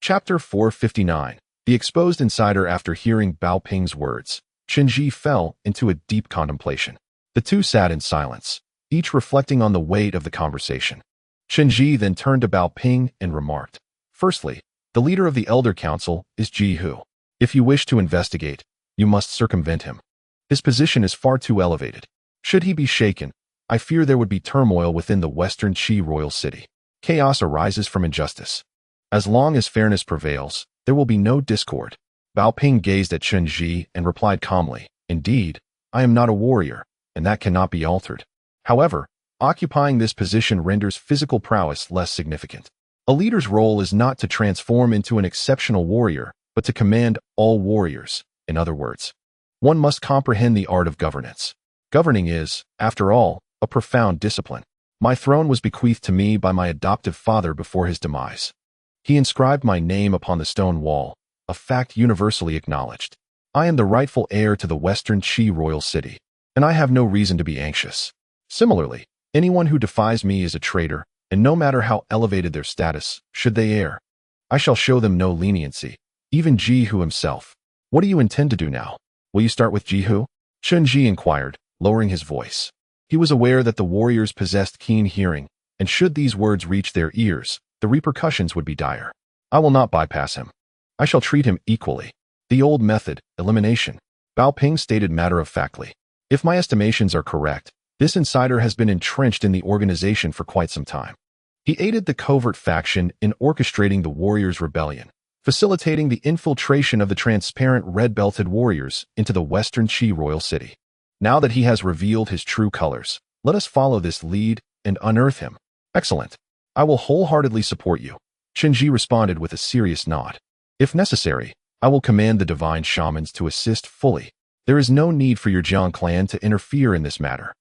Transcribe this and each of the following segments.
Chapter 459. The exposed insider. After hearing Bao Ping's words, Chen Zhi fell into a deep contemplation. The two sat in silence, each reflecting on the weight of the conversation. Chen Zhi then turned to Bao Ping and remarked, "Firstly, the leader of the Elder Council is Ji Hu. If you wish to investigate, you must circumvent him. His position is far too elevated. Should he be shaken, I fear there would be turmoil within the Western Qi royal city. Chaos arises from injustice. As long as fairness prevails, there will be no discord." Bao Ping gazed at Chen Zhi and replied calmly, "Indeed, I am not a warrior, and that cannot be altered. However, occupying this position renders physical prowess less significant. A leader's role is not to transform into an exceptional warrior, but to command all warriors. In other words, one must comprehend the art of governance. Governing is, after all, a profound discipline. My throne was bequeathed to me by my adoptive father before his demise. He inscribed my name upon the stone wall, a fact universally acknowledged. I am the rightful heir to the Western Qi royal city, and I have no reason to be anxious. Similarly, anyone who defies me is a traitor, and no matter how elevated their status, should they err, I shall show them no leniency, even Ji Hu himself. What do you intend to do now? Will you start with Ji Hu?" Chen Zhi inquired, lowering his voice. He was aware that the warriors possessed keen hearing, and should these words reach their ears, the repercussions would be dire. "I will not bypass him. I shall treat him equally. The old method, elimination," Bao Ping stated matter-of-factly. "If my estimations are correct, this insider has been entrenched in the organization for quite some time. He aided the covert faction in orchestrating the warriors' rebellion, facilitating the infiltration of the transparent red-belted warriors into the Western Qi royal city. Now that he has revealed his true colors, let us follow this lead and unearth him." "Excellent. I will wholeheartedly support you," Chen Zhi responded with a serious nod. "If necessary, I will command the divine shamans to assist fully. There is no need for your Jiang clan to interfere in this matter."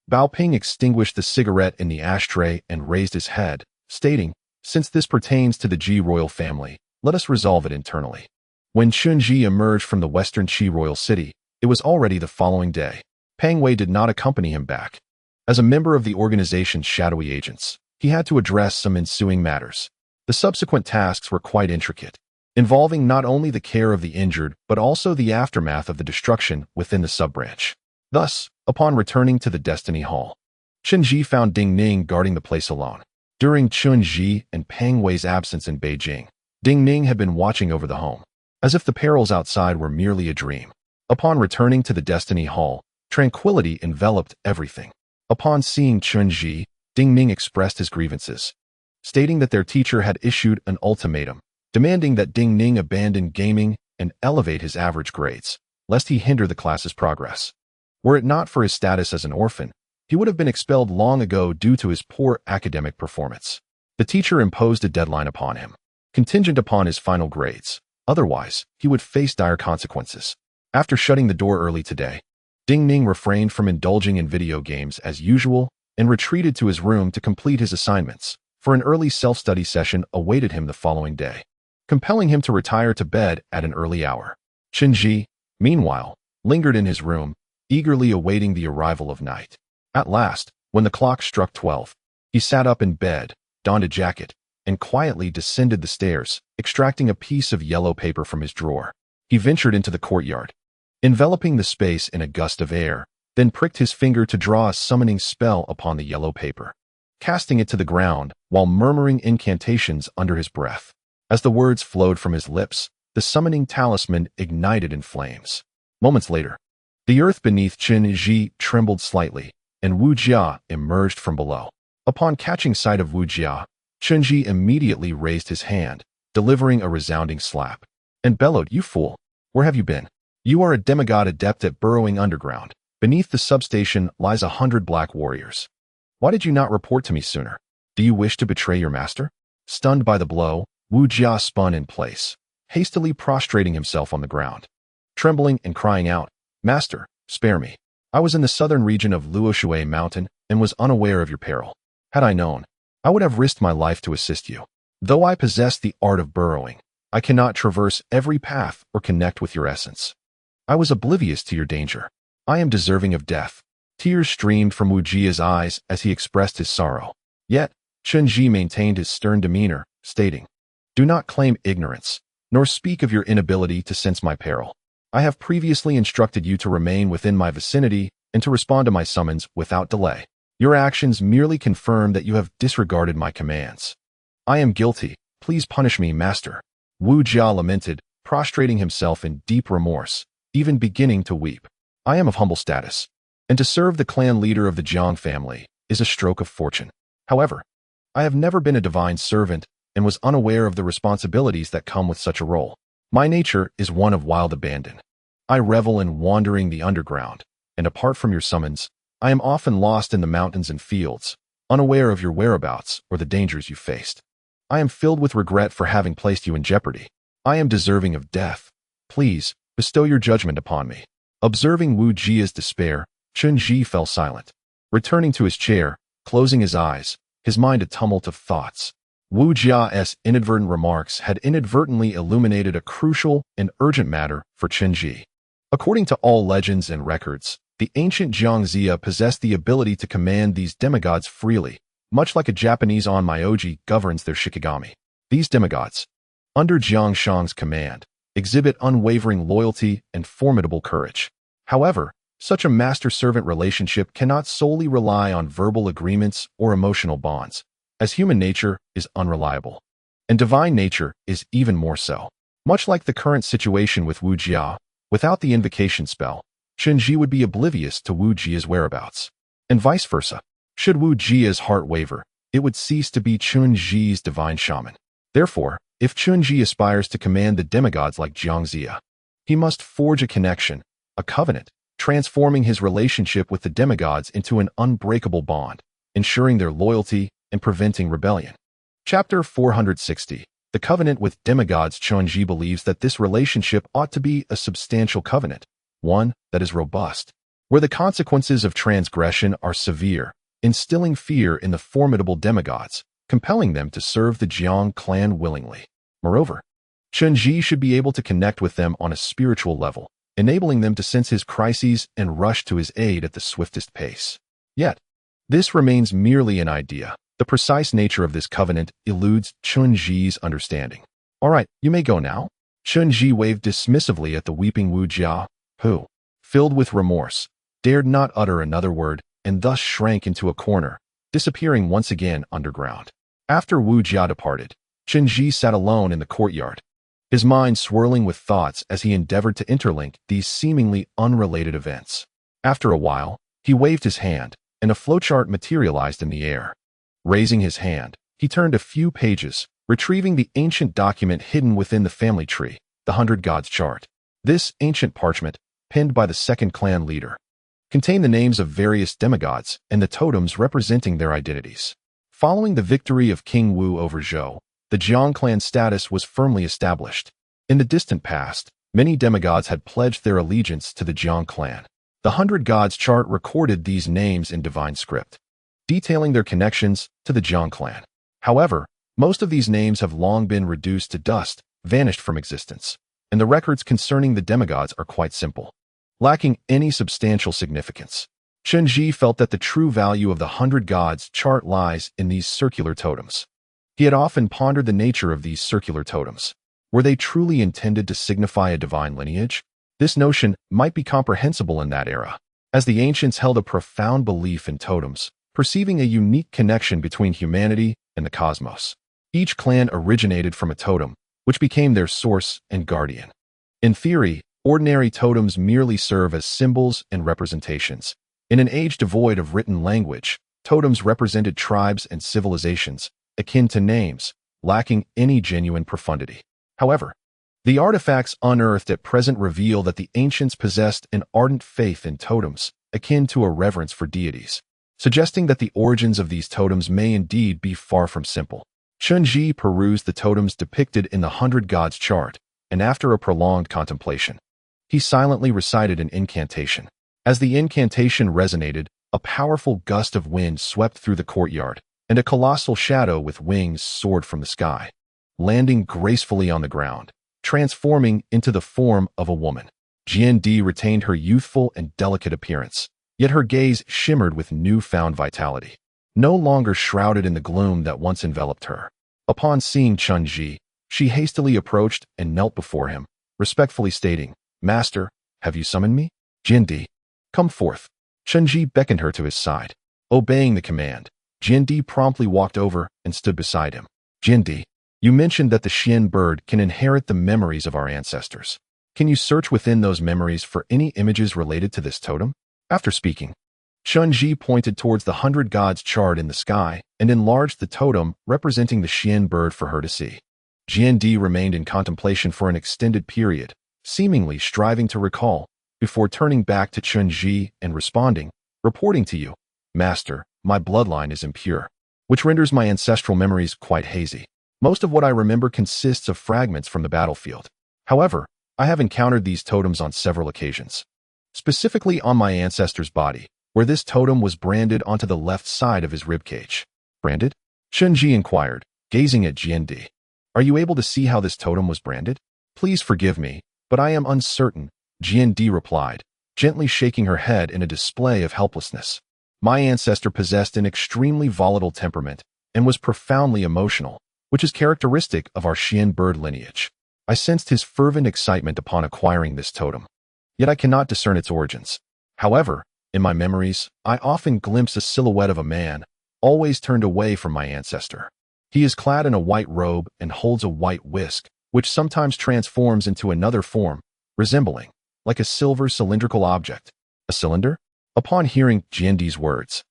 Bao Ping extinguished the cigarette in the ashtray and raised his head, stating, "Since this pertains to the Ji royal family, let us resolve it internally." When Chen Zhi emerged from the Western Qi royal city, it was already the following day. Pang Wei did not accompany him back. As a member of the organization's shadowy agents, he had to address some ensuing matters. The subsequent tasks were quite intricate, involving not only the care of the injured but also the aftermath of the destruction within the sub-branch. Thus, upon returning to the Destiny Hall, Chen Zhi found Ning guarding the place alone. During Chen Zhi and Pang Wei's absence in Beijing, Ning had been watching over the home, as if the perils outside were merely a dream. Upon returning to the Destiny Hall, tranquility enveloped everything. Upon seeing Chen Zhi, Ning expressed his grievances, stating that their teacher had issued an ultimatum, demanding that Ning abandon gaming and elevate his average grades, lest he hinder the class's progress. Were it not for his status as an orphan, he would have been expelled long ago due to his poor academic performance. The teacher imposed a deadline upon him, contingent upon his final grades. Otherwise, he would face dire consequences. After shutting the door early today, Ning refrained from indulging in video games as usual and retreated to his room to complete his assignments, for an early self-study session awaited him the following day, compelling him to retire to bed at an early hour. Chen Zhi, meanwhile, lingered in his room, eagerly awaiting the arrival of night. At last, when the clock struck 12, he sat up in bed, donned a jacket, and quietly descended the stairs, extracting a piece of yellow paper from his drawer. He ventured into the courtyard, enveloping the space in a gust of air, then pricked his finger to draw a summoning spell upon the yellow paper, casting it to the ground while murmuring incantations under his breath. As the words flowed from his lips, the summoning talisman ignited in flames. Moments later, the earth beneath Chen Zhi trembled slightly, and Wu Jia emerged from below. Upon catching sight of Wu Jia, Chen Zhi immediately raised his hand, delivering a resounding slap, and bellowed, "You fool! Where have you been? You are a demigod adept at burrowing underground. Beneath the substation lies 100 black warriors. Why did you not report to me sooner? Do you wish to betray your master?" Stunned by the blow, Wu Jia spun in place, hastily prostrating himself on the ground, trembling and crying out, "Master, spare me. I was in the southern region of Luoshui Mountain and was unaware of your peril. Had I known, I would have risked my life to assist you. Though I possess the art of burrowing, I cannot traverse every path or connect with your essence. I was oblivious to your danger. I am deserving of death." Tears streamed from Wu Jia's eyes as he expressed his sorrow. Yet, Chen Zhi maintained his stern demeanor, stating, Do not claim ignorance, nor speak of your inability to sense my peril. I have previously instructed you to remain within my vicinity and to respond to my summons without delay. Your actions merely confirm that you have disregarded my commands. I am guilty. Please punish me, master. Wu Jia lamented, prostrating himself in deep remorse, even beginning to weep. I am of humble status, and to serve the clan leader of the Jiang family is a stroke of fortune. However, I have never been a divine servant and was unaware of the responsibilities that come with such a role. My nature is one of wild abandon. I revel in wandering the underground, and apart from your summons, I am often lost in the mountains and fields, unaware of your whereabouts or the dangers you faced. I am filled with regret for having placed you in jeopardy. I am deserving of death. Please, bestow your judgment upon me. Observing Wu Jia's despair, Chen Zhi fell silent. Returning to his chair, closing his eyes, his mind a tumult of thoughts. Wu Jia's inadvertent remarks had inadvertently illuminated a crucial and urgent matter for Chen Zhi. According to all legends and records, the ancient Jiang Zia possessed the ability to command these demigods freely, much like a Japanese onmyoji governs their shikigami. These demigods, under Jiang Shang's command, exhibit unwavering loyalty and formidable courage. However, such a master-servant relationship cannot solely rely on verbal agreements or emotional bonds, as human nature is unreliable. And divine nature is even more so. Much like the current situation with Wu Jia, without the invocation spell, Chen Zhi would be oblivious to Wu Jia's whereabouts. And vice versa. Should Wu Jia's heart waver, it would cease to be Chen Zhi's divine shaman. Therefore, if Chen Zhi aspires to command the demigods like Jiang Zia, he must forge a connection, a covenant, transforming his relationship with the demigods into an unbreakable bond, ensuring their loyalty and preventing rebellion. Chapter 460. The Covenant with Demigods. Chen Zhi believes that this relationship ought to be a substantial covenant, one that is robust, where the consequences of transgression are severe, instilling fear in the formidable demigods, compelling them to serve the Jiang clan willingly. Moreover, Chen Zhi should be able to connect with them on a spiritual level, enabling them to sense his crises and rush to his aid at the swiftest pace. Yet, this remains merely an idea. The precise nature of this covenant eludes Chen Zhi's understanding. All right, you may go now. Chen Zhi waved dismissively at the weeping Wu Jia, who, filled with remorse, dared not utter another word and thus shrank into a corner, disappearing once again underground. After Wu Jia departed, Chen Zhi sat alone in the courtyard, his mind swirling with thoughts as he endeavored to interlink these seemingly unrelated events. After a while, he waved his hand, and a flowchart materialized in the air. Raising his hand, he turned a few pages, retrieving the ancient document hidden within the family tree, the 100 Gods chart. This ancient parchment, penned by the second clan leader, contained the names of various demigods and the totems representing their identities. Following the victory of King Wu over Zhou, the Jiang clan status was firmly established. In the distant past, many demigods had pledged their allegiance to the Jiang clan. The 100 Gods chart recorded these names in divine script, detailing their connections to the Jiang clan. However, most of these names have long been reduced to dust, vanished from existence, and the records concerning the demigods are quite simple, lacking any substantial significance. Chen Zhi felt that the true value of the 100 Gods chart lies in these circular totems. He had often pondered the nature of these circular totems. Were they truly intended to signify a divine lineage? This notion might be comprehensible in that era, as the ancients held a profound belief in totems, perceiving a unique connection between humanity and the cosmos. Each clan originated from a totem, which became their source and guardian. In theory, ordinary totems merely serve as symbols and representations. In an age devoid of written language, totems represented tribes and civilizations, akin to names, lacking any genuine profundity. However, the artifacts unearthed at present reveal that the ancients possessed an ardent faith in totems, akin to a reverence for deities, suggesting that the origins of these totems may indeed be far from simple. Chen Zhi perused the totems depicted in the 100 Gods chart, and after a prolonged contemplation, he silently recited an incantation. As the incantation resonated, a powerful gust of wind swept through the courtyard, and a colossal shadow with wings soared from the sky, landing gracefully on the ground, transforming into the form of a woman. Jian Di retained her youthful and delicate appearance, yet her gaze shimmered with newfound vitality, no longer shrouded in the gloom that once enveloped her. Upon seeing Chen Zhi, She hastily approached and knelt before him, respectfully stating, "Master, have you summoned me? Jiandi, come forth." Chen Zhi beckoned her to his side. Obeying the command, Jiandi promptly walked over and stood beside him. "Jiandi, you mentioned that the Xian bird can inherit the memories of our ancestors. Can you search within those memories for any images related to this totem?" After speaking, Chen Zhi pointed towards the 100 gods chart in the sky and enlarged the totem representing the Xian bird for her to see. Jiandi remained in contemplation for an extended period, seemingly striving to recall, before turning back to Chen Zhi and responding, "Reporting to you, Master, my bloodline is impure, which renders my ancestral memories quite hazy. Most of what I remember consists of fragments from the battlefield. However, I have encountered these totems on several occasions, specifically on my ancestor's body, where this totem was branded onto the left side of his ribcage." "Branded?" Chen Zhi inquired, gazing at Jiandi. "Are you able to see how this totem was branded?" "Please forgive me, but I am uncertain," Jiandi replied, gently shaking her head in a display of helplessness. "My ancestor possessed an extremely volatile temperament and was profoundly emotional, which is characteristic of our Xian bird lineage. I sensed his fervent excitement upon acquiring this totem, yet I cannot discern its origins. However, in my memories, I often glimpse a silhouette of a man, always turned away from my ancestor. He is clad in a white robe and holds a white whisk, which sometimes transforms into another form, resembling, like a silver cylindrical object." "A cylinder?" Upon hearing Jiandi's words,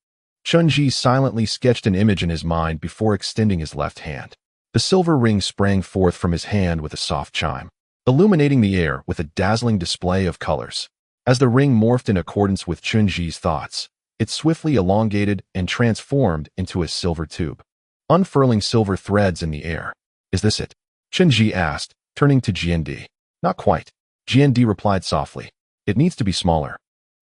Chen Zhi silently sketched an image in his mind before extending his left hand. The silver ring sprang forth from his hand with a soft chime, illuminating the air with a dazzling display of colors. As the ring morphed in accordance with Chen Zhi's thoughts, it swiftly elongated and transformed into a silver tube, unfurling silver threads in the air. "Is this it?" Chen Zhi asked, turning to Jiandi. "Not quite," Jiandi replied softly. "It needs to be smaller.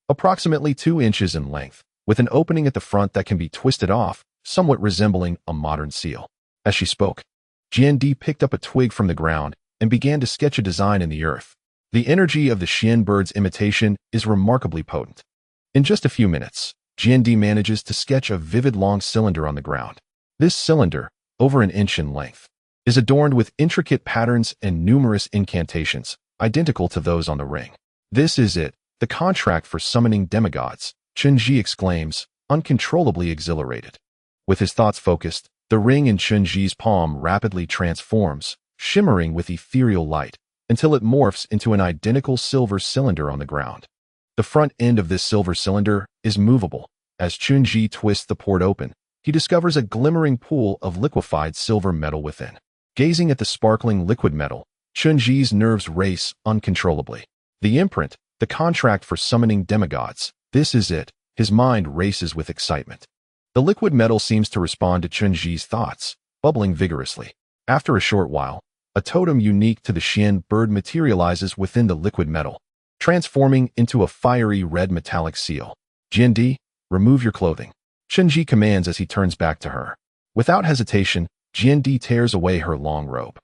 Approximately 2 inches in length, with an opening at the front that can be twisted off, somewhat resembling a modern seal." As she spoke, Jiandi picked up a twig from the ground and began to sketch a design in the earth. The energy of the Xian bird's imitation is remarkably potent. In just a few minutes, Jiandi manages to sketch a vivid long cylinder on the ground. This cylinder, over an inch in length, is adorned with intricate patterns and numerous incantations, identical to those on the ring. "This is it, the contract for summoning demigods," Chen Zhi exclaims, uncontrollably exhilarated. With his thoughts focused, the ring in Chen Zhi's palm rapidly transforms, shimmering with ethereal light, until it morphs into an identical silver cylinder on the ground. The front end of this silver cylinder is movable. As Chen Zhi twists the port open, he discovers a glimmering pool of liquefied silver metal within. Gazing at the sparkling liquid metal, Chen Zhi's nerves race uncontrollably. The imprint, the contract for summoning demigods, this is it. His mind races with excitement. The liquid metal seems to respond to Chen Zhi's thoughts, bubbling vigorously. After a short while, a totem unique to the Xian bird materializes within the liquid metal, transforming into a fiery red metallic seal. "Jiandi, remove your clothing," Chen Zhi commands as he turns back to her. Without hesitation, Jiandi tears away her long robe.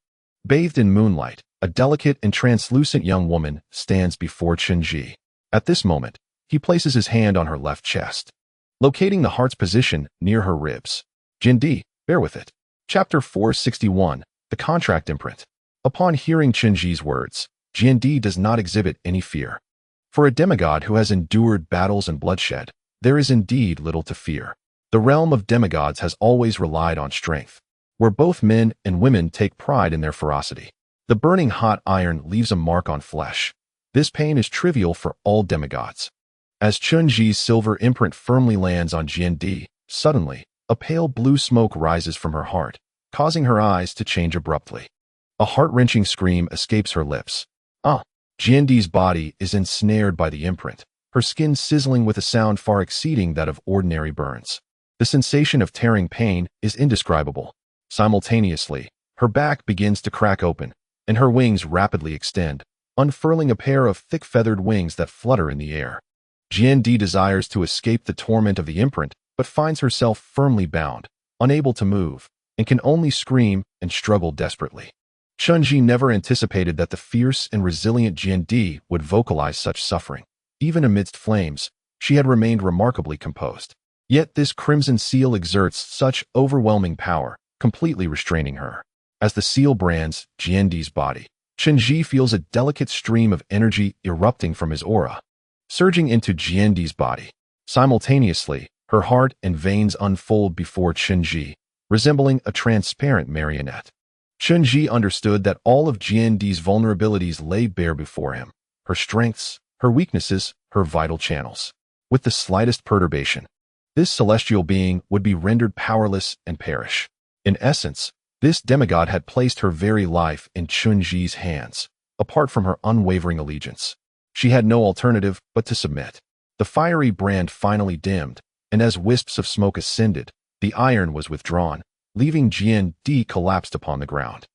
Bathed in moonlight, a delicate and translucent young woman stands before Chen Zhi. At this moment, he places his hand on her left chest, locating the heart's position near her ribs. "Jiandi, bear with it." Chapter 461, The Contract Imprint. Upon hearing Chen Zhi's words, Jiandi does not exhibit any fear. For a demigod who has endured battles and bloodshed, there is indeed little to fear. The realm of demigods has always relied on strength, where both men and women take pride in their ferocity. The burning hot iron leaves a mark on flesh. This pain is trivial for all demigods. As Chen Zhi's silver imprint firmly lands on Jiandi, suddenly, a pale blue smoke rises from her heart, causing her eyes to change abruptly. A heart-wrenching scream escapes her lips. Jiandi's body is ensnared by the imprint, her skin sizzling with a sound far exceeding that of ordinary burns. The sensation of tearing pain is indescribable. Simultaneously, her back begins to crack open, and her wings rapidly extend, unfurling a pair of thick feathered wings that flutter in the air. Jiandi desires to escape the torment of the imprint, but finds herself firmly bound, unable to move, and can only scream and struggle desperately. Chen Zhi never anticipated that the fierce and resilient Jiandi would vocalize such suffering. Even amidst flames, she had remained remarkably composed. Yet this crimson seal exerts such overwhelming power, completely restraining her. As the seal brands Jiandi's body, Chen Zhi feels a delicate stream of energy erupting from his aura, surging into Jiandi's body. Simultaneously, her heart and veins unfold before Chen Zhi, resembling a transparent marionette. Chen Zhi understood that all of Jiandi's vulnerabilities lay bare before him, her strengths, her weaknesses, her vital channels. With the slightest perturbation, this celestial being would be rendered powerless and perish. In essence, this demigod had placed her very life in Chen Zhi's hands, apart from her unwavering allegiance. She had no alternative but to submit. The fiery brand finally dimmed, and as wisps of smoke ascended, the iron was withdrawn, leaving Jiandi collapsed upon the ground.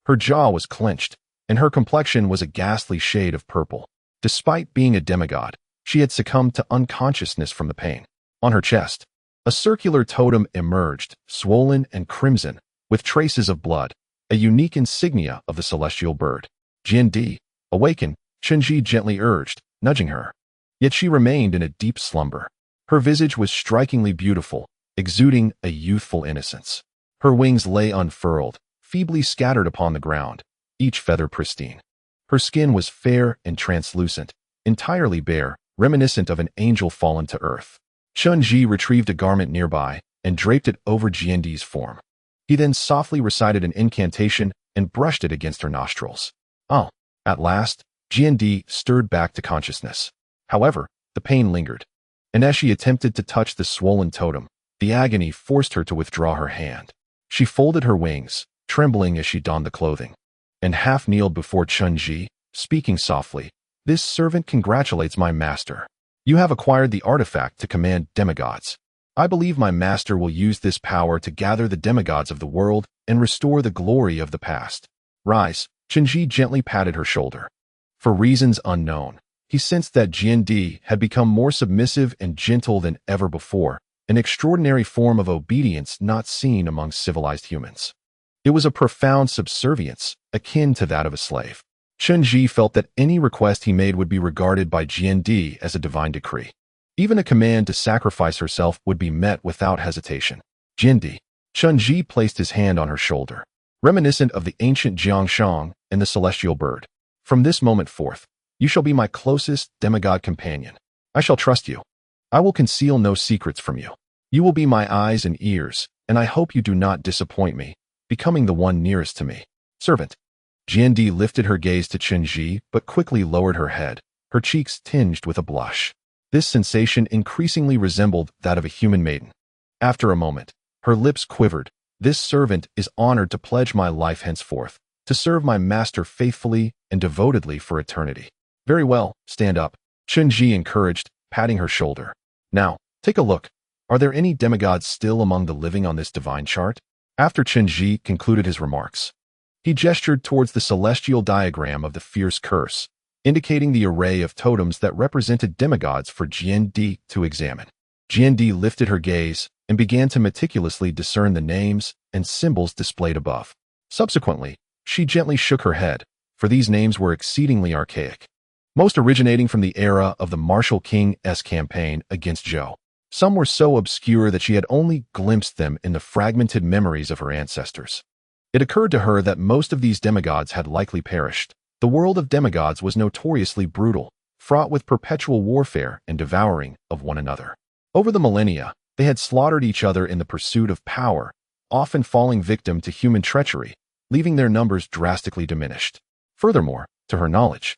Her jaw was clenched, and her complexion was a ghastly shade of purple. Despite being a demigod, she had succumbed to unconsciousness from the pain. On her chest, a circular totem emerged, swollen and crimson, with traces of blood, a unique insignia of the celestial bird. Jiandi, awaken, Chen Zhi gently urged, nudging her. Yet she remained in a deep slumber. Her visage was strikingly beautiful, exuding a youthful innocence. Her wings lay unfurled, feebly scattered upon the ground, each feather pristine. Her skin was fair and translucent, entirely bare, reminiscent of an angel fallen to earth. Chen Zhi retrieved a garment nearby and draped it over Jiandi's form. He then softly recited an incantation and brushed it against her nostrils. Oh, at last, Jiandi stirred back to consciousness. However, the pain lingered, and as she attempted to touch the swollen totem, the agony forced her to withdraw her hand. She folded her wings, trembling as she donned the clothing, and half kneeled before Chen Zhi, speaking softly, "This servant congratulates my master. You have acquired the artifact to command demigods. I believe my master will use this power to gather the demigods of the world and restore the glory of the past. Rise." Chen Zhi gently patted her shoulder. For reasons unknown, he sensed that Jiandi had become more submissive and gentle than ever before, an extraordinary form of obedience not seen among civilized humans. It was a profound subservience, akin to that of a slave. Chen Zhi felt that any request he made would be regarded by Jiandi as a divine decree. Even a command to sacrifice herself would be met without hesitation. Jiandi. Chen Zhi placed his hand on her shoulder, reminiscent of the ancient Jiangshang and the celestial bird. From this moment forth, you shall be my closest demigod companion. I shall trust you. I will conceal no secrets from you. You will be my eyes and ears, and I hope you do not disappoint me, becoming the one nearest to me. Servant. Jiandi lifted her gaze to Chen Zhi, but quickly lowered her head, her cheeks tinged with a blush. This sensation increasingly resembled that of a human maiden. After a moment, her lips quivered. This servant is honored to pledge my life henceforth, to serve my master faithfully and devotedly for eternity. Very well, stand up, Chen Zhi encouraged, patting her shoulder. Now, take a look. Are there any demigods still among the living on this divine chart? After Chen Zhi concluded his remarks, he gestured towards the celestial diagram of the fierce curse, indicating the array of totems that represented demigods for Jiandi to examine. Jiandi lifted her gaze and began to meticulously discern the names and symbols displayed above. Subsequently, she gently shook her head, for these names were exceedingly archaic, most originating from the era of the Martial King's campaign against Zhou. Some were so obscure that she had only glimpsed them in the fragmented memories of her ancestors. It occurred to her that most of these demigods had likely perished. The world of demigods was notoriously brutal, fraught with perpetual warfare and devouring of one another. Over the millennia, they had slaughtered each other in the pursuit of power, often falling victim to human treachery, leaving their numbers drastically diminished. Furthermore, to her knowledge,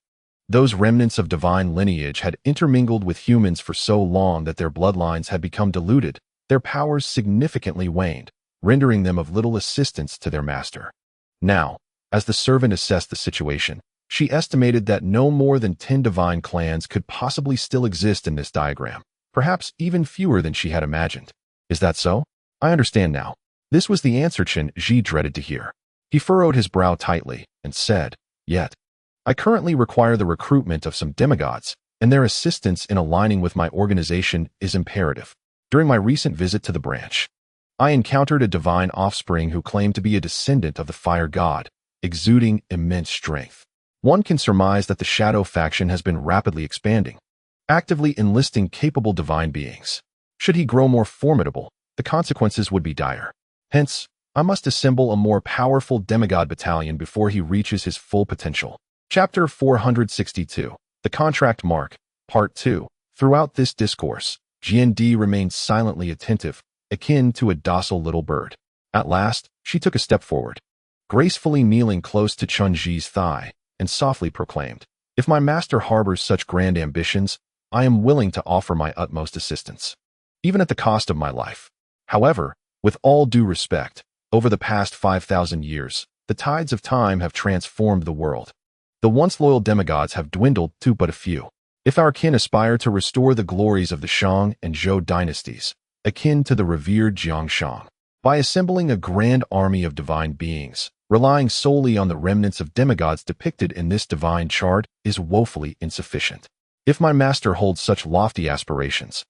those remnants of divine lineage had intermingled with humans for so long that their bloodlines had become diluted, their powers significantly waned, rendering them of little assistance to their master. Now, as the servant assessed the situation, she estimated that no more than 10 divine clans could possibly still exist in this diagram, perhaps even fewer than she had imagined. Is that so? I understand now. This was the answer Chen Zhi dreaded to hear. He furrowed his brow tightly and said, "Yet, I currently require the recruitment of some demigods, and their assistance in aligning with my organization is imperative. During my recent visit to the branch, I encountered a divine offspring who claimed to be a descendant of the fire god, exuding immense strength. One can surmise that the Shadow faction has been rapidly expanding, actively enlisting capable divine beings. Should he grow more formidable, the consequences would be dire. Hence, I must assemble a more powerful demigod battalion before he reaches his full potential. Chapter 462. The Contract Mark, Part 2. Throughout this discourse, GND remained silently attentive, akin to a docile little bird. At last, she took a step forward, gracefully kneeling close to Chen Zhi's thigh, and softly proclaimed, "If my master harbors such grand ambitions, I am willing to offer my utmost assistance, even at the cost of my life. However, with all due respect, over the past 5,000 years, the tides of time have transformed the world. The once loyal demigods have dwindled to but a few. If our kin aspire to restore the glories of the Shang and Zhou dynasties, akin to the revered Jiangshang, by assembling a grand army of divine beings, relying solely on the remnants of demigods depicted in this divine chart is woefully insufficient. If my master holds such lofty aspirations,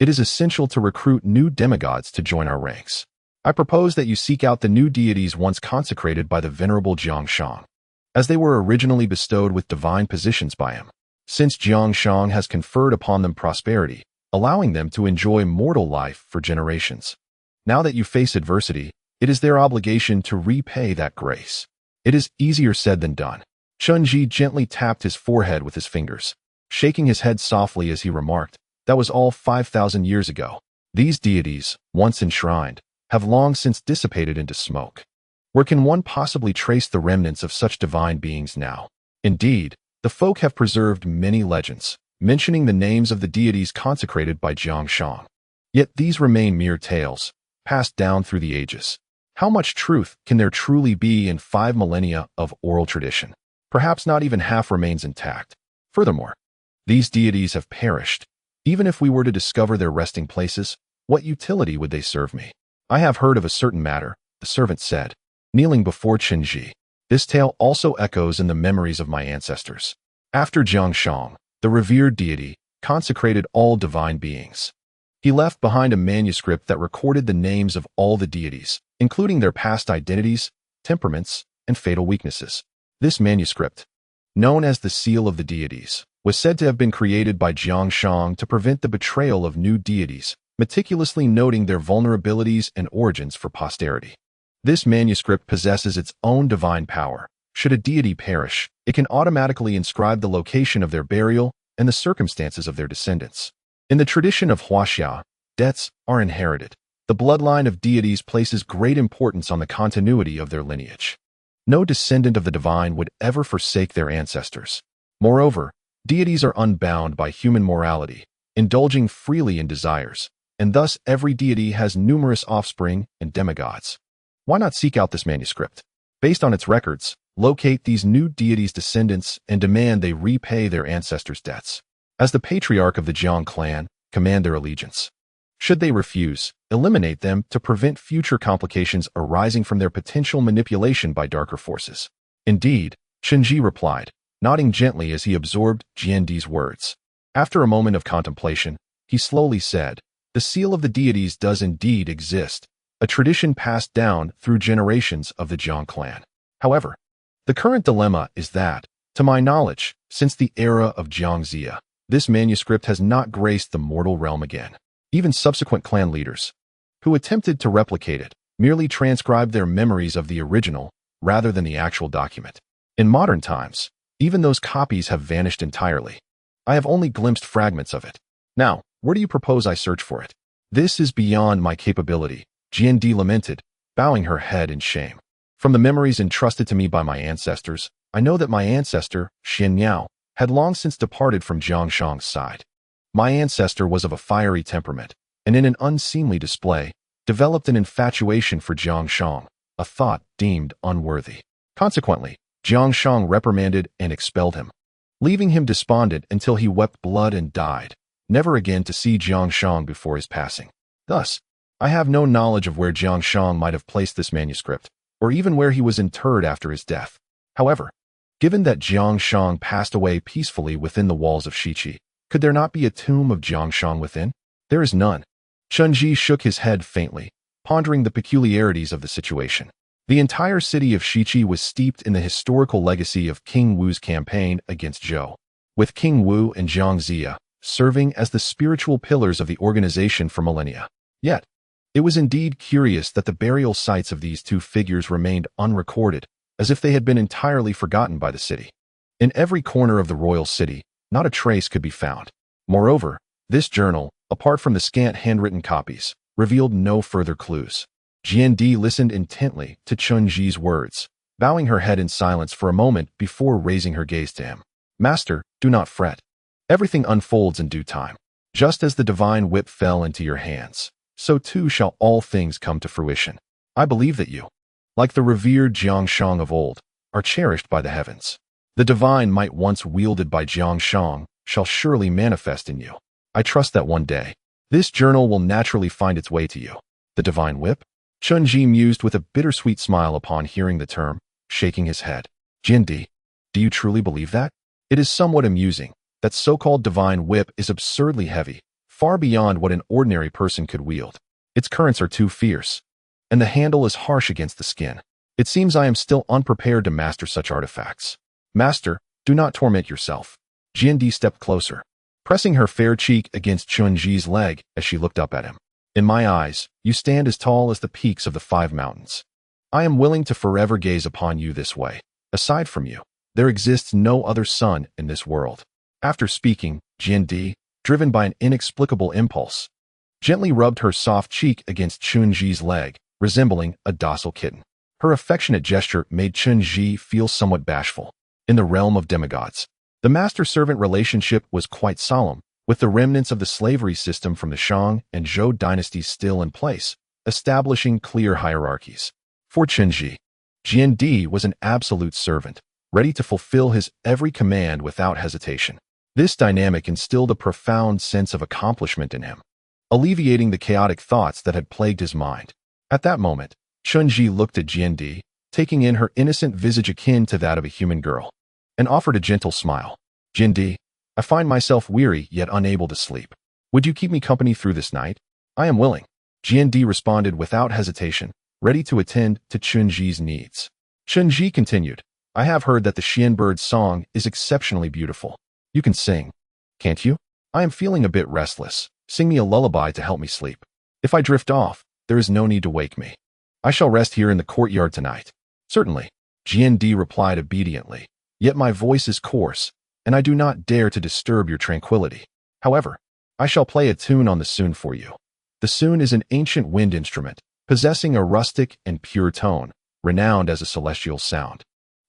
it is essential to recruit new demigods to join our ranks. I propose that you seek out the new deities once consecrated by the venerable Jiangshang, as they were originally bestowed with divine positions by him, since Jiangshang has conferred upon them prosperity, allowing them to enjoy mortal life for generations. Now that you face adversity, it is their obligation to repay that grace. It is easier said than done." Chen Zhi gently tapped his forehead with his fingers, shaking his head softly as he remarked, "That was all 5,000 years ago. These deities, once enshrined, have long since dissipated into smoke. Where can one possibly trace the remnants of such divine beings now? Indeed, the folk have preserved many legends, mentioning the names of the deities consecrated by Jiangshang. Yet these remain mere tales, passed down through the ages. How much truth can there truly be in 5 millennia of oral tradition? Perhaps not even half remains intact. Furthermore, these deities have perished. Even if we were to discover their resting places, what utility would they serve me? I have heard of a certain matter," the servant said, kneeling before Chen Zhi. "This tale also echoes in the memories of my ancestors. After Jiangshang, the revered deity, consecrated all divine beings. He left behind a manuscript that recorded the names of all the deities, including their past identities, temperaments, and fatal weaknesses. This manuscript, known as the Seal of the Deities, was said to have been created by Jiangshang to prevent the betrayal of new deities, meticulously noting their vulnerabilities and origins for posterity. This manuscript possesses its own divine power. Should a deity perish, it can automatically inscribe the location of their burial and the circumstances of their descendants. In the tradition of Huaxia, debts are inherited. The bloodline of deities places great importance on the continuity of their lineage. No descendant of the divine would ever forsake their ancestors. Moreover, deities are unbound by human morality, indulging freely in desires, and thus every deity has numerous offspring and demigods. Why not seek out this manuscript? Based on its records, locate these new deities' descendants and demand they repay their ancestors' debts. As the patriarch of the Jiang clan, command their allegiance. Should they refuse, eliminate them to prevent future complications arising from their potential manipulation by darker forces." "Indeed," Chen Zhi replied, nodding gently as he absorbed GND's words. After a moment of contemplation, he slowly said, "The seal of the deities does indeed exist, a tradition passed down through generations of the Jiang clan. However, the current dilemma is that, to my knowledge, since the era of Jiangxia, this manuscript has not graced the mortal realm again. Even subsequent clan leaders, who attempted to replicate it, merely transcribed their memories of the original rather than the actual document. In modern times, even those copies have vanished entirely. I have only glimpsed fragments of it. Now, where do you propose I search for it?" "This is beyond my capability," GND lamented, bowing her head in shame. "From the memories entrusted to me by my ancestors, I know that my ancestor, Xian Niao, had long since departed from Jiangshang's side. My ancestor was of a fiery temperament, and in an unseemly display, developed an infatuation for Jiangshang, a thought deemed unworthy. Consequently, Jiangshang reprimanded and expelled him, leaving him despondent until he wept blood and died, never again to see Jiangshang before his passing. Thus, I have no knowledge of where Jiangshang might have placed this manuscript, or even where he was interred after his death. However, given that Jiangshang passed away peacefully within the walls of Shiqi, could there not be a tomb of Jiangshang within? There is none." Chen Zhi shook his head faintly, pondering the peculiarities of the situation. The entire city of Shiqi was steeped in the historical legacy of King Wu's campaign against Zhou, with King Wu and Jiangxia serving as the spiritual pillars of the organization for millennia. Yet, It was indeed curious that the burial sites of these two figures remained unrecorded, as if they had been entirely forgotten by the city. In every corner of the royal city, not a trace could be found. Moreover, this journal, apart from the scant handwritten copies, revealed no further clues. Jiandi listened intently to Chen Zhi's words, bowing her head in silence for a moment before raising her gaze to him. Master, do not fret. Everything unfolds in due time. Just as the divine whip fell into your hands, so too shall all things come to fruition. I believe that you, like the revered Jiangshang of old, are cherished by the heavens. The divine might once wielded by Jiangshang shall surely manifest in you. I trust that one day, this journal will naturally find its way to you. The divine whip? Chen Zhi mused with a bittersweet smile upon hearing the term, shaking his head. Jiandi, do you truly believe that? It is somewhat amusing. That so-called divine whip is absurdly heavy, far beyond what an ordinary person could wield. Its currents are too fierce, and the handle is harsh against the skin. It seems I am still unprepared to master such artifacts. Master, do not torment yourself. Jiandi stepped closer, pressing her fair cheek against Chen Zhi's leg as she looked up at him. In my eyes, you stand as tall as the peaks of the 5 mountains. I am willing to forever gaze upon you this way. Aside from you, there exists no other sun in this world. After speaking, Jiandi, driven by an inexplicable impulse, gently rubbed her soft cheek against Chen Zhi's leg, resembling a docile kitten. Her affectionate gesture made Chen Zhi feel somewhat bashful. In the realm of demigods, the master-servant relationship was quite solemn, with the remnants of the slavery system from the Shang and Zhou dynasties still in place, establishing clear hierarchies. For Chen Zhi, Jiandi was an absolute servant, ready to fulfill his every command without hesitation. This dynamic instilled a profound sense of accomplishment in him, alleviating the chaotic thoughts that had plagued his mind. At that moment, Chen Zhi looked at Jiandi, taking in her innocent visage akin to that of a human girl, and offered a gentle smile. Jiandi, I find myself weary yet unable to sleep. Would you keep me company through this night? I am willing. Jiandi responded without hesitation, ready to attend to Chen Zhi's needs. Chen Zhi continued, I have heard that the Xian bird's song is exceptionally beautiful. You can sing, can't you? I am feeling a bit restless. Sing me a lullaby to help me sleep. If I drift off, there is no need to wake me. I shall rest here in the courtyard tonight. Certainly, Jiandi replied obediently. Yet my voice is coarse, and I do not dare to disturb your tranquility. However, I shall play a tune on the sun for you. The sun is an ancient wind instrument, possessing a rustic and pure tone, renowned as a celestial sound,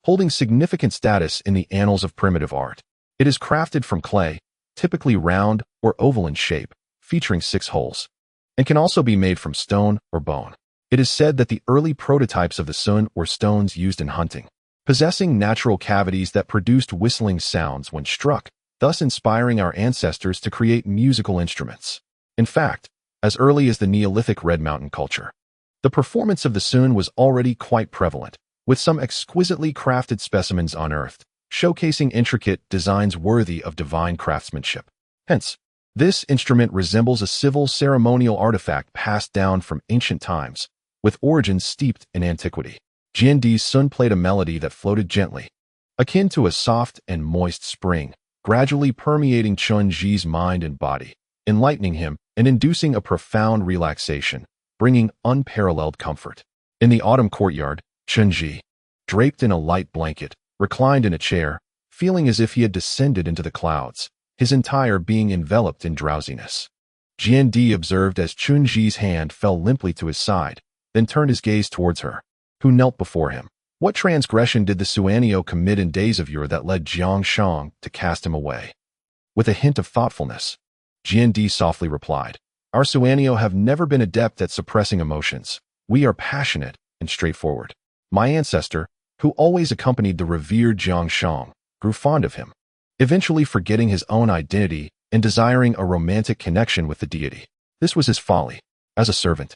holding significant status in the annals of primitive art. It is crafted from clay, typically round or oval in shape, featuring 6 holes, and can also be made from stone or bone. It is said that the early prototypes of the sun were stones used in hunting, possessing natural cavities that produced whistling sounds when struck, thus inspiring our ancestors to create musical instruments. In fact, as early as the Neolithic Red Mountain culture, the performance of the sun was already quite prevalent, with some exquisitely crafted specimens unearthed, showcasing intricate designs worthy of divine craftsmanship. Hence, this instrument resembles a civil ceremonial artifact passed down from ancient times, with origins steeped in antiquity. Jiandi's sun played a melody that floated gently, akin to a soft and moist spring, gradually permeating Chen Zhi's mind and body, enlightening him and inducing a profound relaxation, bringing unparalleled comfort. In the autumn courtyard, Chen Zhi, draped in a light blanket, reclined in a chair, feeling as if he had descended into the clouds, his entire being enveloped in drowsiness. Jiandi observed as Chen Zhi's hand fell limply to his side, then turned his gaze towards her, who knelt before him. What transgression did the Suanio commit in days of yore that led Jiangshang to cast him away? With a hint of thoughtfulness, Jiandi softly replied, Our Suanio have never been adept at suppressing emotions. We are passionate and straightforward. My ancestor, who always accompanied the revered Jiangshang, grew fond of him, eventually forgetting his own identity and desiring a romantic connection with the deity. This was his folly. As a servant,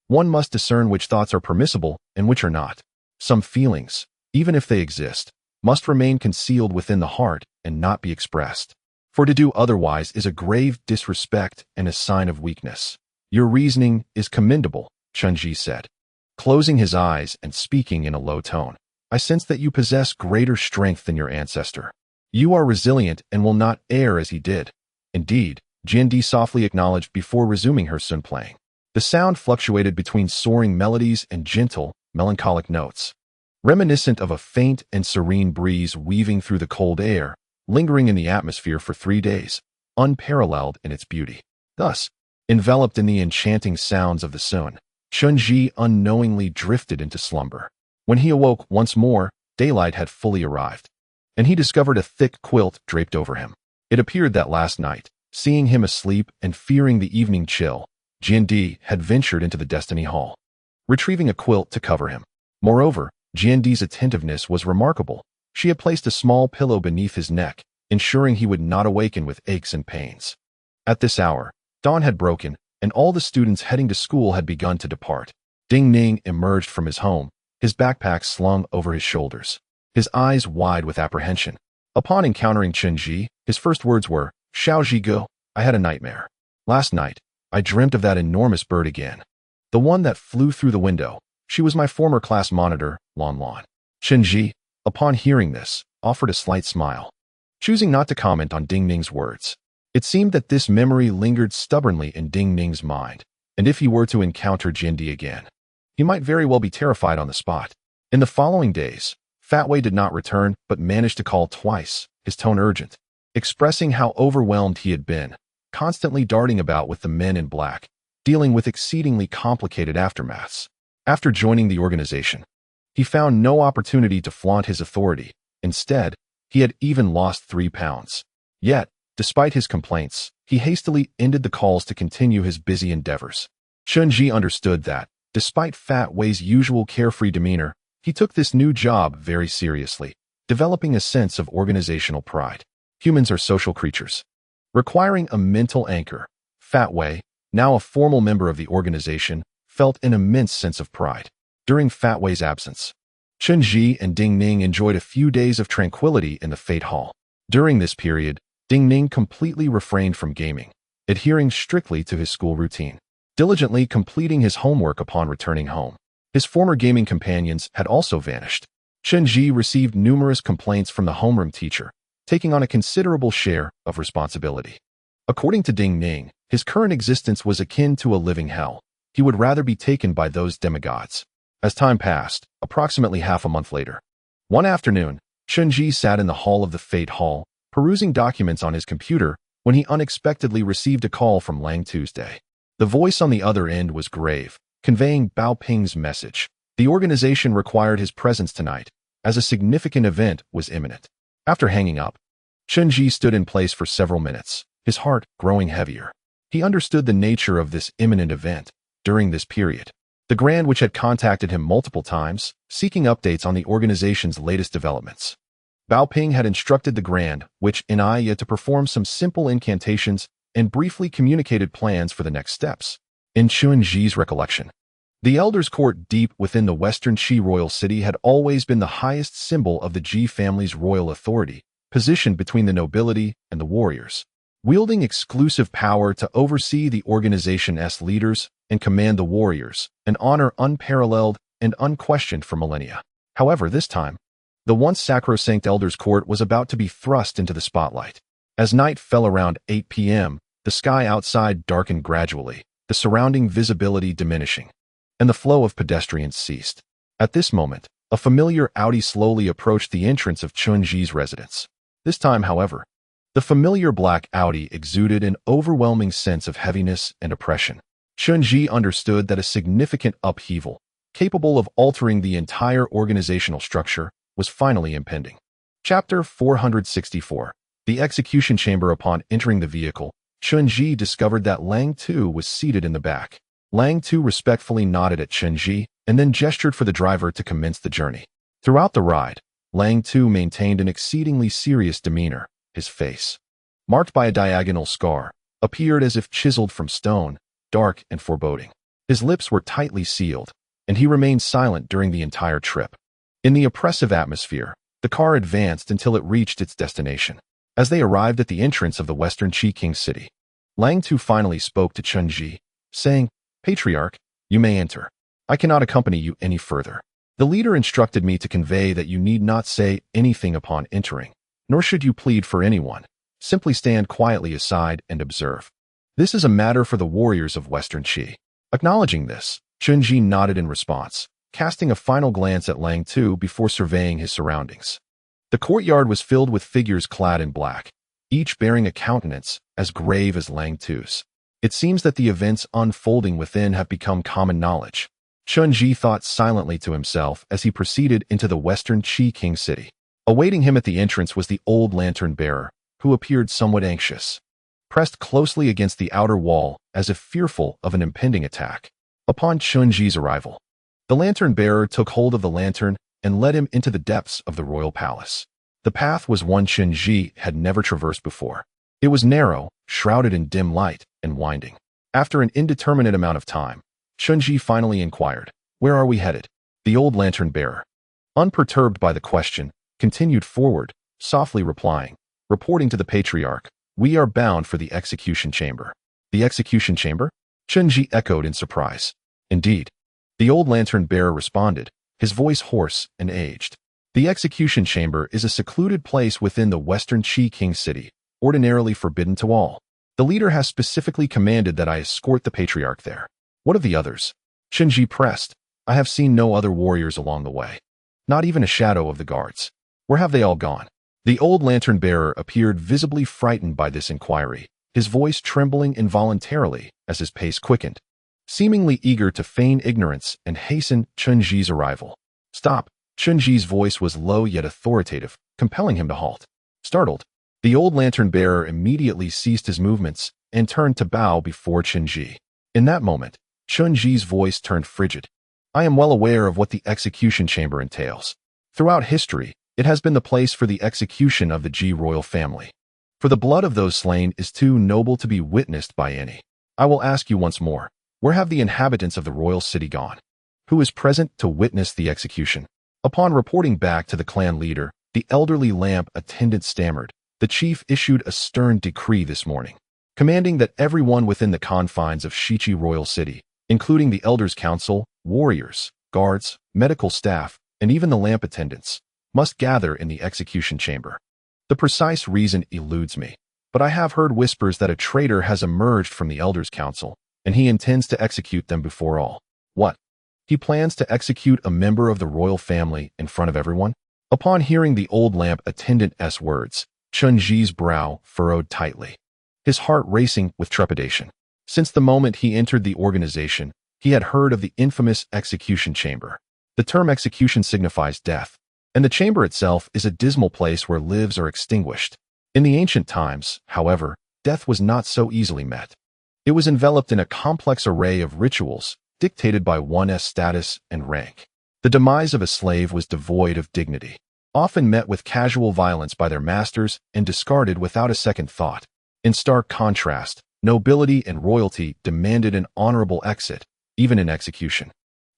one must discern which thoughts are permissible and which are not. Some feelings, even if they exist, must remain concealed within the heart and not be expressed. For to do otherwise is a grave disrespect and a sign of weakness. Your reasoning is commendable, Chen Zhi said, closing his eyes and speaking in a low tone. I sense that you possess greater strength than your ancestor. You are resilient and will not err as he did. Indeed, Jiandi softly acknowledged before resuming her sun playing. The sound fluctuated between soaring melodies and gentle, melancholic notes, reminiscent of a faint and serene breeze weaving through the cold air, lingering in the atmosphere for 3 days, unparalleled in its beauty. Thus, enveloped in the enchanting sounds of the sun, Chen Zhi unknowingly drifted into slumber. When he awoke once more, daylight had fully arrived, and he discovered a thick quilt draped over him. It appeared that last night, seeing him asleep and fearing the evening chill, Jiandi had ventured into the Destiny Hall, retrieving a quilt to cover him. Moreover, Jiandi's attentiveness was remarkable. She had placed a small pillow beneath his neck, ensuring he would not awaken with aches and pains. At this hour, dawn had broken, and all the students heading to school had begun to depart. Ning emerged from his home, his backpack slung over his shoulders, his eyes wide with apprehension. Upon encountering Chen Zhi, his first words were, "Xiao Zhigo, I had a nightmare. Last night, I dreamt of that enormous bird again. The one that flew through the window. She was my former class monitor, Lan. Chen Zhi, upon hearing this, offered a slight smile, choosing not to comment on Ding Ning's words. It seemed that this memory lingered stubbornly in Ding Ning's mind, and if he were to encounter Jiandi again, he might very well be terrified on the spot. In the following days, Fat Wei did not return but managed to call twice, his tone urgent, expressing how overwhelmed he had been, constantly darting about with the men in black, dealing with exceedingly complicated aftermaths. After joining the organization, he found no opportunity to flaunt his authority. Instead, he had even lost 3 pounds. Yet, despite his complaints, he hastily ended the calls to continue his busy endeavors. Chen Zhi understood that, despite Fat Wei's usual carefree demeanor, he took this new job very seriously, developing a sense of organizational pride. Humans are social creatures, requiring a mental anchor. Fat Wei, now a formal member of the organization, felt an immense sense of pride. During Fat Wei's absence, Chen Zhi and Ding Ning enjoyed a few days of tranquility in the Fate Hall. During this period, Ding Ning completely refrained from gaming, adhering strictly to his school routine, diligently completing his homework upon returning home. His former gaming companions had also vanished. Chen Zhi received numerous complaints from the homeroom teacher, taking on a considerable share of responsibility. According to Ding Ning, his current existence was akin to a living hell. He would rather be taken by those demigods. As time passed, approximately half a month later, one afternoon, Chen Zhi sat in the hall of the Fate Hall, perusing documents on his computer, when he unexpectedly received a call from Lang Tuesday. The voice on the other end was grave, conveying Bao Ping's message. The organization required his presence tonight, as a significant event was imminent. After hanging up, Chen Zhi stood in place for several minutes, his heart growing heavier. He understood the nature of this imminent event. During this period, the Grand Witch had contacted him multiple times, seeking updates on the organization's latest developments. Bao Ping had instructed the Grand Witch Nia to perform some simple incantations and briefly communicated plans for the next steps. In Chen Zhi's recollection, the Elder's Court deep within the Western Qi royal city had always been the highest symbol of the Ji family's royal authority, positioned between the nobility and the warriors, wielding exclusive power to oversee the organization's leaders and command the warriors, an honor unparalleled and unquestioned for millennia. However, this time, the once sacrosanct Elder's Court was about to be thrust into the spotlight. As night fell around 8 p.m., the sky outside darkened gradually, the surrounding visibility diminishing, and the flow of pedestrians ceased. At this moment, a familiar Audi slowly approached the entrance of Chen Zhi's residence. This time, however, the familiar black Audi exuded an overwhelming sense of heaviness and oppression. Chen Zhi understood that a significant upheaval, capable of altering the entire organizational structure, was finally impending. Chapter 464. The Execution Chamber. Upon entering the vehicle, Chen Zhi discovered that Lang Tu was seated in the back. Lang Tu respectfully nodded at Chen Zhi and then gestured for the driver to commence the journey. Throughout the ride, Lang Tu maintained an exceedingly serious demeanor. His face, marked by a diagonal scar, appeared as if chiseled from stone, dark and foreboding. His lips were tightly sealed, and he remained silent during the entire trip. In the oppressive atmosphere, the car advanced until it reached its destination. As they arrived at the entrance of the Western Qi King city, Lang Tu finally spoke to Chen Zhi, saying, "Patriarch, you may enter. I cannot accompany you any further. The leader instructed me to convey that you need not say anything upon entering, nor should you plead for anyone. Simply stand quietly aside and observe. This is a matter for the warriors of Western Qi." Acknowledging this, Chen Zhi nodded in response, casting a final glance at Lang Tu before surveying his surroundings. The courtyard was filled with figures clad in black, each bearing a countenance as grave as Lang Tu's. It seems that the events unfolding within have become common knowledge. Chen Zhi thought silently to himself as he proceeded into the western Qi King city. Awaiting him at the entrance was the old lantern bearer, who appeared somewhat anxious, pressed closely against the outer wall as if fearful of an impending attack. Upon Chen Zhi's arrival, the lantern bearer took hold of the lantern and led him into the depths of the royal palace. The path was one Chen Zhi had never traversed before. It was narrow, shrouded in dim light, and winding. After an indeterminate amount of time, Chen Zhi finally inquired, "Where are we headed?" The old lantern bearer, unperturbed by the question, continued forward, softly replying, reporting to the patriarch, "We are bound for the execution chamber." The execution chamber? Chen Zhi echoed in surprise. Indeed. The old lantern bearer responded, his voice hoarse and aged. The execution chamber is a secluded place within the western Qi King city, ordinarily forbidden to all. The leader has specifically commanded that I escort the patriarch there. What of the others? Chen Zhi pressed. I have seen no other warriors along the way. Not even a shadow of the guards. Where have they all gone? The old lantern bearer appeared visibly frightened by this inquiry, his voice trembling involuntarily as his pace quickened, seemingly eager to feign ignorance and hasten Chen Zhi's arrival. Stop! Chen Zhi's voice was low yet authoritative, compelling him to halt. Startled, the old lantern bearer immediately ceased his movements and turned to bow before Chen Zhi. In that moment, Chen Zhi's voice turned frigid. I am well aware of what the execution chamber entails. Throughout history, it has been the place for the execution of the Ji royal family. For the blood of those slain is too noble to be witnessed by any. I will ask you once more, where have the inhabitants of the royal city gone? Who is present to witness the execution? Upon reporting back to the clan leader, the elderly lamp attendant stammered, the chief issued a stern decree this morning, commanding that everyone within the confines of Shichi royal city, including the elders' council, warriors, guards, medical staff, and even the lamp attendants, must gather in the execution chamber. The precise reason eludes me, but I have heard whispers that a traitor has emerged from the elders' council, and he intends to execute them before all. What? He plans to execute a member of the royal family in front of everyone? Upon hearing the old lamp attendant's words, Chen Zhi's brow furrowed tightly, his heart racing with trepidation. Since the moment he entered the organization, he had heard of the infamous execution chamber. The term execution signifies death, and the chamber itself is a dismal place where lives are extinguished. In the ancient times, however, death was not so easily met. It was enveloped in a complex array of rituals, dictated by one's status and rank. The demise of a slave was devoid of dignity, often met with casual violence by their masters and discarded without a second thought. In stark contrast, nobility and royalty demanded an honorable exit, even in execution.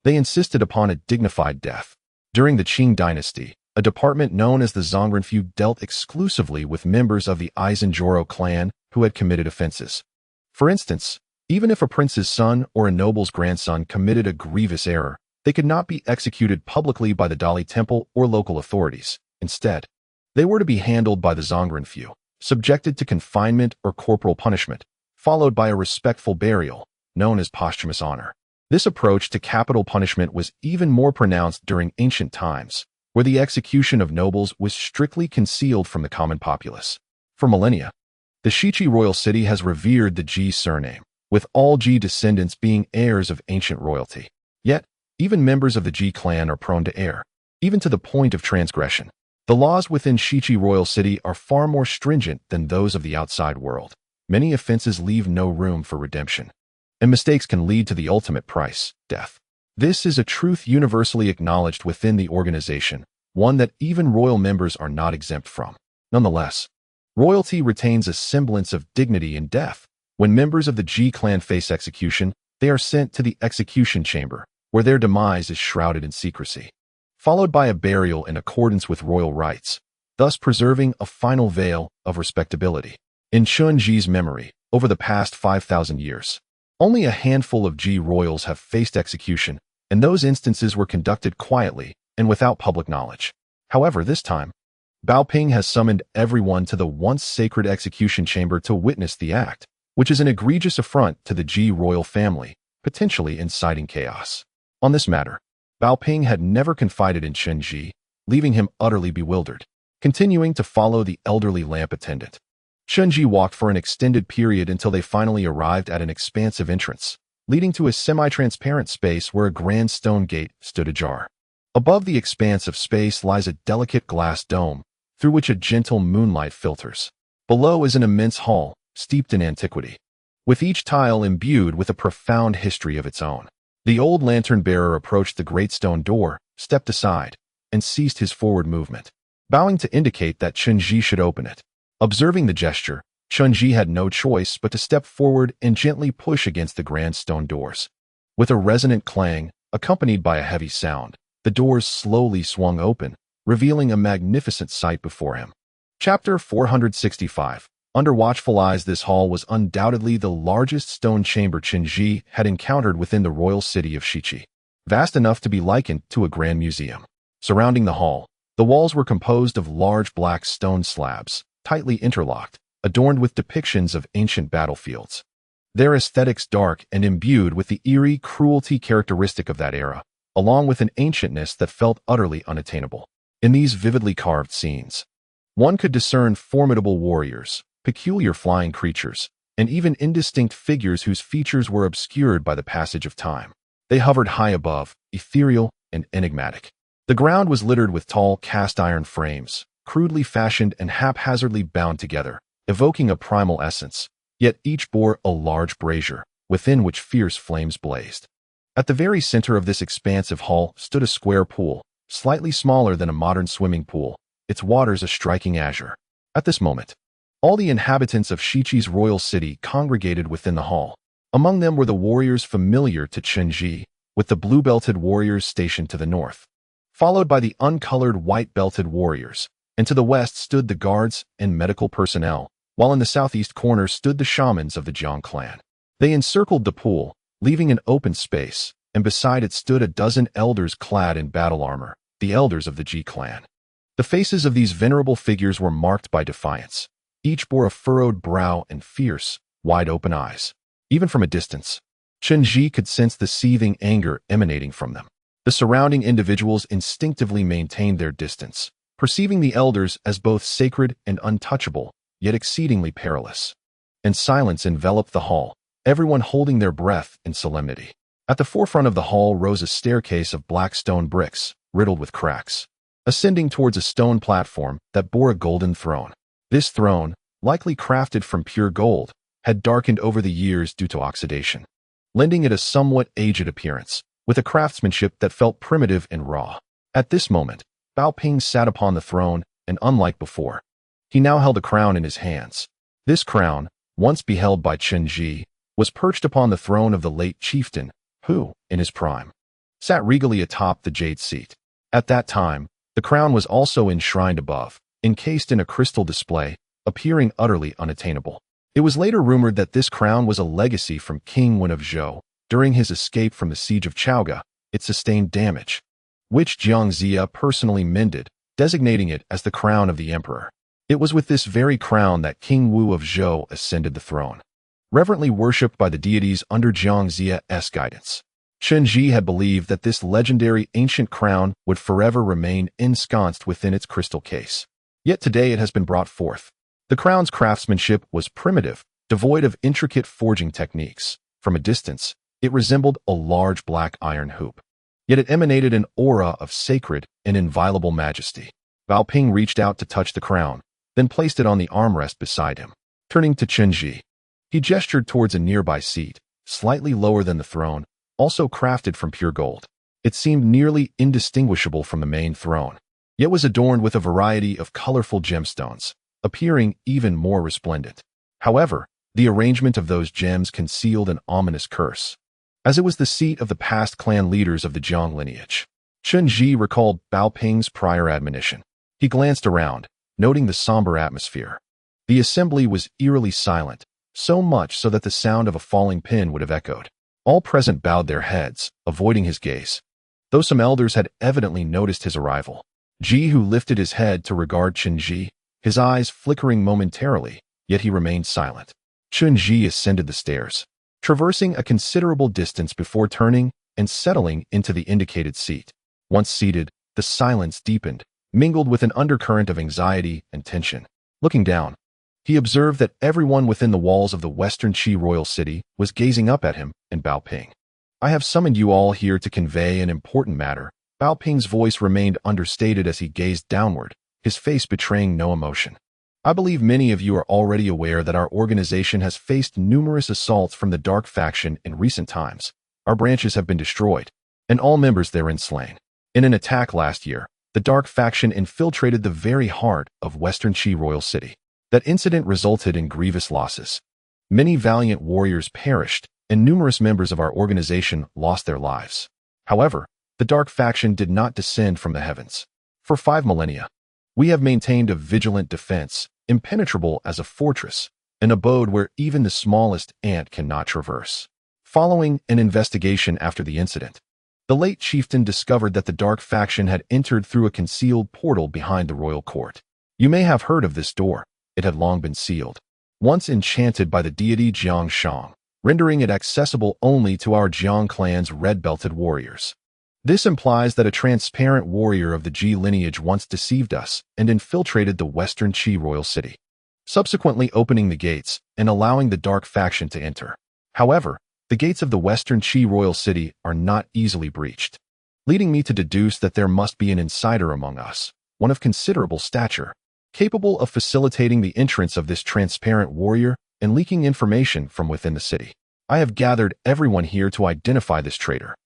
They insisted upon a dignified death. During the Qing dynasty, a department known as the Zongrenfu dealt exclusively with members of the Aizenjoro clan who had committed offenses. For instance, even if a prince's son or a noble's grandson committed a grievous error, they could not be executed publicly by the Dali Temple or local authorities. Instead, they were to be handled by the Zongrenfu, subjected to confinement or corporal punishment, followed by a respectful burial, known as posthumous honor. This approach to capital punishment was even more pronounced during ancient times, where the execution of nobles was strictly concealed from the common populace. For millennia, the Shichi royal city has revered the Ji surname, with all Ji descendants being heirs of ancient royalty. Yet, even members of the Ji clan are prone to err, even to the point of transgression. The laws within Shichi royal city are far more stringent than those of the outside world. Many offenses leave no room for redemption, and mistakes can lead to the ultimate price, death. This is a truth universally acknowledged within the organization, one that even royal members are not exempt from. Nonetheless, royalty retains a semblance of dignity in death. When members of the Ji clan face execution, they are sent to the execution chamber, where their demise is shrouded in secrecy, followed by a burial in accordance with royal rites, thus preserving a final veil of respectability. In Chen Zhi's memory, over the past 5,000 years, only a handful of Ji royals have faced execution, and those instances were conducted quietly and without public knowledge. However, this time, Bao Ping has summoned everyone to the once sacred execution chamber to witness the act, which is an egregious affront to the Ji royal family potentially inciting chaos. On this matter, Bao Ping had never confided in Chen Zhi, leaving him utterly bewildered. Continuing to follow the elderly lamp attendant, Chen Zhi walked for an extended period until they finally arrived at an expansive entrance, leading to a semi-transparent space where a grand stone gate stood ajar. Above the expanse of space lies a delicate glass dome, through which a gentle moonlight filters. Below is an immense hall, steeped in antiquity, with each tile imbued with a profound history of its own. The old lantern-bearer approached the great stone door, stepped aside, and ceased his forward movement, bowing to indicate that Chen Zhi should open it. Observing the gesture, Chen Zhi had no choice but to step forward and gently push against the grand stone doors. With a resonant clang, accompanied by a heavy sound, the doors slowly swung open, revealing a magnificent sight before him. Chapter 465. Under watchful eyes, this hall was undoubtedly the largest stone chamber Chen Zhi had encountered within the royal city of Shiqi, vast enough to be likened to a grand museum. Surrounding the hall, the walls were composed of large black stone slabs, tightly interlocked, adorned with depictions of ancient battlefields. Their aesthetics dark and imbued with the eerie cruelty characteristic of that era, along with an ancientness that felt utterly unattainable. In these vividly carved scenes, one could discern formidable warriors, peculiar flying creatures, and even indistinct figures whose features were obscured by the passage of time. They hovered high above, ethereal and enigmatic. The ground was littered with tall cast-iron frames, crudely fashioned and haphazardly bound together, evoking a primal essence, yet each bore a large brazier, within which fierce flames blazed. At the very center of this expansive hall stood a square pool, slightly smaller than a modern swimming pool, its waters a striking azure. At this moment, all the inhabitants of Shiqi's royal city congregated within the hall. Among them were the warriors familiar to Chen Zhi, with the blue-belted warriors stationed to the north, followed by the uncolored white-belted warriors, and to the west stood the guards and medical personnel, while in the southeast corner stood the shamans of the Jiang clan. They encircled the pool, leaving an open space, and beside it stood a dozen elders clad in battle armor, the elders of the Ji clan. The faces of these venerable figures were marked by defiance. Each bore a furrowed brow and fierce, wide-open eyes. Even from a distance, Chen Zhi could sense the seething anger emanating from them. The surrounding individuals instinctively maintained their distance, perceiving the elders as both sacred and untouchable, yet exceedingly perilous. And silence enveloped the hall, everyone holding their breath in solemnity. At the forefront of the hall rose a staircase of black stone bricks, riddled with cracks, ascending towards a stone platform that bore a golden throne. This throne, likely crafted from pure gold, had darkened over the years due to oxidation, lending it a somewhat aged appearance, with a craftsmanship that felt primitive and raw. At this moment, Bao Ping sat upon the throne, and unlike before, he now held a crown in his hands. This crown, once beheld by Chen Zhi, was perched upon the throne of the late chieftain, who, in his prime, sat regally atop the jade seat. At that time, the crown was also enshrined above, encased in a crystal display, appearing utterly unattainable. It was later rumored that this crown was a legacy from King Wen of Zhou. During his escape from the siege of Chaoga, it sustained damage, which Jiang Zia personally mended, designating it as the crown of the emperor. It was with this very crown that King Wu of Zhou ascended the throne, reverently worshipped by the deities under Jiang Zia's guidance. Chen Zhi had believed that this legendary ancient crown would forever remain ensconced within its crystal case. Yet today it has been brought forth. The crown's craftsmanship was primitive, devoid of intricate forging techniques. From a distance, it resembled a large black iron hoop. Yet it emanated an aura of sacred and inviolable majesty. Bao Ping reached out to touch the crown, then placed it on the armrest beside him. Turning to Chen Zhi, he gestured towards a nearby seat, slightly lower than the throne, also crafted from pure gold. It seemed nearly indistinguishable from the main throne, yet was adorned with a variety of colorful gemstones, appearing even more resplendent. However, the arrangement of those gems concealed an ominous curse, as it was the seat of the past clan leaders of the Jiang lineage. Chen Zhi recalled Bao Ping's prior admonition. He glanced around, noting the somber atmosphere. The assembly was eerily silent, so much so that the sound of a falling pin would have echoed. All present bowed their heads, avoiding his gaze, though some elders had evidently noticed his arrival. Ji, who lifted his head to regard Chen Zhi, his eyes flickering momentarily, yet he remained silent. Chen Zhi ascended the stairs, traversing a considerable distance before turning and settling into the indicated seat. Once seated, the silence deepened, mingled with an undercurrent of anxiety and tension. Looking down, he observed that everyone within the walls of the Western Qi royal city was gazing up at him and Bao Ping. "I have summoned you all here to convey an important matter." Bao Ping's voice remained understated as he gazed downward, his face betraying no emotion. "I believe many of you are already aware that our organization has faced numerous assaults from the Dark Faction in recent times. Our branches have been destroyed, and all members therein slain. In an attack last year, the Dark Faction infiltrated the very heart of Western Qi royal city. That incident resulted in grievous losses. Many valiant warriors perished, and numerous members of our organization lost their lives. However, the Dark Faction did not descend from the heavens. For 5 millennia, we have maintained a vigilant defense, impenetrable as a fortress, an abode where even the smallest ant cannot traverse. Following an investigation after the incident, the late chieftain discovered that the Dark Faction had entered through a concealed portal behind the royal court. You may have heard of this door. It had long been sealed, once enchanted by the deity Jiang Shang, rendering it accessible only to our Jiang clan's red-belted warriors. This implies that a transparent warrior of the Ji lineage once deceived us and infiltrated the Western Qi royal city, subsequently opening the gates and allowing the Dark Faction to enter. However, the gates of the Western Qi royal city are not easily breached, leading me to deduce that there must be an insider among us, one of considerable stature, capable of facilitating the entrance of this transparent warrior and leaking information from within the city. I have gathered everyone here to identify this traitor."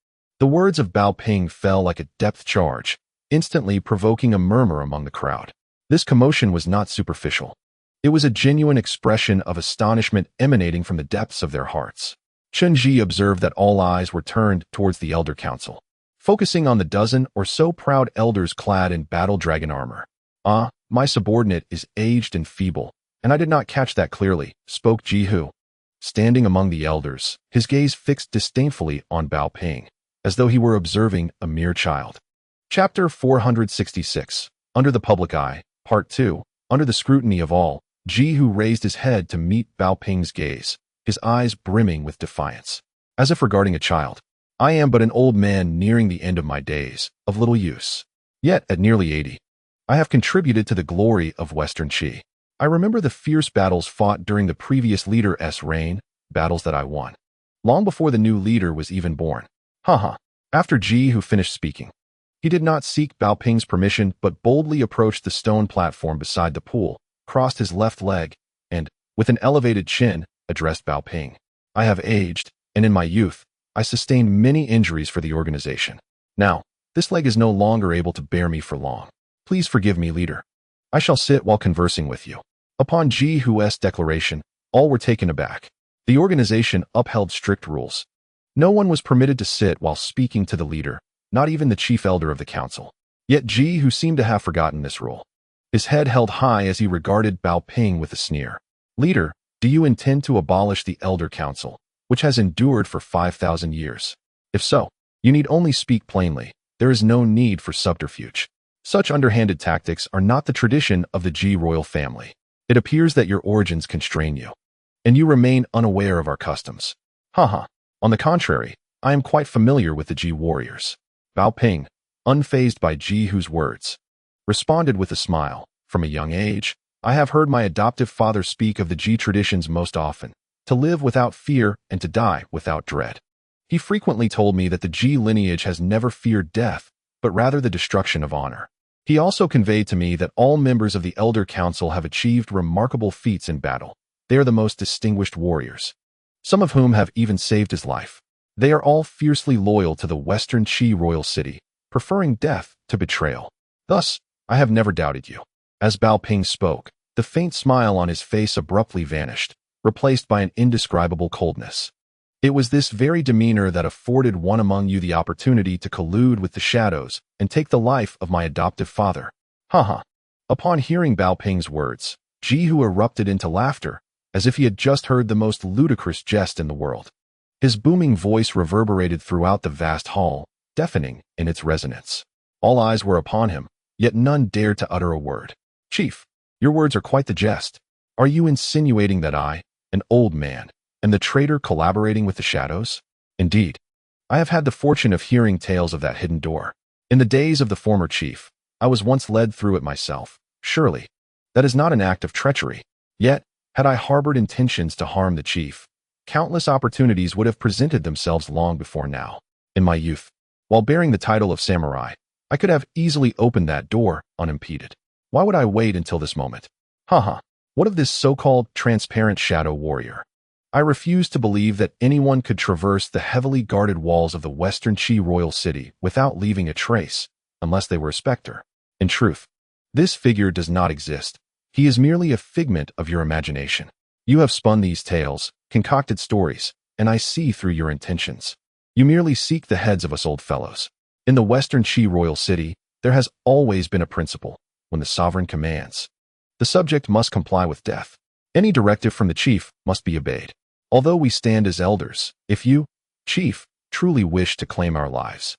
The words of Bao Ping fell like a depth charge, instantly provoking a murmur among the crowd. This commotion was not superficial. It was a genuine expression of astonishment emanating from the depths of their hearts. Chen Zhi observed that all eyes were turned towards the Elder Council, focusing on the dozen or so proud elders clad in battle dragon armor. "Ah, my subordinate is aged and feeble, and I did not catch that clearly," spoke Ji Hu. Standing among the elders, his gaze fixed disdainfully on Bao Ping, as though he were observing a mere child. Chapter 466. Under the Public Eye, Part 2. Under the scrutiny of all, Ji Hu raised his head to meet Bao Ping's gaze, his eyes brimming with defiance. As if regarding a child, "I am but an old man nearing the end of my days, of little use. Yet, at nearly 80, I have contributed to the glory of Western Qi. I remember the fierce battles fought during the previous leader's reign, battles that I won, long before the new leader was even born." Haha. After Ji Hu finished speaking, he did not seek Bao Ping's permission but boldly approached the stone platform beside the pool, crossed his left leg, and, with an elevated chin, addressed Bao Ping. "I have aged, and in my youth, I sustained many injuries for the organization. Now, this leg is no longer able to bear me for long. Please forgive me, leader. I shall sit while conversing with you." Upon Ji Hu's declaration, all were taken aback. The organization upheld strict rules. No one was permitted to sit while speaking to the leader, not even the chief elder of the council. Yet Ji Hu seemed to have forgotten this rule. His head held high as he regarded Bao Ping with a sneer. "Leader, do you intend to abolish the Elder Council, which has endured for 5,000 years? If so, you need only speak plainly. There is no need for subterfuge. Such underhanded tactics are not the tradition of the Ji royal family. It appears that your origins constrain you, and you remain unaware of our customs." Haha. On the contrary, I am quite familiar with the Ji warriors. Bao Ping, unfazed by Ji Hu's words, responded with a smile. "From a young age, I have heard my adoptive father speak of the Ji traditions most often, to live without fear and to die without dread. He frequently told me that the Ji lineage has never feared death, but rather the destruction of honor. He also conveyed to me that all members of the Elder Council have achieved remarkable feats in battle. They are the most distinguished warriors, some of whom have even saved his life. They are all fiercely loyal to the Western Qi royal city, preferring death to betrayal. Thus, I have never doubted you." As Bao Ping spoke, the faint smile on his face abruptly vanished, replaced by an indescribable coldness. It was this very demeanor that afforded one among you the opportunity to collude with the shadows and take the life of my adoptive father. Haha. Upon hearing Bao Ping's words, Ji Hu erupted into laughter, as if he had just heard the most ludicrous jest in the world. His booming voice reverberated throughout the vast hall, deafening in its resonance. All eyes were upon him, yet none dared to utter a word. "Chief, your words are quite the jest. Are you insinuating that I, an old man, And the traitor collaborating with the shadows? Indeed. I have had the fortune of hearing tales of that hidden door. In the days of the former chief, I was once led through it myself. Surely, that is not an act of treachery. Yet, had I harbored intentions to harm the chief, countless opportunities would have presented themselves long before now. In my youth, while bearing the title of samurai, I could have easily opened that door unimpeded. Why would I wait until this moment? Haha. What of this so-called transparent shadow warrior? I refuse to believe that anyone could traverse the heavily guarded walls of the Western Qi royal city without leaving a trace, unless they were a specter. In truth, this figure does not exist. He is merely a figment of your imagination. You have spun these tales, concocted stories, and I see through your intentions. You merely seek the heads of us old fellows. In the Western Qi royal city, there has always been a principle. When the sovereign commands, the subject must comply with death. Any directive from the chief must be obeyed. Although we stand as elders, if you, chief, truly wish to claim our lives,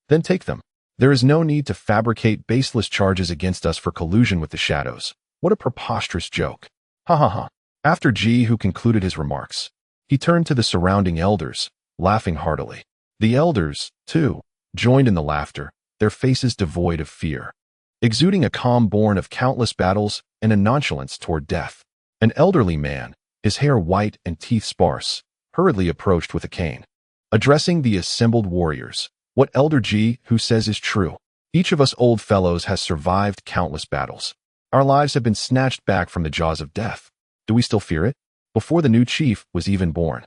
then take them. There is no need to fabricate baseless charges against us for collusion with the shadows. What a preposterous joke. Ha ha ha. After Ji, who concluded his remarks, he turned to the surrounding elders, laughing heartily. The elders, too, joined in the laughter, their faces devoid of fear, exuding a calm born of countless battles and a nonchalance toward death. An elderly man, his hair white and teeth sparse, hurriedly approached with a cane. Addressing the assembled warriors, what Elder Ji who says is true. Each of us old fellows has survived countless battles. Our lives have been snatched back from the jaws of death. Do we still fear it? Before the new chief was even born,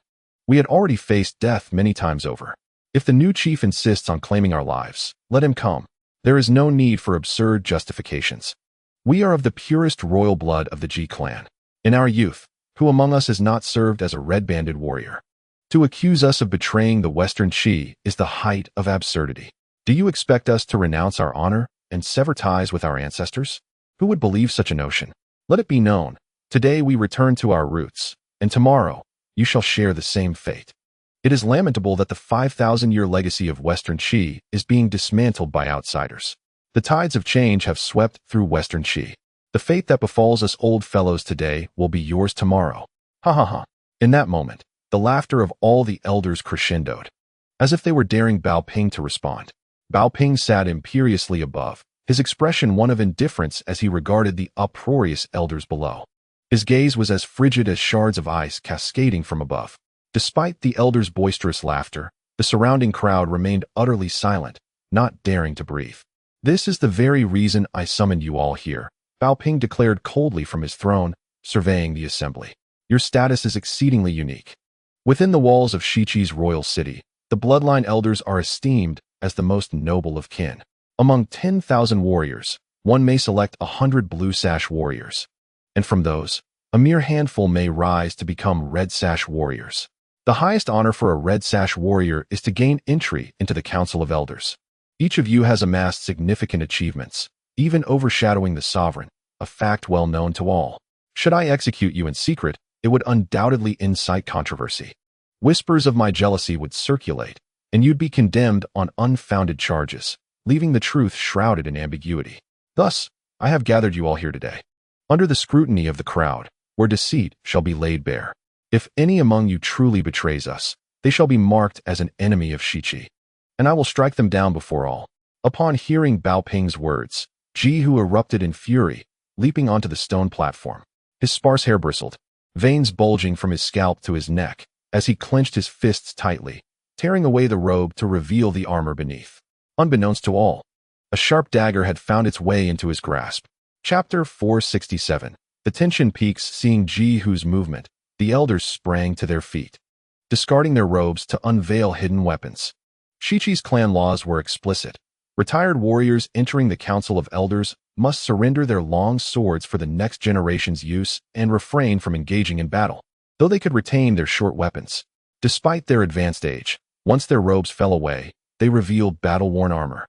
we had already faced death many times over. If the new chief insists on claiming our lives, let him come. There is no need for absurd justifications. We are of the purest royal blood of the Ji clan. In our youth, who among us has not served as a red-banded warrior? To accuse us of betraying the Western Qi is the height of absurdity. Do you expect us to renounce our honor and sever ties with our ancestors? Who would believe such a notion? Let it be known, today we return to our roots, and tomorrow you shall share the same fate. It is lamentable that the 5,000-year legacy of Western Qi is being dismantled by outsiders. The tides of change have swept through Western Qi. The fate that befalls us old fellows today will be yours tomorrow. Ha ha ha. In that moment, the laughter of all the elders crescendoed, as if they were daring Bao Ping to respond. Bao Ping sat imperiously above, his expression one of indifference as he regarded the uproarious elders below. His gaze was as frigid as shards of ice cascading from above. Despite the elders' boisterous laughter, the surrounding crowd remained utterly silent, not daring to breathe. This is the very reason I summoned you all here, Bao Ping declared coldly from his throne, surveying the assembly. Your status is exceedingly unique. Within the walls of Shichi's royal city, the bloodline elders are esteemed as the most noble of kin. Among 10,000 warriors, one may select 100 blue sash warriors. And from those, a mere handful may rise to become red sash warriors. The highest honor for a red sash warrior is to gain entry into the Council of Elders. Each of you has amassed significant achievements, even overshadowing the sovereign, a fact well known to all. Should I execute you in secret, it would undoubtedly incite controversy. Whispers of my jealousy would circulate, and you'd be condemned on unfounded charges, leaving the truth shrouded in ambiguity. Thus, I have gathered you all here today, under the scrutiny of the crowd, where deceit shall be laid bare. If any among you truly betrays us, they shall be marked as an enemy of Shichi, and I will strike them down before all. Upon hearing Bao Ping's words, Ji Hu erupted in fury, leaping onto the stone platform. His sparse hair bristled, veins bulging from his scalp to his neck, as he clenched his fists tightly, tearing away the robe to reveal the armor beneath. Unbeknownst to all, a sharp dagger had found its way into his grasp. Chapter 467. The tension peaks. Seeing Ji Hu's movement, the elders sprang to their feet, discarding their robes to unveil hidden weapons. Shichi's clan laws were explicit. Retired warriors entering the Council of Elders must surrender their long swords for the next generation's use and refrain from engaging in battle, though they could retain their short weapons. Despite their advanced age, once their robes fell away, they revealed battle-worn armor,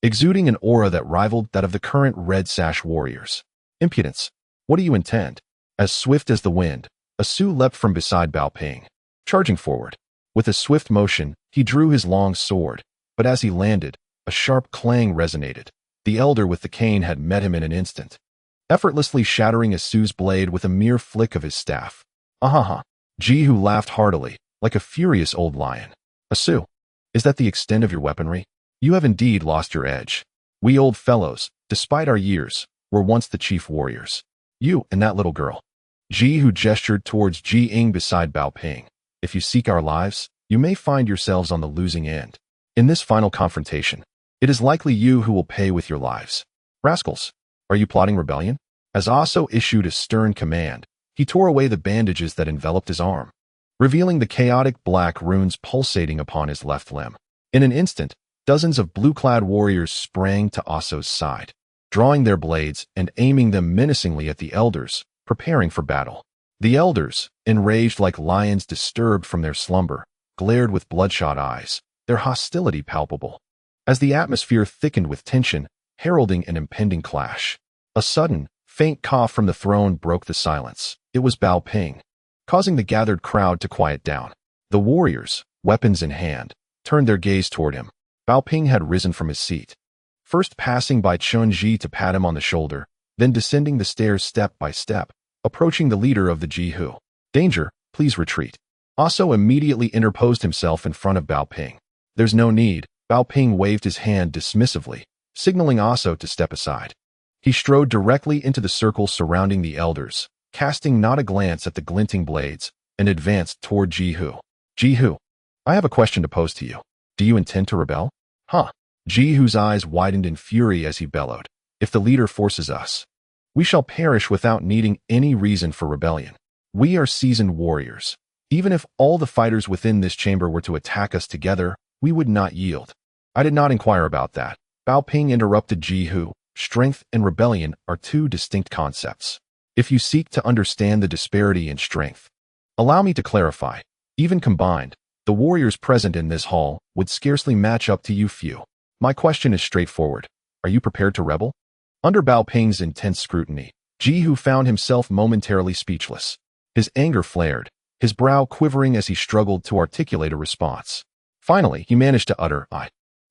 exuding an aura that rivaled that of the current red sash warriors. Impudence! What do you intend? As swift as the wind, a Su leapt from beside Bao Ping, charging forward. With a swift motion, he drew his long sword, but as he landed, a sharp clang resonated. The elder with the cane had met him in an instant, effortlessly shattering a Su's blade with a mere flick of his staff. Ahaha! Jihu laughed heartily, like a furious old lion. Asu, is that the extent of your weaponry? You have indeed lost your edge. We old fellows, despite our years, were once the chief warriors. You and that little girl. Jihu gestured towards Ji Ying beside Bao Ping. If you seek our lives, you may find yourselves on the losing end. In this final confrontation, it is likely you who will pay with your lives. Rascals, are you plotting rebellion? As Aso issued a stern command, he tore away the bandages that enveloped his arm, revealing the chaotic black runes pulsating upon his left limb. In an instant, dozens of blue-clad warriors sprang to Aso's side, drawing their blades and aiming them menacingly at the elders, preparing for battle. The elders, enraged like lions disturbed from their slumber, glared with bloodshot eyes, their hostility palpable. As the atmosphere thickened with tension, heralding an impending clash, a sudden, faint cough from the throne broke the silence. It was Bao Ping, causing the gathered crowd to quiet down. The warriors, weapons in hand, turned their gaze toward him. Bao Ping had risen from his seat, first passing by Chen Zhi to pat him on the shoulder, then descending the stairs step by step, approaching the leader of the Jihu. Danger, please retreat. Aso immediately interposed himself in front of Bao Ping. There's no need. Bao Ping waved his hand dismissively, signaling Aso to step aside. He strode directly into the circle surrounding the elders, casting not a glance at the glinting blades, and advanced toward Jihu. Jihu, I have a question to pose to you. Do you intend to rebel? Huh. Jihu's eyes widened in fury as he bellowed. If the leader forces us, we shall perish without needing any reason for rebellion. We are seasoned warriors. Even if all the fighters within this chamber were to attack us together, we would not yield. I did not inquire about that. Bao Ping interrupted Jihu. Strength and rebellion are two distinct concepts. If you seek to understand the disparity in strength, allow me to clarify. Even combined, the warriors present in this hall would scarcely match up to you few. My question is straightforward. Are you prepared to rebel? Under Bao Ping's intense scrutiny, Jihu found himself momentarily speechless. His anger flared, his brow quivering as he struggled to articulate a response. Finally, he managed to utter,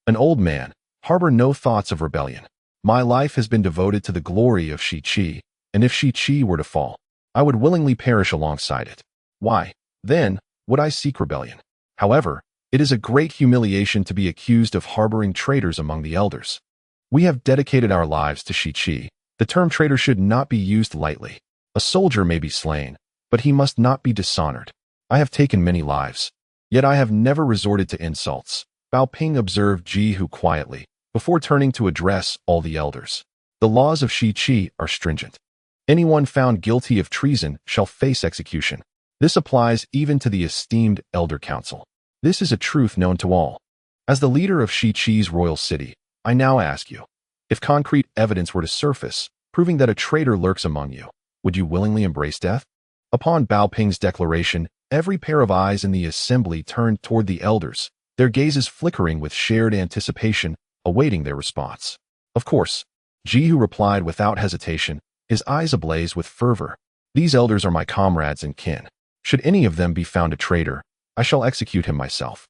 an old man, harbor no thoughts of rebellion. My life has been devoted to the glory of Shi-Chi, and if Shi-Chi were to fall, I would willingly perish alongside it. Why, then, would I seek rebellion? However, it is a great humiliation to be accused of harboring traitors among the elders. We have dedicated our lives to Shi-Chi. The term traitor should not be used lightly. A soldier may be slain, but he must not be dishonored. I have taken many lives, yet I have never resorted to insults. Bao Ping observed Jihu quietly, before turning to address all the elders. The laws of Shi-Chi are stringent. Anyone found guilty of treason shall face execution. This applies even to the esteemed Elder Council. This is a truth known to all. As the leader of Shi-Chi's royal city, I now ask you, if concrete evidence were to surface, proving that a traitor lurks among you, would you willingly embrace death? Upon Bao Ping's declaration, every pair of eyes in the assembly turned toward the elders, their gazes flickering with shared anticipation, awaiting their response. Of course, Jihu replied without hesitation, his eyes ablaze with fervor. These elders are my comrades and kin. Should any of them be found a traitor, I shall execute him myself.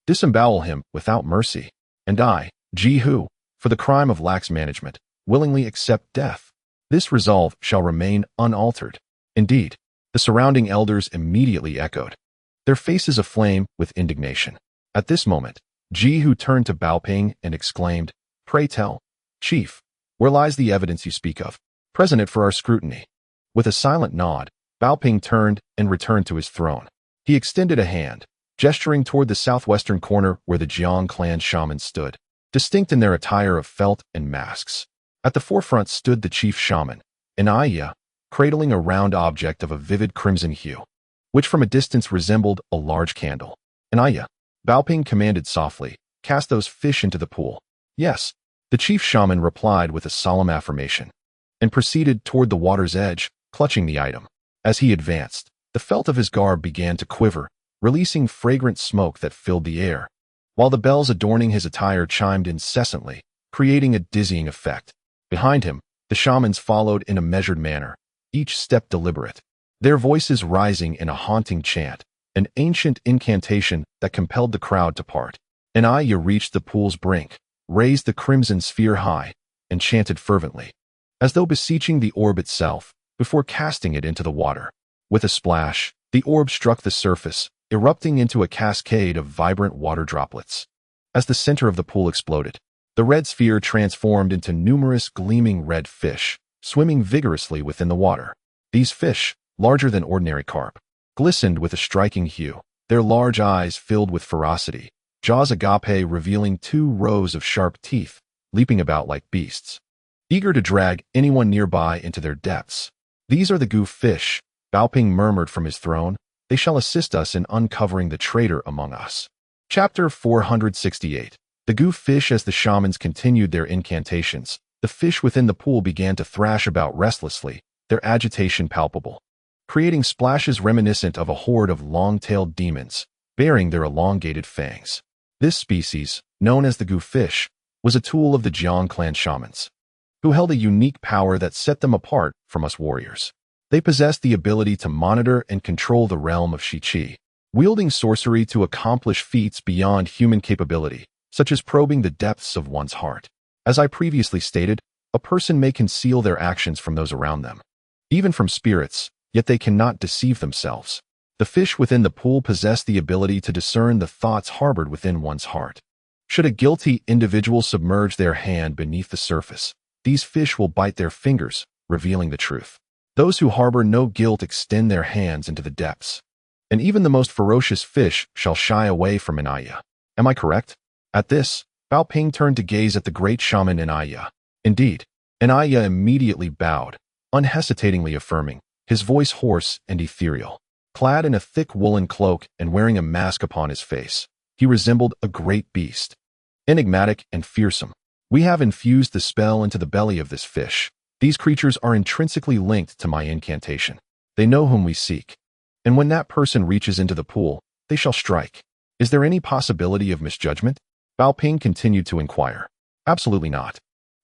Disembowel him without mercy. And I, Jihu, for the crime of lax management, willingly accept death. This resolve shall remain unaltered. Indeed, the surrounding elders immediately echoed, their faces aflame with indignation. At this moment, Jihu turned to Bao Ping and exclaimed, Pray tell, Chief, where lies the evidence you speak of? Present it for our scrutiny. With a silent nod, Bao Ping turned and returned to his throne. He extended a hand, gesturing toward the southwestern corner where the Jiang clan shamans stood, distinct in their attire of felt and masks. At the forefront stood the chief shaman, Anaya, cradling a round object of a vivid crimson hue, which from a distance resembled a large candle. Anaya, Bao Ping commanded softly, cast those fish into the pool. Yes, the chief shaman replied with a solemn affirmation, and proceeded toward the water's edge, clutching the item. As he advanced, the felt of his garb began to quiver, releasing fragrant smoke that filled the air, while the bells adorning his attire chimed incessantly, creating a dizzying effect. Behind him, the shamans followed in a measured manner, each step deliberate, their voices rising in a haunting chant, an ancient incantation that compelled the crowd to part. Anaya reached the pool's brink, raised the crimson sphere high, and chanted fervently, as though beseeching the orb itself, before casting it into the water. With a splash, The orb struck the surface, erupting into a cascade of vibrant water droplets. As the center of the pool exploded, the red sphere transformed into numerous gleaming red fish, swimming vigorously within the water. These fish, larger than ordinary carp, glistened with a striking hue, their large eyes filled with ferocity, jaws agape revealing 2 rows of sharp teeth, leaping about like beasts, eager to drag anyone nearby into their depths. "These are the goof fish," Baoping murmured from his throne. "They shall assist us in uncovering the traitor among us." Chapter 468. The goof fish. As the shamans continued their incantations, the fish within the pool began to thrash about restlessly, their agitation palpable, creating splashes reminiscent of a horde of long-tailed demons, bearing their elongated fangs. This species, known as the goof fish, was a tool of the Jiang clan shamans, who held a unique power that set them apart from us warriors. They possessed the ability to monitor and control the realm of Shiqi, wielding sorcery to accomplish feats beyond human capability, such as probing the depths of one's heart. As I previously stated, a person may conceal their actions from those around them, even from spirits, yet they cannot deceive themselves. The fish within the pool possess the ability to discern the thoughts harbored within one's heart. Should a guilty individual submerge their hand beneath the surface, these fish will bite their fingers, revealing the truth. Those who harbor no guilt extend their hands into the depths, and even the most ferocious fish shall shy away from Anaya. Am I correct? At this, Baoping turned to gaze at the great shaman Anaya. Indeed, Anaya immediately bowed, unhesitatingly affirming, his voice hoarse and ethereal. Clad in a thick woolen cloak and wearing a mask upon his face, he resembled a great beast, enigmatic and fearsome. "We have infused the spell into the belly of this fish. These creatures are intrinsically linked to my incantation. They know whom we seek, and when that person reaches into the pool, they shall strike. Is there any possibility of misjudgment?" Baoping continued to inquire. "Absolutely not."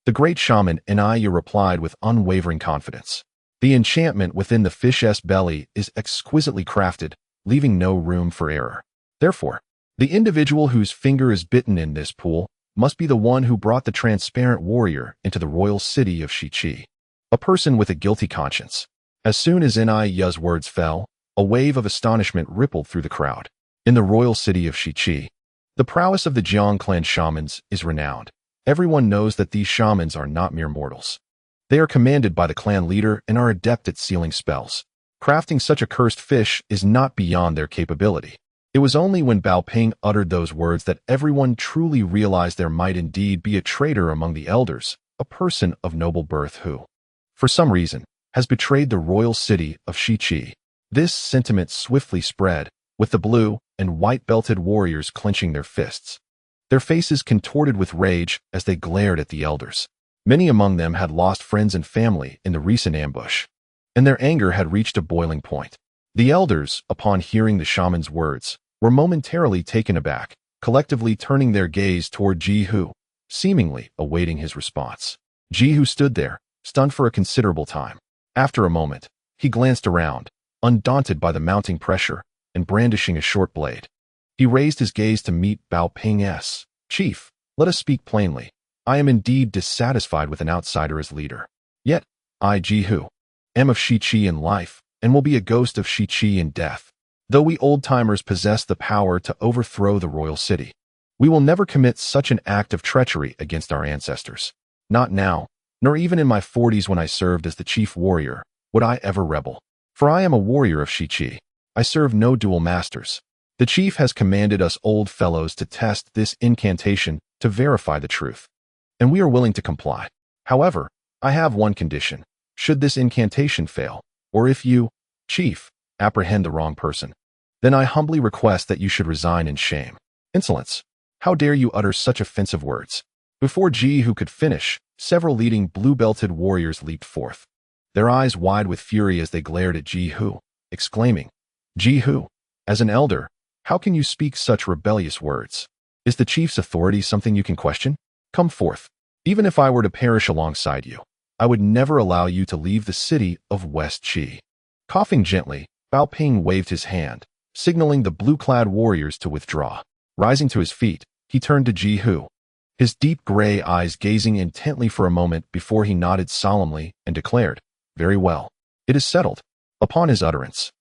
The great shaman Anaya replied with unwavering confidence. "The enchantment within the fish's belly is exquisitely crafted, leaving no room for error. Therefore, the individual whose finger is bitten in this pool must be the one who brought the transparent warrior into the royal city of Shiqi, a person with a guilty conscience." As soon as Anaya's words fell, a wave of astonishment rippled through the crowd. In the royal city of Shiqi, the prowess of the Jiang clan shamans is renowned. Everyone knows that these shamans are not mere mortals. They are commanded by the clan leader and are adept at sealing spells. Crafting such a cursed fish is not beyond their capability. It was only when Baoping uttered those words that everyone truly realized there might indeed be a traitor among the elders, a person of noble birth who, for some reason, has betrayed the royal city of Shiqi. This sentiment swiftly spread, with the blue and white-belted warriors clenching their fists, their faces contorted with rage as they glared at the elders. Many among them had lost friends and family in the recent ambush, and their anger had reached a boiling point. The elders, upon hearing the shaman's words, were momentarily taken aback, collectively turning their gaze toward Jihu, seemingly awaiting his response. Jihu stood there, stunned for a considerable time. After a moment, he glanced around, undaunted by the mounting pressure, and brandishing a short blade. He raised his gaze to meet Baoping's. "Chief, let us speak plainly. I am indeed dissatisfied with an outsider as leader. Yet, I, Jihu, am of Shiqi in life, and will be a ghost of Shiqi in death. Though we old-timers possess the power to overthrow the royal city, we will never commit such an act of treachery against our ancestors. Not now, nor even in my 40s when I served as the chief warrior, would I ever rebel. For I am a warrior of Shiqi. I serve no dual masters. The chief has commanded us old fellows to test this incantation to verify the truth, and we are willing to comply. However, I have one condition. Should this incantation fail, or if you, chief, apprehend the wrong person, then I humbly request that you should resign in shame." "Insolence! How dare you utter such offensive words?" Before Jihu could finish, several leading blue-belted warriors leaped forth, their eyes wide with fury as they glared at Jihu, exclaiming, "Jihu, as an elder, how can you speak such rebellious words? Is the chief's authority something you can question? Come forth. Even if I were to perish alongside you, I would never allow you to leave the city of West Qi." Coughing gently, Baoping waved his hand, signaling the blue-clad warriors to withdraw. Rising to his feet, he turned to Jihu, his deep gray eyes gazing intently for a moment before he nodded solemnly and declared, "Very well. It is settled." Upon his utterance,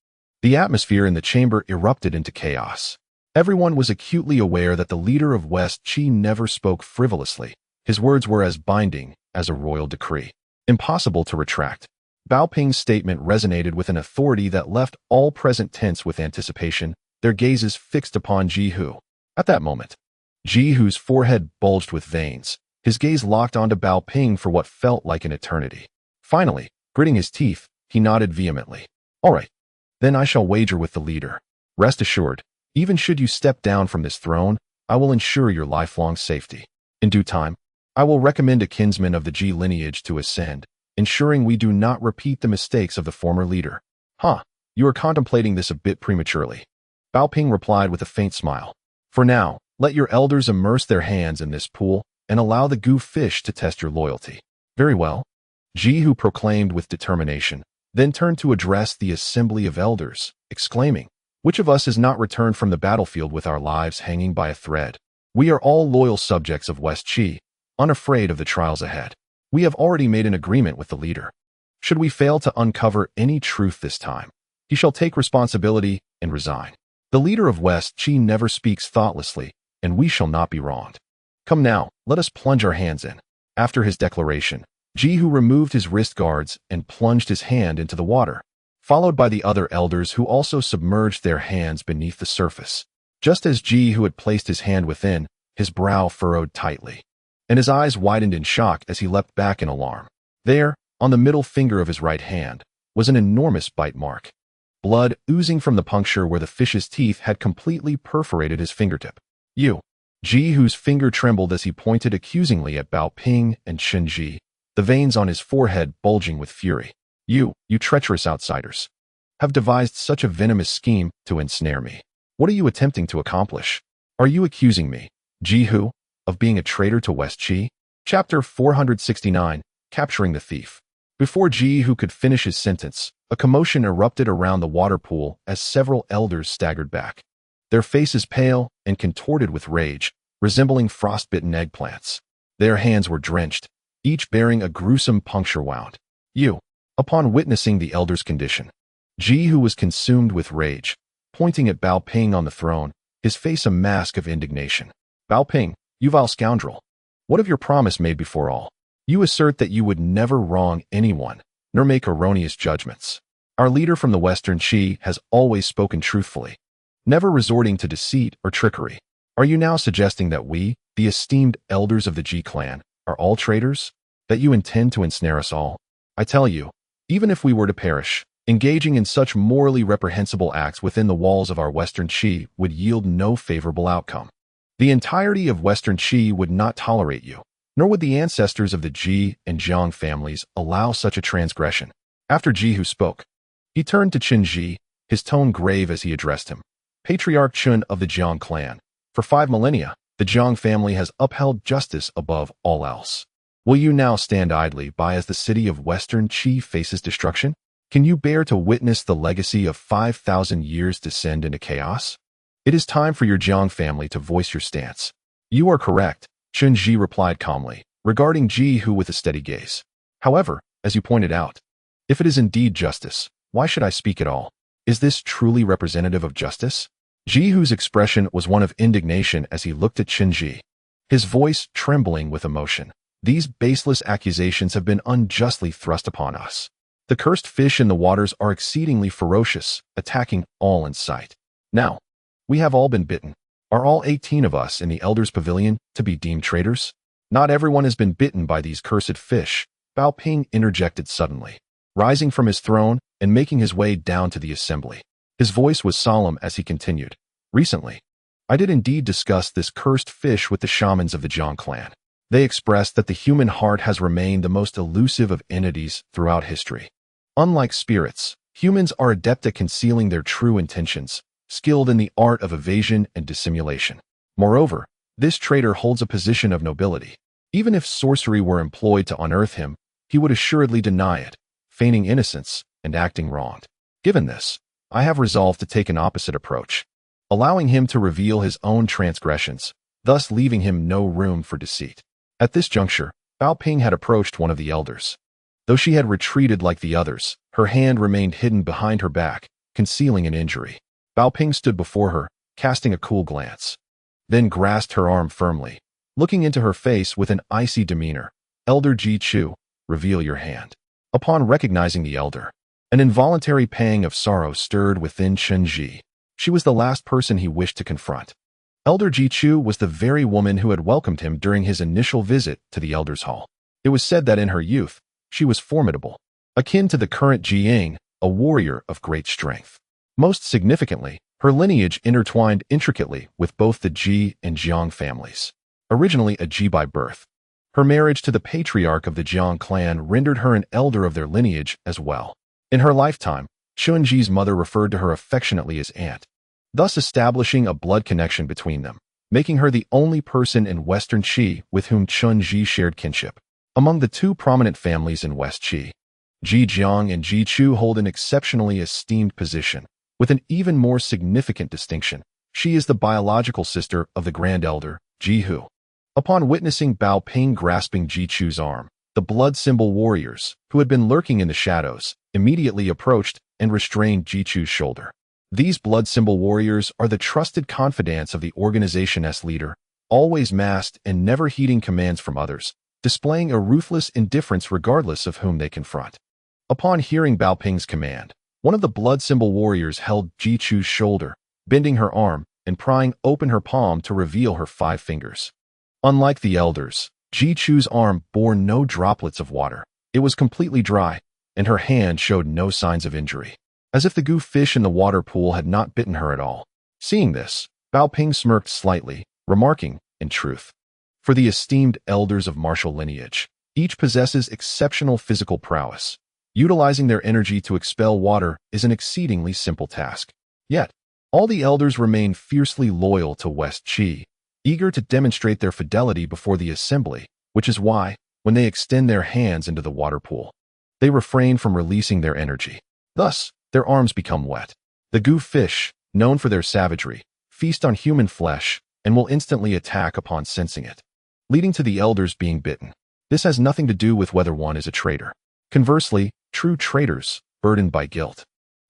The atmosphere in the chamber erupted into chaos. Everyone was acutely aware that the leader of West Qi never spoke frivolously. His words were as binding as a royal decree, impossible to retract. Bao Ping's statement resonated with an authority that left all present tense with anticipation, their gazes fixed upon Ji Hu. At that moment, Ji Hu's forehead bulged with veins, his gaze locked onto Bao Ping for what felt like an eternity. Finally, gritting his teeth, he nodded vehemently. All right, then I shall wager with the leader. Rest assured, even should you step down from this throne, I will ensure your lifelong safety. In due time, I will recommend a kinsman of the Ji lineage to ascend, ensuring we do not repeat the mistakes of the former leader. You are contemplating this a bit prematurely. Bao Ping replied with a faint smile. For now, let your elders immerse their hands in this pool and allow the goo fish to test your loyalty. Very well. Ji Hu proclaimed with determination, then turned to address the assembly of elders, exclaiming, which of us has not returned from the battlefield with our lives hanging by a thread? We are all loyal subjects of West Qi, unafraid of the trials ahead. We have already made an agreement with the leader. Should we fail to uncover any truth this time, he shall take responsibility and resign. The leader of West Qi never speaks thoughtlessly, and we shall not be wronged. Come now, let us plunge our hands in. After his declaration, Ji Hu removed his wrist guards and plunged his hand into the water, followed by the other elders who also submerged their hands beneath the surface. Just as Ji Hu had placed his hand within, his brow furrowed tightly, and his eyes widened in shock as he leapt back in alarm. There, on the middle finger of his right hand, was an enormous bite mark, blood oozing from the puncture where the fish's teeth had completely perforated his fingertip. Ji Hu's finger trembled as he pointed accusingly at Bao Ping and Chen Zhi, the veins on his forehead bulging with fury. You treacherous outsiders, have devised such a venomous scheme to ensnare me. What are you attempting to accomplish? Are you accusing me, Ji Hu, of being a traitor to West Qi? Chapter 469, Capturing the Thief. Before Ji Hu could finish his sentence, a commotion erupted around the water pool as several elders staggered back, their faces pale and contorted with rage, resembling frostbitten eggplants. Their hands were drenched, each bearing a gruesome puncture wound. Upon witnessing the elder's condition, Ji Hu was consumed with rage, pointing at Bao Ping on the throne, his face a mask of indignation. Bao Ping, you vile scoundrel, what of your promise made before all? You assert that you would never wrong anyone, nor make erroneous judgments. Our leader from the Western Qi has always spoken truthfully, never resorting to deceit or trickery. Are you now suggesting that we, the esteemed elders of the Ji clan, are all traitors? That you intend to ensnare us all? I tell you, even if we were to perish, engaging in such morally reprehensible acts within the walls of our Western Qi would yield no favorable outcome. The entirety of Western Qi would not tolerate you, nor would the ancestors of the Ji and Jiang families allow such a transgression. After Ji Hu spoke, he turned to Chen Zhi, his tone grave as he addressed him. Patriarch Chen of the Jiang clan, for 5 millennia, the Jiang family has upheld justice above all else. Will you now stand idly by as the city of Western Qi faces destruction? Can you bear to witness the legacy of 5,000 years descend into chaos? It is time for your Jiang family to voice your stance. You are correct, Chen Zhi replied calmly, regarding Ji Hu with a steady gaze. However, as you pointed out, if it is indeed justice, why should I speak at all? Is this truly representative of justice? Ji Hu's expression was one of indignation as he looked at Chen Zhi, his voice trembling with emotion. These baseless accusations have been unjustly thrust upon us. The cursed fish in the waters are exceedingly ferocious, attacking all in sight. Now, we have all been bitten. Are all 18 of us in the Elder's Pavilion to be deemed traitors? Not everyone has been bitten by these cursed fish, Bao Ping interjected suddenly, rising from his throne and making his way down to the assembly. His voice was solemn as he continued. Recently, I did indeed discuss this cursed fish with the shamans of the Jiang clan. They expressed that the human heart has remained the most elusive of entities throughout history. Unlike spirits, humans are adept at concealing their true intentions, skilled in the art of evasion and dissimulation. Moreover, this traitor holds a position of nobility. Even if sorcery were employed to unearth him, he would assuredly deny it, feigning innocence and acting wronged. Given this, I have resolved to take an opposite approach, allowing him to reveal his own transgressions, thus leaving him no room for deceit. At this juncture, Bao Ping had approached one of the elders. Though she had retreated like the others, her hand remained hidden behind her back, concealing an injury. Bao Ping stood before her, casting a cool glance, then grasped her arm firmly, looking into her face with an icy demeanor. Elder Ji Chu, reveal your hand. Upon recognizing the elder, an involuntary pang of sorrow stirred within Chen Zhi. She was the last person he wished to confront. Elder Ji Chu was the very woman who had welcomed him during his initial visit to the Elder's Hall. It was said that in her youth, she was formidable, akin to the current Ji Ying, a warrior of great strength. Most significantly, her lineage intertwined intricately with both the Ji and Jiang families. Originally a Ji by birth, her marriage to the patriarch of the Jiang clan rendered her an elder of their lineage as well. In her lifetime, Chen Zhi's mother referred to her affectionately as aunt, thus establishing a blood connection between them, making her the only person in Western Qi with whom Chen Zhi shared kinship. Among the two prominent families in West Qi, Ji Jiang and Ji Chu hold an exceptionally esteemed position, with an even more significant distinction. She is the biological sister of the Grand Elder, Ji Hu. Upon witnessing Bao Ping grasping Ji Chu's arm, the blood symbol warriors, who had been lurking in the shadows, immediately approached and restrained Ji Chu's shoulder. These blood symbol warriors are the trusted confidants of the organization's leader, always masked and never heeding commands from others, displaying a ruthless indifference regardless of whom they confront. Upon hearing Bao Ping's command, one of the blood symbol warriors held Ji Chu's shoulder, bending her arm and prying open her palm to reveal her 5 fingers. Unlike the elders, Ji Chu's arm bore no droplets of water. It was completely dry, and her hand showed no signs of injury, as if the goo fish in the water pool had not bitten her at all. Seeing this, Bao Ping smirked slightly, remarking, in truth, for the esteemed elders of martial lineage, each possesses exceptional physical prowess. Utilizing their energy to expel water is an exceedingly simple task. Yet, all the elders remain fiercely loyal to West Qi, eager to demonstrate their fidelity before the assembly, which is why, when they extend their hands into the water pool, they refrain from releasing their energy. Thus, their arms become wet. The goo fish, known for their savagery, feast on human flesh and will instantly attack upon sensing it, leading to the elders being bitten. This has nothing to do with whether one is a traitor. Conversely, true traitors, burdened by guilt,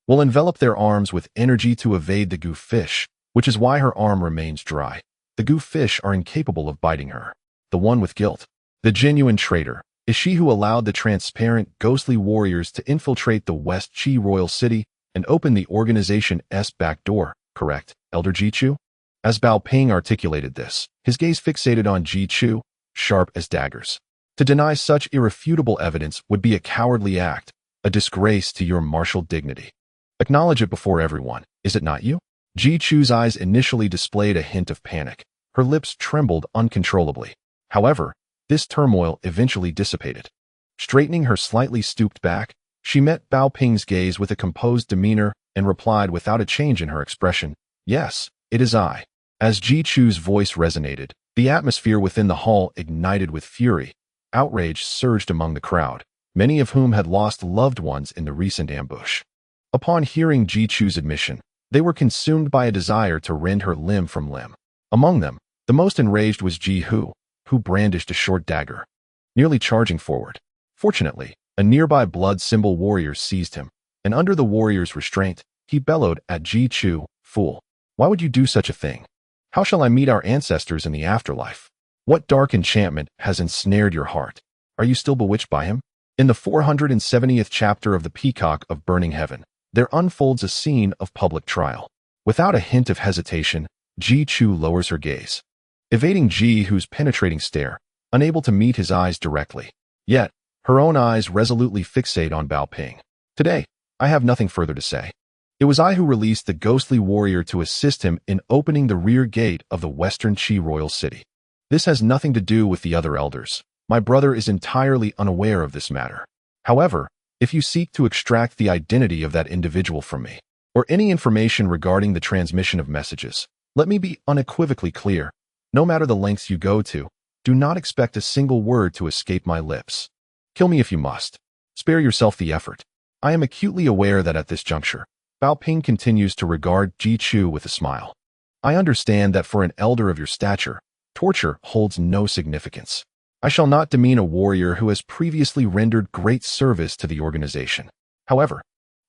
will envelop their arms with energy to evade the goo fish, which is why her arm remains dry. The goo fish are incapable of biting her. The one with guilt, the genuine traitor, is she who allowed the transparent, ghostly warriors to infiltrate the West Qi royal city and open the organization's back door, correct, Elder Ji Chu? As Bao Ping articulated this, his gaze fixated on Ji Chu, sharp as daggers. To deny such irrefutable evidence would be a cowardly act, a disgrace to your martial dignity. Acknowledge it before everyone, is it not you? Ji Chu's eyes initially displayed a hint of panic. Her lips trembled uncontrollably. However, this turmoil eventually dissipated. Straightening her slightly stooped back, she met Bao Ping's gaze with a composed demeanor and replied without a change in her expression, "Yes, it is I." As Ji Chu's voice resonated, the atmosphere within the hall ignited with fury. Outrage surged among the crowd, many of whom had lost loved ones in the recent ambush. Upon hearing Ji Chu's admission, they were consumed by a desire to rend her limb from limb. Among them, the most enraged was Ji Hu, who brandished a short dagger, nearly charging forward. Fortunately, a nearby blood symbol warrior seized him, and under the warrior's restraint, he bellowed at Ji Chu, "Fool! Why would you do such a thing? How shall I meet our ancestors in the afterlife? What dark enchantment has ensnared your heart? Are you still bewitched by him?" In the 470th chapter of The Peacock of Burning Heaven, there unfolds a scene of public trial. Without a hint of hesitation, Ji Chu lowers her gaze, evading Ji Hu's penetrating stare, unable to meet his eyes directly. Yet, her own eyes resolutely fixate on Bao Ping. "Today, I have nothing further to say. It was I who released the ghostly warrior to assist him in opening the rear gate of the Western Qi royal city. This has nothing to do with the other elders. My brother is entirely unaware of this matter. However, if you seek to extract the identity of that individual from me, or any information regarding the transmission of messages, let me be unequivocally clear. No matter the lengths you go to, do not expect a single word to escape my lips. Kill me if you must. Spare yourself the effort." I am acutely aware that at this juncture, Bao Ping continues to regard Ji Chu with a smile. "I understand that for an elder of your stature, torture holds no significance. I shall not demean a warrior who has previously rendered great service to the organization. However,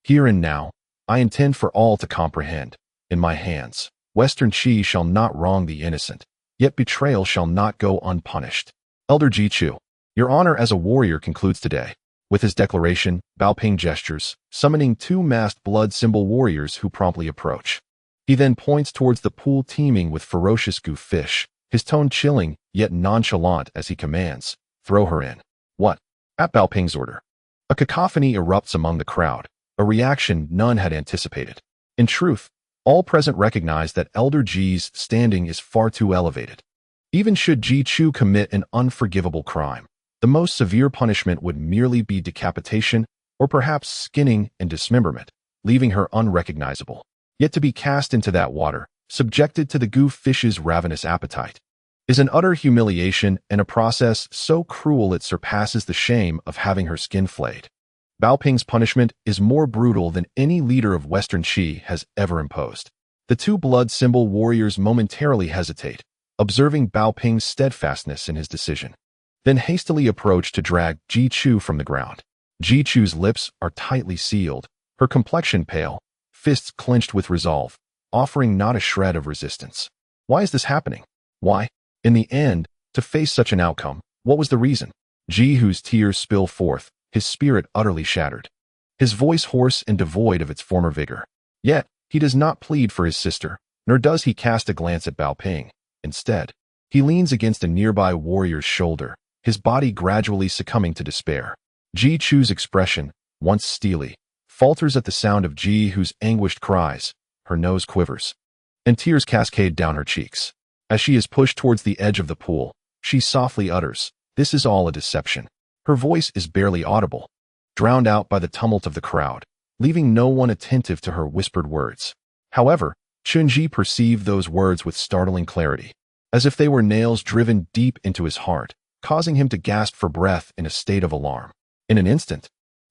here and now, I intend for all to comprehend. In my hands, Western Qi shall not wrong the innocent, yet betrayal shall not go unpunished. Elder Ji Chu, your honor as a warrior concludes today. With his declaration, Bao Ping gestures, summoning two masked blood symbol warriors who promptly approach. He then points towards the pool teeming with ferocious goof fish, his tone chilling yet nonchalant as he commands, throw her in. What? At Bao Ping's order. A cacophony erupts among the crowd, a reaction none had anticipated. In truth, all present recognize that Elder Ji's standing is far too elevated. Even should Ji Chu commit an unforgivable crime, the most severe punishment would merely be decapitation or perhaps skinning and dismemberment, leaving her unrecognizable. Yet to be cast into that water, subjected to the goof fish's ravenous appetite, is an utter humiliation and a process so cruel it surpasses the shame of having her skin flayed. Bao Ping's punishment is more brutal than any leader of Western Qi has ever imposed. The two blood symbol warriors momentarily hesitate, observing Bao Ping's steadfastness in his decision, then hastily approach to drag Ji Chu from the ground. Ji Chu's lips are tightly sealed, her complexion pale, fists clenched with resolve, offering not a shred of resistance. Why is this happening? Why? In the end, to face such an outcome, what was the reason? Ji Hu's tears spill forth, his spirit utterly shattered, his voice hoarse and devoid of its former vigor. Yet, he does not plead for his sister, nor does he cast a glance at Bao Ping. Instead, he leans against a nearby warrior's shoulder, his body gradually succumbing to despair. Ji Chu's expression, once steely, falters at the sound of Ji Hu's anguished cries. Her nose quivers, and tears cascade down her cheeks. As she is pushed towards the edge of the pool, she softly utters, "This is all a deception." Her voice is barely audible, drowned out by the tumult of the crowd, leaving no one attentive to her whispered words. However, Chen Zhi perceived those words with startling clarity, as if they were nails driven deep into his heart, causing him to gasp for breath in a state of alarm. In an instant,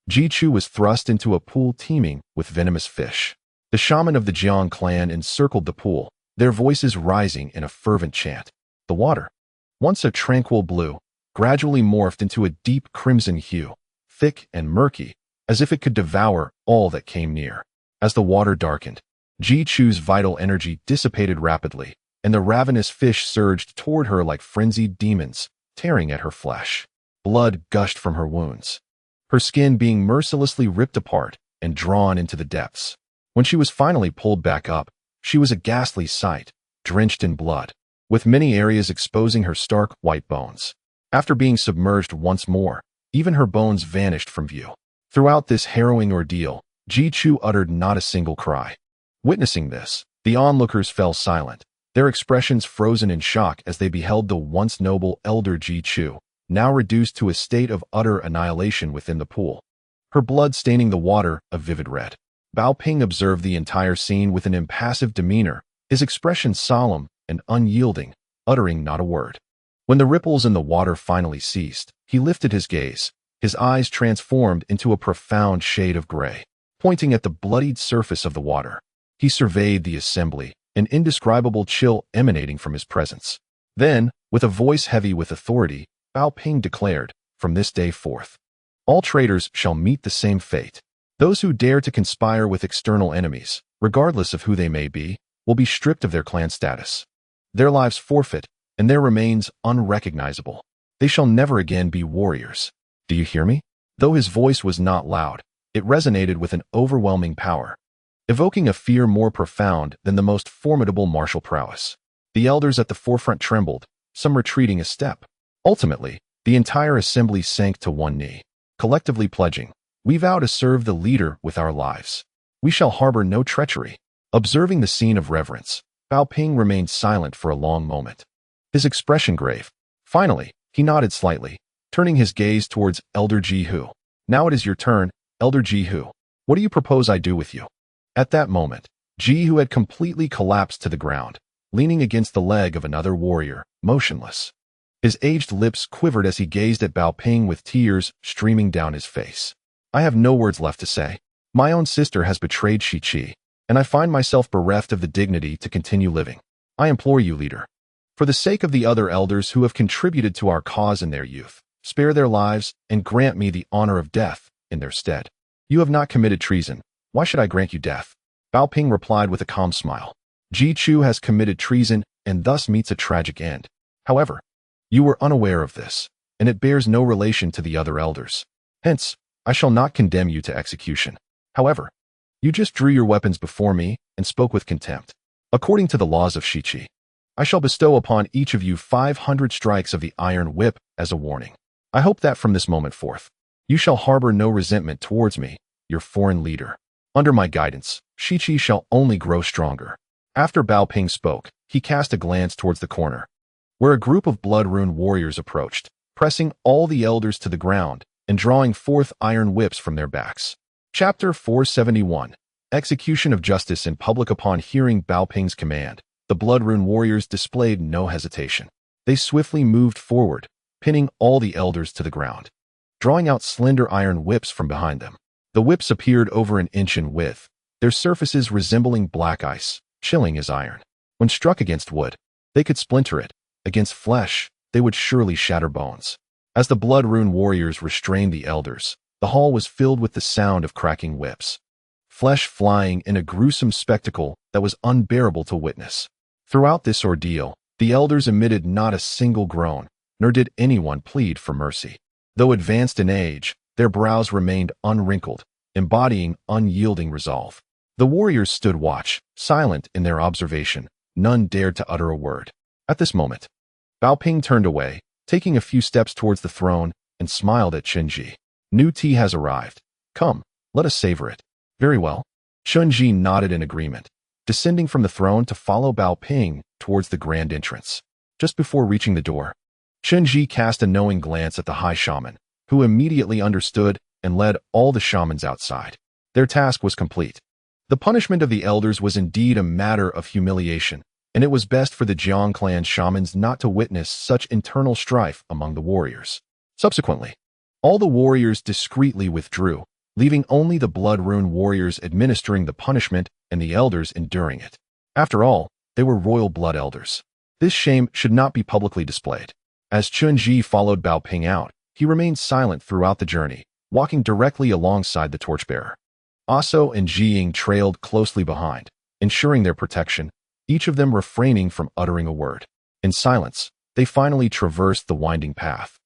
Ji Chu was thrust into a pool teeming with venomous fish. The shaman of the Jiang clan encircled the pool, their voices rising in a fervent chant. The water, once a tranquil blue, gradually morphed into a deep crimson hue, thick and murky, as if it could devour all that came near. As the water darkened, Ji Chu's vital energy dissipated rapidly, and the ravenous fish surged toward her like frenzied demons, tearing at her flesh. Blood gushed from her wounds, her skin being mercilessly ripped apart and drawn into the depths. When she was finally pulled back up, she was a ghastly sight, drenched in blood, with many areas exposing her stark white bones. After being submerged once more, even her bones vanished from view. Throughout this harrowing ordeal, Ji Chu uttered not a single cry. Witnessing this, the onlookers fell silent, their expressions frozen in shock as they beheld the once noble elder Ji Chu, now reduced to a state of utter annihilation within the pool, her blood staining the water a vivid red. Bao Ping observed the entire scene with an impassive demeanor, his expression solemn and unyielding, uttering not a word. When the ripples in the water finally ceased, he lifted his gaze, his eyes transformed into a profound shade of gray. Pointing at the bloodied surface of the water, he surveyed the assembly, an indescribable chill emanating from his presence. Then, with a voice heavy with authority, Bao Ping declared, "From this day forth, all traitors shall meet the same fate. Those who dare to conspire with external enemies, regardless of who they may be, will be stripped of their clan status, their lives forfeit, and their remains unrecognizable. They shall never again be warriors. Do you hear me?" Though his voice was not loud, it resonated with an overwhelming power, evoking a fear more profound than the most formidable martial prowess. The elders at the forefront trembled, some retreating a step. Ultimately, the entire assembly sank to one knee, collectively pledging, "We vow to serve the leader with our lives. We shall harbor no treachery." Observing the scene of reverence, Bao Ping remained silent for a long moment, his expression grave. Finally, he nodded slightly, turning his gaze towards Elder Ji Hu. "Now it is your turn, Elder Ji Hu. What do you propose I do with you?" At that moment, Ji Hu had completely collapsed to the ground, leaning against the leg of another warrior, motionless. His aged lips quivered as he gazed at Bao Ping with tears streaming down his face. "I have no words left to say. My own sister has betrayed Shi Qi, and I find myself bereft of the dignity to continue living. I implore you, leader, for the sake of the other elders who have contributed to our cause in their youth, spare their lives and grant me the honor of death in their stead. You have not committed treason, Why should I grant you death? Bao Ping replied with a calm smile. Ji Chu has committed treason and thus meets a tragic end. However, you were unaware of this, and it bears no relation to the other elders. Hence, I shall not condemn you to execution. However, you just drew your weapons before me and spoke with contempt. According to the laws of Shiqi, I shall bestow upon each of you 500 strikes of the iron whip as a warning. I hope that from this moment forth, you shall harbor no resentment towards me, your foreign leader. Under my guidance, Shiqi shall only grow stronger. After Bao Ping spoke, he cast a glance towards the corner, where a group of blood-rune warriors approached, pressing all the elders to the ground and drawing forth iron whips from their backs. Chapter 471. Execution of Justice in Public. Upon hearing Bao Ping's command, the blood-rune warriors displayed no hesitation. They swiftly moved forward, pinning all the elders to the ground, drawing out slender iron whips from behind them. The whips appeared over an inch in width, their surfaces resembling black ice, chilling as iron. When struck against wood, they could splinter it. Against flesh, they would surely shatter bones. As the blood-rune warriors restrained the elders, the hall was filled with the sound of cracking whips, flesh flying in a gruesome spectacle that was unbearable to witness. Throughout this ordeal, the elders emitted not a single groan, nor did anyone plead for mercy. Though advanced in age, their brows remained unwrinkled, embodying unyielding resolve. The warriors stood watch, silent in their observation. None dared to utter a word. At this moment, Bao Ping turned away, taking a few steps towards the throne, and smiled at Chen Zhi. New tea has arrived. Come, let us savor it. Very well. Chen Zhi nodded in agreement, descending from the throne to follow Bao Ping towards the grand entrance. Just before reaching the door, Chen Zhi cast a knowing glance at the high shaman, who immediately understood and led all the shamans outside. Their task was complete. The punishment of the elders was indeed a matter of humiliation, and it was best for the Jiang clan shamans not to witness such internal strife among the warriors. Subsequently, all the warriors discreetly withdrew, leaving only the blood-rune warriors administering the punishment and the elders enduring it. After all, they were royal blood elders. This shame should not be publicly displayed. As Chen Zhi followed Bao Ping out, he remained silent throughout the journey, walking directly alongside the torchbearer. Aso and Jiying trailed closely behind, ensuring their protection, each of them refraining from uttering a word. In silence, they finally traversed the winding path,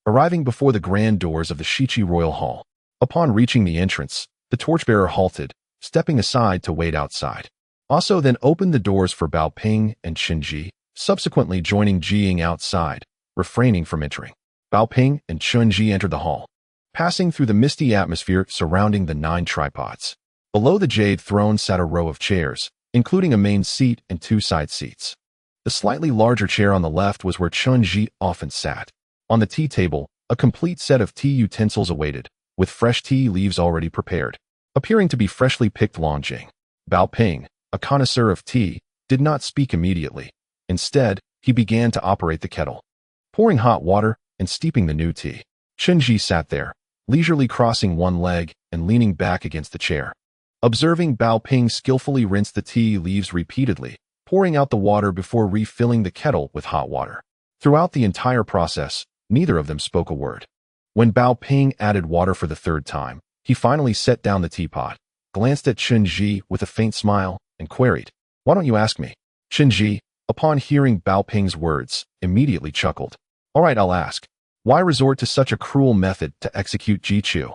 arriving before the grand doors of the Shiqi Royal Hall. Upon reaching the entrance, the torchbearer halted, stepping aside to wait outside. Aso then opened the doors for Bao Ping and Chen Zhi, subsequently joining Jiying outside, refraining from entering. Bao Ping and Chen Zhi entered the hall, passing through the misty atmosphere surrounding the 9 tripods. Below the jade throne sat a row of chairs, including a main seat and 2 side seats. The slightly larger chair on the left was where Chen Zhi often sat. On the tea table, a complete set of tea utensils awaited, with fresh tea leaves already prepared, appearing to be freshly picked Longjing. Bao Ping, a connoisseur of tea, did not speak immediately. Instead, he began to operate the kettle, pouring hot water and steeping the new tea. Chen Zhi sat there, leisurely crossing one leg and leaning back against the chair. Observing Bao Ping skillfully rinse the tea leaves repeatedly, pouring out the water before refilling the kettle with hot water. Throughout the entire process, neither of them spoke a word. When Bao Ping added water for the 3rd time, he finally set down the teapot, glanced at Chen Zhi with a faint smile, and queried, "Why don't you ask me?" Chen Zhi, upon hearing Bao Ping's words, immediately chuckled. "All right, I'll ask. Why resort to such a cruel method to execute Ji Chu?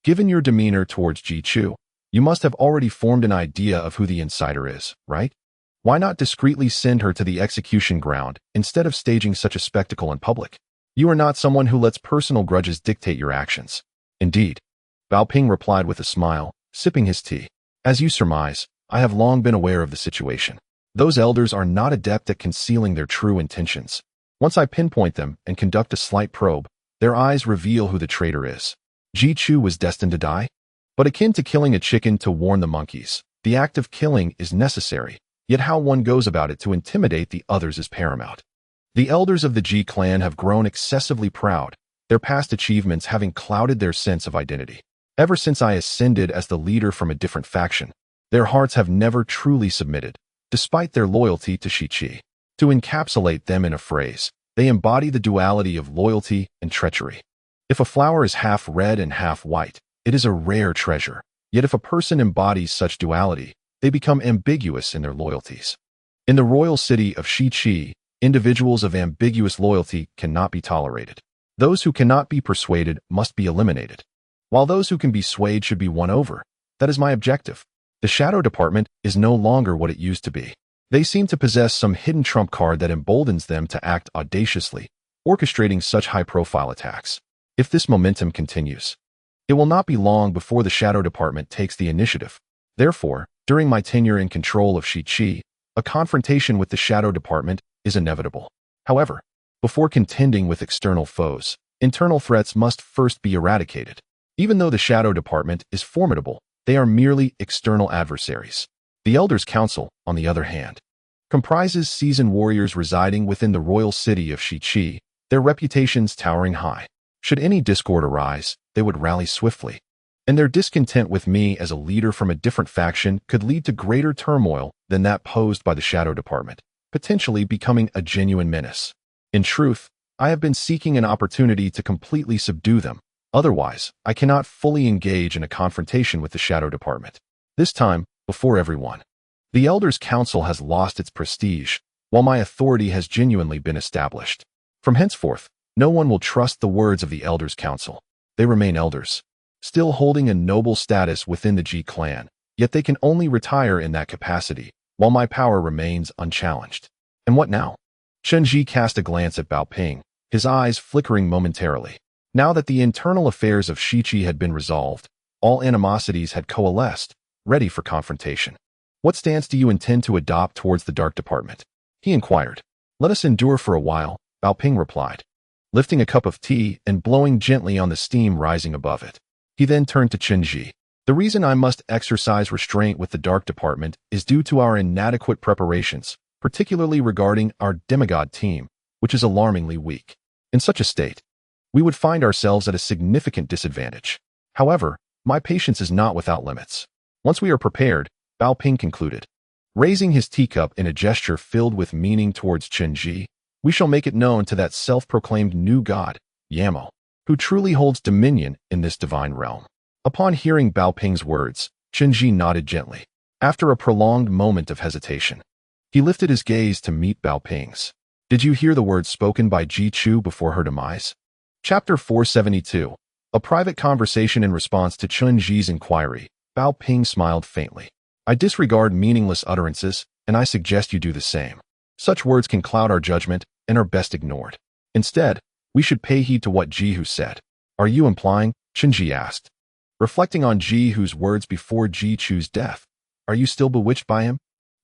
Given your demeanor towards Ji Chu, you must have already formed an idea of who the insider is, right? Why not discreetly send her to the execution ground instead of staging such a spectacle in public? You are not someone who lets personal grudges dictate your actions." "Indeed," Bao Ping replied with a smile, sipping his tea. "As you surmise, I have long been aware of the situation. Those elders are not adept at concealing their true intentions. Once I pinpoint them and conduct a slight probe, their eyes reveal who the traitor is. Ji Chu was destined to die? But akin to killing a chicken to warn the monkeys, the act of killing is necessary, yet how one goes about it to intimidate the others is paramount. The elders of the Ji clan have grown excessively proud, their past achievements having clouded their sense of identity. Ever since I ascended as the leader from a different faction, their hearts have never truly submitted, despite their loyalty to Shiqi. To encapsulate them in a phrase, they embody the duality of loyalty and treachery. If a flower is half red and half white, it is a rare treasure. Yet if a person embodies such duality, they become ambiguous in their loyalties. In the royal city of Shiqi, individuals of ambiguous loyalty cannot be tolerated. Those who cannot be persuaded must be eliminated, while those who can be swayed should be won over. That is my objective. The Shadow Department is no longer what it used to be. They seem to possess some hidden trump card that emboldens them to act audaciously, orchestrating such high-profile attacks. If this momentum continues, it will not be long before the Shadow Department takes the initiative. Therefore, during my tenure in control of Shiqi, a confrontation with the Shadow Department is inevitable. However, before contending with external foes, internal threats must first be eradicated. Even though the Shadow Department is formidable, they are merely external adversaries. The Elders' Council, on the other hand, comprises seasoned warriors residing within the royal city of Shiqi, their reputations towering high. Should any discord arise, they would rally swiftly, and their discontent with me as a leader from a different faction could lead to greater turmoil than that posed by the Shadow Department, potentially becoming a genuine menace. In truth, I have been seeking an opportunity to completely subdue them. Otherwise, I cannot fully engage in a confrontation with the Shadow Department. This time, before everyone. The Elders' Council has lost its prestige, while my authority has genuinely been established. From henceforth, no one will trust the words of the Elders' Council. They remain elders, still holding a noble status within the Ji clan, yet they can only retire in that capacity, while my power remains unchallenged. And what now? Chen Zhi cast a glance at Bao Ping, his eyes flickering momentarily. Now that the internal affairs of Shiqi had been resolved, all animosities had coalesced, ready for confrontation. What stance do you intend to adopt towards the Dark Department? He inquired. Let us endure for a while, Bao Ping replied, lifting a cup of tea and blowing gently on the steam rising above it. He then turned to Chen Zhi. The reason I must exercise restraint with the Dark Department is due to our inadequate preparations, particularly regarding our demigod team, which is alarmingly weak. In such a state, we would find ourselves at a significant disadvantage. However, my patience is not without limits. Once we are prepared, Bao Ping concluded, raising his teacup in a gesture filled with meaning towards Chen Zhi, we shall make it known to that self-proclaimed new god, Yamo, who truly holds dominion in this divine realm. Upon hearing Bao Ping's words, Chen Zhi nodded gently. After a prolonged moment of hesitation, he lifted his gaze to meet Bao Ping's. Did you hear the words spoken by Ji Chu before her demise? Chapter 472. A private conversation in response to Chen Zhi's inquiry. Bao Ping smiled faintly. I disregard meaningless utterances, and I suggest you do the same. Such words can cloud our judgment and are best ignored. Instead, we should pay heed to what Ji Hu said. Are you implying? Chen Zhi asked. Reflecting on Ji Hu's words before Ji Chu's death, are you still bewitched by him?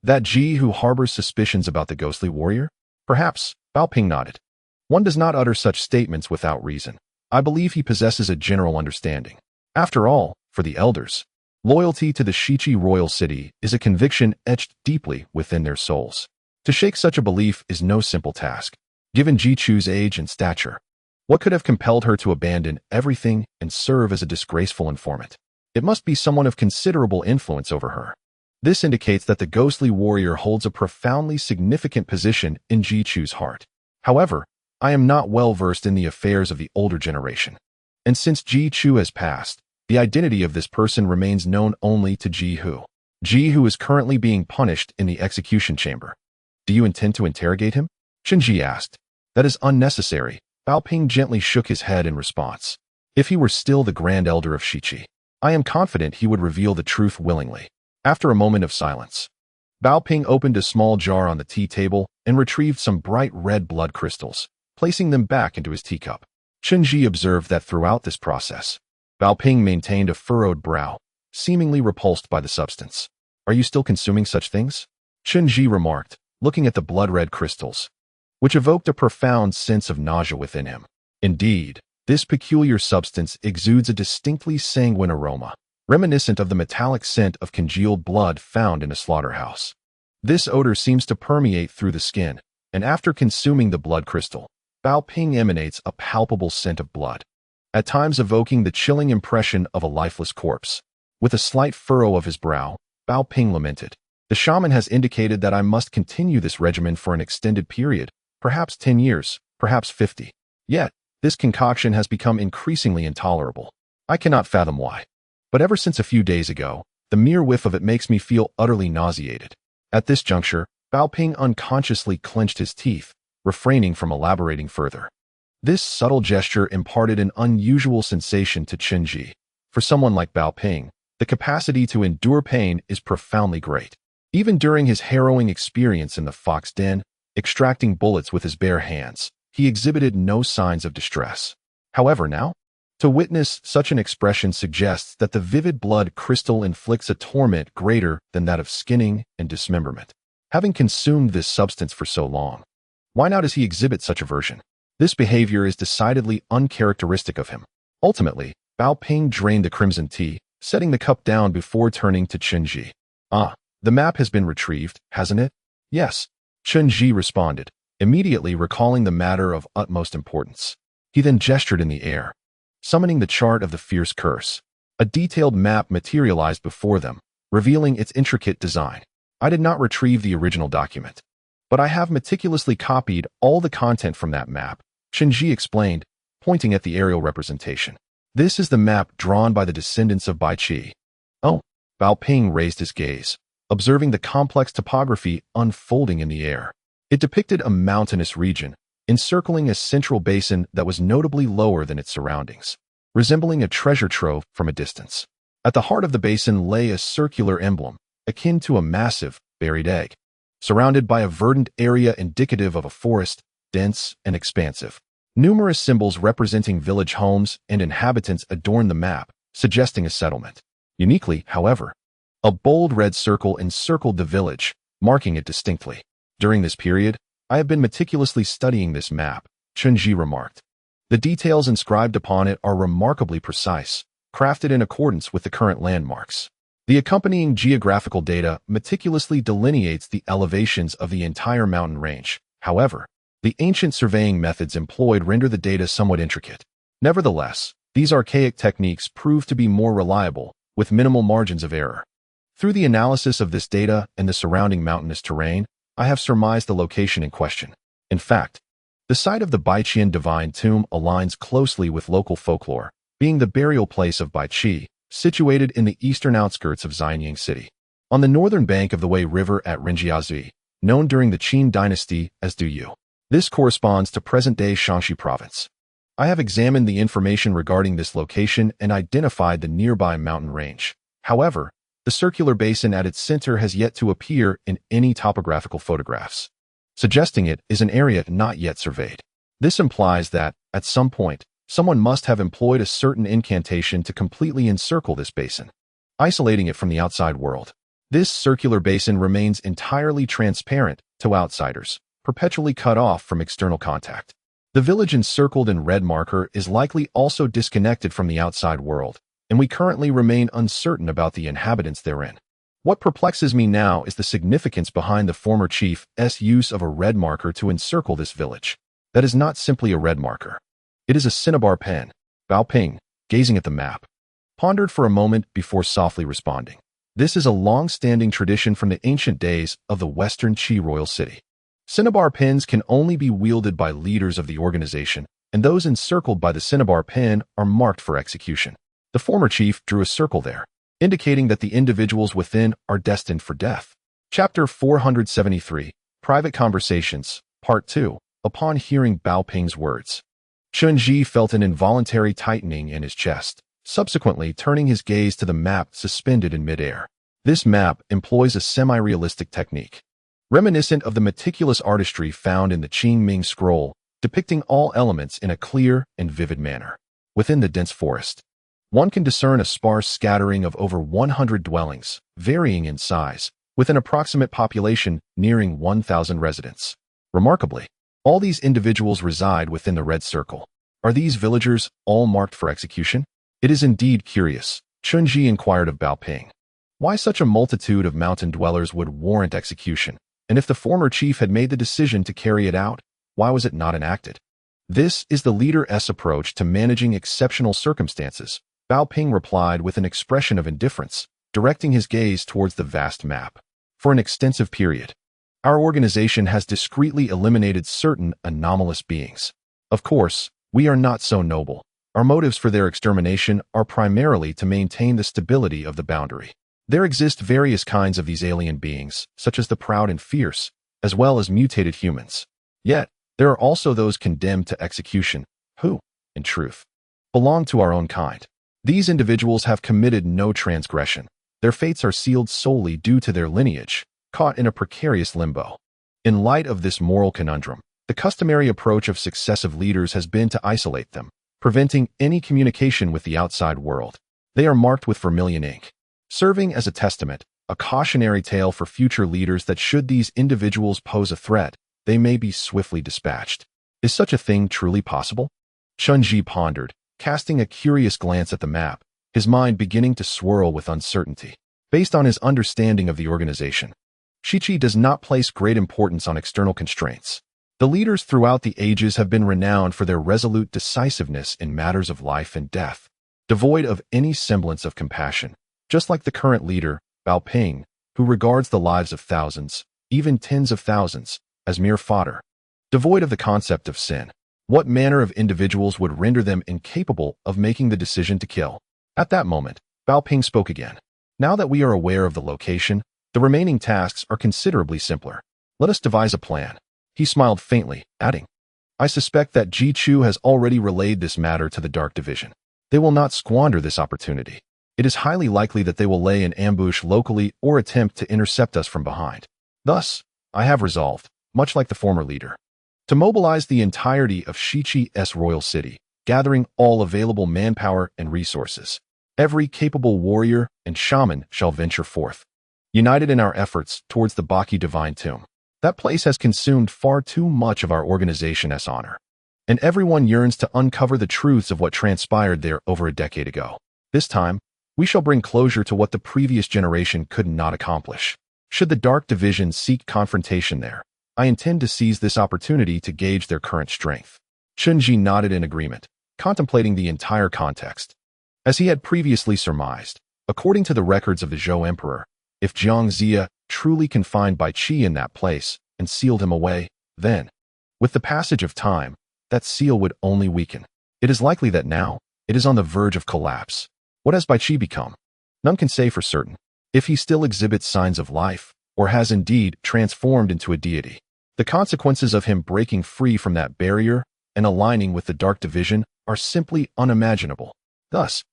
That Ji Hu harbors suspicions about the ghostly warrior? Perhaps, Bao Ping nodded. One does not utter such statements without reason. I believe he possesses a general understanding. After all, for the elders, loyalty to the Shiqi royal city is a conviction etched deeply within their souls. To shake such a belief is no simple task. Given Ji Chu's age and stature, what could have compelled her to abandon everything and serve as a disgraceful informant? It must be someone of considerable influence over her. This indicates that the ghostly warrior holds a profoundly significant position in Ji Chu's heart. However, I am not well versed in the affairs of the older generation. And since Ji Chu has passed, the identity of this person remains known only to Ji Hu. Ji Hu is currently being punished in the execution chamber. Do you intend to interrogate him? Chen Zhi asked. That is unnecessary. Bao Ping gently shook his head in response. If he were still the Grand Elder of Shiqi, I am confident he would reveal the truth willingly. After a moment of silence, Bao Ping opened a small jar on the tea table and retrieved some bright red blood crystals, placing them back into his teacup. Chen Zhi observed that throughout this process, Bao Ping maintained a furrowed brow, seemingly repulsed by the substance. Are you still consuming such things? Chen Zhi remarked, looking at the blood-red crystals, which evoked a profound sense of nausea within him. Indeed, this peculiar substance exudes a distinctly sanguine aroma, reminiscent of the metallic scent of congealed blood found in a slaughterhouse. This odor seems to permeate through the skin, and after consuming the blood crystal, Bao Ping emanates a palpable scent of blood, at times evoking the chilling impression of a lifeless corpse. With a slight furrow of his brow, Bao Ping lamented. The shaman has indicated that I must continue this regimen for an extended period, perhaps 10 years, perhaps 50. Yet, this concoction has become increasingly intolerable. I cannot fathom why. but ever since a few days ago, the mere whiff of it makes me feel utterly nauseated. At this juncture, Bao Ping unconsciously clenched his teeth, refraining from elaborating further. This subtle gesture imparted an unusual sensation to Chen Zhi. For someone like Bao Ping, the capacity to endure pain is profoundly great. Even during his harrowing experience in the fox den, extracting bullets with his bare hands, he exhibited no signs of distress. However, now, to witness such an expression suggests that the vivid blood crystal inflicts a torment greater than that of skinning and dismemberment. Having consumed this substance for so long, why now does he exhibit such aversion? This behavior is decidedly uncharacteristic of him. Ultimately, Bao Ping drained the crimson tea, setting the cup down before turning to Chen Zhi. "Ah, the map has been retrieved, hasn't it?" "Yes," Chen Zhi responded, immediately recalling the matter of utmost importance. He then gestured in the air, summoning the chart of the fierce curse. A detailed map materialized before them, revealing its intricate design. "I did not retrieve the original document, but I have meticulously copied all the content from that map," Chen Zhi explained, pointing at the aerial representation. "This is the map drawn by the descendants of Bai Qi." "Oh," Bao Ping raised his gaze, observing the complex topography unfolding in the air. It depicted a mountainous region, encircling a central basin that was notably lower than its surroundings, resembling a treasure trove from a distance. At the heart of the basin lay a circular emblem, akin to a massive, buried egg, surrounded by a verdant area indicative of a forest, dense and expansive. Numerous symbols representing village homes and inhabitants adorned the map, suggesting a settlement. Uniquely, however, a bold red circle encircled the village, marking it distinctly. "During this period, I have been meticulously studying this map," Chen Zhi remarked. "The details inscribed upon it are remarkably precise, crafted in accordance with the current landmarks. The accompanying geographical data meticulously delineates the elevations of the entire mountain range. However, the ancient surveying methods employed render the data somewhat intricate. Nevertheless, these archaic techniques prove to be more reliable, with minimal margins of error. Through the analysis of this data and the surrounding mountainous terrain, I have surmised the location in question. In fact, the site of the Baiqian divine tomb aligns closely with local folklore, being the burial place of Bai Qi, situated in the eastern outskirts of Xianyang City, on the northern bank of the Wei River at Renjiazui, known during the Qin dynasty as Duyu. This corresponds to present-day Shaanxi province. I have examined the information regarding this location and identified the nearby mountain range. However, the circular basin at its center has yet to appear in any topographical photographs, suggesting it is an area not yet surveyed. This implies that, at some point, someone must have employed a certain incantation to completely encircle this basin, isolating it from the outside world. This circular basin remains entirely transparent to outsiders, perpetually cut off from external contact. The village encircled in red marker is likely also disconnected from the outside world, and we currently remain uncertain about the inhabitants therein. What perplexes me now is the significance behind the former chief's use of a red marker to encircle this village. That is not simply a red marker. It is a cinnabar pen. Bao Ping, gazing at the map, pondered for a moment before softly responding. This is a long-standing tradition from the ancient days of the Western Qi royal city. Cinnabar pens can only be wielded by leaders of the organization, and those encircled by the cinnabar pen are marked for execution. The former chief drew a circle there, indicating that the individuals within are destined for death. Chapter 473, Private Conversations, Part 2. Upon hearing Bao Ping's words, Chen Zhi felt an involuntary tightening in his chest, subsequently turning his gaze to the map suspended in midair. This map employs a semi-realistic technique, reminiscent of the meticulous artistry found in the Qingming scroll, depicting all elements in a clear and vivid manner. Within the dense forest, one can discern a sparse scattering of over 100 dwellings, varying in size, with an approximate population nearing 1,000 residents. Remarkably, all these individuals reside within the red circle. Are these villagers all marked for execution? It is indeed curious, Chen Zhi inquired of Bao Ping. Why such a multitude of mountain dwellers would warrant execution, and if the former chief had made the decision to carry it out, why was it not enacted? This is the leader's approach to managing exceptional circumstances, Bao Ping replied with an expression of indifference, directing his gaze towards the vast map. For an extensive period, our organization has discreetly eliminated certain anomalous beings. Of course, we are not so noble, Our motives for their extermination are primarily to maintain the stability of the boundary. There exist various kinds of these alien beings, such as the proud and fierce, as well as mutated humans. Yet, there are also those condemned to execution, who, in truth, belong to our own kind. These individuals have committed no transgression. Their fates are sealed solely due to their lineage, caught in a precarious limbo. In light of this moral conundrum, the customary approach of successive leaders has been to isolate them, preventing any communication with the outside world. They are marked with vermilion ink, serving as a testament, a cautionary tale for future leaders that should these individuals pose a threat, they may be swiftly dispatched. Is such a thing truly possible? Chen Zhi pondered, casting a curious glance at the map, his mind beginning to swirl with uncertainty. Based on his understanding of the organization, Shichi does not place great importance on external constraints. The leaders throughout the ages have been renowned for their resolute decisiveness in matters of life and death, devoid of any semblance of compassion, just like the current leader, Bao Ping, who regards the lives of thousands, even tens of thousands, as mere fodder. Devoid of the concept of sin, what manner of individuals would render them incapable of making the decision to kill? At that moment, Bao Ping spoke again. Now that we are aware of the location, the remaining tasks are considerably simpler. Let us devise a plan. He smiled faintly, adding, I suspect that Ji Chu has already relayed this matter to the Dark Division. They will not squander this opportunity. It is highly likely that they will lay an ambush locally or attempt to intercept us from behind. Thus, I have resolved, much like the former leader, to mobilize the entirety of Shichi's royal city, gathering all available manpower and resources. Every capable warrior and shaman shall venture forth, united in our efforts towards the Baki Divine Tomb. That place has consumed far too much of our organization's honor, and everyone yearns to uncover the truths of what transpired there over a decade ago. This time, we shall bring closure to what the previous generation could not accomplish. Should the Dark Division seek confrontation there, I intend to seize this opportunity to gauge their current strength. Chen Zhi nodded in agreement, contemplating the entire context. As he had previously surmised, according to the records of the Zhou Emperor, if Jiang Zia truly confined Bai Qi in that place and sealed him away, then, with the passage of time, that seal would only weaken. It is likely that now, it is on the verge of collapse. What has Bai Qi become? None can say for certain. If he still exhibits signs of life, or has indeed transformed into a deity, the consequences of him breaking free from that barrier and aligning with the Dark Division are simply unimaginable. Thus,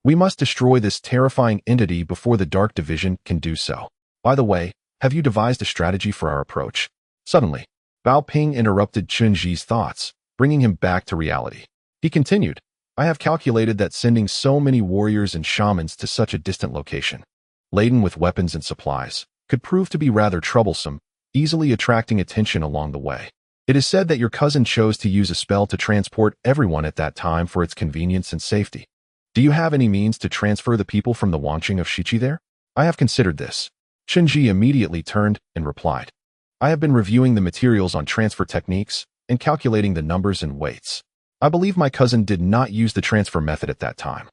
we must destroy this terrifying entity before the Dark Division can do so. By the way, have you devised a strategy for our approach? Suddenly, Bao Ping interrupted Chen Zhi's thoughts, bringing him back to reality. He continued, I have calculated that sending so many warriors and shamans to such a distant location, laden with weapons and supplies, could prove to be rather troublesome, easily attracting attention along the way. It is said that your cousin chose to use a spell to transport everyone at that time for its convenience and safety. Do you have any means to transfer the people from the Wanqing of Shichi there? I have considered this. Chen Zhi immediately turned and replied, I have been reviewing the materials on transfer techniques and calculating the numbers and weights. I believe my cousin did not use the transfer method at that time,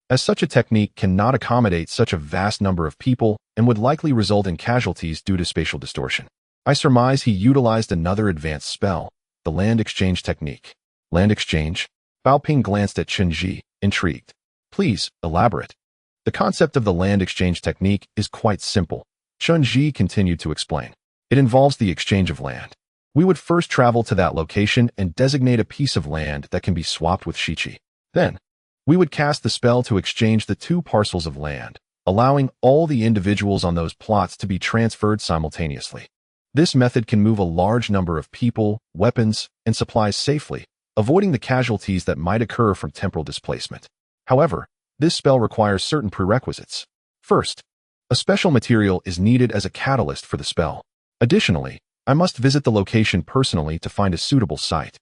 as such a technique cannot accommodate such a vast number of people and would likely result in casualties due to spatial distortion. I surmise he utilized another advanced spell, the land exchange technique. Land exchange? Bao Ping glanced at Chen Zhi, intrigued. Please, elaborate. The concept of the land exchange technique is quite simple. Chen Zhi continued to explain. It involves the exchange of land. We would first travel to that location and designate a piece of land that can be swapped with Shichi. Then, we would cast the spell to exchange the two parcels of land, allowing all the individuals on those plots to be transferred simultaneously. This method can move a large number of people, weapons, and supplies safely, avoiding the casualties that might occur from temporal displacement. However, this spell requires certain prerequisites. First, a special material is needed as a catalyst for the spell. Additionally, I must visit the location personally to find a suitable site.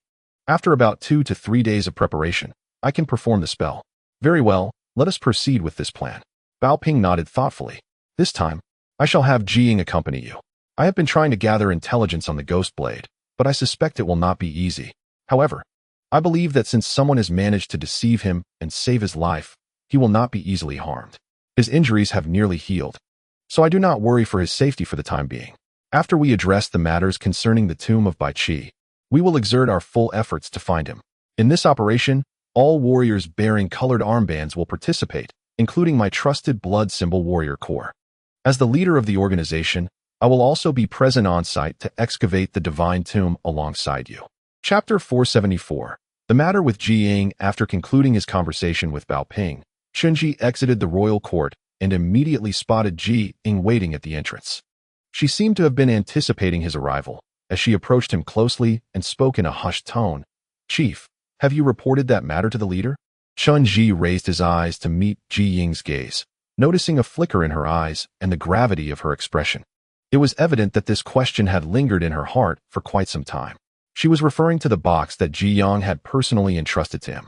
After about 2 to 3 days of preparation, I can perform the spell. Very well, let us proceed with this plan. Bao Ping nodded thoughtfully. This time, I shall have Jiying accompany you. I have been trying to gather intelligence on the Ghost Blade, but I suspect it will not be easy. However, I believe that since someone has managed to deceive him and save his life, he will not be easily harmed. His injuries have nearly healed, so I do not worry for his safety for the time being. After we address the matters concerning the tomb of Bai Qi, we will exert our full efforts to find him. In this operation, All warriors bearing colored armbands will participate, including my trusted blood symbol warrior corps. As the leader of the organization, I will also be present on site to excavate the divine tomb alongside you. Chapter 474. The matter with Ji Ying. After concluding his conversation with Bao Ping, Chen Zhi exited the royal court and immediately spotted Ji Ying waiting at the entrance. She seemed to have been anticipating his arrival, as she approached him closely and spoke in a hushed tone. "Chief, have you reported that matter to the leader?" Chen Zhi raised his eyes to meet Ji Ying's gaze, noticing a flicker in her eyes and the gravity of her expression. It was evident that this question had lingered in her heart for quite some time. She was referring to the box that Ji Yang had personally entrusted to him,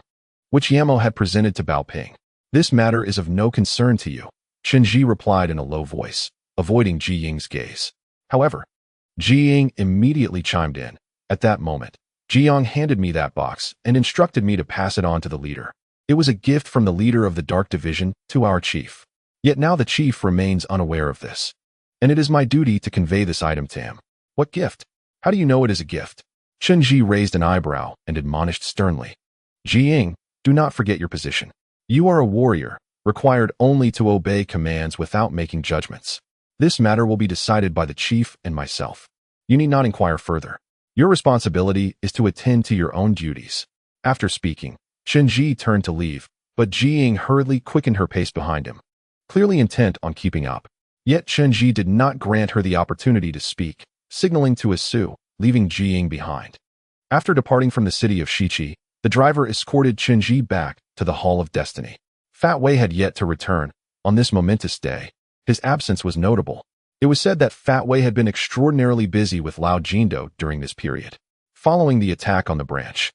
which Yamo had presented to Bao Ping. "This matter is of no concern to you," Chen Zhi replied in a low voice, avoiding Ji Ying's gaze. However, Ji Ying immediately chimed in. "At that moment, Ji Yang handed me that box and instructed me to pass it on to the leader. It was a gift from the leader of the Dark Division to our chief. Yet now the chief remains unaware of this, and it is my duty to convey this item to him." "What gift? How do you know it is a gift?" Chen Zhi raised an eyebrow and admonished sternly. "Ji Ying, do not forget your position. You are a warrior, required only to obey commands without making judgments. This matter will be decided by the chief and myself. You need not inquire further. Your responsibility is to attend to your own duties." After speaking, Chen Zhi turned to leave, but Ji Ying hurriedly quickened her pace behind him, clearly intent on keeping up. Yet Chen Zhi did not grant her the opportunity to speak, signaling to eschew, leaving Ji Ying behind. After departing from the city of Shiqi, the driver escorted Chen Zhi back to the Hall of Destiny. Fat Wei had yet to return on this momentous day. His absence was notable. It was said that Fat Wei had been extraordinarily busy with Lao Jindo during this period. Following the attack on the branch,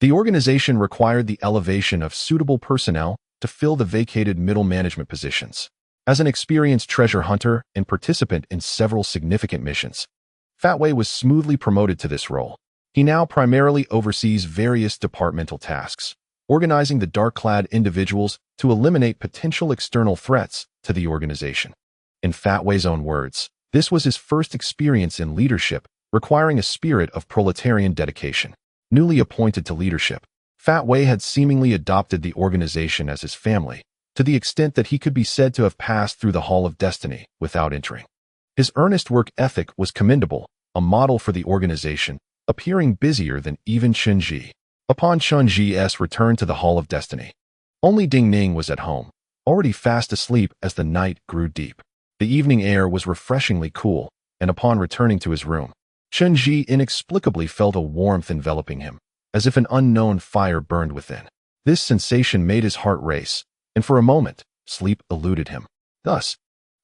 the organization required the elevation of suitable personnel to fill the vacated middle management positions. As an experienced treasure hunter and participant in several significant missions, Fat Wei was smoothly promoted to this role. He now primarily oversees various departmental tasks, organizing the dark-clad individuals to eliminate potential external threats to the organization. In Fat Wei's own words, this was his first experience in leadership, requiring a spirit of proletarian dedication. Newly appointed to leadership, Fat Wei had seemingly adopted the organization as his family, to the extent that he could be said to have passed through the Hall of Destiny without entering. His earnest work ethic was commendable, a model for the organization, appearing busier than even Chen Zhi. Upon Chen Zhi's return to the Hall of Destiny, only Ning was at home, already fast asleep as the night grew deep. The evening air was refreshingly cool, and upon returning to his room, Chen Zhi inexplicably felt a warmth enveloping him, as if an unknown fire burned within. This sensation made his heart race, and for a moment, sleep eluded him. Thus,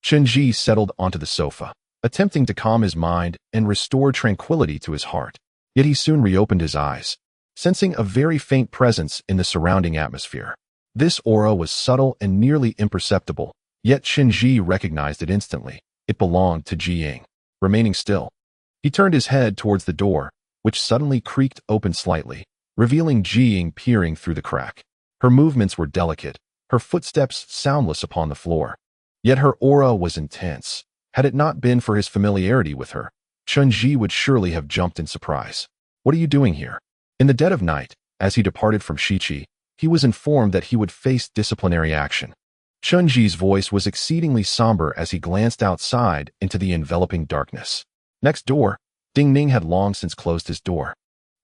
Chen Zhi settled onto the sofa, attempting to calm his mind and restore tranquility to his heart. Yet he soon reopened his eyes, sensing a very faint presence in the surrounding atmosphere. This aura was subtle and nearly imperceptible, yet Chen Zhi recognized it instantly. It belonged to Ji Ying. Remaining still, he turned his head towards the door, which suddenly creaked open slightly, revealing Ji Ying peering through the crack. Her movements were delicate, her footsteps soundless upon the floor. Yet her aura was intense. Had it not been for his familiarity with her, Chen Zhi would surely have jumped in surprise. "What are you doing here?" In the dead of night, as he departed from Shiqi, he was informed that he would face disciplinary action. Chen Zhi's voice was exceedingly somber as he glanced outside into the enveloping darkness. Next door, Ning had long since closed his door,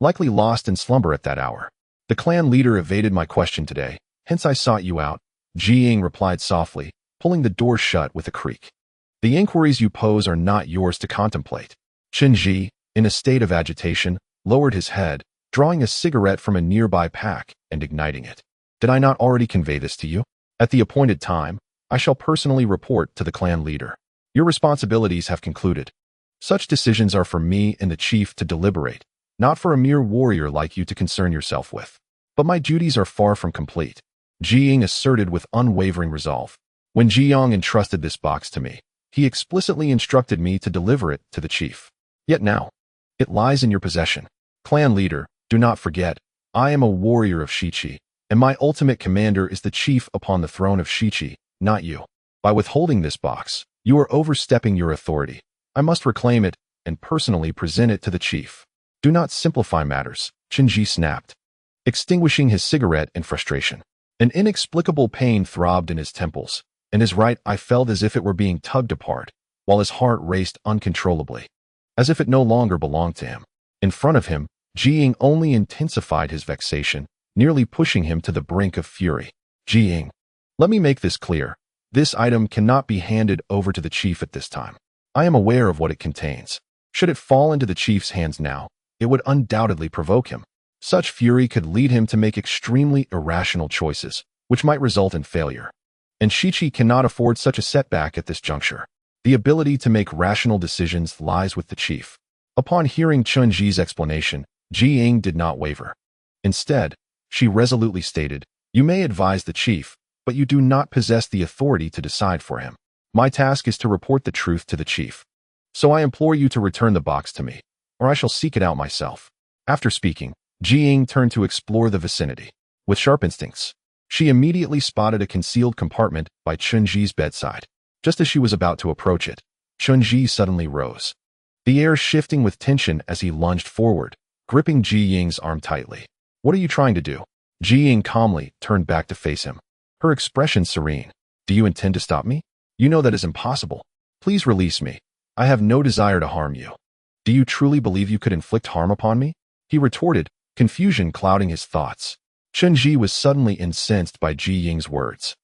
likely lost in slumber at that hour. "The clan leader evaded my question today, hence I sought you out," Ji Ying replied softly, pulling the door shut with a creak. "The inquiries you pose are not yours to contemplate." Chen Zhi, in a state of agitation, lowered his head, drawing a cigarette from a nearby pack and igniting it. "Did I not already convey this to you? At the appointed time, I shall personally report to the clan leader. Your responsibilities have concluded. Such decisions are for me and the chief to deliberate, not for a mere warrior like you to concern yourself with. But my duties are far from complete," Ji Ying asserted with unwavering resolve. "When Ji Yang entrusted this box to me, he explicitly instructed me to deliver it to the chief. Yet now, it lies in your possession. Clan leader, do not forget, I am a warrior of Shiqi, and my ultimate commander is the chief upon the throne of Shiqi, not you. By withholding this box, you are overstepping your authority. I must reclaim it and personally present it to the chief. Do not simplify matters," Chen Zhi snapped. extinguishing his cigarette in frustration. An inexplicable pain throbbed in his temples, and his right eye felt as if it were being tugged apart, while his heart raced uncontrollably, as if it no longer belonged to him. In front of him, Jiying only intensified his vexation, nearly pushing him to the brink of fury. Jiying, let me make this clear. This item cannot be handed over to the chief at this time. I am aware of what it contains. Should it fall into the chief's hands now, it would undoubtedly provoke him. Such fury could lead him to make extremely irrational choices, which might result in failure. And Shichi cannot afford such a setback at this juncture. The ability to make rational decisions lies with the chief. Upon hearing Chen Zhi's explanation, Jiying did not waver. Instead, she resolutely stated, "You may advise the chief, but you do not possess the authority to decide for him. My task is to report the truth to the chief. So I implore you to return the box to me, or I shall seek it out myself." After speaking, Jiying turned to explore the vicinity. With sharp instincts, she immediately spotted a concealed compartment by Chen Zhi's bedside. Just as she was about to approach it, Chen Zhi suddenly rose, the air shifting with tension as he lunged forward, gripping Jiying's arm tightly. "What are you trying to do?" Jiying calmly turned back to face him, her expression serene. "Do you intend to stop me? You know that is impossible. Please release me. I have no desire to harm you." "Do you truly believe you could inflict harm upon me?" he retorted, confusion clouding his thoughts. Chen Zhi was suddenly incensed by Jiying's words.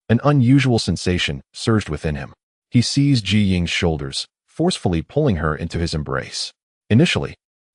An unusual sensation surged within him. He seized Jiying's shoulders, forcefully pulling her into his embrace. Initially,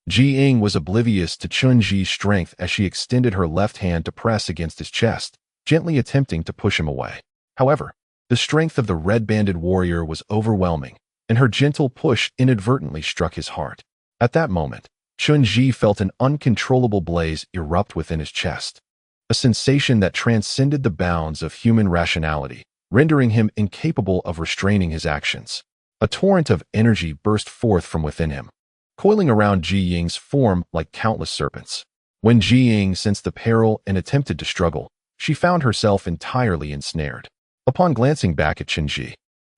Jiying was oblivious to Chen Zhi's strength as she extended her left hand to press against his chest, gently attempting to push him away. However, the strength of the red-banded warrior was overwhelming, and her gentle push inadvertently struck his heart. At that moment, Chen Zhi felt an uncontrollable blaze erupt within his chest, a sensation that transcended the bounds of human rationality, rendering him incapable of restraining his actions. A torrent of energy burst forth from within him, coiling around Jiying's form like countless serpents. When Jiying sensed the peril and attempted to struggle, she found herself entirely ensnared. Upon glancing back at Chen Zhi,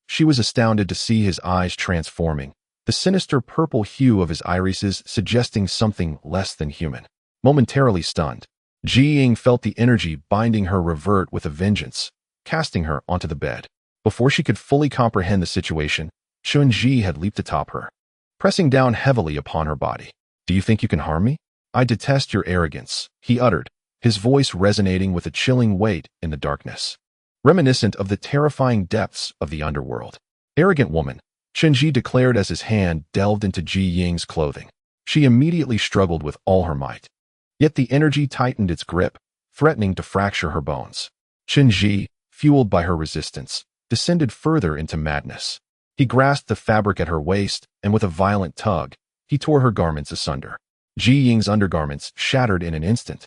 she was astounded to see his eyes transforming, the sinister purple hue of his irises suggesting something less than human. Momentarily stunned, Jiying felt the energy binding her revert with a vengeance, casting her onto the bed. Before she could fully comprehend the situation, Chen Zhi had leaped atop her, pressing down heavily upon her body. "Do you think you can harm me? I detest your arrogance," he uttered, his voice resonating with a chilling weight in the darkness, reminiscent of the terrifying depths of the underworld. "Arrogant woman," Chen Zhi declared as his hand delved into Jiying's clothing. She immediately struggled with all her might. Yet the energy tightened its grip, threatening to fracture her bones. Chen Zhi, fueled by her resistance, descended further into madness. He grasped the fabric at her waist, and with a violent tug, he tore her garments asunder. Jiying's undergarments shattered in an instant,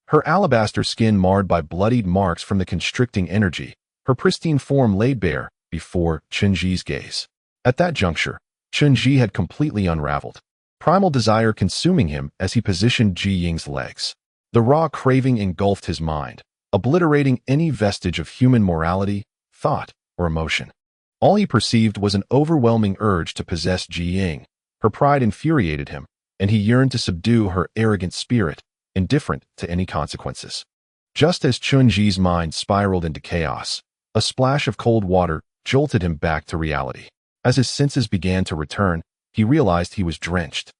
her alabaster skin marred by bloodied marks from the constricting energy, her pristine form laid bare before Chen Zhi's gaze. At that juncture, Chen Zhi had completely unraveled, primal desire consuming him as he positioned Jiying's legs. The raw craving engulfed his mind, obliterating any vestige of human morality, thought, or emotion. All he perceived was an overwhelming urge to possess Jiying. Her pride infuriated him, and he yearned to subdue her arrogant spirit, indifferent to any consequences. Just as Chen Zhi's mind spiraled into chaos, a splash of cold water jolted him back to reality. As his senses began to return, he realized he was drenched.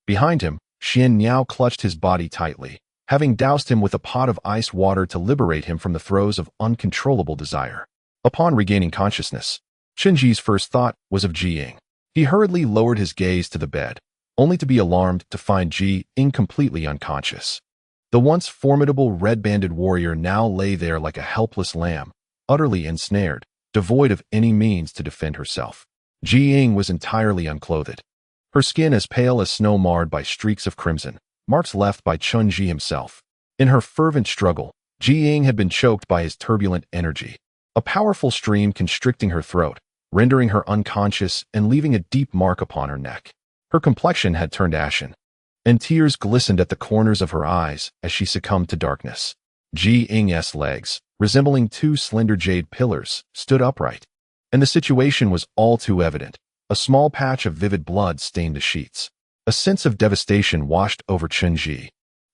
Behind him, Xian Niao clutched his body tightly, having doused him with a pot of ice water to liberate him from the throes of uncontrollable desire. Upon regaining consciousness, Chen Zhi's first thought was of Jiying. He hurriedly lowered his gaze to the bed, only to be alarmed to find Jiying completely unconscious. The once formidable red-banded warrior now lay there like a helpless lamb, utterly ensnared, devoid of any means to defend herself. Jiying was entirely unclothed, her skin as pale as snow marred by streaks of crimson, marks left by Chen Zhi himself. In her fervent struggle, Jiying had been choked by his turbulent energy, a powerful stream constricting her throat, rendering her unconscious and leaving a deep mark upon her neck. Her complexion had turned ashen, and tears glistened at the corners of her eyes as she succumbed to darkness. Jiying's legs, resembling two slender jade pillars, stood upright, and the situation was all too evident. A small patch of vivid blood stained the sheets. A sense of devastation washed over Chen Zhi,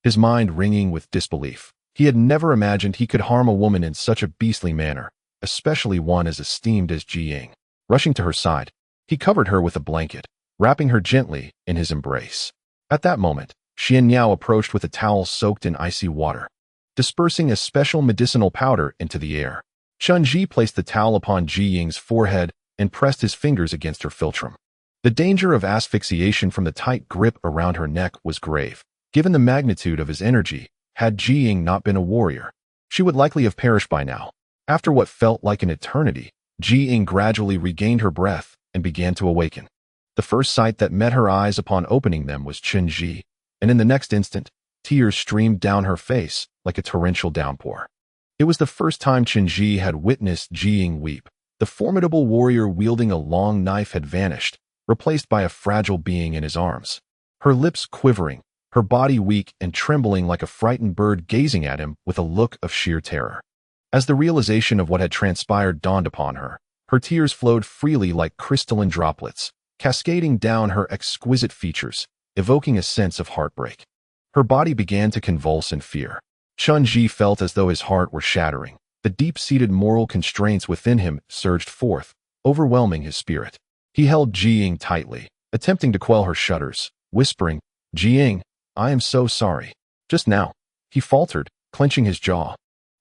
his mind ringing with disbelief. He had never imagined he could harm a woman in such a beastly manner, especially one as esteemed as Ji Ying. Rushing to her side, he covered her with a blanket, wrapping her gently in his embrace. At that moment, Xian Yao approached with a towel soaked in icy water, dispersing a special medicinal powder into the air. Chen Zhi placed the towel upon Ji Ying's forehead and pressed his fingers against her philtrum. The danger of asphyxiation from the tight grip around her neck was grave. Given the magnitude of his energy, had Ji Ying not been a warrior, she would likely have perished by now. After what felt like an eternity, Ji Ying gradually regained her breath and began to awaken. The first sight that met her eyes upon opening them was Chen Zhi, and in the next instant, tears streamed down her face like a torrential downpour. It was the first time Chen Zhi had witnessed Ji Ying weep. The formidable warrior wielding a long knife had vanished, replaced by a fragile being in his arms. Her lips quivering, her body weak and trembling like a frightened bird gazing at him with a look of sheer terror. As the realization of what had transpired dawned upon her, her tears flowed freely like crystalline droplets, cascading down her exquisite features, evoking a sense of heartbreak. Her body began to convulse in fear. Chen Zhi felt as though his heart were shattering. The deep-seated moral constraints within him surged forth, overwhelming his spirit. He held Ji Ying tightly, attempting to quell her shudders, whispering, "Ji Ying, I am so sorry." Just now, he faltered, clenching his jaw.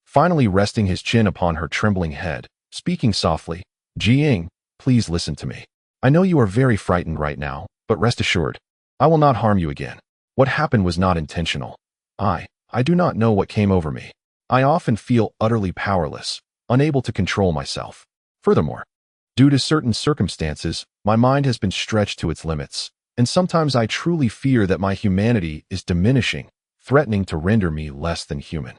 Finally resting his chin upon her trembling head, speaking softly, "Ji Ying, please listen to me. I know you are very frightened right now, but rest assured, I will not harm you again. What happened was not intentional. I do not know what came over me. I often feel utterly powerless, unable to control myself. Furthermore, due to certain circumstances, my mind has been stretched to its limits, and sometimes I truly fear that my humanity is diminishing, threatening to render me less than human.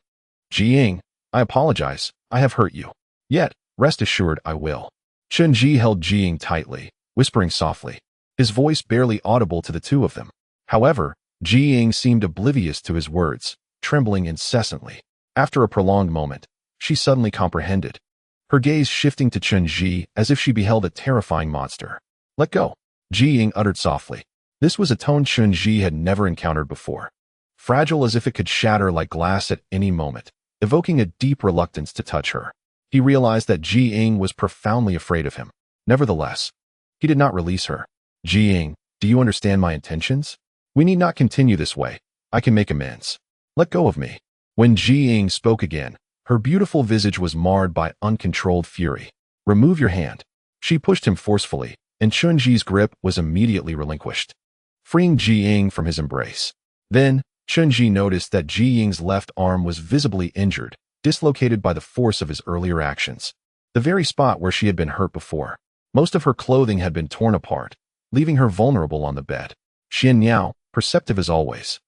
Ji Ying, I apologize, I have hurt you. Yet, rest assured I will." Chen Zhi held Ji Ying tightly, whispering softly, his voice barely audible to the two of them. However, Ji Ying seemed oblivious to his words, trembling incessantly. After a prolonged moment, she suddenly comprehended, her gaze shifting to Chen Zhi as if she beheld a terrifying monster. "Let go," Ji Ying uttered softly. This was a tone Chen Zhi had never encountered before, fragile as if it could shatter like glass at any moment, evoking a deep reluctance to touch her. He realized that Ji Ying was profoundly afraid of him. Nevertheless, he did not release her. "Ji Ying, do you understand my intentions? We need not continue this way. I can make amends. Let go of me." When Ji Ying spoke again, her beautiful visage was marred by uncontrolled fury. "Remove your hand." She pushed him forcefully, and Chen Zhi's grip was immediately relinquished, freeing Ji Ying from his embrace. Then, Chen Zhi noticed that Ji Ying's left arm was visibly injured, dislocated by the force of his earlier actions, the very spot where she had been hurt before. Most of her clothing had been torn apart, leaving her vulnerable on the bed. Xian Yao, perceptive as always,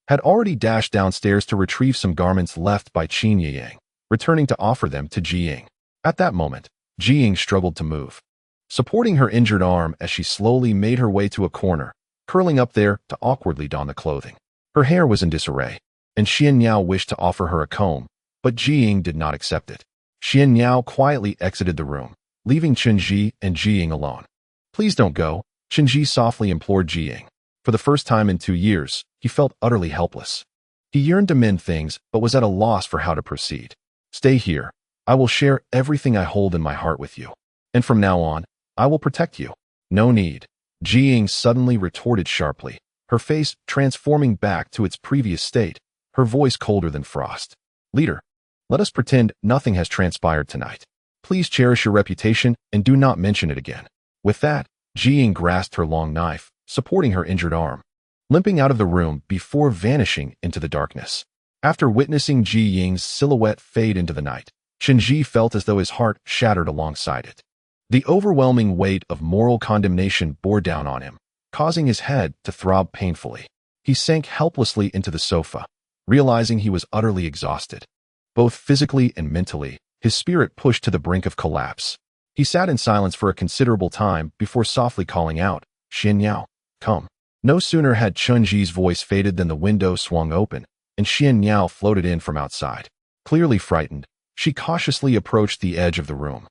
had already dashed downstairs to retrieve some garments left by Qin Yiyang, returning to offer them to Ji Ying. At that moment, Ji Ying struggled to move, supporting her injured arm as she slowly made her way to a corner, curling up there to awkwardly don the clothing. Her hair was in disarray, and Xian Yao wished to offer her a comb, but Ji Ying did not accept it. Xian Yao quietly exited the room, leaving Chen Zhi and Ji Ying alone. "Please don't go," Chen Zhi softly implored Ji Ying. For the first time in 2 years, he felt utterly helpless. He yearned to mend things, but was at a loss for how to proceed. "Stay here. I will share everything I hold in my heart with you. And from now on, I will protect you." "No need," Ji Ying suddenly retorted sharply, her face transforming back to its previous state, her voice colder than frost. "Leader, let us pretend nothing has transpired tonight. Please cherish your reputation and do not mention it again." With that, Ji Ying grasped her long knife, supporting her injured arm, limping out of the room before vanishing into the darkness. After witnessing Ji Ying's silhouette fade into the night, Chen Zhi felt as though his heart shattered alongside it. The overwhelming weight of moral condemnation bore down on him, causing his head to throb painfully. He sank helplessly into the sofa, realizing he was utterly exhausted. Both physically and mentally, his spirit pushed to the brink of collapse. He sat in silence for a considerable time before softly calling out, "Xian Yao, come." No sooner had Chen Zhi's voice faded than the window swung open, and Xian Yao floated in from outside. Clearly frightened, she cautiously approached the edge of the room,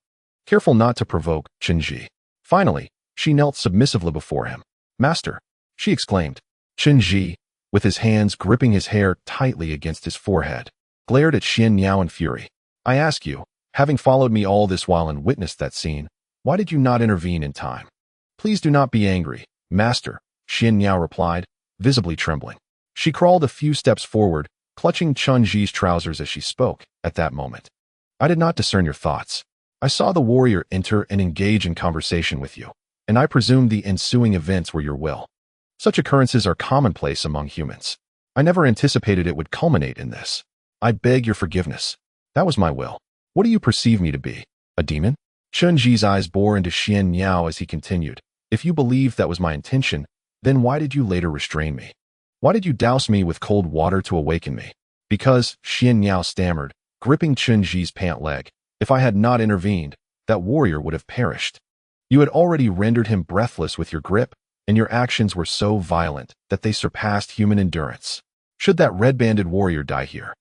careful not to provoke Chen Zhi. Finally, she knelt submissively before him. "Master," she exclaimed. Chen Zhi, with his hands gripping his hair tightly against his forehead, glared at Xian Niao in fury. I ask you, having followed me all this while and witnessed that scene, why did you not intervene in time? Please do not be angry, master, Xian Niao replied, visibly trembling. She crawled a few steps forward, clutching Chen Zhi's trousers as she spoke. At that moment, I did not discern your thoughts. I saw the warrior enter and engage in conversation with you, and I presumed the ensuing events were your will. Such occurrences are commonplace among humans. I never anticipated it would culminate in this. I beg your forgiveness. That was my will. What do you perceive me to be? A demon? Chen Zhi's eyes bore into Xian Niao as he continued. If you believed that was my intention, then why did you later restrain me? Why did you douse me with cold water to awaken me? Because, Xian Niao stammered, gripping Chen Zhi's pant leg, if I had not intervened, that warrior would have perished. You had already rendered him breathless with your grip, and your actions were so violent that they surpassed human endurance. Should that red-banded warrior die here,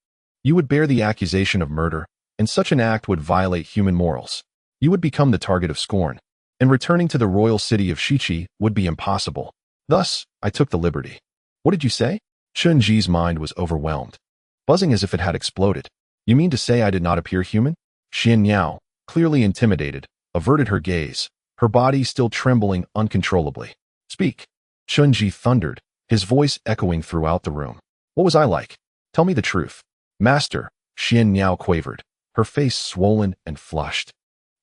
you would bear the accusation of murder, and such an act would violate human morals. You would become the target of scorn, and returning to the royal city of Shiqi would be impossible. Thus, I took the liberty. What did you say? Chen Zhi's mind was overwhelmed, buzzing as if it had exploded. You mean to say I did not appear human? Xian Niao, clearly intimidated, averted her gaze, her body still trembling uncontrollably. Speak. Chen Zhi thundered, his voice echoing throughout the room. What was I like? Tell me the truth. Master, Xian Niao quavered, her face swollen and flushed.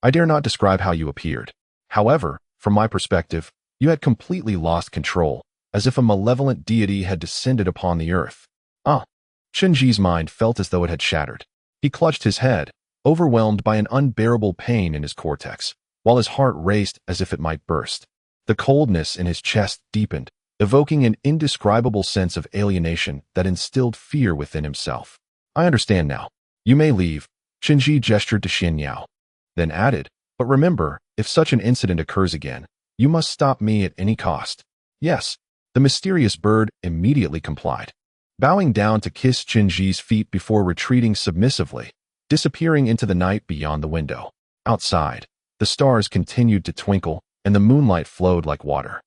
I dare not describe how you appeared. However, from my perspective, you had completely lost control, as if a malevolent deity had descended upon the earth. Chen Zhi's mind felt as though it had shattered. He clutched his head, overwhelmed by an unbearable pain in his cortex, while his heart raced as if it might burst. The coldness in his chest deepened, evoking an indescribable sense of alienation that instilled fear within himself. I understand now. You may leave, Chen Zhi gestured to Xian Niao, then added, but remember, if such an incident occurs again, you must stop me at any cost. Yes, the mysterious bird immediately complied, bowing down to kiss Chen Zhi's feet before retreating submissively, disappearing into the night beyond the window. Outside, the stars continued to twinkle, and the moonlight flowed like water,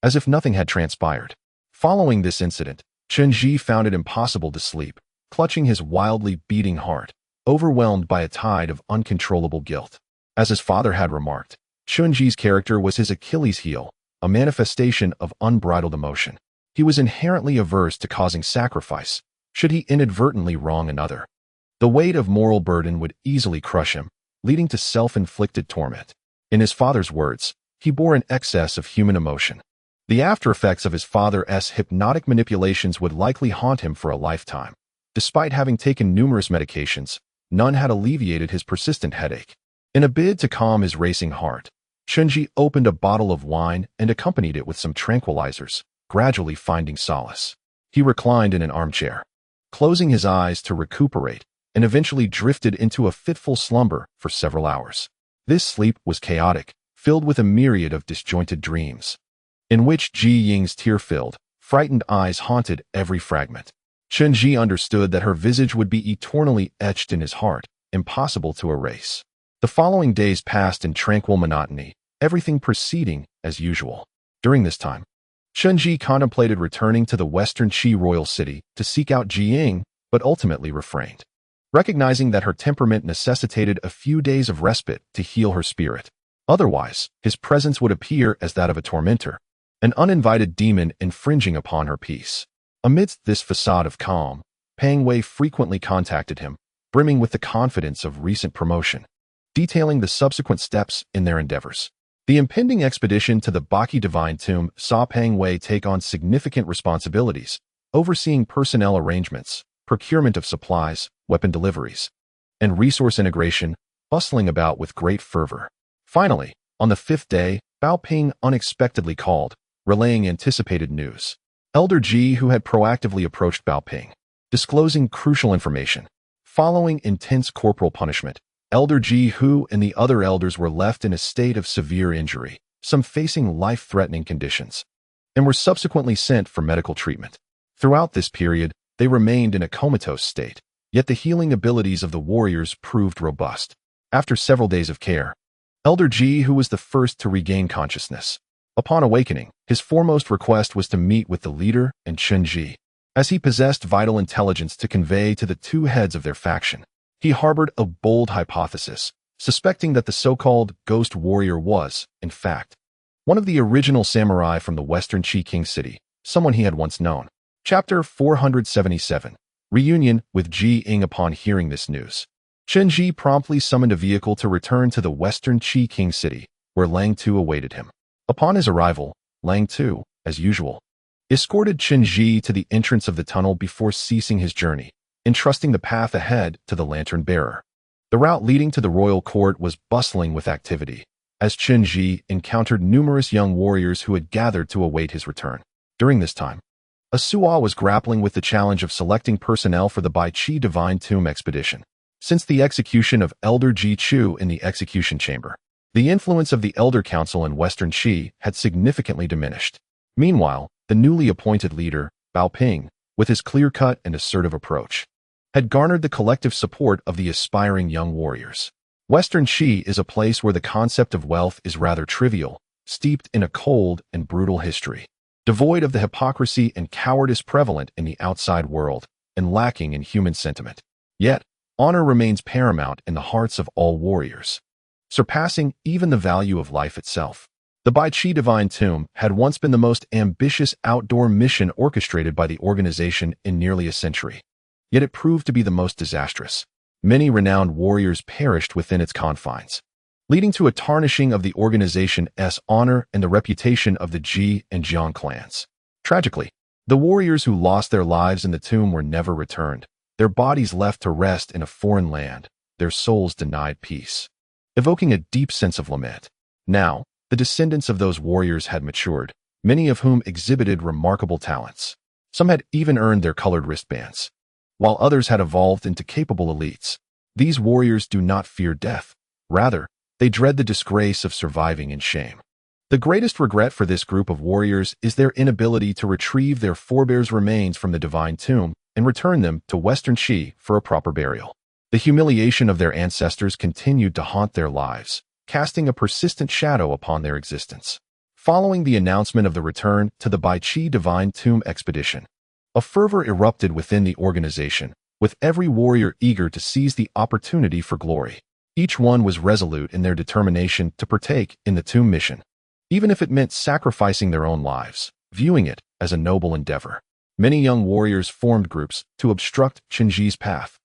as if nothing had transpired. Following this incident, Chen Zhi found it impossible to sleep, clutching his wildly beating heart, overwhelmed by a tide of uncontrollable guilt. As his father had remarked, Chen Zhi's character was his Achilles heel, a manifestation of unbridled emotion. He was inherently averse to causing sacrifice, should he inadvertently wrong another. The weight of moral burden would easily crush him, leading to self-inflicted torment. In his father's words, he bore an excess of human emotion. The after-effects of his father's hypnotic manipulations would likely haunt him for a lifetime. Despite having taken numerous medications, none had alleviated his persistent headache. In a bid to calm his racing heart, Chen Zhi opened a bottle of wine and accompanied it with some tranquilizers, gradually finding solace. He reclined in an armchair, closing his eyes to recuperate, and eventually drifted into a fitful slumber for several hours. This sleep was chaotic, filled with a myriad of disjointed dreams, in which Ji Ying's tear-filled, frightened eyes haunted every fragment. Chen Zhi understood that her visage would be eternally etched in his heart, impossible to erase. The following days passed in tranquil monotony, everything proceeding as usual. During this time, Chen Zhi contemplated returning to the western Qi royal city to seek out Ji Ying, but ultimately refrained, recognizing that her temperament necessitated a few days of respite to heal her spirit. Otherwise, his presence would appear as that of a tormentor, an uninvited demon infringing upon her peace. Amidst this facade of calm, Pang Wei frequently contacted him, brimming with the confidence of recent promotion, detailing the subsequent steps in their endeavors. The impending expedition to the Baki Divine Tomb saw Pang Wei take on significant responsibilities, overseeing personnel arrangements, procurement of supplies, weapon deliveries, and resource integration, bustling about with great fervor. Finally, on the 5th day, Bao Ping unexpectedly called, relaying anticipated news. Elder Ji, who had proactively approached Bao Ping, disclosing crucial information. Following intense corporal punishment, Elder Ji, who and the other elders were left in a state of severe injury, some facing life-threatening conditions, and were subsequently sent for medical treatment. Throughout this period, they remained in a comatose state, yet the healing abilities of the warriors proved robust. After several days of care, Elder Ji, who was the first to regain consciousness, upon awakening, his foremost request was to meet with the leader and Chen Zhi. as he possessed vital intelligence to convey to the two heads of their faction. He harbored a bold hypothesis, suspecting that the so-called ghost warrior was, in fact, one of the original samurai from the western Qi King city, someone he had once known. Chapter 477. Reunion with Ji Ying. Upon hearing this news, Chen Zhi promptly summoned a vehicle to return to the western Qi King city, where Lang Tu awaited him. Upon his arrival, Lang Tu, as usual, escorted Chen Zhi to the entrance of the tunnel before ceasing his journey, entrusting the path ahead to the lantern bearer. The route leading to the royal court was bustling with activity, as Chen Zhi encountered numerous young warriors who had gathered to await his return. During this time, a Su'a was grappling with the challenge of selecting personnel for the Bai Qi Divine Tomb expedition. Since the execution of Elder Ji Chu in the execution chamber, the influence of the Elder Council in Western Qi had significantly diminished. Meanwhile, the newly appointed leader, Bao Ping, with his clear-cut and assertive approach, had garnered the collective support of the aspiring young warriors. Western Qi is a place where the concept of wealth is rather trivial, steeped in a cold and brutal history, devoid of the hypocrisy and cowardice prevalent in the outside world, and lacking in human sentiment. Yet, honor remains paramount in the hearts of all warriors, surpassing even the value of life itself. The Bai Qi Divine Tomb had once been the most ambitious outdoor mission orchestrated by the organization in nearly a century. Yet it proved to be the most disastrous. Many renowned warriors perished within its confines, leading to a tarnishing of the organization's honor and the reputation of the Ji and Jiang clans. Tragically, the warriors who lost their lives in the tomb were never returned, their bodies left to rest in a foreign land, their souls denied peace, evoking a deep sense of lament. Now, the descendants of those warriors had matured, many of whom exhibited remarkable talents. Some had even earned their colored wristbands, while others had evolved into capable elites. These warriors do not fear death. Rather, they dread the disgrace of surviving in shame. The greatest regret for this group of warriors is their inability to retrieve their forebears' remains from the divine tomb and return them to Western Qi for a proper burial. The humiliation of their ancestors continued to haunt their lives, casting a persistent shadow upon their existence. Following the announcement of the return to the Bai Qi Divine Tomb expedition, a fervor erupted within the organization, with every warrior eager to seize the opportunity for glory. Each one was resolute in their determination to partake in the tomb mission, even if it meant sacrificing their own lives, viewing it as a noble endeavor. Many young warriors formed groups to obstruct Chen Zhi's path,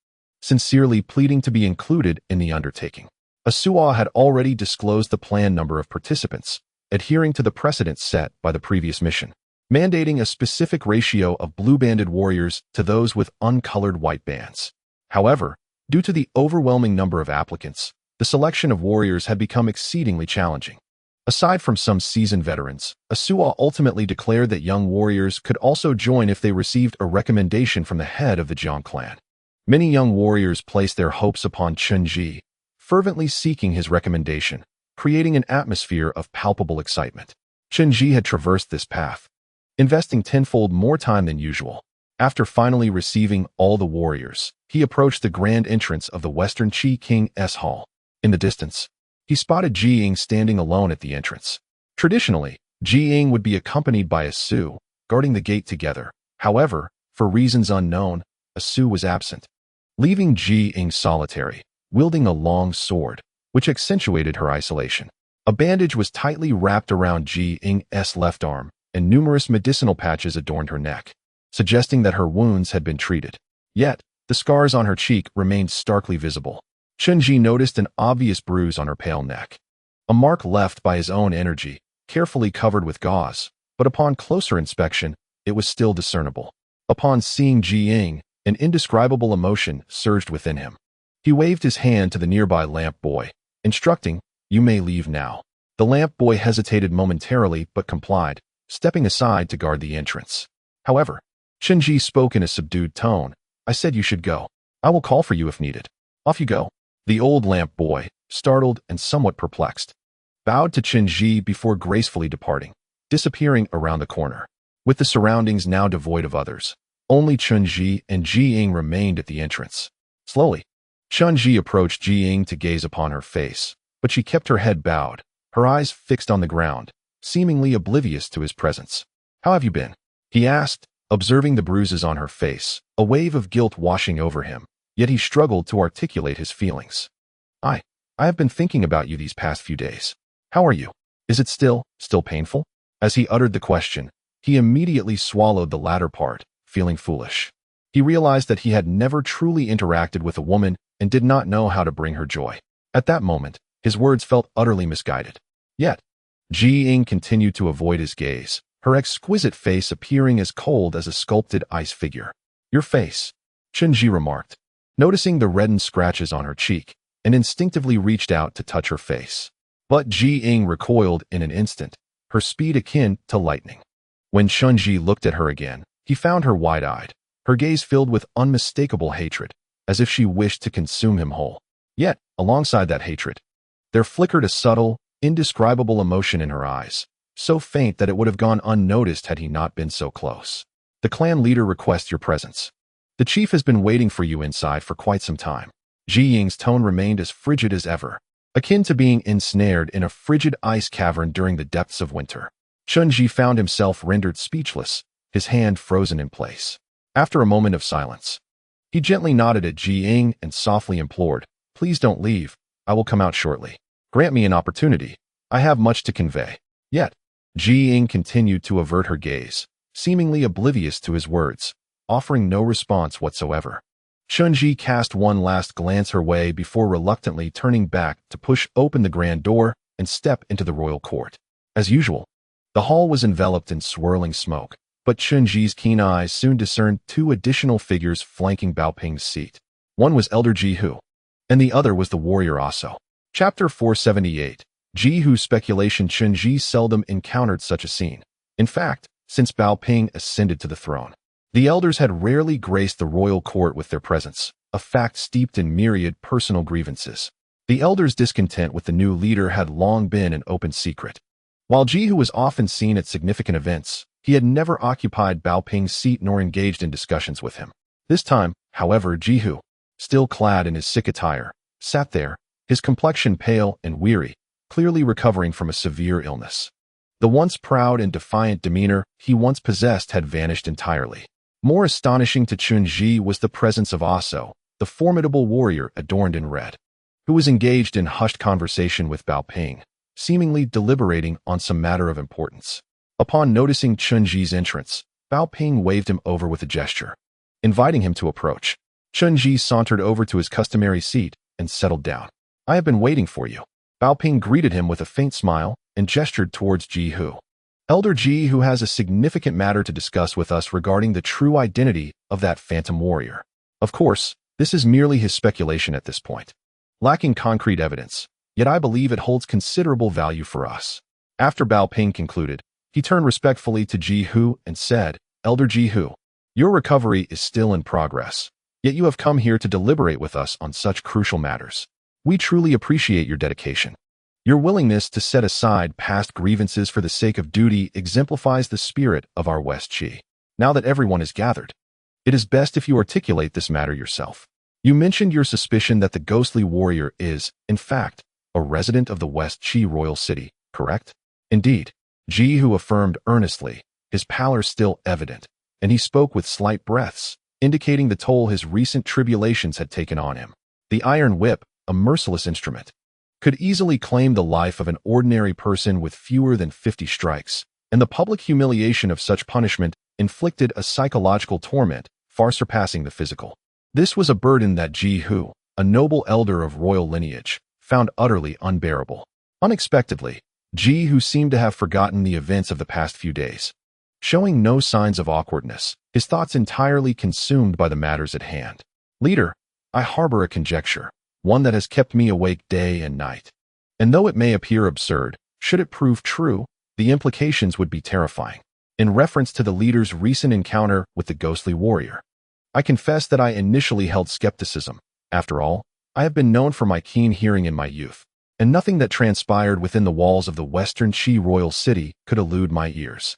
sincerely pleading to be included in the undertaking. A Su'a had already disclosed the planned number of participants, adhering to the precedents set by the previous mission, mandating a specific ratio of blue-banded warriors to those with uncolored white bands. However, due to the overwhelming number of applicants, the selection of warriors had become exceedingly challenging. Aside from some seasoned veterans, a Su'a ultimately declared that young warriors could also join if they received a recommendation from the head of the Jiang clan. Many young warriors placed their hopes upon Chen Zhi, fervently seeking his recommendation, creating an atmosphere of palpable excitement. Chen Zhi had traversed this path, investing tenfold more time than usual. After finally receiving all the warriors, he approached the grand entrance of the Western Qi King's hall. In the distance, he spotted Ji Ying standing alone at the entrance. Traditionally, Ji Ying would be accompanied by a Su, guarding the gate together. However, for reasons unknown, a Su was absent, leaving Ji Ying solitary, wielding a long sword, which accentuated her isolation. A bandage was tightly wrapped around Ji Ying's left arm, and numerous medicinal patches adorned her neck, suggesting that her wounds had been treated. Yet, the scars on her cheek remained starkly visible. Chen Zhi noticed an obvious bruise on her pale neck, a mark left by his own energy, carefully covered with gauze, but upon closer inspection, it was still discernible. Upon seeing Ji Ying, an indescribable emotion surged within him. He waved his hand to the nearby lamp boy, instructing, "You may leave now." The lamp boy hesitated momentarily but complied, stepping aside to guard the entrance. However, Chen Zhi spoke in a subdued tone. "I said you should go. I will call for you if needed. Off you go." The old lamp boy, startled and somewhat perplexed, bowed to Chen Zhi before gracefully departing, disappearing around the corner. With the surroundings now devoid of others, only Chen Zhi and Ji Ying remained at the entrance. Slowly, Chen Zhi approached Ji Ying to gaze upon her face, but she kept her head bowed, her eyes fixed on the ground, seemingly oblivious to his presence. "How have you been?" he asked, observing the bruises on her face, a wave of guilt washing over him, yet he struggled to articulate his feelings. I have been thinking about you these past few days. How are you? Is it still painful? As he uttered the question, he immediately swallowed the latter part, feeling foolish. He realized that he had never truly interacted with a woman and did not know how to bring her joy. At that moment, his words felt utterly misguided. Yet, Ning continued to avoid his gaze, her exquisite face appearing as cold as a sculpted ice figure. Your face, Chen Zhi remarked, noticing the reddened scratches on her cheek, and instinctively reached out to touch her face. But Ning recoiled in an instant, her speed akin to lightning. When Chen Zhi looked at her again, he found her wide-eyed, her gaze filled with unmistakable hatred, as if she wished to consume him whole. Yet, alongside that hatred, there flickered a subtle, indescribable emotion in her eyes, so faint that it would have gone unnoticed had he not been so close. The clan leader requests your presence. The chief has been waiting for you inside for quite some time. Ning's tone remained as frigid as ever, akin to being ensnared in a frigid ice cavern during the depths of winter. Chen Zhi found himself rendered speechless, his hand frozen in place. After a moment of silence, he gently nodded at Ning and softly implored, "Please don't leave, I will come out shortly. Grant me an opportunity, I have much to convey." Yet, Ning continued to avert her gaze, seemingly oblivious to his words, offering no response whatsoever. Chen Zhi cast one last glance her way before reluctantly turning back to push open the grand door and step into the royal court. As usual, the hall was enveloped in swirling smoke, but Chen Zhi's keen eyes soon discerned two additional figures flanking Baoping's seat. One was Elder Jihu, and the other was the warrior Aso. Chapter 478. Jihu's speculation. Chen Zhi seldom encountered such a scene. In fact, since Baoping ascended to the throne, the elders had rarely graced the royal court with their presence, a fact steeped in myriad personal grievances. The elders' discontent with the new leader had long been an open secret. While Jihu was often seen at significant events, he had never occupied Baoping's seat nor engaged in discussions with him. This time, however, Jihu, still clad in his sick attire, sat there, his complexion pale and weary, clearly recovering from a severe illness. The once proud and defiant demeanor he once possessed had vanished entirely. More astonishing to Chen Zhi was the presence of Aso, the formidable warrior adorned in red, who was engaged in hushed conversation with Baoping, seemingly deliberating on some matter of importance. Upon noticing Chen Zhi's entrance, Baoping waved him over with a gesture, inviting him to approach. Chen Zhi sauntered over to his customary seat and settled down. "I have been waiting for you." Baoping greeted him with a faint smile and gestured towards Jihu. "Elder Jihu has a significant matter to discuss with us regarding the true identity of that phantom warrior. Of course, this is merely his speculation at this point, lacking concrete evidence, yet I believe it holds considerable value for us." After Baoping concluded, he turned respectfully to Jihu and said, "Elder Jihu, your recovery is still in progress, yet you have come here to deliberate with us on such crucial matters. We truly appreciate your dedication. Your willingness to set aside past grievances for the sake of duty exemplifies the spirit of our West Qi. Now that everyone is gathered, it is best if you articulate this matter yourself. You mentioned your suspicion that the ghostly warrior is, in fact, a resident of the West Qi royal city, correct?" "Indeed," Jihu affirmed earnestly, his pallor still evident, and he spoke with slight breaths, indicating the toll his recent tribulations had taken on him. The iron whip, a merciless instrument, could easily claim the life of an ordinary person with fewer than 50 strikes, and the public humiliation of such punishment inflicted a psychological torment far surpassing the physical. This was a burden that Jihu, a noble elder of royal lineage, found utterly unbearable. Unexpectedly, Jihu seemed to have forgotten the events of the past few days. Showing no signs of awkwardness, his thoughts entirely consumed by the matters at hand. "Leader, I harbor a conjecture, one that has kept me awake day and night. And though it may appear absurd, should it prove true, the implications would be terrifying. In reference to the leader's recent encounter with the ghostly warrior, I confess that I initially held skepticism. After all, I have been known for my keen hearing in my youth, and nothing that transpired within the walls of the Western Qi royal city could elude my ears.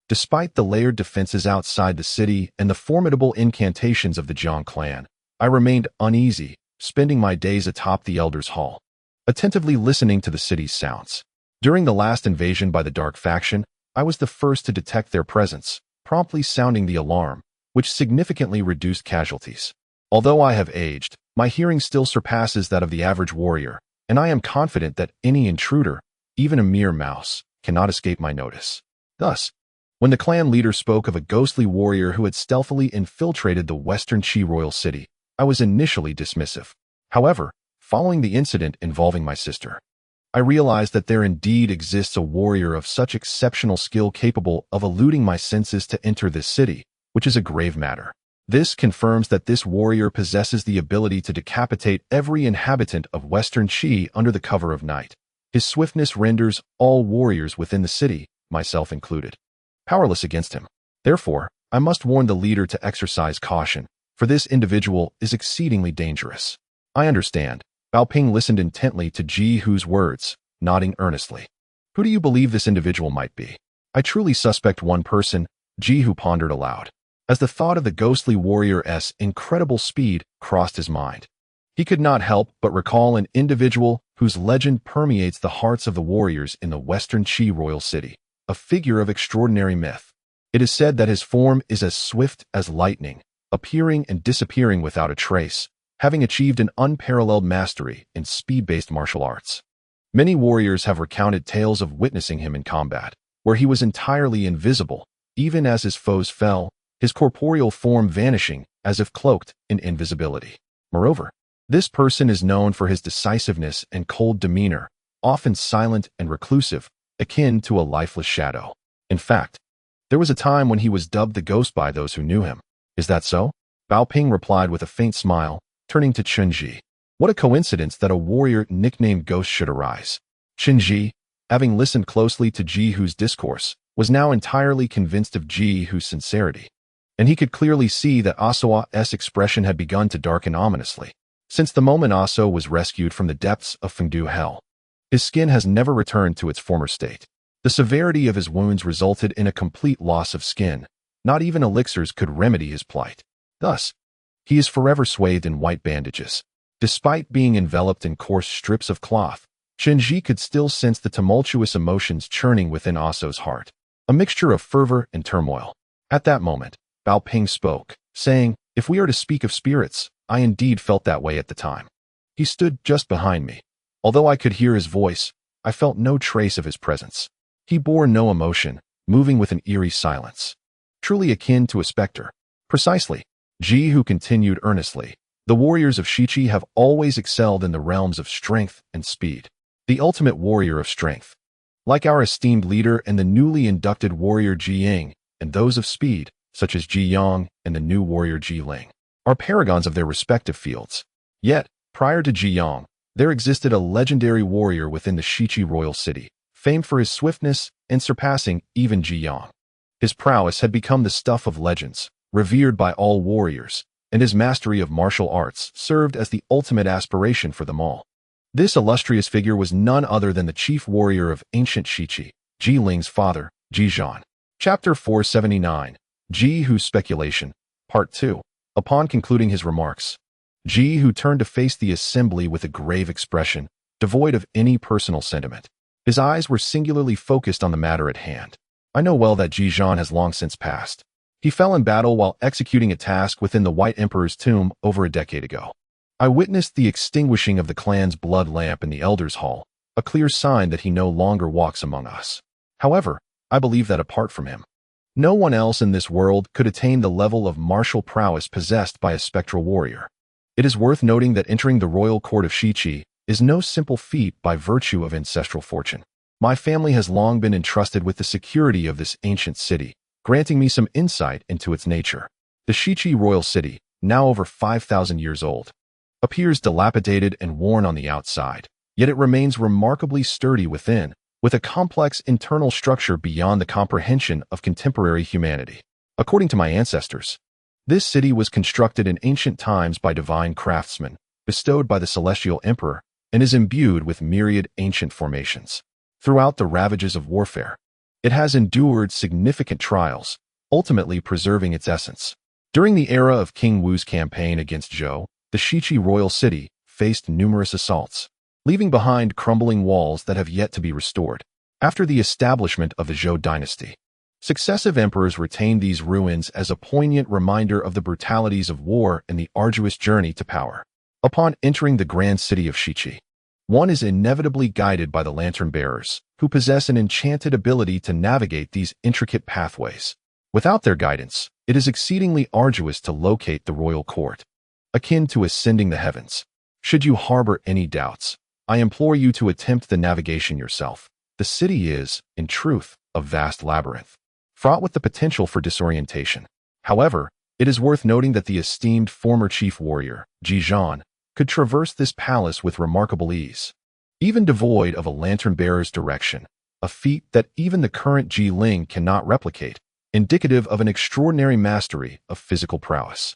Despite the layered defenses outside the city and the formidable incantations of the Jiang clan, I remained uneasy, spending my days atop the Elders' Hall, attentively listening to the city's sounds. During the last invasion by the Dark Faction, I was the first to detect their presence, promptly sounding the alarm, which significantly reduced casualties. Although I have aged, my hearing still surpasses that of the average warrior, and I am confident that any intruder, even a mere mouse, cannot escape my notice. Thus, when the clan leader spoke of a ghostly warrior who had stealthily infiltrated the Western Qi royal city, I was initially dismissive. However, following the incident involving my sister, I realized that there indeed exists a warrior of such exceptional skill capable of eluding my senses to enter this city, which is a grave matter. This confirms that this warrior possesses the ability to decapitate every inhabitant of Western Qi under the cover of night. His swiftness renders all warriors within the city, myself included, powerless against him. Therefore, I must warn the leader to exercise caution, for this individual is exceedingly dangerous. I understand. Bao Ping listened intently to Ji Hu's words, nodding earnestly. Who do you believe this individual might be? I truly suspect one person, Ji Hu pondered aloud, as the thought of the ghostly warrior's incredible speed crossed his mind. He could not help but recall an individual whose legend permeates the hearts of the warriors in the Western Qi royal city, a figure of extraordinary myth. It is said that his form is as swift as lightning, appearing and disappearing without a trace, having achieved an unparalleled mastery in speed-based martial arts. Many warriors have recounted tales of witnessing him in combat, where he was entirely invisible, even as his foes fell, his corporeal form vanishing as if cloaked in invisibility. Moreover, this person is known for his decisiveness and cold demeanor, often silent and reclusive, akin to a lifeless shadow. In fact, there was a time when he was dubbed the ghost by those who knew him. Is that so? Bao Ping replied with a faint smile, turning to Chen Zhi. What a coincidence that a warrior nicknamed Ghost should arise. Chen Zhi, having listened closely to Ji Hu's discourse, was now entirely convinced of Ji Hu's sincerity, and he could clearly see that Asoa's expression had begun to darken ominously. Since the moment Aso was rescued from the depths of Fengdu Hell, his skin has never returned to its former state. The severity of his wounds resulted in a complete loss of skin. Not even elixirs could remedy his plight. Thus, he is forever swathed in white bandages. Despite being enveloped in coarse strips of cloth, Chen Zhi could still sense the tumultuous emotions churning within Aso's heart, a mixture of fervor and turmoil. At that moment, Bao Ping spoke, saying, "If we are to speak of spirits, I indeed felt that way at the time." He stood just behind me. Although I could hear his voice, I felt no trace of his presence. He bore no emotion, moving with an eerie silence, truly akin to a specter. Precisely, Ji Hu continued earnestly. The warriors of Shiqi have always excelled in the realms of strength and speed. The ultimate warrior of strength, like our esteemed leader and the newly inducted warrior Ji Ying, and those of speed, such as Ji Yang and the new warrior Ji Ling, are paragons of their respective fields. Yet, prior to Ji Yang, there existed a legendary warrior within the Shiqi royal city, famed for his swiftness and surpassing even Ji Yang. His prowess had become the stuff of legends, revered by all warriors, and his mastery of martial arts served as the ultimate aspiration for them all. This illustrious figure was none other than the chief warrior of ancient Shiqi, Ji Ling's father, Ji Zhan. Chapter 479, Ji Hu's Speculation, Part 2. Upon concluding his remarks, Ji Hu turned to face the assembly with a grave expression, devoid of any personal sentiment. His eyes were singularly focused on the matter at hand. I know well that Ji Zhan has long since passed. He fell in battle while executing a task within the White Emperor's tomb over a decade ago. I witnessed the extinguishing of the clan's blood lamp in the Elders' Hall, a clear sign that he no longer walks among us. However, I believe that apart from him, no one else in this world could attain the level of martial prowess possessed by a spectral warrior. It is worth noting that entering the royal court of Shiqi is no simple feat by virtue of ancestral fortune. My family has long been entrusted with the security of this ancient city, granting me some insight into its nature. The Shiqi royal city, now over 5,000 years old, appears dilapidated and worn on the outside, yet it remains remarkably sturdy within, with a complex internal structure beyond the comprehension of contemporary humanity. According to my ancestors, this city was constructed in ancient times by divine craftsmen, bestowed by the celestial emperor, and is imbued with myriad ancient formations. Throughout the ravages of warfare, it has endured significant trials, ultimately preserving its essence. During the era of King Wu's campaign against Zhou, the Shiqi royal city faced numerous assaults, leaving behind crumbling walls that have yet to be restored. After the establishment of the Zhou dynasty, Successive emperors retained these ruins as a poignant reminder of the brutalities of war and the arduous journey to power. Upon entering the grand city of Shiqi, one is inevitably guided by the lantern bearers, who possess an enchanted ability to navigate these intricate pathways. Without their guidance, it is exceedingly arduous to locate the royal court, akin to ascending the heavens. Should you harbor any doubts, I implore you to attempt the navigation yourself. The city is, in truth, a vast labyrinth, fraught with the potential for disorientation. However, it is worth noting that the esteemed former chief warrior, Zhi could traverse this palace with remarkable ease, even devoid of a lantern-bearer's direction, a feat that even the current Ji Ling cannot replicate, indicative of an extraordinary mastery of physical prowess.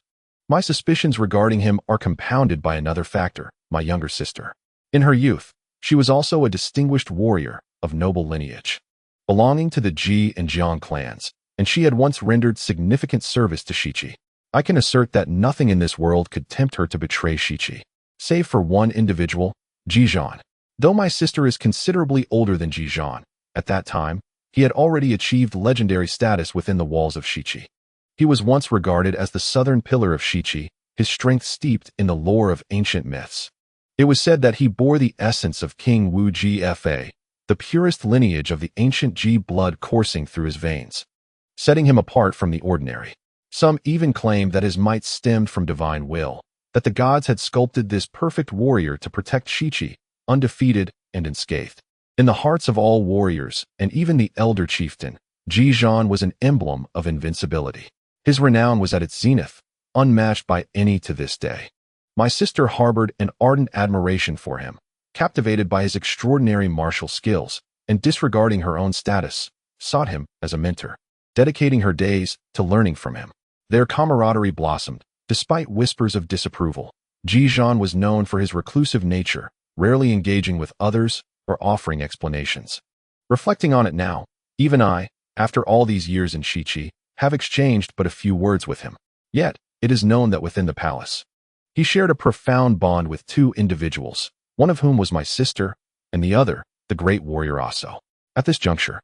My suspicions regarding him are compounded by another factor, my younger sister. In her youth, she was also a distinguished warrior of noble lineage, belonging to the Ji and Jiang clans, and she had once rendered significant service to Shiqi. I can assert that nothing in this world could tempt her to betray Shiqi, save for one individual, Zhi. Though my sister is considerably older than Zhi, at that time, he had already achieved legendary status within the walls of Shiqi. He was once regarded as the southern pillar of Shiqi, his strength steeped in the lore of ancient myths. It was said that he bore the essence of King Wu Jia, the purest lineage of the ancient Ji blood coursing through his veins, setting him apart from the ordinary. Some even claimed that his might stemmed from divine will, that the gods had sculpted this perfect warrior to protect Shiqi, undefeated and unscathed. In the hearts of all warriors, and even the elder chieftain, Zhi was an emblem of invincibility. His renown was at its zenith, unmatched by any to this day. My sister harbored an ardent admiration for him, captivated by his extraordinary martial skills, and disregarding her own status, sought him as a mentor, dedicating her days to learning from him. Their camaraderie blossomed, despite whispers of disapproval. Zhi was known for his reclusive nature, rarely engaging with others or offering explanations. Reflecting on it now, even I, after all these years in Shiqi, have exchanged but a few words with him. Yet, it is known that within the palace, he shared a profound bond with two individuals, one of whom was my sister, and the other, the great warrior Aso. At this juncture,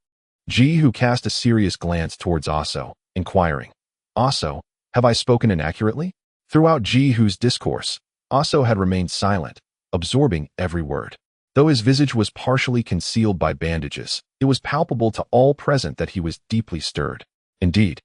Zhi cast a serious glance towards Aso, inquiring, "Aso, have I spoken inaccurately?" Throughout Zhi's discourse, Aso had remained silent, absorbing every word. Though his visage was partially concealed by bandages, it was palpable to all present that he was deeply stirred. Indeed,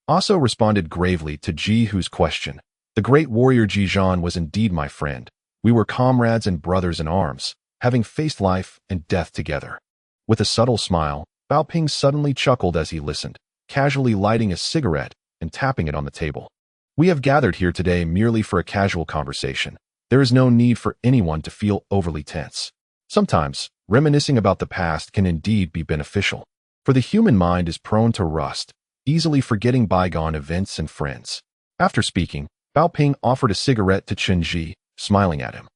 Aso responded gravely to Zhi's question. The great warrior Zhi was indeed my friend. We were comrades and brothers in arms, having faced life and death together. With a subtle smile, Bao Ping suddenly chuckled as he listened, casually lighting a cigarette and tapping it on the table. We have gathered here today merely for a casual conversation. There is no need for anyone to feel overly tense. Sometimes, reminiscing about the past can indeed be beneficial, for the human mind is prone to rust, easily forgetting bygone events and friends. After speaking, Bao Ping offered a cigarette to Chen Zhi, smiling at him.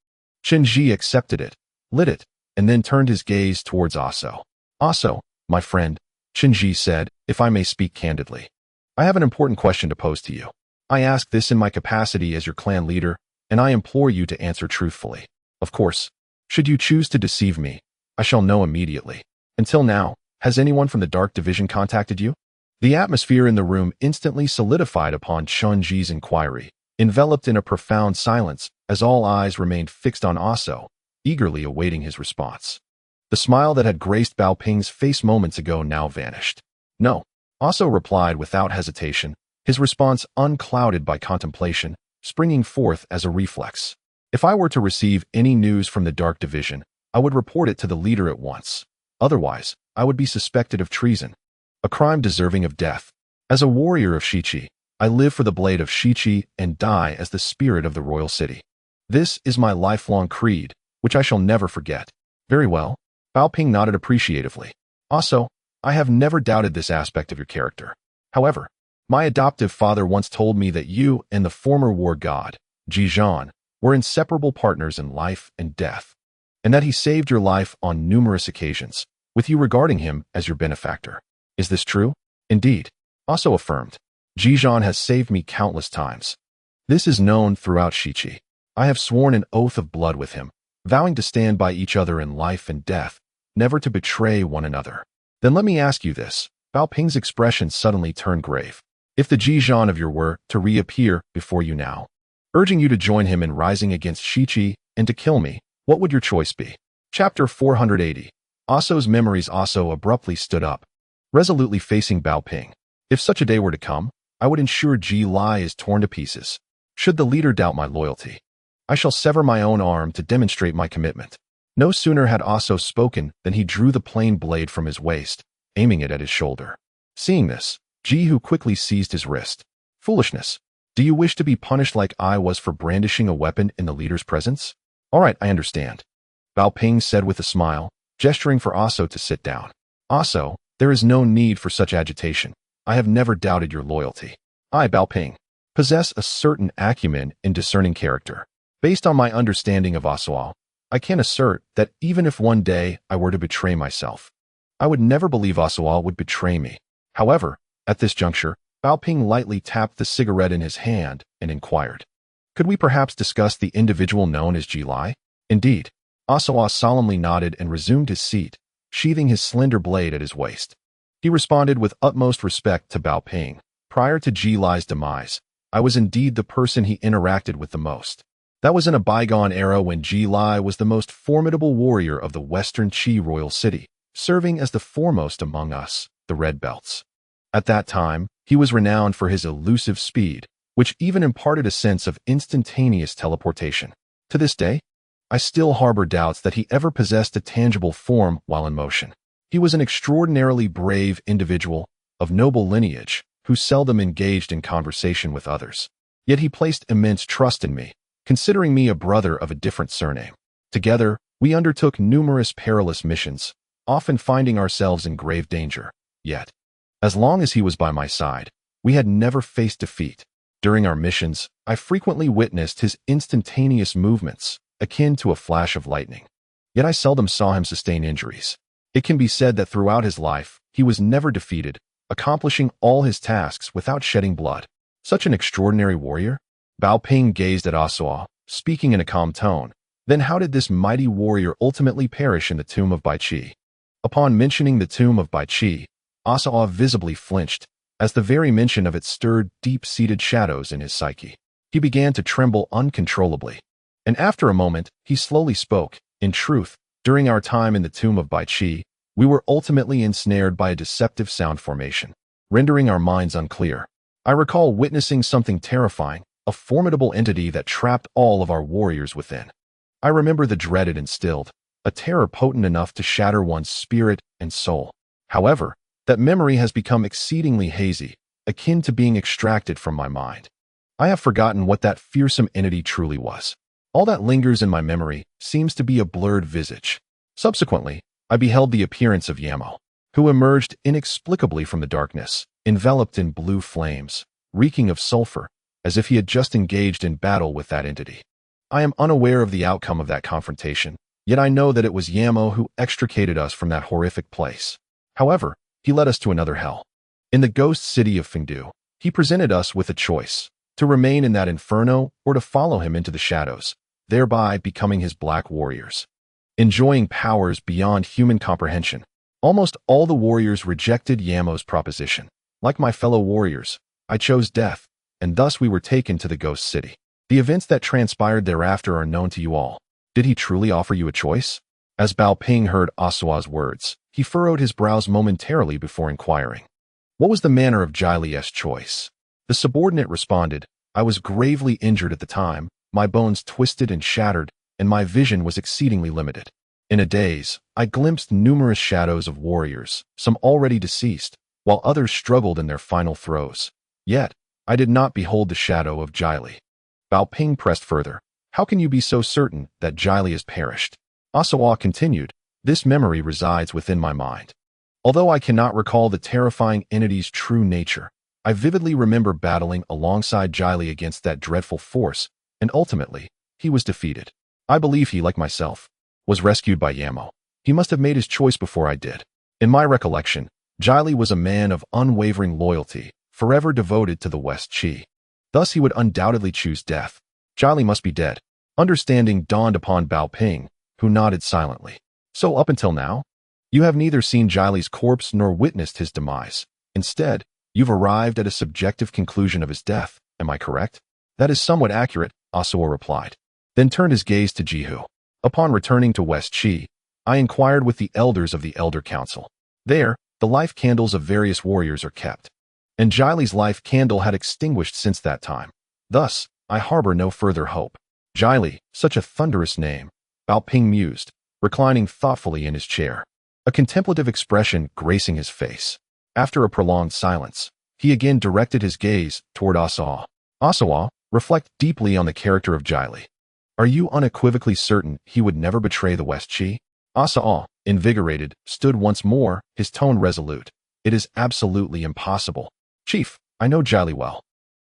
Chen Zhi accepted it, lit it, and then turned his gaze towards Aso. "Aso, my friend," Chen Zhi said, "if I may speak candidly, I have an important question to pose to you. I ask this in my capacity as your clan leader, and I implore you to answer truthfully. Of course, should you choose to deceive me, I shall know immediately. Until now, has anyone from the Dark Division contacted you?" The atmosphere in the room instantly solidified upon Chen Zhi's inquiry, enveloped in a profound silence as all eyes remained fixed on Aso, eagerly awaiting his response. The smile that had graced Bao Ping's face moments ago now vanished. "No," Aso replied without hesitation, his response unclouded by contemplation, springing forth as a reflex. "If I were to receive any news from the Dark Division, I would report it to the leader at once. Otherwise, I would be suspected of treason, a crime deserving of death. As a warrior of Shiqi, I live for the blade of Shiqi and die as the spirit of the royal city. This is my lifelong creed, which I shall never forget." "Very well." Bao Ping nodded appreciatively. "Also, I have never doubted this aspect of your character. However, my adoptive father once told me that you and the former war god, Zhi were inseparable partners in life and death, and that he saved your life on numerous occasions, with you regarding him as your benefactor. Is this true?" "Indeed," Aso affirmed. "Zhi has saved me countless times. This is known throughout Shiqi. I have sworn an oath of blood with him, vowing to stand by each other in life and death, never to betray one another." "Then let me ask you this. Bao Ping's expression suddenly turned grave. If the Zhizhan of your were to reappear before you now, urging you to join him in rising against Shiqi and to kill me, what would your choice be? Chapter 480. Aso's memories. Aso abruptly stood up, resolutely facing Bao Ping. If such a day were to come, I would ensure Ji Lai is torn to pieces. Should the leader doubt my loyalty, I shall sever my own arm to demonstrate my commitment. No sooner had Aso spoken than he drew the plain blade from his waist, aiming it at his shoulder. Seeing this, Ji Hu quickly seized his wrist. Foolishness. Do you wish to be punished like I was for brandishing a weapon in the leader's presence? All right, I understand, Bao Ping said with a smile, gesturing for Aso to sit down. Aso, there is no need for such agitation. I have never doubted your loyalty. I, Bao Ping, possess a certain acumen in discerning character. Based on my understanding of Aso, I can assert that even if one day I were to betray myself, I would never believe Aso would betray me. However, at this juncture, Bao Ping lightly tapped the cigarette in his hand and inquired, could we perhaps discuss the individual known as Ji Lai? Indeed. Aso solemnly nodded and resumed his seat, sheathing his slender blade at his waist. He responded with utmost respect to Bao Ping. Prior to Ji Lai's demise, I was indeed the person he interacted with the most. That was in a bygone era when Ji Lai was the most formidable warrior of the Western Qi royal city, serving as the foremost among us, the Red Belts. At that time, he was renowned for his elusive speed, which even imparted a sense of instantaneous teleportation. To this day, I still harbor doubts that he ever possessed a tangible form while in motion. He was an extraordinarily brave individual of noble lineage who seldom engaged in conversation with others. Yet he placed immense trust in me, considering me a brother of a different surname. Together, we undertook numerous perilous missions, often finding ourselves in grave danger. Yet, as long as he was by my side, we had never faced defeat. During our missions, I frequently witnessed his instantaneous movements, akin to a flash of lightning. Yet I seldom saw him sustain injuries. It can be said that throughout his life, he was never defeated, accomplishing all his tasks without shedding blood. Such an extraordinary warrior? Bao Ping gazed at Aso, speaking in a calm tone. Then how did this mighty warrior ultimately perish in the tomb of Bai Qi? Upon mentioning the tomb of Bai Qi, Aso visibly flinched, as the very mention of it stirred deep-seated shadows in his psyche. He began to tremble uncontrollably. And after a moment, he slowly spoke. In truth, during our time in the tomb of Bai Qi, we were ultimately ensnared by a deceptive sound formation, rendering our minds unclear. I recall witnessing something terrifying, a formidable entity that trapped all of our warriors within. I remember the dread it instilled, a terror potent enough to shatter one's spirit and soul. However, that memory has become exceedingly hazy, akin to being extracted from my mind. I have forgotten what that fearsome entity truly was. All that lingers in my memory seems to be a blurred visage. Subsequently, I beheld the appearance of Yamo, who emerged inexplicably from the darkness, enveloped in blue flames, reeking of sulfur, as if he had just engaged in battle with that entity. I am unaware of the outcome of that confrontation, yet I know that it was Yamo who extricated us from that horrific place. However, he led us to another hell. In the ghost city of Fengdu, he presented us with a choice, to remain in that inferno or to follow him into the shadows, thereby becoming his black warriors. Enjoying powers beyond human comprehension, almost all the warriors rejected Yamo's proposition. Like my fellow warriors, I chose death, and thus we were taken to the ghost city. The events that transpired thereafter are known to you all. Did he truly offer you a choice? As Bao Ping heard Aso's words, he furrowed his brows momentarily before inquiring, what was the manner of Ji Li's choice? The subordinate responded, I was gravely injured at the time, my bones twisted and shattered, and my vision was exceedingly limited. In a daze, I glimpsed numerous shadows of warriors, some already deceased, while others struggled in their final throes. Yet, I did not behold the shadow of Ji Li. Bao Ping pressed further. How can you be so certain that Ji Li has perished? Aso continued, this memory resides within my mind. Although I cannot recall the terrifying entity's true nature, I vividly remember battling alongside Ji Li against that dreadful force, and ultimately, he was defeated. I believe he, like myself, was rescued by Yamo. He must have made his choice before I did. In my recollection, Ji Li was a man of unwavering loyalty, forever devoted to the West Qi. Thus he would undoubtedly choose death. Ji Li must be dead. Understanding dawned upon Bao Ping, who nodded silently. So up until now, You have neither seen Jili's corpse nor witnessed his demise. Instead, you've arrived at a subjective conclusion of his death. Am I correct? That is somewhat accurate, Asuo replied, then turned his gaze to Jihu. Upon returning to West Qi, I inquired with the elders of the Elder Council. There, the life candles of various warriors are kept, and Jili's life candle had extinguished since that time. Thus, I harbor no further hope. Jili, such a thunderous name, Baoping mused, reclining thoughtfully in his chair, a contemplative expression gracing his face. After a prolonged silence, he again directed his gaze toward Asuo. Asuo, reflect deeply on the character of Jili. Are you unequivocally certain he would never betray the West Qi? Asuo, invigorated, stood once more, his tone resolute. It is absolutely impossible. Chief, I know Jili well.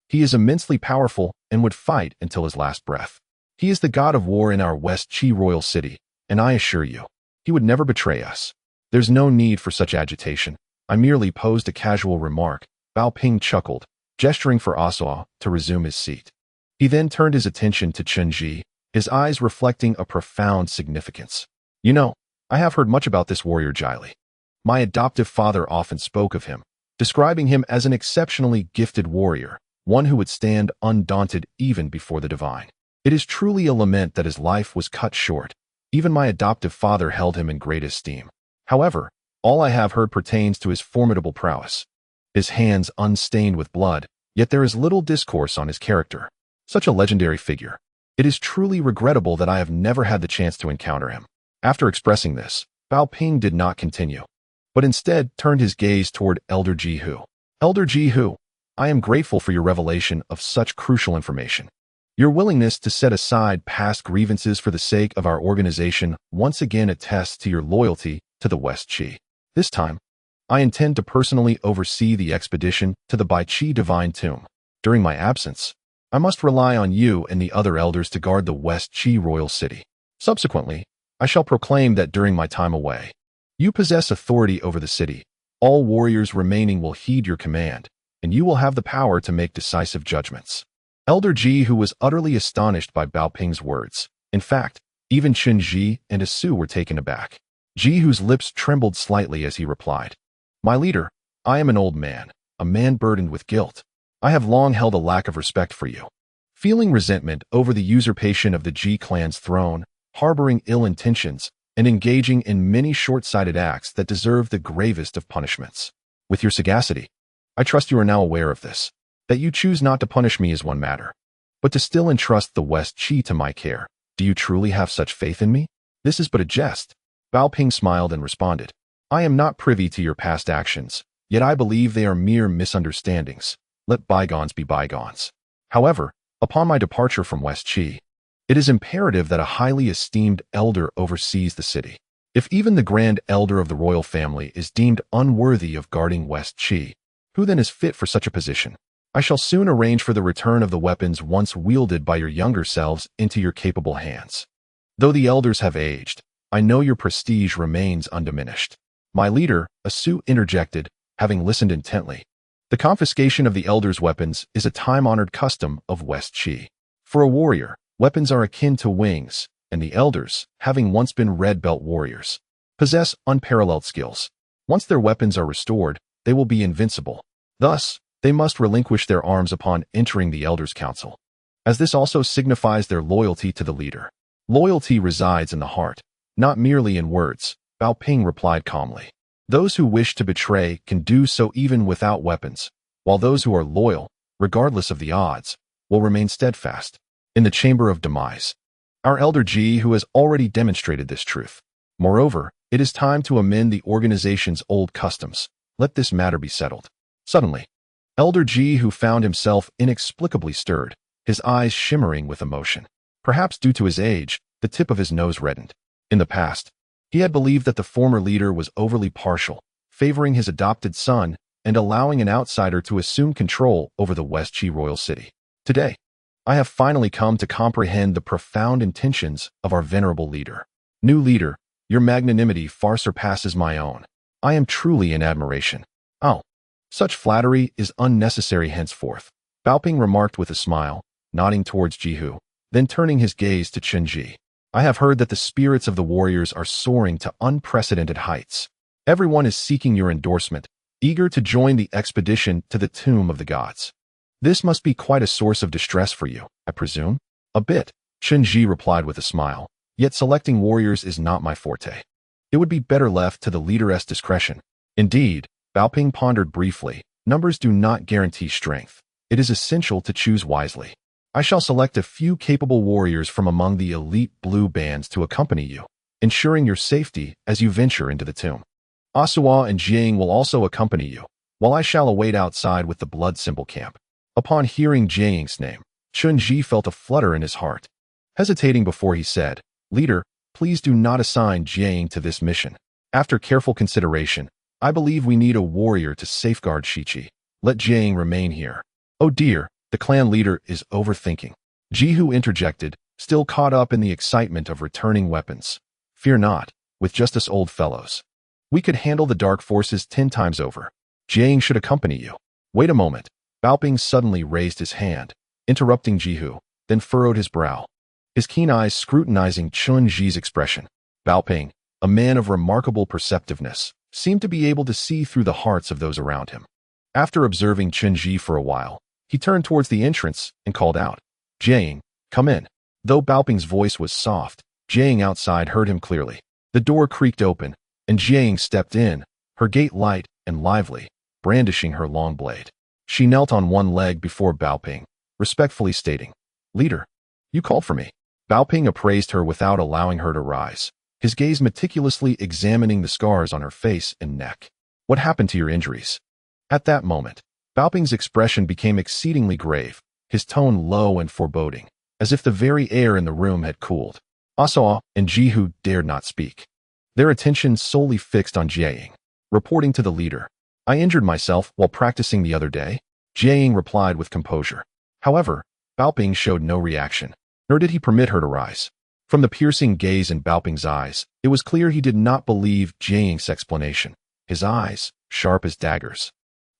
He is immensely powerful and would fight until his last breath. He is the god of war in our West Qi royal city, and I assure you, he would never betray us. There's no need for such agitation. I merely posed a casual remark. Baoping chuckled, gesturing for Asuo to resume his seat. He then turned his attention to Chen Zhi, his eyes reflecting a profound significance. You know, I have heard much about this warrior Jili. My adoptive father often spoke of him, describing him as an exceptionally gifted warrior, one who would stand undaunted even before the divine. It is truly a lament that his life was cut short. Even my adoptive father held him in great esteem. However, all I have heard pertains to his formidable prowess. His hands unstained with blood, yet there is little discourse on his character. Such a legendary figure. It is truly regrettable that I have never had the chance to encounter him. After expressing this, Baoping did not continue, but instead turned his gaze toward Elder Jihu. Elder Jihu, I am grateful for your revelation of such crucial information. Your willingness to set aside past grievances for the sake of our organization once again attests to your loyalty to the West Qi. This time, I intend to personally oversee the expedition to the Baiqi Divine Tomb. During my absence, I must rely on you and the other elders to guard the West Qi royal city. Subsequently, I shall proclaim that during my time away, you possess authority over the city. All warriors remaining will heed your command, and you will have the power to make decisive judgments. Elder Ji, was utterly astonished by Baoping's words. In fact, even Chen Zhi and Asu were taken aback. Jihu's lips trembled slightly as he replied, My leader, I am an old man, a man burdened with guilt. I have long held a lack of respect for you. Feeling resentment over the usurpation of the Ji clan's throne, harboring ill intentions, and engaging in many short-sighted acts that deserve the gravest of punishments. With your sagacity, I trust you are now aware of this. That you choose not to punish me is one matter, but to still entrust the West Qi to my care. Do you truly have such faith in me? This is but a jest. Baoping smiled and responded, I am not privy to your past actions, yet I believe they are mere misunderstandings. Let bygones be bygones. However, upon my departure from West Qi, it is imperative that a highly esteemed elder oversees the city. If even the grand elder of the royal family is deemed unworthy of guarding West Qi, who then is fit for such a position? I shall soon arrange for the return of the weapons once wielded by your younger selves into your capable hands. Though the elders have aged, I know your prestige remains undiminished. My leader, Asu, interjected, having listened intently. The confiscation of the elders' weapons is a time-honored custom of West Qi. For a warrior, weapons are akin to wings, and the elders, having once been red belt warriors, possess unparalleled skills. Once their weapons are restored, they will be invincible. Thus, they must relinquish their arms upon entering the Elders' Council, as this also signifies their loyalty to the leader. Loyalty resides in the heart, not merely in words, Baoping replied calmly. Those who wish to betray can do so even without weapons, while those who are loyal, regardless of the odds, will remain steadfast. In the Chamber of Demise, our Elder Ji has already demonstrated this truth. Moreover, it is time to amend the organization's old customs. Let this matter be settled. Suddenly, Elder Ji found himself inexplicably stirred, his eyes shimmering with emotion. Perhaps due to his age, the tip of his nose reddened. In the past, he had believed that the former leader was overly partial, favoring his adopted son and allowing an outsider to assume control over the West Qi royal city. Today, I have finally come to comprehend the profound intentions of our venerable leader. New leader, your magnanimity far surpasses my own. I am truly in admiration. Oh, such flattery is unnecessary henceforth, Baoping remarked with a smile, nodding towards Jihu, then turning his gaze to Chen Zhi. I have heard that the spirits of the warriors are soaring to unprecedented heights. Everyone is seeking your endorsement, eager to join the expedition to the tomb of the gods. This must be quite a source of distress for you, I presume? A bit, Chen Zhi replied with a smile, yet selecting warriors is not my forte. It would be better left to the leader's discretion. Indeed, Baoping pondered briefly, numbers do not guarantee strength. It is essential to choose wisely. I shall select a few capable warriors from among the elite blue bands to accompany you, ensuring your safety as you venture into the tomb. Asuo and Jiang will also accompany you, while I shall await outside with the blood symbol camp. Upon hearing Jiang's name, Chen Zhi felt a flutter in his heart. Hesitating before he said, Leader, please do not assign Jiang to this mission. After careful consideration, I believe we need a warrior to safeguard Shichi. Let Jiang remain here. Oh dear, the clan leader is overthinking. Jihu interjected, still caught up in the excitement of returning weapons. Fear not, with just us old fellows. We could handle the dark forces 10 times over. Jiang should accompany you. Wait a moment. Baoping suddenly raised his hand, interrupting Jihu, then furrowed his brow, his keen eyes scrutinizing Chen Zhi's expression. Baoping, a man of remarkable perceptiveness, seemed to be able to see through the hearts of those around him. After observing Chen Zhi for a while, he turned towards the entrance and called out, Jiang, come in. Though Baoping's voice was soft, Jiang outside heard him clearly. The door creaked open, and Jiang stepped in, her gait light and lively, brandishing her long blade. She knelt on one leg before Baoping, respectfully stating, Leader, you called for me. Baoping appraised her without allowing her to rise, his gaze meticulously examining the scars on her face and neck. What happened to your injuries? At that moment, Baoping's expression became exceedingly grave, his tone low and foreboding, as if the very air in the room had cooled. Asuo and Jihu dared not speak, their attention solely fixed on Jiang. Reporting to the leader, I injured myself while practicing the other day, Jiang replied with composure. However, Baoping showed no reaction, nor did he permit her to rise. From the piercing gaze in Baoping's eyes, it was clear he did not believe Jiang's explanation. His eyes, sharp as daggers,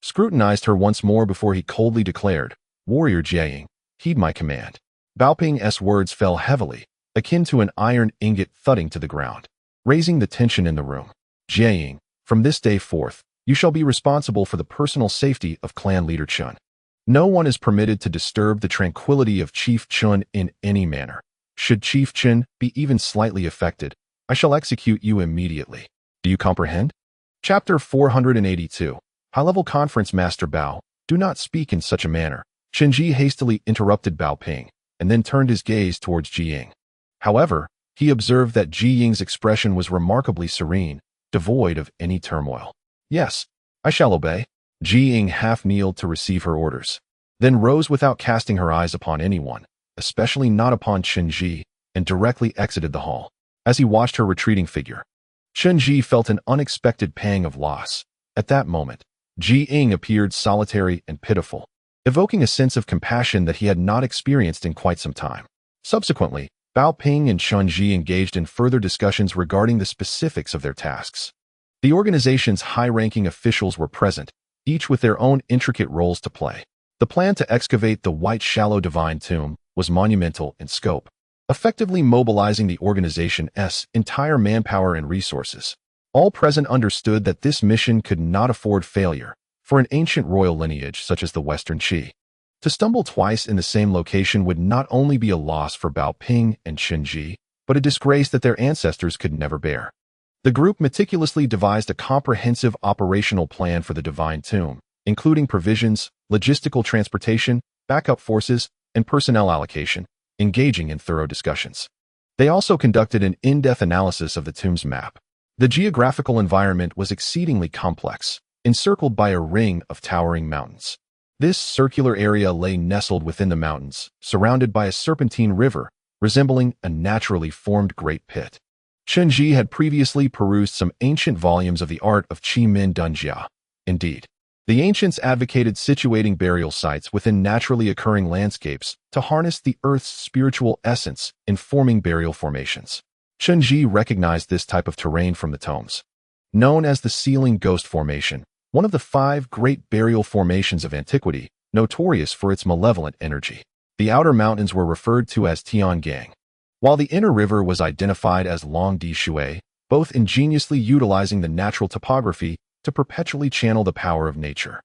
scrutinized her once more before he coldly declared, Warrior Jiang, heed my command. Baoping's words fell heavily, akin to an iron ingot thudding to the ground, raising the tension in the room. Jiang, from this day forth, you shall be responsible for the personal safety of clan leader Chen. No one is permitted to disturb the tranquility of Chief Chen in any manner. Should Chief Chen be even slightly affected, I shall execute you immediately. Do you comprehend? Chapter 482. High-level Conference Master Bao, do not speak in such a manner. Chen Zhi hastily interrupted Baoping, and then turned his gaze towards Jiang. However, he observed that Jiang's expression was remarkably serene, devoid of any turmoil. Yes, I shall obey. Jiang half-kneeled to receive her orders, then rose without casting her eyes upon anyone, especially not upon Chen Zhi, and directly exited the hall. As he watched her retreating figure, Chen Zhi felt an unexpected pang of loss. At that moment, Jiang appeared solitary and pitiful, evoking a sense of compassion that he had not experienced in quite some time. Subsequently, Baoping and Chen Zhi engaged in further discussions regarding the specifics of their tasks. The organization's high-ranking officials were present, each with their own intricate roles to play. The plan to excavate the White Shallow Divine Tomb was monumental in scope, effectively mobilizing the organization's entire manpower and resources. All present understood that this mission could not afford failure for an ancient royal lineage such as the Western Qi. To stumble twice in the same location would not only be a loss for Baoping and Chen Zhi, but a disgrace that their ancestors could never bear. The group meticulously devised a comprehensive operational plan for the Divine Tomb, including provisions, logistical transportation, backup forces, and personnel allocation, engaging in thorough discussions. They also conducted an in-depth analysis of the tomb's map. The geographical environment was exceedingly complex, encircled by a ring of towering mountains. This circular area lay nestled within the mountains, surrounded by a serpentine river, resembling a naturally formed great pit. Chen Zhi had previously perused some ancient volumes of the art of Qi Min Dunjia. Indeed, the ancients advocated situating burial sites within naturally occurring landscapes to harness the Earth's spiritual essence in forming burial formations. Chen Zhi recognized this type of terrain from the tomes. Known as the Ceiling Ghost Formation, one of the 5 great burial formations of antiquity, notorious for its malevolent energy. The outer mountains were referred to as Tiangang, while the inner river was identified as Long Di Shui, both ingeniously utilizing the natural topography to perpetually channel the power of nature,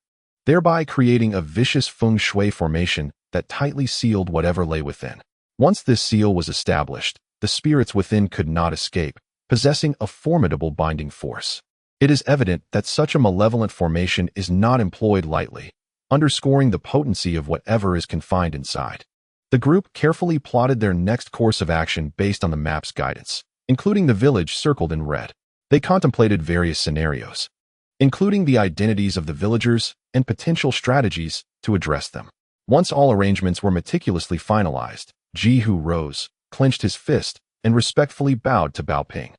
thereby creating a vicious feng shui formation that tightly sealed whatever lay within. Once this seal was established, the spirits within could not escape, possessing a formidable binding force. It is evident that such a malevolent formation is not employed lightly, underscoring the potency of whatever is confined inside. The group carefully plotted their next course of action based on the map's guidance, including the village circled in red. They contemplated various scenarios, including the identities of the villagers and potential strategies to address them. Once all arrangements were meticulously finalized, Jihu rose, clenched his fist, and respectfully bowed to Bao Ping.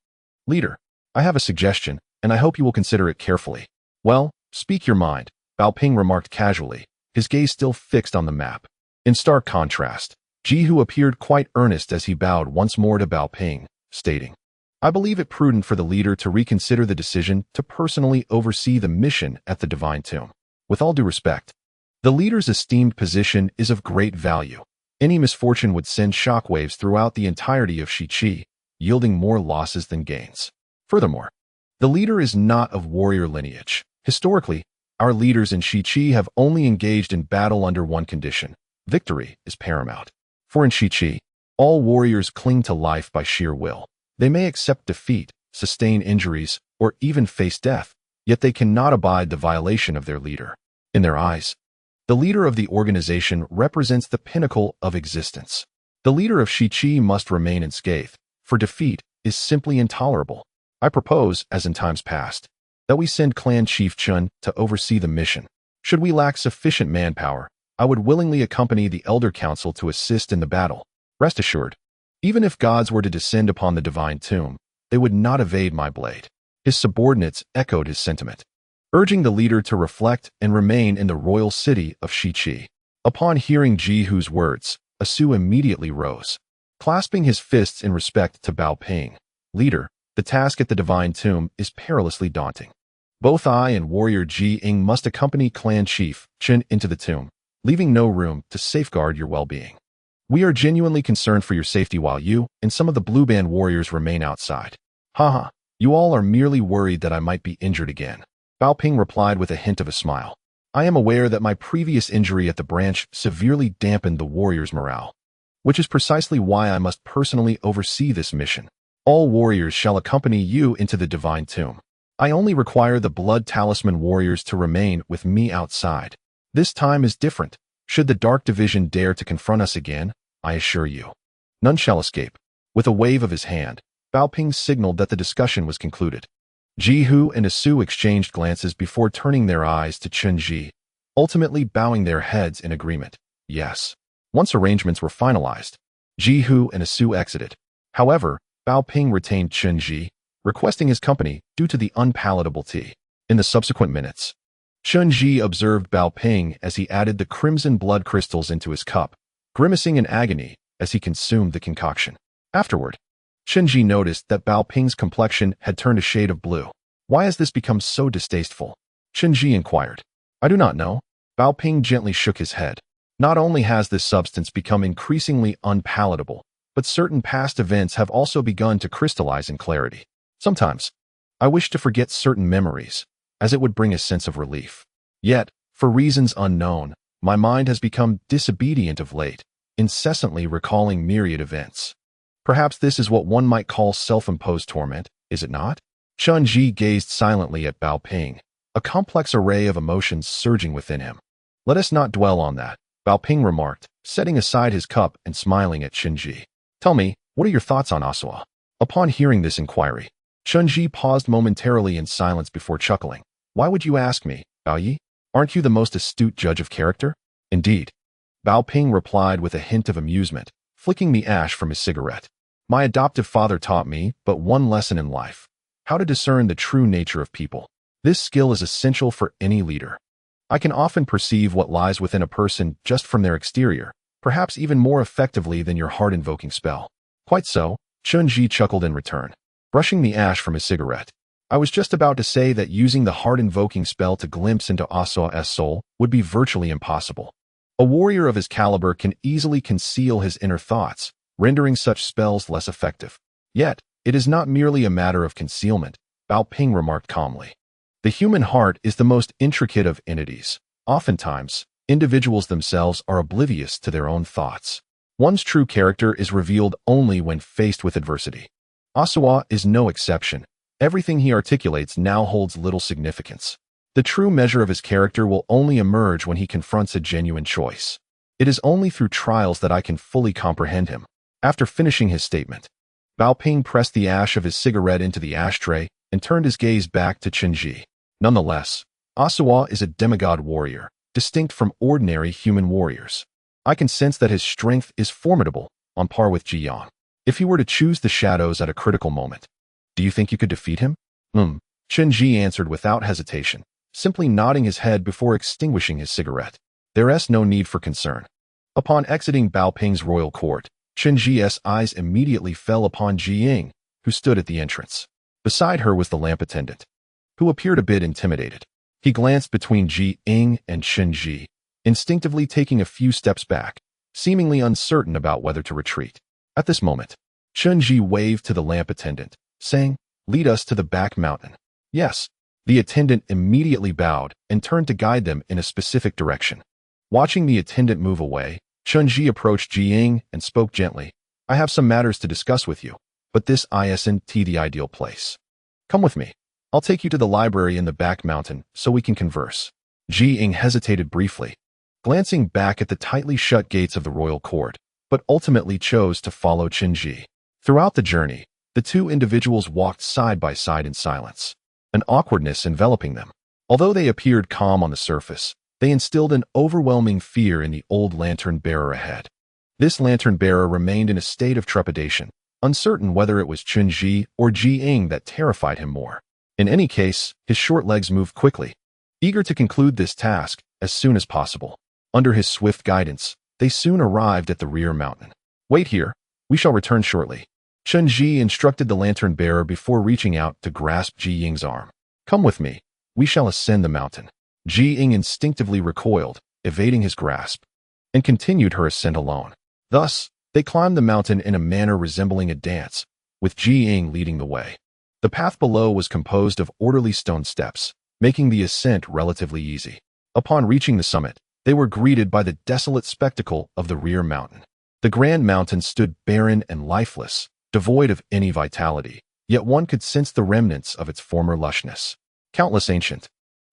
"Leader, I have a suggestion, and I hope you will consider it carefully." "Well, speak your mind," Bao Ping remarked casually, his gaze still fixed on the map. In stark contrast, Jihu appeared quite earnest as he bowed once more to Bao Ping, stating, "I believe it prudent for the leader to reconsider the decision to personally oversee the mission at the Divine Tomb. With all due respect, the leader's esteemed position is of great value. Any misfortune would send shockwaves throughout the entirety of Shiqi, yielding more losses than gains. Furthermore, the leader is not of warrior lineage. Historically, our leaders in Shiqi have only engaged in battle under one condition: victory is paramount. For in Shiqi, all warriors cling to life by sheer will. They may accept defeat, sustain injuries, or even face death, yet they cannot abide the violation of their leader. In their eyes, the leader of the organization represents the pinnacle of existence. The leader of Shiqi must remain unscathed, for defeat is simply intolerable. I propose, as in times past, that we send Clan Chief Chen to oversee the mission. Should we lack sufficient manpower, I would willingly accompany the Elder Council to assist in the battle. Rest assured, even if gods were to descend upon the Divine Tomb, they would not evade my blade." His subordinates echoed his sentiment, urging the leader to reflect and remain in the royal city of Shiqi. Upon hearing Jihu's words, Asu immediately rose, clasping his fists in respect to Bao Ping. "Leader, the task at the Divine Tomb is perilously daunting. Both I and warrior Ji Ying must accompany Clan Chief Chen into the tomb, leaving no room to safeguard your well-being. We are genuinely concerned for your safety while you and some of the Blue Band warriors remain outside." "Haha, you all are merely worried that I might be injured again," Bao Ping replied with a hint of a smile. "I am aware that my previous injury at the branch severely dampened the warriors' morale, which is precisely why I must personally oversee this mission. All warriors shall accompany you into the Divine Tomb. I only require the Blood Talisman warriors to remain with me outside. This time is different. Should the Dark Division dare to confront us again, I assure you, none shall escape." With a wave of his hand, Bao Ping signaled that the discussion was concluded. Jihu and Asu exchanged glances before turning their eyes to Chen Zhi, ultimately bowing their heads in agreement. Yes. Once arrangements were finalized, Jihu and Asu exited. However, Bao Ping retained Chen Zhi, requesting his company due to the unpalatable tea. In the subsequent minutes, Chen Zhi observed Bao Ping as he added the crimson blood crystals into his cup, grimacing in agony as he consumed the concoction. Afterward, Chen Zhi noticed that Bao Ping's complexion had turned a shade of blue. "Why has this become so distasteful?" Chen Zhi inquired. "I do not know." Bao Ping gently shook his head. "Not only has this substance become increasingly unpalatable, but certain past events have also begun to crystallize in clarity. Sometimes, I wish to forget certain memories, as it would bring a sense of relief. Yet, for reasons unknown, my mind has become disobedient of late, incessantly recalling myriad events. Perhaps this is what one might call self-imposed torment, is it not?" Chen Zhi gazed silently at Bao Ping, a complex array of emotions surging within him. "Let us not dwell on that," Bao Ping remarked, setting aside his cup and smiling at Chen Zhi. "Tell me, what are your thoughts on Asua?" Upon hearing this inquiry, Chen Zhi paused momentarily in silence before chuckling. "Why would you ask me, Bao Yi? Aren't you the most astute judge of character?" "Indeed," Bao Ping replied with a hint of amusement, flicking the ash from his cigarette. "My adoptive father taught me but one lesson in life: how to discern the true nature of people. This skill is essential for any leader. I can often perceive what lies within a person just from their exterior, perhaps even more effectively than your heart-invoking spell." "Quite so," Chen Zhi chuckled in return, brushing the ash from his cigarette. "I was just about to say that using the heart-invoking spell to glimpse into Asua's soul would be virtually impossible. A warrior of his caliber can easily conceal his inner thoughts, rendering such spells less effective. Yet, It is not merely a matter of concealment, Bao Ping remarked calmly. The human heart is the most intricate of entities. Oftentimes, individuals themselves are oblivious to their own thoughts. One's true character is revealed only when faced with adversity. Asuwa is no exception. Everything he articulates now holds little significance. The true measure of his character will only emerge when he confronts a genuine choice. It is only through trials that I can fully comprehend him. After finishing his statement, Bao Ping pressed the ash of his cigarette into the ashtray and turned his gaze back to Chen Zhi. Nonetheless, Asuwa is a demigod warrior, distinct from ordinary human warriors. I can sense that his strength is formidable, on par with Jiang. If he were to choose the shadows at a critical moment, do you think you could defeat him? Chen Zhi answered without hesitation, simply nodding his head before extinguishing his cigarette. There is no need for concern. Upon exiting Bao Ping's royal court, Chen Zhi's eyes immediately fell upon Ji Ying, who stood at the entrance. Beside her was the lamp attendant, who appeared a bit intimidated. He glanced between Ji Ying and Chen Zhi, instinctively taking a few steps back, seemingly uncertain about whether to retreat. At this moment, Chen Zhi waved to the lamp attendant, saying, "Lead us to the back mountain." Yes. The attendant immediately bowed and turned to guide them in a specific direction. Watching the attendant move away, Chen Zhi approached Ji Ying and spoke gently. "I have some matters to discuss with you, but this isn't the ideal place. Come with me. I'll take you to the library in the back mountain so we can converse." Ji Ying hesitated briefly, glancing back at the tightly shut gates of the royal court, but ultimately chose to follow Chen Zhi. Throughout the journey, the two individuals walked side by side in silence, an awkwardness enveloping them. Although they appeared calm on the surface, they instilled an overwhelming fear in the old lantern-bearer ahead. This lantern-bearer remained in a state of trepidation, uncertain whether it was Chen Zhi or Ji Ying that terrified him more. In any case, his short legs moved quickly, eager to conclude this task as soon as possible. Under his swift guidance, they soon arrived at the rear mountain. "Wait here. We shall return shortly." Chen Zhi instructed the lantern-bearer before reaching out to grasp Ji Ying's arm. "Come with me. We shall ascend the mountain." Ji Ying instinctively recoiled, evading his grasp, and continued her ascent alone. Thus, they climbed the mountain in a manner resembling a dance, with Ji Ying leading the way. The path below was composed of orderly stone steps, making the ascent relatively easy. Upon reaching the summit, they were greeted by the desolate spectacle of the rear mountain. The grand mountain stood barren and lifeless, devoid of any vitality, yet one could sense the remnants of its former lushness. Countless ancient,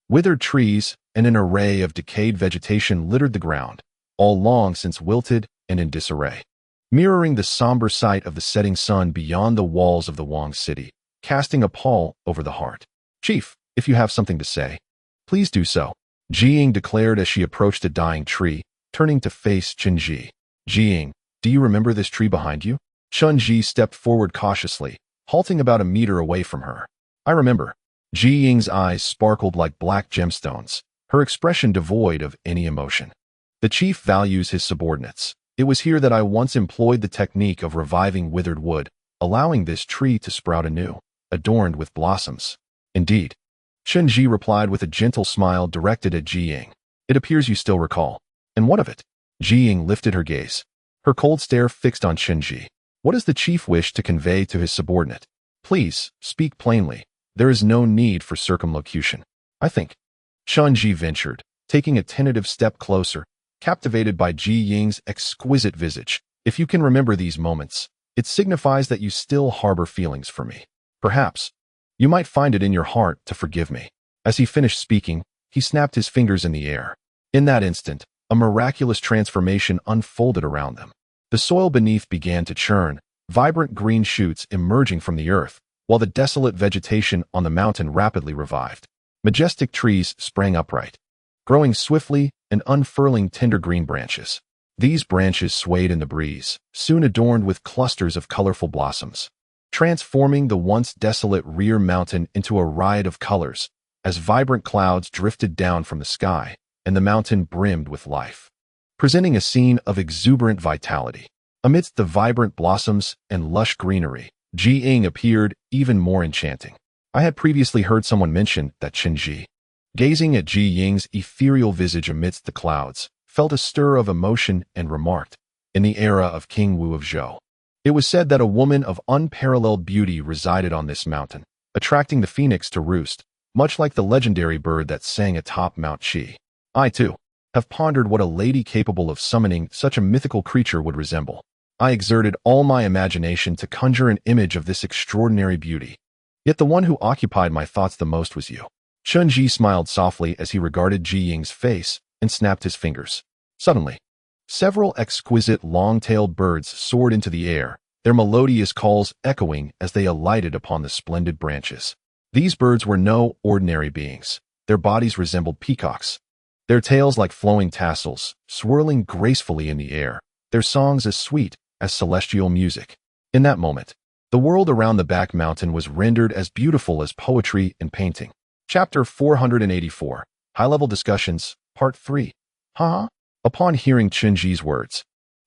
withered trees and an array of decayed vegetation littered the ground, all long since wilted and in disarray, mirroring the somber sight of the setting sun beyond the walls of the Wang city, casting a pall over the heart. "Chief, if you have something to say, please do so," Ji Ying declared as she approached a dying tree, turning to face Chen Zhi. "Ji Ying, do you remember this tree behind you?" Chen Zhi stepped forward cautiously, halting about a meter away from her. "I remember." Ji Ying's eyes sparkled like black gemstones, her expression devoid of any emotion. "The chief values his subordinates. It was here that I once employed the technique of reviving withered wood, allowing this tree to sprout anew, adorned with blossoms." "Indeed." Chen Zhi replied with a gentle smile directed at Ji Ying. "It appears you still recall. And what of it?" Ji Ying lifted her gaze, her cold stare fixed on Chen Zhi. "What does the chief wish to convey to his subordinate? Please, speak plainly. There is no need for circumlocution. I think." Chen Zhi ventured, taking a tentative step closer, captivated by Ji Ying's exquisite visage. "If you can remember these moments, it signifies that you still harbor feelings for me. Perhaps you might find it in your heart to forgive me." As he finished speaking, he snapped his fingers in the air. In that instant, a miraculous transformation unfolded around them. The soil beneath began to churn, vibrant green shoots emerging from the earth, while the desolate vegetation on the mountain rapidly revived. Majestic trees sprang upright, growing swiftly and unfurling tender green branches. These branches swayed in the breeze, soon adorned with clusters of colorful blossoms, transforming the once desolate rear mountain into a riot of colors as vibrant clouds drifted down from the sky and the mountain brimmed with life, presenting a scene of exuberant vitality. Amidst the vibrant blossoms and lush greenery, Ji Ying appeared even more enchanting. I had previously heard someone mention that Chen Zhi, gazing at Ji Ying's ethereal visage amidst the clouds, felt a stir of emotion and remarked, "In the era of King Wu of Zhou, It was said that a woman of unparalleled beauty resided on this mountain, attracting the phoenix to roost, much like the legendary bird that sang atop Mount Qi. I, too, have pondered what a lady capable of summoning such a mythical creature would resemble. I exerted all my imagination to conjure an image of this extraordinary beauty. Yet the one who occupied my thoughts the most was you. Chen Zhi smiled softly as he regarded Ji Ying's face and snapped his fingers. Suddenly, several exquisite long-tailed birds soared into the air, their melodious calls echoing as they alighted upon the splendid branches. These birds were no ordinary beings. Their bodies resembled peacocks, their tails like flowing tassels, swirling gracefully in the air, their songs as sweet as celestial music. In that moment, the world around the back mountain was rendered as beautiful as poetry and painting. Chapter 484, High-Level Discussions, Part 3. Huh? Upon hearing Chen Zhi's words,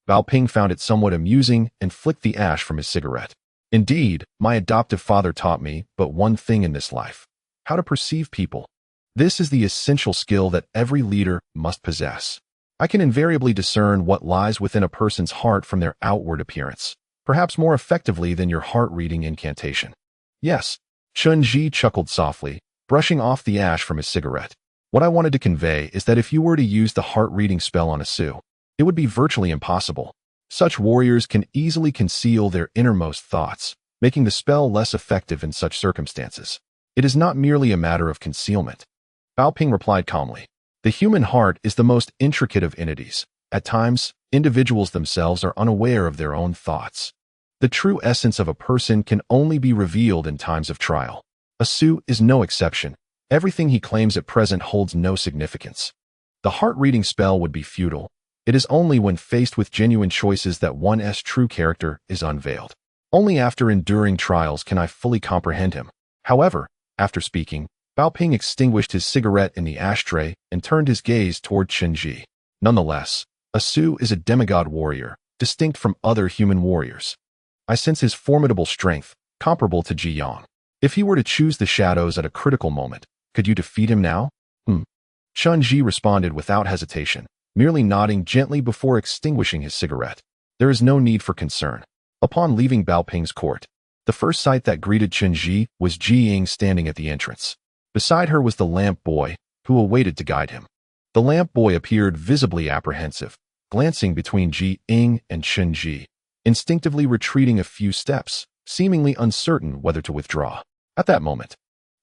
Bao Ping found it somewhat amusing and flicked the ash from his cigarette. Indeed, my adoptive father taught me but one thing in this life: how to perceive people. This is the essential skill that every leader must possess. I can invariably discern what lies within a person's heart from their outward appearance, perhaps more effectively than your heart-reading incantation. Yes, Chen Zhi chuckled softly, brushing off the ash from his cigarette. What I wanted to convey is that if you were to use the heart-reading spell on a Sioux, it would be virtually impossible. Such warriors can easily conceal their innermost thoughts, making the spell less effective in such circumstances. It is not merely a matter of concealment. Bao Ping replied calmly. The human heart is the most intricate of entities. At times, individuals themselves are unaware of their own thoughts. The true essence of a person can only be revealed in times of trial. A Sioux is no exception. Everything he claims at present holds no significance. The heart-reading spell would be futile. It is only when faced with genuine choices that one's true character is unveiled. Only after enduring trials can I fully comprehend him. However, after speaking, Bao Ping extinguished his cigarette in the ashtray and turned his gaze toward Chen Zhi. Nonetheless, a Sioux is a demigod warrior, distinct from other human warriors. I sense his formidable strength, comparable to Ji Yang. If he were to choose the shadows at a critical moment, could you defeat him now? Chen Zhi responded without hesitation, merely nodding gently before extinguishing his cigarette. There is no need for concern. Upon leaving Bao Ping's court, the first sight that greeted Chen Zhi was Ji Ying standing at the entrance. Beside her was the lamp boy, who awaited to guide him. The lamp boy appeared visibly apprehensive, glancing between Ji Ying and Chen Zhi, instinctively retreating a few steps, seemingly uncertain whether to withdraw. At that moment,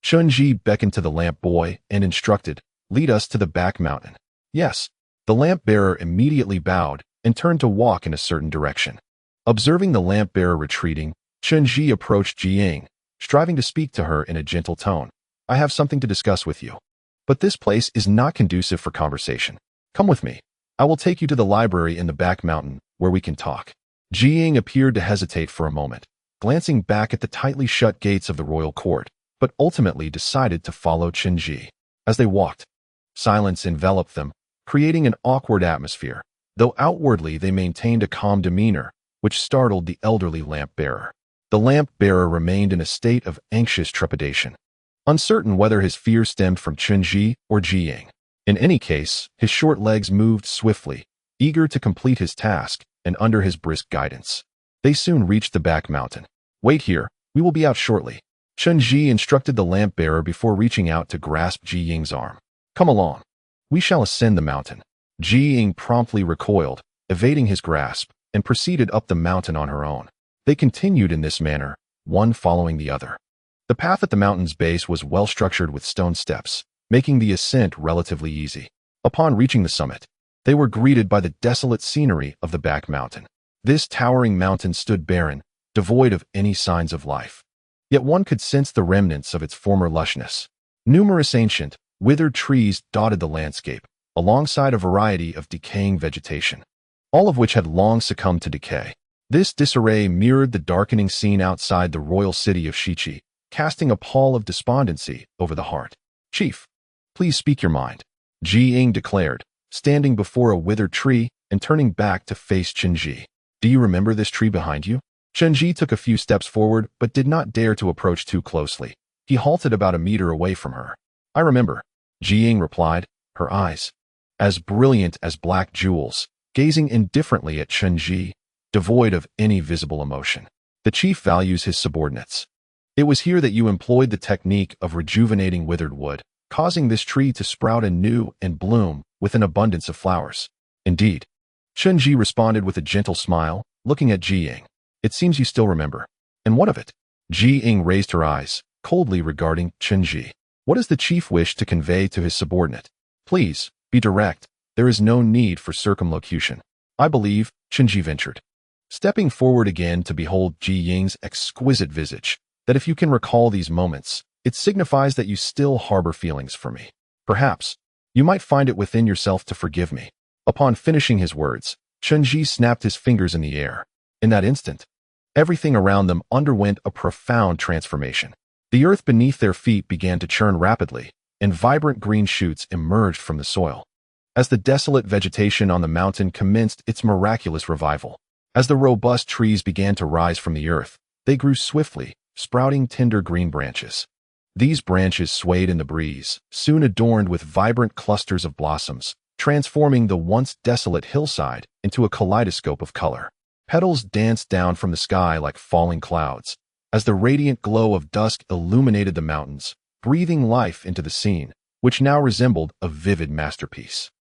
Chen Zhi beckoned to the lamp boy and instructed, "Lead us to the back mountain." Yes, the lamp bearer immediately bowed and turned to walk in a certain direction. Observing the lamp bearer retreating, Chen Zhi approached Ji Ying, striving to speak to her in a gentle tone. "I have something to discuss with you. But this place is not conducive for conversation. Come with me. I will take you to the library in the back mountain, where we can talk." Ji Ying appeared to hesitate for a moment, glancing back at the tightly shut gates of the royal court, but ultimately decided to follow Chen Zhi. As they walked, silence enveloped them, creating an awkward atmosphere, though outwardly they maintained a calm demeanor, which startled the elderly lamp-bearer. The lamp-bearer remained in a state of anxious trepidation, uncertain whether his fear stemmed from Chen Zhi or Ji Ying. In any case, his short legs moved swiftly, eager to complete his task, and under his brisk guidance, they soon reached the back mountain. "Wait here, we will be out shortly," Chen Zhi instructed the lamp-bearer before reaching out to grasp Ji Ying's arm. "Come along. We shall ascend the mountain." Ji Ying promptly recoiled, evading his grasp, and proceeded up the mountain on her own. They continued in this manner, one following the other. The path at the mountain's base was well structured with stone steps, making the ascent relatively easy. Upon reaching the summit, they were greeted by the desolate scenery of the back mountain. This towering mountain stood barren, devoid of any signs of life. Yet one could sense the remnants of its former lushness. Numerous ancient, withered trees dotted the landscape, alongside a variety of decaying vegetation, all of which had long succumbed to decay. This disarray mirrored the darkening scene outside the royal city of Shiqi, casting a pall of despondency over the heart. "Chief, please speak your mind," Ji Ying declared, standing before a withered tree and turning back to face Chen Zhi. "Do you remember this tree behind you?" Chen Zhi took a few steps forward but did not dare to approach too closely. He halted about a meter away from her. "I remember," Ji Ying replied, her eyes, as brilliant as black jewels, gazing indifferently at Chen Zhi. devoid of any visible emotion. The chief values his subordinates. It was here that you employed the technique of rejuvenating withered wood, causing this tree to sprout anew and bloom with an abundance of flowers. Indeed. Chen Zhi responded with a gentle smile, looking at Ji Ying. It seems you still remember. And what of it? Ji Ying raised her eyes, coldly regarding Chen Zhi. What does the chief wish to convey to his subordinate? Please, be direct. There is no need for circumlocution. I believe, Chen Zhi ventured, stepping forward again to behold Ji Ying's exquisite visage, that if you can recall these moments, it signifies that you still harbor feelings for me. Perhaps, you might find it within yourself to forgive me. Upon finishing his words, Chen Zhi snapped his fingers in the air. In that instant, everything around them underwent a profound transformation. The earth beneath their feet began to churn rapidly, and vibrant green shoots emerged from the soil. As the desolate vegetation on the mountain commenced its miraculous revival, as the robust trees began to rise from the earth, they grew swiftly, sprouting tender green branches. These branches swayed in the breeze, soon adorned with vibrant clusters of blossoms, transforming the once desolate hillside into a kaleidoscope of color. Petals danced down from the sky like falling clouds, as the radiant glow of dusk illuminated the mountains, breathing life into the scene, which now resembled a vivid masterpiece.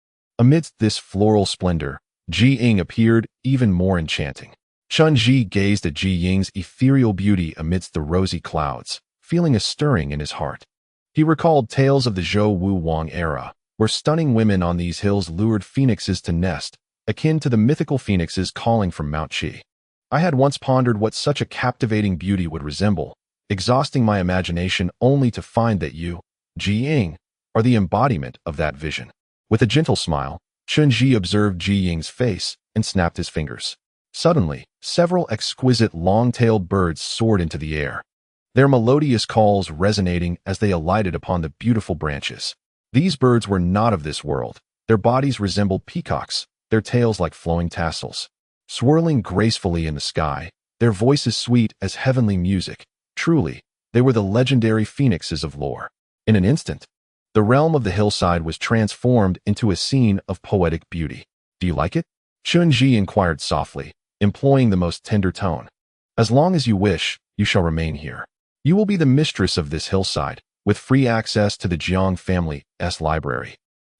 Amidst this floral splendor, Ji Ying appeared even more enchanting. Chen Zhi gazed at Ji Ying's ethereal beauty amidst the rosy clouds, feeling a stirring in his heart. He recalled tales of the Zhou Wu Wang era, where stunning women on these hills lured phoenixes to nest, akin to the mythical phoenixes calling from Mount Qi. I had once pondered what such a captivating beauty would resemble, exhausting my imagination only to find that you, Ji Ying, are the embodiment of that vision. With a gentle smile, Chen Zhi observed Ji Ying's face and snapped his fingers. Suddenly, several exquisite long-tailed birds soared into the air, their melodious calls resonating as they alighted upon the beautiful branches. These birds were not of this world. Their bodies resembled peacocks, their tails like flowing tassels. Swirling gracefully in the sky, their voices sweet as heavenly music. Truly, they were the legendary phoenixes of lore. In an instant, the realm of the hillside was transformed into a scene of poetic beauty. Do you like it? Chen Zhi inquired softly, employing the most tender tone. As long as you wish, you shall remain here. You will be the mistress of this hillside, with free access to the Jiang family's library.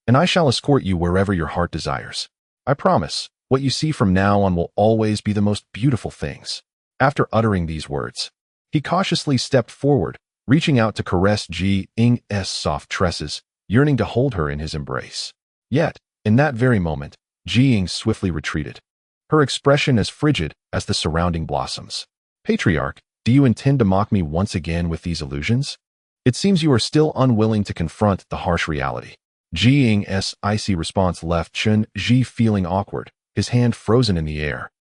And I shall escort you wherever your heart desires. I promise, what you see from now on will always be the most beautiful things. After uttering these words, he cautiously stepped forward, reaching out to caress Ji Ying's soft tresses, yearning to hold her in his embrace. Yet, in that very moment, Ji Ying swiftly retreated, her expression as frigid as the surrounding blossoms. Patriarch, do you intend to mock me once again with these illusions? It seems you are still unwilling to confront the harsh reality. Ji Ying's icy response left Chen Zhi feeling awkward, his hand frozen in the air.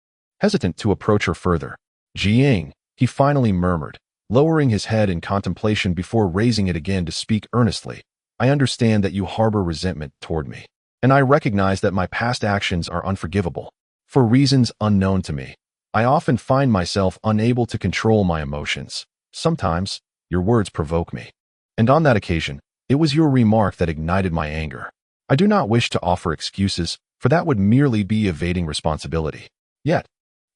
Hesitant to approach her further, Ji Ying, he finally murmured, lowering his head in contemplation before raising it again to speak earnestly. I understand that you harbor resentment toward me, and I recognize that my past actions are unforgivable. For reasons unknown to me, I often find myself unable to control my emotions. Sometimes, your words provoke me. And on that occasion, it was your remark that ignited my anger. I do not wish to offer excuses, for that would merely be evading responsibility. Yet,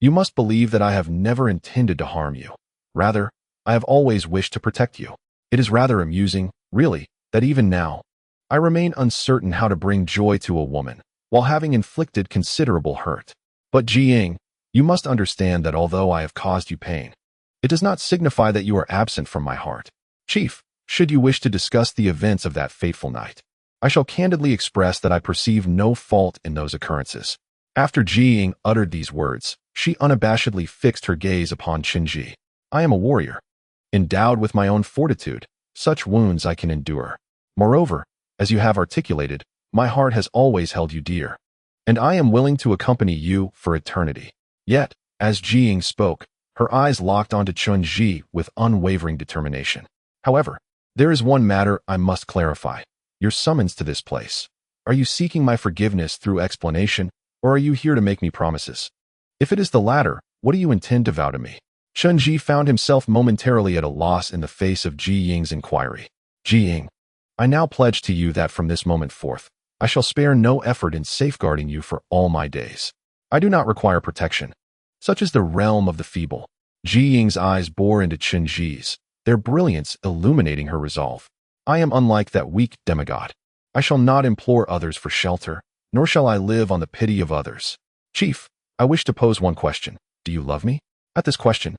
you must believe that I have never intended to harm you. Rather, I have always wished to protect you. It is rather amusing, really, that even now, I remain uncertain how to bring joy to a woman, while having inflicted considerable hurt. But Ji Ying, you must understand that although I have caused you pain, it does not signify that you are absent from my heart. Chief, should you wish to discuss the events of that fateful night, I shall candidly express that I perceive no fault in those occurrences. After Ji Ying uttered these words, she unabashedly fixed her gaze upon Chen Zhi. I am a warrior, endowed with my own fortitude. Such wounds I can endure. Moreover, as you have articulated, my heart has always held you dear, and I am willing to accompany you for eternity. Yet, as Ji Ying spoke, her eyes locked onto Chen Zhi with unwavering determination. However, there is one matter I must clarify. Your summons to this place. Are you seeking my forgiveness through explanation, or are you here to make me promises? If it is the latter, what do you intend to vow to me? Chen Zhi found himself momentarily at a loss in the face of Ji Ying's inquiry. Ji Ying, I now pledge to you that from this moment forth, I shall spare no effort in safeguarding you for all my days. I do not require protection. Such is the realm of the feeble. Ji Ying's eyes bore into Chen Zhi's, their brilliance illuminating her resolve. I am unlike that weak demigod. I shall not implore others for shelter, nor shall I live on the pity of others. Chief, I wish to pose one question. Do you love me? At this question,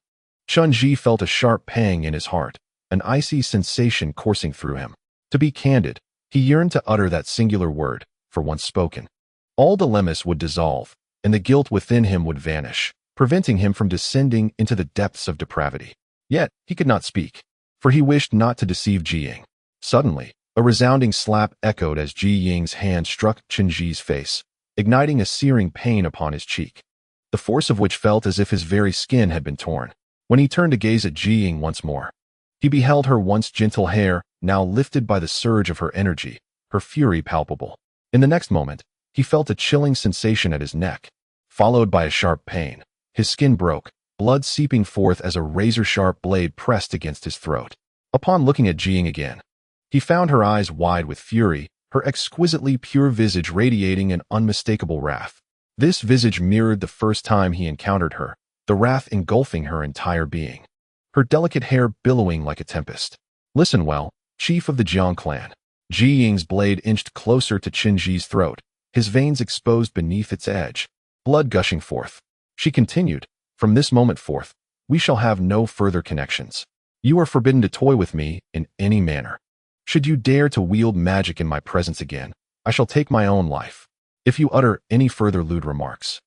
Chen Zhi felt a sharp pang in his heart, an icy sensation coursing through him. To be candid, he yearned to utter that singular word, for once spoken. All dilemmas would dissolve, and the guilt within him would vanish, preventing him from descending into the depths of depravity. Yet, he could not speak, for he wished not to deceive Ji Ying. Suddenly, a resounding slap echoed as Ji Ying's hand struck Chen Zhi's face, igniting a searing pain upon his cheek, the force of which felt as if his very skin had been torn. When he turned to gaze at Ji Ying once more, he beheld her once gentle hair, now lifted by the surge of her energy, her fury palpable. In the next moment, he felt a chilling sensation at his neck, followed by a sharp pain. His skin broke, blood seeping forth as a razor-sharp blade pressed against his throat. Upon looking at Ji Ying again, he found her eyes wide with fury, her exquisitely pure visage radiating an unmistakable wrath. This visage mirrored the first time he encountered her, the wrath engulfing her entire being, her delicate hair billowing like a tempest. Listen well, chief of the Jiang clan. Ji Ying's blade inched closer to Chen Zhi's throat, his veins exposed beneath its edge, blood gushing forth. She continued, from this moment forth, we shall have no further connections. You are forbidden to toy with me in any manner. Should you dare to wield magic in my presence again, I shall take my own life. If you utter any further lewd remarks,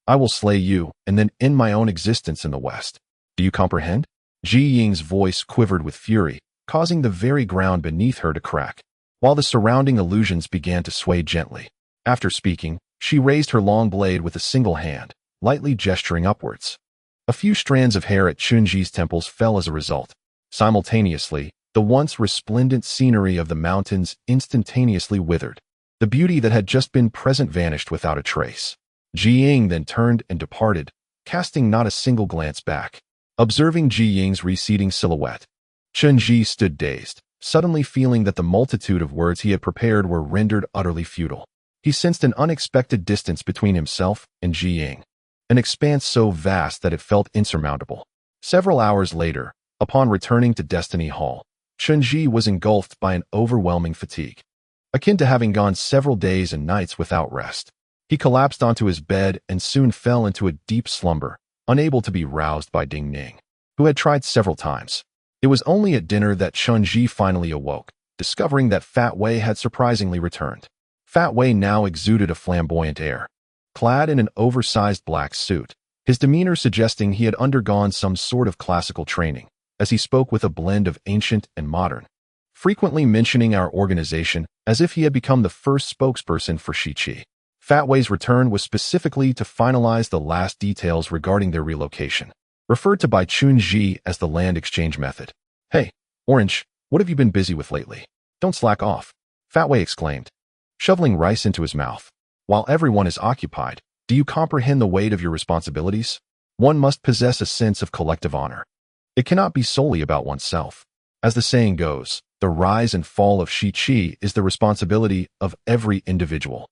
I will slay you and then end my own existence in the West. Do you comprehend? Ji Ying's voice quivered with fury, causing the very ground beneath her to crack, while the surrounding illusions began to sway gently. After speaking, she raised her long blade with a single hand, lightly gesturing upwards. A few strands of hair at Chen Zhi's temples fell as a result. Simultaneously, the once resplendent scenery of the mountains instantaneously withered. The beauty that had just been present vanished without a trace. Ji Ying then turned and departed, casting not a single glance back. Observing Ji Ying's receding silhouette, Chen Zhi stood dazed, suddenly feeling that the multitude of words he had prepared were rendered utterly futile. He sensed an unexpected distance between himself and Ji Ying, an expanse so vast that it felt insurmountable. Several hours later, upon returning to Destiny Hall, Chen Zhi was engulfed by an overwhelming fatigue, akin to having gone several days and nights without rest. He collapsed onto his bed and soon fell into a deep slumber, unable to be roused by Ning, who had tried several times. It was only at dinner that Chen Zhi finally awoke, discovering that Fat Wei had surprisingly returned. Fat Wei now exuded a flamboyant air, clad in an oversized black suit, his demeanor suggesting he had undergone some sort of classical training, as he spoke with a blend of ancient and modern, frequently mentioning our organization as if he had become the first spokesperson for Shiqi. Fat Wei's return was specifically to finalize the last details regarding their relocation, referred to by Chen Zhi as the land exchange method. Hey, Orange, what have you been busy with lately? Don't slack off, Fat Wei exclaimed, shoveling rice into his mouth. While everyone is occupied, do you comprehend the weight of your responsibilities? One must possess a sense of collective honor. It cannot be solely about oneself. As the saying goes, the rise and fall of Shiqi is the responsibility of every individual.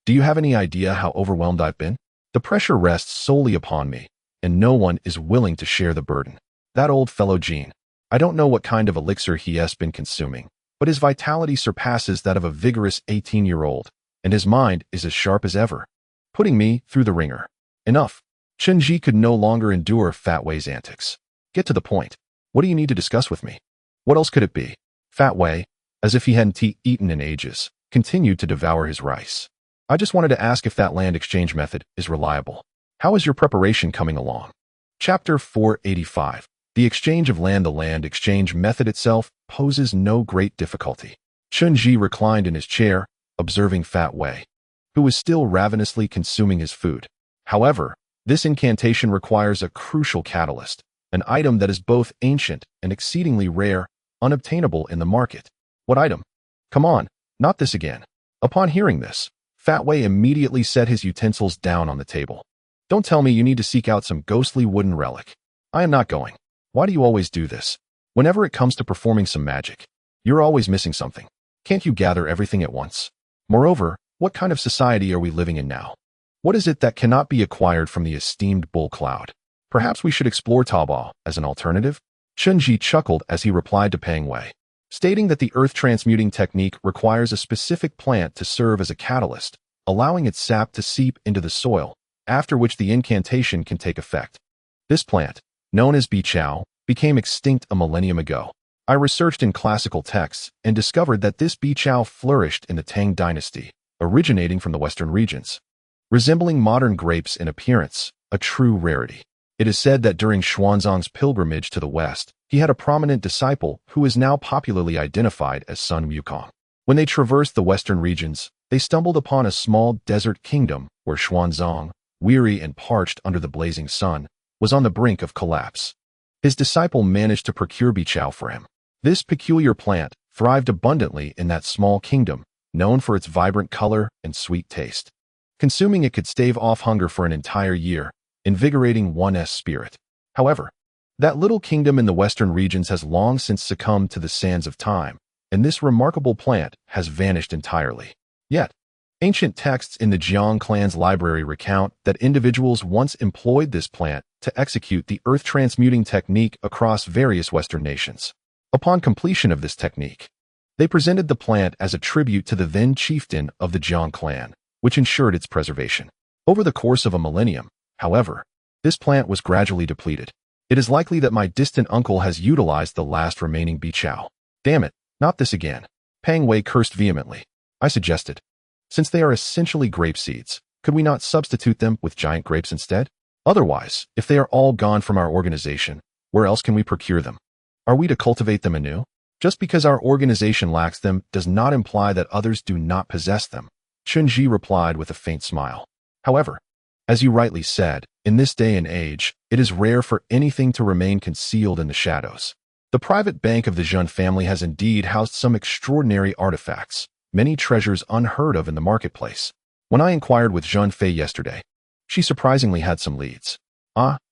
Do you have any idea how overwhelmed I've been? The pressure rests solely upon me, and no one is willing to share the burden. That old fellow Jean, I don't know what kind of elixir he has been consuming, but his vitality surpasses that of a vigorous 18-year-old, and his mind is as sharp as ever, putting me through the ringer. Enough. Chen Zhi could no longer endure Fat Wei's antics. Get to the point. What do you need to discuss with me? What else could it be? Fat Wei, as if he hadn't eaten in ages, continued to devour his rice. I just wanted to ask if that land exchange method is reliable. How is your preparation coming along? Chapter 485. The exchange of land. The land exchange method itself poses no great difficulty. Chen Zhi reclined in his chair, observing Fat Wei, who was still ravenously consuming his food. However, this incantation requires a crucial catalyst, an item that is both ancient and exceedingly rare, unobtainable in the market. What item? Come on, not this again. Upon hearing this, Fat Wei immediately set his utensils down on the table. Don't tell me you need to seek out some ghostly wooden relic. I am not going. Why do you always do this? Whenever it comes to performing some magic, you're always missing something. Can't you gather everything at once? Moreover, what kind of society are we living in now? What is it that cannot be acquired from the esteemed bull cloud? Perhaps we should explore Taobao as an alternative? Chen Zhi chuckled as he replied to Peng Wei, stating that the earth transmuting technique requires a specific plant to serve as a catalyst, allowing its sap to seep into the soil, after which the incantation can take effect. This plant, known as biqiao, became extinct a millennium ago. I researched in classical texts and discovered that this biqiao flourished in the Tang dynasty, originating from the western regions. Resembling modern grapes in appearance, a true rarity. It is said that during Xuanzang's pilgrimage to the west, he had a prominent disciple who is now popularly identified as Sun Wukong. When they traversed the western regions, they stumbled upon a small desert kingdom where Xuanzang, weary and parched under the blazing sun, was on the brink of collapse. His disciple managed to procure biqiao for him. This peculiar plant thrived abundantly in that small kingdom, known for its vibrant color and sweet taste. Consuming it could stave off hunger for an entire year, invigorating one's spirit. However, that little kingdom in the western regions has long since succumbed to the sands of time, and this remarkable plant has vanished entirely. Yet, ancient texts in the Jiang clan's library recount that individuals once employed this plant to execute the earth transmuting technique across various western nations. Upon completion of this technique, they presented the plant as a tribute to the then chieftain of the Jiang clan, which ensured its preservation. Over the course of a millennium, however, this plant was gradually depleted. It is likely that my distant uncle has utilized the last remaining biqiao. Damn it, not this again. Peng Wei cursed vehemently. I suggested, since they are essentially grape seeds, could we not substitute them with giant grapes instead? Otherwise, if they are all gone from our organization, where else can we procure them? Are we to cultivate them anew? Just because our organization lacks them does not imply that others do not possess them. Chen Zhi replied with a faint smile. However, as you rightly said, in this day and age, it is rare for anything to remain concealed in the shadows. The private bank of the Zhen family has indeed housed some extraordinary artifacts, many treasures unheard of in the marketplace. When I inquired with Zhen Fei yesterday, she surprisingly had some leads.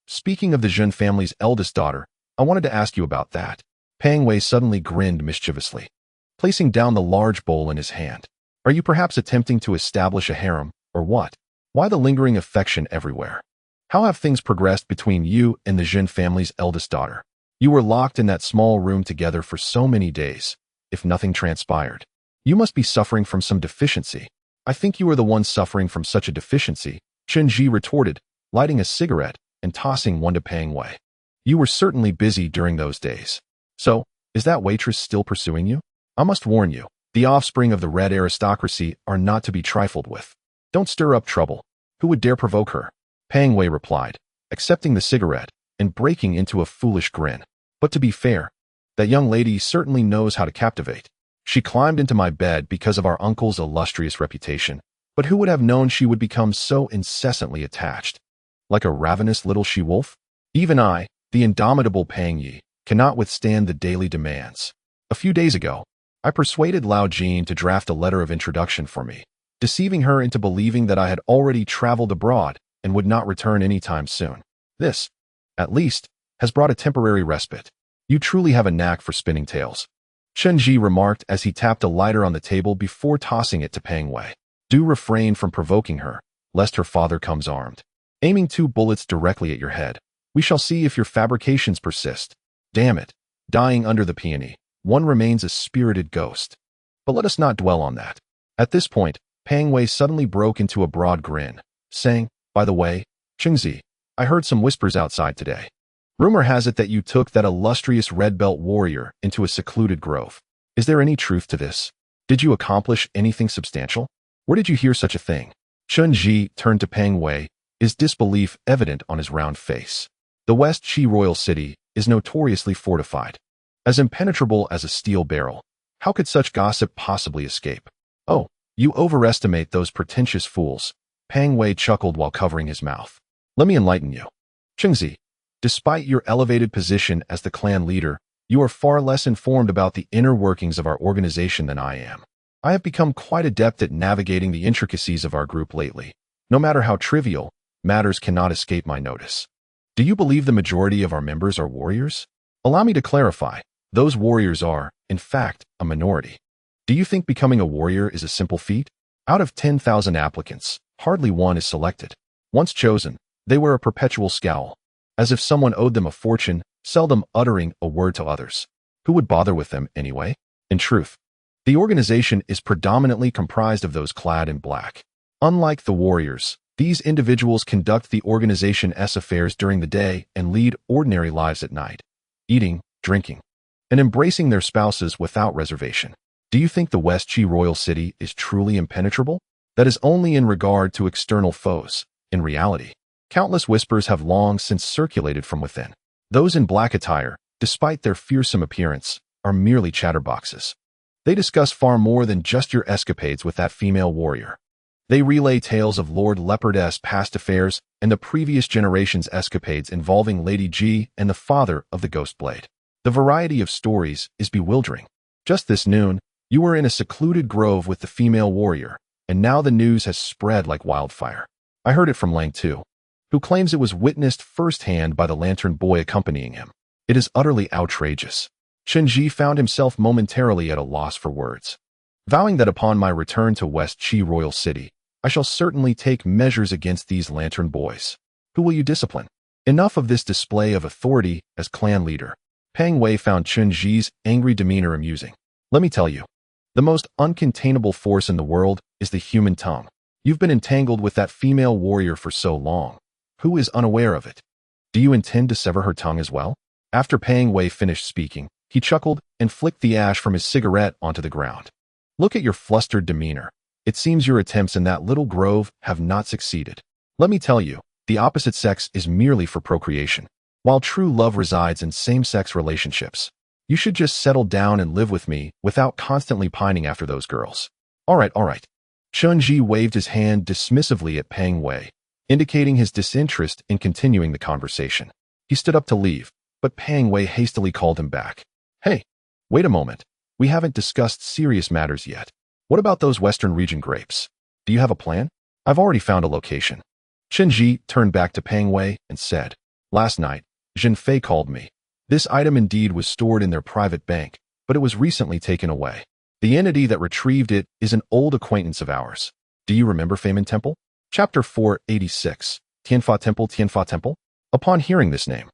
Speaking of the Zhen family's eldest daughter, I wanted to ask you about that. Peng Wei suddenly grinned mischievously, placing down the large bowl in his hand. Are you perhaps attempting to establish a harem, or what? Why the lingering affection everywhere? How have things progressed between you and the Zhen family's eldest daughter? You were locked in that small room together for so many days, if nothing transpired. You must be suffering from some deficiency. I think you are the one suffering from such a deficiency, Chen Zhi retorted, lighting a cigarette and tossing one to Peng Wei. You were certainly busy during those days. So, is that waitress still pursuing you? I must warn you, the offspring of the red aristocracy are not to be trifled with. Don't stir up trouble. Who would dare provoke her? Peng Wei replied, accepting the cigarette and breaking into a foolish grin. But to be fair, that young lady certainly knows how to captivate. She climbed into my bed because of our uncle's illustrious reputation, but who would have known she would become so incessantly attached? Like a ravenous little she-wolf? Even I, the indomitable Peng Yi, cannot withstand the daily demands. A few days ago, I persuaded Lao Jin to draft a letter of introduction for me, deceiving her into believing that I had already traveled abroad and would not return anytime soon. This, at least, has brought a temporary respite. You truly have a knack for spinning tales. Chen Zhi remarked as he tapped a lighter on the table before tossing it to Peng Wei. Do refrain from provoking her, lest her father comes armed. Aiming 2 bullets directly at your head. We shall see if your fabrications persist. Damn it, dying under the peony, one remains a spirited ghost. But let us not dwell on that. At this point, Peng Wei suddenly broke into a broad grin, saying, by the way, Chen Zhi, I heard some whispers outside today. Rumor has it that you took that illustrious red belt warrior into a secluded grove. Is there any truth to this? Did you accomplish anything substantial? Where did you hear such a thing? Chen Zhi turned to Peng Wei, his disbelief evident on his round face. The West Qi royal city is notoriously fortified. As impenetrable as a steel barrel, how could such gossip possibly escape? Oh, you overestimate those pretentious fools. Peng Wei chuckled while covering his mouth. Let me enlighten you. Chen Zhi, despite your elevated position as the clan leader, you are far less informed about the inner workings of our organization than I am. I have become quite adept at navigating the intricacies of our group lately. No matter how trivial, matters cannot escape my notice. Do you believe the majority of our members are warriors? Allow me to clarify. Those warriors are, in fact, a minority. Do you think becoming a warrior is a simple feat? Out of 10,000 applicants, hardly one is selected. Once chosen, they wear a perpetual scowl, as if someone owed them a fortune, seldom uttering a word to others. Who would bother with them anyway? In truth, the organization is predominantly comprised of those clad in black. Unlike the warriors, these individuals conduct the organization's affairs during the day and lead ordinary lives at night, eating, drinking, and embracing their spouses without reservation. Do you think the West Qi royal city is truly impenetrable? That is only in regard to external foes. In reality, countless whispers have long since circulated from within. Those in black attire, despite their fearsome appearance, are merely chatterboxes. They discuss far more than just your escapades with that female warrior. They relay tales of Lord Leopard's past affairs and the previous generation's escapades involving Lady G and the father of the Ghost Blade. The variety of stories is bewildering. Just this noon, you were in a secluded grove with the female warrior, and now the news has spread like wildfire. I heard it from Lang too, who claims it was witnessed firsthand by the lantern boy accompanying him. It is utterly outrageous. Chen Zhi found himself momentarily at a loss for words. Vowing that upon my return to West Qi Royal City, I shall certainly take measures against these lantern boys. Who will you discipline? Enough of this display of authority as clan leader. Peng Wei found Chen Zhi's angry demeanor amusing. Let me tell you, the most uncontainable force in the world is the human tongue. You've been entangled with that female warrior for so long. Who is unaware of it? Do you intend to sever her tongue as well? After Peng Wei finished speaking, he chuckled and flicked the ash from his cigarette onto the ground. Look at your flustered demeanor. It seems your attempts in that little grove have not succeeded. Let me tell you, the opposite sex is merely for procreation, while true love resides in same-sex relationships. You should just settle down and live with me without constantly pining after those girls. All right. Chen Zhi waved his hand dismissively at Peng Wei, indicating his disinterest in continuing the conversation. He stood up to leave, but Peng Wei hastily called him back. Hey, wait a moment. We haven't discussed serious matters yet. What about those Western region grapes? Do you have a plan? I've already found a location. Chen Zhi turned back to Peng Wei and said, Last night, Jin Fei called me. This item indeed was stored in their private bank, but it was recently taken away. The entity that retrieved it is an old acquaintance of ours. Do you remember Feynman Temple? Chapter 486, Tianfa Temple? Upon hearing this name,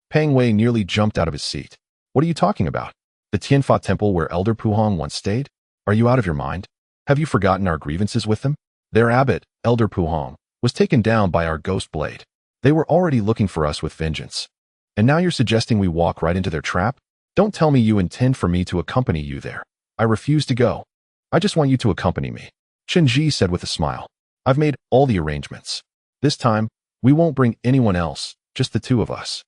Peng Wei nearly jumped out of his seat. What are you talking about? The Tianfa Temple where Elder Puhong once stayed? Are you out of your mind? Have you forgotten our grievances with them? Their abbot, Elder Puhong, was taken down by our Ghost Blade. They were already looking for us with vengeance. And now you're suggesting we walk right into their trap? Don't tell me you intend for me to accompany you there. I refuse to go. I just want you to accompany me. Chen Zhi said with a smile. I've made all the arrangements. This time, we won't bring anyone else, just the two of us.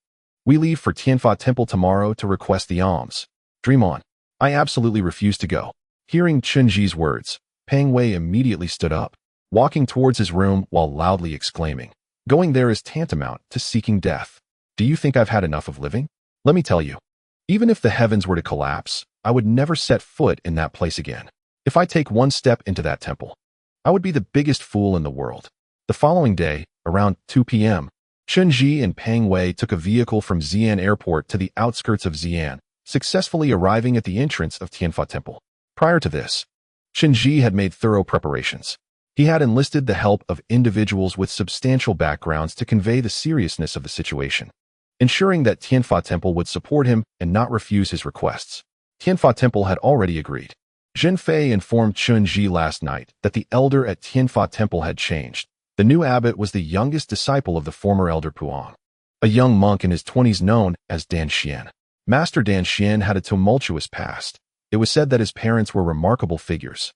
We leave for Tianfa Temple tomorrow to request the alms. Dream on. I absolutely refuse to go. Hearing Chen Zhi's words, Peng Wei immediately stood up, walking towards his room while loudly exclaiming, Going there is tantamount to seeking death. Do you think I've had enough of living? Let me tell you, even if the heavens were to collapse, I would never set foot in that place again. If I take one step into that temple, I would be the biggest fool in the world. The following day, around 2 p.m., Chen Zhi and Peng Wei took a vehicle from Xi'an Airport to the outskirts of Xi'an, successfully arriving at the entrance of Tianfa Temple. Prior to this, Chen Zhi had made thorough preparations. He had enlisted the help of individuals with substantial backgrounds to convey the seriousness of the situation, ensuring that Tianfa Temple would support him and not refuse his requests. Tianfa Temple had already agreed. Jin Fei informed Chen Zhi last night that the elder at Tianfa Temple had changed. The new abbot was the youngest disciple of the former elder Puang, a young monk in his 20s known as Dan Xian. Master Dan Xian had a tumultuous past. It was said that his parents were remarkable figures,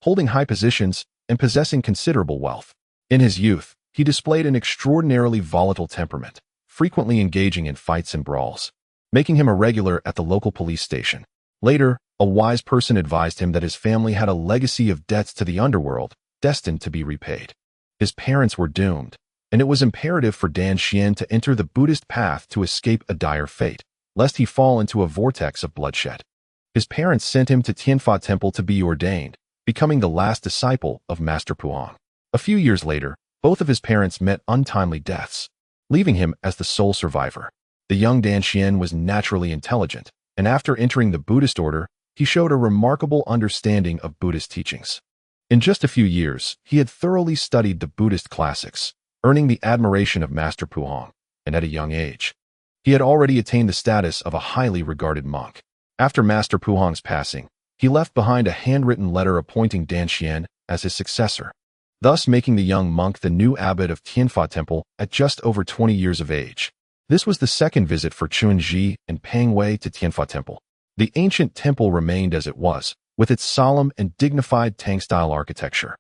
holding high positions and possessing considerable wealth. In his youth, he displayed an extraordinarily volatile temperament, frequently engaging in fights and brawls, making him a regular at the local police station. Later, a wise person advised him that his family had a legacy of debts to the underworld, destined to be repaid. His parents were doomed, and it was imperative for Dan Xian to enter the Buddhist path to escape a dire fate, lest he fall into a vortex of bloodshed. His parents sent him to Tianfa Temple to be ordained, becoming the last disciple of Master Puang. A few years later, both of his parents met untimely deaths, leaving him as the sole survivor. The young Dan Xian was naturally intelligent, and after entering the Buddhist order, he showed a remarkable understanding of Buddhist teachings. In just a few years, he had thoroughly studied the Buddhist classics, earning the admiration of Master Puhong, and at a young age, he had already attained the status of a highly regarded monk. After Master Puhong's passing, he left behind a handwritten letter appointing Danxian as his successor, thus making the young monk the new abbot of Tianfa Temple at just over 20 years of age. This was the second visit for Chen Zhi and Peng Wei to Tianfa Temple. The ancient temple remained as it was, with its solemn and dignified Tang-style architecture.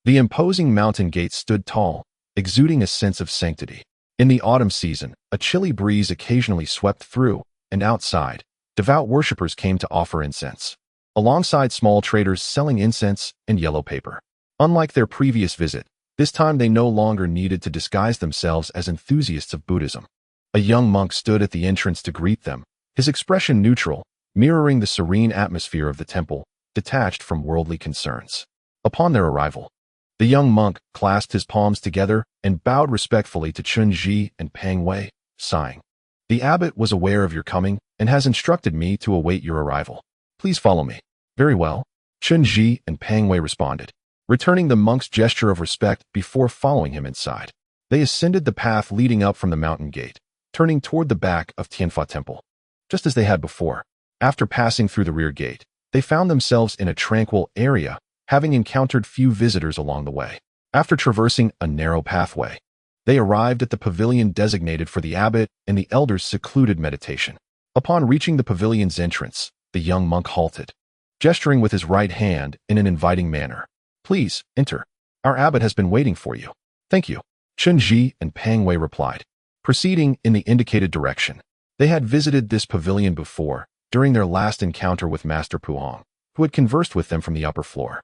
The imposing mountain gate stood tall, exuding a sense of sanctity. In the autumn season, a chilly breeze occasionally swept through, and outside, devout worshippers came to offer incense, alongside small traders selling incense and yellow paper. Unlike their previous visit, this time they no longer needed to disguise themselves as enthusiasts of Buddhism. A young monk stood at the entrance to greet them, his expression neutral, mirroring the serene atmosphere of the temple, detached from worldly concerns. Upon their arrival, the young monk clasped his palms together and bowed respectfully to Chen Zhi and Peng Wei, sighing. "The abbot was aware of your coming and has instructed me to await your arrival. Please follow me." "Very well," Chen Zhi and Peng Wei responded, returning the monk's gesture of respect before following him inside. They ascended the path leading up from the mountain gate, turning toward the back of Tianfa Temple. Just as they had before, after passing through the rear gate, they found themselves in a tranquil area, having encountered few visitors along the way. After traversing a narrow pathway, they arrived at the pavilion designated for the abbot and the elder's secluded meditation. Upon reaching the pavilion's entrance, the young monk halted, gesturing with his right hand in an inviting manner. "Please, enter. Our abbot has been waiting for you." "Thank you," Chen Zhi and Peng Wei replied, proceeding in the indicated direction. They had visited this pavilion before, during their last encounter with Master Puhong, who had conversed with them from the upper floor.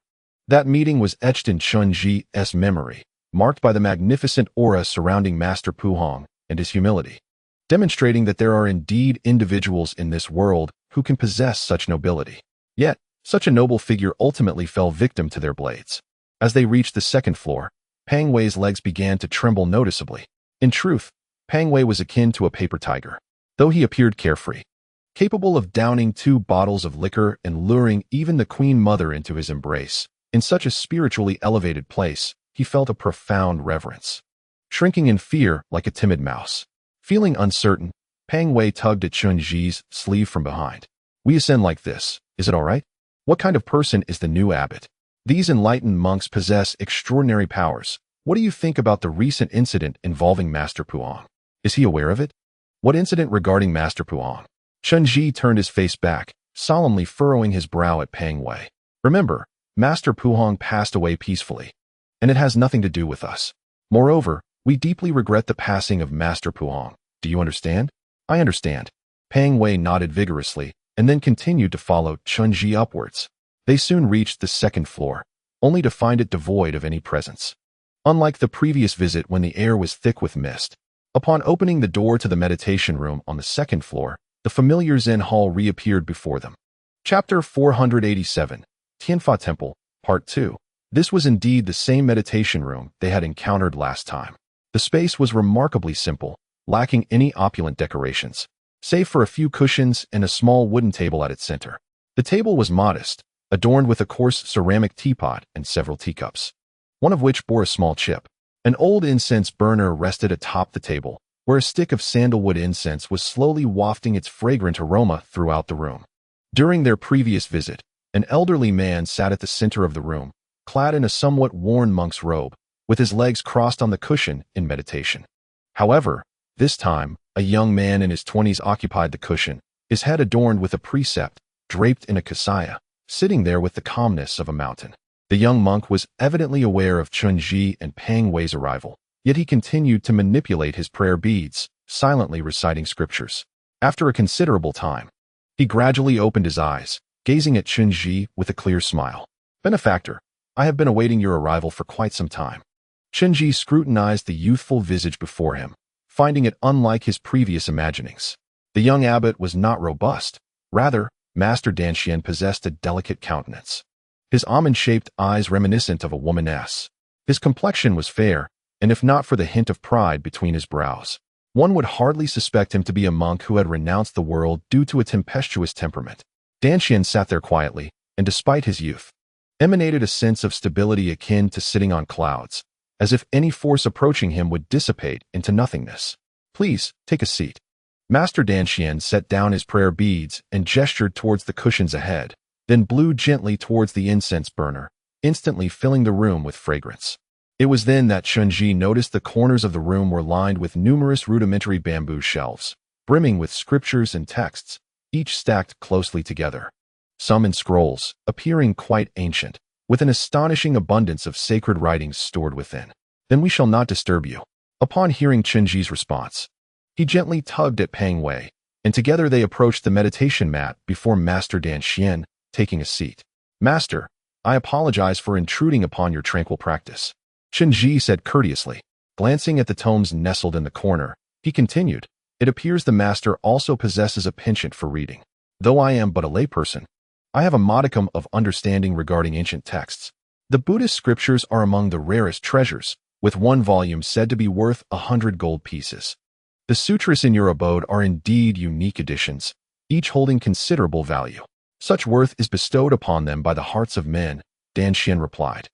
That meeting was etched in Chen Zhi's memory, marked by the magnificent aura surrounding Master Puhong and his humility, demonstrating that there are indeed individuals in this world who can possess such nobility. Yet, such a noble figure ultimately fell victim to their blades. As they reached the second floor, Peng Wei's legs began to tremble noticeably. In truth, Peng Wei was akin to a paper tiger, though he appeared carefree, capable of downing 2 bottles of liquor and luring even the Queen Mother into his embrace. In such a spiritually elevated place, he felt a profound reverence. Shrinking in fear like a timid mouse. Feeling uncertain, Peng Wei tugged at Chen Zhi's sleeve from behind. "We ascend like this, is it all right? What kind of person is the new abbot? These enlightened monks possess extraordinary powers. What do you think about the recent incident involving Master Puhong? Is he aware of it?" "What incident regarding Master Puhong?" Chen Zhi turned his face back, solemnly furrowing his brow at Peng Wei. "Remember, Master Puhong passed away peacefully, and it has nothing to do with us. Moreover, we deeply regret the passing of Master Puhong. Do you understand?" "I understand." Peng Wei nodded vigorously, and then continued to follow Chen Zhi upwards. They soon reached the second floor, only to find it devoid of any presence. Unlike the previous visit when the air was thick with mist, upon opening the door to the meditation room on the second floor, the familiar Zen hall reappeared before them. Chapter 487, Tianfa Temple, Part 2. This was indeed the same meditation room they had encountered last time. The space was remarkably simple, lacking any opulent decorations, save for a few cushions and a small wooden table at its center. The table was modest, adorned with a coarse ceramic teapot and several teacups, one of which bore a small chip. An old incense burner rested atop the table, where a stick of sandalwood incense was slowly wafting its fragrant aroma throughout the room. During their previous visit, an elderly man sat at the center of the room, clad in a somewhat worn monk's robe, with his legs crossed on the cushion in meditation. However, this time, a young man in his 20s occupied the cushion, his head adorned with a precept, draped in a kasaya, sitting there with the calmness of a mountain. The young monk was evidently aware of Chen Zhi and Peng Wei's arrival, yet he continued to manipulate his prayer beads, silently reciting scriptures. After a considerable time, he gradually opened his eyes, gazing at Chen Zhi with a clear smile. "Benefactor, I have been awaiting your arrival for quite some time." Chen Zhi scrutinized the youthful visage before him, finding it unlike his previous imaginings. The young abbot was not robust. Rather, Master Danxian possessed a delicate countenance, his almond-shaped eyes reminiscent of a womaness. His complexion was fair, and if not for the hint of pride between his brows, one would hardly suspect him to be a monk who had renounced the world due to a tempestuous temperament. Danxian sat there quietly, and despite his youth, emanated a sense of stability akin to sitting on clouds, as if any force approaching him would dissipate into nothingness. Please, take a seat. Master Danxian set down his prayer beads and gestured towards the cushions ahead, then blew gently towards the incense burner, instantly filling the room with fragrance. It was then that Chen Zhi noticed the corners of the room were lined with numerous rudimentary bamboo shelves, brimming with scriptures and texts, each stacked closely together. Some in scrolls, appearing quite ancient, with an astonishing abundance of sacred writings stored within. Then we shall not disturb you. Upon hearing Chen Zhi's response, he gently tugged at Pang Wei, and together they approached the meditation mat before Master Danxian, taking a seat. Master, I apologize for intruding upon your tranquil practice, Chen Zhi said courteously. Glancing at the tomes nestled in the corner, he continued, it appears the master also possesses a penchant for reading. Though I am but a layperson, I have a modicum of understanding regarding ancient texts. The Buddhist scriptures are among the rarest treasures, with one volume said to be worth 100 gold pieces. The sutras in your abode are indeed unique editions, each holding considerable value. Such worth is bestowed upon them by the hearts of men, Danxian replied,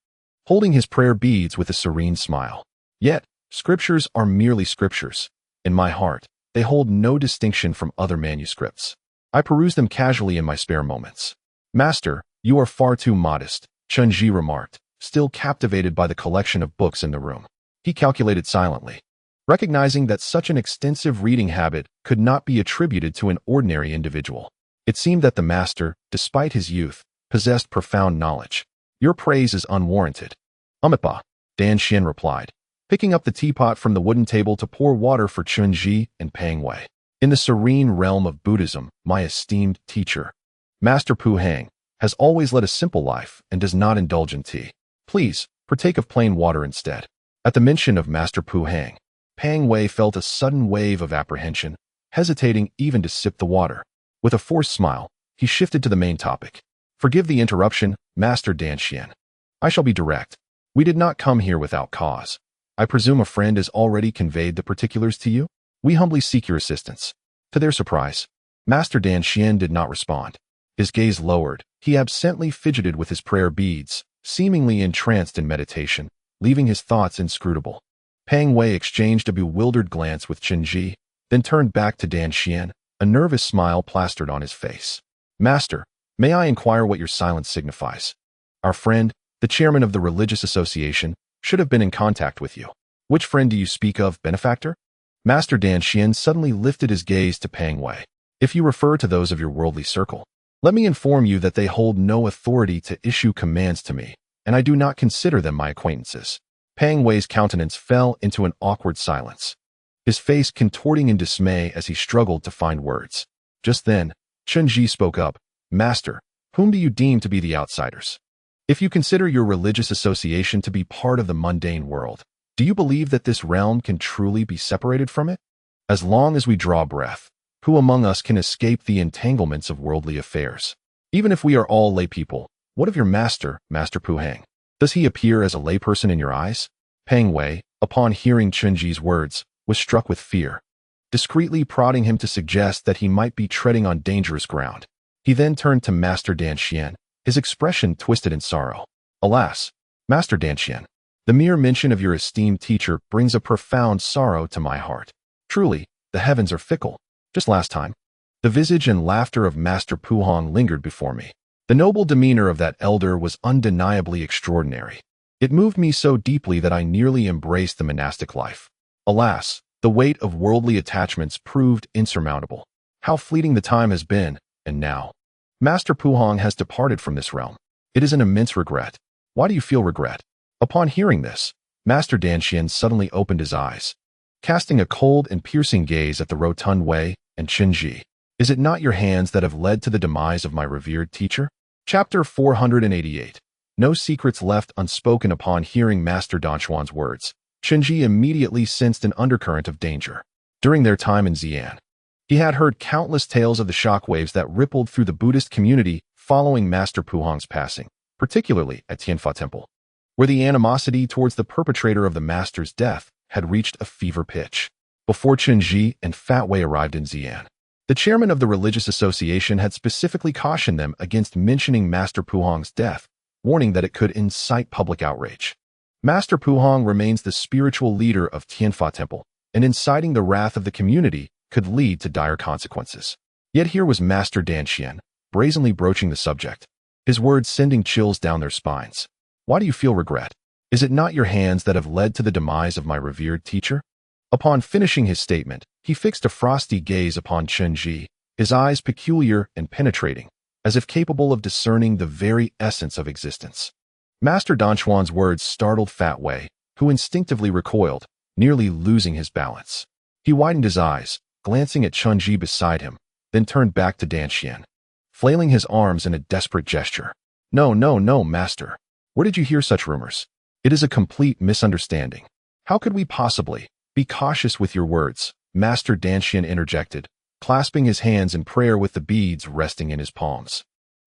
holding his prayer beads with a serene smile. Yet, scriptures are merely scriptures. In my heart, they hold no distinction from other manuscripts. I peruse them casually in my spare moments. Master, you are far too modest, Chen Zhi remarked, still captivated by the collection of books in the room. He calculated silently, recognizing that such an extensive reading habit could not be attributed to an ordinary individual. It seemed that the master, despite his youth, possessed profound knowledge. Your praise is unwarranted. Amipa, Danxian replied, picking up the teapot from the wooden table to pour water for Chen Zhi and Pang Wei. In the serene realm of Buddhism, my esteemed teacher, Master Pu Hang, has always led a simple life and does not indulge in tea. Please, partake of plain water instead. At the mention of Master Pu Hang, Pang Wei felt a sudden wave of apprehension, hesitating even to sip the water. With a forced smile, he shifted to the main topic. Forgive the interruption, Master Danxian. I shall be direct. We did not come here without cause. I presume a friend has already conveyed the particulars to you? We humbly seek your assistance. To their surprise, Master Danxian did not respond. His gaze lowered, he absently fidgeted with his prayer beads, seemingly entranced in meditation, leaving his thoughts inscrutable. Pang Wei exchanged a bewildered glance with Chen Zhi, then turned back to Danxian, a nervous smile plastered on his face. Master, may I inquire what your silence signifies? Our friend, the chairman of the religious association, should have been in contact with you. Which friend do you speak of, benefactor? Master Danxian suddenly lifted his gaze to Pang Wei. If you refer to those of your worldly circle, let me inform you that they hold no authority to issue commands to me, and I do not consider them my acquaintances. Pang Wei's countenance fell into an awkward silence, his face contorting in dismay as he struggled to find words. Just then, Chen Zhi spoke up. Master, whom do you deem to be the outsiders? If you consider your religious association to be part of the mundane world, do you believe that this realm can truly be separated from it? As long as we draw breath, who among us can escape the entanglements of worldly affairs? Even if we are all lay people, what of your master, Master Pu Hang? Does he appear as a layperson in your eyes? Pang Wei, upon hearing Chen Zhi's words, was struck with fear, discreetly prodding him to suggest that he might be treading on dangerous ground. He then turned to Master Danxian, his expression twisted in sorrow. Alas, Master Danxian, the mere mention of your esteemed teacher brings a profound sorrow to my heart. Truly, the heavens are fickle. Just last time, the visage and laughter of Master Pu Hang lingered before me. The noble demeanor of that elder was undeniably extraordinary. It moved me so deeply that I nearly embraced the monastic life. Alas, the weight of worldly attachments proved insurmountable. How fleeting the time has been, and now, Master Pu Hang has departed from this realm. It is an immense regret. Why do you feel regret? Upon hearing this, Master Danxian suddenly opened his eyes, casting a cold and piercing gaze at the rotund Wei and Chen Zhi. Is it not your hands that have led to the demise of my revered teacher? Chapter 488. No secrets left unspoken. Upon hearing Master Danxuan's words, Chen Zhi immediately sensed an undercurrent of danger. During their time in Xi'an, he had heard countless tales of the shockwaves that rippled through the Buddhist community following Master Pu Hang's passing, particularly at Tianfa Temple, where the animosity towards the perpetrator of the master's death had reached a fever pitch. Before Chen Zhi and Fat Wei arrived in Xi'an, the chairman of the religious association had specifically cautioned them against mentioning Master Pu Hang's death, warning that it could incite public outrage. Master Puhong remains the spiritual leader of Tianfa Temple, and inciting the wrath of the community could lead to dire consequences. Yet here was Master Danxian, brazenly broaching the subject, his words sending chills down their spines. Why do you feel regret? Is it not your hands that have led to the demise of my revered teacher? Upon finishing his statement, he fixed a frosty gaze upon Chen Zhi, his eyes peculiar and penetrating, as if capable of discerning the very essence of existence. Master Danquan's words startled Fat Wei, who instinctively recoiled, nearly losing his balance. He widened his eyes, glancing at Chen Zhi beside him, then turned back to Danxian, flailing his arms in a desperate gesture. No, no, no, master. Where did you hear such rumors? It is a complete misunderstanding. How could we possibly? Be cautious with your words, Master Danxian interjected, clasping his hands in prayer with the beads resting in his palms.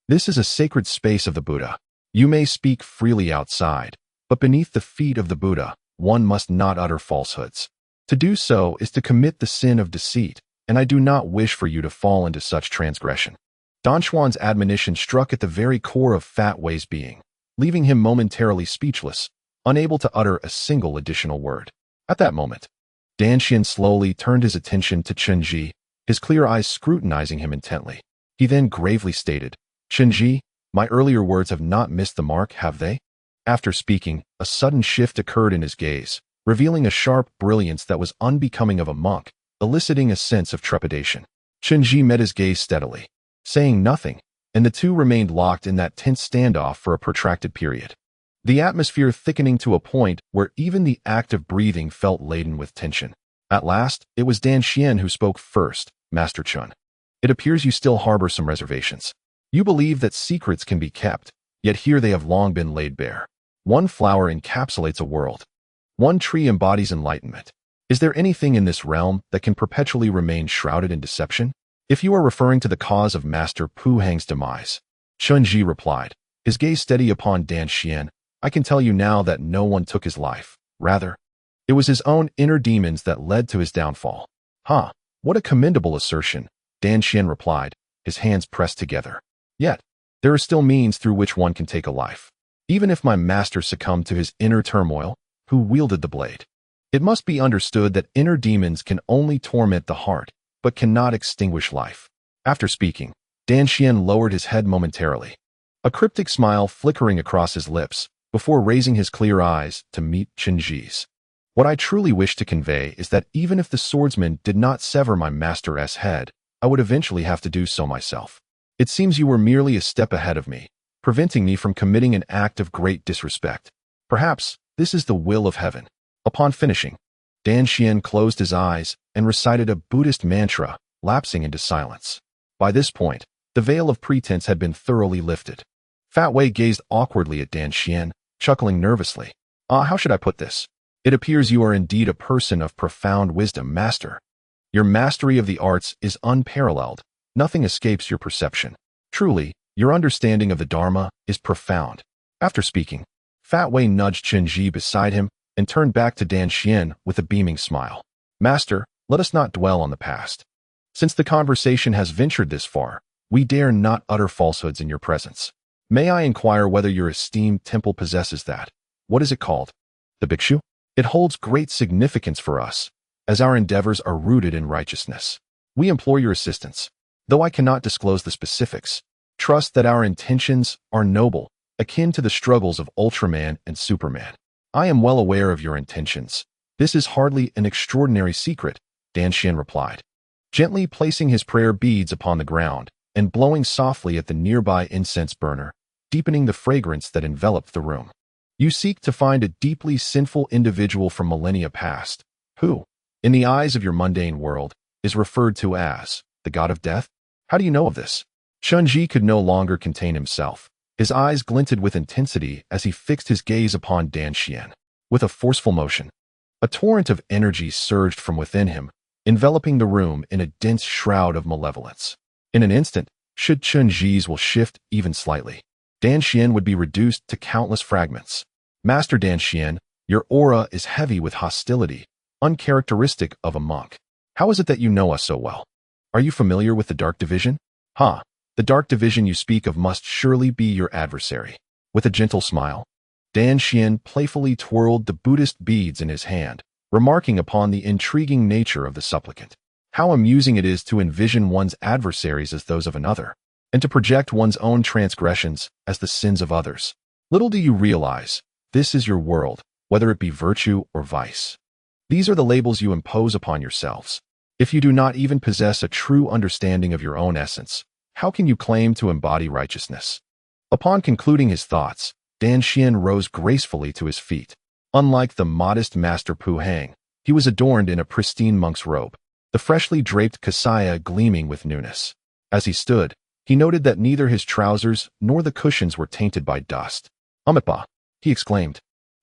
This is a sacred space of the Buddha. You may speak freely outside, but beneath the feet of the Buddha, one must not utter falsehoods. To do so is to commit the sin of deceit, and I do not wish for you to fall into such transgression. Danquan's admonition struck at the very core of Fat Wei's being, leaving him momentarily speechless, unable to utter a single additional word. At that moment, Danxian slowly turned his attention to Chen Zhi, his clear eyes scrutinizing him intently. He then gravely stated, Chen Zhi, my earlier words have not missed the mark, have they? After speaking, a sudden shift occurred in his gaze, revealing a sharp brilliance that was unbecoming of a monk, eliciting a sense of trepidation. Chen Zhi met his gaze steadily, saying nothing, and the two remained locked in that tense standoff for a protracted period. The atmosphere thickening to a point where even the act of breathing felt laden with tension. At last, it was Danxian who spoke first. Master Chen, it appears you still harbor some reservations. You believe that secrets can be kept, yet here they have long been laid bare. One flower encapsulates a world. One tree embodies enlightenment. Is there anything in this realm that can perpetually remain shrouded in deception? If you are referring to the cause of Master Puhang's demise, Chen Zhi replied, his gaze steady upon Danxian, I can tell you now that no one took his life. Rather, it was his own inner demons that led to his downfall. Huh, what a commendable assertion, Danxian replied, his hands pressed together. Yet, there are still means through which one can take a life. Even if my master succumbed to his inner turmoil, who wielded the blade. It must be understood that inner demons can only torment the heart, but cannot extinguish life. After speaking, Danxian lowered his head momentarily, a cryptic smile flickering across his lips, before raising his clear eyes to meet Chen Zhi's. What I truly wish to convey is that even if the swordsman did not sever my master's head, I would eventually have to do so myself. It seems you were merely a step ahead of me, preventing me from committing an act of great disrespect. Perhaps this is the will of heaven. Upon finishing, Danxian closed his eyes and recited a Buddhist mantra, lapsing into silence. By this point, the veil of pretense had been thoroughly lifted. Fat Wei gazed awkwardly at Danxian, chuckling nervously. How should I put this? It appears you are indeed a person of profound wisdom, master. Your mastery of the arts is unparalleled. Nothing escapes your perception. Truly, your understanding of the Dharma is profound. After speaking, Fat Wei nudged Chen Zhi beside him and turned back to Danxian with a beaming smile. Master, let us not dwell on the past. Since the conversation has ventured this far, we dare not utter falsehoods in your presence. May I inquire whether your esteemed temple possesses that? What is it called? The Bhikshu? It holds great significance for us, as our endeavors are rooted in righteousness. We implore your assistance. Though I cannot disclose the specifics, trust that our intentions are noble, akin to the struggles of Ultraman and Superman. I am well aware of your intentions. This is hardly an extraordinary secret, Danxian replied, gently placing his prayer beads upon the ground and blowing softly at the nearby incense burner, deepening the fragrance that enveloped the room. You seek to find a deeply sinful individual from millennia past, who, in the eyes of your mundane world, is referred to as the god of death? How do you know of this? Chen Zhi could no longer contain himself. His eyes glinted with intensity as he fixed his gaze upon Danxian. With a forceful motion, a torrent of energy surged from within him, enveloping the room in a dense shroud of malevolence. In an instant, should Chen Zhi's will shift even slightly, Danxian would be reduced to countless fragments. Master Danxian, your aura is heavy with hostility, uncharacteristic of a monk. How is it that you know us so well? Are you familiar with the Dark Division? The Dark Division you speak of must surely be your adversary. With a gentle smile, Dan Xian playfully twirled the Buddhist beads in his hand, remarking upon the intriguing nature of the supplicant. How amusing it is to envision one's adversaries as those of another, and to project one's own transgressions as the sins of others. Little do you realize, this is your world, whether it be virtue or vice. These are the labels you impose upon yourselves. If you do not even possess a true understanding of your own essence, how can you claim to embody righteousness? Upon concluding his thoughts, Dan Xian rose gracefully to his feet. Unlike the modest Master Pu Hang, he was adorned in a pristine monk's robe, the freshly draped kasaya gleaming with newness. As he stood, he noted that neither his trousers nor the cushions were tainted by dust. "Amitba," he exclaimed,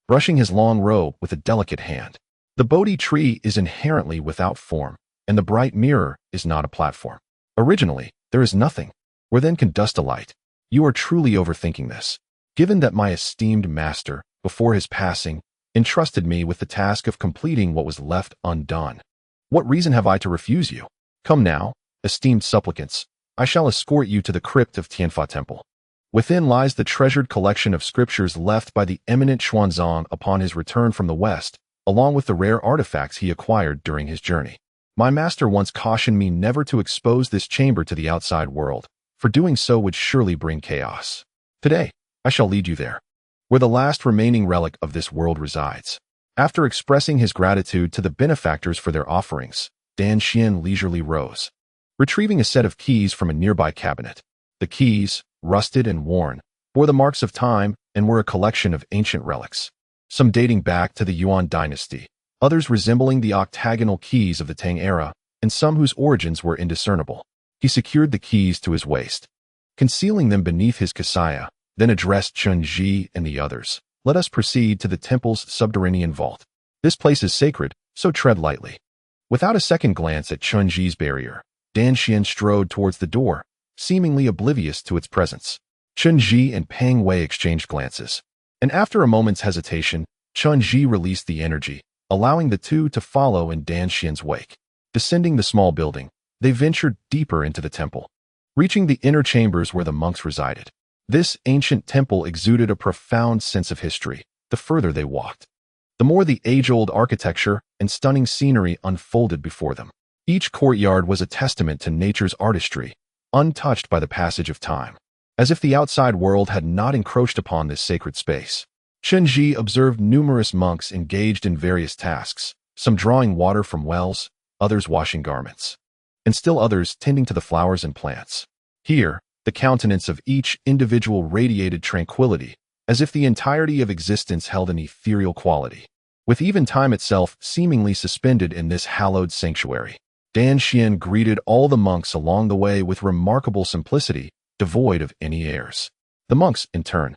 brushing his long robe with a delicate hand. "The Bodhi tree is inherently without form, and the bright mirror is not a platform. Originally, there is nothing. Where then can dust alight? You are truly overthinking this. Given that my esteemed master, before his passing, entrusted me with the task of completing what was left undone, what reason have I to refuse you? Come now, esteemed supplicants, I shall escort you to the crypt of Tianfa Temple. Within lies the treasured collection of scriptures left by the eminent Xuanzang upon his return from the West, along with the rare artifacts he acquired during his journey. My master once cautioned me never to expose this chamber to the outside world, for doing so would surely bring chaos. Today, I shall lead you there, where the last remaining relic of this world resides." After expressing his gratitude to the benefactors for their offerings, Dan Xian leisurely rose, retrieving a set of keys from a nearby cabinet. The keys, rusted and worn, bore the marks of time and were a collection of ancient relics, some dating back to the Yuan dynasty, others resembling the octagonal keys of the Tang era, and some whose origins were indiscernible. He secured the keys to his waist, concealing them beneath his kasaya, then addressed Chen Zhi and the others. "Let us proceed to the temple's subterranean vault. This place is sacred, so tread lightly." Without a second glance at Chen Zhi's barrier, Dan Xian strode towards the door, seemingly oblivious to its presence. Chen Zhi and Pang Wei exchanged glances, and after a moment's hesitation, Chen Zhi released the energy, allowing the two to follow in Dan Xian's wake. Descending the small building, they ventured deeper into the temple, reaching the inner chambers where the monks resided. This ancient temple exuded a profound sense of history the further they walked. The more the age-old architecture and stunning scenery unfolded before them. Each courtyard was a testament to nature's artistry, untouched by the passage of time, as if the outside world had not encroached upon this sacred space. Chen Zhi observed numerous monks engaged in various tasks, some drawing water from wells, others washing garments, and still others tending to the flowers and plants. Here, the countenance of each individual radiated tranquility, as if the entirety of existence held an ethereal quality, with even time itself seemingly suspended in this hallowed sanctuary. Dan Xian greeted all the monks along the way with remarkable simplicity, devoid of any airs. The monks, in turn,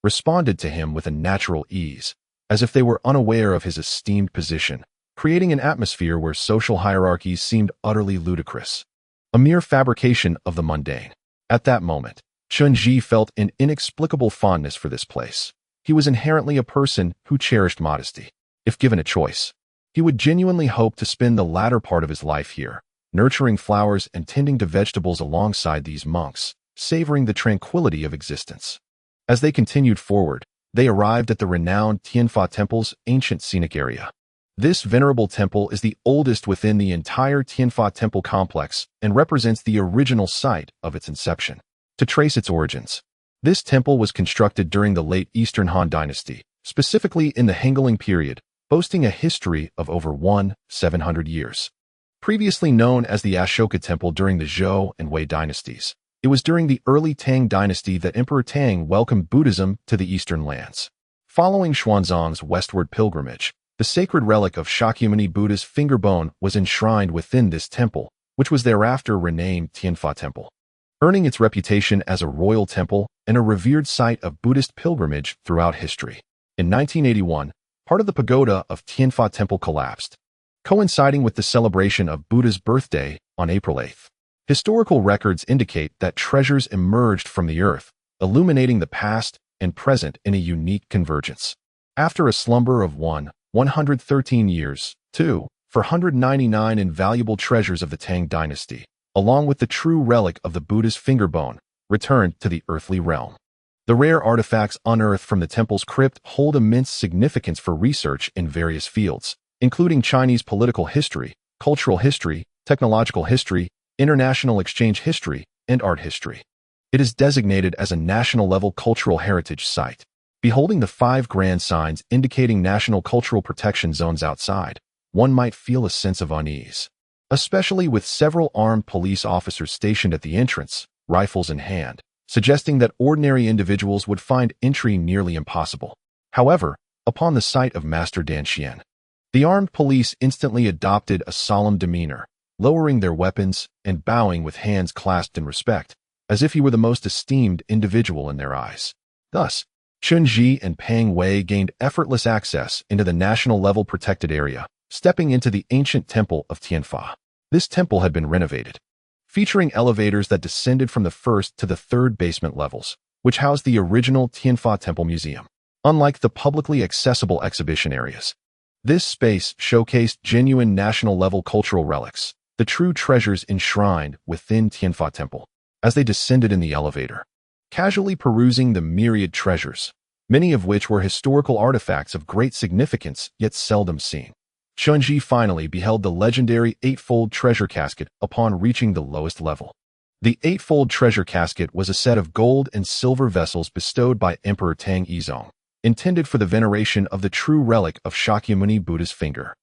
responded to him with a natural ease, as if they were unaware of his esteemed position, creating an atmosphere where social hierarchies seemed utterly ludicrous, a mere fabrication of the mundane. At that moment, Chen Zhi felt an inexplicable fondness for this place. He was inherently a person who cherished modesty. If given a choice, he would genuinely hope to spend the latter part of his life here, nurturing flowers and tending to vegetables alongside these monks, savoring the tranquility of existence. As they continued forward, they arrived at the renowned Tianfa Temple's ancient scenic area. This venerable temple is the oldest within the entire Tianfa Temple complex and represents the original site of its inception. To trace its origins, this temple was constructed during the late Eastern Han Dynasty, specifically in the Hengling period, boasting a history of over 700 years. Previously known as the Ashoka Temple during the Zhou and Wei dynasties, it was during the early Tang Dynasty that Emperor Tang welcomed Buddhism to the eastern lands. Following Xuanzang's westward pilgrimage, the sacred relic of Shakyamuni Buddha's finger bone was enshrined within this temple, which was thereafter renamed Tianfa Temple, earning its reputation as a royal temple and a revered site of Buddhist pilgrimage throughout history. In 1981, part of the pagoda of Tianfa Temple collapsed, coinciding with the celebration of Buddha's birthday on April 8th. Historical records indicate that treasures emerged from the earth, illuminating the past and present in a unique convergence. After a slumber of 113 years, 499 invaluable treasures of the Tang Dynasty, along with the true relic of the Buddha's finger bone, returned to the earthly realm. The rare artifacts unearthed from the temple's crypt hold immense significance for research in various fields, including Chinese political history, cultural history, technological history, international exchange history, and art history. It is designated as a national-level cultural heritage site. Beholding the 5 grand signs indicating national cultural protection zones outside, one might feel a sense of unease, especially with several armed police officers stationed at the entrance, rifles in hand, suggesting that ordinary individuals would find entry nearly impossible. However, upon the sight of Master Dan Xian, the armed police instantly adopted a solemn demeanor, lowering their weapons and bowing with hands clasped in respect, as if he were the most esteemed individual in their eyes. Thus, Chen Zhi and Pang Wei gained effortless access into the national-level protected area, stepping into the ancient temple of Tianfa. This temple had been renovated, featuring elevators that descended from the 1st to the 3rd basement levels, which housed the original Tianfa Temple Museum. Unlike the publicly accessible exhibition areas, this space showcased genuine national-level cultural relics, the true treasures enshrined within Tianfa Temple. As they descended in the elevator, casually perusing the myriad treasures, many of which were historical artifacts of great significance yet seldom seen, Chen Zhi finally beheld the legendary 8-fold treasure casket upon reaching the lowest level. The 8-fold treasure casket was a set of gold and silver vessels bestowed by Emperor Tang Yizong, intended for the veneration of the true relic of Shakyamuni Buddha's finger.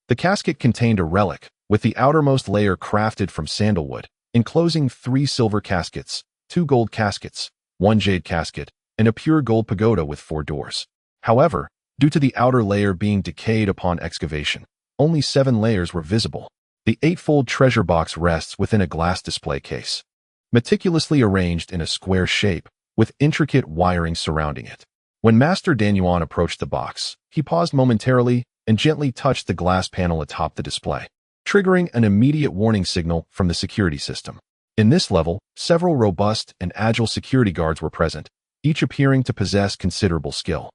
The casket contained a relic, with the outermost layer crafted from sandalwood, enclosing 3 silver caskets, 2 gold caskets, 1 jade casket, and a pure gold pagoda with 4 doors. However, due to the outer layer being decayed upon excavation, only 7 layers were visible. The 8-fold treasure box rests within a glass display case, meticulously arranged in a square shape, with intricate wiring surrounding it. When Master Dan Yuan approached the box, he paused momentarily and gently touched the glass panel atop the display, triggering an immediate warning signal from the security system. In this level, several robust and agile security guards were present, each appearing to possess considerable skill.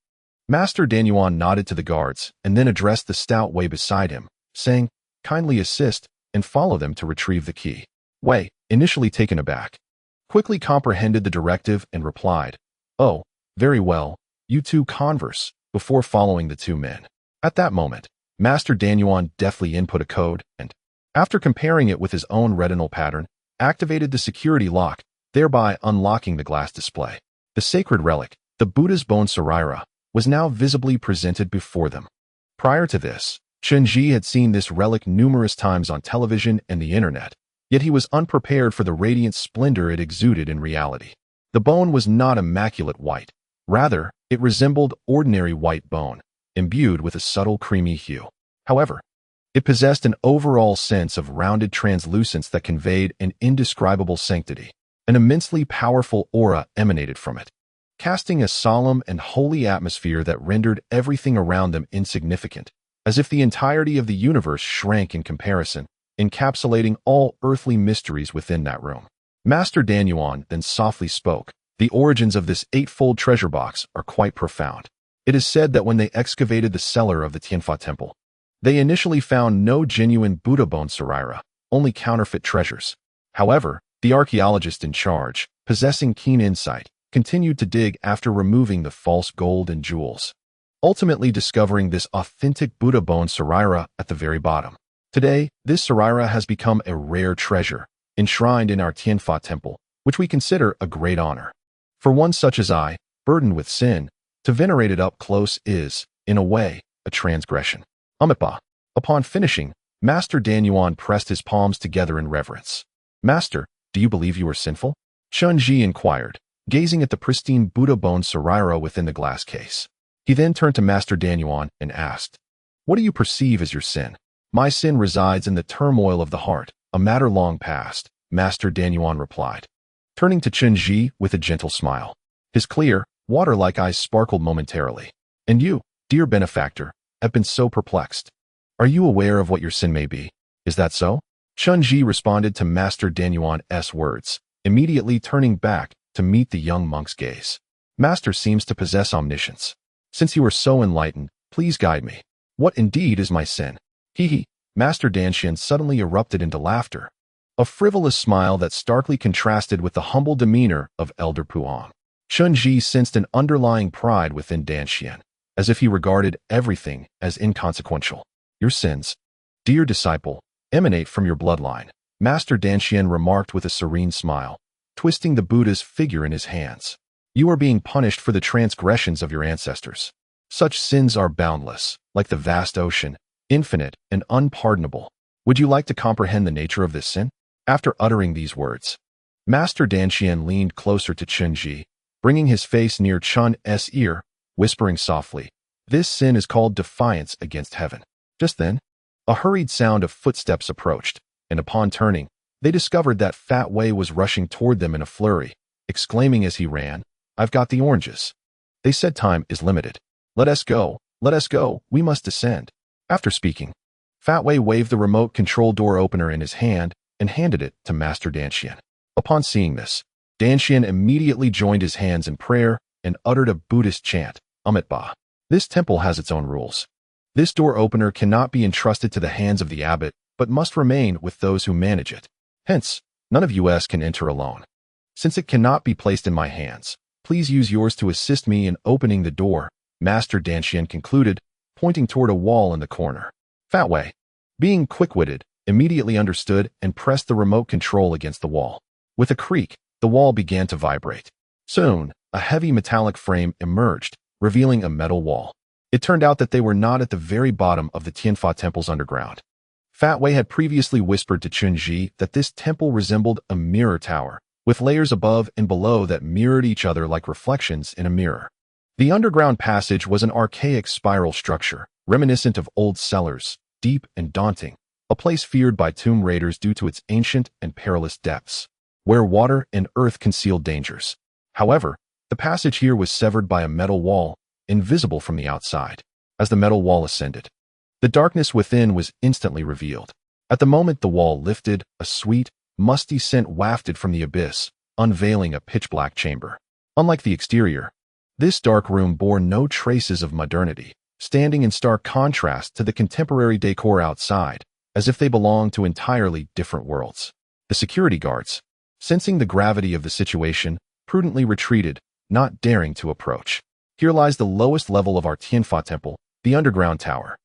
Master Dan Yuan nodded to the guards and then addressed the stout Wei beside him, saying, "Kindly assist and follow them to retrieve the key." Wei, initially taken aback, quickly comprehended the directive and replied, "Oh, very well, you two converse," before following the 2 men. At that moment, Master Dan Yuan deftly input a code and, after comparing it with his own retinal pattern, activated the security lock, thereby unlocking the glass display. The sacred relic, the Buddha's bone sarira, was now visibly presented before them. Prior to this, Chen Zhi had seen this relic numerous times on television and the internet, yet he was unprepared for the radiant splendor it exuded in reality. The bone was not immaculate white. Rather, it resembled ordinary white bone, imbued with a subtle creamy hue. However, it possessed an overall sense of rounded translucence that conveyed an indescribable sanctity. An immensely powerful aura emanated from it, casting a solemn and holy atmosphere that rendered everything around them insignificant, as if the entirety of the universe shrank in comparison, encapsulating all earthly mysteries within that room. Master Dan Yuan then softly spoke, "The origins of this 8-fold treasure box are quite profound. It is said that when they excavated the cellar of the Tianfa Temple, they initially found no genuine Buddha bone sarira, only counterfeit treasures. However, the archaeologist in charge, possessing keen insight, continued to dig after removing the false gold and jewels, ultimately discovering this authentic Buddha bone sarira at the very bottom. Today, this sarira has become a rare treasure, enshrined in our Tianfa Temple, which we consider a great honor. For one such as I, burdened with sin, to venerate it up close is, in a way, a transgression." Upon finishing, Master Dan Yuan pressed his palms together in reverence. "Master, do you believe you are sinful?" Chen Zhi inquired, gazing at the pristine Buddha bone sarira within the glass case. He then turned to Master Dan Yuan and asked, "What do you perceive as your sin?" "My sin resides in the turmoil of the heart, a matter long past," Master Dan Yuan replied, turning to Chen Zhi with a gentle smile. His clear, water-like eyes sparkled momentarily. "And you, dear benefactor, have been so perplexed. Are you aware of what your sin may be? Is that so?" Chen Zhi responded to Master Dan Yuan's words, immediately turning back to meet the young monk's gaze. "Master seems to possess omniscience. Since you are so enlightened, please guide me. What indeed is my sin?" He. Master Dan Xian suddenly erupted into laughter, a frivolous smile that starkly contrasted with the humble demeanor of Elder Puong. Chen Zhi sensed an underlying pride within Danxian, as if he regarded everything as inconsequential. Your sins, dear disciple, emanate from your bloodline, Master Danxian remarked with a serene smile, twisting the Buddha's figure in his hands. You are being punished for the transgressions of your ancestors. Such sins are boundless, like the vast ocean, infinite and unpardonable. Would you like to comprehend the nature of this sin? After uttering these words, Master Danxian leaned closer to Chen Zhi, bringing his face near Chen's ear, whispering softly, "This sin is called defiance against heaven." Just then, a hurried sound of footsteps approached, and upon turning, they discovered that Fat Wei was rushing toward them in a flurry, exclaiming as he ran, "I've got the oranges." They said time is limited. Let us go, we must descend." After speaking, Fat Wei waved the remote control door opener in his hand and handed it to Master Danxian. Upon seeing this, Danxian immediately joined his hands in prayer and uttered a Buddhist chant, Amitabha. This temple has its own rules. This door opener cannot be entrusted to the hands of the abbot, but must remain with those who manage it. Hence, none of us can enter alone. Since it cannot be placed in my hands, please use yours to assist me in opening the door, Master Danxian concluded, pointing toward a wall in the corner. Fat Wei, being quick-witted, immediately understood and pressed the remote control against the wall. With a creak, the wall began to vibrate. Soon, a heavy metallic frame emerged, revealing a metal wall. It turned out that they were not at the very bottom of the Tianfa temple's underground. Fat Wei had previously whispered to Chen Zhi that this temple resembled a mirror tower, with layers above and below that mirrored each other like reflections in a mirror. The underground passage was an archaic spiral structure, reminiscent of old cellars, deep and daunting, a place feared by tomb raiders due to its ancient and perilous depths, where water and earth concealed dangers. However, the passage here was severed by a metal wall, invisible from the outside. As the metal wall ascended, the darkness within was instantly revealed. At the moment the wall lifted, a sweet, musty scent wafted from the abyss, unveiling a pitch-black chamber. Unlike the exterior, this dark room bore no traces of modernity, standing in stark contrast to the contemporary decor outside, as if they belonged to entirely different worlds. The security guards, sensing the gravity of the situation, prudently retreated, not daring to approach. Here lies the lowest level of our Tianfa temple, the underground tower.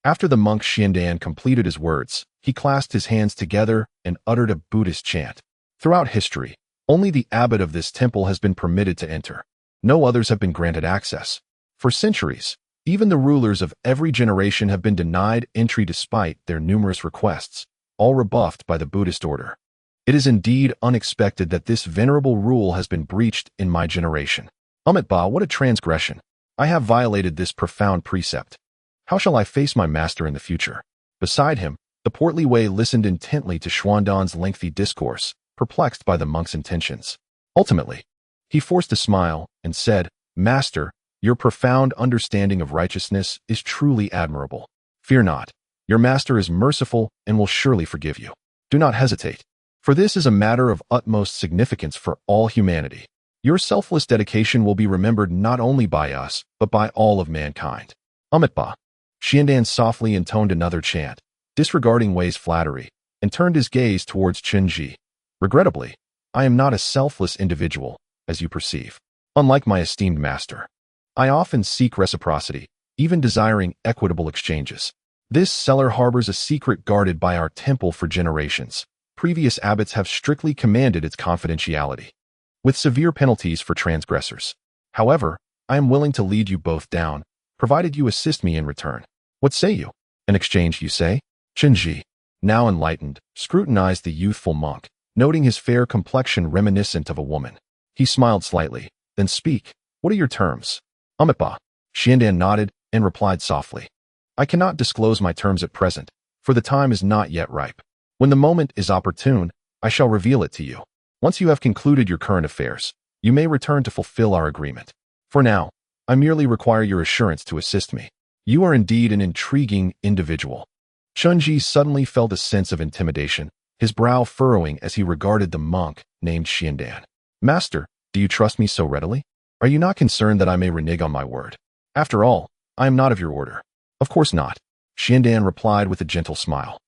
After the monk Xiandan completed his words, he clasped his hands together and uttered a Buddhist chant. Throughout history, only the abbot of this temple has been permitted to enter. No others have been granted access. For centuries, even the rulers of every generation have been denied entry despite their numerous requests, all rebuffed by the Buddhist order. It is indeed unexpected that this venerable rule has been breached in my generation. Amitabha, what a transgression! I have violated this profound precept. How shall I face my master in the future? Beside him, the portly Wei listened intently to Xuandan's lengthy discourse, perplexed by the monk's intentions. Ultimately, he forced a smile and said, "Master, your profound understanding of righteousness is truly admirable. Fear not. Your master is merciful and will surely forgive you. Do not hesitate, for this is a matter of utmost significance for all humanity. Your selfless dedication will be remembered not only by us, but by all of mankind." Amitabha. Xiandan softly intoned another chant, disregarding Wei's flattery, and turned his gaze towards Chen Zhi. "Regrettably, I am not a selfless individual, as you perceive. Unlike my esteemed master, I often seek reciprocity, even desiring equitable exchanges. This cellar harbors a secret guarded by our temple for generations. Previous abbots have strictly commanded its confidentiality, with severe penalties for transgressors. However, I am willing to lead you both down, provided you assist me in return. What say you? An exchange, you say?" Chen Zhi, now enlightened, scrutinized the youthful monk, noting his fair complexion reminiscent of a woman. He smiled slightly. "Then speak. What are your terms?" Amitabha. Xiandan nodded and replied softly, "I cannot disclose my terms at present, for the time is not yet ripe. When the moment is opportune, I shall reveal it to you. Once you have concluded your current affairs, you may return to fulfill our agreement. For now, I merely require your assurance to assist me. You are indeed an intriguing individual." Chen Zhi suddenly felt a sense of intimidation, his brow furrowing as he regarded the monk named Xiandan. "Master, do you trust me so readily? Are you not concerned that I may renege on my word? After all, I am not of your order." "Of course not," Xiandan replied with a gentle smile.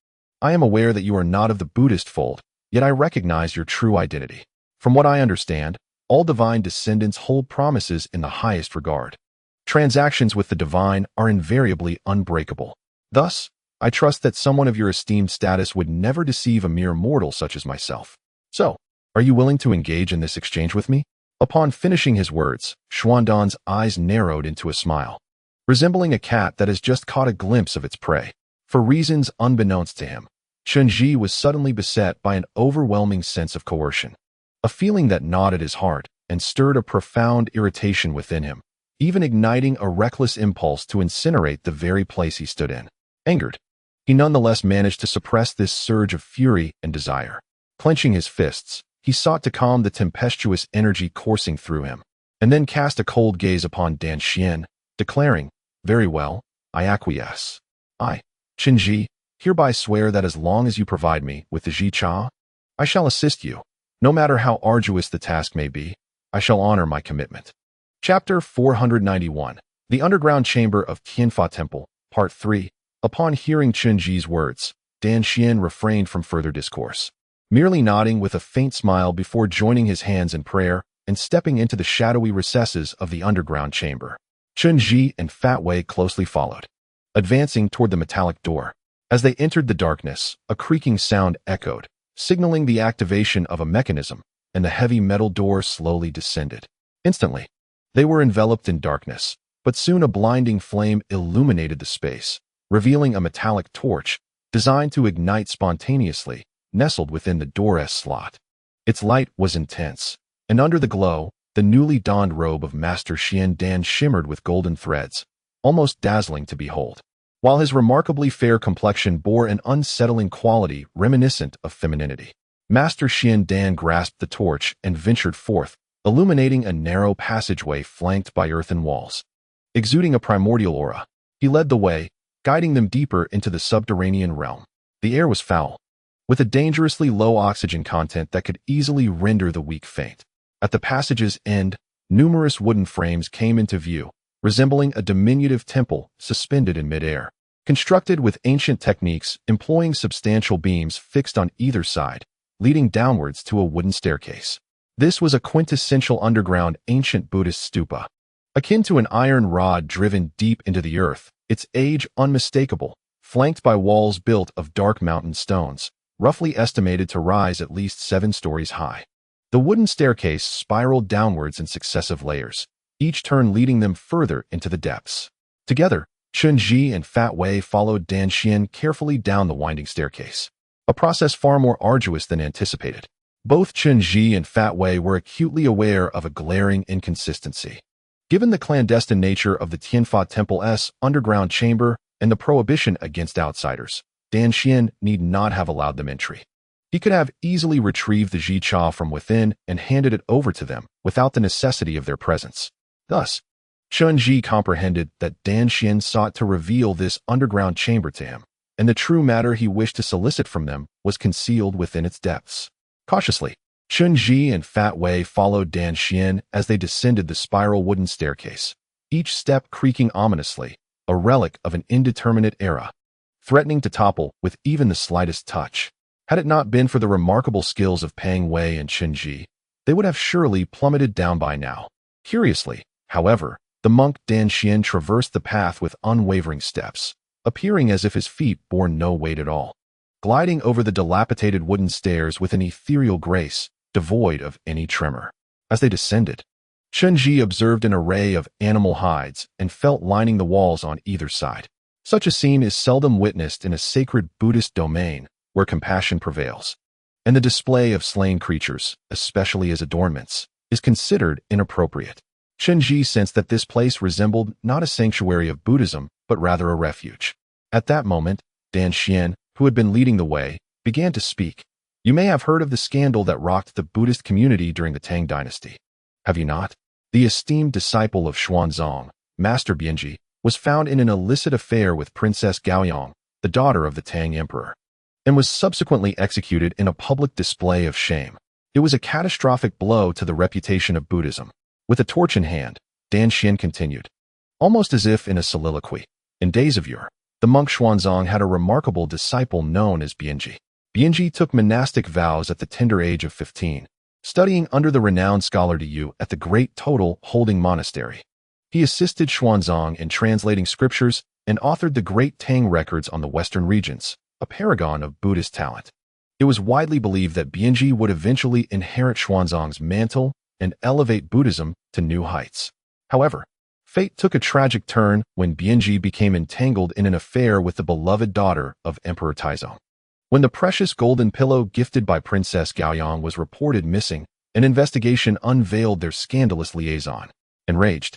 "I am aware that you are not of the Buddhist fold, yet I recognize your true identity. From what I understand, all divine descendants hold promises in the highest regard. Transactions with the divine are invariably unbreakable. Thus, I trust that someone of your esteemed status would never deceive a mere mortal such as myself. So, are you willing to engage in this exchange with me?" Upon finishing his words, Xuandan's eyes narrowed into a smile, resembling a cat that has just caught a glimpse of its prey. For reasons unbeknownst to him, Chen Zhi was suddenly beset by an overwhelming sense of coercion, a feeling that gnawed at his heart and stirred a profound irritation within him, even igniting a reckless impulse to incinerate the very place he stood in. Angered, he nonetheless managed to suppress this surge of fury and desire. Clenching his fists, he sought to calm the tempestuous energy coursing through him, and then cast a cold gaze upon Dan Xian, declaring, "Very well, I acquiesce. I, Chen Zhi, hereby swear that as long as you provide me with the Zhi Cha, I shall assist you. No matter how arduous the task may be, I shall honor my commitment." Chapter 491, The Underground Chamber of Tianfa Temple, Part 3. Upon hearing Chen Zhi's words, Dan Xian refrained from further discourse, merely nodding with a faint smile before joining his hands in prayer and stepping into the shadowy recesses of the underground chamber. Chen Zhi and Fat Wei closely followed, advancing toward the metallic door. As they entered the darkness, a creaking sound echoed, signaling the activation of a mechanism, and the heavy metal door slowly descended. Instantly, they were enveloped in darkness, but soon a blinding flame illuminated the space, revealing a metallic torch designed to ignite spontaneously, nestled within the door's slot. Its light was intense, and under the glow, the newly donned robe of Master Xian Dan shimmered with golden threads, almost dazzling to behold, while his remarkably fair complexion bore an unsettling quality reminiscent of femininity. Master Xian Dan grasped the torch and ventured forth, illuminating a narrow passageway flanked by earthen walls. Exuding a primordial aura, he led the way, guiding them deeper into the subterranean realm. The air was foul, with a dangerously low oxygen content that could easily render the weak faint. At the passage's end, numerous wooden frames came into view, resembling a diminutive temple suspended in midair, constructed with ancient techniques employing substantial beams fixed on either side, leading downwards to a wooden staircase. This was a quintessential underground ancient Buddhist stupa, akin to an iron rod driven deep into the earth, its age unmistakable, flanked by walls built of dark mountain stones, roughly estimated to rise at least 7 stories high. The wooden staircase spiraled downwards in successive layers, each turn leading them further into the depths. Together, Chen Zhi and Fat Wei followed Dan Xian carefully down the winding staircase, a process far more arduous than anticipated. Both Chen Zhi and Fat Wei were acutely aware of a glaring inconsistency. Given the clandestine nature of the Tianfa Temple's underground chamber and the prohibition against outsiders, Dan Xian need not have allowed them entry. He could have easily retrieved the Zhi Cha from within and handed it over to them without the necessity of their presence. Thus, Chen Zhi comprehended that Dan Xian sought to reveal this underground chamber to him, and the true matter he wished to solicit from them was concealed within its depths. Cautiously, Chen Zhi and Fat Wei followed Dan Xian as they descended the spiral wooden staircase, each step creaking ominously, a relic of an indeterminate era, threatening to topple with even the slightest touch. Had it not been for the remarkable skills of Pang Wei and Chen Zhi, they would have surely plummeted down by now. Curiously, however, the monk Dan Xian traversed the path with unwavering steps, appearing as if his feet bore no weight at all, gliding over the dilapidated wooden stairs with an ethereal grace, devoid of any tremor. As they descended, Chen Zhi observed an array of animal hides and felt lining the walls on either side. Such a scene is seldom witnessed in a sacred Buddhist domain where compassion prevails, and the display of slain creatures, especially as adornments, is considered inappropriate. Chen Zhi sensed that this place resembled not a sanctuary of Buddhism, but rather a refuge. At that moment, Dan Xian, who had been leading the way, began to speak. "You may have heard of the scandal that rocked the Buddhist community during the Tang dynasty. Have you not? The esteemed disciple of Xuanzang, Master Bianji, was found in an illicit affair with Princess Gaoyang, the daughter of the Tang emperor, and was subsequently executed in a public display of shame. It was a catastrophic blow to the reputation of Buddhism." With a torch in hand, Dan Xian continued, almost as if in a soliloquy. "In days of yore, the monk Xuanzang had a remarkable disciple known as Bianji. Bianji took monastic vows at the tender age of 15, studying under the renowned scholar Yu at the Great Total Holding Monastery. He assisted Xuanzang in translating scriptures and authored the Great Tang Records on the Western regions, a paragon of Buddhist talent. It was widely believed that Bianji would eventually inherit Xuanzang's mantle and elevate Buddhism to new heights. However, fate took a tragic turn when Bianji became entangled in an affair with the beloved daughter of Emperor Taizong. When the precious golden pillow gifted by Princess Gaoyang was reported missing, an investigation unveiled their scandalous liaison. Enraged,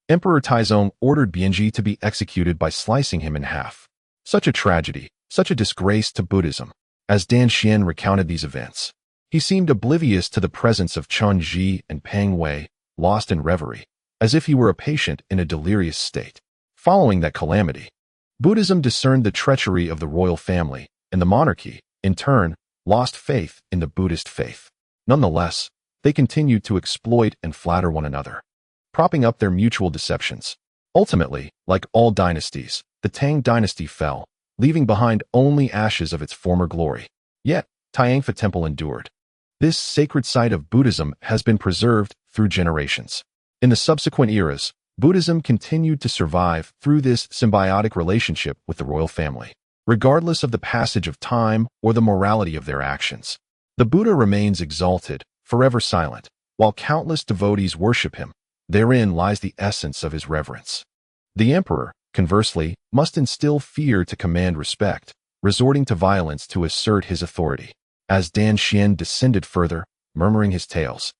Emperor Taizong ordered Bianji to be executed by slicing him in half. Such a tragedy, such a disgrace to Buddhism. As Dan Xian recounted these events, he seemed oblivious to the presence of Chen Zhi and Pang Wei, lost in reverie, as if he were a patient in a delirious state. Following that calamity, Buddhism discerned the treachery of the royal family, and the monarchy, in turn, lost faith in the Buddhist faith. Nonetheless, they continued to exploit and flatter one another, propping up their mutual deceptions. Ultimately, like all dynasties, the Tang dynasty fell, leaving behind only ashes of its former glory. Yet, Tianfa Temple endured. This sacred site of Buddhism has been preserved through generations. In the subsequent eras, Buddhism continued to survive through this symbiotic relationship with the royal family. Regardless of the passage of time or the morality of their actions, the Buddha remains exalted, forever silent, while countless devotees worship him. Therein lies the essence of his reverence. The emperor, conversely, must instill fear to command respect, resorting to violence to assert his authority. As Dan Xian descended further, murmuring his tales,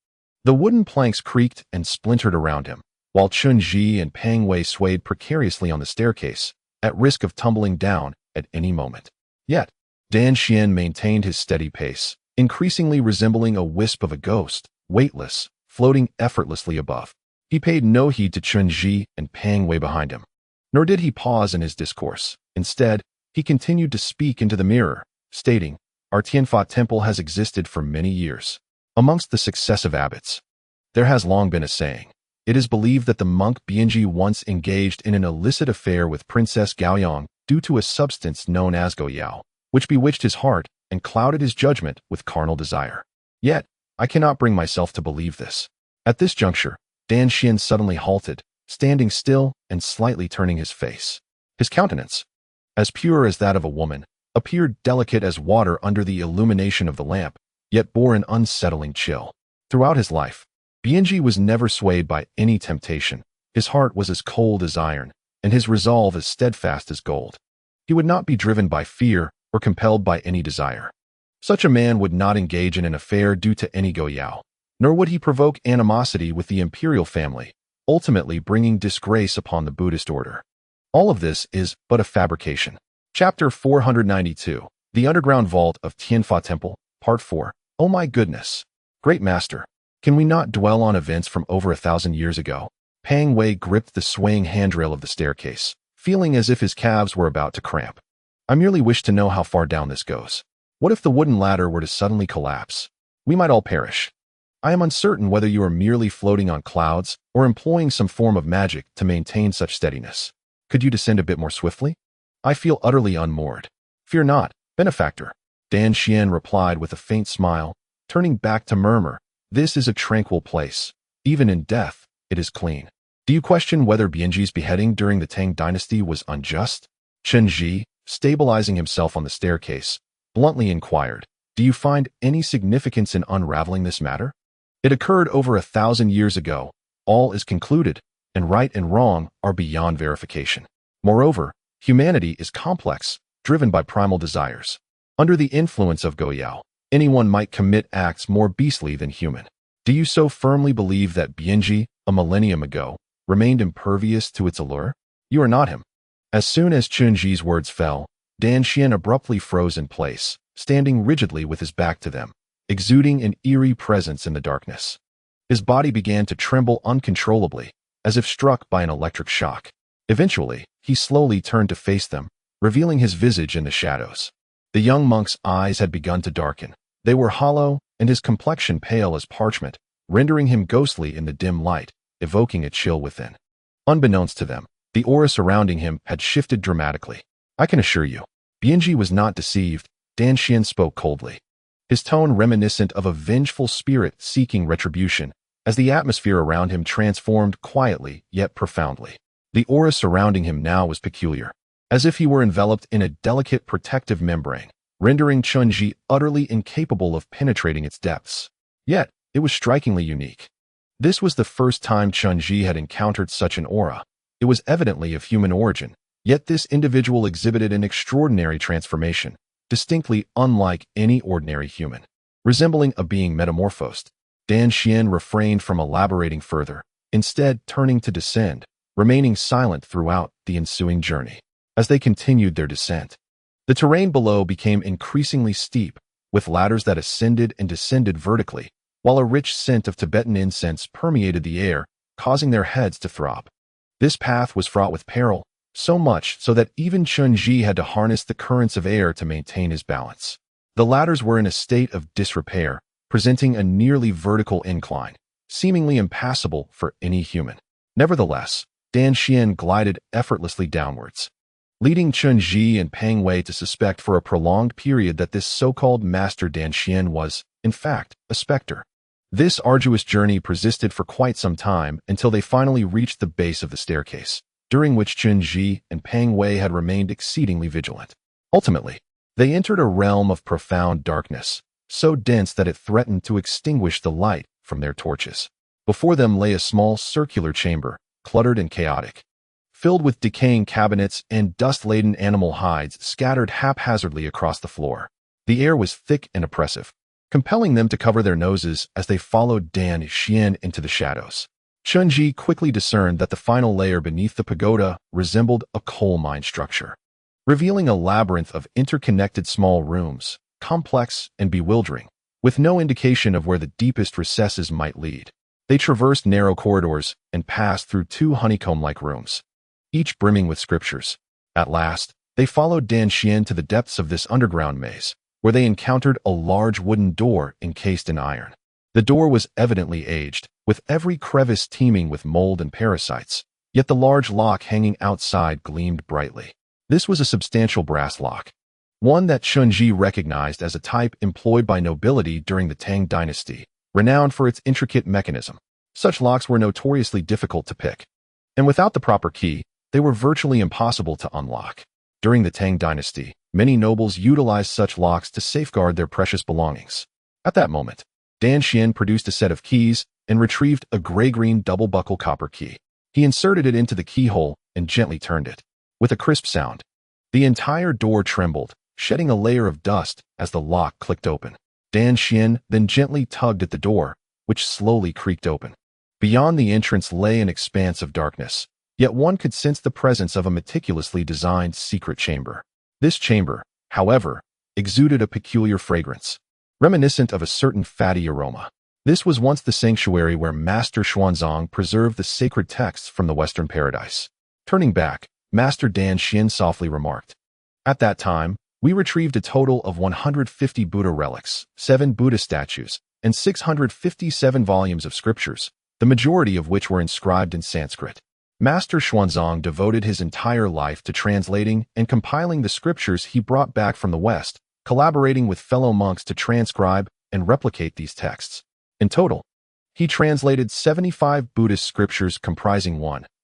the wooden planks creaked and splintered around him, while Chen Zhi and Pang Wei swayed precariously on the staircase, at risk of tumbling down at any moment. Yet, Dan Xian maintained his steady pace, increasingly resembling a wisp of a ghost, weightless, floating effortlessly above. He paid no heed to Chen Zhi and Pang Wei behind him, nor did he pause in his discourse. Instead, he continued to speak into the mirror, stating, "Our Tianfa Temple has existed for many years. Amongst the successive abbots, there has long been a saying. It is believed that the monk Bianji once engaged in an illicit affair with Princess Gaoyang due to a substance known as goyao, which bewitched his heart and clouded his judgment with carnal desire. Yet, I cannot bring myself to believe this." At this juncture, Dan Xian suddenly halted, standing still and slightly turning his face. His countenance, as pure as that of a woman, appeared delicate as water under the illumination of the lamp, yet bore an unsettling chill. Throughout his life, Bianji was never swayed by any temptation. His heart was as cold as iron, and his resolve as steadfast as gold. He would not be driven by fear or compelled by any desire. Such a man would not engage in an affair due to any goyao, nor would he provoke animosity with the imperial family, ultimately bringing disgrace upon the Buddhist order. All of this is but a fabrication. Chapter 492, The Underground Vault of Tianfa Temple, Part 4. Oh my goodness! Great Master, can we not dwell on events from over 1,000 years ago? Pang Wei gripped the swaying handrail of the staircase, feeling as if his calves were about to cramp. I merely wish to know how far down this goes. What if the wooden ladder were to suddenly collapse? We might all perish. I am uncertain whether you are merely floating on clouds or employing some form of magic to maintain such steadiness. Could you descend a bit more swiftly? I feel utterly unmoored. Fear not, benefactor. Dan Xian replied with a faint smile, turning back to murmur, "This is a tranquil place. Even in death, it is clean. Do you question whether Bianji's beheading during the Tang dynasty was unjust?" Chen Zhi, stabilizing himself on the staircase, bluntly inquired, "Do you find any significance in unraveling this matter? It occurred over 1,000 years ago. All is concluded, and right and wrong are beyond verification. Moreover, humanity is complex, driven by primal desires. Under the influence of goyao, anyone might commit acts more beastly than human. Do you so firmly believe that Bianji, a millennium ago, remained impervious to its allure? You are not him." As soon as Chen Zhi's words fell, Dan Xian abruptly froze in place, standing rigidly with his back to them, exuding an eerie presence in the darkness. His body began to tremble uncontrollably, as if struck by an electric shock. Eventually, he slowly turned to face them, revealing his visage in the shadows. The young monk's eyes had begun to darken. They were hollow, and his complexion pale as parchment, rendering him ghostly in the dim light, evoking a chill within. Unbeknownst to them, the aura surrounding him had shifted dramatically. "I can assure you, Bianji was not deceived," Dan Xian spoke coldly. his tone reminiscent of a vengeful spirit seeking retribution, as the atmosphere around him transformed quietly yet profoundly. The aura surrounding him now was peculiar, as if he were enveloped in a delicate protective membrane, rendering Chen Zhi utterly incapable of penetrating its depths. Yet, it was strikingly unique. This was the first time Chen Zhi had encountered such an aura. It was evidently of human origin, yet this individual exhibited an extraordinary transformation, distinctly unlike any ordinary human. Resembling a being metamorphosed, Dan Xian refrained from elaborating further, instead turning to descend, remaining silent throughout the ensuing journey. As they continued their descent, the terrain below became increasingly steep, with ladders that ascended and descended vertically, while a rich scent of Tibetan incense permeated the air, causing their heads to throb. This path was fraught with peril, so much so that even Chen Zhi had to harness the currents of air to maintain his balance. The ladders were in a state of disrepair, presenting a nearly vertical incline, seemingly impassable for any human. Nevertheless, Dan Xian glided effortlessly downwards, leading Chen Zhi and Peng Wei to suspect for a prolonged period that this so-called Master Dan Xian was, in fact, a specter. This arduous journey persisted for quite some time until they finally reached the base of the staircase, during which Chen Zhi and Peng Wei had remained exceedingly vigilant. Ultimately, they entered a realm of profound darkness, so dense that it threatened to extinguish the light from their torches. Before them lay a small circular chamber, cluttered and chaotic, filled with decaying cabinets and dust-laden animal hides scattered haphazardly across the floor. The air was thick and oppressive, compelling them to cover their noses as they followed Dan Xian into the shadows. Chen Zhi quickly discerned that the final layer beneath the pagoda resembled a coal mine structure, revealing a labyrinth of interconnected small rooms, complex and bewildering, with no indication of where the deepest recesses might lead. They traversed narrow corridors and passed through two honeycomb-like rooms, each brimming with scriptures. At last, they followed Dan Xian to the depths of this underground maze, where they encountered a large wooden door encased in iron. The door was evidently aged, with every crevice teeming with mold and parasites, yet the large lock hanging outside gleamed brightly. This was a substantial brass lock, one that Chen Zhi recognized as a type employed by nobility during the Tang dynasty, renowned for its intricate mechanism. Such locks were notoriously difficult to pick, and without the proper key, they were virtually impossible to unlock. During the Tang dynasty, many nobles utilized such locks to safeguard their precious belongings. At that moment, Dan Xian produced a set of keys and retrieved a gray-green double-buckle copper key. He inserted it into the keyhole and gently turned it. With a crisp sound, the entire door trembled, shedding a layer of dust as the lock clicked open. Dan Xian then gently tugged at the door, which slowly creaked open. Beyond the entrance lay an expanse of darkness, yet one could sense the presence of a meticulously designed secret chamber. This chamber, however, exuded a peculiar fragrance, reminiscent of a certain fatty aroma. This was once the sanctuary where Master Xuanzang preserved the sacred texts from the Western Paradise. Turning back, Master Dan Xian softly remarked, "At that time, we retrieved a total of 150 Buddha relics, 7 Buddha statues, and 657 volumes of scriptures, the majority of which were inscribed in Sanskrit. Master Xuanzang devoted his entire life to translating and compiling the scriptures he brought back from the West, collaborating with fellow monks to transcribe and replicate these texts. In total, he translated 75 Buddhist scriptures comprising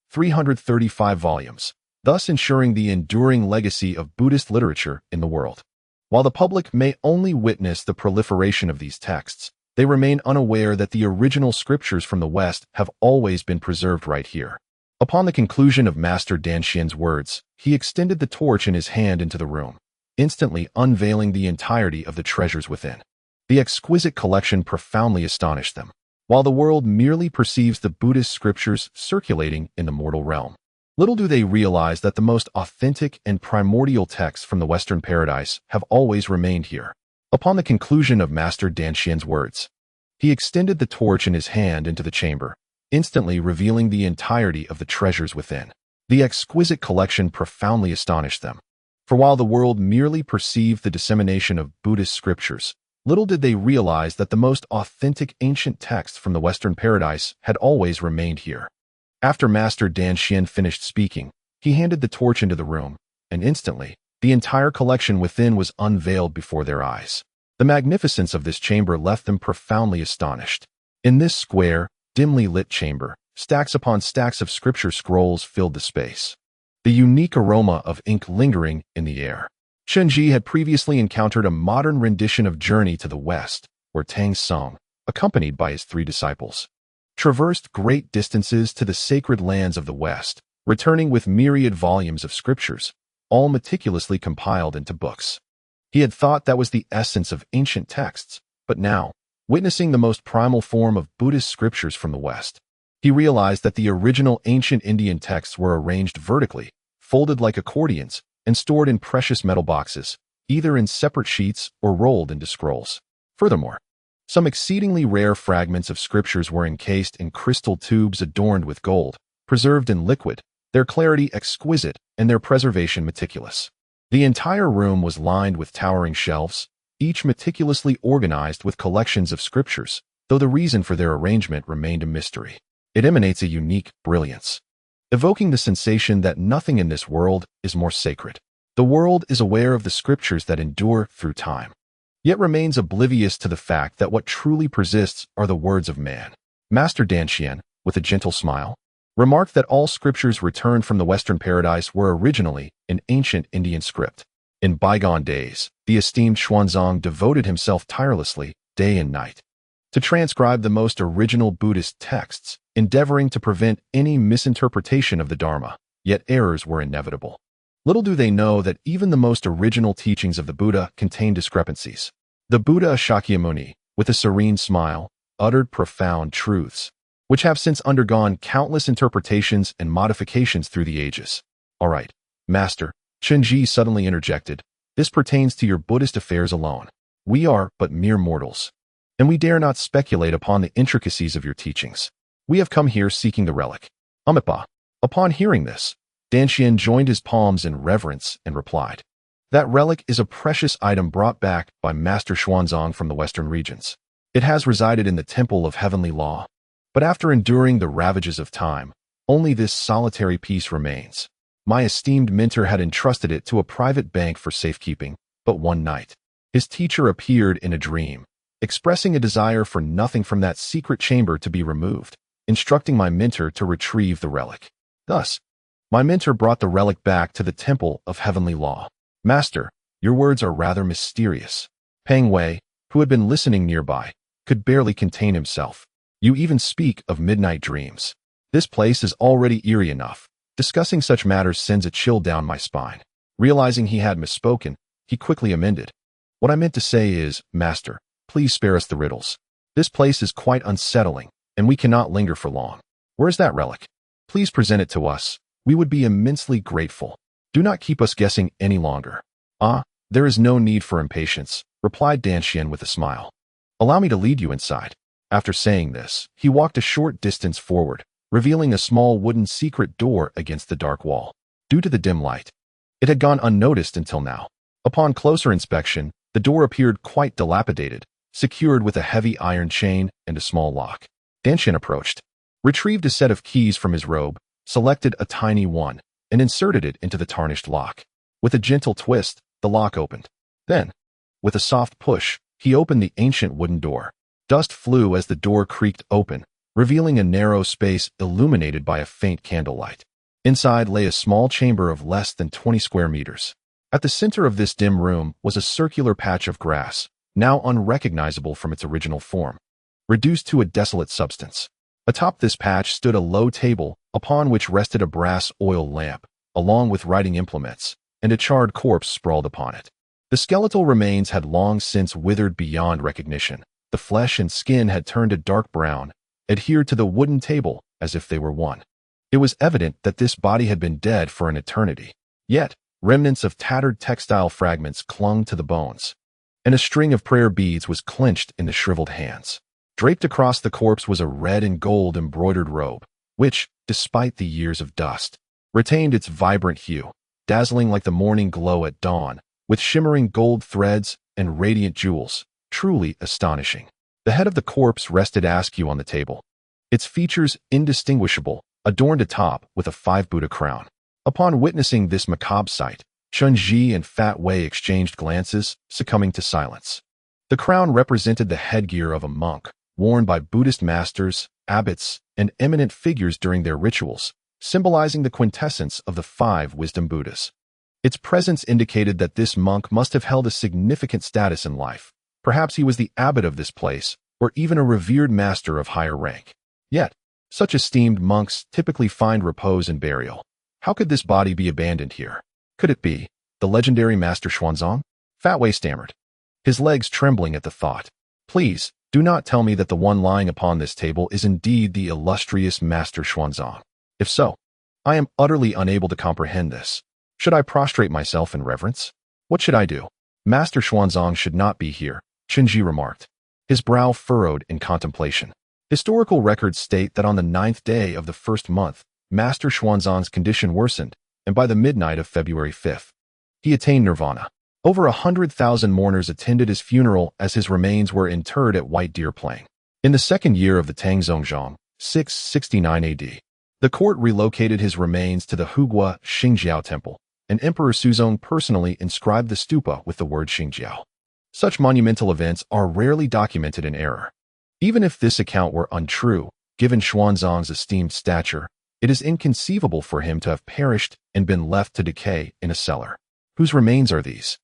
335 volumes, thus ensuring the enduring legacy of Buddhist literature in the world. While the public may only witness the proliferation of these texts, they remain unaware that the original scriptures from the West have always been preserved right here." Upon the conclusion of Master Dan Xian's words, he extended the torch in his hand into the room, instantly unveiling the entirety of the treasures within. The exquisite collection profoundly astonished them. While the world merely perceives the Buddhist scriptures circulating in the mortal realm, little do they realize that the most authentic and primordial texts from the Western Paradise have always remained here. Upon the conclusion of Master Dan Xian's words, he extended the torch in his hand into the chamber, instantly revealing the entirety of the treasures within. The exquisite collection profoundly astonished them. For while the world merely perceived the dissemination of Buddhist scriptures, little did they realize that the most authentic ancient texts from the Western Paradise had always remained here. After Master Dan Xian finished speaking, he handed the torch into the room, and instantly, the entire collection within was unveiled before their eyes. The magnificence of this chamber left them profoundly astonished. In this square, dimly lit chamber, stacks upon stacks of scripture scrolls filled the space. The unique aroma of ink lingering in the air. Chen Zhi had previously encountered a modern rendition of Journey to the West, where Tang Song, accompanied by his 3 disciples, traversed great distances to the sacred lands of the West, returning with myriad volumes of scriptures, all meticulously compiled into books. He had thought that was the essence of ancient texts, but now, witnessing the most primal form of Buddhist scriptures from the West, he realized that the original ancient Indian texts were arranged vertically, folded like accordions, and stored in precious metal boxes, either in separate sheets or rolled into scrolls. Furthermore, some exceedingly rare fragments of scriptures were encased in crystal tubes adorned with gold, preserved in liquid, their clarity exquisite and their preservation meticulous. The entire room was lined with towering shelves, each meticulously organized with collections of scriptures, though the reason for their arrangement remained a mystery. It emanates a unique brilliance, evoking the sensation that nothing in this world is more sacred. The world is aware of the scriptures that endure through time, yet remains oblivious to the fact that what truly persists are the words of man. Master Danxian, with a gentle smile, remarked that all scriptures returned from the Western paradise were originally in ancient Indian script. In bygone days, the esteemed Xuanzang devoted himself tirelessly, day and night, to transcribe the most original Buddhist texts, endeavoring to prevent any misinterpretation of the Dharma, yet errors were inevitable. Little do they know that even the most original teachings of the Buddha contain discrepancies. The Buddha Shakyamuni, with a serene smile, uttered profound truths, which have since undergone countless interpretations and modifications through the ages. All right, Master, Chen Zhi suddenly interjected, this pertains to your Buddhist affairs alone. We are but mere mortals, and we dare not speculate upon the intricacies of your teachings. We have come here seeking the relic. Amipa. Upon hearing this, Danxian joined his palms in reverence and replied, that relic is a precious item brought back by Master Xuanzang from the western regions. It has resided in the Temple of Heavenly Law, but after enduring the ravages of time, only this solitary piece remains. My esteemed mentor had entrusted it to a private bank for safekeeping, but one night, his teacher appeared in a dream, expressing a desire for nothing from that secret chamber to be removed, instructing my mentor to retrieve the relic. Thus, my mentor brought the relic back to the Temple of Heavenly Law. Master, your words are rather mysterious. Peng Wei, who had been listening nearby, could barely contain himself. You even speak of midnight dreams. This place is already eerie enough. Discussing such matters sends a chill down my spine. Realizing he had misspoken, he quickly amended. What I meant to say is, Master, please spare us the riddles. This place is quite unsettling, and we cannot linger for long. Where is that relic? Please present it to us. We would be immensely grateful. Do not keep us guessing any longer. Ah, there is no need for impatience, replied Danxian with a smile. Allow me to lead you inside. After saying this, he walked a short distance forward, revealing a small wooden secret door against the dark wall. Due to the dim light, it had gone unnoticed until now. Upon closer inspection, the door appeared quite dilapidated, secured with a heavy iron chain and a small lock. Danxian approached, retrieved a set of keys from his robe, selected a tiny one, and inserted it into the tarnished lock. With a gentle twist, the lock opened. Then, with a soft push, he opened the ancient wooden door. Dust flew as the door creaked open, revealing a narrow space illuminated by a faint candlelight. Inside lay a small chamber of less than 20 square meters. At the center of this dim room was a circular patch of grass, now unrecognizable from its original form, reduced to a desolate substance. Atop this patch stood a low table, upon which rested a brass oil lamp, along with writing implements, and a charred corpse sprawled upon it. The skeletal remains had long since withered beyond recognition. The flesh and skin had turned a dark brown, adhered to the wooden table as if they were one. It was evident that this body had been dead for an eternity. Yet, remnants of tattered textile fragments clung to the bones, and a string of prayer beads was clenched in the shriveled hands. Draped across the corpse was a red and gold embroidered robe, which, despite the years of dust, retained its vibrant hue, dazzling like the morning glow at dawn, with shimmering gold threads and radiant jewels, truly astonishing. The head of the corpse rested askew on the table, its features indistinguishable, adorned atop with a 5 Buddha crown. Upon witnessing this macabre sight, Chen Zhi and Fat Wei exchanged glances, succumbing to silence. The crown represented the headgear of a monk, worn by Buddhist masters, abbots, and eminent figures during their rituals, symbolizing the quintessence of the 5 wisdom Buddhas. Its presence indicated that this monk must have held a significant status in life. Perhaps he was the abbot of this place, or even a revered master of higher rank. Yet, such esteemed monks typically find repose and burial. How could this body be abandoned here? Could it be the legendary Master Xuanzang? Fat Wei stammered, his legs trembling at the thought. Please, do not tell me that the one lying upon this table is indeed the illustrious Master Xuanzang. If so, I am utterly unable to comprehend this. Should I prostrate myself in reverence? What should I do? Master Xuanzang should not be here, Chen Zhi remarked, his brow furrowed in contemplation. Historical records state that on the 9th day of the first month, Master Xuanzang's condition worsened, and by the midnight of February 5th, he attained nirvana. Over 100,000 mourners attended his funeral as his remains were interred at White Deer Plain. In the 2nd year of the Tang Zhongzhang, 669 AD, the court relocated his remains to the Hugua Xingjiao Temple, and Emperor Suzong personally inscribed the stupa with the word Xingjiao. Such monumental events are rarely documented in error. Even if this account were untrue, given Xuanzang's esteemed stature, it is inconceivable for him to have perished and been left to decay in a cellar. Whose remains are these?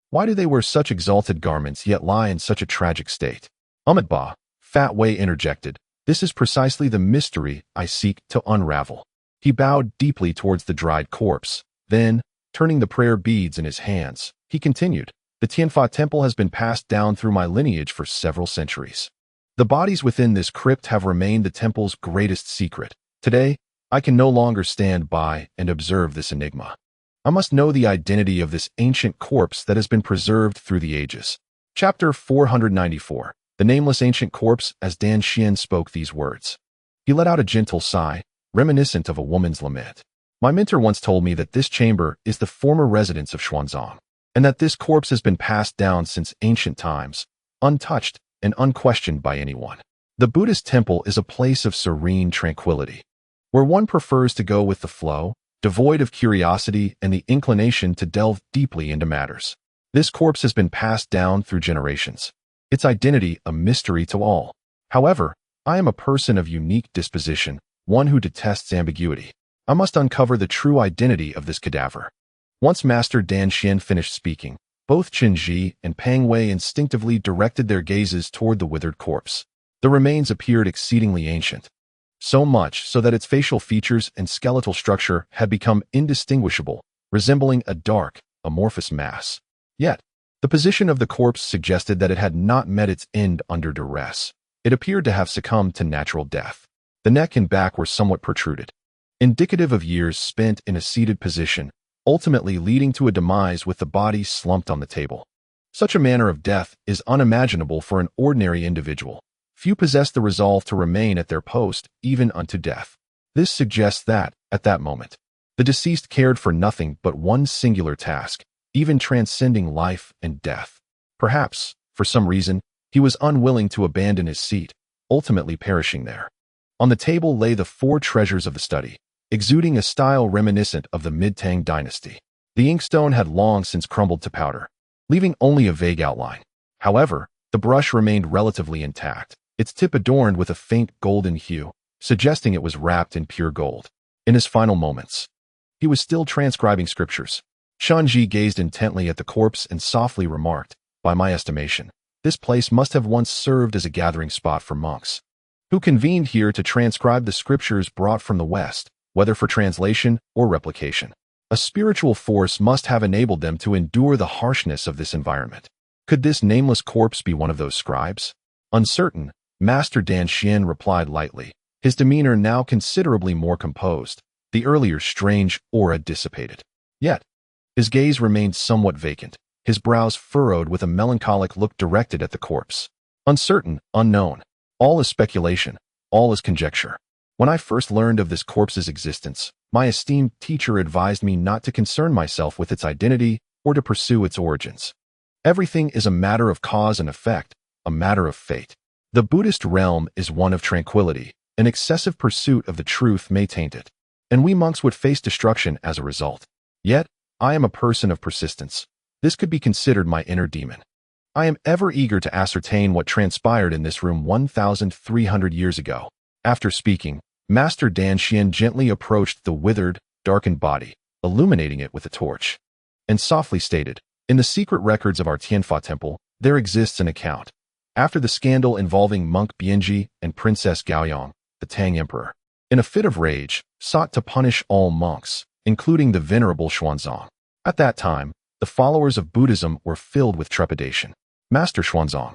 Why do they wear such exalted garments yet lie in such a tragic state? Ba, Fat Wei interjected, this is precisely the mystery I seek to unravel. He bowed deeply towards the dried corpse. Then, turning the prayer beads in his hands, he continued, the Tianfa temple has been passed down through my lineage for several centuries. The bodies within this crypt have remained the temple's greatest secret. Today, I can no longer stand by and observe this enigma. I must know the identity of this ancient corpse that has been preserved through the ages. Chapter 494. The nameless ancient corpse. As Dan Xian spoke these words, he let out a gentle sigh, reminiscent of a woman's lament. My mentor once told me that this chamber is the former residence of Xuanzang, and that this corpse has been passed down since ancient times, untouched and unquestioned by anyone. The Buddhist temple is a place of serene tranquility, where one prefers to go with the flow, devoid of curiosity and the inclination to delve deeply into matters. This corpse has been passed down through generations, its identity a mystery to all. However, I am a person of unique disposition, one who detests ambiguity. I must uncover the true identity of this cadaver. Once Master Dan Xian finished speaking, both Chen Zhi and Pang Wei instinctively directed their gazes toward the withered corpse. The remains appeared exceedingly ancient, so much so that its facial features and skeletal structure had become indistinguishable, resembling a dark, amorphous mass. Yet, the position of the corpse suggested that it had not met its end under duress. It appeared to have succumbed to natural death. The neck and back were somewhat protruded, indicative of years spent in a seated position, ultimately leading to a demise with the body slumped on the table. Such a manner of death is unimaginable for an ordinary individual. Few possess the resolve to remain at their post, even unto death. This suggests that, at that moment, the deceased cared for nothing but one singular task, even transcending life and death. Perhaps, for some reason, he was unwilling to abandon his seat, ultimately perishing there. On the table lay the 4 treasures of the study, exuding a style reminiscent of the Mid-Tang dynasty. The inkstone had long since crumbled to powder, leaving only a vague outline. However, the brush remained relatively intact, its tip adorned with a faint golden hue, suggesting it was wrapped in pure gold. In his final moments, he was still transcribing scriptures. Chen Zhi gazed intently at the corpse and softly remarked, by my estimation, this place must have once served as a gathering spot for monks, who convened here to transcribe the scriptures brought from the West, whether for translation or replication. A spiritual force must have enabled them to endure the harshness of this environment. Could this nameless corpse be one of those scribes? Uncertain, Master Dan Xian replied lightly, his demeanor now considerably more composed, the earlier strange aura dissipated. Yet, his gaze remained somewhat vacant, his brows furrowed with a melancholic look directed at the corpse. Uncertain, unknown. All is speculation, all is conjecture. When I first learned of this corpse's existence, my esteemed teacher advised me not to concern myself with its identity or to pursue its origins. Everything is a matter of cause and effect, a matter of fate. The Buddhist realm is one of tranquility. An excessive pursuit of the truth may taint it, and we monks would face destruction as a result. Yet, I am a person of persistence. This could be considered my inner demon. I am ever eager to ascertain what transpired in this room 1,300 years ago. After speaking, Master Dan Xian gently approached the withered, darkened body, illuminating it with a torch, and softly stated, "In the secret records of our Tianfa temple, there exists an account. After the scandal involving monk Bianji and Princess Gaoyang, the Tang Emperor, in a fit of rage, sought to punish all monks, including the venerable Xuanzang. At that time, the followers of Buddhism were filled with trepidation. Master Xuanzang,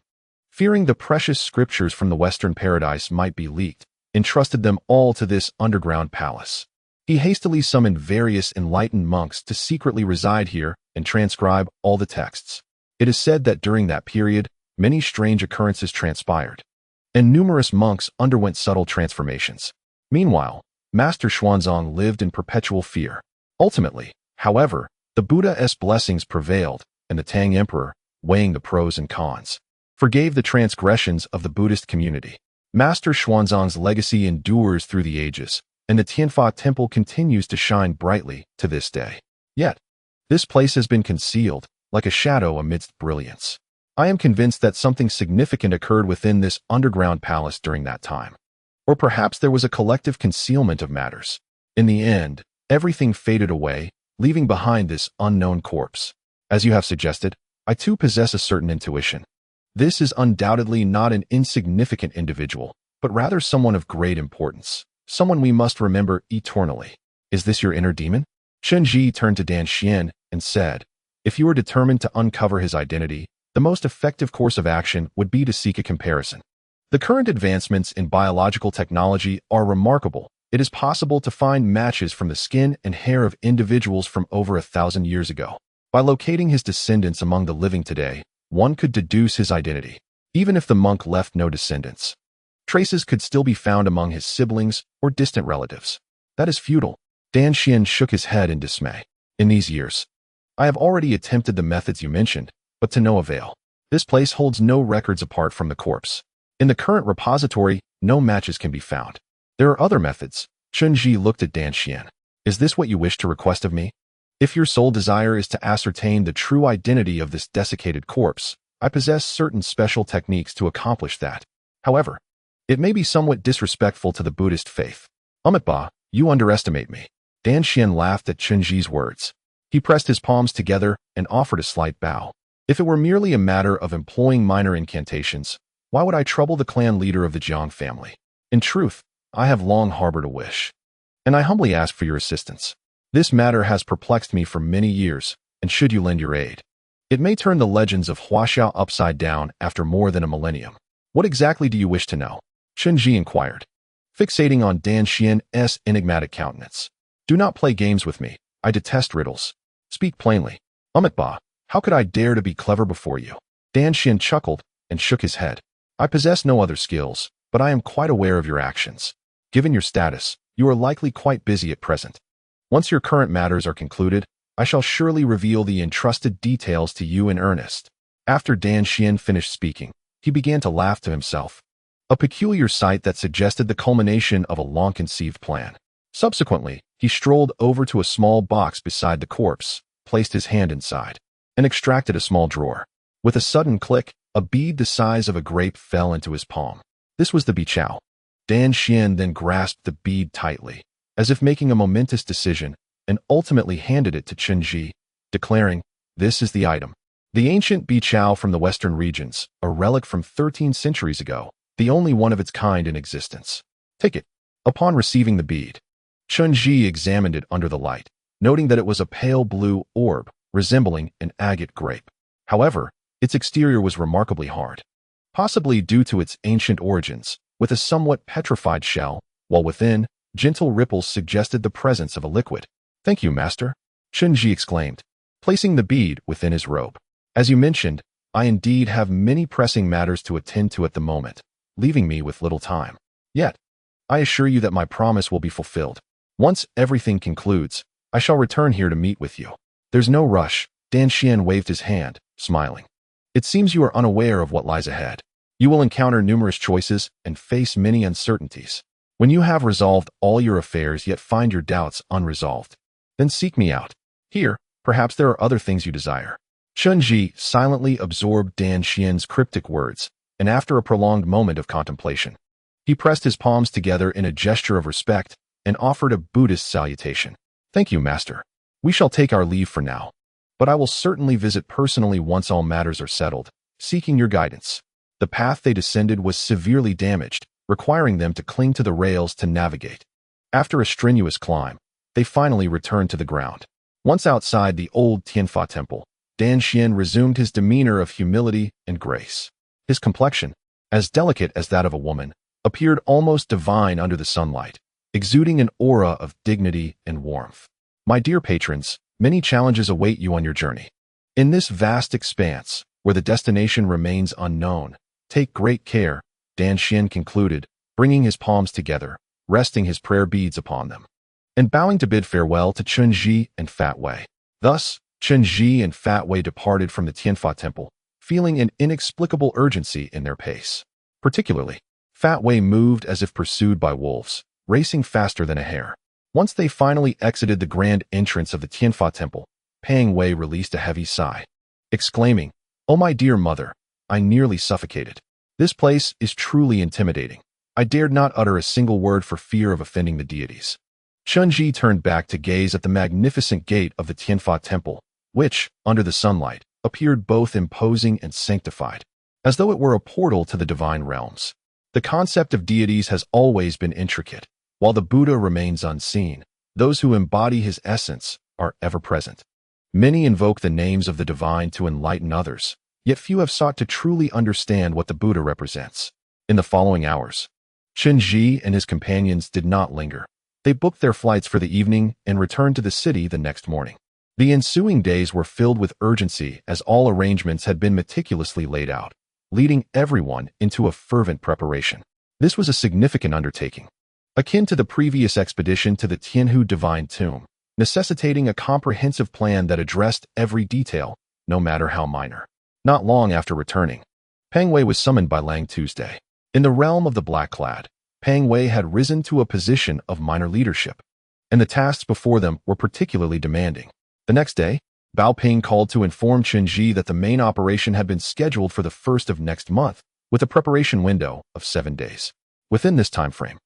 fearing the precious scriptures from the Western paradise might be leaked, entrusted them all to this underground palace. He hastily summoned various enlightened monks to secretly reside here and transcribe all the texts. It is said that during that period, many strange occurrences transpired, and numerous monks underwent subtle transformations. Meanwhile, Master Xuanzang lived in perpetual fear. Ultimately, however, the Buddha's blessings prevailed, and the Tang Emperor, weighing the pros and cons, forgave the transgressions of the Buddhist community. Master Xuanzang's legacy endures through the ages, and the Tianfa temple continues to shine brightly to this day. Yet, this place has been concealed, like a shadow amidst brilliance. I am convinced that something significant occurred within this underground palace during that time. Or perhaps there was a collective concealment of matters. In the end, everything faded away, leaving behind this unknown corpse. As you have suggested, I too possess a certain intuition. This is undoubtedly not an insignificant individual, but rather someone of great importance, someone we must remember eternally. Is this your inner demon? Chen Zhi turned to Dan Xian and said, "If you are determined to uncover his identity, the most effective course of action would be to seek a comparison. The current advancements in biological technology are remarkable. It is possible to find matches from the skin and hair of individuals from over 1,000 years ago. By locating his descendants among the living today, one could deduce his identity. Even if the monk left no descendants, traces could still be found among his siblings or distant relatives." "That is futile." Dan Xian shook his head in dismay. "In these years, I have already attempted the methods you mentioned, but to no avail. This place holds no records apart from the corpse. In the current repository, no matches can be found. There are other methods." Chen Zhi looked at Dan Xian. "Is this what you wish to request of me? If your sole desire is to ascertain the true identity of this desiccated corpse, I possess certain special techniques to accomplish that. However, it may be somewhat disrespectful to the Buddhist faith." "Ba, you underestimate me." Dan Xian laughed at Chen Zhi's words. He pressed his palms together and offered a slight bow. "If it were merely a matter of employing minor incantations, why would I trouble the clan leader of the Jiang family? In truth, I have long harbored a wish, and I humbly ask for your assistance. This matter has perplexed me for many years, and should you lend your aid, it may turn the legends of Huaxiao upside down after more than a millennium." "What exactly do you wish to know?" Chen Zhi inquired, fixating on Dan Xian's enigmatic countenance. "Do not play games with me. I detest riddles. Speak plainly." Ba, how could I dare to be clever before you?" Dan Xian chuckled and shook his head. "I possess no other skills, but I am quite aware of your actions. Given your status, you are likely quite busy at present. Once your current matters are concluded, I shall surely reveal the entrusted details to you in earnest." After Dan Xian finished speaking, he began to laugh to himself, a peculiar sight that suggested the culmination of a long-conceived plan. Subsequently, he strolled over to a small box beside the corpse, placed his hand inside, and extracted a small drawer. With a sudden click, a bead the size of a grape fell into his palm. This was the bichao. Dan Xian then grasped the bead tightly, as if making a momentous decision, and ultimately handed it to Chen Zhi, declaring, "This is the item. The ancient bichao from the western regions, a relic from 13 centuries ago, the only one of its kind in existence. Take it." Upon receiving the bead, Chen Zhi examined it under the light, noting that it was a pale blue orb, resembling an agate grape. However, its exterior was remarkably hard, possibly due to its ancient origins, with a somewhat petrified shell, while within, gentle ripples suggested the presence of a liquid. "Thank you, master," Chen Zhi exclaimed, placing the bead within his robe. "As you mentioned, I indeed have many pressing matters to attend to at the moment, leaving me with little time. Yet, I assure you that my promise will be fulfilled. Once everything concludes, I shall return here to meet with you." "There's no rush." Dan Xian waved his hand, smiling. "It seems you are unaware of what lies ahead. You will encounter numerous choices and face many uncertainties. When you have resolved all your affairs yet find your doubts unresolved, then seek me out. Here, perhaps there are other things you desire." Chen Zhi silently absorbed Dan Xian's cryptic words, and after a prolonged moment of contemplation, he pressed his palms together in a gesture of respect and offered a Buddhist salutation. Thank you, Master. We shall take our leave for now, but I will certainly visit personally once all matters are settled, seeking your guidance. The path they descended was severely damaged, requiring them to cling to the rails to navigate. After a strenuous climb, they finally returned to the ground. Once outside the old Tianfa temple, Dan Xian resumed his demeanor of humility and grace. His complexion, as delicate as that of a woman, appeared almost divine under the sunlight, exuding an aura of dignity and warmth. My dear patrons, many challenges await you on your journey. In this vast expanse, where the destination remains unknown, take great care, Dan Xian concluded, bringing his palms together, resting his prayer beads upon them, and bowing to bid farewell to Chen Zhi and Fat Wei. Thus, Chen Zhi and Fat Wei departed from the Tianfa temple, feeling an inexplicable urgency in their pace. Particularly, Fat Wei moved as if pursued by wolves, racing faster than a hare. Once they finally exited the grand entrance of the Tianfa temple, Pang Wei released a heavy sigh, exclaiming, "Oh my dear mother, I nearly suffocated. This place is truly intimidating. I dared not utter a single word for fear of offending the deities." Chen Zhi turned back to gaze at the magnificent gate of the Tianfa temple, which, under the sunlight, appeared both imposing and sanctified, as though it were a portal to the divine realms. The concept of deities has always been intricate. While the Buddha remains unseen, those who embody his essence are ever present. Many invoke the names of the divine to enlighten others, yet few have sought to truly understand what the Buddha represents. In the following hours, Chen Zhi and his companions did not linger. They booked their flights for the evening and returned to the city the next morning. The ensuing days were filled with urgency as all arrangements had been meticulously laid out, leading everyone into a fervent preparation. This was a significant undertaking, akin to the previous expedition to the Tianhu Divine Tomb, necessitating a comprehensive plan that addressed every detail, no matter how minor. Not long after returning, Pang Wei was summoned by Lang Tuesday. In the realm of the Black-clad, Pang Wei had risen to a position of minor leadership, and the tasks before them were particularly demanding. The next day, Bao Ping called to inform Chen Zhi that the main operation had been scheduled for the 1st of next month, with a preparation window of 7 days. Within this time frame,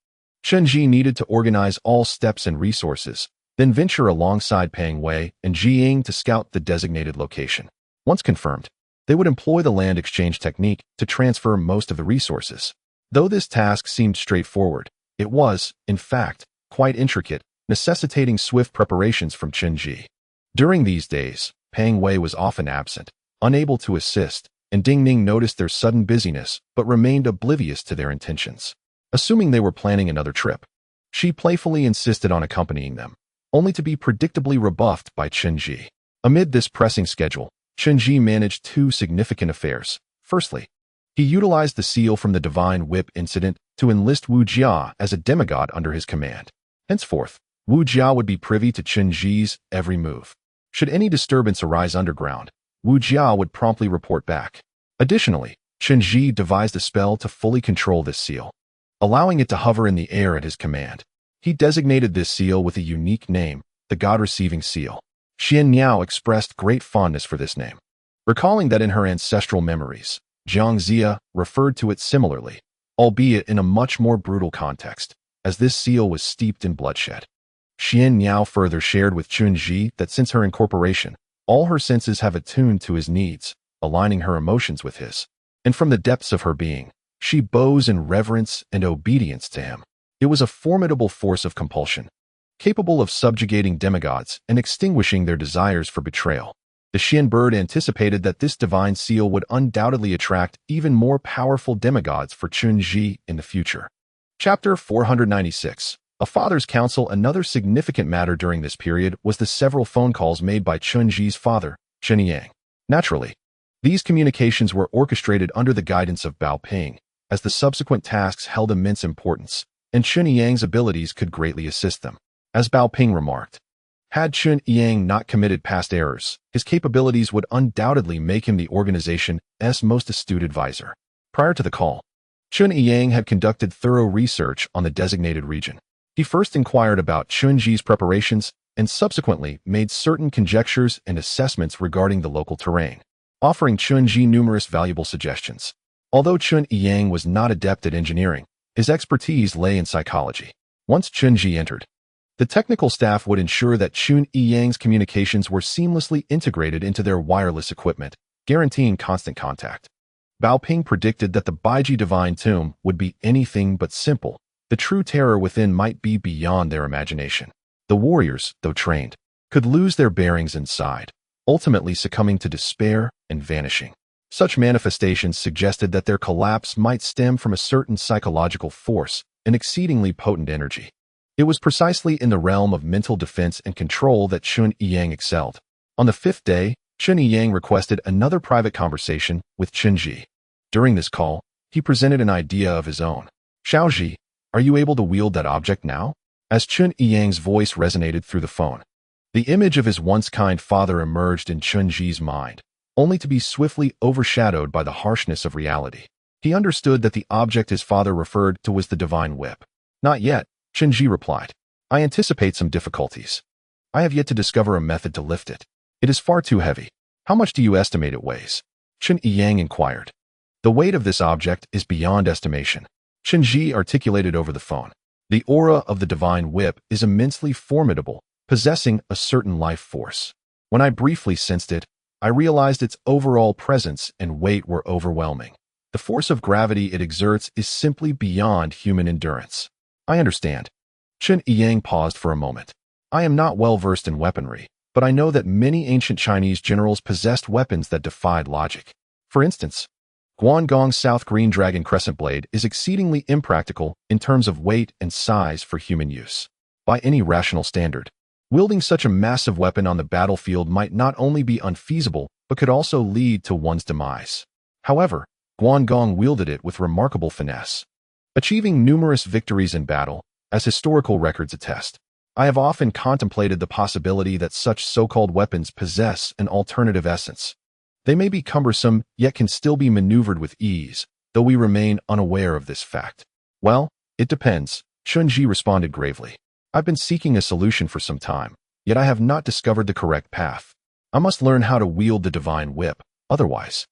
Chen Zhi needed to organize all steps and resources, then venture alongside Pang Wei and Jiying to scout the designated location. Once confirmed, they would employ the land exchange technique to transfer most of the resources. Though this task seemed straightforward, it was, in fact, quite intricate, necessitating swift preparations from Chen Zhi. During these days, Pang Wei was often absent, unable to assist, and Ning noticed their sudden busyness but remained oblivious to their intentions. Assuming they were planning another trip, she playfully insisted on accompanying them, only to be predictably rebuffed by Chen Zhi. Amid this pressing schedule, Chen Zhi managed 2 significant affairs. Firstly, he utilized the seal from the Divine Whip incident to enlist Wu Jia as a demigod under his command. Henceforth, Wu Jia would be privy to Chen Zhi's every move. Should any disturbance arise underground, Wu Jia would promptly report back. Additionally, Chen Zhi devised a spell to fully control this seal, allowing it to hover in the air at his command. He designated this seal with a unique name, the God-Receiving Seal. Xian Niao expressed great fondness for this name, recalling that in her ancestral memories, Jiang Zia referred to it similarly, albeit in a much more brutal context, as this seal was steeped in bloodshed. Xian Niao further shared with Chen Zhi that since her incorporation, all her senses have attuned to his needs, aligning her emotions with his, and from the depths of her being, she bows in reverence and obedience to him. It was a formidable force of compulsion, capable of subjugating demigods and extinguishing their desires for betrayal. The Xian bird anticipated that this divine seal would undoubtedly attract even more powerful demigods for Chen Zhi in the future. Chapter 496. A Father's Counsel. Another significant matter during this period was the several phone calls made by Chen Zhi's father, Chen Yang. Naturally, these communications were orchestrated under the guidance of Bao Ping, as the subsequent tasks held immense importance, and Chen Yang's abilities could greatly assist them. As Bao Ping remarked, had Chen Yang not committed past errors, his capabilities would undoubtedly make him the organization's most astute advisor. Prior to the call, Chen Yang had conducted thorough research on the designated region. He first inquired about Chen Zhi's preparations and subsequently made certain conjectures and assessments regarding the local terrain, offering Chen Zhi numerous valuable suggestions. Although Chen Yang was not adept at engineering, his expertise lay in psychology. Once Chen Zhi entered, the technical staff would ensure that Chen Yang's communications were seamlessly integrated into their wireless equipment, guaranteeing constant contact. Bao Ping predicted that the Baiji Divine Tomb would be anything but simple. The true terror within might be beyond their imagination. The warriors, though trained, could lose their bearings inside, ultimately succumbing to despair and vanishing. Such manifestations suggested that their collapse might stem from a certain psychological force, an exceedingly potent energy. It was precisely in the realm of mental defense and control that Chen Yang excelled. On the 5th day, Chen Yang requested another private conversation with Chen Zhi. During this call, he presented an idea of his own. "Xiao Zhi, are you able to wield that object now?" As Chen Yang's voice resonated through the phone, the image of his once-kind father emerged in Chen Zhi's mind, only to be swiftly overshadowed by the harshness of reality. He understood that the object his father referred to was the divine whip. "Not yet," Chen Zhi replied. "I anticipate some difficulties. I have yet to discover a method to lift it. It is far too heavy. How much do you estimate it weighs?" Chen Yang inquired. "The weight of this object is beyond estimation," Chen Zhi articulated over the phone. "The aura of the divine whip is immensely formidable, possessing a certain life force. When I briefly sensed it, I realized its overall presence and weight were overwhelming. The force of gravity it exerts is simply beyond human endurance." "I understand." Chen Yang paused for a moment. "I am not well versed in weaponry, but I know that many ancient Chinese generals possessed weapons that defied logic. For instance, Guangong's South Green Dragon Crescent Blade is exceedingly impractical in terms of weight and size for human use. By any rational standard, wielding such a massive weapon on the battlefield might not only be unfeasible, but could also lead to one's demise. However, Guangong wielded it with remarkable finesse, achieving numerous victories in battle, as historical records attest. I have often contemplated the possibility that such so-called weapons possess an alternative essence. They may be cumbersome, yet can still be maneuvered with ease, though we remain unaware of this fact." "Well, it depends," Chen Zhi responded gravely. "I've been seeking a solution for some time, yet I have not discovered the correct path. I must learn how to wield the divine whip, otherwise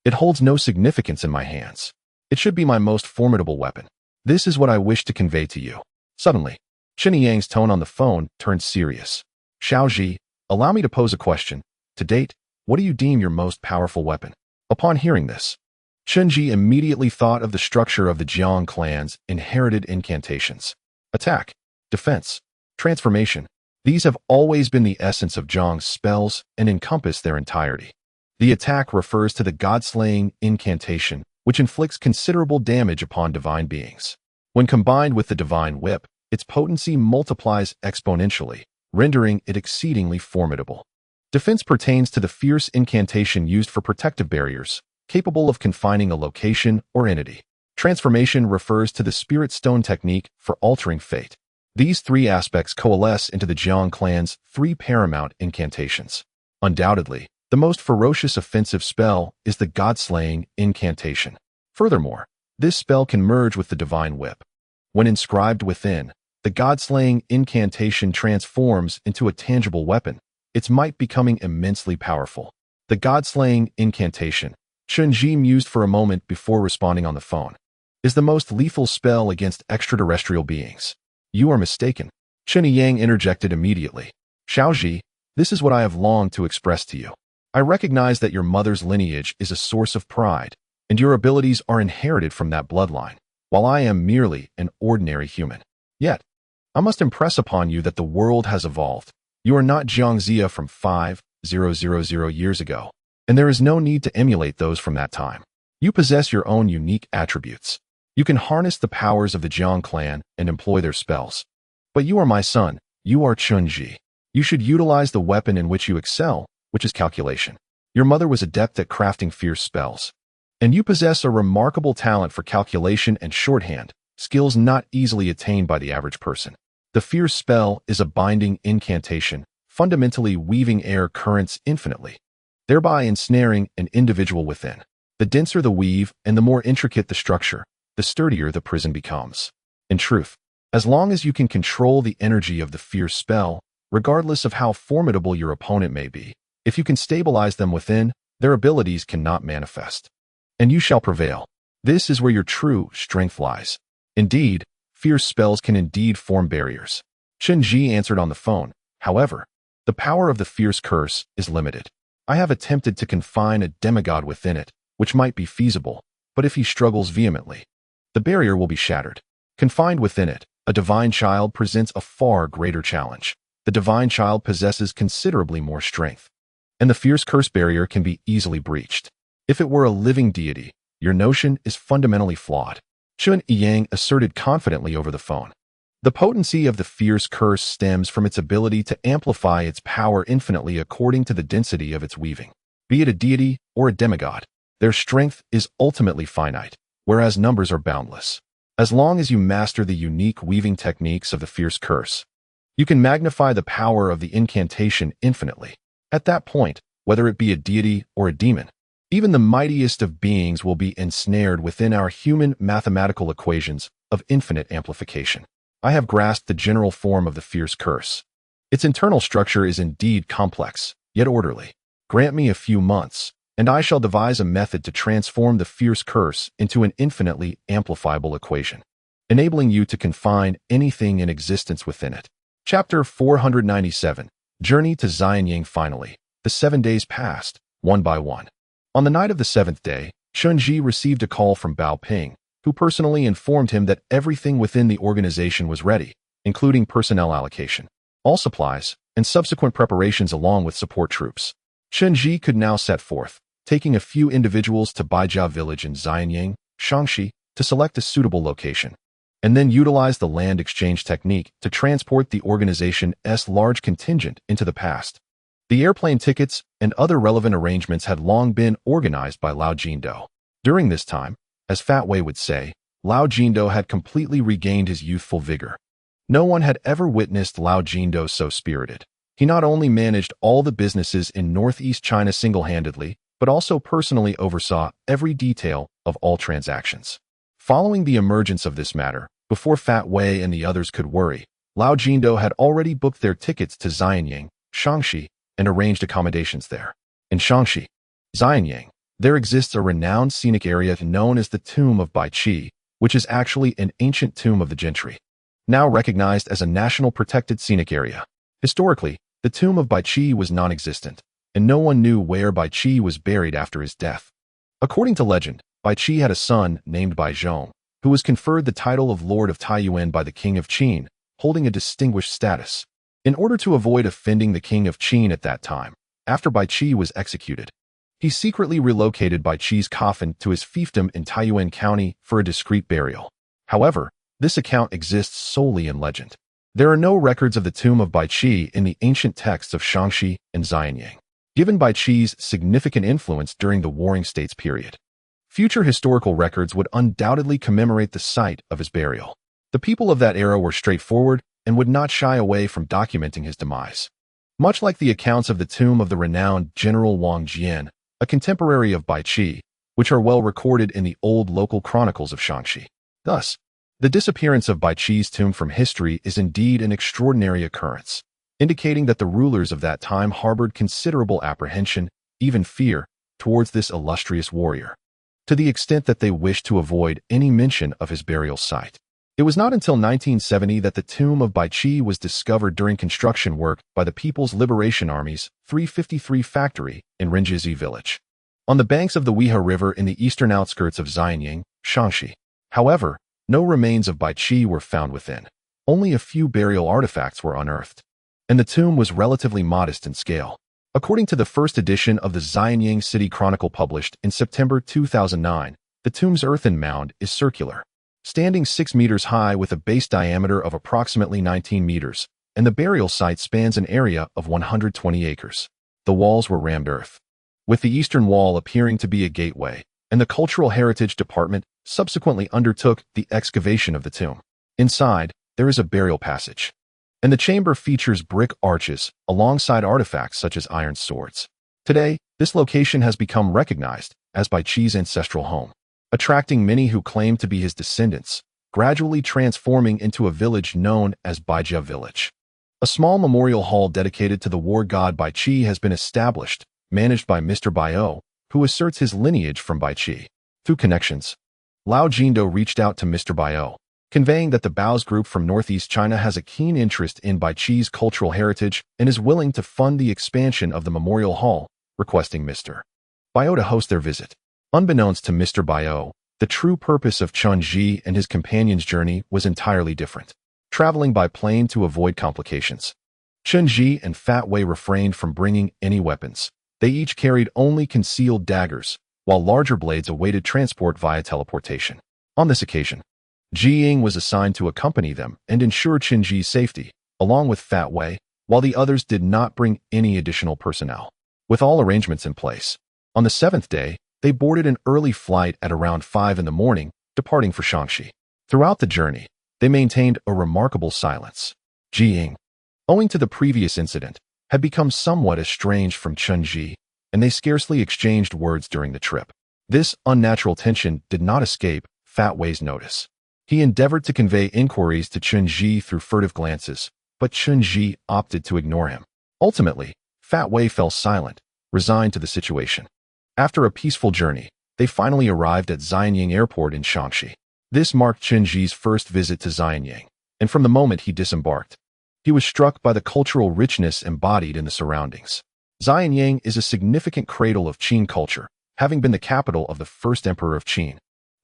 it holds no significance in my hands. It should be my most formidable weapon. This is what I wish to convey to you." Suddenly, Chen Yang's tone on the phone turned serious. "Xiao Zhi, allow me to pose a question. To date, what do you deem your most powerful weapon?" Upon hearing this, Chen Zhi immediately thought of the structure of the Jiang clan's inherited incantations. Attack, defense, transformation. These have always been the essence of Zhang's spells and encompass their entirety. The attack refers to the god-slaying incantation, which inflicts considerable damage upon divine beings. When combined with the divine whip, its potency multiplies exponentially, rendering it exceedingly formidable. Defense pertains to the fierce incantation used for protective barriers, capable of confining a location or entity. Transformation refers to the spirit stone technique for altering fate. These three aspects coalesce into the Jiang clan's 3 paramount incantations. Undoubtedly, the most ferocious offensive spell is the god-slaying incantation. Furthermore, this spell can merge with the divine whip. When inscribed within, the god-slaying incantation transforms into a tangible weapon, its might becoming immensely powerful. The god-slaying incantation, Chen Zhi mused for a moment before responding on the phone, is the most lethal spell against extraterrestrial beings. "You are mistaken," Chen Yang interjected immediately. "Xiao Zhi, this is what I have longed to express to you. I recognize that your mother's lineage is a source of pride, and your abilities are inherited from that bloodline, while I am merely an ordinary human. Yet, I must impress upon you that the world has evolved. You are not Jiangxia from 5,000 years ago, and there is no need to emulate those from that time. You possess your own unique attributes. You can harness the powers of the Jiang clan and employ their spells. But you are my son, you are Chen Zhi. You should utilize the weapon in which you excel, which is calculation. Your mother was adept at crafting fierce spells, and you possess a remarkable talent for calculation and shorthand, skills not easily attained by the average person. The fierce spell is a binding incantation, fundamentally weaving air currents infinitely, thereby ensnaring an individual within. The denser the weave and the more intricate the structure, the sturdier the prison becomes. In truth, as long as you can control the energy of the fierce spell, Regardless of how formidable your opponent may be, if you can stabilize them within, their abilities cannot manifest. And you shall prevail. This is where your true strength lies. Indeed, fierce spells can indeed form barriers. Chen Zhi answered on the phone. However, the power of the fierce curse is limited. I have attempted to confine a demigod within it, which might be feasible, but if he struggles vehemently, the barrier will be shattered. Confined within it, a divine child presents a far greater challenge. The divine child possesses considerably more strength, and the fierce curse barrier can be easily breached. If it were a living deity, your notion is fundamentally flawed, Chun Yang asserted confidently over the phone. The potency of the fierce curse stems from its ability to amplify its power infinitely according to the density of its weaving. Be it a deity or a demigod, their strength is ultimately finite, whereas numbers are boundless. As long as you master the unique weaving techniques of the fierce curse, you can magnify the power of the incantation infinitely. At that point, whether it be a deity or a demon, even the mightiest of beings will be ensnared within our human mathematical equations of infinite amplification. I have grasped the general form of the fierce curse. Its internal structure is indeed complex, yet orderly. Grant me a few months, and I shall devise a method to transform the fierce curse into an infinitely amplifiable equation, enabling you to confine anything in existence within it. Chapter 497, Journey to Xianying. Finally, the 7 days passed, one by one. On the night of the 7th day, Chen Zhi received a call from Bao Ping, who personally informed him that everything within the organization was ready, including personnel allocation, all supplies, and subsequent preparations along with support troops. Chen Zhi could now set forth, taking a few individuals to Baijia village in Xianying, Shaanxi, to select a suitable location, and then utilize the land exchange technique to transport the organization's large contingent into the past. The airplane tickets and other relevant arrangements had long been organized by Lao Jindo. During this time, as Fat Wei would say, Lao Jindo had completely regained his youthful vigor. No one had ever witnessed Lao Jindo so spirited. He not only managed all the businesses in northeast China single-handedly, but also personally oversaw every detail of all transactions. Following the emergence of this matter, before Fat Wei and the others could worry, Lao Jindo had already booked their tickets to Xianying, Shaanxi, and arranged accommodations there. In Shaanxi, Xianying, there exists a renowned scenic area known as the Tomb of Baiqi, which is actually an ancient tomb of the gentry, now recognized as a national protected scenic area. Historically, the Tomb of Baiqi was non-existent, and no one knew where Baiqi was buried after his death. According to legend, Baiqi had a son named Baizhong, who was conferred the title of Lord of Taiyuan by the King of Qin, holding a distinguished status. In order to avoid offending the King of Qin at that time, after Baiqi was executed, he secretly relocated Baiqi's coffin to his fiefdom in Taiyuan County for a discreet burial. However, this account exists solely in legend. There are no records of the tomb of Baiqi in the ancient texts of Shaanxi and Xianying, given Baiqi's significant influence during the Warring States period. Future historical records would undoubtedly commemorate the site of his burial. The people of that era were straightforward and would not shy away from documenting his demise. Much like the accounts of the tomb of the renowned General Wang Jian, a contemporary of Baiqi, which are well recorded in the old local chronicles of Shaanxi. Thus, the disappearance of Baiqi's tomb from history is indeed an extraordinary occurrence, indicating that the rulers of that time harbored considerable apprehension, even fear, towards this illustrious warrior, to the extent that they wished to avoid any mention of his burial site. It was not until 1970 that the tomb of Baiqi was discovered during construction work by the People's Liberation Army's 353 factory in Renjizi village, on the banks of the Weha River in the eastern outskirts of Xianying, Shaanxi. However, no remains of Baiqi were found within. Only a few burial artifacts were unearthed, and the tomb was relatively modest in scale. According to the first edition of the Xianying City Chronicle published in September 2009, the tomb's earthen mound is circular, standing 6 meters high with a base diameter of approximately 19 meters, and the burial site spans an area of 120 acres. The walls were rammed earth, with the eastern wall appearing to be a gateway, and the Cultural Heritage Department subsequently undertook the excavation of the tomb. Inside, there is a burial passage, and the chamber features brick arches alongside artifacts such as iron swords. Today, this location has become recognized as Baiqi's ancestral home, attracting many who claim to be his descendants, gradually transforming into a village known as Baijia Village. A small memorial hall dedicated to the war god Bai Qi has been established, managed by Mr. Baio, who asserts his lineage from Bai Qi. Through connections, Lao Jindo reached out to Mr. Baio, conveying that the Bao's group from northeast China has a keen interest in Bai Qi's cultural heritage and is willing to fund the expansion of the memorial hall, requesting Mr. Baio to host their visit. Unbeknownst to Mr. Baio, the true purpose of Chen Zhi and his companion's journey was entirely different. Traveling by plane to avoid complications, Chen Zhi and Fat Wei refrained from bringing any weapons. They each carried only concealed daggers, while larger blades awaited transport via teleportation. On this occasion, Ying was assigned to accompany them and ensure Chen Zhi's safety, along with Fat Wei, while the others did not bring any additional personnel. With all arrangements in place, on the 7th day, they boarded an early flight at around 5 in the morning, departing for Shaanxi. Throughout the journey, they maintained a remarkable silence. Ying, owing to the previous incident, had become somewhat estranged from Chen Zhi, and they scarcely exchanged words during the trip. This unnatural tension did not escape Fat Wei's notice. He endeavored to convey inquiries to Chen Zhi through furtive glances, but Chen Zhi opted to ignore him. Ultimately, Fat Wei fell silent, resigned to the situation. After a peaceful journey, they finally arrived at Xianyang Airport in Shaanxi. This marked Chen Zhi's first visit to Xianyang, and from the moment he disembarked, he was struck by the cultural richness embodied in the surroundings. Xianyang is a significant cradle of Qin culture, having been the capital of the first emperor of Qin,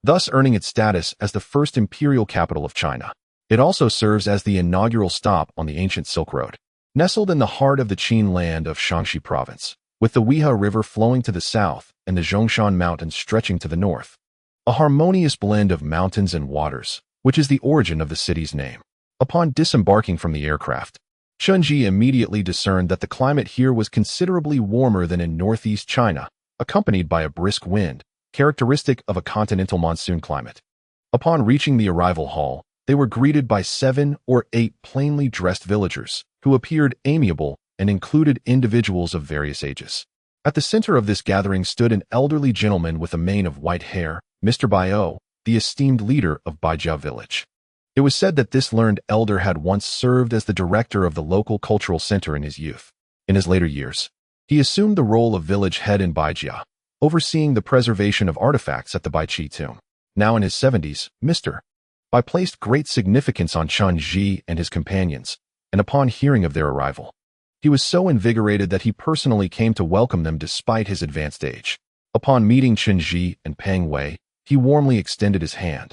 thus earning its status as the first imperial capital of China. It also serves as the inaugural stop on the ancient Silk Road. Nestled in the heart of the Qin land of Shaanxi province, with the Weihua River flowing to the south and the Zhongshan Mountains stretching to the north, a harmonious blend of mountains and waters, which is the origin of the city's name. Upon disembarking from the aircraft, Chen Zhi immediately discerned that the climate here was considerably warmer than in northeast China, accompanied by a brisk wind, characteristic of a continental monsoon climate. Upon reaching the arrival hall, they were greeted by 7 or 8 plainly dressed villagers, who appeared amiable and included individuals of various ages. At the center of this gathering stood an elderly gentleman with a mane of white hair, Mr. Baio, the esteemed leader of Baijia village. It was said that this learned elder had once served as the director of the local cultural center in his youth. In his later years, he assumed the role of village head in Baijia, overseeing the preservation of artifacts at the Baiqi tomb. Now in his 70s, Mr. Bai placed great significance on Chen Zhi and his companions, and upon hearing of their arrival, he was so invigorated that he personally came to welcome them despite his advanced age. Upon meeting Chen Zhi and Pang Wei, he warmly extended his hand,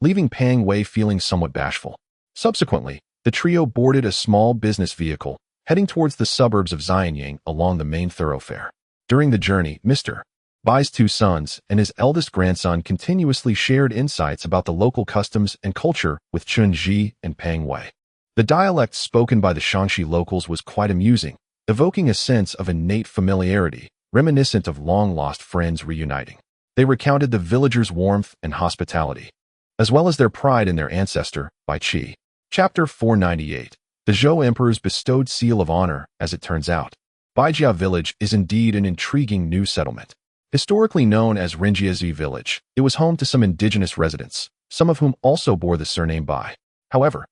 leaving Pang Wei feeling somewhat bashful. Subsequently, the trio boarded a small business vehicle, heading towards the suburbs of Xianyang along the main thoroughfare. During the journey, Mr. Bai's 2 sons and his eldest grandson continuously shared insights about the local customs and culture with Chen Zhi and Pang Wei. The dialect spoken by the Shaanxi locals was quite amusing, evoking a sense of innate familiarity, reminiscent of long-lost friends reuniting. They recounted the villagers' warmth and hospitality, as well as their pride in their ancestor, Bai Qi. Chapter 498. The Zhou Emperor's bestowed seal of honor. As it turns out, Baijia village is indeed an intriguing new settlement. Historically known as Rinjiazi village, it was home to some indigenous residents, some of whom also bore the surname Bai. However,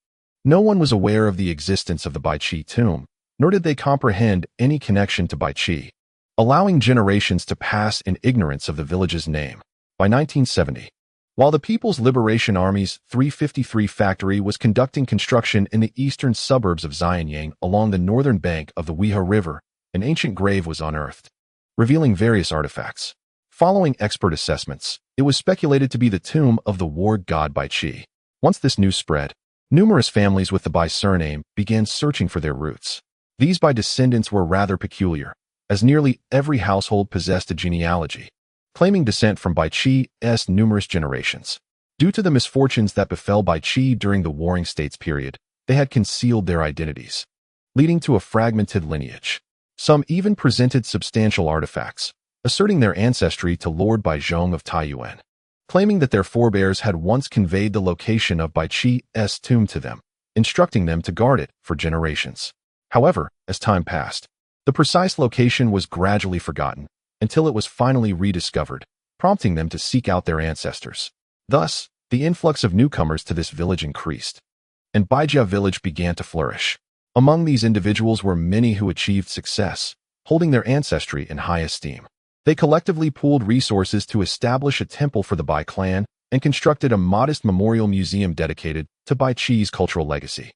no one was aware of the existence of the Baiqi tomb, nor did they comprehend any connection to Baiqi, allowing generations to pass in ignorance of the village's name. By 1970, while the People's Liberation Army's 353 factory was conducting construction in the eastern suburbs of Xianyang along the northern bank of the Weihua River, an ancient grave was unearthed, revealing various artifacts. Following expert assessments, it was speculated to be the tomb of the war god Baiqi. Once this news spread, numerous families with the Bai surname began searching for their roots. These Bai descendants were rather peculiar, as nearly every household possessed a genealogy, claiming descent from Baiqi's numerous generations. Due to the misfortunes that befell Baiqi during the Warring States period, they had concealed their identities, leading to a fragmented lineage. Some even presented substantial artifacts, asserting their ancestry to Lord Baizhong of Taiyuan, claiming that their forebears had once conveyed the location of Baiqi's tomb to them, instructing them to guard it for generations. However, as time passed, the precise location was gradually forgotten until it was finally rediscovered, prompting them to seek out their ancestors. Thus, the influx of newcomers to this village increased, and Baijia village began to flourish. Among these individuals were many who achieved success, holding their ancestry in high esteem. They collectively pooled resources to establish a temple for the Bai clan and constructed a modest memorial museum dedicated to Bai Qi's cultural legacy.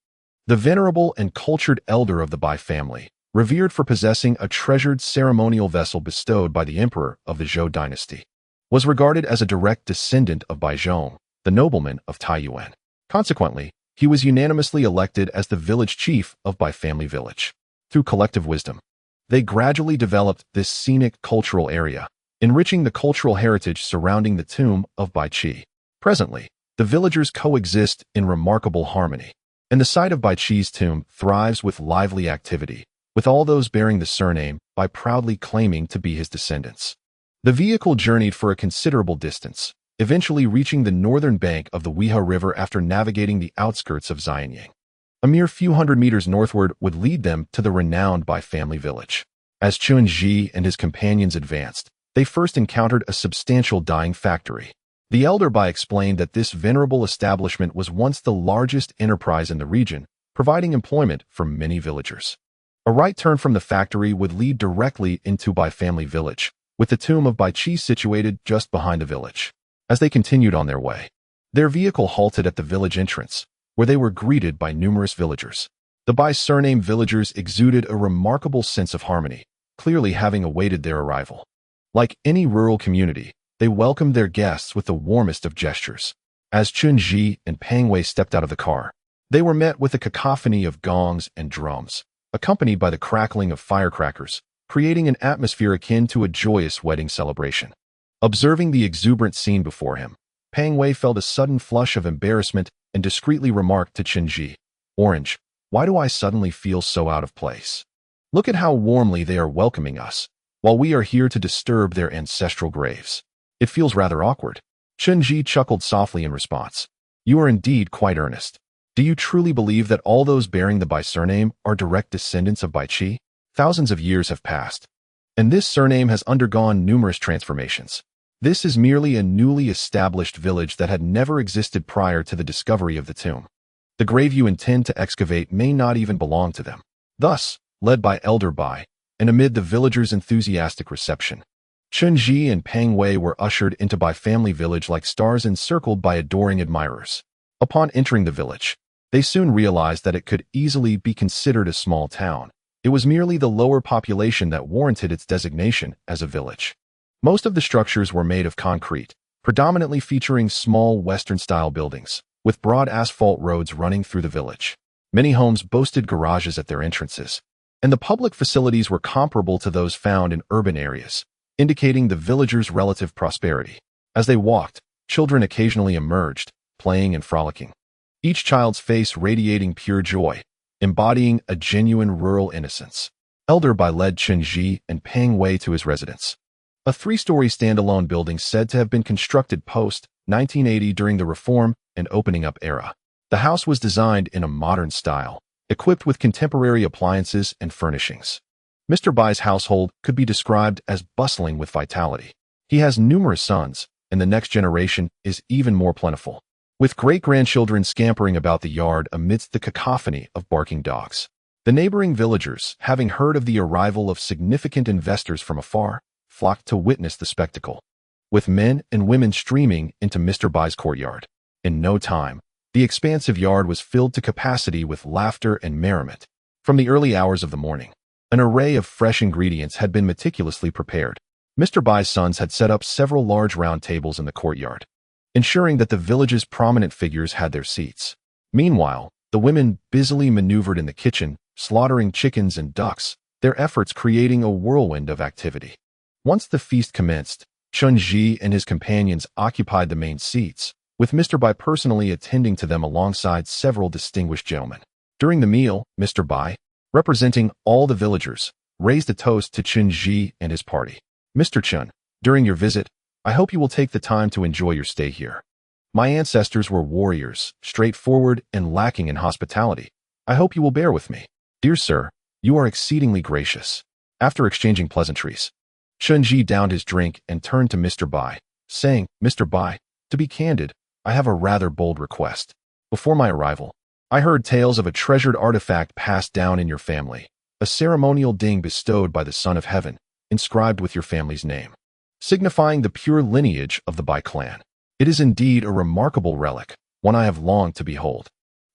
The venerable and cultured elder of the Bai family, revered for possessing a treasured ceremonial vessel bestowed by the emperor of the Zhou dynasty, was regarded as a direct descendant of Bai Zhong, the nobleman of Taiyuan. Consequently, he was unanimously elected as the village chief of Bai family village. Through collective wisdom, they gradually developed this scenic cultural area, enriching the cultural heritage surrounding the tomb of Bai Qi. Presently, the villagers coexist in remarkable harmony, and the site of Bai Qi's tomb thrives with lively activity, with all those bearing the surname Bai proudly claiming to be his descendants. The vehicle journeyed for a considerable distance, eventually reaching the northern bank of the Weihua River after navigating the outskirts of Xianyang. A mere few hundred meters northward would lead them to the renowned Bai family village. As Chen Zhi and his companions advanced, they first encountered a substantial dyeing factory. The elder Bai explained that this venerable establishment was once the largest enterprise in the region, providing employment for many villagers. A right turn from the factory would lead directly into Bai family village, with the tomb of Bai Qi situated just behind the village. As they continued on their way, their vehicle halted at the village entrance, where they were greeted by numerous villagers. The Bai surname villagers exuded a remarkable sense of harmony, clearly having awaited their arrival. Like any rural community, they welcomed their guests with the warmest of gestures. As Chen Zhi and Pang Wei stepped out of the car, they were met with a cacophony of gongs and drums, accompanied by the crackling of firecrackers, creating an atmosphere akin to a joyous wedding celebration. Observing the exuberant scene before him, Pang Wei felt a sudden flush of embarrassment and discreetly remarked to Chen Zhi, "Orange, why do I suddenly feel so out of place? Look at how warmly they are welcoming us, while we are here to disturb their ancestral graves. It feels rather awkward." Chen Zhi chuckled softly in response. "You are indeed quite earnest. Do you truly believe that all those bearing the Bai surname are direct descendants of Bai Qi? Thousands of years have passed, and this surname has undergone numerous transformations. This is merely a newly established village that had never existed prior to the discovery of the tomb. The grave you intend to excavate may not even belong to them." Thus, led by Elder Bai, and amid the villagers' enthusiastic reception, Chen Zhi and Pang Wei were ushered into Bai family village like stars encircled by adoring admirers. Upon entering the village, they soon realized that it could easily be considered a small town. It was merely the lower population that warranted its designation as a village. Most of the structures were made of concrete, predominantly featuring small Western-style buildings, with broad asphalt roads running through the village. Many homes boasted garages at their entrances, and the public facilities were comparable to those found in urban areas, indicating the villagers' relative prosperity. As they walked, children occasionally emerged, playing and frolicking, each child's face radiating pure joy, embodying a genuine rural innocence. Elder Bai led Chen Zhi and Pang Wei to his residence, a three-story standalone building said to have been constructed post-1980 during the Reform and Opening Up era. The house was designed in a modern style, equipped with contemporary appliances and furnishings. Mr. Bai's household could be described as bustling with vitality. He has numerous sons, and the next generation is even more plentiful, with great-grandchildren scampering about the yard amidst the cacophony of barking dogs. The neighboring villagers, having heard of the arrival of significant investors from afar, flocked to witness the spectacle, with men and women streaming into Mr. Bai's courtyard. In no time, the expansive yard was filled to capacity with laughter and merriment. From the early hours of the morning, an array of fresh ingredients had been meticulously prepared. Mr. Bai's sons had set up several large round tables in the courtyard, ensuring that the village's prominent figures had their seats. Meanwhile, the women busily maneuvered in the kitchen, slaughtering chickens and ducks, their efforts creating a whirlwind of activity. Once the feast commenced, Chen Zhi and his companions occupied the main seats, with Mr. Bai personally attending to them alongside several distinguished gentlemen. During the meal, Mr. Bai, representing all the villagers, raised a toast to Chen Zhi and his party. "Mr. Chen, during your visit, I hope you will take the time to enjoy your stay here. My ancestors were warriors, straightforward and lacking in hospitality. I hope you will bear with me. Dear sir, you are exceedingly gracious." After exchanging pleasantries, Chen Zhi downed his drink and turned to Mr. Bai, saying, "Mr. Bai, to be candid, I have a rather bold request. Before my arrival, I heard tales of a treasured artifact passed down in your family, a ceremonial ding bestowed by the Son of Heaven, inscribed with your family's name, signifying the pure lineage of the Bai clan. It is indeed a remarkable relic, one I have longed to behold.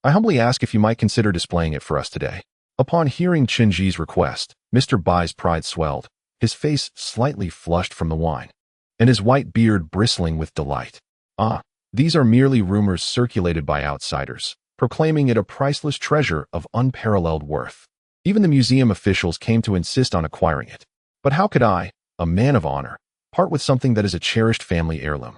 I humbly ask if you might consider displaying it for us today. Upon hearing Chen Zhi's request, Mr. Bai's pride swelled, his face slightly flushed from the wine, and his white beard bristling with delight. Ah, these are merely rumors circulated by outsiders, proclaiming it a priceless treasure of unparalleled worth. Even the museum officials came to insist on acquiring it. But how could I, a man of honor, part with something that is a cherished family heirloom?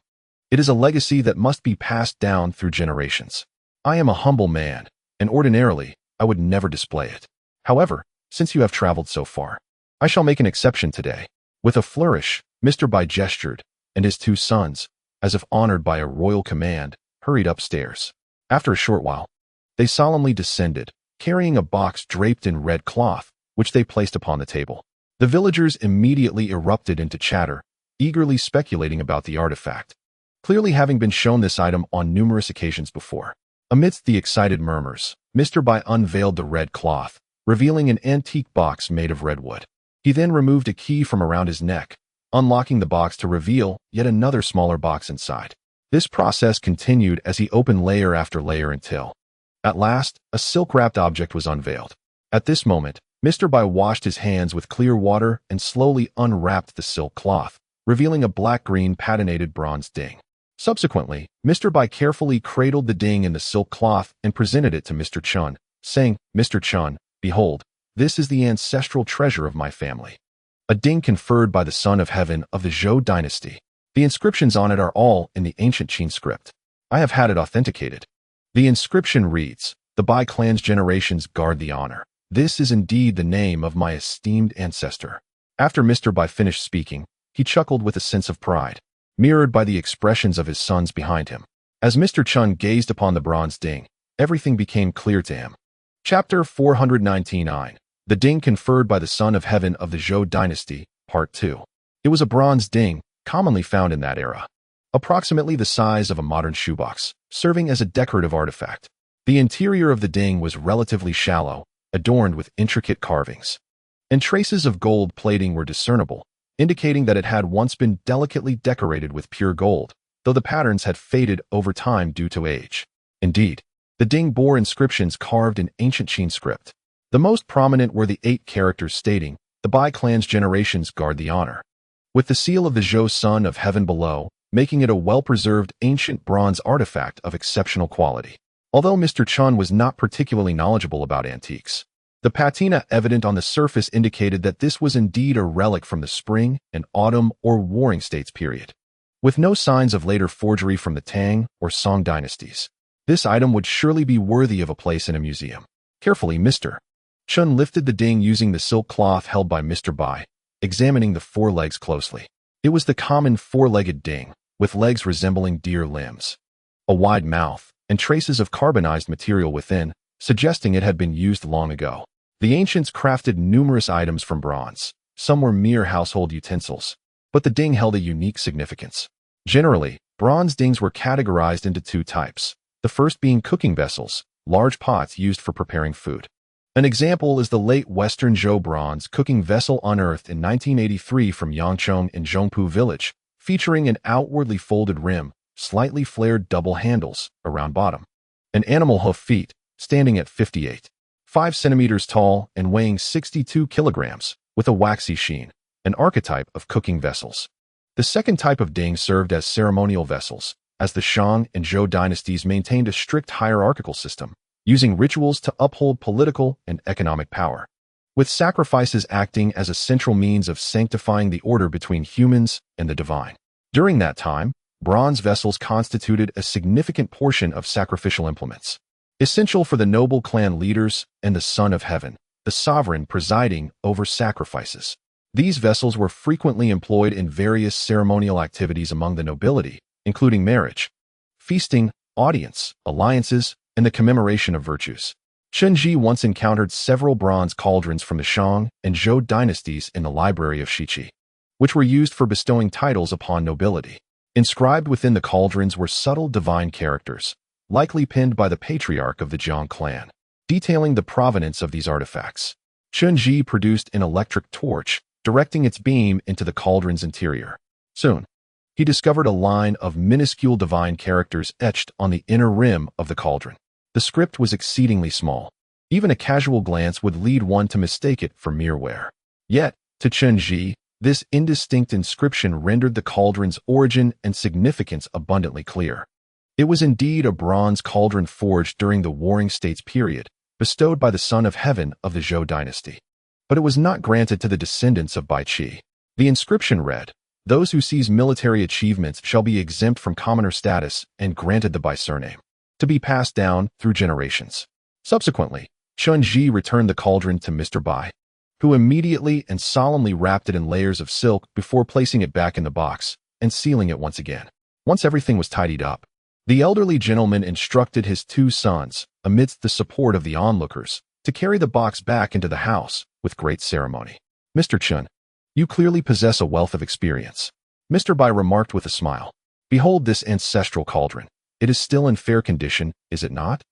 It is a legacy that must be passed down through generations. I am a humble man, and ordinarily, I would never display it. However, since you have traveled so far, I shall make an exception today. With a flourish, Mr. Bai gestured, and his two sons, as if honored by a royal command, hurried upstairs. After a short while, they solemnly descended, carrying a box draped in red cloth, which they placed upon the table. The villagers immediately erupted into chatter, eagerly speculating about the artifact, clearly having been shown this item on numerous occasions before. Amidst the excited murmurs, Mr. Bai unveiled the red cloth, revealing an antique box made of redwood. He then removed a key from around his neck, unlocking the box to reveal yet another smaller box inside. This process continued as he opened layer after layer until, at last, a silk-wrapped object was unveiled. At this moment, Mr. Bai washed his hands with clear water and slowly unwrapped the silk cloth, revealing a black-green patinated bronze ding. Subsequently, Mr. Bai carefully cradled the ding in the silk cloth and presented it to Mr. Chen, saying, "Mr. Chen, behold, this is the ancestral treasure of my family. A ding conferred by the Son of Heaven of the Zhou dynasty. The inscriptions on it are all in the ancient Qin script. I have had it authenticated. The inscription reads, 'The Bai clan's generations guard the honor.' This is indeed the name of my esteemed ancestor." After Mr. Bai finished speaking, he chuckled with a sense of pride, mirrored by the expressions of his sons behind him. As Mr. Chen gazed upon the bronze ding, everything became clear to him. Chapter 499. The Ding Conferred by the Son of Heaven of the Zhou Dynasty, Part 2. It was a bronze ding, commonly found in that era, approximately the size of a modern shoebox, serving as a decorative artifact. The interior of the ding was relatively shallow, adorned with intricate carvings, and traces of gold plating were discernible, indicating that it had once been delicately decorated with pure gold, though the patterns had faded over time due to age. Indeed, the ding bore inscriptions carved in ancient Qin script. The most prominent were the 8 characters stating, "The Bai clan's generations guard the honor," with the seal of the Zhou Son of Heaven below, making it a well-preserved ancient bronze artifact of exceptional quality. Although Mr. Chen was not particularly knowledgeable about antiques, the patina evident on the surface indicated that this was indeed a relic from the Spring and Autumn or Warring States period. With no signs of later forgery from the Tang or Song dynasties, this item would surely be worthy of a place in a museum. Carefully, Mr. Chen lifted the ding using the silk cloth held by Mr. Bai, examining the 4 legs closely. It was the common 4-legged ding, with legs resembling deer limbs, a wide mouth, and traces of carbonized material within, suggesting it had been used long ago. The ancients crafted numerous items from bronze. Some were mere household utensils, but the ding held a unique significance. Generally, bronze dings were categorized into 2 types, the first being cooking vessels, large pots used for preparing food. An example is the late Western Zhou bronze cooking vessel unearthed in 1983 from Yangcheng in Zhongpu village, featuring an outwardly folded rim, slightly flared double handles, around bottom, an animal hoof feet, standing at 58.5 centimeters tall and weighing 62 kilograms, with a waxy sheen, an archetype of cooking vessels. The second type of ding served as ceremonial vessels, as the Shang and Zhou dynasties maintained a strict hierarchical system, using rituals to uphold political and economic power, with sacrifices acting as a central means of sanctifying the order between humans and the divine. During that time, bronze vessels constituted a significant portion of sacrificial implements, essential for the noble clan leaders and the Son of Heaven, the sovereign presiding over sacrifices. These vessels were frequently employed in various ceremonial activities among the nobility, including marriage, feasting, audience, alliances, and the commemoration of virtues. Chen Zhi once encountered several bronze cauldrons from the Shang and Zhou dynasties in the library of Shiqi, which were used for bestowing titles upon nobility. Inscribed within the cauldrons were subtle divine characters, likely pinned by the patriarch of the Zhang clan. Detailing the provenance of these artifacts, Chen Zhi produced an electric torch, directing its beam into the cauldron's interior. Soon, he discovered a line of minuscule divine characters etched on the inner rim of the cauldron. The script was exceedingly small. Even a casual glance would lead one to mistake it for mere wear. Yet, to Chen Zhi, this indistinct inscription rendered the cauldron's origin and significance abundantly clear. It was indeed a bronze cauldron forged during the Warring States period, bestowed by the Son of Heaven of the Zhou dynasty. But it was not granted to the descendants of Bai Qi. The inscription read, "Those who seize military achievements shall be exempt from commoner status and granted the Bai surname, to be passed down through generations." Subsequently, Chen Zhi returned the cauldron to Mr. Bai, who immediately and solemnly wrapped it in layers of silk before placing it back in the box and sealing it once again. Once everything was tidied up, the elderly gentleman instructed his two sons, amidst the support of the onlookers, to carry the box back into the house with great ceremony. "Mr. Chen, you clearly possess a wealth of experience," Mr. Bai remarked with a smile. "Behold this ancestral cauldron. It is still in fair condition, is it not?"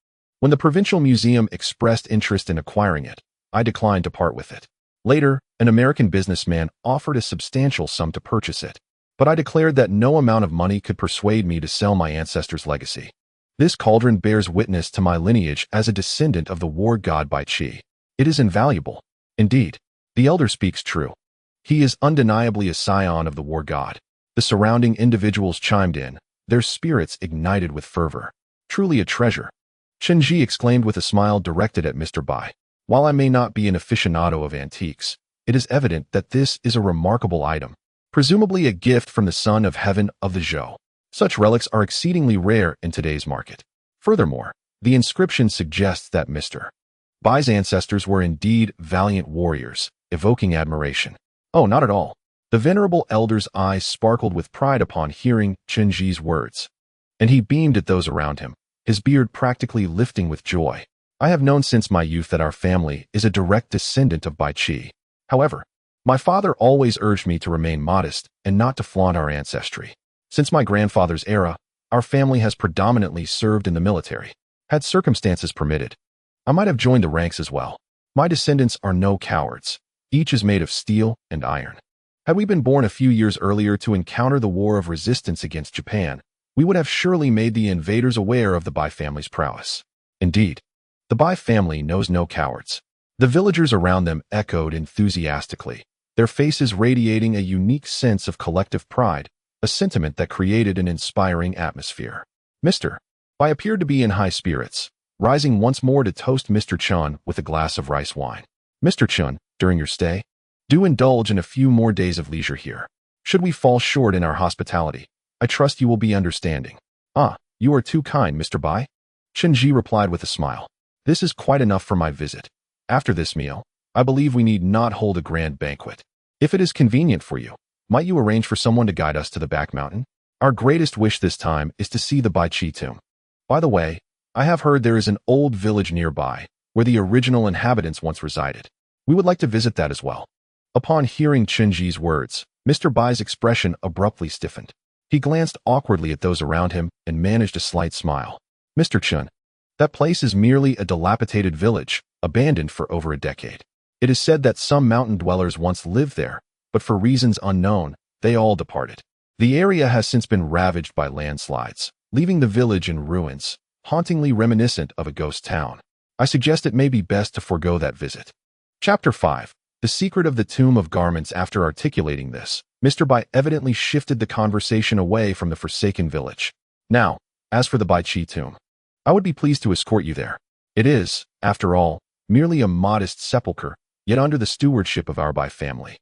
When the Provincial Museum expressed interest in acquiring it, I declined to part with it. Later, an American businessman offered a substantial sum to purchase it, but I declared that no amount of money could persuade me to sell my ancestors' legacy. This cauldron bears witness to my lineage as a descendant of the war god Bai Qi. It is invaluable. Indeed, the elder speaks true. He is undeniably a scion of the war god. The surrounding individuals chimed in, their spirits ignited with fervor. "Truly a treasure," Chen Zhi exclaimed with a smile directed at Mr. Bai. "While I may not be an aficionado of antiques, it is evident that this is a remarkable item, presumably a gift from the Son of Heaven of the Zhou. Such relics are exceedingly rare in today's market. Furthermore, the inscription suggests that Mr. Bai's ancestors were indeed valiant warriors, evoking admiration." "Oh, not at all." The venerable elder's eyes sparkled with pride upon hearing Chen Zhi's words, and he beamed at those around him, his beard practically lifting with joy. "I have known since my youth that our family is a direct descendant of Bai Qi. However, my father always urged me to remain modest and not to flaunt our ancestry. Since my grandfather's era, our family has predominantly served in the military. Had circumstances permitted, I might have joined the ranks as well. My descendants are no cowards. Each is made of steel and iron. Had we been born a few years earlier to encounter the war of resistance against Japan, we would have surely made the invaders aware of the Bai family's prowess. Indeed, the Bai family knows no cowards." The villagers around them echoed enthusiastically, their faces radiating a unique sense of collective pride, a sentiment that created an inspiring atmosphere. Mr. Bai appeared to be in high spirits, rising once more to toast Mr. Chen with a glass of rice wine. "Mr. Chen, during your stay, do indulge in a few more days of leisure here. Should we fall short in our hospitality, I trust you will be understanding." "Ah, you are too kind, Mr. Bai," Chen Zhi replied with a smile. "This is quite enough for my visit. After this meal, I believe we need not hold a grand banquet. If it is convenient for you, might you arrange for someone to guide us to the back mountain? Our greatest wish this time is to see the Bai Qi tomb. By the way, I have heard there is an old village nearby, where the original inhabitants once resided. We would like to visit that as well." Upon hearing Chen Zhi's words, Mr. Bai's expression abruptly stiffened. He glanced awkwardly at those around him and managed a slight smile. "Mr. Chen, that place is merely a dilapidated village, abandoned for over a decade. It is said that some mountain dwellers once lived there, but for reasons unknown, they all departed. The area has since been ravaged by landslides, leaving the village in ruins, hauntingly reminiscent of a ghost town. I suggest it may be best to forego that visit." Chapter 5. The Secret of the Tomb of Garments. After articulating this, Mr. Bai evidently shifted the conversation away from the forsaken village. "Now, as for the Bai Qi tomb, I would be pleased to escort you there. It is, after all, merely a modest sepulchre, yet under the stewardship of our Bai family.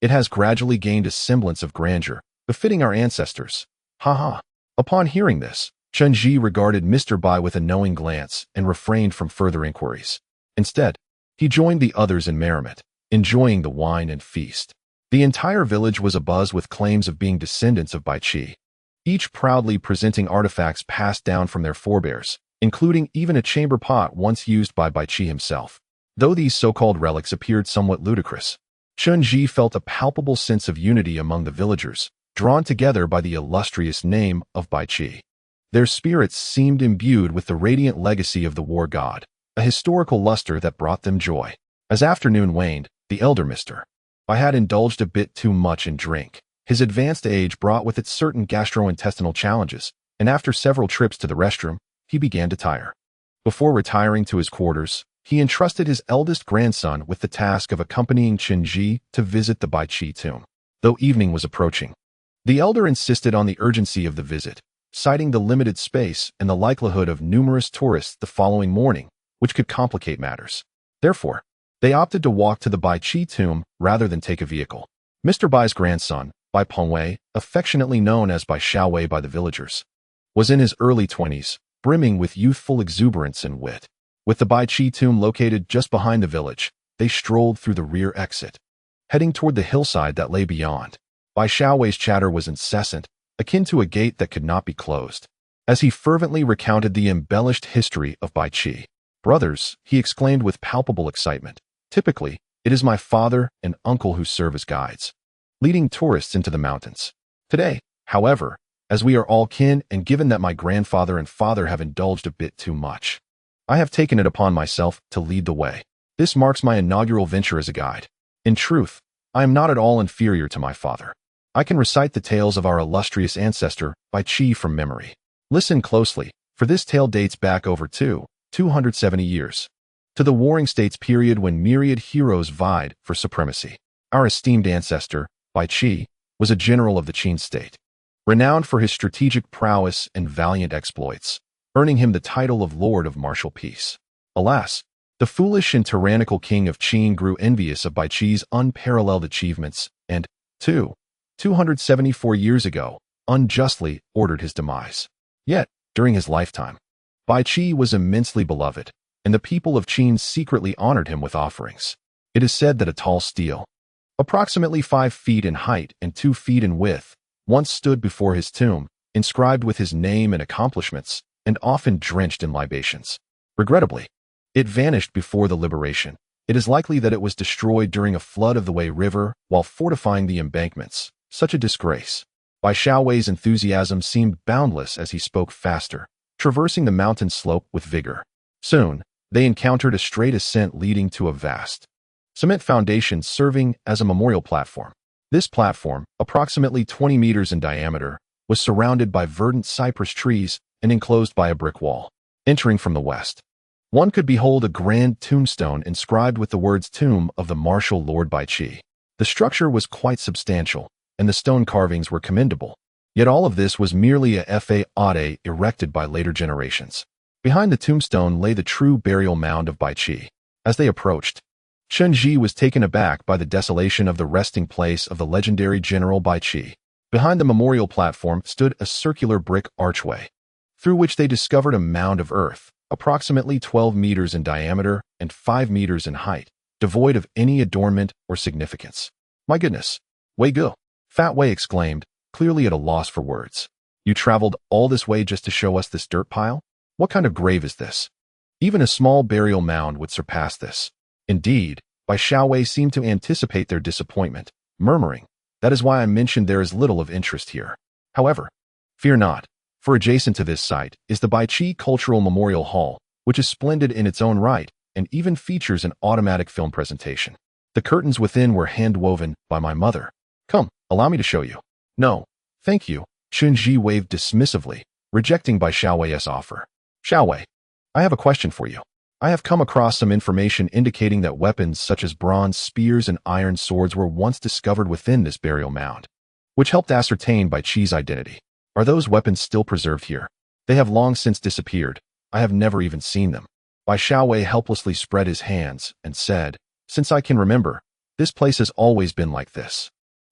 It has gradually gained a semblance of grandeur, befitting our ancestors. Ha ha." Upon hearing this, Chen Zhi regarded Mr. Bai with a knowing glance and refrained from further inquiries. Instead, he joined the others in merriment, enjoying the wine and feast. The entire village was abuzz with claims of being descendants of Bai Qi, each proudly presenting artifacts passed down from their forebears, including even a chamber pot once used by Bai Qi himself. Though these so-called relics appeared somewhat ludicrous, Chen Zhi felt a palpable sense of unity among the villagers, drawn together by the illustrious name of Bai Qi. Their spirits seemed imbued with the radiant legacy of the war god, a historical luster that brought them joy. As afternoon waned, the elder Mr. Bai had indulged a bit too much in drink. His advanced age brought with it certain gastrointestinal challenges, and after several trips to the restroom, he began to tire. Before retiring to his quarters, he entrusted his eldest grandson with the task of accompanying Chen Zhi to visit the Baiqi tomb. Though evening was approaching, the elder insisted on the urgency of the visit, citing the limited space and the likelihood of numerous tourists the following morning, which could complicate matters. Therefore, they opted to walk to the Baiqi tomb rather than take a vehicle. Mr. Bai's grandson, Bai Pengwei, affectionately known as Bai Xiaowei by the villagers, was in his early 20s, brimming with youthful exuberance and wit. With the Baiqi tomb located just behind the village, they strolled through the rear exit, heading toward the hillside that lay beyond. Bai Xiaowei's chatter was incessant, akin to a gate that could not be closed, as he fervently recounted the embellished history of Baiqi. "Brothers," he exclaimed with palpable excitement, "typically, it is my father and uncle who serve as guides, leading tourists into the mountains. Today, however, as we are all kin and given that my grandfather and father have indulged a bit too much, I have taken it upon myself to lead the way. This marks my inaugural venture as a guide. In truth, I am not at all inferior to my father. I can recite the tales of our illustrious ancestor, Baiqi, from memory. Listen closely, for this tale dates back over 270 years, to the Warring States period when myriad heroes vied for supremacy. Our esteemed ancestor, Baiqi, was a general of the Qin state, renowned for his strategic prowess and valiant exploits, earning him the title of Lord of Martial Peace. Alas, the foolish and tyrannical king of Qin grew envious of Baiqi's unparalleled achievements and, 274 years ago, unjustly ordered his demise. Yet, during his lifetime, Baiqi was immensely beloved, and the people of Qin secretly honored him with offerings. It is said that a tall stele, approximately 5 feet in height and 2 feet in width, once stood before his tomb, inscribed with his name and accomplishments, and often drenched in libations. Regrettably, it vanished before the liberation. It is likely that it was destroyed during a flood of the Wei River while fortifying the embankments. Such a disgrace. Bai Xiaowei's enthusiasm seemed boundless as he spoke faster, traversing the mountain slope with vigor. Soon, they encountered a straight ascent leading to a vast cement foundation serving as a memorial platform. This platform, approximately 20 meters in diameter, was surrounded by verdant cypress trees and enclosed by a brick wall. Entering from the west, one could behold a grand tombstone inscribed with the words "Tomb of the Martial Lord Baiqi." The structure was quite substantial, and the stone carvings were commendable. Yet all of this was merely a facade erected by later generations. Behind the tombstone lay the true burial mound of Baiqi. As they approached, Chen Zhi was taken aback by the desolation of the resting place of the legendary General Baiqi. Behind the memorial platform stood a circular brick archway, through which they discovered a mound of earth, approximately 12 meters in diameter and 5 meters in height, devoid of any adornment or significance. "My goodness, Wei Gu," Fat Wei exclaimed, clearly at a loss for words. "You traveled all this way just to show us this dirt pile? What kind of grave is this? Even a small burial mound would surpass this." Indeed, Bai Xiaowei seemed to anticipate their disappointment, murmuring, "That is why I mentioned there is little of interest here. However, fear not, for adjacent to this site is the Baiqi Cultural Memorial Hall, which is splendid in its own right and even features an automatic film presentation. The curtains within were hand-woven by my mother. Come, allow me to show you." "No, thank you," Chen Zhi waved dismissively, rejecting Bai Xiaowei's offer. "Xiaowei, I have a question for you. I have come across some information indicating that weapons such as bronze spears and iron swords were once discovered within this burial mound, which helped ascertain Baiqi's identity. Are those weapons still preserved here? They have long since disappeared. I have never even seen them." Bai Xiaowei helplessly spread his hands and said, "Since I can remember, this place has always been like this.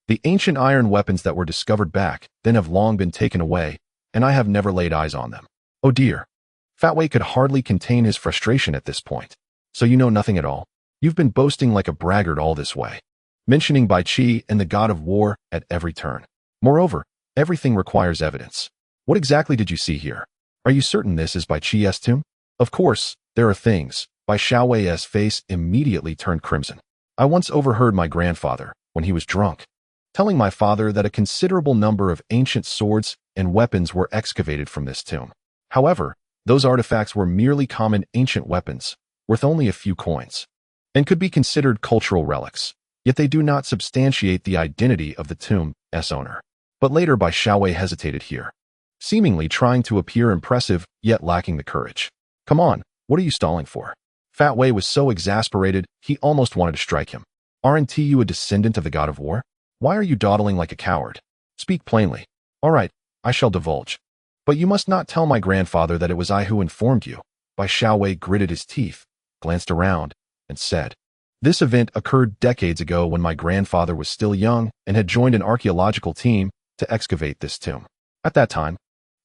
The ancient iron weapons that were discovered back then have long been taken away, and I have never laid eyes on them." "Oh dear." Fat Wei could hardly contain his frustration at this point. "So you know nothing at all? You've been boasting like a braggart all this way, mentioning Baiqi and the god of war at every turn. Moreover, everything requires evidence. What exactly did you see here? Are you certain this is Baiqi's tomb?" "Of course, there are things." Bai Xiaowei's face immediately turned crimson. "I once overheard my grandfather, when he was drunk, telling my father that a considerable number of ancient swords and weapons were excavated from this tomb. However, those artifacts were merely common ancient weapons, worth only a few coins, and could be considered cultural relics, yet they do not substantiate the identity of the tomb's owner. But later Bai Xiaowei hesitated here, seemingly trying to appear impressive, yet lacking the courage. Come on, what are you stalling for? Fat Wei was so exasperated, he almost wanted to strike him. Aren't you a descendant of the god of war? Why are you dawdling like a coward? Speak plainly. All right, I shall divulge. But you must not tell my grandfather that it was I who informed you. Bai Xiaowei gritted his teeth, glanced around, and said, this event occurred decades ago when my grandfather was still young and had joined an archaeological team to excavate this tomb. At that time,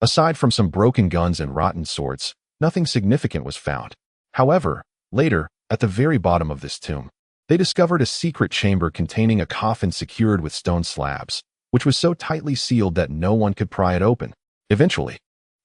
aside from some broken guns and rotten swords, nothing significant was found. However, later, at the very bottom of this tomb, they discovered a secret chamber containing a coffin secured with stone slabs, which was so tightly sealed that no one could pry it open. Eventually,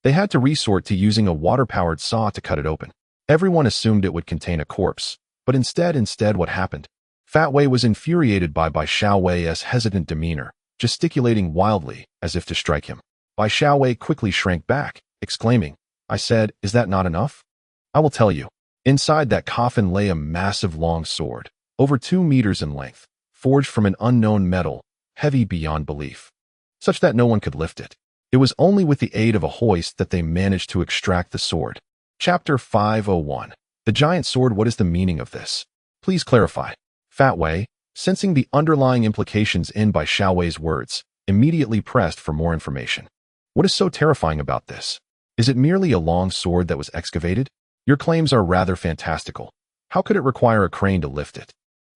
they had to resort to using a water-powered saw to cut it open. Everyone assumed it would contain a corpse, but instead what happened? Fat Wei was infuriated by Bai Xiaowei's hesitant demeanor, gesticulating wildly as if to strike him. Bai Xiaowei quickly shrank back, exclaiming, I said, is that not enough? I will tell you. Inside that coffin lay a massive long sword, over 2 meters in length, forged from an unknown metal, heavy beyond belief, such that no one could lift it. It was only with the aid of a hoist that they managed to extract the sword. Chapter 501. The giant sword. What is the meaning of this? Please clarify. Fat Wei, sensing the underlying implications in Bai Xiaowei's words, immediately pressed for more information. What is so terrifying about this? Is it merely a long sword that was excavated? Your claims are rather fantastical. How could it require a crane to lift it?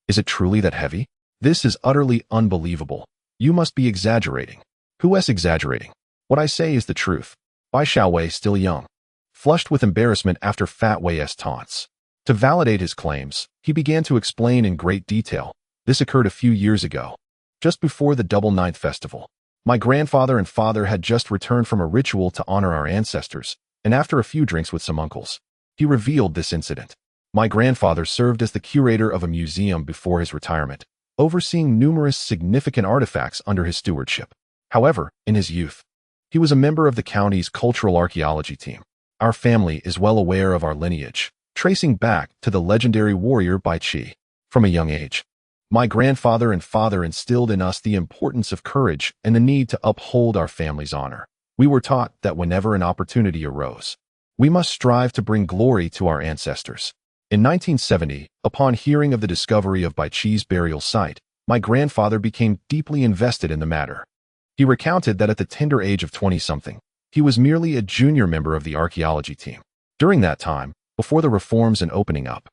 Is it truly that heavy? This is utterly unbelievable. You must be exaggerating. Who is exaggerating? What I say is the truth. Bai Xiaowei, still young, flushed with embarrassment after Fat Wei's taunts. To validate his claims, he began to explain in great detail. This occurred a few years ago, just before the Double Ninth Festival. My grandfather and father had just returned from a ritual to honor our ancestors, and after a few drinks with some uncles, he revealed this incident. My grandfather served as the curator of a museum before his retirement, overseeing numerous significant artifacts under his stewardship. However, in his youth, he was a member of the county's cultural archaeology team. Our family is well aware of our lineage, tracing back to the legendary warrior Bai Qi. From a young age, my grandfather and father instilled in us the importance of courage and the need to uphold our family's honor. We were taught that whenever an opportunity arose, we must strive to bring glory to our ancestors. In 1970, upon hearing of the discovery of Bai Qi's burial site, my grandfather became deeply invested in the matter. He recounted that at the tender age of 20-something, he was merely a junior member of the archaeology team. During that time, before the reforms and opening up,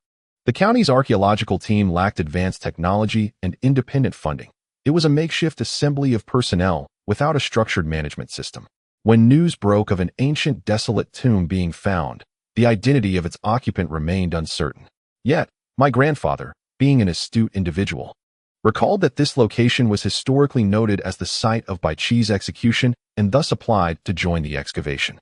the county's archaeological team lacked advanced technology and independent funding. It was a makeshift assembly of personnel without a structured management system. When news broke of an ancient desolate tomb being found, the identity of its occupant remained uncertain. Yet, my grandfather, being an astute individual, recalled that this location was historically noted as the site of Bai Qi's execution and thus applied to join the excavation.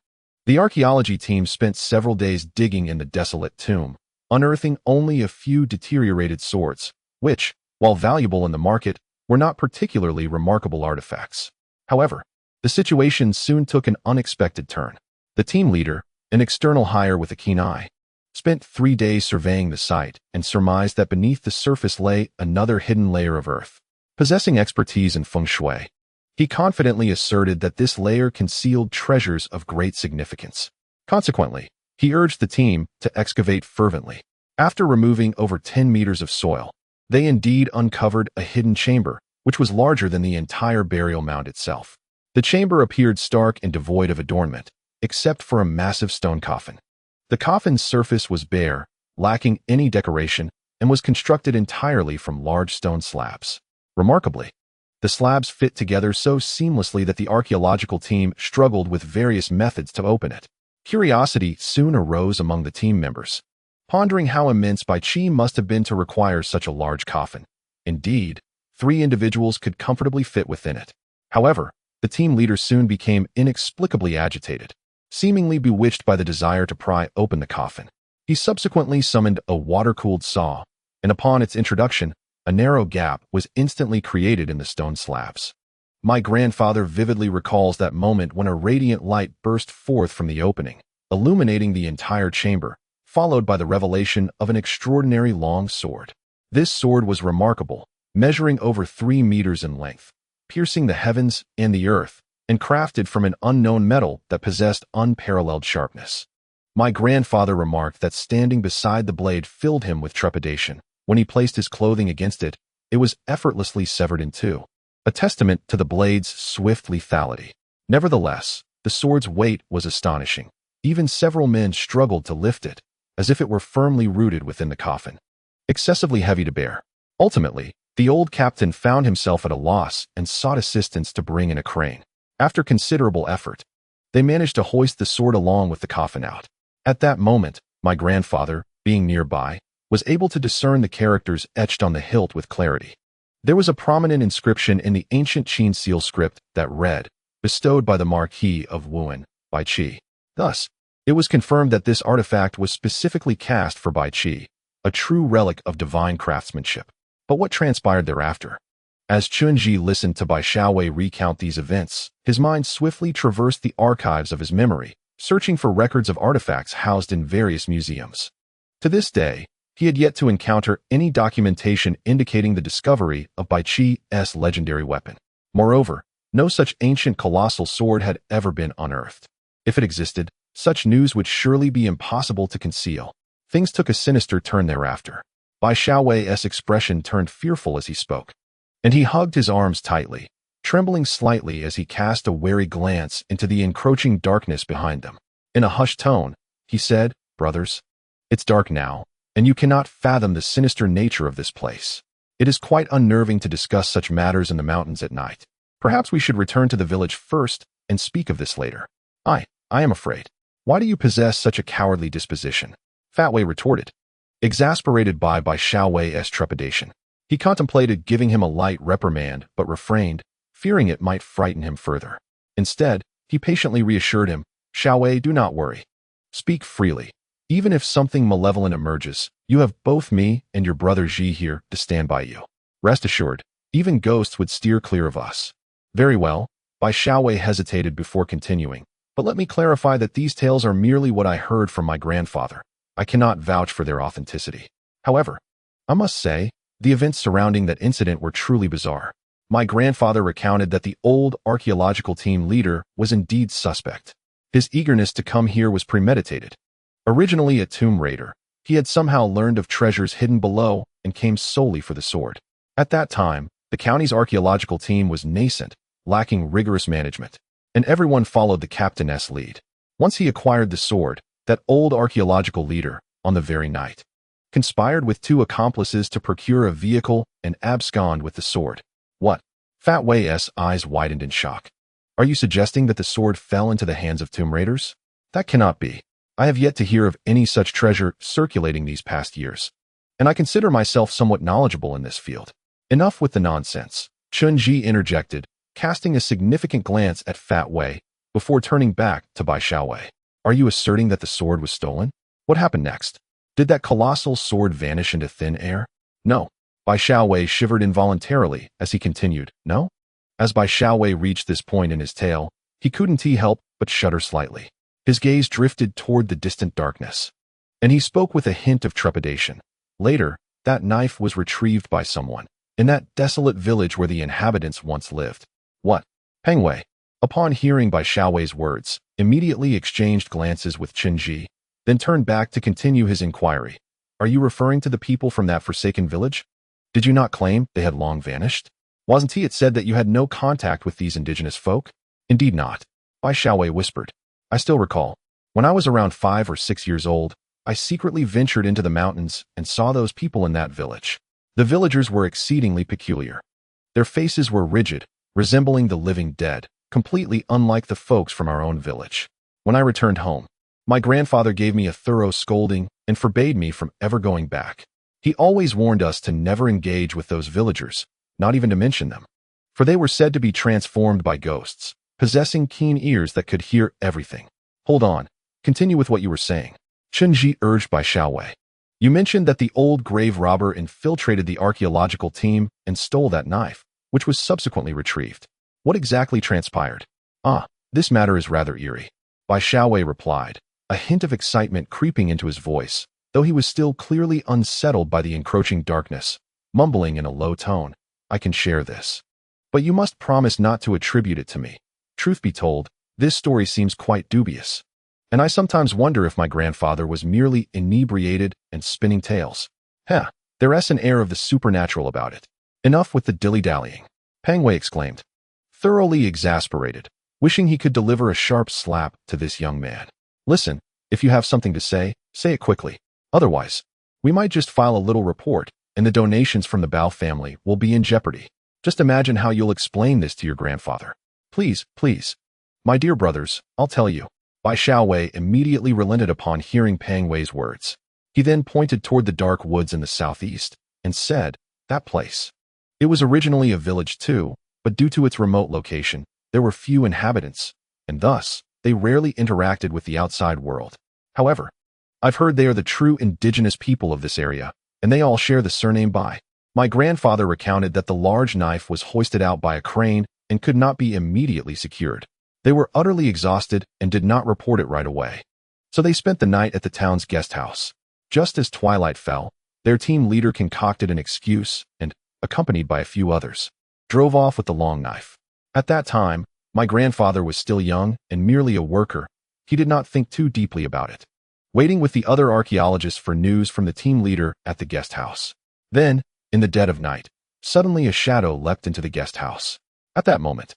The archaeology team spent several days digging in the desolate tomb, unearthing only a few deteriorated swords, which, while valuable in the market, were not particularly remarkable artifacts. However, the situation soon took an unexpected turn. The team leader, an external hire with a keen eye, spent 3 days surveying the site and surmised that beneath the surface lay another hidden layer of earth. Possessing expertise in feng shui, he confidently asserted that this layer concealed treasures of great significance. Consequently, he urged the team to excavate fervently. After removing over 10 meters of soil, they indeed uncovered a hidden chamber, which was larger than the entire burial mound itself. The chamber appeared stark and devoid of adornment, except for a massive stone coffin. The coffin's surface was bare, lacking any decoration, and was constructed entirely from large stone slabs. Remarkably, the slabs fit together so seamlessly that the archaeological team struggled with various methods to open it. Curiosity soon arose among the team members, pondering how immense Bai Qi must have been to require such a large coffin. Indeed, 3 individuals could comfortably fit within it. However, the team leader soon became inexplicably agitated, seemingly bewitched by the desire to pry open the coffin. He subsequently summoned a water-cooled saw, and upon its introduction, a narrow gap was instantly created in the stone slabs. My grandfather vividly recalls that moment when a radiant light burst forth from the opening, illuminating the entire chamber, followed by the revelation of an extraordinary long sword. This sword was remarkable, measuring over 3 meters in length, piercing the heavens and the earth, and crafted from an unknown metal that possessed unparalleled sharpness. My grandfather remarked that standing beside the blade filled him with trepidation. When he placed his clothing against it, it was effortlessly severed in two, a testament to the blade's swift lethality. Nevertheless, the sword's weight was astonishing. Even several men struggled to lift it, as if it were firmly rooted within the coffin. Excessively heavy to bear. Ultimately, the old captain found himself at a loss and sought assistance to bring in a crane. After considerable effort, they managed to hoist the sword along with the coffin out. At that moment, my grandfather, being nearby, was able to discern the characters etched on the hilt with clarity. There was a prominent inscription in the ancient Qin seal script that read, "Bestowed by the Marquis of Wuan, Bai Qi." Thus, it was confirmed that this artifact was specifically cast for Bai Qi, a true relic of divine craftsmanship. But what transpired thereafter? As Chen Zhi listened to Bai Xiaowei recount these events, his mind swiftly traversed the archives of his memory, searching for records of artifacts housed in various museums. To this day, he had yet to encounter any documentation indicating the discovery of Bai Qi's legendary weapon. Moreover, no such ancient colossal sword had ever been unearthed. If it existed, such news would surely be impossible to conceal. Things took a sinister turn thereafter. Bai Xiaowei's expression turned fearful as he spoke, and he hugged his arms tightly, trembling slightly as he cast a wary glance into the encroaching darkness behind them. In a hushed tone, he said, "Brothers, it's dark now, and you cannot fathom the sinister nature of this place. It is quite unnerving to discuss such matters in the mountains at night. Perhaps we should return to the village first and speak of this later." I am afraid. Why do you possess such a cowardly disposition?" Fat Wei retorted, exasperated by Bai Xiaowei's trepidation. He contemplated giving him a light reprimand, but refrained, fearing it might frighten him further. Instead, he patiently reassured him, "Xiaowei, do not worry. Speak freely. Even if something malevolent emerges, you have both me and your brother Zhi here to stand by you. Rest assured, even ghosts would steer clear of us." "Very well." Bai Xiaowei hesitated before continuing, "But let me clarify that these tales are merely what I heard from my grandfather. I cannot vouch for their authenticity. However, I must say, the events surrounding that incident were truly bizarre. My grandfather recounted that the old archaeological team leader was indeed suspect. His eagerness to come here was premeditated. Originally a tomb raider, he had somehow learned of treasures hidden below and came solely for the sword. At that time, the county's archaeological team was nascent, lacking rigorous management, and everyone followed the captain's lead. Once he acquired the sword, that old archaeological leader, on the very night, conspired with 2 accomplices to procure a vehicle and abscond with the sword. What? Fat Wei's eyes widened in shock. Are you suggesting that the sword fell into the hands of tomb raiders? That cannot be. I have yet to hear of any such treasure circulating these past years, and I consider myself somewhat knowledgeable in this field. Enough with the nonsense, Chen Zhi interjected, casting a significant glance at Fat Wei before turning back to Bai Xiaowei. Are you asserting that the sword was stolen? What happened next? Did that colossal sword vanish into thin air? No. Bai Xiaowei shivered involuntarily as he continued, No? As Bai Xiaowei reached this point in his tale, he couldn't help but shudder slightly. His gaze drifted toward the distant darkness, and he spoke with a hint of trepidation. Later, that knife was retrieved by someone, in that desolate village where the inhabitants once lived. What? Peng Wei, upon hearing Bai Xiaowei's words, immediately exchanged glances with Chen Zhi, then turned back to continue his inquiry. Are you referring to the people from that forsaken village? Did you not claim they had long vanished? Wasn't it said that you had no contact with these indigenous folk? Indeed not, Bai Xiaowei whispered. I still recall, when I was around 5 or 6 years old, I secretly ventured into the mountains and saw those people in that village. The villagers were exceedingly peculiar. Their faces were rigid, resembling the living dead, completely unlike the folks from our own village. When I returned home, my grandfather gave me a thorough scolding and forbade me from ever going back. He always warned us to never engage with those villagers, not even to mention them, for they were said to be transformed by ghosts, possessing keen ears that could hear everything. Hold on, continue with what you were saying, Chen Zhi urged Bai Xiaowei. You mentioned that the old grave robber infiltrated the archaeological team and stole that knife, which was subsequently retrieved. What exactly transpired? Ah, this matter is rather eerie. Bai Xiaowei replied, a hint of excitement creeping into his voice, though he was still clearly unsettled by the encroaching darkness, mumbling in a low tone, I can share this. But you must promise not to attribute it to me. Truth be told, this story seems quite dubious. And I sometimes wonder if my grandfather was merely inebriated and spinning tales. There's an air of the supernatural about it. Enough with the dilly-dallying. Pang Wei exclaimed, thoroughly exasperated, wishing he could deliver a sharp slap to this young man. Listen, if you have something to say it quickly. Otherwise, we might just file a little report, and the donations from the Bao family will be in jeopardy. Just imagine how you'll explain this to your grandfather. Please. My dear brothers, I'll tell you. Bai Xiaowei immediately relented upon hearing Pang Wei's words. He then pointed toward the dark woods in the southeast and said, that place. It was originally a village too, but due to its remote location, there were few inhabitants, and thus, they rarely interacted with the outside world. However, I've heard they are the true indigenous people of this area, and they all share the surname Bai. My grandfather recounted that the large knife was hoisted out by a crane and could not be immediately secured. They were utterly exhausted and did not report it right away. So they spent the night at the town's guest house. Just as twilight fell, their team leader concocted an excuse and, accompanied by a few others, drove off with the long knife. At that time, my grandfather was still young and merely a worker. He did not think too deeply about it, waiting with the other archaeologists for news from the team leader at the guest house. Then, in the dead of night, suddenly a shadow leapt into the guest house. At that moment,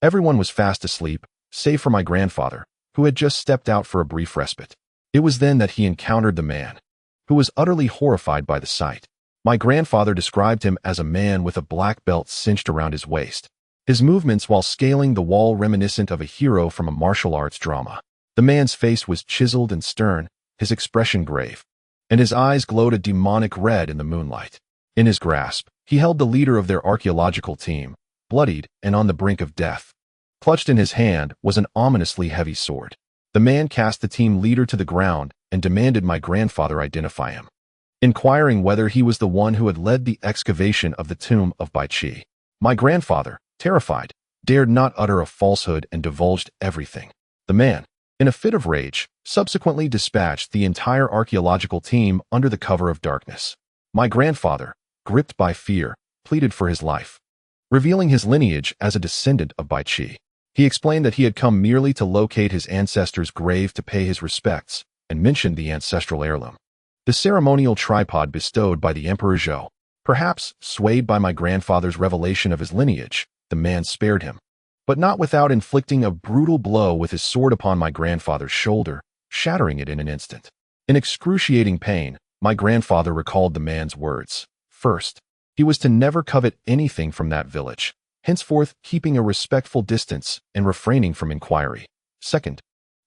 everyone was fast asleep, save for my grandfather, who had just stepped out for a brief respite. It was then that he encountered the man, who was utterly horrified by the sight. My grandfather described him as a man with a black belt cinched around his waist, his movements while scaling the wall reminiscent of a hero from a martial arts drama. The man's face was chiseled and stern, his expression grave, and his eyes glowed a demonic red in the moonlight. In his grasp, he held the leader of their archaeological team, bloodied and on the brink of death. Clutched in his hand was an ominously heavy sword. The man cast the team leader to the ground and demanded my grandfather identify him, inquiring whether he was the one who had led the excavation of the tomb of Bai Qi. My grandfather, terrified, dared not utter a falsehood and divulged everything. The man, in a fit of rage, subsequently dispatched the entire archaeological team under the cover of darkness. My grandfather, gripped by fear, pleaded for his life, revealing his lineage as a descendant of Bai Qi. He explained that he had come merely to locate his ancestor's grave to pay his respects, and mentioned the ancestral heirloom, the ceremonial tripod bestowed by the Emperor Zhou. Perhaps, swayed by my grandfather's revelation of his lineage, the man spared him, but not without inflicting a brutal blow with his sword upon my grandfather's shoulder, shattering it in an instant. In excruciating pain, my grandfather recalled the man's words. First, he was to never covet anything from that village, henceforth keeping a respectful distance and refraining from inquiry. Second,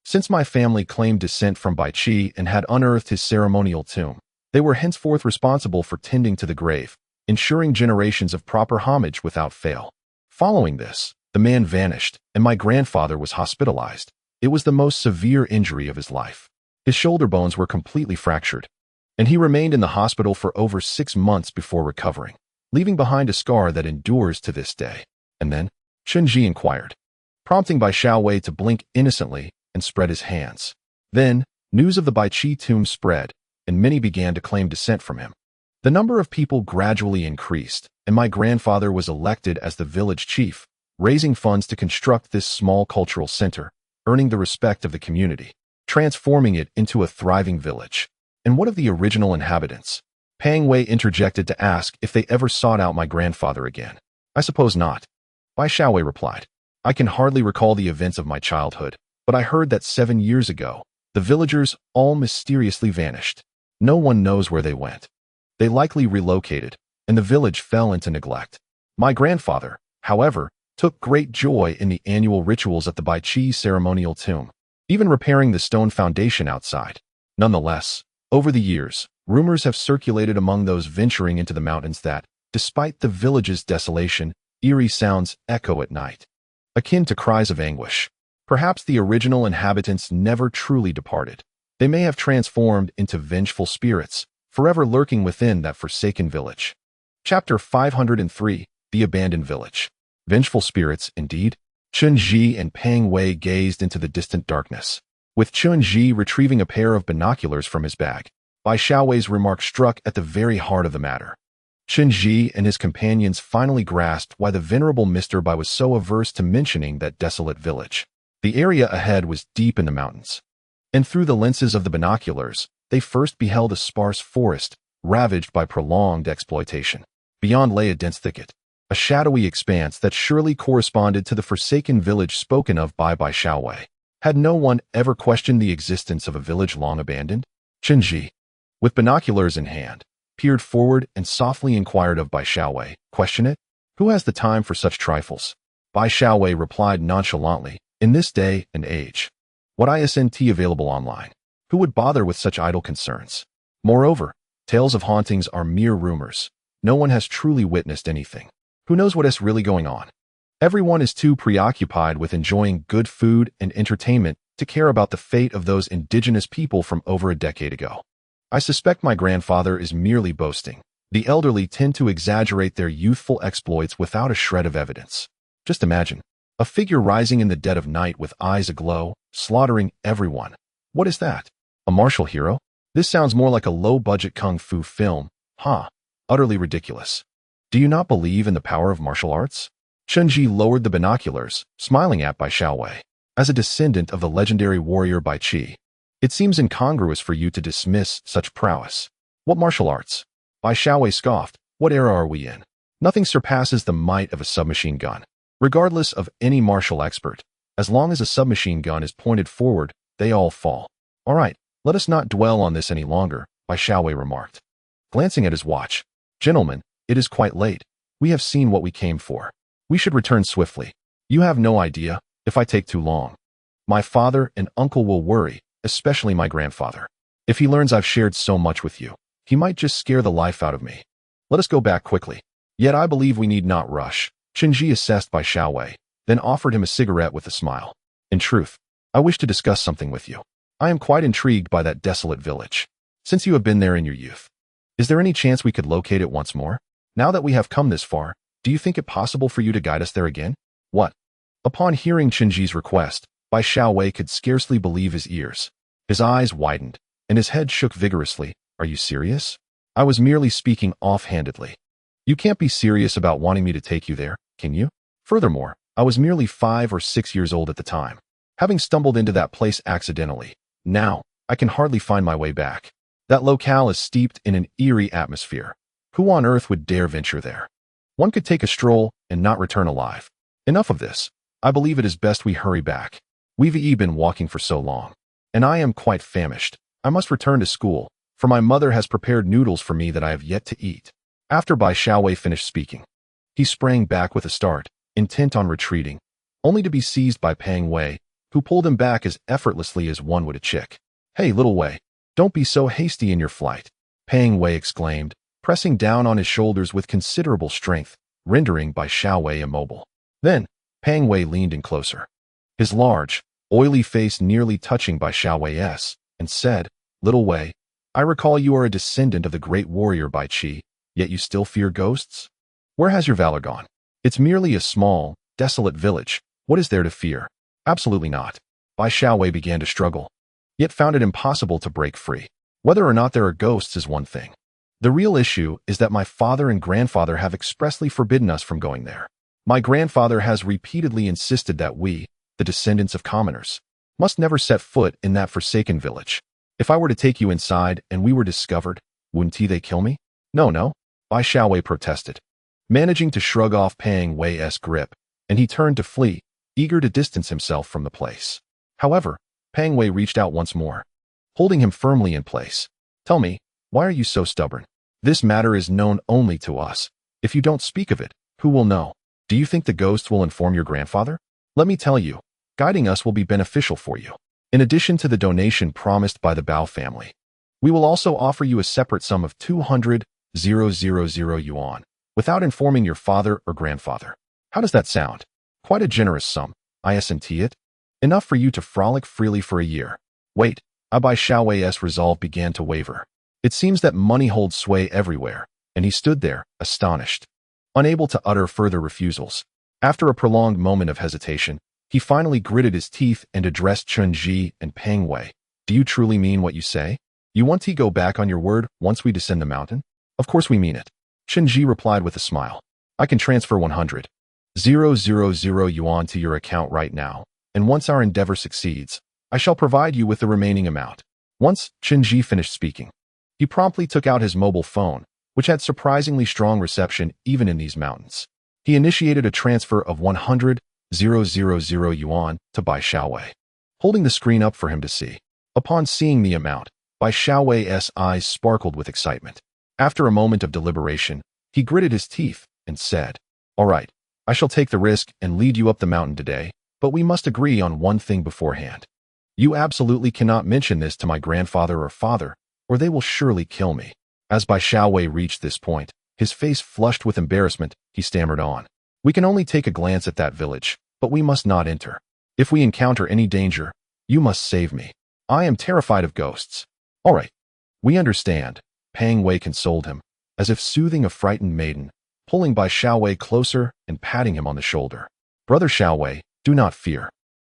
since my family claimed descent from Bai Qi and had unearthed his ceremonial tomb, they were henceforth responsible for tending to the grave, ensuring generations of proper homage without fail. Following this, the man vanished, and my grandfather was hospitalized. It was the most severe injury of his life. His shoulder bones were completely fractured, and he remained in the hospital for over 6 months before recovering, leaving behind a scar that endures to this day. And then, Chen Zhi inquired, prompting Bai Xiaowei to blink innocently and spread his hands. Then, news of the Bai Qi tomb spread, and many began to claim descent from him. The number of people gradually increased, and my grandfather was elected as the village chief, raising funds to construct this small cultural center, earning the respect of the community, transforming it into a thriving village. And what of the original inhabitants? Pang Wei interjected to ask if they ever sought out my grandfather again. I suppose not. Bai Xiaowei replied, I can hardly recall the events of my childhood, but I heard that 7 years ago, the villagers all mysteriously vanished. No one knows where they went. They likely relocated, and the village fell into neglect. My grandfather, however, took great joy in the annual rituals at the Bai Qi ceremonial tomb, even repairing the stone foundation outside. Nonetheless, over the years, rumors have circulated among those venturing into the mountains that, despite the village's desolation, eerie sounds echo at night, akin to cries of anguish. Perhaps the original inhabitants never truly departed. They may have transformed into vengeful spirits, forever lurking within that forsaken village. Chapter 503, The Abandoned Village. Vengeful spirits, indeed. Chen Zhi and Pang Wei gazed into the distant darkness. With Chen Zhi retrieving a pair of binoculars from his bag, Bai Xiaowei's remark struck at the very heart of the matter. Chen Zhi and his companions finally grasped why the venerable Mr. Bai was so averse to mentioning that desolate village. The area ahead was deep in the mountains, and through the lenses of the binoculars, they first beheld a sparse forest, ravaged by prolonged exploitation. Beyond lay a dense thicket, a shadowy expanse that surely corresponded to the forsaken village spoken of by Bai Xiaowei. Had no one ever questioned the existence of a village long abandoned? Chen Zhi, with binoculars in hand, peered forward and softly inquired of Bai Xiaowei, "Question it? Who has the time for such trifles?" Bai Xiaowei replied nonchalantly, "In this day and age, what isn't available online? Who would bother with such idle concerns? Moreover, tales of hauntings are mere rumors. No one has truly witnessed anything. Who knows what is really going on? Everyone is too preoccupied with enjoying good food and entertainment to care about the fate of those indigenous people from over a decade ago. I suspect my grandfather is merely boasting. The elderly tend to exaggerate their youthful exploits without a shred of evidence. Just imagine, a figure rising in the dead of night with eyes aglow, slaughtering everyone. What is that? A martial hero? This sounds more like a low-budget kung fu film. Utterly ridiculous. Do you not believe in the power of martial arts?" Chen Zhi lowered the binoculars, smiling at Bai Xiaowei. "As a descendant of the legendary warrior Bai Qi, it seems incongruous for you to dismiss such prowess." "What martial arts?" Bai Xiaowei scoffed. "What era are we in? Nothing surpasses the might of a submachine gun. Regardless of any martial expert, as long as a submachine gun is pointed forward, they all fall." "All right, let us not dwell on this any longer," Bai Xiaowei remarked, glancing at his watch. "Gentlemen, it is quite late. We have seen what we came for. We should return swiftly. You have no idea, if I take too long, my father and uncle will worry, especially my grandfather. If he learns I've shared so much with you, he might just scare the life out of me. Let us go back quickly." "Yet I believe we need not rush," Chen Zhi assessed Bai Xiaowei, then offered him a cigarette with a smile. "In truth, I wish to discuss something with you. I am quite intrigued by that desolate village. Since you have been there in your youth, is there any chance we could locate it once more? Now that we have come this far, do you think it possible for you to guide us there again?" "What?" Upon hearing Chen Zhi's request, Bai Xiaowei could scarcely believe his ears. His eyes widened, and his head shook vigorously. "Are you serious?" "I was merely speaking offhandedly. You can't be serious about wanting me to take you there, can you? Furthermore, I was merely 5 or 6 years old at the time, having stumbled into that place accidentally. Now, I can hardly find my way back. That locale is steeped in an eerie atmosphere. Who on earth would dare venture there? One could take a stroll and not return alive. Enough of this. I believe it is best we hurry back. We've been walking for so long, and I am quite famished. I must return to school, for my mother has prepared noodles for me that I have yet to eat." After Bai Xiaowei finished speaking, he sprang back with a start, intent on retreating, only to be seized by Pang Wei, who pulled him back as effortlessly as one would a chick. "Hey, little Wei, don't be so hasty in your flight," Pang Wei exclaimed, pressing down on his shoulders with considerable strength, rendering Bai Xiaowei immobile. Then, Pang Wei leaned in closer, his large, oily face nearly touching Bai Xiaowei's, and said, "Little Wei, I recall you are a descendant of the great warrior Bai Qi, yet you still fear ghosts? Where has your valor gone? It's merely a small, desolate village. What is there to fear?" "Absolutely not." Bai Xiaowei began to struggle, yet found it impossible to break free. "Whether or not there are ghosts is one thing. The real issue is that my father and grandfather have expressly forbidden us from going there. My grandfather has repeatedly insisted that we, the descendants of commoners, must never set foot in that forsaken village. If I were to take you inside and we were discovered, wouldn't they kill me?" No, Bai Xiaowei protested, managing to shrug off Pang Wei's grip, and he turned to flee, eager to distance himself from the place. However, Pang Wei reached out once more, holding him firmly in place. "Tell me, why are you so stubborn? This matter is known only to us. If you don't speak of it, who will know? Do you think the ghosts will inform your grandfather? Let me tell you, guiding us will be beneficial for you. In addition to the donation promised by the Bao family, we will also offer you a separate sum of 200,000 yuan, without informing your father or grandfather. How does that sound? Quite a generous sum, isn't it? Enough for you to frolic freely for a year." "Wait," Bai Xiaowei's resolve began to waver. It seems that money holds sway everywhere, and he stood there, astonished, unable to utter further refusals. After a prolonged moment of hesitation, he finally gritted his teeth and addressed Chen Zhi and Peng Wei. Do you truly mean what you say? You want to go back on your word once we descend the mountain? Of course we mean it. Chen Zhi replied with a smile. I can transfer 100,000 yuan to your account right now, and once our endeavor succeeds, I shall provide you with the remaining amount. Once Chen Zhi finished speaking, he promptly took out his mobile phone, which had surprisingly strong reception even in these mountains. He initiated a transfer of 100,000 yuan to Bai Xiaowei, holding the screen up for him to see. Upon seeing the amount, Bai Xiaowei's eyes sparkled with excitement. After a moment of deliberation, he gritted his teeth and said, All right, I shall take the risk and lead you up the mountain today, but we must agree on one thing beforehand. You absolutely cannot mention this to my grandfather or father, or they will surely kill me. As Bai Xiaowei reached this point, his face flushed with embarrassment, he stammered on. We can only take a glance at that village, but we must not enter. If we encounter any danger, you must save me. I am terrified of ghosts. All right, we understand, Peng Wei consoled him, as if soothing a frightened maiden, pulling Bai Xiaowei closer and patting him on the shoulder. Brother Xiaowei, do not fear.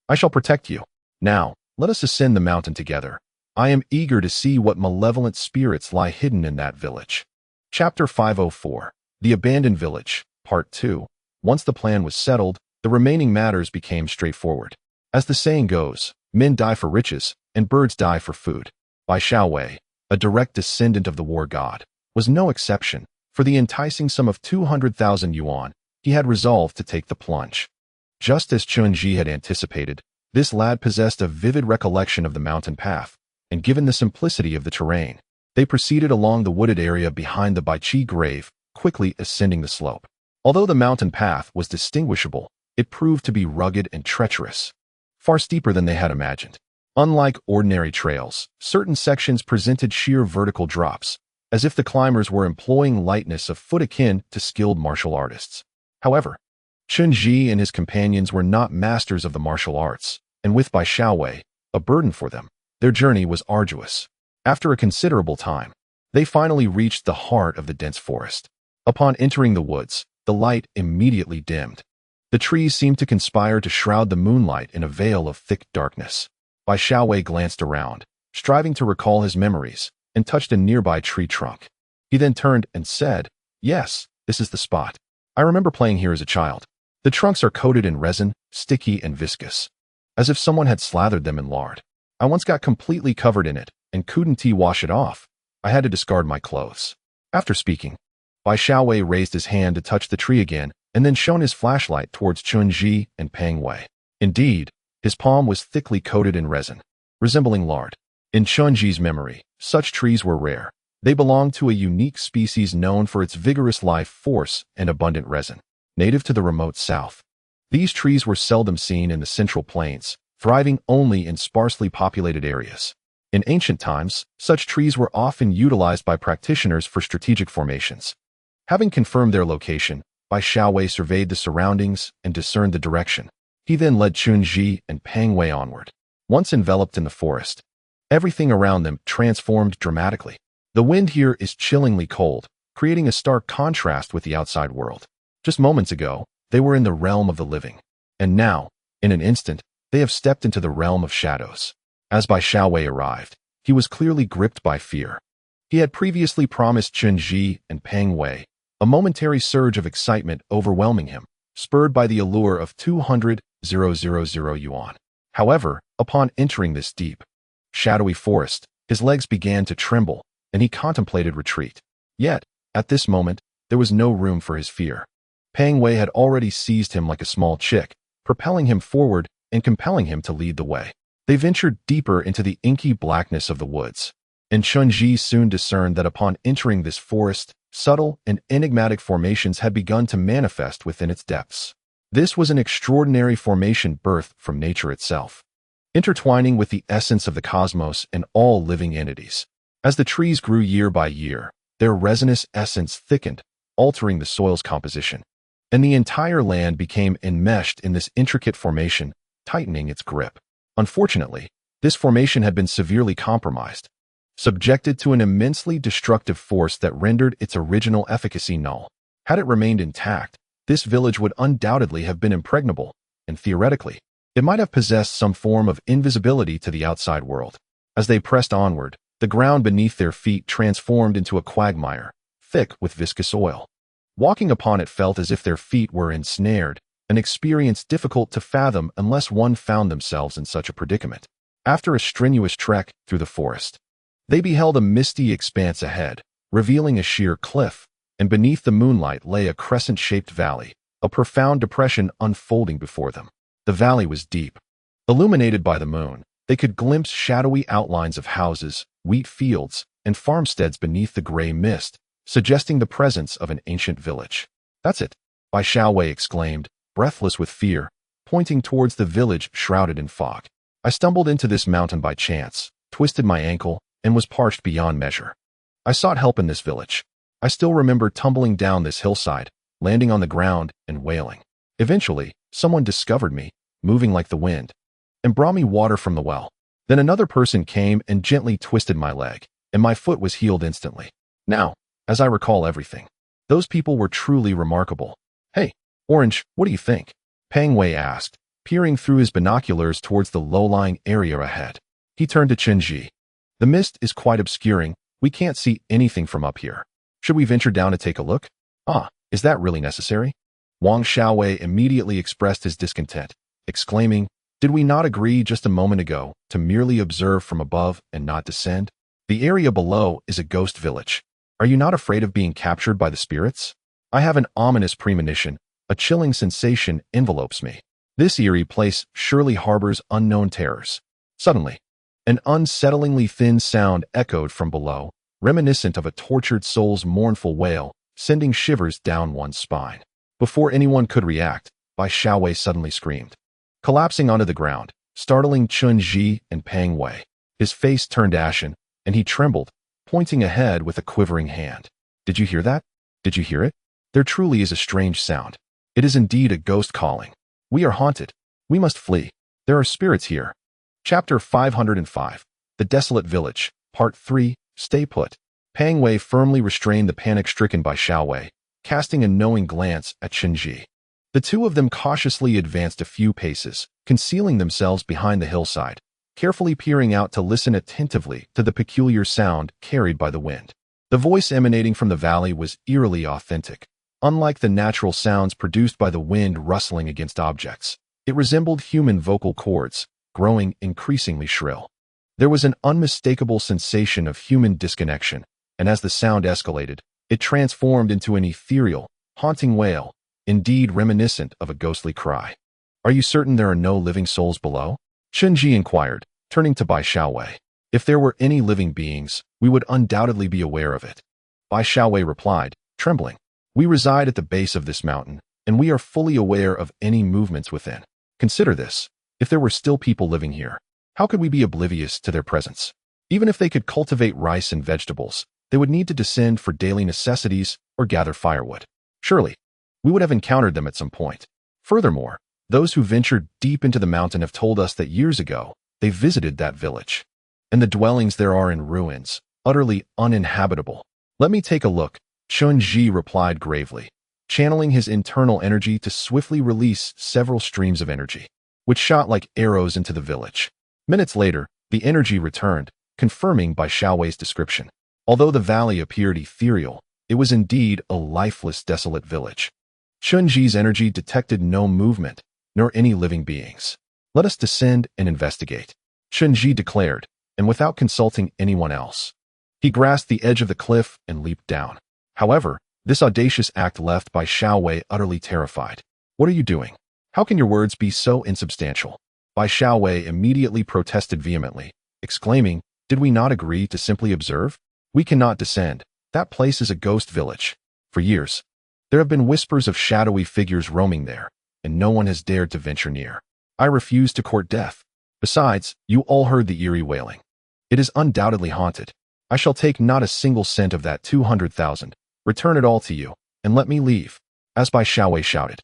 I shall protect you. Now, let us ascend the mountain together. I am eager to see what malevolent spirits lie hidden in that village. Chapter 504. The Abandoned Village, Part 2. Once the plan was settled, the remaining matters became straightforward. As the saying goes, men die for riches, and birds die for food. Bai Xiaowei, a direct descendant of the war god, was no exception. For the enticing sum of 200,000 yuan, he had resolved to take the plunge. Just as Chen Zhi had anticipated, this lad possessed a vivid recollection of the mountain path, and given the simplicity of the terrain, they proceeded along the wooded area behind the Baiqi grave, quickly ascending the slope. Although the mountain path was distinguishable, it proved to be rugged and treacherous, far steeper than they had imagined. Unlike ordinary trails, certain sections presented sheer vertical drops, as if the climbers were employing lightness of foot akin to skilled martial artists. However, Chen Zhi and his companions were not masters of the martial arts, and with Bai Xiaowei, a burden for them, their journey was arduous. After a considerable time, they finally reached the heart of the dense forest. Upon entering the woods, the light immediately dimmed. The trees seemed to conspire to shroud the moonlight in a veil of thick darkness. Bai Xiaowei glanced around, striving to recall his memories, and touched a nearby tree trunk. He then turned and said, Yes, this is the spot. I remember playing here as a child. The trunks are coated in resin, sticky and viscous, as if someone had slathered them in lard. I once got completely covered in it, and couldn't wash it off. I had to discard my clothes. After speaking, Bai Xiaowei raised his hand to touch the tree again, and then shone his flashlight towards Chen Zhi and Peng Wei. Indeed, his palm was thickly coated in resin, resembling lard. In Chen Zhi's memory, such trees were rare. They belonged to a unique species known for its vigorous life force and abundant resin, native to the remote south. These trees were seldom seen in the central plains, thriving only in sparsely populated areas. In ancient times, such trees were often utilized by practitioners for strategic formations. Having confirmed their location, Bai Xiaowei surveyed the surroundings and discerned the direction. He then led Chen Zhi and Peng Wei onward. Once enveloped in the forest, everything around them transformed dramatically. The wind here is chillingly cold, creating a stark contrast with the outside world. Just moments ago, they were in the realm of the living. And now, in an instant, they have stepped into the realm of shadows. As Bai Xiaowei arrived, he was clearly gripped by fear. He had previously promised Chen Zhi and Peng Wei a momentary surge of excitement overwhelming him, spurred by the allure of 200,000 yuan. However, upon entering this deep, shadowy forest, his legs began to tremble, and he contemplated retreat. Yet, at this moment, there was no room for his fear. Peng Wei had already seized him like a small chick, propelling him forward and compelling him to lead the way. They ventured deeper into the inky blackness of the woods, and Chen Zhi soon discerned that upon entering this forest, subtle and enigmatic formations had begun to manifest within its depths. This was an extraordinary formation birthed from nature itself, intertwining with the essence of the cosmos and all living entities. As the trees grew year by year, their resinous essence thickened, altering the soil's composition, and the entire land became enmeshed in this intricate formation, tightening its grip. Unfortunately, this formation had been severely compromised. subjected to an immensely destructive force that rendered its original efficacy null. Had it remained intact, this village would undoubtedly have been impregnable, and theoretically, it might have possessed some form of invisibility to the outside world. As they pressed onward, the ground beneath their feet transformed into a quagmire, thick with viscous oil. Walking upon it felt as if their feet were ensnared, an experience difficult to fathom unless one found themselves in such a predicament. After a strenuous trek through the forest, they beheld a misty expanse ahead, revealing a sheer cliff, and beneath the moonlight lay a crescent-shaped valley, a profound depression unfolding before them. The valley was deep. Illuminated by the moon, they could glimpse shadowy outlines of houses, wheat fields, and farmsteads beneath the gray mist, suggesting the presence of an ancient village. "That's it," Bai Xiaowei exclaimed, breathless with fear, pointing towards the village shrouded in fog. "I stumbled into this mountain by chance, twisted my ankle, and was parched beyond measure. I sought help in this village. I still remember tumbling down this hillside, landing on the ground and wailing. Eventually, someone discovered me, moving like the wind, and brought me water from the well. Then another person came and gently twisted my leg, and my foot was healed instantly. Now, as I recall everything, those people were truly remarkable." "Hey, Orange, what do you think?" Peng Wei asked, peering through his binoculars towards the low-lying area ahead. He turned to Chen Zhi. "The mist is quite obscuring. We can't see anything from up here. Should we venture down to take a look?" "Ah, is that really necessary?" Wang Xiaowei immediately expressed his discontent, exclaiming, "Did we not agree just a moment ago to merely observe from above and not descend? The area below is a ghost village. Are you not afraid of being captured by the spirits?" "I have an ominous premonition. A chilling sensation envelopes me. This eerie place surely harbors unknown terrors." Suddenly, an unsettlingly thin sound echoed from below, reminiscent of a tortured soul's mournful wail, sending shivers down one's spine. Before anyone could react, Bai Xiaowei suddenly screamed, collapsing onto the ground, startling Chen Zhi and Peng Wei. His face turned ashen, and he trembled, pointing ahead with a quivering hand. "Did you hear that? Did you hear it? There truly is a strange sound. It is indeed a ghost calling. We are haunted. We must flee. There are spirits here." Chapter 505, The Desolate Village, Part 3, Stay Put. Peng Wei firmly restrained the panic-stricken Bai Xiaowei, casting a knowing glance at Chen Zhi. The two of them cautiously advanced a few paces, concealing themselves behind the hillside, carefully peering out to listen attentively to the peculiar sound carried by the wind. The voice emanating from the valley was eerily authentic. Unlike the natural sounds produced by the wind rustling against objects, it resembled human vocal cords, growing increasingly shrill. There was an unmistakable sensation of human disconnection, and as the sound escalated, it transformed into an ethereal, haunting wail, indeed reminiscent of a ghostly cry. "Are you certain there are no living souls below?" Chen Zhi inquired, turning to Bai Xiaowei. "If there were any living beings, we would undoubtedly be aware of it." Bai Xiaowei replied, trembling. "We reside at the base of this mountain, and we are fully aware of any movements within. Consider this. If there were still people living here, how could we be oblivious to their presence? Even if they could cultivate rice and vegetables, they would need to descend for daily necessities or gather firewood. Surely, we would have encountered them at some point. Furthermore, those who ventured deep into the mountain have told us that years ago, they visited that village, and the dwellings there are in ruins, utterly uninhabitable. Let me take a look," Chen Zhi replied gravely, channeling his internal energy to swiftly release several streams of energy, which shot like arrows into the village. Minutes later, the energy returned, confirming Bai Xiaowei's description. Although the valley appeared ethereal, it was indeed a lifeless, desolate village. Chen Zhi's energy detected no movement, nor any living beings. "Let us descend and investigate," Chen Zhi declared, and without consulting anyone else. He grasped the edge of the cliff and leaped down. However, this audacious act left Bai Xiaowei utterly terrified. "What are you doing? How can your words be so insubstantial?" Bai Xiaowei immediately protested vehemently, exclaiming, "Did we not agree to simply observe? We cannot descend. That place is a ghost village. For years, there have been whispers of shadowy figures roaming there, and no one has dared to venture near. I refuse to court death. Besides, you all heard the eerie wailing. It is undoubtedly haunted. I shall take not a single cent of that 200,000, return it all to you, and let me leave." As Bai Xiaowei shouted,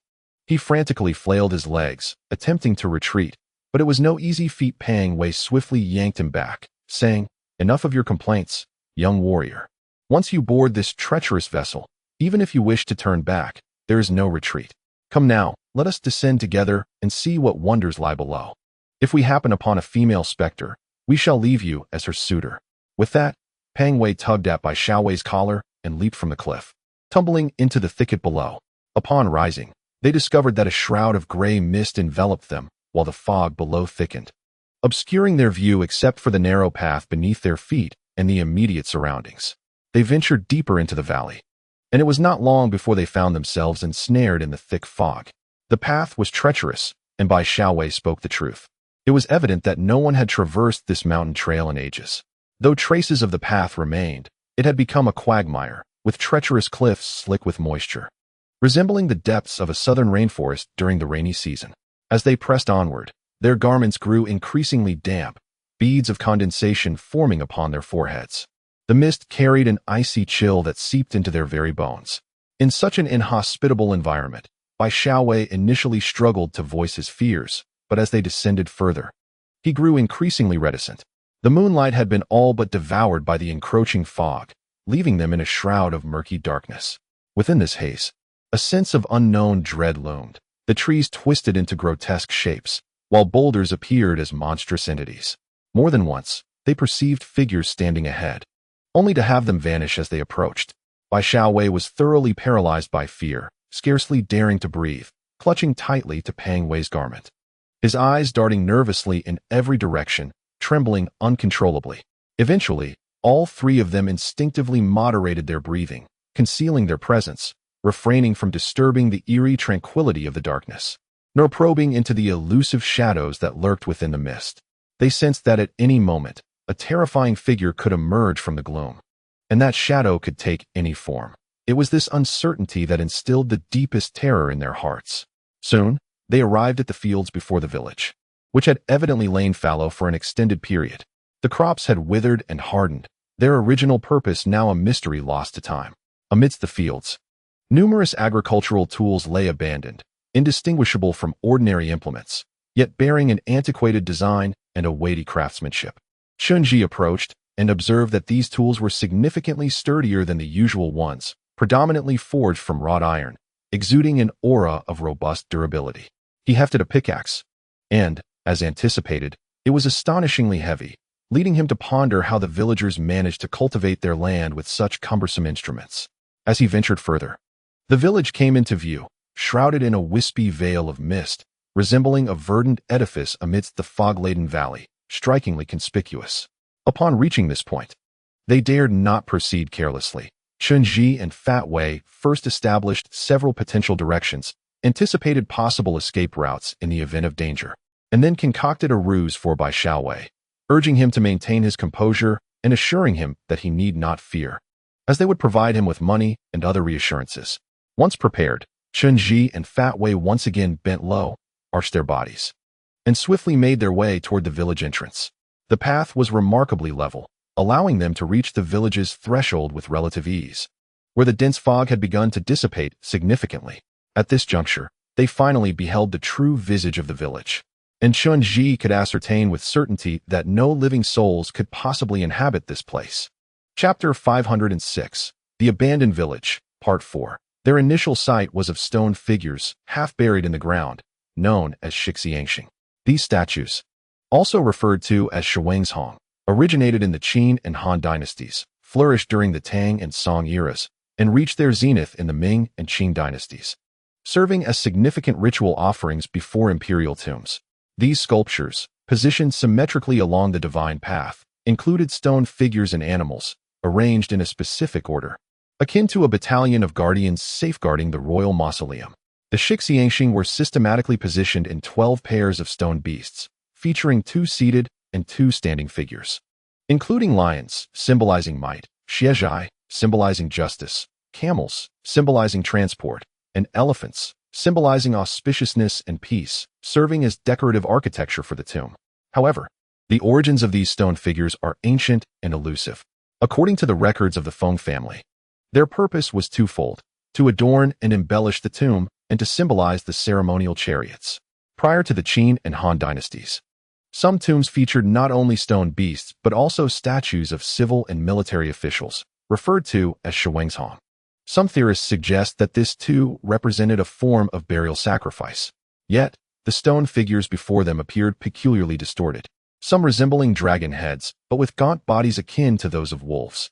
he frantically flailed his legs, attempting to retreat, but it was no easy feat. Peng Wei swiftly yanked him back, saying, Enough of your complaints, young warrior. Once you board this treacherous vessel, even if you wish to turn back, there is no retreat. Come now, let us descend together and see what wonders lie below. If we happen upon a female specter, we shall leave you as her suitor." With that, Pang Wei tugged at Bai Xiaowei's collar and leaped from the cliff, tumbling into the thicket below. Upon rising, they discovered that a shroud of gray mist enveloped them, while the fog below thickened, obscuring their view except for the narrow path beneath their feet and the immediate surroundings. They ventured deeper into the valley, and it was not long before they found themselves ensnared in the thick fog. The path was treacherous, and Bai Xiaowei spoke the truth. It was evident that no one had traversed this mountain trail in ages. Though traces of the path remained, it had become a quagmire, with treacherous cliffs slick with moisture, resembling the depths of a southern rainforest during the rainy season. As they pressed onward, their garments grew increasingly damp, beads of condensation forming upon their foreheads. The mist carried an icy chill that seeped into their very bones. In such an inhospitable environment, Bai Xiaowei initially struggled to voice his fears, but as they descended further, he grew increasingly reticent. The moonlight had been all but devoured by the encroaching fog, leaving them in a shroud of murky darkness. Within this haze, a sense of unknown dread loomed. The trees twisted into grotesque shapes, while boulders appeared as monstrous entities. More than once, they perceived figures standing ahead, only to have them vanish as they approached. Bai Xiaowei was thoroughly paralyzed by fear, scarcely daring to breathe, clutching tightly to Pang Wei's garment. His eyes darting nervously in every direction, trembling uncontrollably. Eventually, all three of them instinctively moderated their breathing, concealing their presence, refraining from disturbing the eerie tranquility of the darkness, nor probing into the elusive shadows that lurked within the mist. They sensed that at any moment, a terrifying figure could emerge from the gloom, and that shadow could take any form. It was this uncertainty that instilled the deepest terror in their hearts. Soon, they arrived at the fields before the village, which had evidently lain fallow for an extended period. The crops had withered and hardened, their original purpose now a mystery lost to time. Amidst the fields, numerous agricultural tools lay abandoned, indistinguishable from ordinary implements, yet bearing an antiquated design and a weighty craftsmanship. Chen Zhi approached and observed that these tools were significantly sturdier than the usual ones, predominantly forged from wrought iron, exuding an aura of robust durability. He hefted a pickaxe, and, as anticipated, it was astonishingly heavy, leading him to ponder how the villagers managed to cultivate their land with such cumbersome instruments. As he ventured further, the village came into view, shrouded in a wispy veil of mist, resembling a verdant edifice amidst the fog-laden valley, strikingly conspicuous. Upon reaching this point, they dared not proceed carelessly. Chen Zhi and Fat Wei first established several potential directions, anticipated possible escape routes in the event of danger, and then concocted a ruse for Bai Xiaowei, urging him to maintain his composure and assuring him that he need not fear, as they would provide him with money and other reassurances. Once prepared, Chen Zhi and Fat Wei once again bent low, arched their bodies, and swiftly made their way toward the village entrance. The path was remarkably level, allowing them to reach the village's threshold with relative ease, where the dense fog had begun to dissipate significantly. At this juncture, they finally beheld the true visage of the village, and Chen Zhi could ascertain with certainty that no living souls could possibly inhabit this place. Chapter 506, The Abandoned Village, Part 4. Their initial sight was of stone figures, half buried in the ground, known as Shixiangxing. These statues, also referred to as Shuangzhong, originated in the Qin and Han dynasties, flourished during the Tang and Song eras, and reached their zenith in the Ming and Qing dynasties, serving as significant ritual offerings before imperial tombs. These sculptures, positioned symmetrically along the divine path, included stone figures and animals, arranged in a specific order, akin to a battalion of guardians safeguarding the royal mausoleum. The Shixiangxing were systematically positioned in 12 pairs of stone beasts, featuring 2 seated and 2 standing figures, including lions, symbolizing might, xiezhai, symbolizing justice, camels, symbolizing transport, and elephants, symbolizing auspiciousness and peace, serving as decorative architecture for the tomb. However, the origins of these stone figures are ancient and elusive. According to the records of the Feng family, their purpose was twofold: to adorn and embellish the tomb and to symbolize the ceremonial chariots. Prior to the Qin and Han dynasties, Some tombs featured not only stone beasts but also statues of civil and military officials, referred to as shuangshong. Some theorists suggest that this too represented a form of burial sacrifice. Yet, the stone figures before them appeared peculiarly distorted, some resembling dragon heads, but with gaunt bodies akin to those of wolves.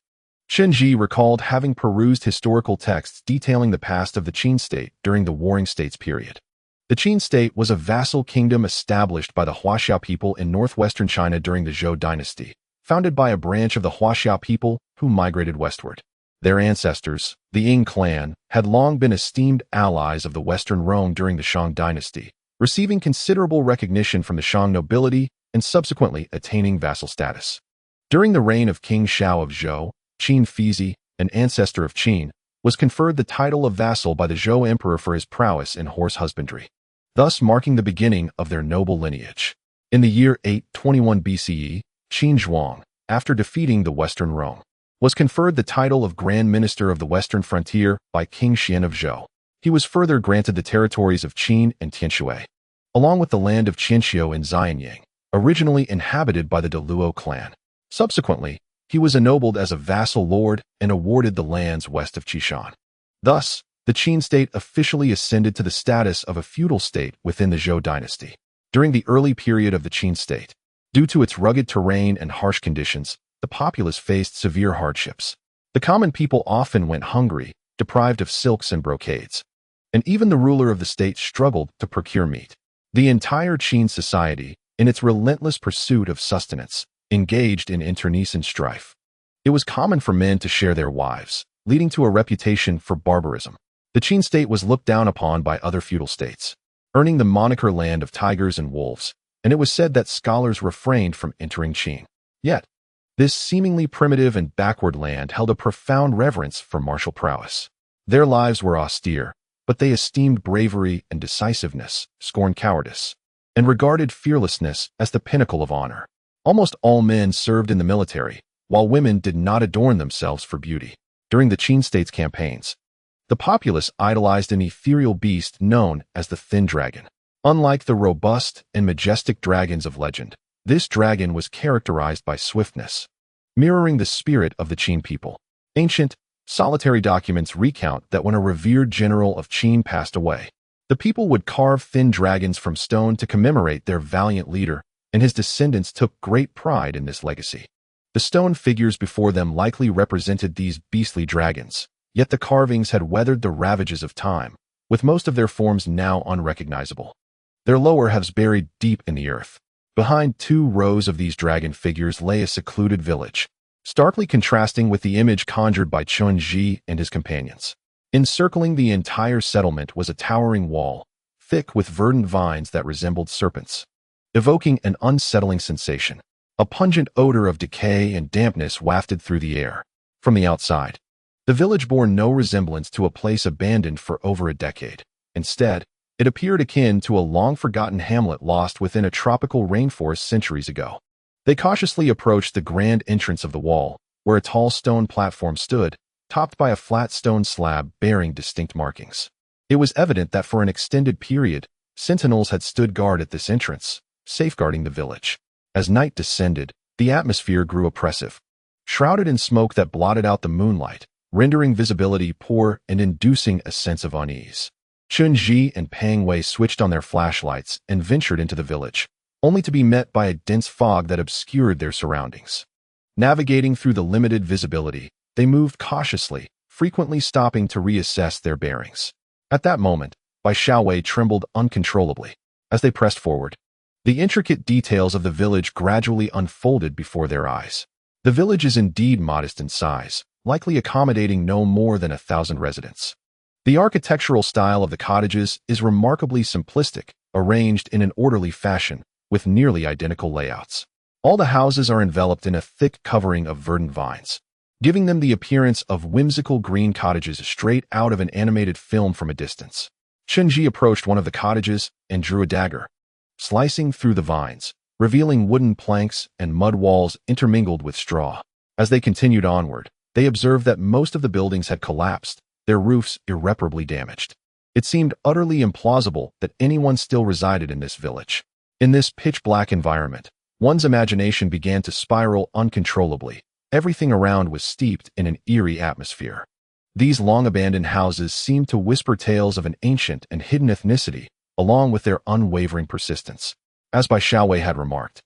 Chen Zhi recalled having perused historical texts detailing the past of the Qin state during the Warring States period. The Qin state was a vassal kingdom established by the Huaxiao people in northwestern China during the Zhou dynasty, founded by a branch of the Huaxiao people who migrated westward. Their ancestors, the Ning clan, had long been esteemed allies of the Western Rome during the Shang dynasty, receiving considerable recognition from the Shang nobility and subsequently attaining vassal status. During the reign of King Shao of Zhou, Qin Fizi, an ancestor of Qin, was conferred the title of vassal by the Zhou emperor for his prowess in horse husbandry, thus marking the beginning of their noble lineage. In the year 821 BCE, Qin Zhuang, after defeating the Western Rome, was conferred the title of Grand Minister of the Western Frontier by King Xian of Zhou. He was further granted the territories of Qin and Tianshui, along with the land of Qianqiu and Xianyang, originally inhabited by the Deluo clan. Subsequently, he was ennobled as a vassal lord and awarded the lands west of Qishan. Thus, the Qin state officially ascended to the status of a feudal state within the Zhou dynasty. During the early period of the Qin state, due to its rugged terrain and harsh conditions, the populace faced severe hardships. The common people often went hungry, deprived of silks and brocades, and even the ruler of the state struggled to procure meat. The entire Qin society, in its relentless pursuit of sustenance, engaged in internecine strife. It was common for men to share their wives, leading to a reputation for barbarism. The Qin state was looked down upon by other feudal states, earning the moniker Land of Tigers and Wolves, and it was said that scholars refrained from entering Qin. Yet, this seemingly primitive and backward land held a profound reverence for martial prowess. Their lives were austere, but they esteemed bravery and decisiveness, scorned cowardice, and regarded fearlessness as the pinnacle of honor. Almost all men served in the military, while women did not adorn themselves for beauty. During the Qin state's campaigns, the populace idolized an ethereal beast known as the Thin Dragon. Unlike the robust and majestic dragons of legend, this dragon was characterized by swiftness, mirroring the spirit of the Qin people. Ancient, solitary documents recount that when a revered general of Qin passed away, the people would carve thin dragons from stone to commemorate their valiant leader, and his descendants took great pride in this legacy. The stone figures before them likely represented these beastly dragons, yet the carvings had weathered the ravages of time, with most of their forms now unrecognizable. Their lower halves buried deep in the earth. Behind 2 rows of these dragon figures lay a secluded village, starkly contrasting with the image conjured by Chen Zhi and his companions. Encircling the entire settlement was a towering wall, thick with verdant vines that resembled serpents, evoking an unsettling sensation. A pungent odor of decay and dampness wafted through the air. From the outside, the village bore no resemblance to a place abandoned for over a decade. Instead, it appeared akin to a long-forgotten hamlet lost within a tropical rainforest centuries ago. They cautiously approached the grand entrance of the wall, where a tall stone platform stood, topped by a flat stone slab bearing distinct markings. It was evident that for an extended period, sentinels had stood guard at this entrance, safeguarding the village. As night descended, the atmosphere grew oppressive, shrouded in smoke that blotted out the moonlight, rendering visibility poor and inducing a sense of unease. Chen Zhi and Pang Wei switched on their flashlights and ventured into the village, only to be met by a dense fog that obscured their surroundings. Navigating through the limited visibility, they moved cautiously, frequently stopping to reassess their bearings. At that moment, Bai Xiaowei trembled uncontrollably. As they pressed forward, the intricate details of the village gradually unfolded before their eyes. The village is indeed modest in size, likely accommodating no more than 1,000 residents. The architectural style of the cottages is remarkably simplistic, arranged in an orderly fashion, with nearly identical layouts. All the houses are enveloped in a thick covering of verdant vines, giving them the appearance of whimsical green cottages straight out of an animated film from a distance. Chen Zhi approached one of the cottages and drew a dagger, slicing through the vines, revealing wooden planks and mud walls intermingled with straw. As they continued onward, they observed that most of the buildings had collapsed, their roofs irreparably damaged. It seemed utterly implausible that anyone still resided in this village. In this pitch-black environment, one's imagination began to spiral uncontrollably. Everything around was steeped in an eerie atmosphere. These long-abandoned houses seemed to whisper tales of an ancient and hidden ethnicity, along with their unwavering persistence. As Bai Xiaowei had remarked,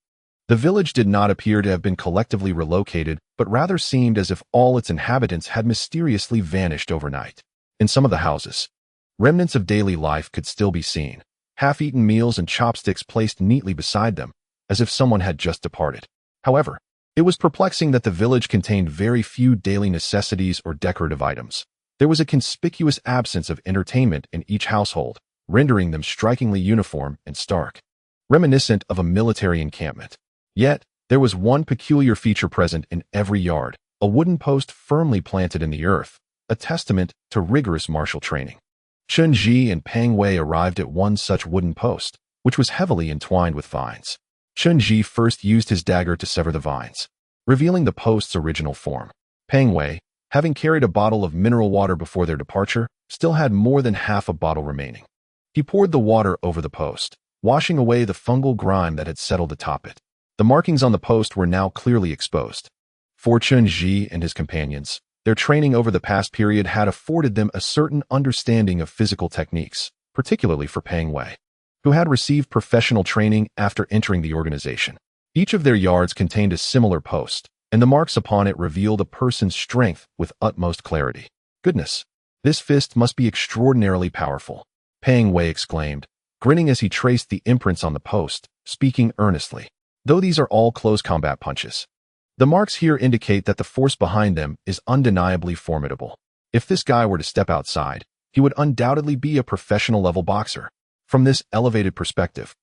the village did not appear to have been collectively relocated, but rather seemed as if all its inhabitants had mysteriously vanished overnight. In some of the houses, remnants of daily life could still be seen, half-eaten meals and chopsticks placed neatly beside them, as if someone had just departed. However, it was perplexing that the village contained very few daily necessities or decorative items. There was a conspicuous absence of entertainment in each household, rendering them strikingly uniform and stark, reminiscent of a military encampment. Yet, there was one peculiar feature present in every yard, a wooden post firmly planted in the earth, a testament to rigorous martial training. Chen Zhi and Pang Wei arrived at one such wooden post, which was heavily entwined with vines. Chen Zhi first used his dagger to sever the vines, revealing the post's original form. Pang Wei, having carried a bottle of mineral water before their departure, still had more than half a bottle remaining. He poured the water over the post, washing away the fungal grime that had settled atop it. The markings on the post were now clearly exposed. For Chen Zhi and his companions, their training over the past period had afforded them a certain understanding of physical techniques, particularly for Pang Wei, who had received professional training after entering the organization. Each of their yards contained a similar post, and the marks upon it revealed a person's strength with utmost clarity. Goodness, this fist must be extraordinarily powerful, Pang Wei exclaimed, grinning as he traced the imprints on the post, speaking earnestly. Though these are all close combat punches, the marks here indicate that the force behind them is undeniably formidable. If this guy were to step outside, he would undoubtedly be a professional-level boxer. From this elevated perspective,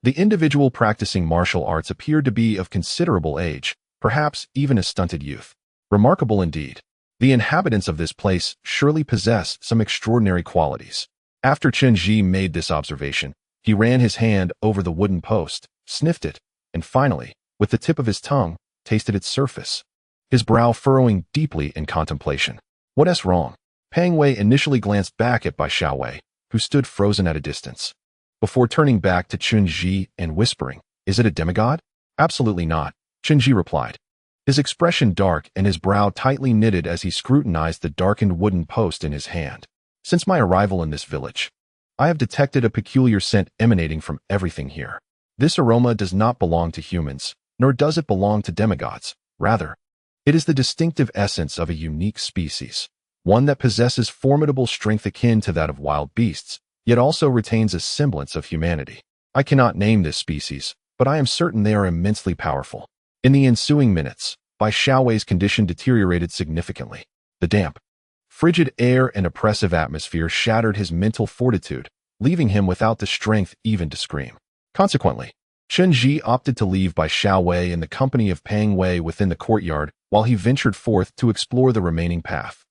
the individual practicing martial arts appeared to be of considerable age, perhaps even a stunted youth. Remarkable indeed. The inhabitants of this place surely possess some extraordinary qualities. After Chen Zhi made this observation, he ran his hand over the wooden post, sniffed it, and finally, with the tip of his tongue, tasted its surface, his brow furrowing deeply in contemplation. What's wrong? Pang Wei initially glanced back at Bai Xiaowei, who stood frozen at a distance, before turning back to Chen Zhi and whispering, "Is it a demigod?" "Absolutely not," Chen Zhi replied, his expression dark and his brow tightly knitted as he scrutinized the darkened wooden post in his hand. "Since my arrival in this village, I have detected a peculiar scent emanating from everything here. This aroma does not belong to humans, nor does it belong to demigods. Rather, it is the distinctive essence of a unique species, one that possesses formidable strength akin to that of wild beasts, yet also retains a semblance of humanity. I cannot name this species, but I am certain they are immensely powerful." In the ensuing minutes, Bai Xiaowei's condition deteriorated significantly. The damp, frigid air and oppressive atmosphere shattered his mental fortitude, leaving him without the strength even to scream. Consequently, Chen Zhi opted to leave Bai Xiaowei in the company of Pang Wei within the courtyard while he ventured forth to explore the remaining path.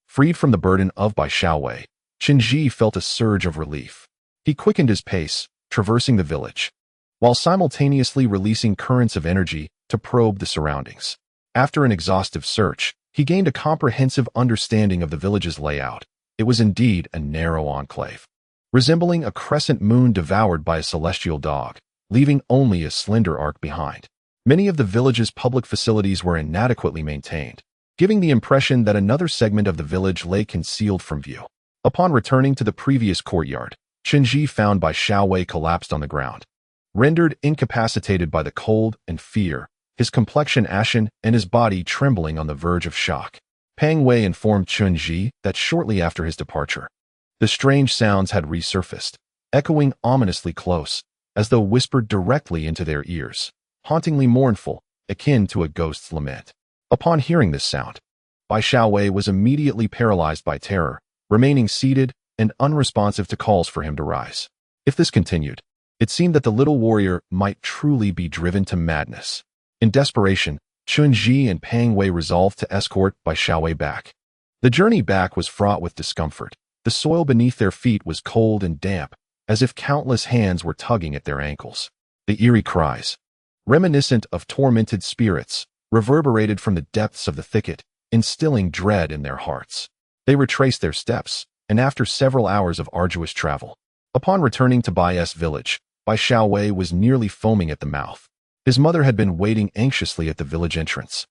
Freed from the burden of Bai Xiaowei, Chen Zhi felt a surge of relief. He quickened his pace, traversing the village, while simultaneously releasing currents of energy to probe the surroundings. After an exhaustive search, he gained a comprehensive understanding of the village's layout. It was indeed a narrow enclave, resembling a crescent moon devoured by a celestial dog, leaving only a slender arc behind. Many of the village's public facilities were inadequately maintained, giving the impression that another segment of the village lay concealed from view. Upon returning to the previous courtyard, Chen Zhi found Bai Xiaowei collapsed on the ground, rendered incapacitated by the cold and fear, his complexion ashen and his body trembling on the verge of shock. Pang Wei informed Chen Zhi that shortly after his departure, the strange sounds had resurfaced, echoing ominously close, as though whispered directly into their ears, hauntingly mournful, akin to a ghost's lament. Upon hearing this sound, Bai Xiaowei was immediately paralyzed by terror, remaining seated and unresponsive to calls for him to rise. If this continued, it seemed that the little warrior might truly be driven to madness. In desperation, Chen Zhi and Pang Wei resolved to escort Bai Xiaowei back. The journey back was fraught with discomfort. The soil beneath their feet was cold and damp, as if countless hands were tugging at their ankles. The eerie cries, reminiscent of tormented spirits, reverberated from the depths of the thicket, instilling dread in their hearts. They retraced their steps, and after several hours of arduous travel, upon returning to Bai's village, Bai Xiaowei was nearly foaming at the mouth. His mother had been waiting anxiously at the village entrance,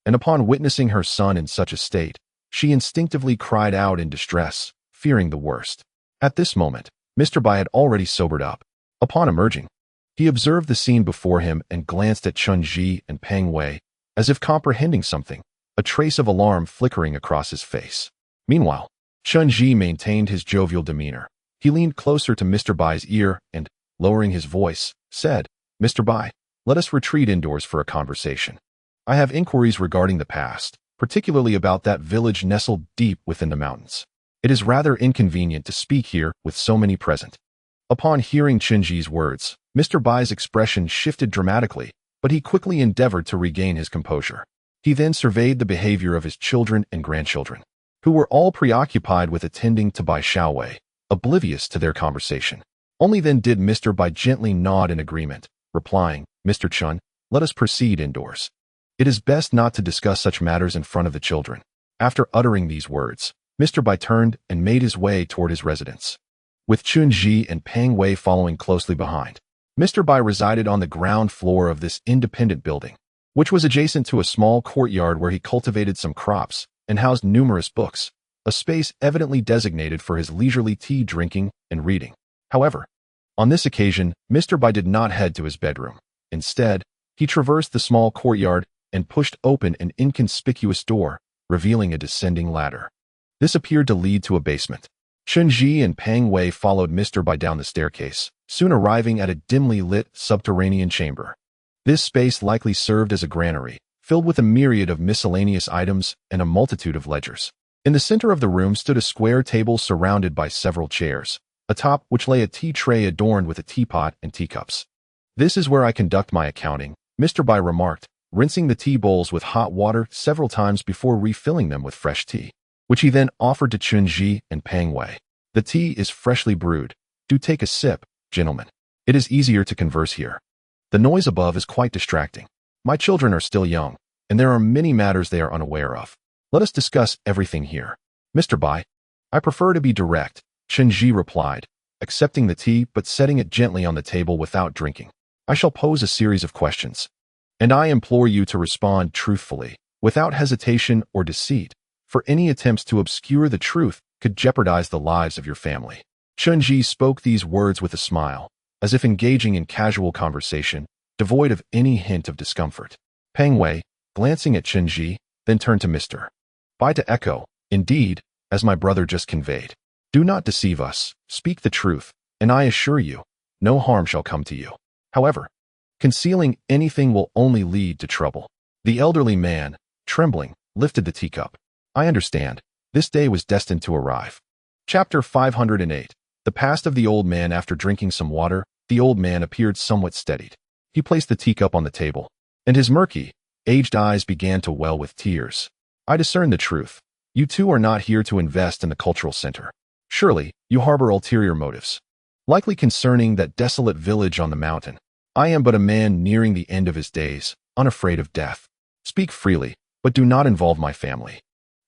and upon witnessing her son in such a state, she instinctively cried out in distress, fearing the worst. At this moment, Mr. Bai had already sobered up. Upon emerging, he observed the scene before him and glanced at Chen Zhi and Peng Wei, as if comprehending something, a trace of alarm flickering across his face. Meanwhile, Chen Zhi maintained his jovial demeanor. He leaned closer to Mr. Bai's ear and, lowering his voice, said, "Mr. Bai, let us retreat indoors for a conversation. I have inquiries regarding the past, particularly about that village nestled deep within the mountains. It is rather inconvenient to speak here with so many present." Upon hearing Chen Zhi's words, Mr. Bai's expression shifted dramatically, but he quickly endeavored to regain his composure. He then surveyed the behavior of his children and grandchildren, who were all preoccupied with attending to Bai Xiaowei, oblivious to their conversation. Only then did Mr. Bai gently nod in agreement, replying, "Mr. Chen, let us proceed indoors. It is best not to discuss such matters in front of the children." After uttering these words, Mr. Bai turned and made his way toward his residence, with Chen Zhi and Peng Wei following closely behind. Mr. Bai resided on the ground floor of this independent building, which was adjacent to a small courtyard where he cultivated some crops and housed numerous books, a space evidently designated for his leisurely tea drinking and reading. However, on this occasion, Mr. Bai did not head to his bedroom. Instead, he traversed the small courtyard and pushed open an inconspicuous door, revealing a descending ladder. This appeared to lead to a basement. Chen Zhi and Peng Wei followed Mr. Bai down the staircase, soon arriving at a dimly lit subterranean chamber. This space likely served as a granary, filled with a myriad of miscellaneous items and a multitude of ledgers. In the center of the room stood a square table surrounded by several chairs, atop which lay a tea tray adorned with a teapot and teacups. "This is where I conduct my accounting," Mr. Bai remarked, rinsing the tea bowls with hot water several times before refilling them with fresh tea, which he then offered to Chen Zhi and Peng Wei. "The tea is freshly brewed. Do take a sip, gentlemen. It is easier to converse here. The noise above is quite distracting. My children are still young, and there are many matters they are unaware of. Let us discuss everything here." "Mr. Bai, I prefer to be direct," Chen Zhi replied, accepting the tea but setting it gently on the table without drinking. "I shall pose a series of questions, and I implore you to respond truthfully, without hesitation or deceit, for any attempts to obscure the truth could jeopardize the lives of your family." Chen Zhi spoke these words with a smile, as if engaging in casual conversation, devoid of any hint of discomfort. Peng Wei, glancing at Chen Zhi, then turned to Mr. Bai to echo, "Indeed, as my brother just conveyed. Do not deceive us, speak the truth, and I assure you, no harm shall come to you. However, concealing anything will only lead to trouble." The elderly man, trembling, lifted the teacup. "I understand. This day was destined to arrive." Chapter 508. The past of the old man. After drinking some water, the old man appeared somewhat steadied. He placed the teacup on the table, and his murky, aged eyes began to well with tears. "I discern the truth. You two are not here to invest in the cultural center. Surely, you harbor ulterior motives, likely concerning that desolate village on the mountain. I am but a man nearing the end of his days, unafraid of death. Speak freely, but do not involve my family.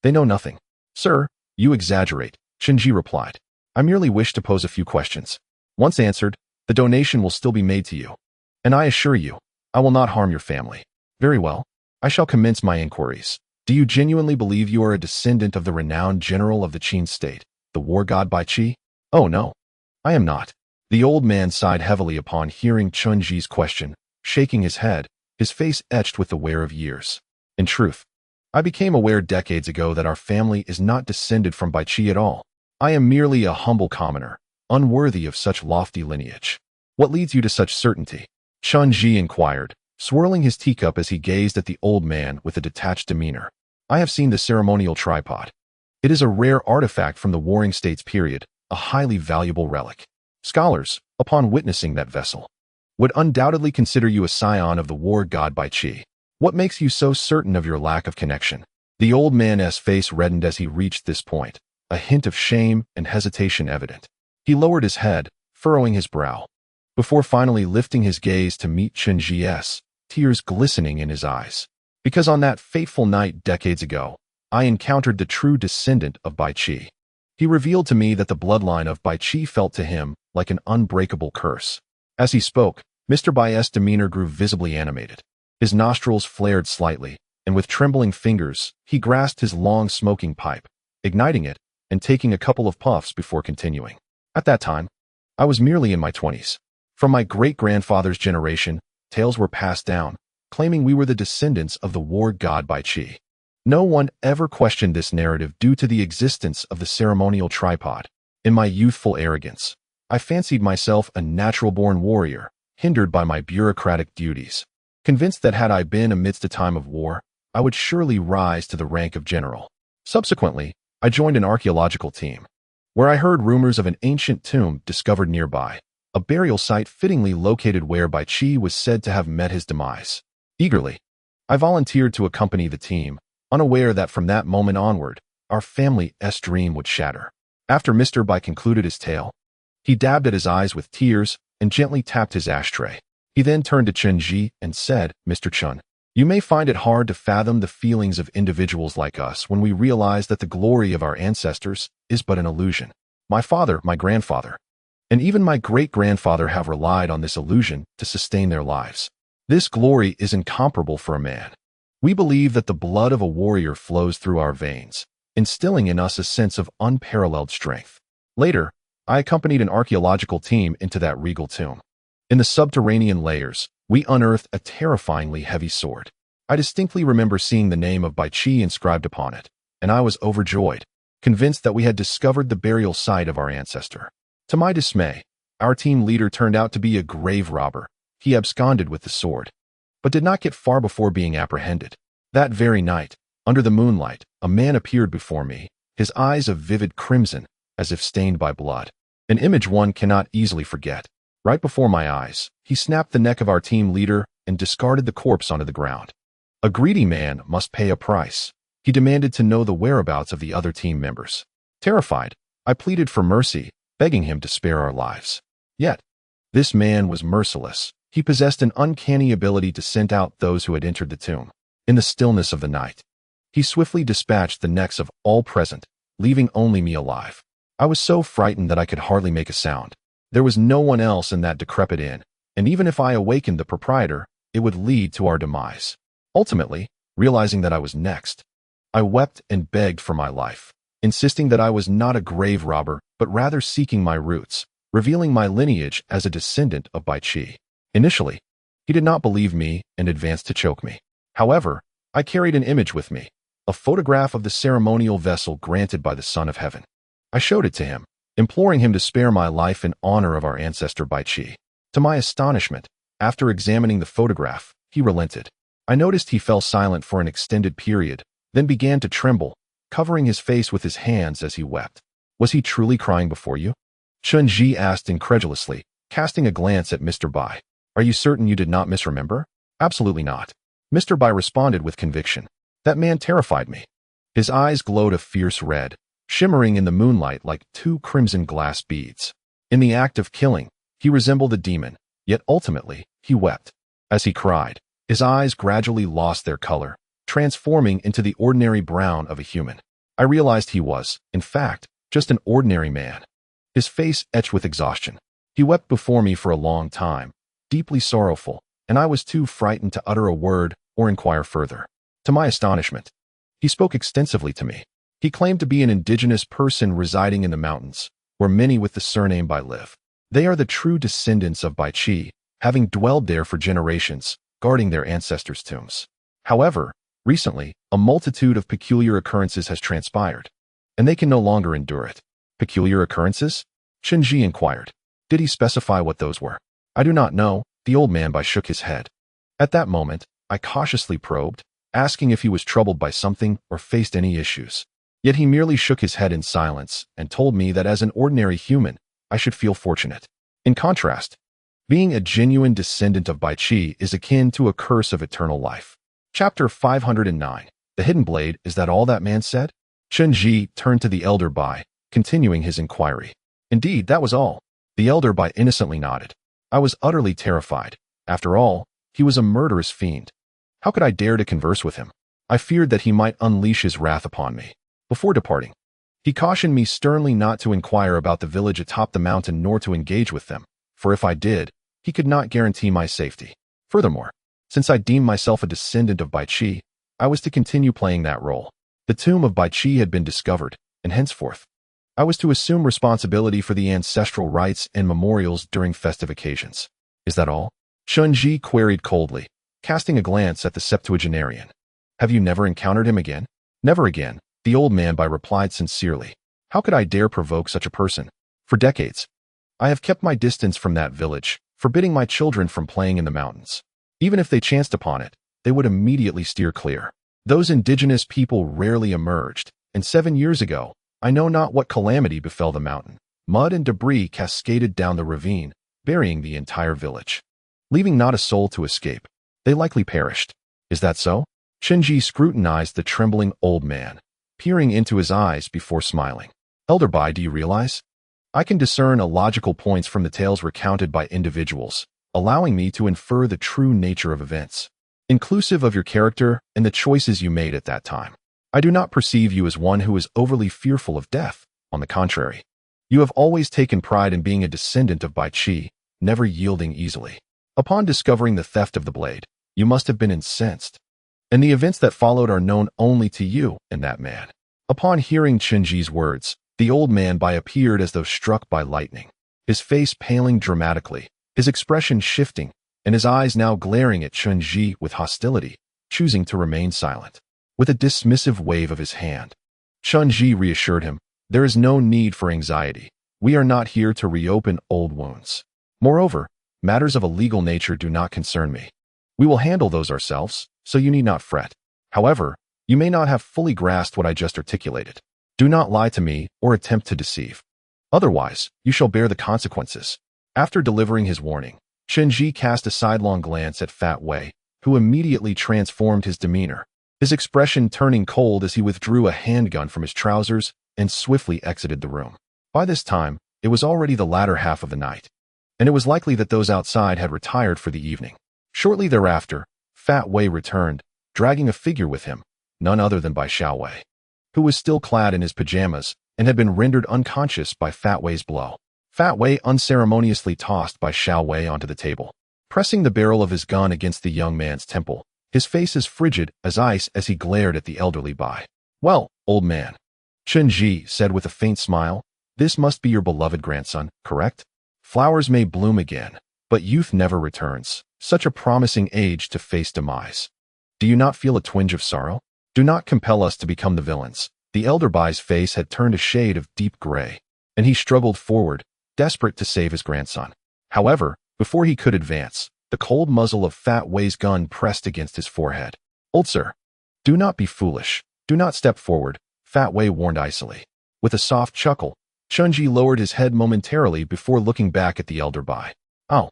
They know nothing." "Sir, you exaggerate," Chen Zhi replied. "I merely wish to pose a few questions. Once answered, the donation will still be made to you. And I assure you, I will not harm your family." "Very well. I shall commence my inquiries. Do you genuinely believe you are a descendant of the renowned general of the Qin state, the war god Bai Qi?" "Oh no, I am not." The old man sighed heavily upon hearing Chen Zhi's question, shaking his head, his face etched with the wear of years. "In truth, I became aware decades ago that our family is not descended from Bai Qi at all. I am merely a humble commoner, unworthy of such lofty lineage." "What leads you to such certainty?" Chen Zhi inquired, swirling his teacup as he gazed at the old man with a detached demeanor. "I have seen the ceremonial tripod. It is a rare artifact from the Warring States period, a highly valuable relic. Scholars, upon witnessing that vessel, would undoubtedly consider you a scion of the war god Bai Qi. What makes you so certain of your lack of connection?" The old man's face reddened as he reached this point, a hint of shame and hesitation evident. He lowered his head, furrowing his brow, before finally lifting his gaze to meet Chen Zhi's, tears glistening in his eyes. "Because on that fateful night decades ago, I encountered the true descendant of Bai Qi. He revealed to me that the bloodline of Bai Qi felt to him like an unbreakable curse. As he spoke, Mr. Bai's demeanor grew visibly animated. His nostrils flared slightly, and with trembling fingers, he grasped his long smoking pipe, igniting it, and taking a couple of puffs before continuing. At that time, I was merely in my 20s. From my great-grandfather's generation, tales were passed down, claiming we were the descendants of the war god Bai Qi. No one ever questioned this narrative due to the existence of the ceremonial tripod. In my youthful arrogance, I fancied myself a natural-born warrior, hindered by my bureaucratic duties, convinced that had I been amidst a time of war, I would surely rise to the rank of general. Subsequently, I joined an archaeological team, where I heard rumors of an ancient tomb discovered nearby, a burial site fittingly located where Bai Qi was said to have met his demise. Eagerly, I volunteered to accompany the team, unaware that from that moment onward, our family's dream would shatter. After Mr. Bai concluded his tale, he dabbed at his eyes with tears and gently tapped his ashtray. He then turned to Chen Zhi and said, "Mr. Chen, you may find it hard to fathom the feelings of individuals like us when we realize that the glory of our ancestors is but an illusion. My father, my grandfather, and even my great-grandfather have relied on this illusion to sustain their lives. This glory is incomparable for a man. We believe that the blood of a warrior flows through our veins, instilling in us a sense of unparalleled strength." Later, I accompanied an archaeological team into that regal tomb. In the subterranean layers, we unearthed a terrifyingly heavy sword. I distinctly remember seeing the name of Bai Qi inscribed upon it, and I was overjoyed, convinced that we had discovered the burial site of our ancestor. To my dismay, our team leader turned out to be a grave robber. He absconded with the sword, but did not get far before being apprehended. That very night, under the moonlight, a man appeared before me, his eyes of vivid crimson, as if stained by blood. An image one cannot easily forget. Right before my eyes, he snapped the neck of our team leader and discarded the corpse onto the ground. A greedy man must pay a price. He demanded to know the whereabouts of the other team members. Terrified, I pleaded for mercy, begging him to spare our lives. Yet, this man was merciless. He possessed an uncanny ability to scent out those who had entered the tomb. In the stillness of the night, he swiftly dispatched the necks of all present, leaving only me alive. I was so frightened that I could hardly make a sound. There was no one else in that decrepit inn, and even if I awakened the proprietor, it would lead to our demise. Ultimately, realizing that I was next, I wept and begged for my life, insisting that I was not a grave robber, but rather seeking my roots, revealing my lineage as a descendant of Bai Qi. Initially, he did not believe me and advanced to choke me. However, I carried an image with me, a photograph of the ceremonial vessel granted by the Son of Heaven. I showed it to him, imploring him to spare my life in honor of our ancestor Bai Qi. To my astonishment, after examining the photograph, he relented. I noticed he fell silent for an extended period, then began to tremble, covering his face with his hands as he wept. "Was he truly crying before you?" Chen Zhi asked incredulously, casting a glance at Mr. Bai. "Are you certain you did not misremember?" "Absolutely not," Mr. Bai responded with conviction. "That man terrified me." His eyes glowed a fierce red, shimmering in the moonlight like two crimson glass beads. In the act of killing, he resembled a demon, yet ultimately, he wept. As he cried, his eyes gradually lost their color, transforming into the ordinary brown of a human. I realized he was, in fact, just an ordinary man. His face etched with exhaustion. He wept before me for a long time, deeply sorrowful, and I was too frightened to utter a word or inquire further. To my astonishment, he spoke extensively to me. He claimed to be an indigenous person residing in the mountains, where many with the surname Bai live. They are the true descendants of Bai Qi, having dwelled there for generations, guarding their ancestors' tombs. However, recently, a multitude of peculiar occurrences has transpired, and they can no longer endure it. "Peculiar occurrences?" Chen Zhi inquired. "Did he specify what those were?" "I do not know," the old man shook his head. At that moment, I cautiously probed, asking if he was troubled by something or faced any issues. Yet he merely shook his head in silence and told me that as an ordinary human, I should feel fortunate. In contrast, being a genuine descendant of Bai Qi is akin to a curse of eternal life. Chapter 509. The Hidden Blade, is that all that man said? Chen Zhi turned to the elder Bai, continuing his inquiry. Indeed, that was all. The elder Bai innocently nodded. I was utterly terrified. After all, he was a murderous fiend. How could I dare to converse with him? I feared that he might unleash his wrath upon me. Before departing, he cautioned me sternly not to inquire about the village atop the mountain nor to engage with them, for if I did, he could not guarantee my safety. Furthermore, since I deemed myself a descendant of Bai Qi, I was to continue playing that role. The tomb of Bai Qi had been discovered, and henceforth, I was to assume responsibility for the ancestral rites and memorials during festive occasions. Is that all? Chen Zhi queried coldly, casting a glance at the septuagenarian. Have you never encountered him again? Never again, the old man replied sincerely. How could I dare provoke such a person? For decades, I have kept my distance from that village, forbidding my children from playing in the mountains. Even if they chanced upon it, they would immediately steer clear. Those indigenous people rarely emerged, and 7 years ago, I know not what calamity befell the mountain. Mud and debris cascaded down the ravine, burying the entire village, leaving not a soul to escape. They likely perished. Is that so? Chen Zhi scrutinized the trembling old man, peering into his eyes before smiling. Elder Bai, do you realize? I can discern illogical points from the tales recounted by individuals, allowing me to infer the true nature of events, inclusive of your character and the choices you made at that time. I do not perceive you as one who is overly fearful of death. On the contrary, you have always taken pride in being a descendant of Bai Qi, never yielding easily. Upon discovering the theft of the blade, you must have been incensed, and the events that followed are known only to you and that man. Upon hearing Chen Zhi's words, the old man appeared as though struck by lightning, his face paling dramatically, his expression shifting, and his eyes now glaring at Chen Zhi with hostility, choosing to remain silent. With a dismissive wave of his hand, Chen Zhi reassured him, there is no need for anxiety. We are not here to reopen old wounds. Moreover, matters of a legal nature do not concern me. We will handle those ourselves, so you need not fret. However, you may not have fully grasped what I just articulated. Do not lie to me or attempt to deceive. Otherwise, you shall bear the consequences. After delivering his warning, Chen Zhi cast a sidelong glance at Fat Wei, who immediately transformed his demeanor, his expression turning cold as he withdrew a handgun from his trousers and swiftly exited the room. By this time, it was already the latter half of the night, and it was likely that those outside had retired for the evening. Shortly thereafter, Fat Wei returned, dragging a figure with him, none other than Bai Xiaowei, who was still clad in his pajamas and had been rendered unconscious by Fat Wei's blow. Fat Wei unceremoniously tossed Bai Xiaowei onto the table, pressing the barrel of his gun against the young man's temple, his face as frigid as ice as he glared at the elderly Bai. Well, old man, Chen Zhi said with a faint smile, this must be your beloved grandson, correct? Flowers may bloom again, but youth never returns. Such a promising age to face demise. Do you not feel a twinge of sorrow? Do not compel us to become the villains. The elder Bai's face had turned a shade of deep gray, and he struggled forward, desperate to save his grandson. However, before he could advance, the cold muzzle of Fat Wei's gun pressed against his forehead. Old sir, do not be foolish. Do not step forward, Fat Wei warned icily. With a soft chuckle, Chen Zhi lowered his head momentarily before looking back at the elder Bai. Oh,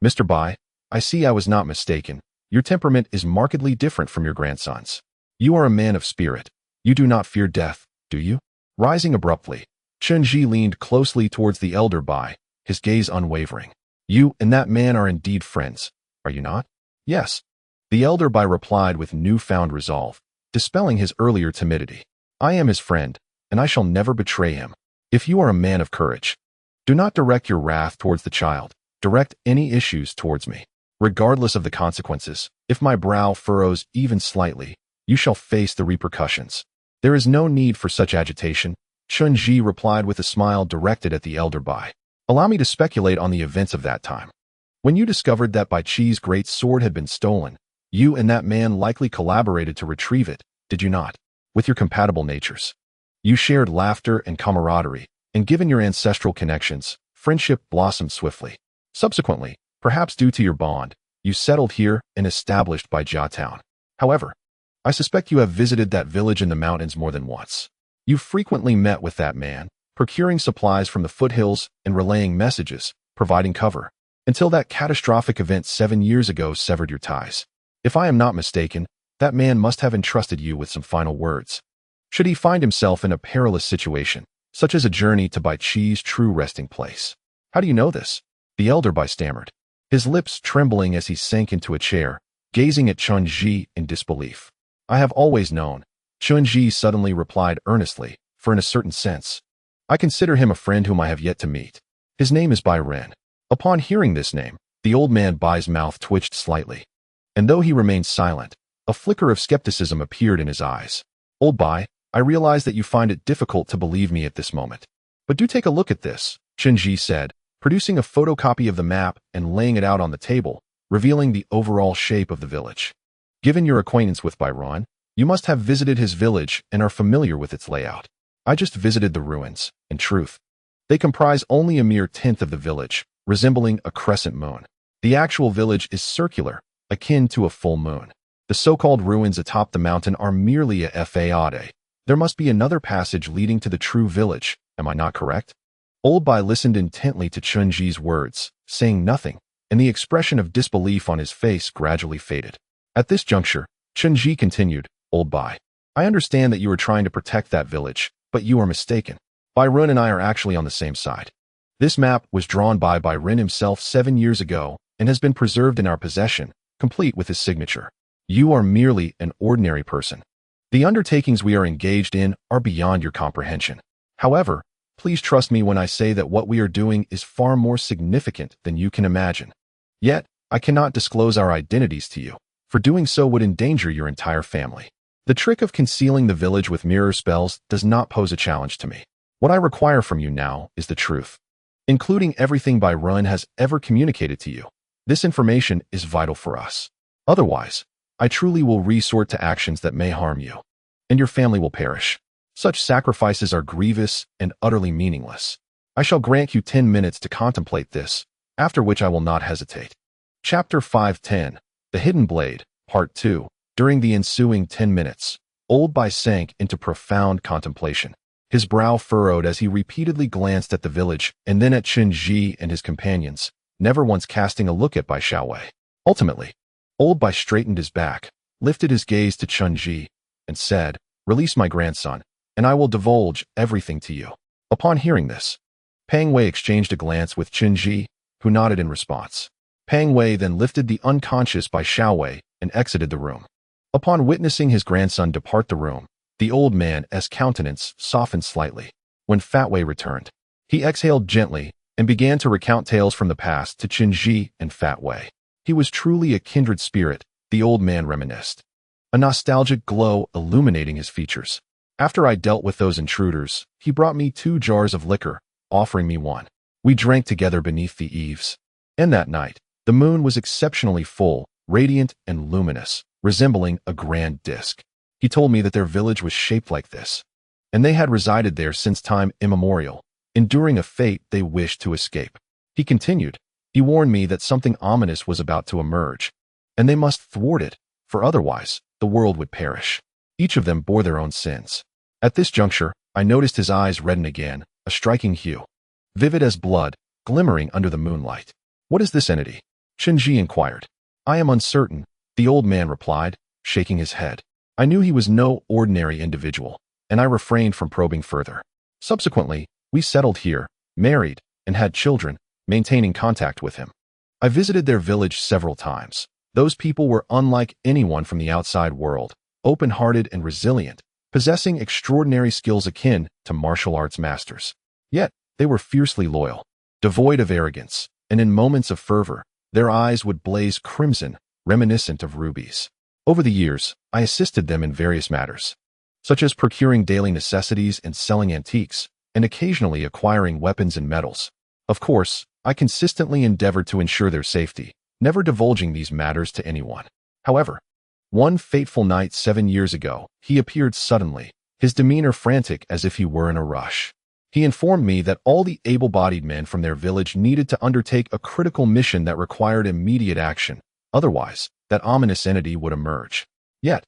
Mr. Bai, I see I was not mistaken. Your temperament is markedly different from your grandson's. You are a man of spirit. You do not fear death, do you? Rising abruptly, Chen Zhi leaned closely towards the elder Bai, his gaze unwavering. You and that man are indeed friends, are you not? Yes. The elder Bai replied with newfound resolve, dispelling his earlier timidity. I am his friend, and I shall never betray him. If you are a man of courage, do not direct your wrath towards the child. Direct any issues towards me. Regardless of the consequences, if my brow furrows even slightly, you shall face the repercussions. There is no need for such agitation, Chen Zhi replied with a smile directed at the elder Bai. Allow me to speculate on the events of that time. When you discovered that Bai Qi's great sword had been stolen, you and that man likely collaborated to retrieve it, did you not? With your compatible natures. You shared laughter and camaraderie, and given your ancestral connections, friendship blossomed swiftly. Subsequently, perhaps due to your bond, you settled here and established Bai Jia Town. However, I suspect you have visited that village in the mountains more than once. You frequently met with that man, procuring supplies from the foothills and relaying messages, providing cover, until that catastrophic event 7 years ago severed your ties. If I am not mistaken, that man must have entrusted you with some final words. Should he find himself in a perilous situation, such as a journey to Bai Qi's true resting place. How do you know this? The elder Bai stammered, his lips trembling as he sank into a chair, gazing at Chen Zhi in disbelief. I have always known, Chen Zhi suddenly replied earnestly, for in a certain sense, I consider him a friend whom I have yet to meet. His name is Bai Ren. Upon hearing this name, The old man Bai's mouth twitched slightly. And though he remained silent, a flicker of skepticism appeared in his eyes. Old Bai, I realize that you find it difficult to believe me at this moment. But do take a look at this, Chen Zhi said, producing a photocopy of the map and laying it out on the table, revealing the overall shape of the village. Given your acquaintance with Byron, you must have visited his village and are familiar with its layout. I just visited the ruins. In truth, they comprise only a mere tenth of the village, resembling a crescent moon. The actual village is circular, akin to a full moon. The so-called ruins atop the mountain are merely a facade. There must be another passage leading to the true village, am I not correct? Old Bai listened intently to Chen Zhi's words, saying nothing, and the expression of disbelief on his face gradually faded. At this juncture, Chen Zhi continued, Old Bai, I understand that you are trying to protect that village, but you are mistaken. Bai Ren and I are actually on the same side. This map was drawn by Bai Ren himself 7 years ago and has been preserved in our possession, complete with his signature. You are merely an ordinary person. The undertakings we are engaged in are beyond your comprehension. However, please trust me when I say that what we are doing is far more significant than you can imagine. Yet, I cannot disclose our identities to you, for doing so would endanger your entire family. The trick of concealing the village with mirror spells does not pose a challenge to me. What I require from you now is the truth, including everything Bai Ren has ever communicated to you. This information is vital for us. Otherwise, I truly will resort to actions that may harm you, and your family will perish. Such sacrifices are grievous and utterly meaningless. I shall grant you 10 minutes to contemplate this, after which I will not hesitate. Chapter 510, The Hidden Blade, Part 2. During the ensuing 10 minutes, Old Bai sank into profound contemplation. His brow furrowed as he repeatedly glanced at the village and then at Chen Zhi and his companions, never once casting a look at Bai Xiaowei. Ultimately, Old Bai straightened his back, lifted his gaze to Chen Zhi, and said, Release my grandson, and I will divulge everything to you. Upon hearing this, Pang Wei exchanged a glance with Chen Zhi, who nodded in response. Pang Wei then lifted the unconscious Bai Xiaowei and exited the room. Upon witnessing his grandson depart the room, the old man's countenance softened slightly. When Fat Wei returned, he exhaled gently and began to recount tales from the past to Chen Zhi and Fat Wei. He was truly a kindred spirit, the old man reminisced, a nostalgic glow illuminating his features. After I dealt with those intruders, he brought me 2 jars of liquor, offering me one. We drank together beneath the eaves. And that night, the moon was exceptionally full, radiant and luminous, resembling a grand disk. He told me that their village was shaped like this, and they had resided there since time immemorial, enduring a fate they wished to escape. He continued, he warned me that something ominous was about to emerge, and they must thwart it, for otherwise, the world would perish. Each of them bore their own sins. At this juncture, I noticed his eyes redden again, a striking hue, vivid as blood, glimmering under the moonlight. What is this entity? Chen Zhi inquired. I am uncertain, the old man replied, shaking his head. I knew he was no ordinary individual, and I refrained from probing further. Subsequently, we settled here, married, and had children, maintaining contact with him. I visited their village several times. Those people were unlike anyone from the outside world, open-hearted and resilient, possessing extraordinary skills akin to martial arts masters. Yet, they were fiercely loyal, devoid of arrogance, and in moments of fervor, their eyes would blaze crimson, reminiscent of rubies. Over the years, I assisted them in various matters, such as procuring daily necessities and selling antiques, and occasionally acquiring weapons and metals. Of course, I consistently endeavored to ensure their safety, never divulging these matters to anyone. However, one fateful night 7 years ago, he appeared suddenly, his demeanor frantic as if he were in a rush. He informed me that all the able-bodied men from their village needed to undertake a critical mission that required immediate action, otherwise, that ominous entity would emerge. Yet,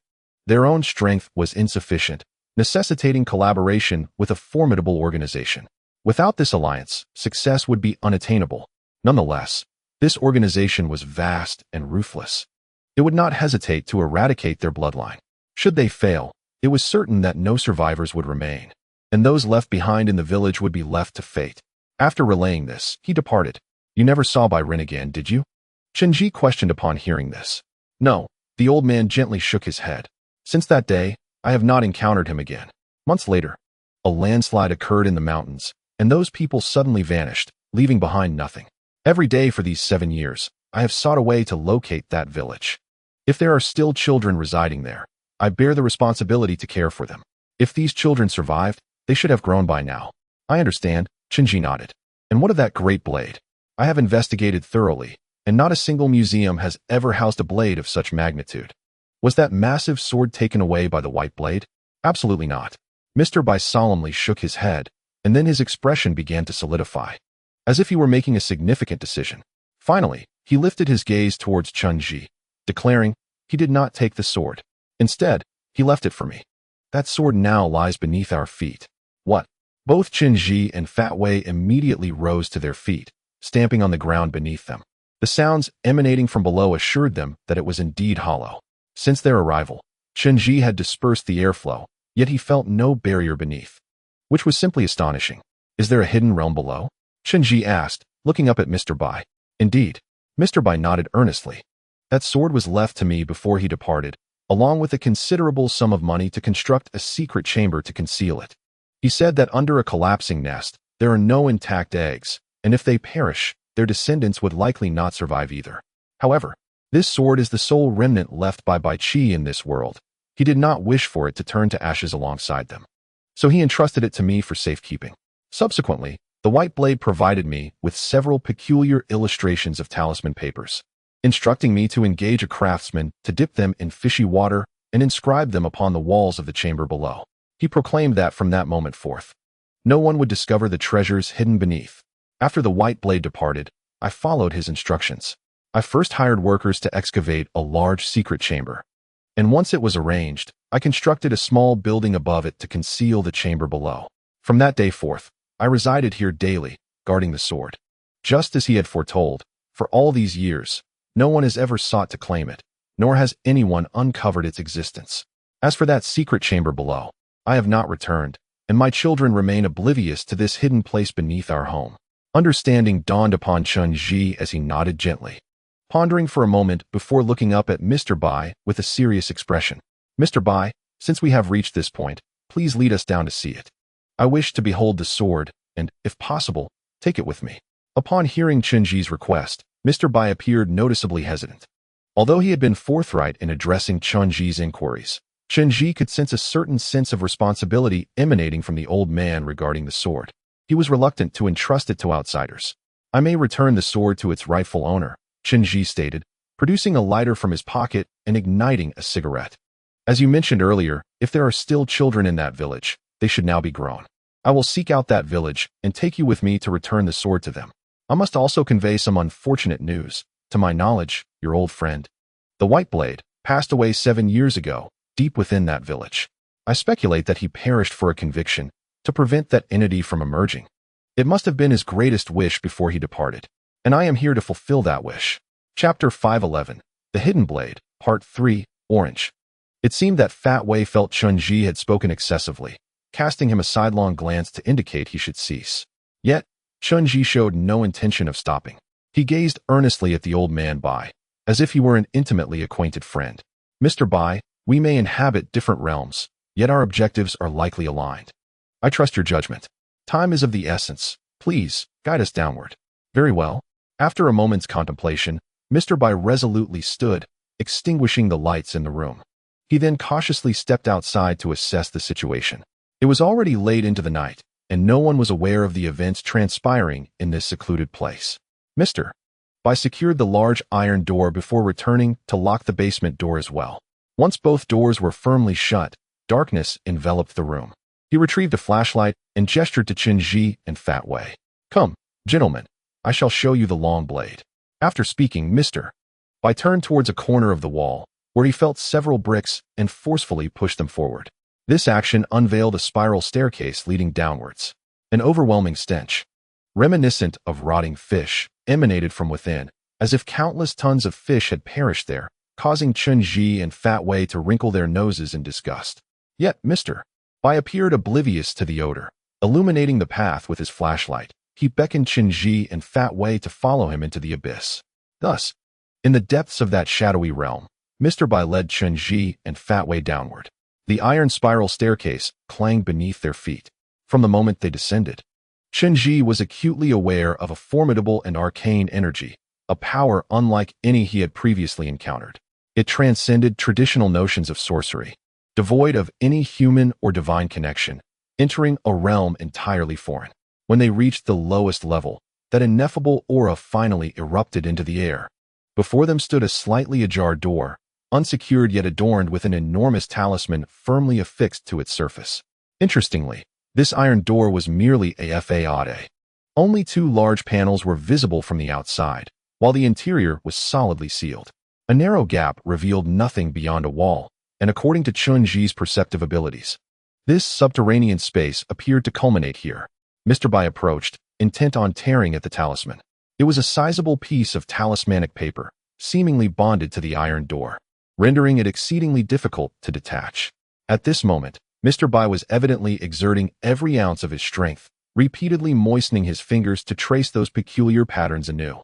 their own strength was insufficient, necessitating collaboration with a formidable organization. Without this alliance, success would be unattainable. Nonetheless, this organization was vast and ruthless. It would not hesitate to eradicate their bloodline. Should they fail, it was certain that no survivors would remain, and those left behind in the village would be left to fate. After relaying this, he departed. You never saw Bai Ren again, did you? Chen Zhi questioned upon hearing this. No, the old man gently shook his head. Since that day, I have not encountered him again. Months later, a landslide occurred in the mountains, and those people suddenly vanished, leaving behind nothing. Every day for these 7 years, I have sought a way to locate that village. If there are still children residing there, I bear the responsibility to care for them. If these children survived, they should have grown by now. I understand, Chen Zhi nodded. And what of that great blade? I have investigated thoroughly, and not a single museum has ever housed a blade of such magnitude. Was that massive sword taken away by the white blade? Absolutely not. Mr. Bai solemnly shook his head, and then his expression began to solidify, as if he were making a significant decision. Finally, he lifted his gaze towards Chen Zhi, declaring, he did not take the sword. Instead, he left it for me. That sword now lies beneath our feet. What? Both Chen Zhi and Fat Wei immediately rose to their feet, stamping on the ground beneath them. The sounds emanating from below assured them that it was indeed hollow. Since their arrival, Chen Zhi had dispersed the airflow, yet he felt no barrier beneath, which was simply astonishing. Is there a hidden realm below? Chen Zhi asked, looking up at Mr. Bai. Indeed. Mr. Bai nodded earnestly. That sword was left to me before he departed, along with a considerable sum of money to construct a secret chamber to conceal it. He said that under a collapsing nest, there are no intact eggs, and if they perish, their descendants would likely not survive either. However, this sword is the sole remnant left by Bai Qi in this world. He did not wish for it to turn to ashes alongside them. So he entrusted it to me for safekeeping. Subsequently, the white blade provided me with several peculiar illustrations of talisman papers, instructing me to engage a craftsman to dip them in fishy water and inscribe them upon the walls of the chamber below. He proclaimed that from that moment forth, no one would discover the treasures hidden beneath. After the white blade departed, I followed his instructions. I first hired workers to excavate a large secret chamber, and once it was arranged, I constructed a small building above it to conceal the chamber below. From that day forth, I resided here daily, guarding the sword. Just as he had foretold, for all these years, no one has ever sought to claim it, nor has anyone uncovered its existence. As for that secret chamber below, I have not returned, and my children remain oblivious to this hidden place beneath our home. Understanding dawned upon Chen Zhi as he nodded gently, pondering for a moment before looking up at Mr. Bai with a serious expression. Mr. Bai, since we have reached this point, please lead us down to see it. I wish to behold the sword, and, if possible, take it with me. Upon hearing Chen Zhi's request, Mr. Bai appeared noticeably hesitant. Although he had been forthright in addressing Chen Zhi's inquiries, Chen Zhi could sense a certain sense of responsibility emanating from the old man regarding the sword. He was reluctant to entrust it to outsiders. I may return the sword to its rightful owner, Chen Zhi stated, producing a lighter from his pocket and igniting a cigarette. As you mentioned earlier, if there are still children in that village, they should now be grown. I will seek out that village and take you with me to return the sword to them. I must also convey some unfortunate news. To my knowledge, your old friend, the White Blade, passed away 7 years ago, deep within that village. I speculate that he perished for a conviction to prevent that entity from emerging. It must have been his greatest wish before he departed, and I am here to fulfill that wish. Chapter 511, The Hidden Blade, Part 3, Orange. It seemed that Fat Wei felt Chen Zhi had spoken excessively, casting him a sidelong glance to indicate he should cease. Yet, Chen Zhi showed no intention of stopping. He gazed earnestly at the old man Bai, as if he were an intimately acquainted friend. Mr. Bai, we may inhabit different realms, yet our objectives are likely aligned. I trust your judgment. Time is of the essence. Please, guide us downward. Very well. After a moment's contemplation, Mr. Bai resolutely stood, extinguishing the lights in the room. He then cautiously stepped outside to assess the situation. It was already late into the night, and no one was aware of the events transpiring in this secluded place. Mr. Bai secured the large iron door before returning to lock the basement door as well. Once both doors were firmly shut, darkness enveloped the room. He retrieved a flashlight and gestured to Chen Zhi and Fat Wei. Come, gentlemen, I shall show you the long blade. After speaking, Mr. Bai turned towards a corner of the wall, where he felt several bricks and forcefully pushed them forward. This action unveiled a spiral staircase leading downwards. An overwhelming stench, reminiscent of rotting fish, emanated from within, as if countless tons of fish had perished there, causing Chen Zhi and Fat Wei to wrinkle their noses in disgust. Yet Mr. Bai appeared oblivious to the odor. Illuminating the path with his flashlight, he beckoned Chen Zhi and Fat Wei to follow him into the abyss. Thus, in the depths of that shadowy realm, Mr. Bai led Chen Zhi and Fat Wei downward. The iron spiral staircase clanged beneath their feet. From the moment they descended, Chen Zhi was acutely aware of a formidable and arcane energy a power unlike any he had previously encountered. It transcended traditional notions of sorcery, devoid of any human or divine connection, entering a realm entirely foreign. When they reached the lowest level, that ineffable aura finally erupted into the air. Before them stood a slightly ajar door, unsecured yet adorned with an enormous talisman firmly affixed to its surface. Interestingly, this iron door was merely a facade. Only two large panels were visible from the outside, while the interior was solidly sealed. A narrow gap revealed nothing beyond a wall, and according to Chen Zhi's perceptive abilities, this subterranean space appeared to culminate here. Mr. Bai approached, intent on tearing at the talisman. It was a sizable piece of talismanic paper, seemingly bonded to the iron door, rendering it exceedingly difficult to detach. At this moment, Mr. Bai was evidently exerting every ounce of his strength, repeatedly moistening his fingers to trace those peculiar patterns anew.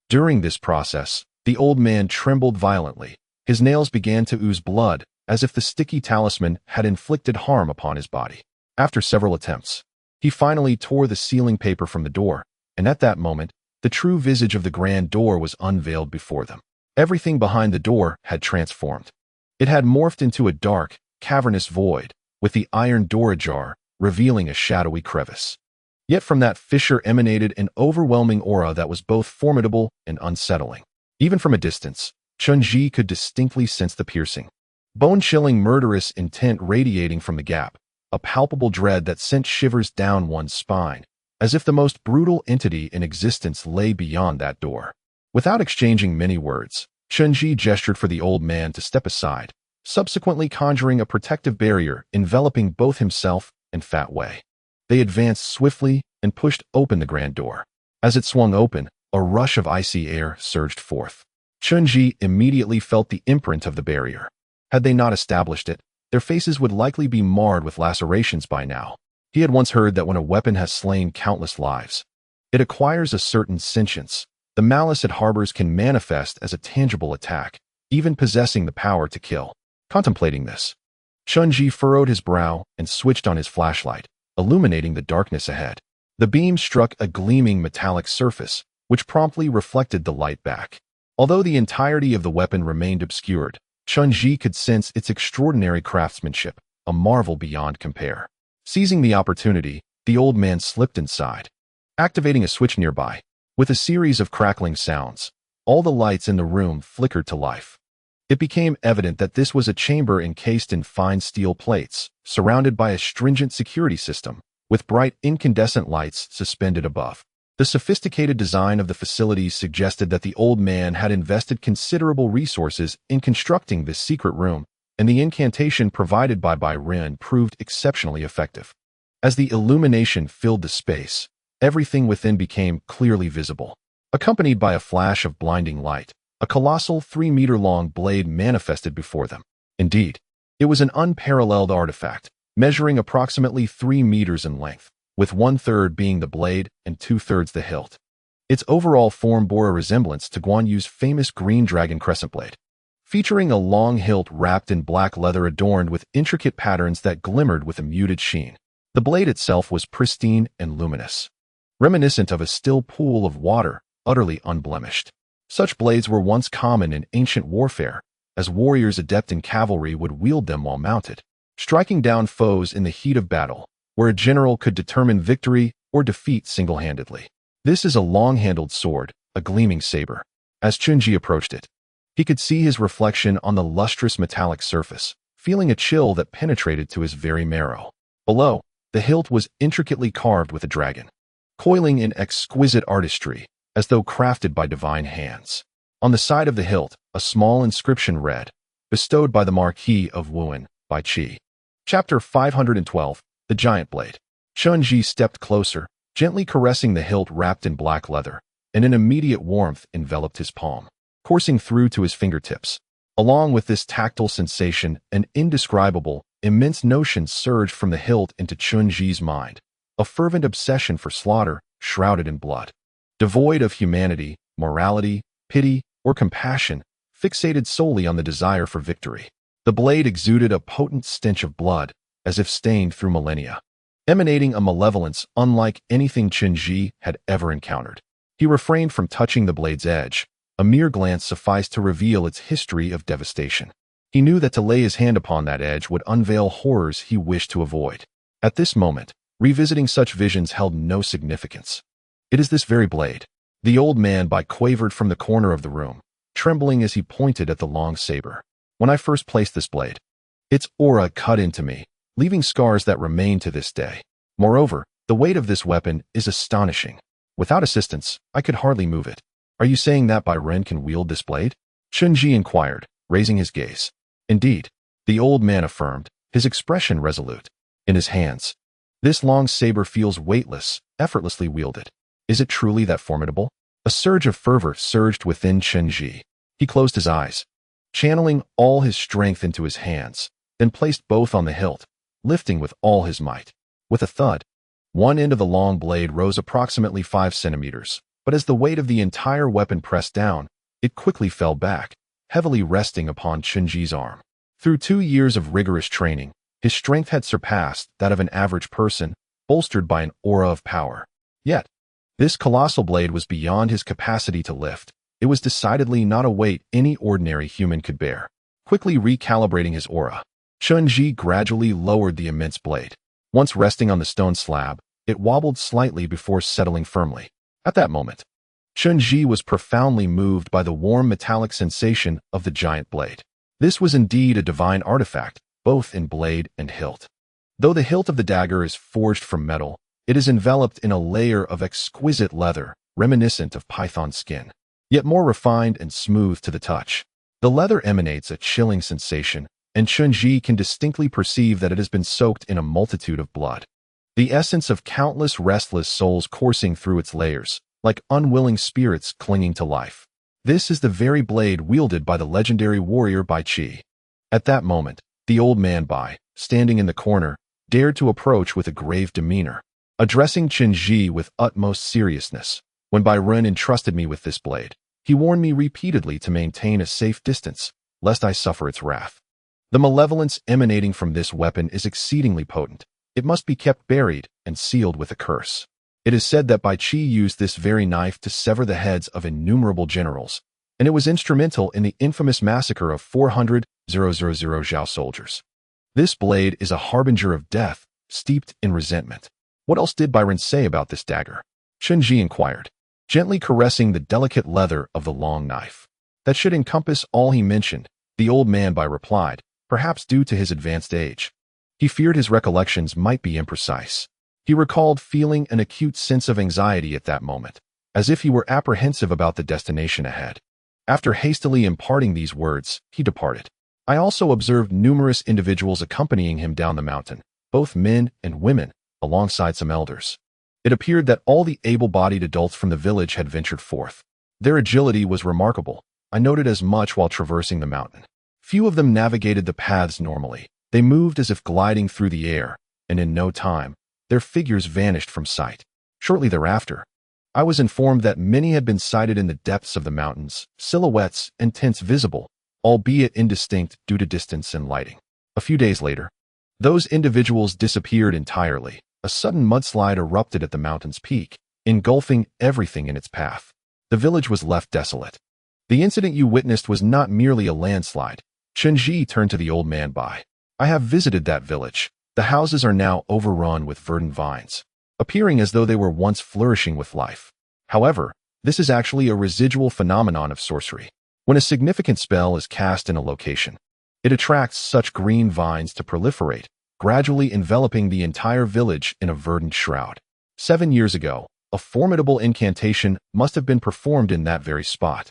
During this process, the old man trembled violently. His nails began to ooze blood, as if the sticky talisman had inflicted harm upon his body. After several attempts, he finally tore the sealing paper from the door, and at that moment, the true visage of the grand door was unveiled before them. Everything behind the door had transformed. It had morphed into a dark, cavernous void, with the iron door ajar, revealing a shadowy crevice. Yet from that fissure emanated an overwhelming aura that was both formidable and unsettling. Even from a distance, Chen Zhi could distinctly sense the piercing, bone-chilling murderous intent radiating from the gap, a palpable dread that sent shivers down one's spine, as if the most brutal entity in existence lay beyond that door. Without exchanging many words, Chen Zhi gestured for the old man to step aside, subsequently conjuring a protective barrier enveloping both himself and Fat Wei. They advanced swiftly and pushed open the grand door. As it swung open, a rush of icy air surged forth. Chen Zhi immediately felt the imprint of the barrier. Had they not established it, their faces would likely be marred with lacerations by now. He had once heard that when a weapon has slain countless lives, it acquires a certain sentience. The malice it harbors can manifest as a tangible attack, even possessing the power to kill. Contemplating this, Chen Zhi furrowed his brow and switched on his flashlight, illuminating the darkness ahead. The beam struck a gleaming metallic surface, which promptly reflected the light back. Although the entirety of the weapon remained obscured, Chen Zhi could sense its extraordinary craftsmanship, a marvel beyond compare. Seizing the opportunity, the old man slipped inside, activating a switch nearby. With a series of crackling sounds, all the lights in the room flickered to life. It became evident that this was a chamber encased in fine steel plates, surrounded by a stringent security system, with bright incandescent lights suspended above. The sophisticated design of the facilities suggested that the old man had invested considerable resources in constructing this secret room, and the incantation provided by Bai Ren proved exceptionally effective. As the illumination filled the space, everything within became clearly visible. Accompanied by a flash of blinding light, a colossal 3-meter-long blade manifested before them. Indeed, it was an unparalleled artifact, measuring approximately 3 meters in length, with 1/3 being the blade and 2/3 the hilt. Its overall form bore a resemblance to Guan Yu's famous green dragon crescent blade, featuring a long hilt wrapped in black leather adorned with intricate patterns that glimmered with a muted sheen. The blade itself was pristine and luminous, reminiscent of a still pool of water, utterly unblemished. Such blades were once common in ancient warfare, as warriors adept in cavalry would wield them while mounted, striking down foes in the heat of battle, where a general could determine victory or defeat single-handedly. This is a long-handled sword, a gleaming saber. As Chen Zhi approached it, he could see his reflection on the lustrous metallic surface, feeling a chill that penetrated to his very marrow. Below, the hilt was intricately carved with a dragon, coiling in exquisite artistry, as though crafted by divine hands. On the side of the hilt, a small inscription read, "Bestowed by the Marquis of Wuan, by Qi." Chapter 512, The Giant Blade. Chen Zhi stepped closer, gently caressing the hilt wrapped in black leather, and an immediate warmth enveloped his palm, coursing through to his fingertips. Along with this tactile sensation, an indescribable, immense notion surged from the hilt into Chen Zhi's mind, a fervent obsession for slaughter, shrouded in blood. Devoid of humanity, morality, pity, or compassion, fixated solely on the desire for victory. The blade exuded a potent stench of blood, as if stained through millennia, emanating a malevolence unlike anything Chen Zhi had ever encountered. He refrained from touching the blade's edge, A mere glance sufficed to reveal its history of devastation. He knew that to lay his hand upon that edge would unveil horrors he wished to avoid. At this moment, revisiting such visions held no significance. "It is this very blade," the old man quavered from the corner of the room, trembling as he pointed at the long saber. "When I first placed this blade, its aura cut into me, leaving scars that remain to this day. Moreover, the weight of this weapon is astonishing. Without assistance, I could hardly move it." "Are you saying that Ren can wield this blade?" Chen Zhi inquired, raising his gaze. "Indeed," the old man affirmed, his expression resolute. "In his hands, this long saber feels weightless, effortlessly wielded. Is it truly that formidable?" A surge of fervor surged within Chen Zhi. He closed his eyes, channeling all his strength into his hands, then placed both on the hilt, lifting with all his might. With a thud, one end of the long blade rose approximately 5 centimeters, but as the weight of the entire weapon pressed down, it quickly fell back, heavily resting upon Chen Zhi's arm. Through 2 years of rigorous training, his strength had surpassed that of an average person, bolstered by an aura of power. Yet, this colossal blade was beyond his capacity to lift. It was decidedly not a weight any ordinary human could bear. Quickly recalibrating his aura, Chen Zhi gradually lowered the immense blade. Once resting on the stone slab, it wobbled slightly before settling firmly. At that moment, Chen Zhi was profoundly moved by the warm metallic sensation of the giant blade. This was indeed a divine artifact, both in blade and hilt. Though the hilt of the dagger is forged from metal, it is enveloped in a layer of exquisite leather, reminiscent of python skin, yet more refined and smooth to the touch. The leather emanates a chilling sensation, and Chen Zhi can distinctly perceive that it has been soaked in a multitude of blood. The essence of countless restless souls coursing through its layers, like unwilling spirits clinging to life. This is the very blade wielded by the legendary warrior Bai Qi. At that moment, the old man Bai, standing in the corner, dared to approach with a grave demeanor. Addressing Chen Zhi with utmost seriousness, "When Ren entrusted me with this blade, he warned me repeatedly to maintain a safe distance, lest I suffer its wrath. The malevolence emanating from this weapon is exceedingly potent. It must be kept buried and sealed with a curse. It is said that Bai Qi used this very knife to sever the heads of innumerable generals, and it was instrumental in the infamous massacre of 400,000 Zhao soldiers. This blade is a harbinger of death, steeped in resentment." "What else did Ren say about this dagger?" Chen Zhi inquired, gently caressing the delicate leather of the long knife. "That should encompass all he mentioned," the old man Bai replied, perhaps due to his advanced age. He feared his recollections might be imprecise. He recalled feeling an acute sense of anxiety at that moment, as if he were apprehensive about the destination ahead. After hastily imparting these words, he departed. I also observed numerous individuals accompanying him down the mountain, both men and women, alongside some elders. It appeared that all the able-bodied adults from the village had ventured forth. Their agility was remarkable. I noted as much while traversing the mountain. Few of them navigated the paths normally. They moved as if gliding through the air, and in no time, their figures vanished from sight. Shortly thereafter, I was informed that many had been sighted in the depths of the mountains, silhouettes and tents visible, albeit indistinct due to distance and lighting. A few days later, those individuals disappeared entirely. A sudden mudslide erupted at the mountain's peak, engulfing everything in its path. The village was left desolate. "The incident you witnessed was not merely a landslide." Chen Zhi turned to the old man Bai. "I have visited that village. The houses are now overrun with verdant vines, appearing as though they were once flourishing with life. However, this is actually a residual phenomenon of sorcery. When a significant spell is cast in a location, it attracts such green vines to proliferate, gradually enveloping the entire village in a verdant shroud. 7 years ago, a formidable incantation must have been performed in that very spot,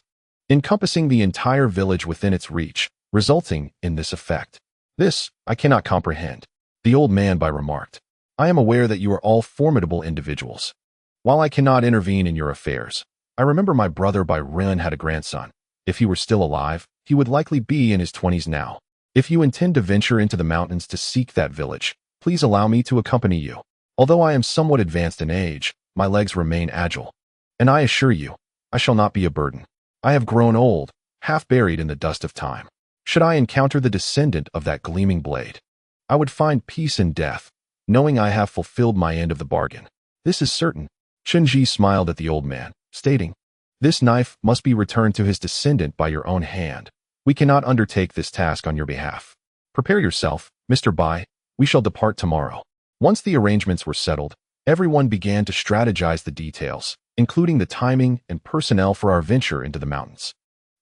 encompassing the entire village within its reach, resulting in this effect. This, I cannot comprehend," the old man Bai remarked. "I am aware that you are all formidable individuals. While I cannot intervene in your affairs, I remember my brother Ren had a grandson. If he were still alive, he would likely be in his 20s now. If you intend to venture into the mountains to seek that village, please allow me to accompany you. Although I am somewhat advanced in age, my legs remain agile, and I assure you, I shall not be a burden. I have grown old, half buried in the dust of time. Should I encounter the descendant of that gleaming blade, I would find peace in death, knowing I have fulfilled my end of the bargain. This is certain." Chen Zhi smiled at the old man, stating, This knife must be returned to his descendant by your own hand. We cannot undertake this task on your behalf. Prepare yourself, Mr. Bai. We shall depart tomorrow. Once the arrangements were settled, everyone began to strategize the details, including the timing and personnel for our venture into the mountains.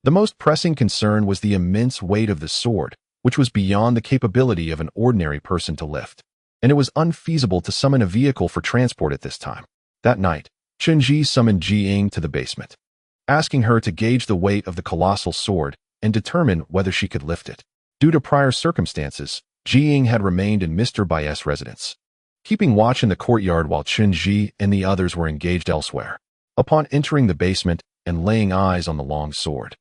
The most pressing concern was the immense weight of the sword, which was beyond the capability of an ordinary person to lift, and it was unfeasible to summon a vehicle for transport at this time. That night, Chen Zhi summoned Ning to the basement, asking her to gauge the weight of the colossal sword and determine whether she could lift it. Due to prior circumstances, Ning had remained in Mr. Bai's residence, keeping watch in the courtyard while Chen Zhi and the others were engaged elsewhere. Upon entering the basement and laying eyes on the long sword,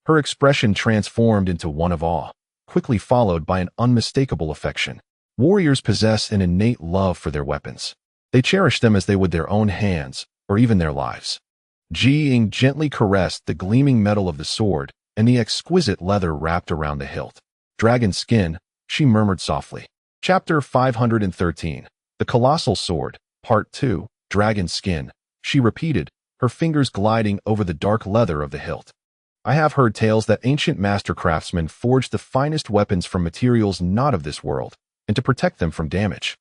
her expression transformed into one of awe, quickly followed by an unmistakable affection. Warriors possess an innate love for their weapons. They cherish them as they would their own hands, or even their lives. Ning gently caressed the gleaming metal of the sword and the exquisite leather wrapped around the hilt. Dragon skin, she murmured softly. Chapter 513. The Colossal Sword, Part 2, Dragon Skin, she repeated, her fingers gliding over the dark leather of the hilt. I have heard tales that ancient master craftsmen forged the finest weapons from materials not of this world, and to protect them from damage.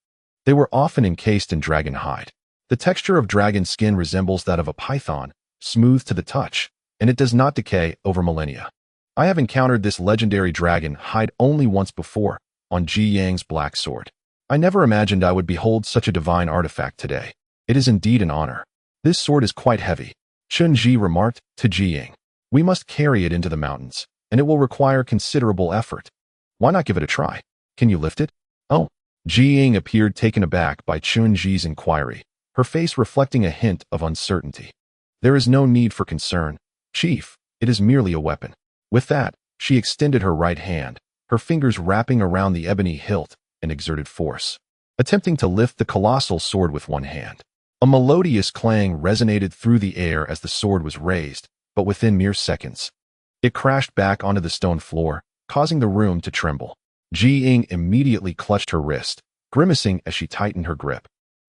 They were often encased in dragon hide. The texture of dragon skin resembles that of a python, smooth to the touch, and it does not decay over millennia. I have encountered this legendary dragon hide only once before, on Ji Yang's black sword. I never imagined I would behold such a divine artifact today. It is indeed an honor. This sword is quite heavy, Chen Zhi remarked to Ji Yang. We must carry it into the mountains, and it will require considerable effort. Why not give it a try? Can you lift it? Oh. Ji Yang appeared taken aback by Chen Zhi's inquiry, her face reflecting a hint of uncertainty. There is no need for concern, Chief. It is merely a weapon. With that, she extended her right hand, her fingers wrapping around the ebony hilt, and exerted force, attempting to lift the colossal sword with one hand. A melodious clang resonated through the air as the sword was raised, but within mere seconds, it crashed back onto the stone floor, causing the room to tremble. Ji Ying immediately clutched her wrist, grimacing as she tightened her grip.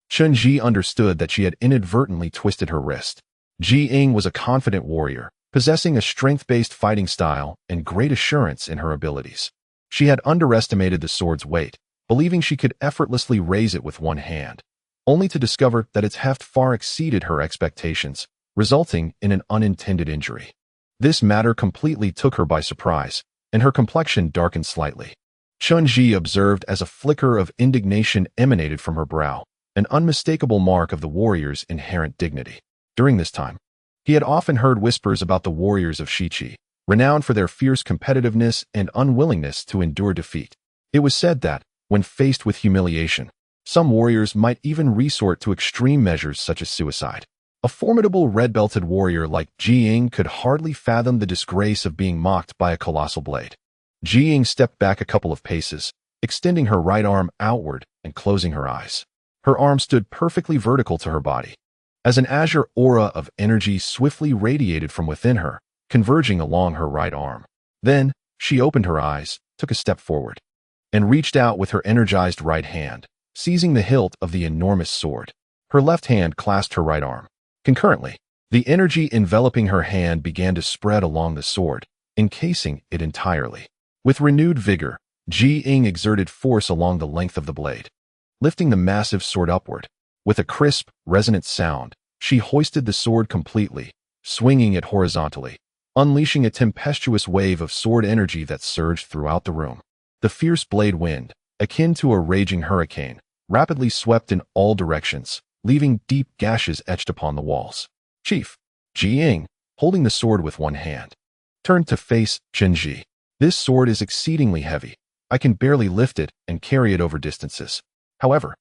Chen Zhi understood that she had inadvertently twisted her wrist. Ji Ying was a confident warrior, possessing a strength-based fighting style and great assurance in her abilities. She had underestimated the sword's weight, believing she could effortlessly raise it with one hand, only to discover that its heft far exceeded her expectations, resulting in an unintended injury. This matter completely took her by surprise, and her complexion darkened slightly. Chen Zhi observed as a flicker of indignation emanated from her brow, an unmistakable mark of the warrior's inherent dignity. During this time, he had often heard whispers about the warriors of Shiqi, renowned for their fierce competitiveness and unwillingness to endure defeat. It was said that, when faced with humiliation, some warriors might even resort to extreme measures such as suicide. A formidable red-belted warrior like Ji Ying could hardly fathom the disgrace of being mocked by a colossal blade. Ji Ying stepped back a couple of paces, extending her right arm outward and closing her eyes. Her arm stood perfectly vertical to her body, as an azure aura of energy swiftly radiated from within her, converging along her right arm. Then, she opened her eyes, took a step forward, and reached out with her energized right hand, seizing the hilt of the enormous sword. Her left hand clasped her right arm. Concurrently, the energy enveloping her hand began to spread along the sword, encasing it entirely. With renewed vigor, Ji Ying exerted force along the length of the blade, lifting the massive sword upward. With a crisp, resonant sound, she hoisted the sword completely, swinging it horizontally, unleashing a tempestuous wave of sword energy that surged throughout the room. The fierce blade wind, akin to a raging hurricane, rapidly swept in all directions, leaving deep gashes etched upon the walls. Chief, Ji Ying, holding the sword with one hand, turned to face Chen Zhi. This sword is exceedingly heavy. I can barely lift it and carry it over distances. However,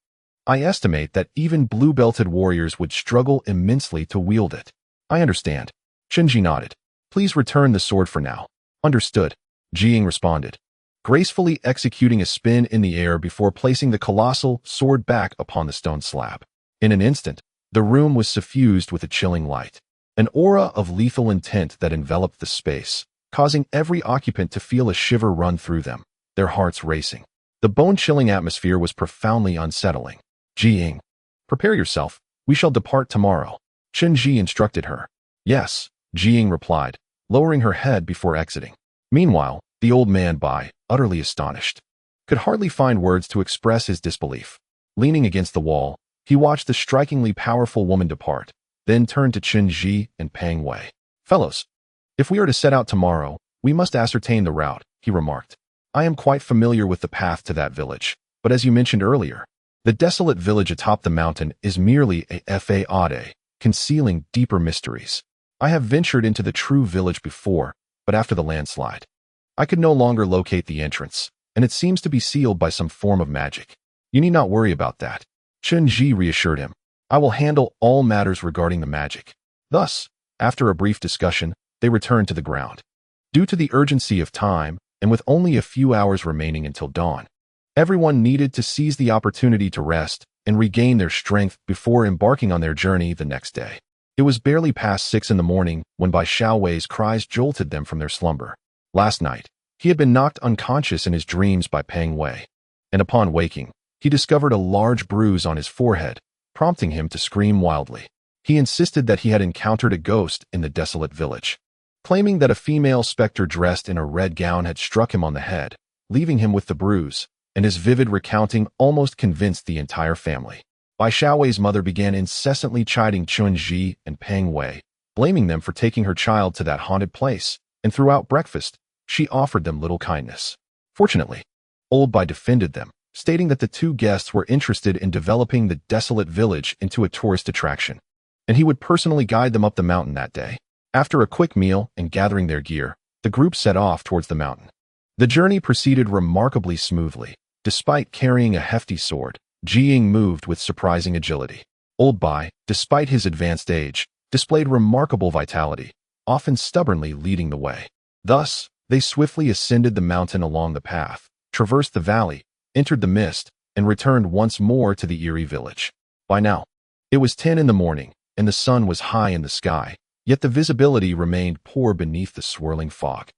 I estimate that even blue-belted warriors would struggle immensely to wield it. I understand. Chen Zhi nodded. Please return the sword for now. Understood, Ji Ying responded, gracefully executing a spin in the air before placing the colossal sword back upon the stone slab. In an instant, the room was suffused with a chilling light, an aura of lethal intent that enveloped the space, causing every occupant to feel a shiver run through them, their hearts racing. The bone-chilling atmosphere was profoundly unsettling. Ji Ying, prepare yourself. We shall depart tomorrow, Chen Zhi instructed her. Yes, Jiang replied, lowering her head before exiting. Meanwhile, the old man, utterly astonished, could hardly find words to express his disbelief. Leaning against the wall, he watched the strikingly powerful woman depart, then turned to Chen Zhi and Pang Wei. Fellows, if we are to set out tomorrow, we must ascertain the route, he remarked. I am quite familiar with the path to that village, but as you mentioned earlier, the desolate village atop the mountain is merely a fade, concealing deeper mysteries. I have ventured into the true village before, but after the landslide, I could no longer locate the entrance, and it seems to be sealed by some form of magic. You need not worry about that, Chen Zhi reassured him. I will handle all matters regarding the magic. Thus, after a brief discussion, they returned to the ground. Due to the urgency of time, and with only a few hours remaining until dawn, everyone needed to seize the opportunity to rest and regain their strength before embarking on their journey the next day. It was barely past 6 in the morning when Bai Xiaowei's cries jolted them from their slumber. Last night, he had been knocked unconscious in his dreams by Pang Wei, and upon waking, he discovered a large bruise on his forehead, prompting him to scream wildly. He insisted that he had encountered a ghost in the desolate village, claiming that a female specter dressed in a red gown had struck him on the head, leaving him with the bruise, and his vivid recounting almost convinced the entire family. Bai Xiaowei's mother began incessantly chiding Chen Zhi and Pang Wei, blaming them for taking her child to that haunted place, and throughout breakfast, she offered them little kindness. Fortunately, old Bai defended them, stating that the two guests were interested in developing the desolate village into a tourist attraction, and he would personally guide them up the mountain that day. After a quick meal and gathering their gear, the group set off towards the mountain. The journey proceeded remarkably smoothly. Despite carrying a hefty sword, Jiang moved with surprising agility. Old Bai, despite his advanced age, displayed remarkable vitality, often stubbornly leading the way. Thus, they swiftly ascended the mountain along the path, traversed the valley, entered the mist, and returned once more to the Eerie village. By now, it was 10 in the morning, and the sun was high in the sky, yet the visibility remained poor beneath the swirling fog,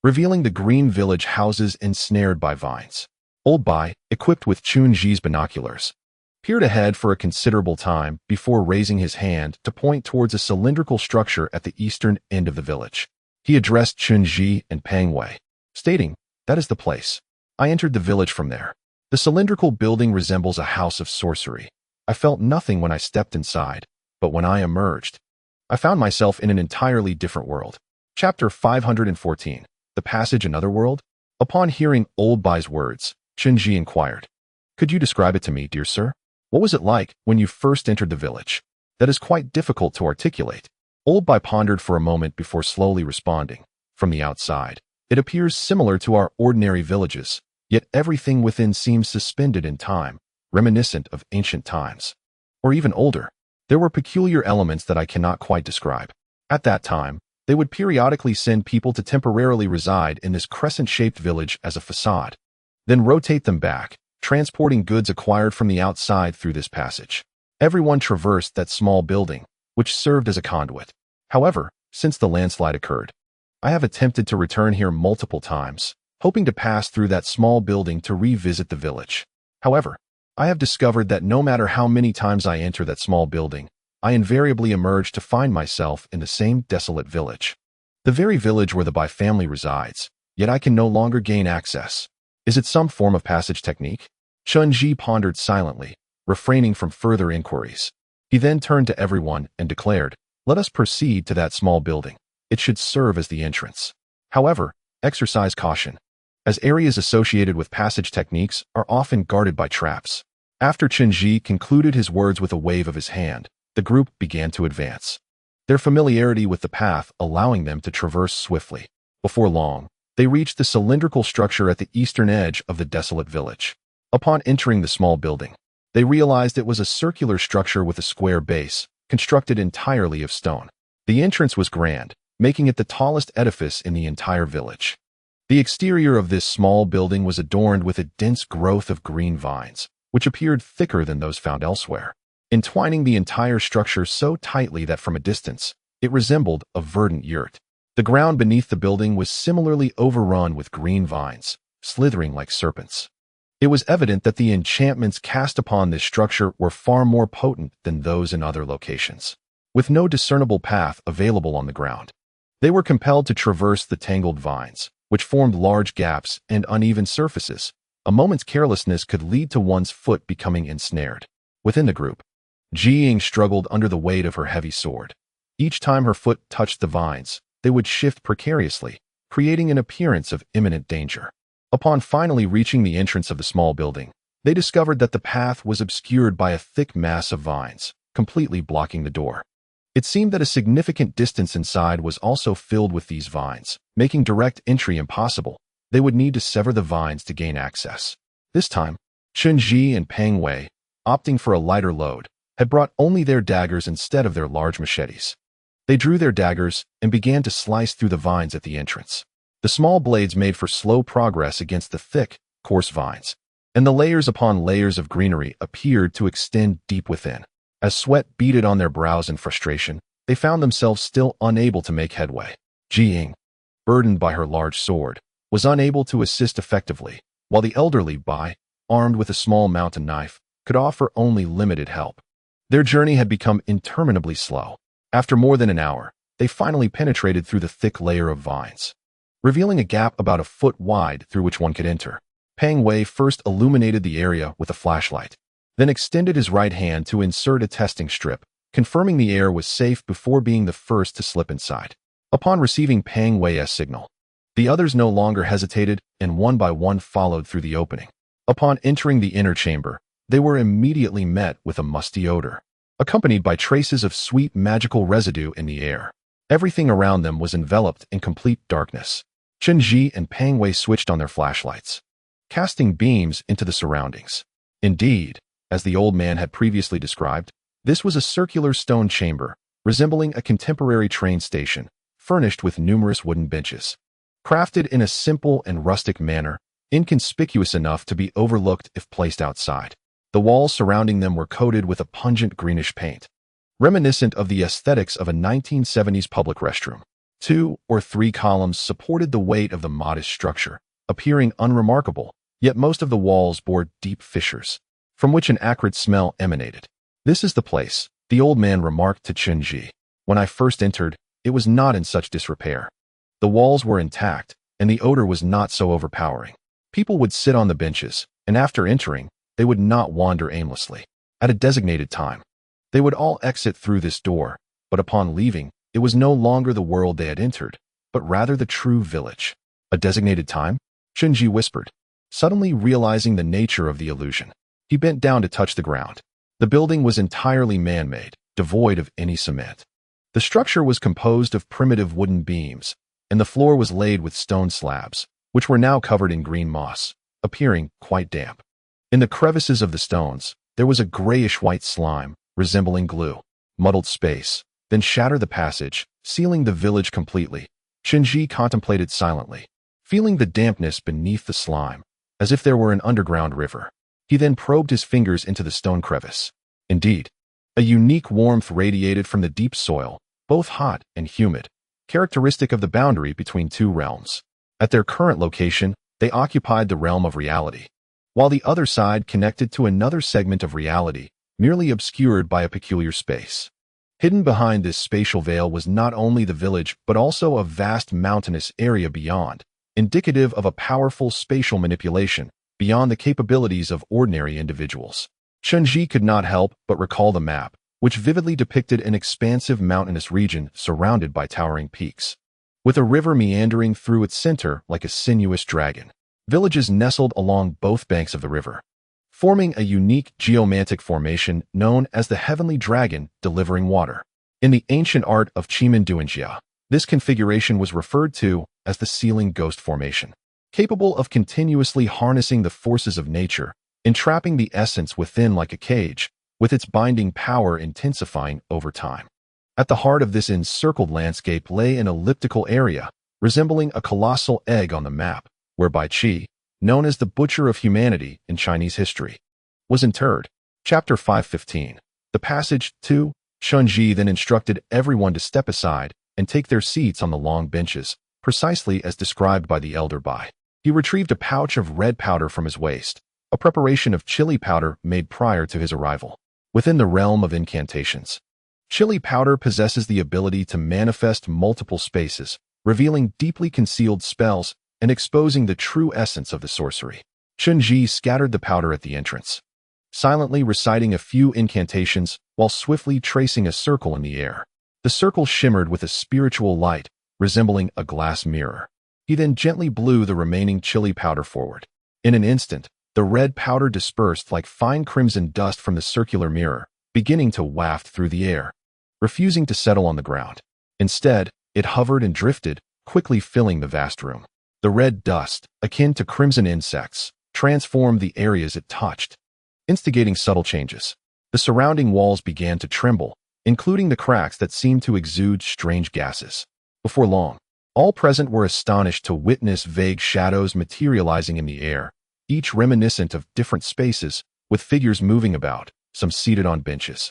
revealing the green village houses ensnared by vines. Old Bai, equipped with Chen Zhi's binoculars, peered ahead for a considerable time before raising his hand to point towards a cylindrical structure at the eastern end of the village. He addressed Chen Zhi and Pang Wei, stating, "That is the place. I entered the village from there. The cylindrical building resembles a house of sorcery. I felt nothing when I stepped inside, but when I emerged, I found myself in an entirely different world." Chapter 514, The Passage Another World? Upon hearing Old Bai's words, Chen Zhi inquired, "Could you describe it to me, dear sir? What was it like when you first entered the village?" "That is quite difficult to articulate." Old Bai pondered for a moment before slowly responding. "From the outside, it appears similar to our ordinary villages, yet everything within seems suspended in time, reminiscent of ancient times. Or even older. There were peculiar elements that I cannot quite describe. At that time, they would periodically send people to temporarily reside in this crescent-shaped village as a facade, then rotate them back, transporting goods acquired from the outside through this passage. Everyone traversed that small building, which served as a conduit. However, since the landslide occurred, I have attempted to return here multiple times, hoping to pass through that small building to revisit the village. However, I have discovered that no matter how many times I enter that small building, I invariably emerge to find myself in the same desolate village. The very village where the Bai family resides, yet I can no longer gain access. Is it some form of passage technique?" Chen Zhi pondered silently, refraining from further inquiries. He then turned to everyone and declared, "Let us proceed to that small building. It should serve as the entrance. However, exercise caution, as areas associated with passage techniques are often guarded by traps." After Chen Zhi concluded his words with a wave of his hand, the group began to advance, their familiarity with the path allowing them to traverse swiftly. Before long, they reached the cylindrical structure at the eastern edge of the desolate village. Upon entering the small building, they realized it was a circular structure with a square base, constructed entirely of stone. The entrance was grand, making it the tallest edifice in the entire village. The exterior of this small building was adorned with a dense growth of green vines, which appeared thicker than those found elsewhere, entwining the entire structure so tightly that from a distance, it resembled a verdant yurt. The ground beneath the building was similarly overrun with green vines, slithering like serpents. It was evident that the enchantments cast upon this structure were far more potent than those in other locations. With no discernible path available on the ground, They were compelled to traverse the tangled vines, which formed large gaps and uneven surfaces. A moment's carelessness could lead to one's foot becoming ensnared. Within the group, Ning struggled under the weight of her heavy sword. Each time her foot touched the vines, they would shift precariously, creating an appearance of imminent danger. Upon finally reaching the entrance of the small building, they discovered that the path was obscured by a thick mass of vines, completely blocking the door. It seemed that a significant distance inside was also filled with these vines, making direct entry impossible. They would need to sever the vines to gain access. This time, Chen Zhi and Peng Wei, opting for a lighter load, had brought only their daggers instead of their large machetes. They drew their daggers and began to slice through the vines at the entrance. The small blades made for slow progress against the thick, coarse vines, and the layers upon layers of greenery appeared to extend deep within. As sweat beaded on their brows in frustration, they found themselves still unable to make headway. Ning, burdened by her large sword, was unable to assist effectively, while the elderly Bai, armed with a small mountain knife, could offer only limited help. Their journey had become interminably slow. After more than an hour, they finally penetrated through the thick layer of vines, revealing a gap about a foot wide through which one could enter. Peng Wei first illuminated the area with a flashlight, then extended his right hand to insert a testing strip, confirming the air was safe before being the first to slip inside. Upon receiving Peng Wei's signal, the others no longer hesitated and one by one followed through the opening. Upon entering the inner chamber, they were immediately met with a musty odor, accompanied by traces of sweet magical residue in the air. Everything around them was enveloped in complete darkness. Chen Zhi and Peng Wei switched on their flashlights, casting beams into the surroundings. Indeed, as the old man had previously described, this was a circular stone chamber, resembling a contemporary train station, furnished with numerous wooden benches. Crafted in a simple and rustic manner, inconspicuous enough to be overlooked if placed outside. The walls surrounding them were coated with a pungent greenish paint, reminiscent of the aesthetics of a 1970s public restroom. 2 or 3 columns supported the weight of the modest structure, appearing unremarkable, yet most of the walls bore deep fissures, from which an acrid smell emanated. "This is the place," the old man remarked to Chen Zhi. "When I first entered, it was not in such disrepair. The walls were intact, and the odor was not so overpowering. People would sit on the benches, and after entering, they would not wander aimlessly. At a designated time, they would all exit through this door, but upon leaving, it was no longer the world they had entered, but rather the true village." "A designated time?" Chen Zhi whispered, suddenly realizing the nature of the illusion. He bent down to touch the ground. The building was entirely man-made, devoid of any cement. The structure was composed of primitive wooden beams, and the floor was laid with stone slabs, which were now covered in green moss, appearing quite damp. In the crevices of the stones, there was a grayish-white slime, resembling glue. Muddled space, then shatter the passage, sealing the village completely. Chen Zhi contemplated silently, feeling the dampness beneath the slime, as if there were an underground river. He then probed his fingers into the stone crevice. Indeed, a unique warmth radiated from the deep soil, both hot and humid, characteristic of the boundary between two realms. At their current location, they occupied the realm of reality, while the other side connected to another segment of reality, merely obscured by a peculiar space. Hidden behind this spatial veil was not only the village but also a vast mountainous area beyond, indicative of a powerful spatial manipulation beyond the capabilities of ordinary individuals. Chen Zhi could not help but recall the map, which vividly depicted an expansive mountainous region surrounded by towering peaks, with a river meandering through its center like a sinuous dragon. Villages nestled along both banks of the river, forming a unique geomantic formation known as the Heavenly Dragon delivering water. In the ancient art of Jia, this configuration was referred to as the Sealing Ghost Formation, capable of continuously harnessing the forces of nature, entrapping the essence within like a cage, with its binding power intensifying over time. At the heart of this encircled landscape lay an elliptical area, resembling a colossal egg on the map, whereby Qi, known as the Butcher of Humanity in Chinese history, was interred. Chapter 515. The passage 2. Chen Zhi then instructed everyone to step aside and take their seats on the long benches, precisely as described by the elder Bai. He retrieved a pouch of red powder from his waist, a preparation of chili powder made prior to his arrival. Within the realm of incantations, Chili powder possesses the ability to manifest multiple spaces, revealing deeply concealed spells and exposing the true essence of the sorcery. Chen Zhi scattered the powder at the entrance, silently reciting a few incantations while swiftly tracing a circle in the air. The circle shimmered with a spiritual light, resembling a glass mirror. He then gently blew the remaining chili powder forward. In an instant, the red powder dispersed like fine crimson dust from the circular mirror, beginning to waft through the air, refusing to settle on the ground. Instead, it hovered and drifted, quickly filling the vast room. The red dust, akin to crimson insects, transformed the areas it touched, instigating subtle changes. The surrounding walls began to tremble, including the cracks that seemed to exude strange gases. Before long, all present were astonished to witness vague shadows materializing in the air, each reminiscent of different spaces, with figures moving about, some seated on benches,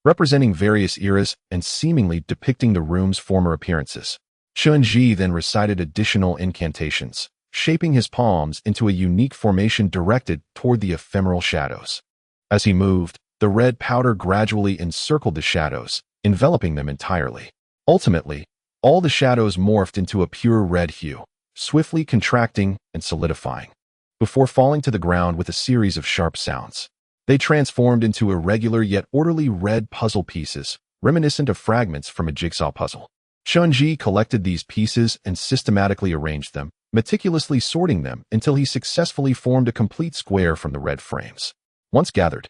representing various eras and seemingly depicting the room's former appearances. Chen Zhi then recited additional incantations, shaping his palms into a unique formation directed toward the ephemeral shadows. As he moved, the red powder gradually encircled the shadows, enveloping them entirely. Ultimately, all the shadows morphed into a pure red hue, swiftly contracting and solidifying, before falling to the ground with a series of sharp sounds. They transformed into irregular yet orderly red puzzle pieces, reminiscent of fragments from a jigsaw puzzle. Chen Zhi collected these pieces and systematically arranged them, meticulously sorting them until he successfully formed a complete square from the red frames. Once gathered,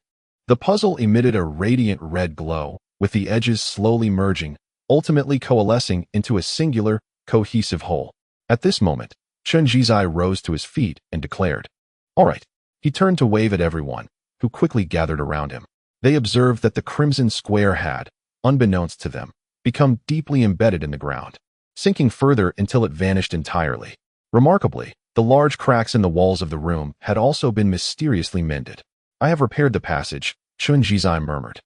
the puzzle emitted a radiant red glow, with the edges slowly merging, ultimately coalescing into a singular, cohesive whole. At this moment, Chen Zhi's eye rose to his feet and declared, "All right." He turned to wave at everyone, who quickly gathered around him. They observed that the crimson square had, unbeknownst to them, become deeply embedded in the ground, sinking further until it vanished entirely. Remarkably, the large cracks in the walls of the room had also been mysteriously mended. "I have repaired the passage," Chen Zhi murmured.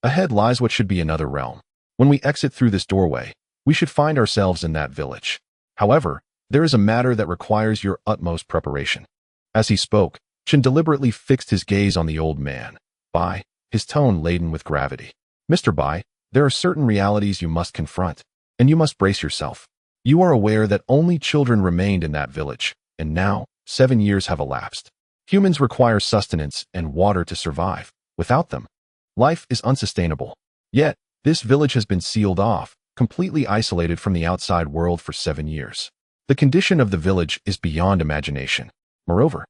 "Ahead lies what should be another realm. When we exit through this doorway, we should find ourselves in that village. However, there is a matter that requires your utmost preparation." As he spoke, Chen deliberately fixed his gaze on the old man, Bai, his tone laden with gravity. "Mr. Bai, there are certain realities you must confront, and you must brace yourself. You are aware that only children remained in that village, and now, 7 years have elapsed. Humans require sustenance and water to survive. Without them, life is unsustainable. Yet, this village has been sealed off, completely isolated from the outside world for 7 years. The condition of the village is beyond imagination. Moreover,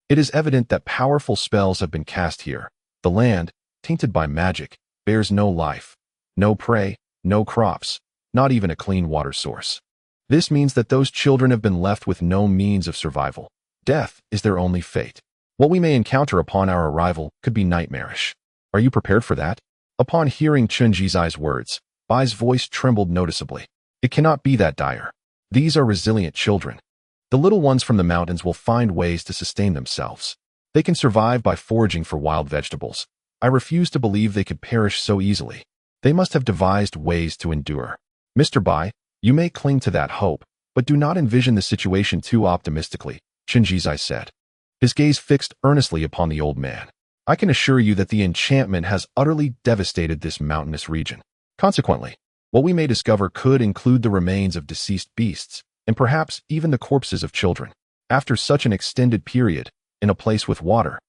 it is evident that powerful spells have been cast here. The land, tainted by magic, bears no life, no prey, no crops, not even a clean water source. This means that those children have been left with no means of survival. Death is their only fate. What we may encounter upon our arrival could be nightmarish. Are you prepared for that?" Upon hearing Chen Zhi's words, Bai's voice trembled noticeably. "It cannot be that dire. These are resilient children. The little ones from the mountains will find ways to sustain themselves. They can survive by foraging for wild vegetables. I refuse to believe they could perish so easily. They must have devised ways to endure. Mr. Bai, you may cling to that hope, but do not envision the situation too optimistically," Chen Zhi said, his gaze fixed earnestly upon the old man. "I can assure you that the enchantment has utterly devastated this mountainous region. Consequently, what we may discover could include the remains of deceased beasts, and perhaps even the corpses of children. After such an extended period, in a place with water,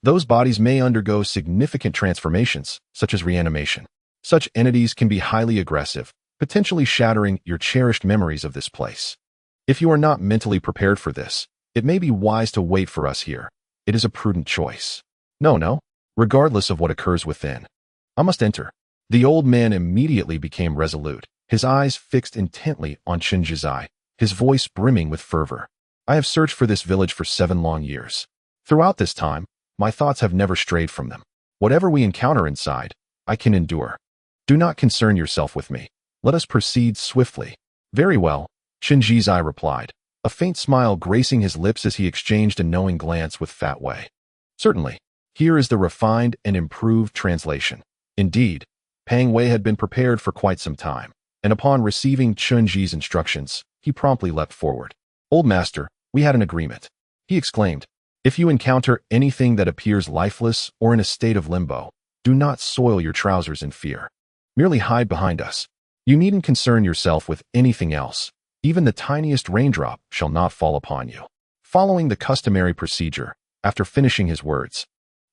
those bodies may undergo significant transformations, such as reanimation. Such entities can be highly aggressive, potentially shattering your cherished memories of this place. If you are not mentally prepared for this, it may be wise to wait for us here. It is a prudent choice. No, regardless of what occurs within, I must enter." The old man immediately became resolute, his eyes fixed intently on Chen Zhi, his voice brimming with fervor. "I have searched for this village for 7 long years. Throughout this time, my thoughts have never strayed from them. Whatever we encounter inside, I can endure. Do not concern yourself with me. Let us proceed swiftly." "Very well," Chen Zhi replied, a faint smile gracing his lips as he exchanged a knowing glance with Fat Wei. "Certainly. Here is the refined and improved translation." Indeed, Pang Wei had been prepared for quite some time, and upon receiving Chen Zhi's instructions, he promptly leapt forward. "Old master, we had an agreement," he exclaimed. "If you encounter anything that appears lifeless or in a state of limbo, do not soil your trousers in fear. Merely hide behind us. You needn't concern yourself with anything else. Even the tiniest raindrop shall not fall upon you." Following the customary procedure, after finishing his words,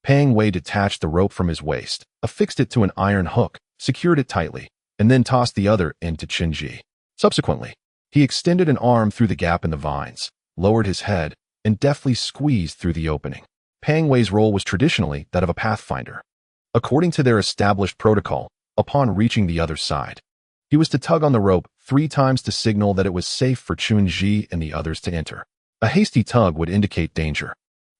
Pang Wei detached the rope from his waist, affixed it to an iron hook, secured it tightly, and then tossed the other end to Chen Zhi. Subsequently, he extended an arm through the gap in the vines, lowered his head, and deftly squeezed through the opening. Pang Wei's role was traditionally that of a pathfinder. According to their established protocol, upon reaching the other side, he was to tug on the rope 3 times to signal that it was safe for Chen Zhi and the others to enter. A hasty tug would indicate danger,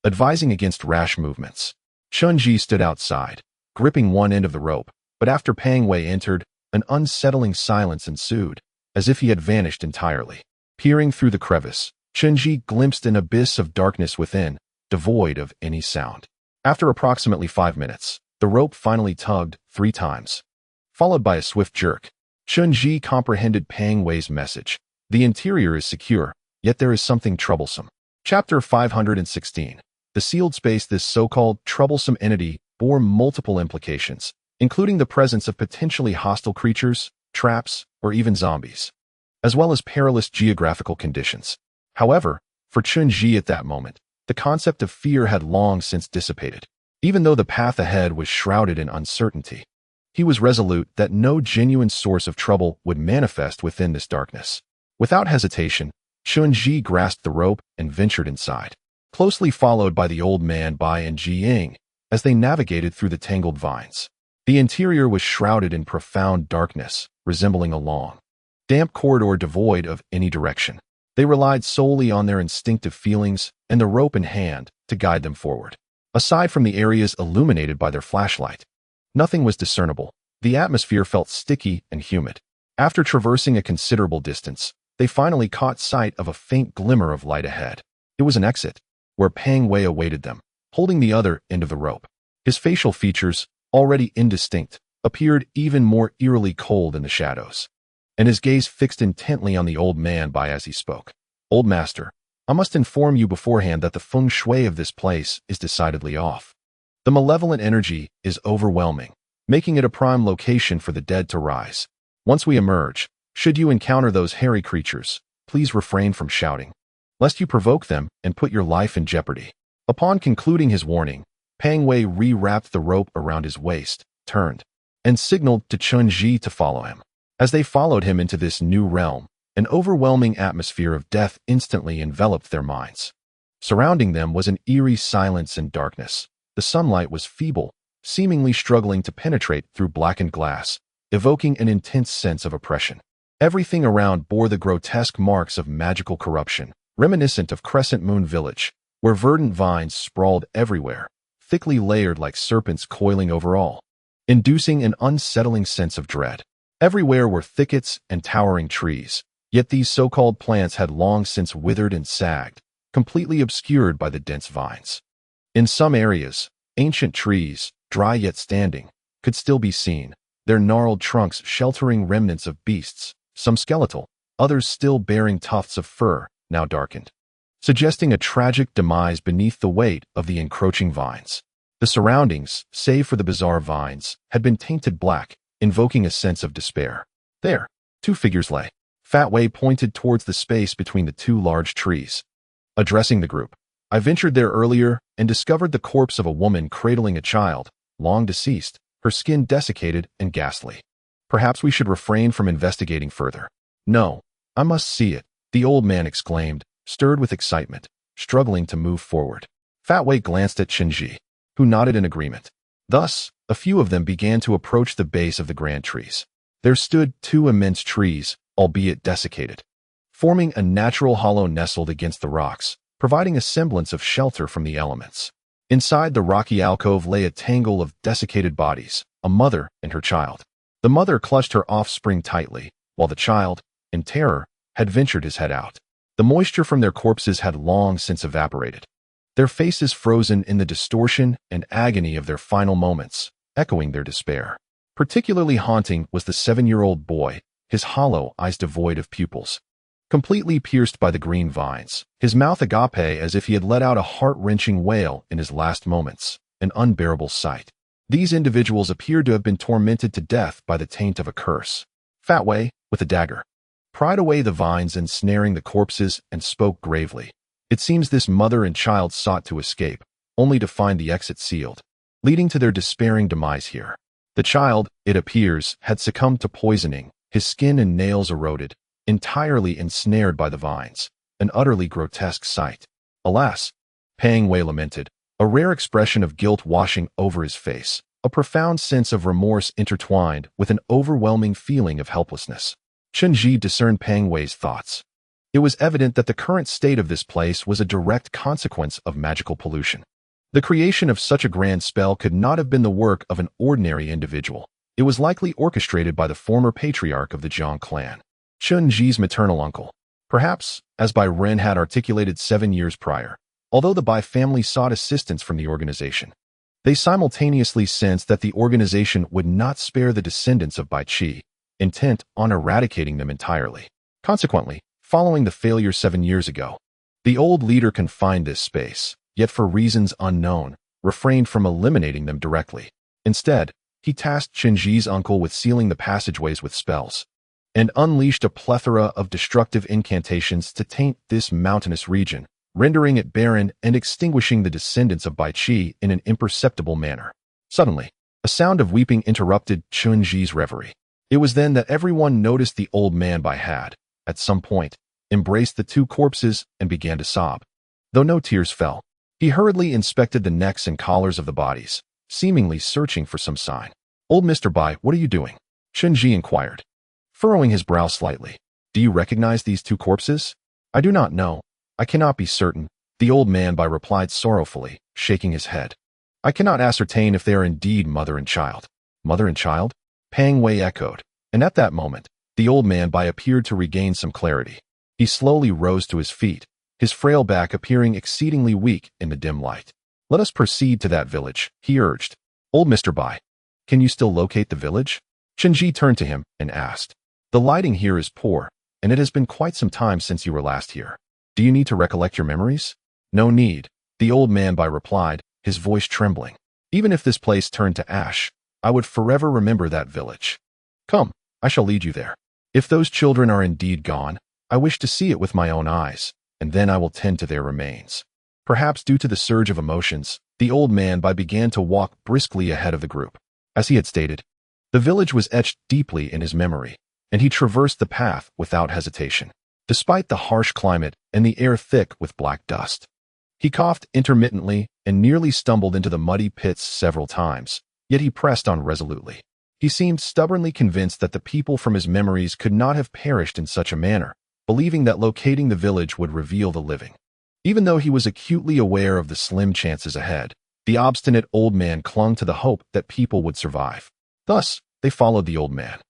advising against rash movements. Chen Zhi stood outside, gripping one end of the rope, but after Pang Wei entered, an unsettling silence ensued, as if he had vanished entirely. Peering through the crevice, Chen Zhi glimpsed an abyss of darkness within, devoid of any sound. After approximately 5 minutes, the rope finally tugged 3 times, followed by a swift jerk. Chen Zhi comprehended Pang Wei's message. The interior is secure, yet there is something troublesome. Chapter 516. The sealed space. This so-called troublesome entity bore multiple implications, including the presence of potentially hostile creatures, traps, or even zombies, as well as perilous geographical conditions. However, for Chen Zhi at that moment, the concept of fear had long since dissipated. Even though the path ahead was shrouded in uncertainty, he was resolute that no genuine source of trouble would manifest within this darkness. Without hesitation, Chen Zhi grasped the rope and ventured inside, closely followed by the old man Bai and Ji Ying as they navigated through the tangled vines. The interior was shrouded in profound darkness, resembling a long, damp corridor devoid of any direction. They relied solely on their instinctive feelings and the rope in hand to guide them forward. Aside from the areas illuminated by their flashlight, nothing was discernible. The atmosphere felt sticky and humid. After traversing a considerable distance, they finally caught sight of a faint glimmer of light ahead. It was an exit, where Pang Wei awaited them, holding the other end of the rope. His facial features, already indistinct, appeared even more eerily cold in the shadows, and his gaze fixed intently on the old man Bai as he spoke. "Old master, I must inform you beforehand that the feng shui of this place is decidedly off. The malevolent energy is overwhelming, making it a prime location for the dead to rise. Once we emerge, should you encounter those hairy creatures, please refrain from shouting, lest you provoke them and put your life in jeopardy." Upon concluding his warning, Pang Wei re-wrapped the rope around his waist, turned, and signaled to Chen Zhi to follow him. As they followed him into this new realm, an overwhelming atmosphere of death instantly enveloped their minds. Surrounding them was an eerie silence and darkness. The sunlight was feeble, seemingly struggling to penetrate through blackened glass, evoking an intense sense of oppression. Everything around bore the grotesque marks of magical corruption, reminiscent of Crescent Moon Village, where verdant vines sprawled everywhere, thickly layered like serpents coiling over all, inducing an unsettling sense of dread. Everywhere were thickets and towering trees, yet these so-called plants had long since withered and sagged, completely obscured by the dense vines. In some areas, ancient trees, dry yet standing, could still be seen, their gnarled trunks sheltering remnants of beasts, some skeletal, others still bearing tufts of fur, now darkened, suggesting a tragic demise beneath the weight of the encroaching vines. The surroundings, save for the bizarre vines, had been tainted black, invoking a sense of despair. There, 2 figures lay. Fat Wei pointed towards the space between the 2 large trees. Addressing the group, "I ventured there earlier and discovered the corpse of a woman cradling a child, long deceased, her skin desiccated and ghastly. Perhaps we should refrain from investigating further." "No, I must see it," the old man exclaimed, stirred with excitement, struggling to move forward. Fat Wei glanced at Chen Zhi, who nodded in agreement. Thus, a few of them began to approach the base of the grand trees. There stood 2 immense trees, albeit desiccated, forming a natural hollow nestled against the rocks, providing a semblance of shelter from the elements. Inside the rocky alcove lay a tangle of desiccated bodies, a mother and her child. The mother clutched her offspring tightly, while the child, in terror, had ventured his head out. The moisture from their corpses had long since evaporated, their faces frozen in the distortion and agony of their final moments, echoing their despair. Particularly haunting was the 7-year-old boy, his hollow eyes devoid of pupils, completely pierced by the green vines, his mouth agape as if he had let out a heart-wrenching wail in his last moments, an unbearable sight. These individuals appeared to have been tormented to death by the taint of a curse. Fat Wei, with a dagger, pried away the vines ensnaring the corpses and spoke gravely. It seems this mother and child sought to escape, only to find the exit sealed, leading to their despairing demise here. The child, it appears, had succumbed to poisoning, his skin and nails eroded, entirely ensnared by the vines, an utterly grotesque sight. Alas, Pang Wei lamented, a rare expression of guilt washing over his face, a profound sense of remorse intertwined with an overwhelming feeling of helplessness. Chen Zhi discerned Pang Wei's thoughts. It was evident that the current state of this place was a direct consequence of magical pollution. The creation of such a grand spell could not have been the work of an ordinary individual. It was likely orchestrated by the former patriarch of the Jiang clan, Chen Zhi's maternal uncle. Perhaps, as Bai Ren had articulated 7 years prior, although the Bai family sought assistance from the organization, they simultaneously sensed that the organization would not spare the descendants of Bai Qi, intent on eradicating them entirely. Consequently, following the failure 7 years ago, the old leader confined this space, yet for reasons unknown, refrained from eliminating them directly. Instead, he tasked Chen Zhi's uncle with sealing the passageways with spells, and unleashed a plethora of destructive incantations to taint this mountainous region, rendering it barren and extinguishing the descendants of Bai Qi in an imperceptible manner. Suddenly, a sound of weeping interrupted Chen Zhi's reverie. It was then that everyone noticed the old man Bai had, at some point, embraced the 2 corpses and began to sob. Though no tears fell, he hurriedly inspected the necks and collars of the bodies, seemingly searching for some sign. "Old Mr. Bai, what are you doing?" Chen Zhi inquired, furrowing his brow slightly. "Do you recognize these 2 corpses?" "I do not know. I cannot be certain," the old man Bai replied sorrowfully, shaking his head. "I cannot ascertain if they are indeed mother and child." "Mother and child?" Pang Wei echoed, and at that moment, the old man Bai appeared to regain some clarity. He slowly rose to his feet, his frail back appearing exceedingly weak in the dim light. "Let us proceed to that village," he urged. "Old Mr. Bai, can you still locate the village?" Chen Zhi turned to him and asked. "The lighting here is poor, and it has been quite some time since you were last here. Do you need to recollect your memories?" "No need," the old man Bai replied, his voice trembling. "Even if this place turned to ash, I would forever remember that village. Come, I shall lead you there. If those children are indeed gone, I wish to see it with my own eyes, and then I will tend to their remains." Perhaps due to the surge of emotions, the old man Bai began to walk briskly ahead of the group. As he had stated, the village was etched deeply in his memory, and he traversed the path without hesitation, despite the harsh climate and the air thick with black dust. He coughed intermittently and nearly stumbled into the muddy pits several times, yet he pressed on resolutely. He seemed stubbornly convinced that the people from his memories could not have perished in such a manner, believing that locating the village would reveal the living. Even though he was acutely aware of the slim chances ahead, the obstinate old man clung to the hope that people would survive. Thus, they followed the old man,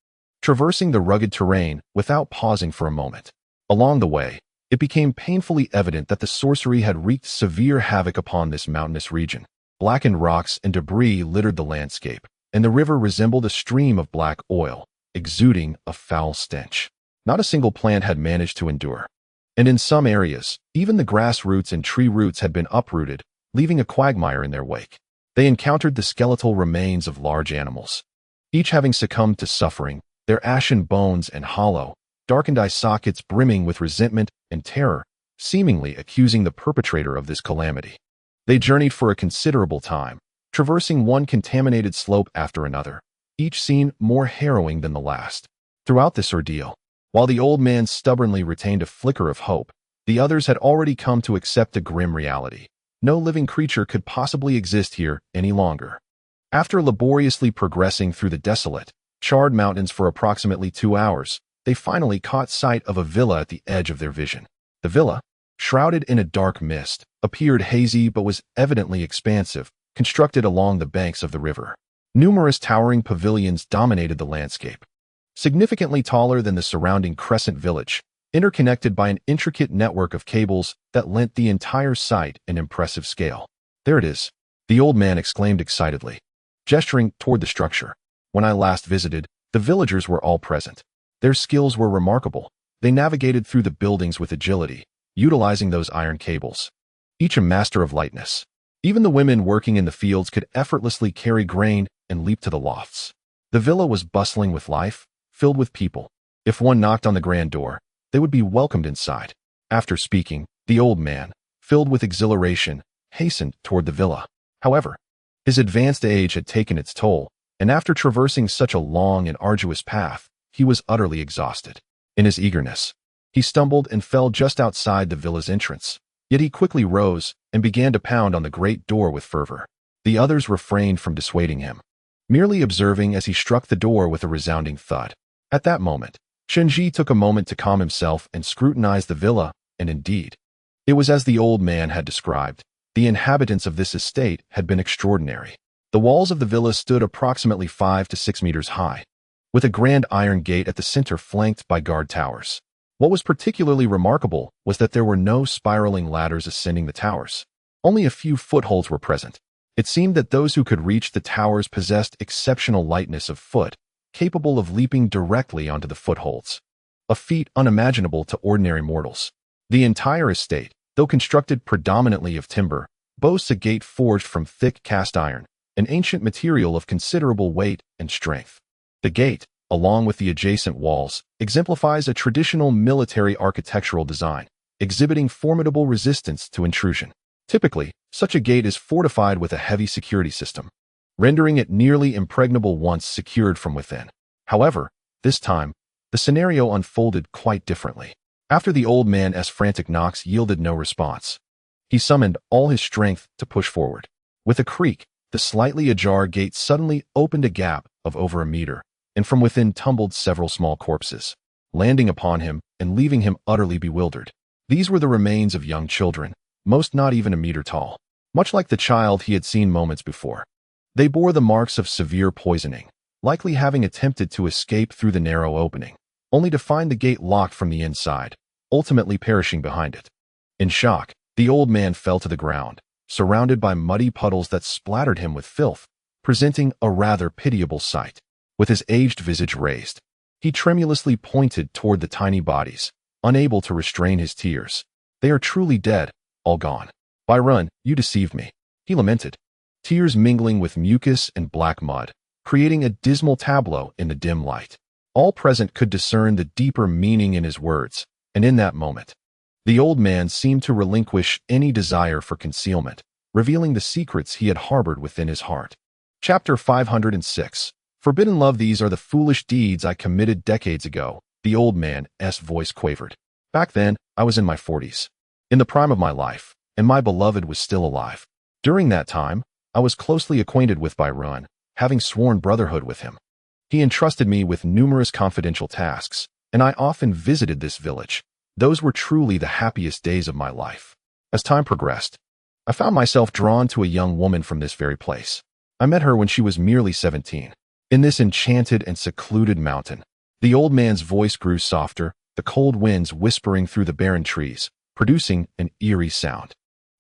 traversing the rugged terrain without pausing for a moment. Along the way, it became painfully evident that the sorcery had wreaked severe havoc upon this mountainous region. Blackened rocks and debris littered the landscape, and the river resembled a stream of black oil, exuding a foul stench. Not a single plant had managed to endure, and in some areas, even the grass roots and tree roots had been uprooted, leaving a quagmire in their wake. They encountered the skeletal remains of large animals, each having succumbed to suffering, their ashen bones and hollow, darkened eye sockets brimming with resentment and terror, seemingly accusing the perpetrator of this calamity. They journeyed for a considerable time, traversing one contaminated slope after another, each scene more harrowing than the last. Throughout this ordeal, while the old man stubbornly retained a flicker of hope, the others had already come to accept a grim reality. No living creature could possibly exist here any longer. After laboriously progressing through the desolate, charred mountains for approximately 2 hours, they finally caught sight of a villa at the edge of their vision. The villa, shrouded in a dark mist, appeared hazy but was evidently expansive, constructed along the banks of the river. Numerous towering pavilions dominated the landscape, significantly taller than the surrounding crescent village, interconnected by an intricate network of cables that lent the entire site an impressive scale. "There it is," the old man exclaimed excitedly, gesturing toward the structure. "When I last visited, the villagers were all present. Their skills were remarkable. They navigated through the buildings with agility, utilizing those iron cables, each a master of lightness. Even the women working in the fields could effortlessly carry grain and leap to the lofts. The villa was bustling with life, filled with people. If one knocked on the grand door, they would be welcomed inside. After speaking, the old man, filled with exhilaration, hastened toward the villa. However, his advanced age had taken its toll, and after traversing such a long and arduous path, he was utterly exhausted. In his eagerness, he stumbled and fell just outside the villa's entrance. Yet he quickly rose and began to pound on the great door with fervor. The others refrained from dissuading him, merely observing as he struck the door with a resounding thud. At that moment, Chen Zhi took a moment to calm himself and scrutinize the villa, and indeed, it was as the old man had described. The inhabitants of this estate had been extraordinary. The walls of the villa stood approximately 5 to 6 meters high, with a grand iron gate at the center flanked by guard towers. What was particularly remarkable was that there were no spiraling ladders ascending the towers. Only a few footholds were present. It seemed that those who could reach the towers possessed exceptional lightness of foot, capable of leaping directly onto the footholds, a feat unimaginable to ordinary mortals. The entire estate, though constructed predominantly of timber, boasts a gate forged from thick cast iron, an ancient material of considerable weight and strength. The gate, along with the adjacent walls, exemplifies a traditional military architectural design, exhibiting formidable resistance to intrusion. Typically, such a gate is fortified with a heavy security system, rendering it nearly impregnable once secured from within. However, this time, the scenario unfolded quite differently. After the old man's frantic knocks yielded no response, he summoned all his strength to push forward. With a creak, the slightly ajar gate suddenly opened a gap of over a meter, and from within tumbled several small corpses, landing upon him and leaving him utterly bewildered. These were the remains of young children, most not even a meter tall, much like the child he had seen moments before. They bore the marks of severe poisoning, likely having attempted to escape through the narrow opening, only to find the gate locked from the inside, ultimately perishing behind it. In shock, the old man fell to the ground, surrounded by muddy puddles that splattered him with filth, presenting a rather pitiable sight. With his aged visage raised, he tremulously pointed toward the tiny bodies, unable to restrain his tears. "They are truly dead, all gone. Byron, you deceived me," he lamented, tears mingling with mucus and black mud, creating a dismal tableau in the dim light. All present could discern the deeper meaning in his words, and in that moment, the old man seemed to relinquish any desire for concealment, revealing the secrets he had harbored within his heart. Chapter 506. Forbidden love. "These are the foolish deeds I committed decades ago," the old man's voice quavered. "Back then, I was in my 40s, in the prime of my life, and my beloved was still alive. During that time, I was closely acquainted with Byron, having sworn brotherhood with him. He entrusted me with numerous confidential tasks, and I often visited this village. Those were truly the happiest days of my life. As time progressed, I found myself drawn to a young woman from this very place. I met her when she was merely 17. In this enchanted and secluded mountain." The old man's voice grew softer, the cold winds whispering through the barren trees, producing an eerie sound.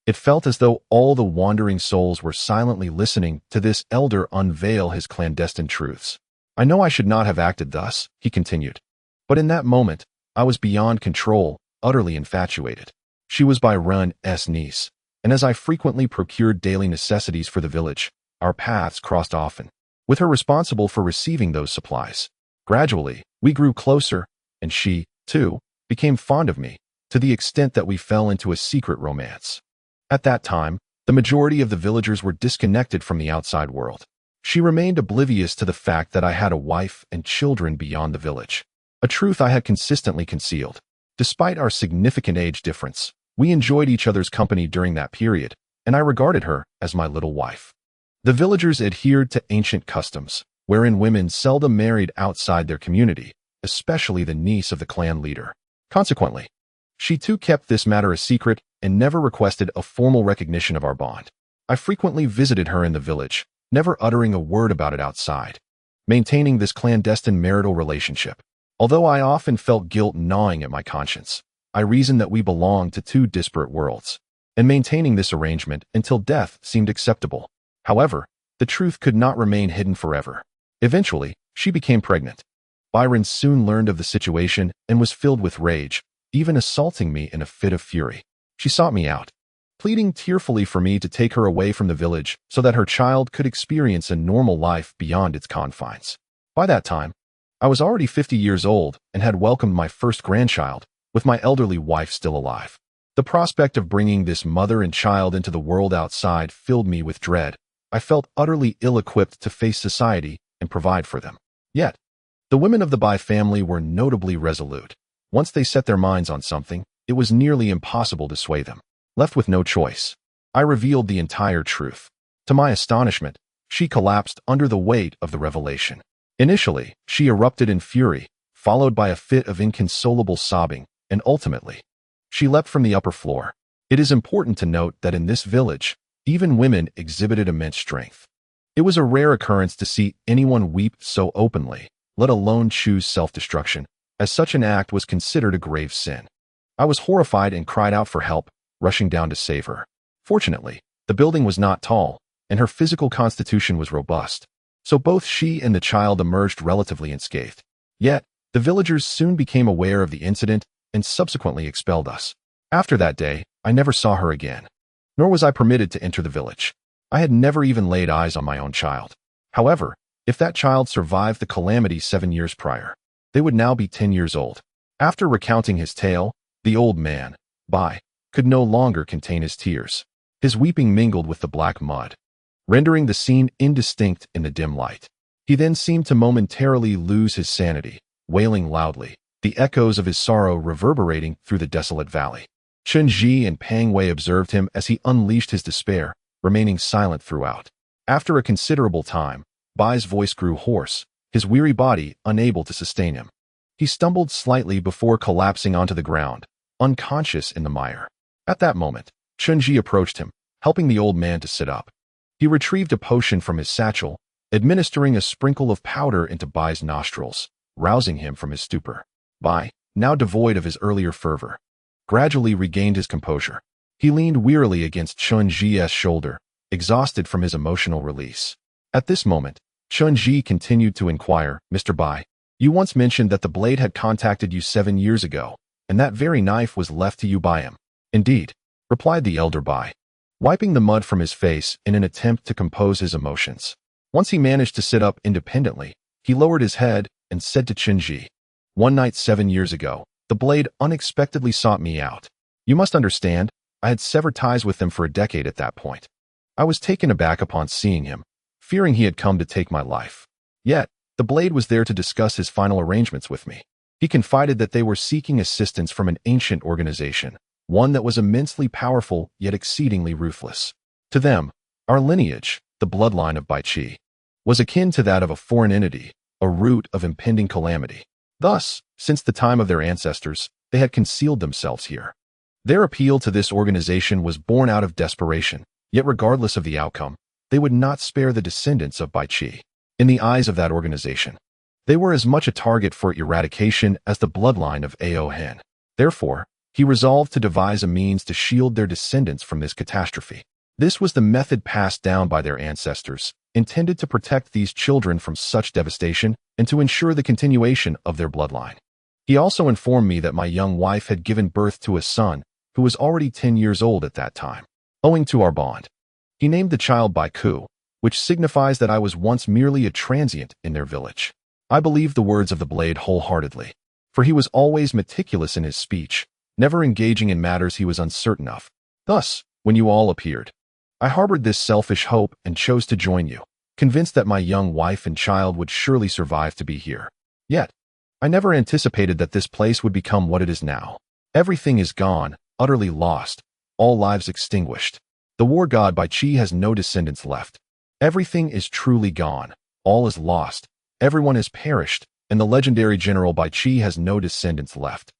It felt as though all the wandering souls were silently listening to this elder unveil his clandestine truths. "I know I should not have acted thus," he continued, "but in that moment, I was beyond control, utterly infatuated. She was Byron's niece, and as I frequently procured daily necessities for the village, our paths crossed often, with her responsible for receiving those supplies. Gradually, we grew closer, and she, too, became fond of me, to the extent that we fell into a secret romance. At that time, the majority of the villagers were disconnected from the outside world. She remained oblivious to the fact that I had a wife and children beyond the village, a truth I had consistently concealed. Despite our significant age difference, we enjoyed each other's company during that period, and I regarded her as my little wife. The villagers adhered to ancient customs, wherein women seldom married outside their community, especially the niece of the clan leader. Consequently, she too kept this matter a secret and never requested a formal recognition of our bond. I frequently visited her in the village, never uttering a word about it outside, maintaining this clandestine marital relationship. Although I often felt guilt gnawing at my conscience, I reasoned that we belonged to two disparate worlds, and maintaining this arrangement until death seemed acceptable. However, the truth could not remain hidden forever. Eventually, she became pregnant. Byron soon learned of the situation and was filled with rage, even assaulting me in a fit of fury. She sought me out, pleading tearfully for me to take her away from the village so that her child could experience a normal life beyond its confines. By that time, I was already 50 years old and had welcomed my first grandchild, with my elderly wife still alive. The prospect of bringing this mother and child into the world outside filled me with dread. I felt utterly ill-equipped to face society and provide for them. Yet, the women of the Bai family were notably resolute. Once they set their minds on something, it was nearly impossible to sway them. Left with no choice, I revealed the entire truth. To my astonishment, she collapsed under the weight of the revelation. Initially, she erupted in fury, followed by a fit of inconsolable sobbing, and ultimately, she leapt from the upper floor. It is important to note that in this village, even women exhibited immense strength. It was a rare occurrence to see anyone weep so openly, let alone choose self-destruction, as such an act was considered a grave sin. I was horrified and cried out for help, rushing down to save her. Fortunately, the building was not tall, and her physical constitution was robust, so both she and the child emerged relatively unscathed. Yet, the villagers soon became aware of the incident and subsequently expelled us. After that day, I never saw her again, nor was I permitted to enter the village. I had never even laid eyes on my own child. However, if that child survived the calamity 7 years prior, they would now be 10 years old. After recounting his tale, the old man, Bai, could no longer contain his tears. His weeping mingled with the black mud, rendering the scene indistinct in the dim light. He then seemed to momentarily lose his sanity, wailing loudly, the echoes of his sorrow reverberating through the desolate valley. Chen Zhi and Pang Wei observed him as he unleashed his despair, remaining silent throughout. After a considerable time, Bai's voice grew hoarse, his weary body unable to sustain him. He stumbled slightly before collapsing onto the ground, unconscious in the mire. At that moment, Chen Zhi approached him, helping the old man to sit up. He retrieved a potion from his satchel, administering a sprinkle of powder into Bai's nostrils, rousing him from his stupor. Bai, now devoid of his earlier fervor, gradually regained his composure. He leaned wearily against Chen Zhi's shoulder, exhausted from his emotional release. At this moment, Chen Zhi continued to inquire, "Mr. Bai, you once mentioned that the blade had contacted you 7 years ago, and that very knife was left to you by him." "Indeed," replied the elder Bai, wiping the mud from his face in an attempt to compose his emotions. Once he managed to sit up independently, he lowered his head and said to Chen Zhi, "One night 7 years ago, the blade unexpectedly sought me out. You must understand, I had severed ties with them for a decade at that point. I was taken aback upon seeing him, fearing he had come to take my life. Yet, the blade was there to discuss his final arrangements with me. He confided that they were seeking assistance from an ancient organization, one that was immensely powerful yet exceedingly ruthless. To them, our lineage, the bloodline of Bai Qi, was akin to that of a foreign entity, a root of impending calamity. Thus, since the time of their ancestors, they had concealed themselves here. Their appeal to this organization was born out of desperation, yet regardless of the outcome, they would not spare the descendants of Bai Qi. In the eyes of that organization, they were as much a target for eradication as the bloodline of Ao Hen. Therefore, he resolved to devise a means to shield their descendants from this catastrophe. This was the method passed down by their ancestors, intended to protect these children from such devastation and to ensure the continuation of their bloodline. He also informed me that my young wife had given birth to a son who was already 10 years old at that time. Owing to our bond, he named the child Bai Ku, which signifies that I was once merely a transient in their village. I believed the words of the blade wholeheartedly, for he was always meticulous in his speech, never engaging in matters he was uncertain of. Thus, when you all appeared, I harbored this selfish hope and chose to join you, convinced that my young wife and child would surely survive to be here. Yet, I never anticipated that this place would become what it is now. Everything is gone, utterly lost, all lives extinguished. The war god Bai Qi has no descendants left. Everything is truly gone, all is lost, everyone has perished, and the legendary general Bai Qi has no descendants left.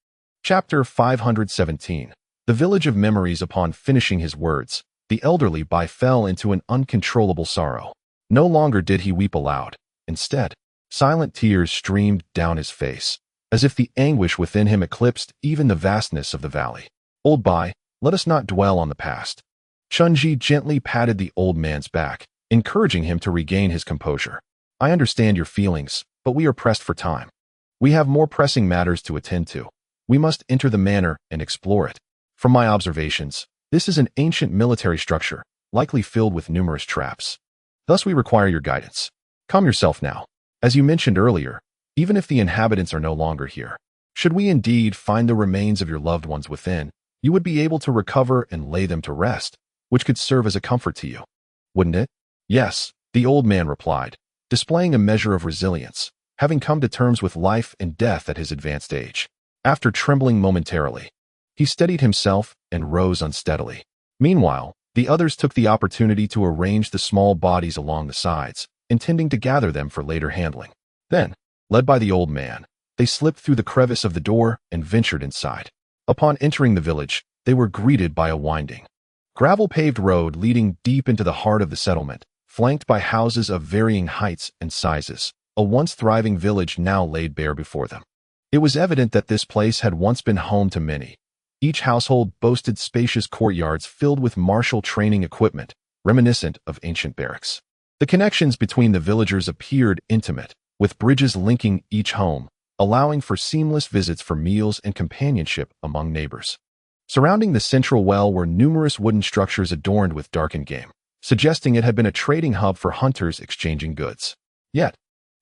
Chapter 517. The Village of Memories. Upon finishing his words, the elderly Bai fell into an uncontrollable sorrow. No longer did he weep aloud. Instead, silent tears streamed down his face, as if the anguish within him eclipsed even the vastness of the valley. "Old Bai, let us not dwell on the past." Chen Zhi gently patted the old man's back, encouraging him to regain his composure. "I understand your feelings, but we are pressed for time. We have more pressing matters to attend to. We must enter the manor and explore it. From my observations, This is an ancient military structure, likely filled with numerous traps. Thus we require your guidance. Calm yourself now. As you mentioned earlier, even if the inhabitants are no longer here, should we indeed find the remains of your loved ones within, you would be able to recover and lay them to rest, which could serve as a comfort to you. Wouldn't it? Yes, the old man replied, displaying a measure of resilience, having come to terms with life and death at his advanced age. After trembling momentarily, he steadied himself and rose unsteadily. Meanwhile, the others took the opportunity to arrange the small bodies along the sides, intending to gather them for later handling. Then, led by the old man, they slipped through the crevice of the door and ventured inside. Upon entering the village, they were greeted by a winding, gravel-paved road leading deep into the heart of the settlement, flanked by houses of varying heights and sizes. A once thriving village now laid bare before them. It was evident that this place had once been home to many. Each household boasted spacious courtyards filled with martial training equipment, reminiscent of ancient barracks. The connections between the villagers appeared intimate, with bridges linking each home, allowing for seamless visits for meals and companionship among neighbors. Surrounding the central well were numerous wooden structures adorned with darkened game, suggesting it had been a trading hub for hunters exchanging goods. Yet,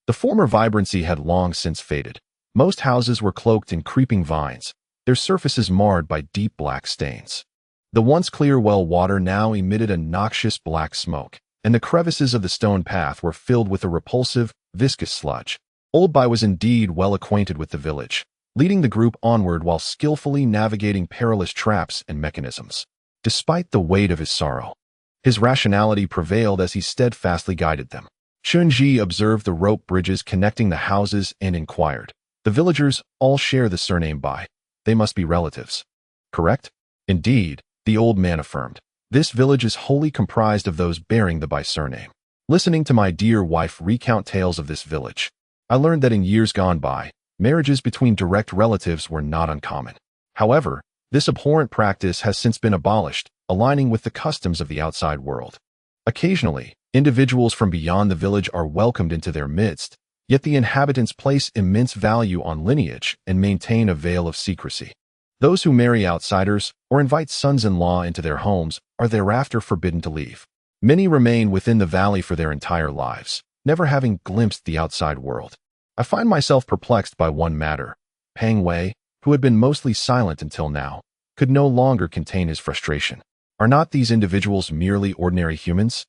the former vibrancy had long since faded. Most houses were cloaked in creeping vines, their surfaces marred by deep black stains. The once clear well water now emitted a noxious black smoke, and the crevices of the stone path were filled with a repulsive, viscous sludge. Old Bai was indeed well acquainted with the village, leading the group onward while skillfully navigating perilous traps and mechanisms. Despite the weight of his sorrow, his rationality prevailed as he steadfastly guided them. Chen Zhi observed the rope bridges connecting the houses and inquired, "The villagers all share the surname Bai. They must be relatives, correct?" "Indeed," the old man affirmed. "This village is wholly comprised of those bearing the Bai surname. Listening to my dear wife recount tales of this village, I learned that in years gone by, marriages between direct relatives were not uncommon. However, this abhorrent practice has since been abolished, aligning with the customs of the outside world. Occasionally, individuals from beyond the village are welcomed into their midst, yet the inhabitants place immense value on lineage and maintain a veil of secrecy. Those who marry outsiders or invite sons-in-law into their homes are thereafter forbidden to leave. Many remain within the valley for their entire lives, never having glimpsed the outside world. I find myself perplexed by one matter. Pang Wei, who had been mostly silent until now, could no longer contain his frustration. Are not these individuals merely ordinary humans?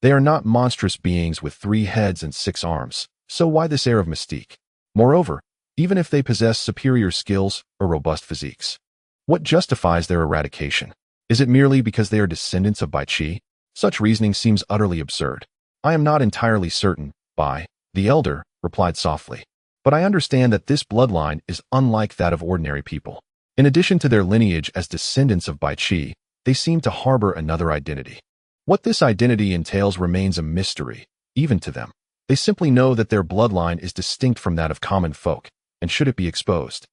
They are not monstrous beings with 3 heads and 6 arms, so why this air of mystique? Moreover, even if they possess superior skills or robust physiques, what justifies their eradication? Is it merely because they are descendants of Bai Qi? Such reasoning seems utterly absurd. I am not entirely certain, Bai, the elder, replied softly, but I understand that this bloodline is unlike that of ordinary people. In addition to their lineage as descendants of Bai Qi, they seem to harbor another identity. What this identity entails remains a mystery, even to them. They simply know that their bloodline is distinct from that of common folk, and should it be exposed,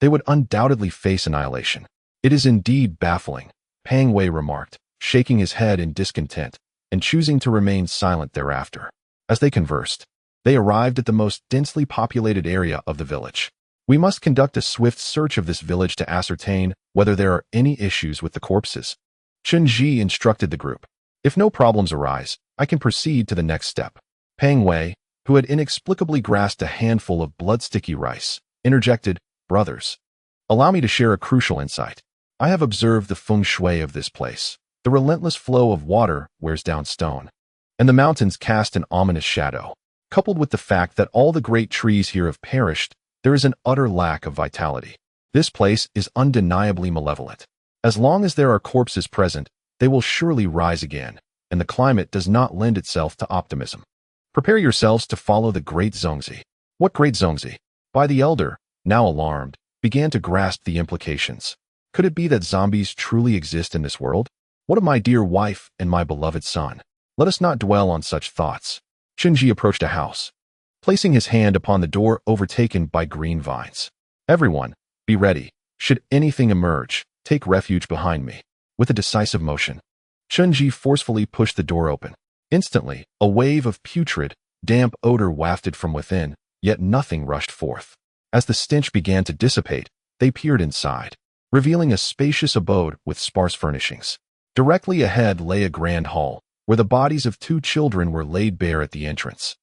they would undoubtedly face annihilation. It is indeed baffling, Pang Wei remarked, shaking his head in discontent, and choosing to remain silent thereafter. As they conversed, they arrived at the most densely populated area of the village. We must conduct a swift search of this village to ascertain whether there are any issues with the corpses. Chen Zhi instructed the group. If no problems arise, I can proceed to the next step. Pang Wei, who had inexplicably grasped a handful of blood-sticky rice, interjected, "Brothers, allow me to share a crucial insight. I have observed the feng shui of this place. The relentless flow of water wears down stone, and the mountains cast an ominous shadow. Coupled with the fact that all the great trees here have perished, there is an utter lack of vitality. This place is undeniably malevolent. As long as there are corpses present, they will surely rise again, and the climate does not lend itself to optimism. Prepare yourselves to follow the great Zongzi." "What great Zongzi?" Bai the elder, now alarmed, began to grasp the implications. Could it be that zombies truly exist in this world? What of my dear wife and my beloved son? Let us not dwell on such thoughts. Chen Zhi approached a house, placing his hand upon the door overtaken by green vines. "Everyone, be ready. Should anything emerge, take refuge behind me." With a decisive motion, Chen Zhi forcefully pushed the door open. Instantly, a wave of putrid, damp odor wafted from within, yet nothing rushed forth. As the stench began to dissipate, they peered inside, revealing a spacious abode with sparse furnishings. Directly ahead lay a grand hall, where the bodies of 2 children were laid bare at the entrance,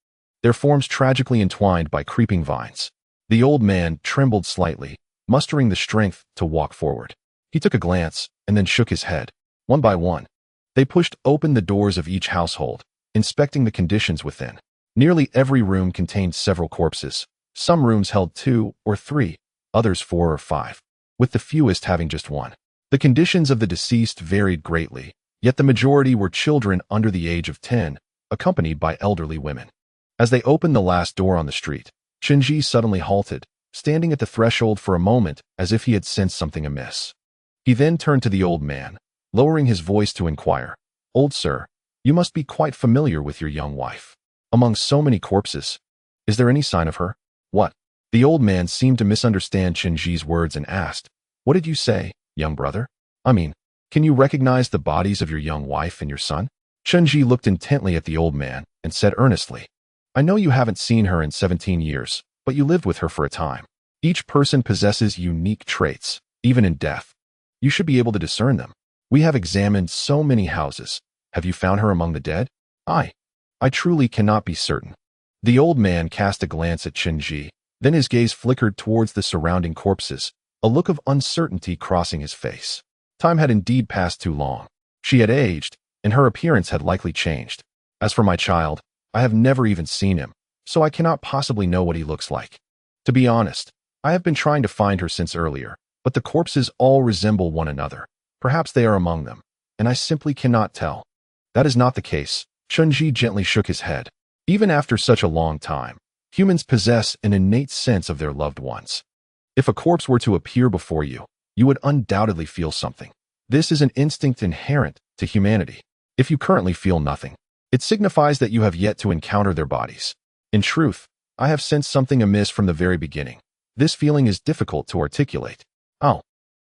their forms tragically entwined by creeping vines. The old man trembled slightly, mustering the strength to walk forward. He took a glance and then shook his head. One by one, they pushed open the doors of each household, inspecting the conditions within. Nearly every room contained several corpses. Some rooms held 2 or 3, others 4 or 5, with the fewest having just 1. The conditions of the deceased varied greatly, yet the majority were children under the age of 10, accompanied by elderly women. As they opened the last door on the street, Chen Zhi suddenly halted, standing at the threshold for a moment as if he had sensed something amiss. He then turned to the old man, lowering his voice to inquire, "Old sir, you must be quite familiar with your young wife. Among so many corpses, is there any sign of her?" "What?" The old man seemed to misunderstand Chen Zhi's words and asked, "What did you say, young brother? I mean, can you recognize the bodies of your young wife and your son?" Chen Zhi looked intently at the old man and said earnestly, "I know you haven't seen her in 17 years, but you lived with her for a time. Each person possesses unique traits, even in death. You should be able to discern them. We have examined so many houses. Have you found her among the dead?" I truly cannot be certain." The old man cast a glance at Chen Zhi, then his gaze flickered towards the surrounding corpses, a look of uncertainty crossing his face. Time had indeed passed too long. She had aged, and her appearance had likely changed. As for my child, I have never even seen him, so I cannot possibly know what he looks like. To be honest, I have been trying to find her since earlier, but the corpses all resemble one another. Perhaps they are among them, and I simply cannot tell." "That is not the case." Chen Zhi gently shook his head. "Even after such a long time, humans possess an innate sense of their loved ones. If a corpse were to appear before you, you would undoubtedly feel something. This is an instinct inherent to humanity. If you currently feel nothing, it signifies that you have yet to encounter their bodies. In truth, I have sensed something amiss from the very beginning. This feeling is difficult to articulate. Oh,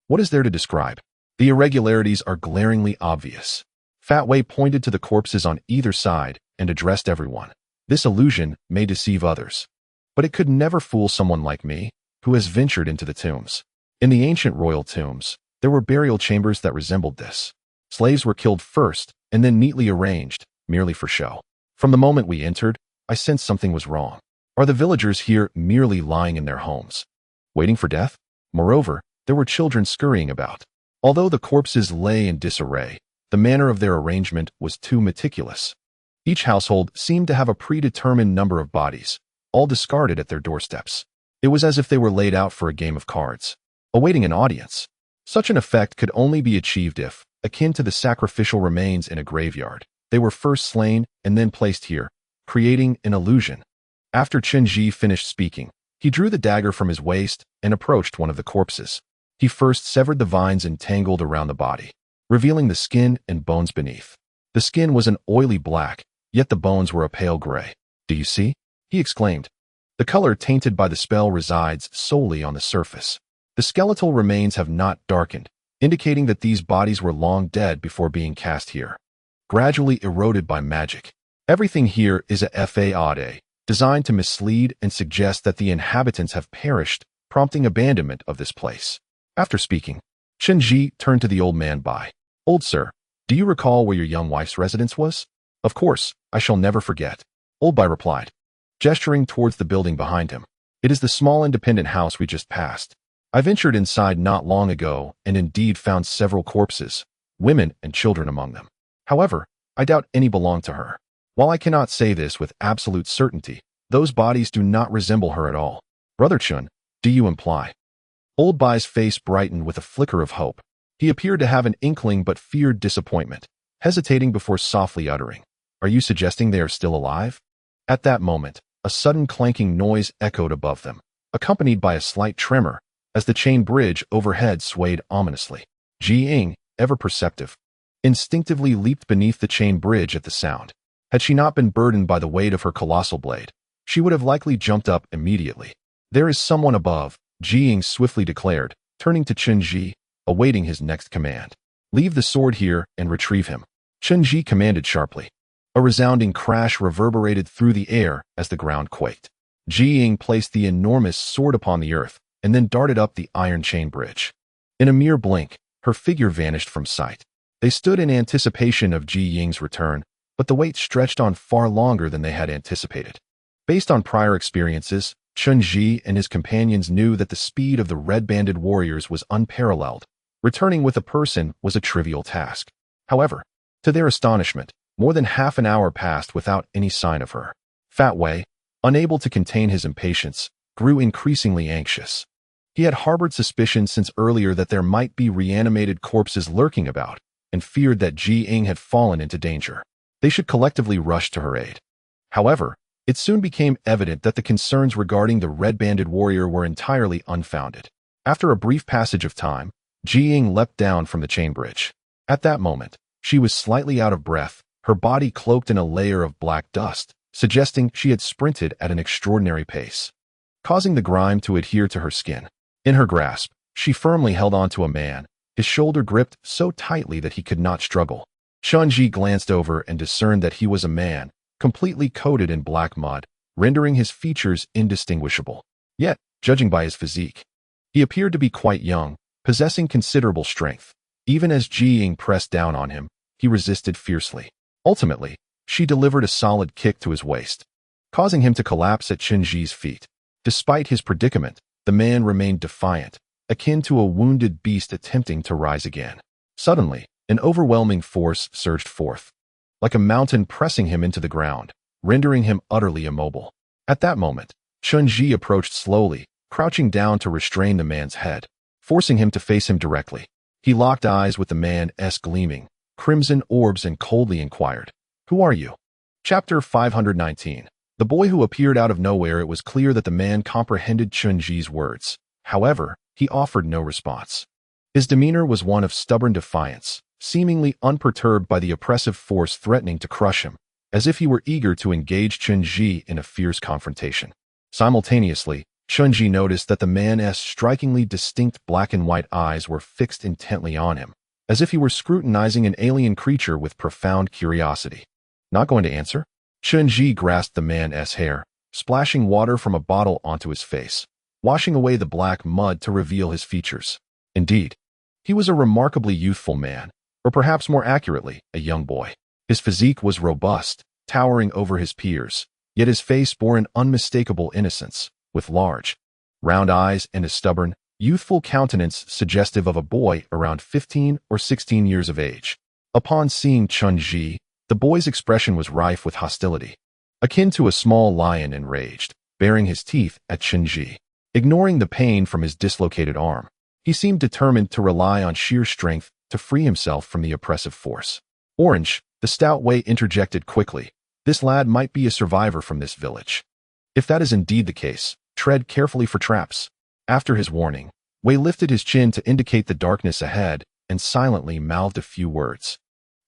what is there to describe? The irregularities are glaringly obvious." Fat Wei pointed to the corpses on either side and addressed everyone. "This illusion may deceive others, but it could never fool someone like me, who has ventured into the tombs. In the ancient royal tombs, there were burial chambers that resembled this. Slaves were killed first and then neatly arranged, merely for show. From the moment we entered, I sensed something was wrong. Are the villagers here merely lying in their homes, waiting for death? Moreover, there were children scurrying about. Although the corpses lay in disarray, the manner of their arrangement was too meticulous. Each household seemed to have a predetermined number of bodies, all discarded at their doorsteps. It was as if they were laid out for a game of cards, awaiting an audience. Such an effect could only be achieved if, akin to the sacrificial remains in a graveyard, they were first slain and then placed here, creating an illusion." After Chen Zhi finished speaking, he drew the dagger from his waist and approached one of the corpses. He first severed the vines entangled around the body, revealing the skin and bones beneath. The skin was an oily black, yet the bones were a pale gray. "Do you see?" he exclaimed. "The color tainted by the spell resides solely on the surface. The skeletal remains have not darkened, indicating that these bodies were long dead before being cast here, gradually eroded by magic. Everything here is a fade, designed to mislead and suggest that the inhabitants have perished, prompting abandonment of this place." After speaking, Chen Zhi turned to the old man by. "Old sir, do you recall where your young wife's residence was?" "Of course, I shall never forget," Old Bai replied, gesturing towards the building behind him. "It is the small independent house we just passed. I ventured inside not long ago and indeed found several corpses, women and children among them. However, I doubt any belong to her. While I cannot say this with absolute certainty, those bodies do not resemble her at all." "Brother Chun, do you imply?" Old Bai's face brightened with a flicker of hope. He appeared to have an inkling but feared disappointment, hesitating before softly uttering, "Are you suggesting they are still alive?" At that moment, a sudden clanking noise echoed above them, accompanied by a slight tremor, as the chain bridge overhead swayed ominously. Ji Ying, ever perceptive, instinctively leaped beneath the chain bridge at the sound. Had she not been burdened by the weight of her colossal blade, she would have likely jumped up immediately. "There is someone above," Ji Ying swiftly declared, turning to Chen Zhi, awaiting his next command. "Leave the sword here and retrieve him." Chen Zhi commanded sharply. A resounding crash reverberated through the air as the ground quaked. Ji Ying placed the enormous sword upon the earth and then darted up the iron chain bridge. In a mere blink, her figure vanished from sight. They stood in anticipation of Ji Ying's return, but the wait stretched on far longer than they had anticipated. Based on prior experiences, Chen Zhi and his companions knew that the speed of the red-banded warriors was unparalleled. Returning with a person was a trivial task. However, to their astonishment, more than half an hour passed without any sign of her. Fat Wei, unable to contain his impatience, grew increasingly anxious. He had harbored suspicions since earlier that there might be reanimated corpses lurking about, and feared that Ji Ying had fallen into danger. They should collectively rush to her aid. However, it soon became evident that the concerns regarding the red-banded warrior were entirely unfounded. After a brief passage of time, Ji Ying leapt down from the chain bridge. At that moment, she was slightly out of breath, her body cloaked in a layer of black dust, suggesting she had sprinted at an extraordinary pace, causing the grime to adhere to her skin. In her grasp, she firmly held on to a man, his shoulder gripped so tightly that he could not struggle. Chen Zhi glanced over and discerned that he was a man, completely coated in black mud, rendering his features indistinguishable. Yet, judging by his physique, he appeared to be quite young, possessing considerable strength. Even as Ji Ying pressed down on him, he resisted fiercely. Ultimately, she delivered a solid kick to his waist, causing him to collapse at Chen Zhi's feet. Despite his predicament, the man remained defiant, akin to a wounded beast attempting to rise again. Suddenly, an overwhelming force surged forth, like a mountain pressing him into the ground, rendering him utterly immobile. At that moment, Chen Zhi approached slowly, crouching down to restrain the man's head, forcing him to face him directly. He locked eyes with the man's gleaming, crimson orbs and coldly inquired, "Who are you?" Chapter 519. The boy who appeared out of nowhere. It was clear that the man comprehended Chen Zhi's words. However, he offered no response. His demeanor was one of stubborn defiance, seemingly unperturbed by the oppressive force threatening to crush him, as if he were eager to engage Chen Zhi in a fierce confrontation. Simultaneously, Chen Zhi noticed that the man's strikingly distinct black and white eyes were fixed intently on him, as if he were scrutinizing an alien creature with profound curiosity. Not going to answer? Chen Zhi grasped the man's hair, splashing water from a bottle onto his face, washing away the black mud to reveal his features. Indeed, he was a remarkably youthful man, or perhaps more accurately, a young boy. His physique was robust, towering over his peers, yet his face bore an unmistakable innocence, with large, round eyes and a stubborn, youthful countenance suggestive of a boy around 15 or 16 years of age. Upon seeing Chen Zhi, the boy's expression was rife with hostility, akin to a small lion enraged, baring his teeth at Chen Zhi. Ignoring the pain from his dislocated arm, he seemed determined to rely on sheer strength to free himself from the oppressive force. Orange, the stout Wei interjected quickly, "This lad might be a survivor from this village. If that is indeed the case, tread carefully for traps." After his warning, Wei lifted his chin to indicate the darkness ahead and silently mouthed a few words.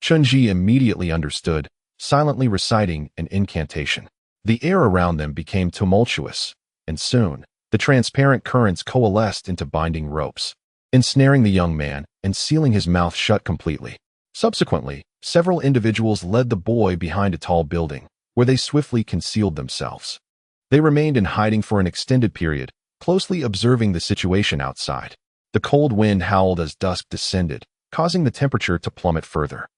Chen Zhi immediately understood, silently reciting an incantation. The air around them became tumultuous, and soon, the transparent currents coalesced into binding ropes, ensnaring the young man and sealing his mouth shut completely. Subsequently, several individuals led the boy behind a tall building, where they swiftly concealed themselves. They remained in hiding for an extended period, closely observing the situation outside. The cold wind howled as dusk descended, causing the temperature to plummet further.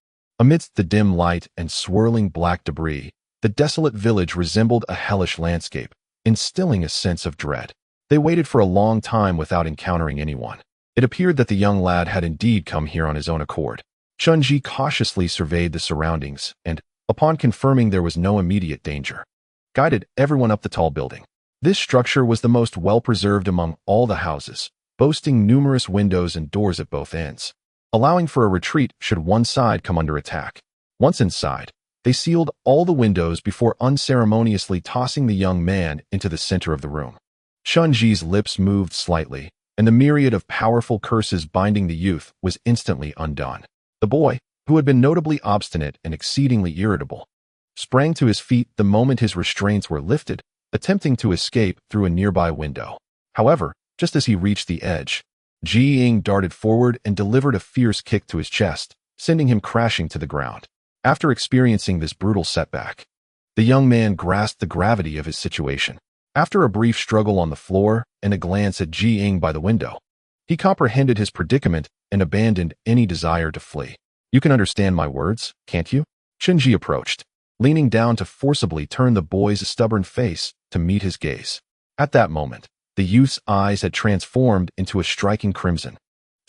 Amidst the dim light and swirling black debris, the desolate village resembled a hellish landscape, instilling a sense of dread. They waited for a long time without encountering anyone. It appeared that the young lad had indeed come here on his own accord. Chen Zhi cautiously surveyed the surroundings and, upon confirming there was no immediate danger, guided everyone up the tall building. This structure was the most well-preserved among all the houses, boasting numerous windows and doors at both ends, allowing for a retreat should one side come under attack. Once inside, they sealed all the windows before unceremoniously tossing the young man into the center of the room. Chen Zhi's lips moved slightly, and the myriad of powerful curses binding the youth was instantly undone. The boy, who had been notably obstinate and exceedingly irritable, sprang to his feet the moment his restraints were lifted, attempting to escape through a nearby window. However, just as he reached the edge, Ji Ying darted forward and delivered a fierce kick to his chest, sending him crashing to the ground. After experiencing this brutal setback, the young man grasped the gravity of his situation. After a brief struggle on the floor and a glance at Ji Ying by the window, he comprehended his predicament and abandoned any desire to flee. You can understand my words, can't you? Chen Zhi approached, leaning down to forcibly turn the boy's stubborn face to meet his gaze. At that moment, the youth's eyes had transformed into a striking crimson,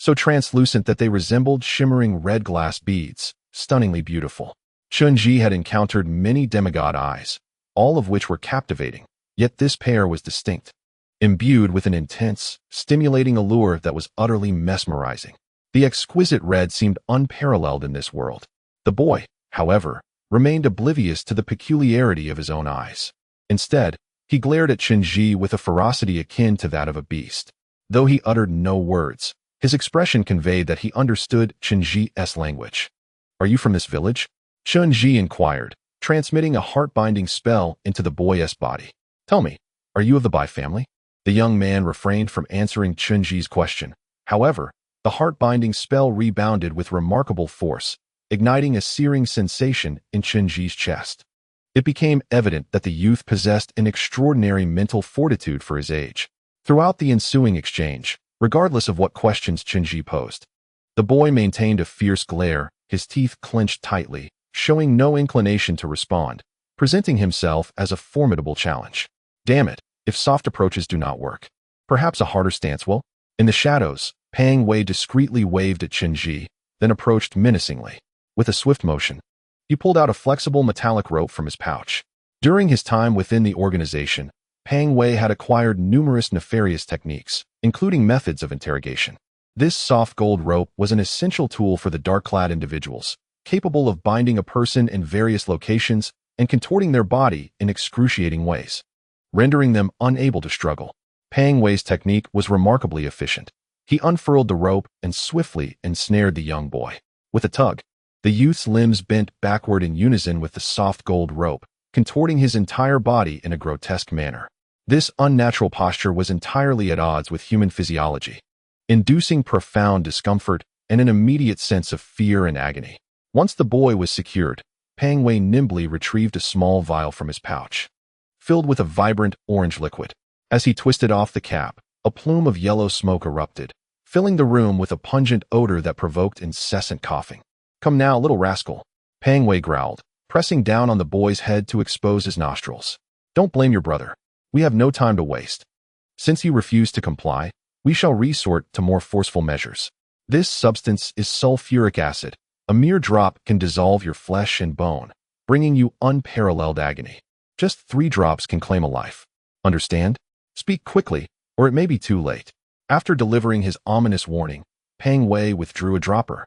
so translucent that they resembled shimmering red glass beads, stunningly beautiful. Chen Zhi had encountered many demigod eyes, all of which were captivating, yet this pair was distinct, imbued with an intense, stimulating allure that was utterly mesmerizing. The exquisite red seemed unparalleled in this world. The boy, however, remained oblivious to the peculiarity of his own eyes. Instead, he glared at Chen Zhi with a ferocity akin to that of a beast. Though he uttered no words, his expression conveyed that he understood Chen Zhi's language. "Are you from this village?" Chen Zhi inquired, transmitting a heart-binding spell into the boy's body. "Tell me, are you of the Bai family?" The young man refrained from answering Chen Zhi's question. However, the heart-binding spell rebounded with remarkable force, igniting a searing sensation in Chen Zhi's chest. It became evident that the youth possessed an extraordinary mental fortitude for his age. Throughout the ensuing exchange, regardless of what questions Chen Zhi posed, the boy maintained a fierce glare, his teeth clenched tightly, showing no inclination to respond, presenting himself as a formidable challenge. Damn it, if soft approaches do not work, perhaps a harder stance will? In the shadows, Pang Wei discreetly waved at Chen Zhi, then approached menacingly. With a swift motion, he pulled out a flexible metallic rope from his pouch. During his time within the organization, Pang Wei had acquired numerous nefarious techniques, including methods of interrogation. This soft gold rope was an essential tool for the dark-clad individuals, capable of binding a person in various locations and contorting their body in excruciating ways, rendering them unable to struggle. Pang Wei's technique was remarkably efficient. He unfurled the rope and swiftly ensnared the young boy. With a tug, the youth's limbs bent backward in unison with the soft gold rope, contorting his entire body in a grotesque manner. This unnatural posture was entirely at odds with human physiology, inducing profound discomfort and an immediate sense of fear and agony. Once the boy was secured, Pang Wei nimbly retrieved a small vial from his pouch, filled with a vibrant orange liquid. As he twisted off the cap, a plume of yellow smoke erupted, filling the room with a pungent odor that provoked incessant coughing. "Come now, little rascal," Pang Wei growled, pressing down on the boy's head to expose his nostrils. "Don't blame your brother. We have no time to waste. Since he refused to comply, we shall resort to more forceful measures. This substance is sulfuric acid. A mere drop can dissolve your flesh and bone, bringing you unparalleled agony. Just 3 drops can claim a life. Understand? Speak quickly, or it may be too late." After delivering his ominous warning, Pang Wei withdrew a dropper,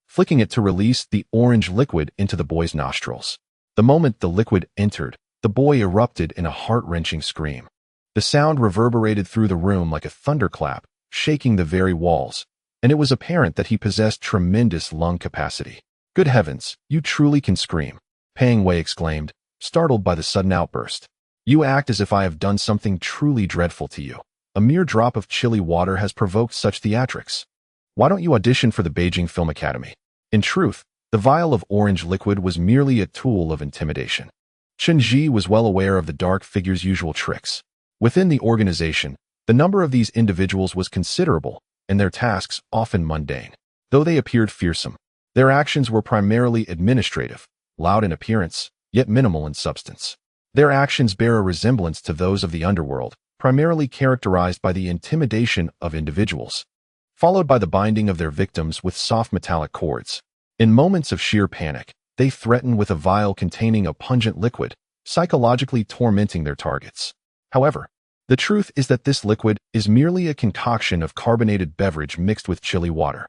flicking it to release the orange liquid into the boy's nostrils. The moment the liquid entered, the boy erupted in a heart-wrenching scream. The sound reverberated through the room like a thunderclap, shaking the very walls, and it was apparent that he possessed tremendous lung capacity. "Good heavens, you truly can scream," Pang Wei exclaimed, startled by the sudden outburst. "You act as if I have done something truly dreadful to you. A mere drop of chilly water has provoked such theatrics. Why don't you audition for the Beijing Film Academy?" In truth, the vial of orange liquid was merely a tool of intimidation. Chen Zhi was well aware of the dark figure's usual tricks. Within the organization, the number of these individuals was considerable, and their tasks often mundane. Though they appeared fearsome, their actions were primarily administrative, loud in appearance, yet minimal in substance. Their actions bear a resemblance to those of the underworld, primarily characterized by the intimidation of individuals, followed by the binding of their victims with soft metallic cords. In moments of sheer panic, they threaten with a vial containing a pungent liquid, psychologically tormenting their targets. However, the truth is that this liquid is merely a concoction of carbonated beverage mixed with chilly water.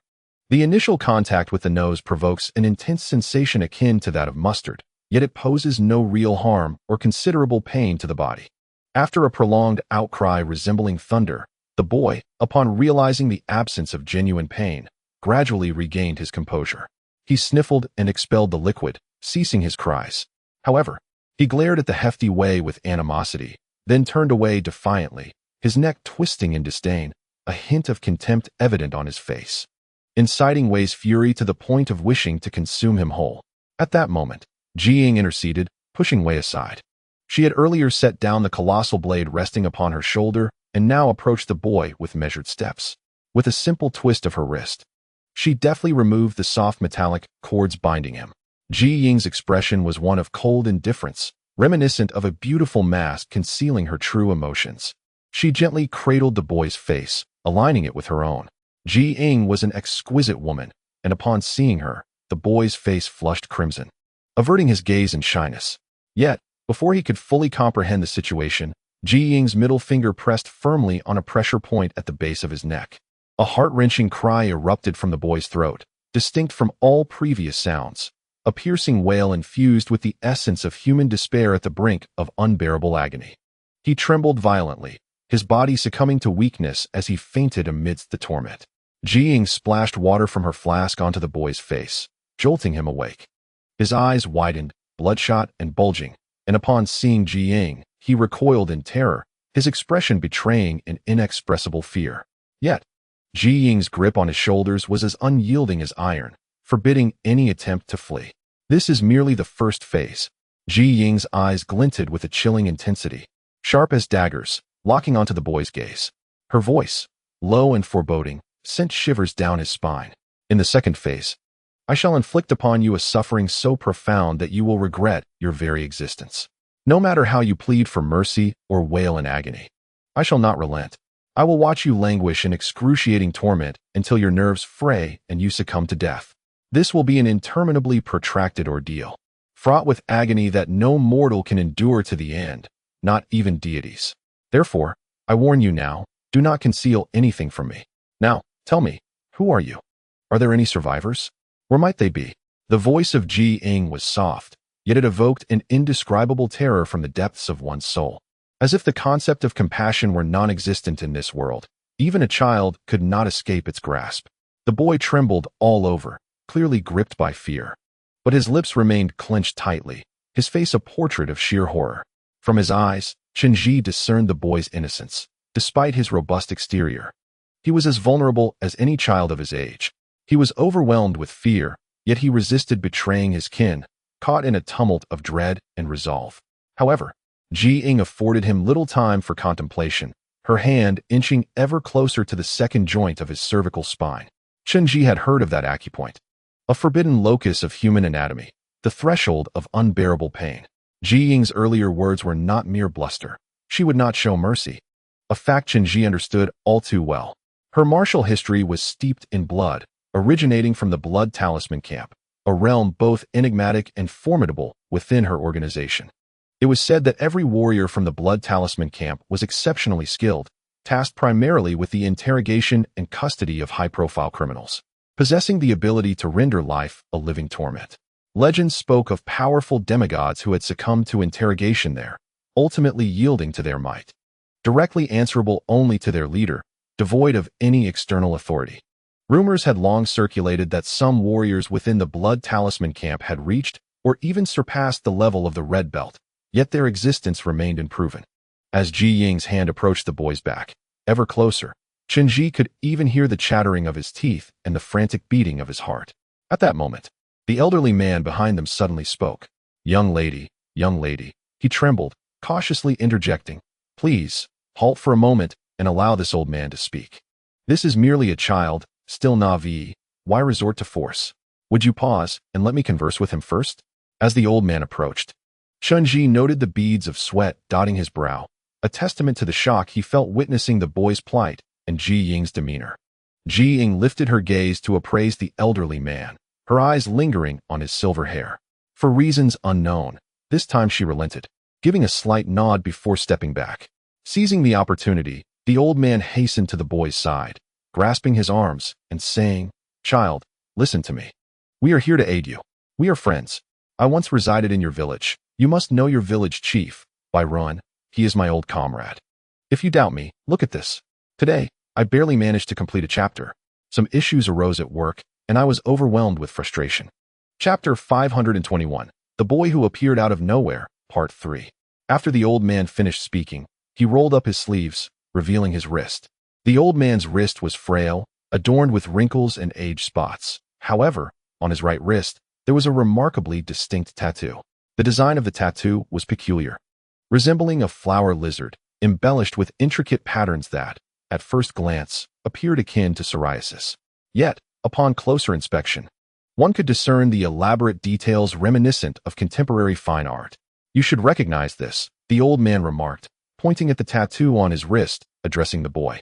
The initial contact with the nose provokes an intense sensation akin to that of mustard, yet it poses no real harm or considerable pain to the body. After a prolonged outcry resembling thunder, the boy, upon realizing the absence of genuine pain, gradually regained his composure. He sniffled and expelled the liquid, ceasing his cries. However, he glared at the hefty Wei with animosity, then turned away defiantly, his neck twisting in disdain, a hint of contempt evident on his face, inciting Wei's fury to the point of wishing to consume him whole. At that moment, Jiying interceded, pushing Wei aside. She had earlier set down the colossal blade resting upon her shoulder and now approached the boy with measured steps. With a simple twist of her wrist, She deftly removed the soft metallic cords binding him. Ji Ying's expression was one of cold indifference, reminiscent of a beautiful mask concealing her true emotions. She gently cradled the boy's face, aligning it with her own. Ji Ying was an exquisite woman, and upon seeing her, the boy's face flushed crimson, averting his gaze in shyness. Yet, before he could fully comprehend the situation, Ji Ying's middle finger pressed firmly on a pressure point at the base of his neck. A heart-wrenching cry erupted from the boy's throat, distinct from all previous sounds, a piercing wail infused with the essence of human despair at the brink of unbearable agony. He trembled violently, his body succumbing to weakness as he fainted amidst the torment. Ji Ying splashed water from her flask onto the boy's face, jolting him awake. His eyes widened, bloodshot and bulging, and upon seeing Ji Ying, he recoiled in terror, his expression betraying an inexpressible fear. Yet, Ji Ying's grip on his shoulders was as unyielding as iron, forbidding any attempt to flee. This is merely the first phase. Ji Ying's eyes glinted with a chilling intensity, sharp as daggers, locking onto the boy's gaze. Her voice, low and foreboding, sent shivers down his spine. In the second phase, I shall inflict upon you a suffering so profound that you will regret your very existence. No matter how you plead for mercy or wail in agony, I shall not relent. I will watch you languish in excruciating torment until your nerves fray and you succumb to death. This will be an interminably protracted ordeal, fraught with agony that no mortal can endure to the end, not even deities. Therefore, I warn you now, do not conceal anything from me. Now, tell me, who are you? Are there any survivors? Where might they be? The voice of Ji Ying was soft, yet it evoked an indescribable terror from the depths of one's soul. As if the concept of compassion were non-existent in this world, even a child could not escape its grasp. The boy trembled all over, clearly gripped by fear. But his lips remained clenched tightly, his face a portrait of sheer horror. From his eyes, Chen Zhi discerned the boy's innocence, despite his robust exterior. He was as vulnerable as any child of his age. He was overwhelmed with fear, yet he resisted betraying his kin, caught in a tumult of dread and resolve. However, Ji Ying afforded him little time for contemplation, her hand inching ever closer to the second joint of his cervical spine. Chen Zhi had heard of that acupoint, a forbidden locus of human anatomy, the threshold of unbearable pain. Ji Ying's earlier words were not mere bluster. She would not show mercy, a fact Chen Zhi understood all too well. Her martial history was steeped in blood, originating from the blood talisman camp, a realm both enigmatic and formidable within her organization. It was said that every warrior from the blood talisman camp was exceptionally skilled, tasked primarily with the interrogation and custody of high-profile criminals, possessing the ability to render life a living torment. Legends spoke of powerful demigods who had succumbed to interrogation there, ultimately yielding to their might. Directly answerable only to their leader, devoid of any external authority. Rumors had long circulated that some warriors within the blood talisman camp had reached or even surpassed the level of the red belt, yet their existence remained unproven. As Ji Ying's hand approached the boy's back, ever closer, Chen Zhi could even hear the chattering of his teeth and the frantic beating of his heart. At that moment, the elderly man behind them suddenly spoke. Young lady, he trembled, cautiously interjecting, please, halt for a moment and allow this old man to speak. This is merely a child, still naive, why resort to force? Would you pause and let me converse with him first? As the old man approached, Chen Zhi noted the beads of sweat dotting his brow, a testament to the shock he felt witnessing the boy's plight and Ji Ying's demeanor. Ji Ying lifted her gaze to appraise the elderly man, her eyes lingering on his silver hair. For reasons unknown, this time she relented, giving a slight nod before stepping back. Seizing the opportunity, the old man hastened to the boy's side, grasping his arms and saying, child, listen to me. We are here to aid you. We are friends. I once resided in your village. You must know your village chief, Burrowing. He is my old comrade. If you doubt me, look at this. Today, I barely managed to complete a chapter. Some issues arose at work, and I was overwhelmed with frustration. Chapter 521, The Boy Who Appeared Out of Nowhere, Part 3. After the old man finished speaking, he rolled up his sleeves, revealing his wrist. The old man's wrist was frail, adorned with wrinkles and age spots. However, on his right wrist, there was a remarkably distinct tattoo. The design of the tattoo was peculiar, resembling a flower lizard, embellished with intricate patterns that, at first glance, appeared akin to psoriasis. Yet, Upon closer inspection, one could discern the elaborate details reminiscent of contemporary fine art. You should recognize this, the old man remarked, pointing at the tattoo on his wrist, addressing the boy.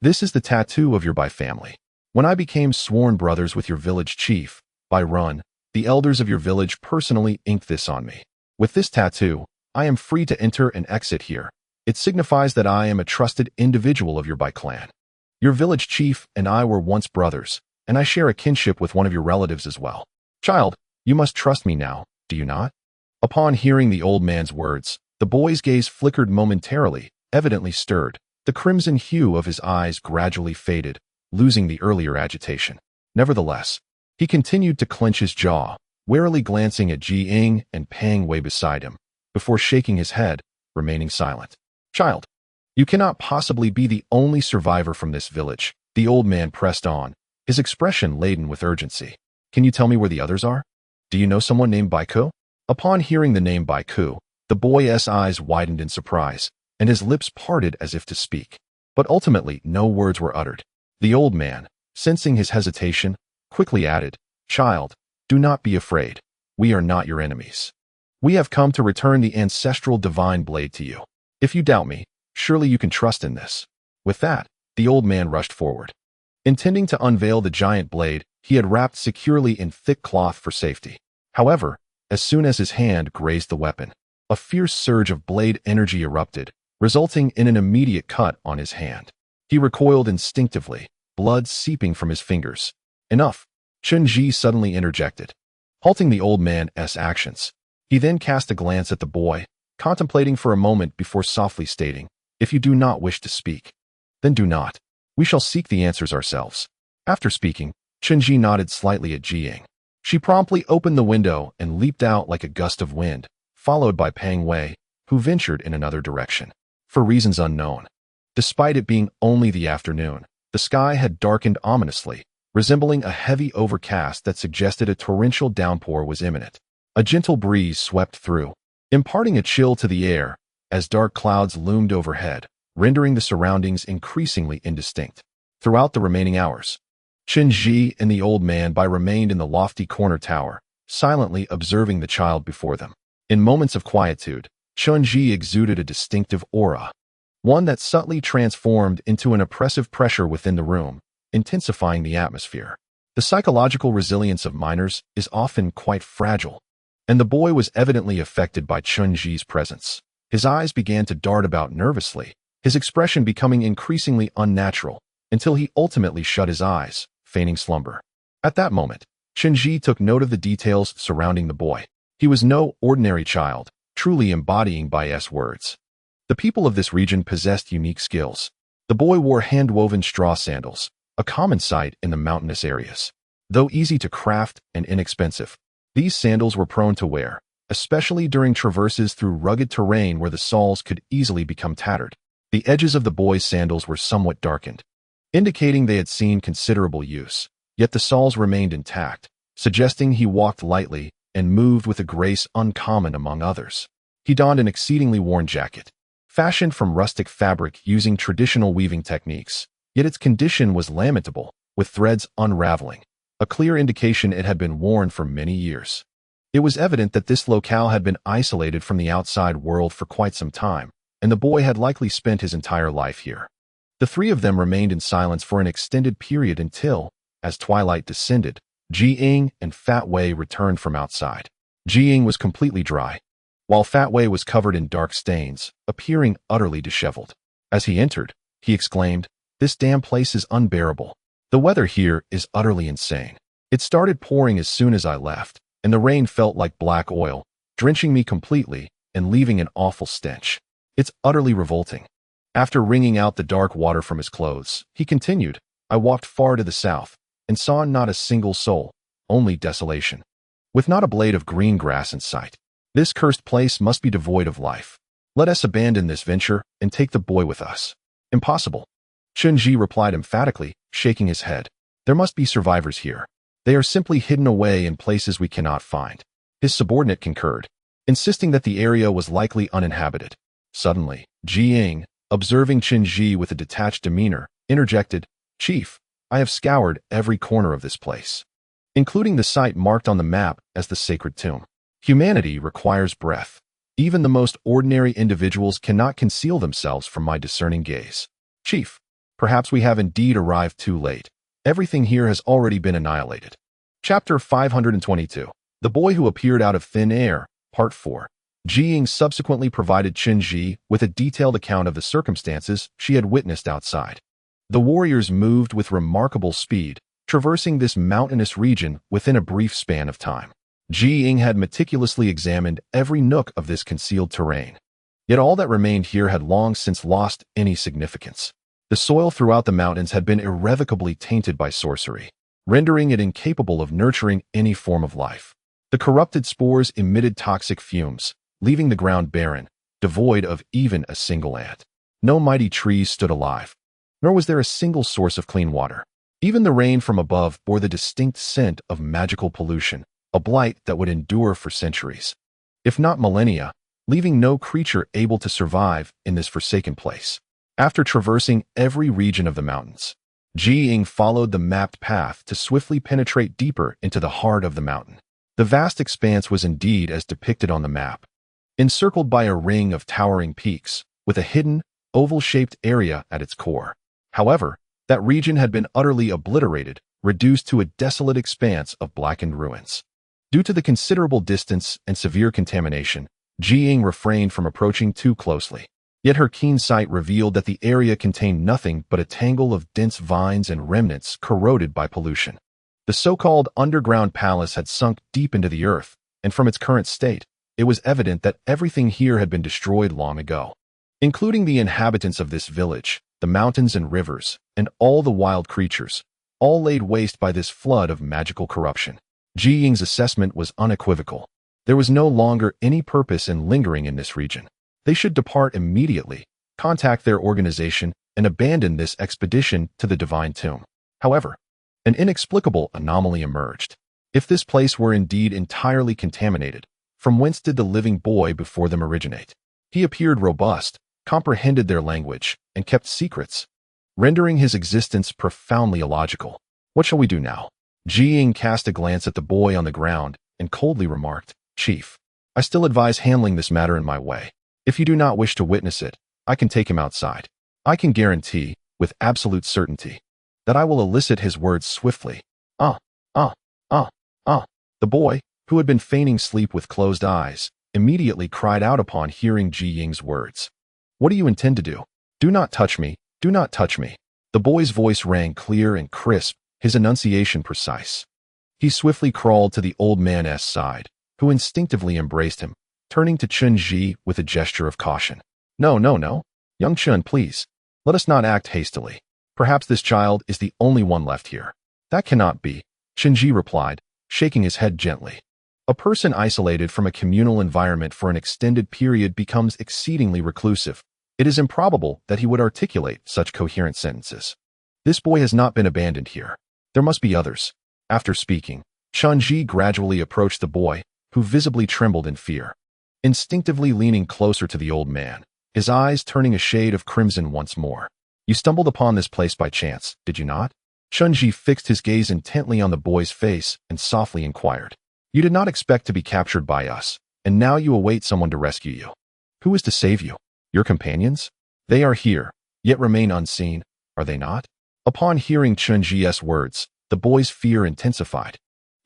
This is the tattoo of your Bai family. When I became sworn brothers with your village chief, Bai Run, the elders of your village personally inked this on me. With this tattoo, I am free to enter and exit here. It signifies that I am a trusted individual of your Bai clan. Your village chief and I were once brothers, and I share a kinship with one of your relatives as well. Child, you must trust me now, do you not? Upon hearing the old man's words, the boy's gaze flickered momentarily, evidently stirred. The crimson hue of his eyes gradually faded, losing the earlier agitation. Nevertheless, he continued to clench his jaw, warily glancing at Ji Ying and Pang Wei beside him, before shaking his head, remaining silent. Child, you cannot possibly be the only survivor from this village, the old man pressed on, his expression laden with urgency. Can you tell me where the others are? Do you know someone named Baiku? Upon hearing the name Baiku, the boy's eyes widened in surprise, and his lips parted as if to speak. But ultimately, no words were uttered. The old man, sensing his hesitation, quickly added, Child, do not be afraid. We are not your enemies. We have come to return the ancestral divine blade to you. If you doubt me, surely you can trust in this. With that, the old man rushed forward. Intending to unveil the giant blade, he had wrapped securely in thick cloth for safety. However, as soon as his hand grazed the weapon, a fierce surge of blade energy erupted, resulting in an immediate cut on his hand. He recoiled instinctively, blood seeping from his fingers. Enough, Chen Zhi suddenly interjected, halting the old man's actions. He then cast a glance at the boy, contemplating for a moment before softly stating, If you do not wish to speak, then do not. We shall seek the answers ourselves. After speaking, Chen Zhi nodded slightly at Ji Ying. She promptly opened the window and leaped out like a gust of wind, followed by Pang Wei, who ventured in another direction. For reasons unknown. Despite it being only the afternoon, the sky had darkened ominously, resembling a heavy overcast that suggested a torrential downpour was imminent. A gentle breeze swept through, imparting a chill to the air, as dark clouds loomed overhead, rendering the surroundings increasingly indistinct. Throughout the remaining hours, Chen Zhi and the old man remained in the lofty corner tower, silently observing the child before them. In moments of quietude, Chen Zhi exuded a distinctive aura, one that subtly transformed into an oppressive pressure within the room, intensifying the atmosphere. The psychological resilience of minors is often quite fragile, and the boy was evidently affected by Chen Zhi's presence. His eyes began to dart about nervously, his expression becoming increasingly unnatural, until he ultimately shut his eyes, feigning slumber. At that moment, Chen Zhi took note of the details surrounding the boy. He was no ordinary child, truly embodying Bai's words. The people of this region possessed unique skills. The boy wore hand-woven straw sandals, a common sight in the mountainous areas. Though easy to craft and inexpensive, these sandals were prone to wear, especially during traverses through rugged terrain where the soles could easily become tattered. The edges of the boy's sandals were somewhat darkened, indicating they had seen considerable use, yet the soles remained intact, suggesting he walked lightly and moved with a grace uncommon among others. He donned an exceedingly worn jacket, fashioned from rustic fabric using traditional weaving techniques, yet its condition was lamentable, with threads unraveling, a clear indication it had been worn for many years. It was evident that this locale had been isolated from the outside world for quite some time, and the boy had likely spent his entire life here. The three of them remained in silence for an extended period until, as twilight descended, Ji Ying and Fat Wei returned from outside. Ji Ying was completely dry, while Fat Wei was covered in dark stains, appearing utterly disheveled. As he entered, he exclaimed, "This damn place is unbearable. The weather here is utterly insane. It started pouring as soon as I left, and the rain felt like black oil, drenching me completely and leaving an awful stench. It's utterly revolting." After wringing out the dark water from his clothes, he continued, "I walked far to the south, and saw not a single soul, only desolation, with not a blade of green grass in sight. This cursed place must be devoid of life. Let us abandon this venture and take the boy with us." "Impossible," Chen Zhi replied emphatically, shaking his head. "There must be survivors here. They are simply hidden away in places we cannot find." His subordinate concurred, insisting that the area was likely uninhabited. Suddenly, Ji Ying, observing Chen Zhi with a detached demeanor, interjected, "Chief, I have scoured every corner of this place, including the site marked on the map as the sacred tomb. Humanity requires breath. Even the most ordinary individuals cannot conceal themselves from my discerning gaze. Chief, perhaps we have indeed arrived too late. Everything here has already been annihilated. Chapter 522. The Boy Who Appeared Out of Thin Air, Part 4. Ning subsequently provided Chen Zhi with a detailed account of the circumstances she had witnessed outside. The warriors moved with remarkable speed, traversing this mountainous region within a brief span of time. Ning had meticulously examined every nook of this concealed terrain. Yet all that remained here had long since lost any significance. The soil throughout the mountains had been irrevocably tainted by sorcery, rendering it incapable of nurturing any form of life. The corrupted spores emitted toxic fumes, leaving the ground barren, devoid of even a single ant. No mighty trees stood alive, nor was there a single source of clean water. Even the rain from above bore the distinct scent of magical pollution, a blight that would endure for centuries, if not millennia, leaving no creature able to survive in this forsaken place. After traversing every region of the mountains, Ning followed the mapped path to swiftly penetrate deeper into the heart of the mountain. The vast expanse was indeed as depicted on the map, encircled by a ring of towering peaks, with a hidden, oval-shaped area at its core. However, that region had been utterly obliterated, reduced to a desolate expanse of blackened ruins. Due to the considerable distance and severe contamination, Ning refrained from approaching too closely. Yet her keen sight revealed that the area contained nothing but a tangle of dense vines and remnants corroded by pollution. The so-called underground palace had sunk deep into the earth, and from its current state, it was evident that everything here had been destroyed long ago, including the inhabitants of this village, the mountains and rivers, and all the wild creatures, all laid waste by this flood of magical corruption. Ning's assessment was unequivocal. There was no longer any purpose in lingering in this region. They should depart immediately, contact their organization, and abandon this expedition to the divine tomb. However, an inexplicable anomaly emerged. If this place were indeed entirely contaminated, from whence did the living boy before them originate? He appeared robust, comprehended their language, and kept secrets, rendering his existence profoundly illogical. What shall we do now? Ning cast a glance at the boy on the ground and coldly remarked, Chief, I still advise handling this matter in my way. If you do not wish to witness it, I can take him outside. I can guarantee, with absolute certainty, that I will elicit his words swiftly. The boy, who had been feigning sleep with closed eyes, immediately cried out upon hearing Ning's words. What do you intend to do? Do not touch me, do not touch me. The boy's voice rang clear and crisp, his enunciation precise. He swiftly crawled to the old man's side, who instinctively embraced him, turning to Chen Zhi with a gesture of caution. No. Young Chen, please. Let us not act hastily. Perhaps this child is the only one left here. That cannot be, Chen Zhi replied, shaking his head gently. A person isolated from a communal environment for an extended period becomes exceedingly reclusive. It is improbable that he would articulate such coherent sentences. This boy has not been abandoned here. There must be others. After speaking, Chen Zhi gradually approached the boy, who visibly trembled in fear. Instinctively leaning closer to the old man, his eyes turning a shade of crimson once more. You stumbled upon this place by chance, did you not? Chen Zhi fixed his gaze intently on the boy's face and softly inquired. You did not expect to be captured by us, and now you await someone to rescue you. Who is to save you? Your companions? They are here, yet remain unseen, are they not? Upon hearing Chen Zhi's words, the boy's fear intensified.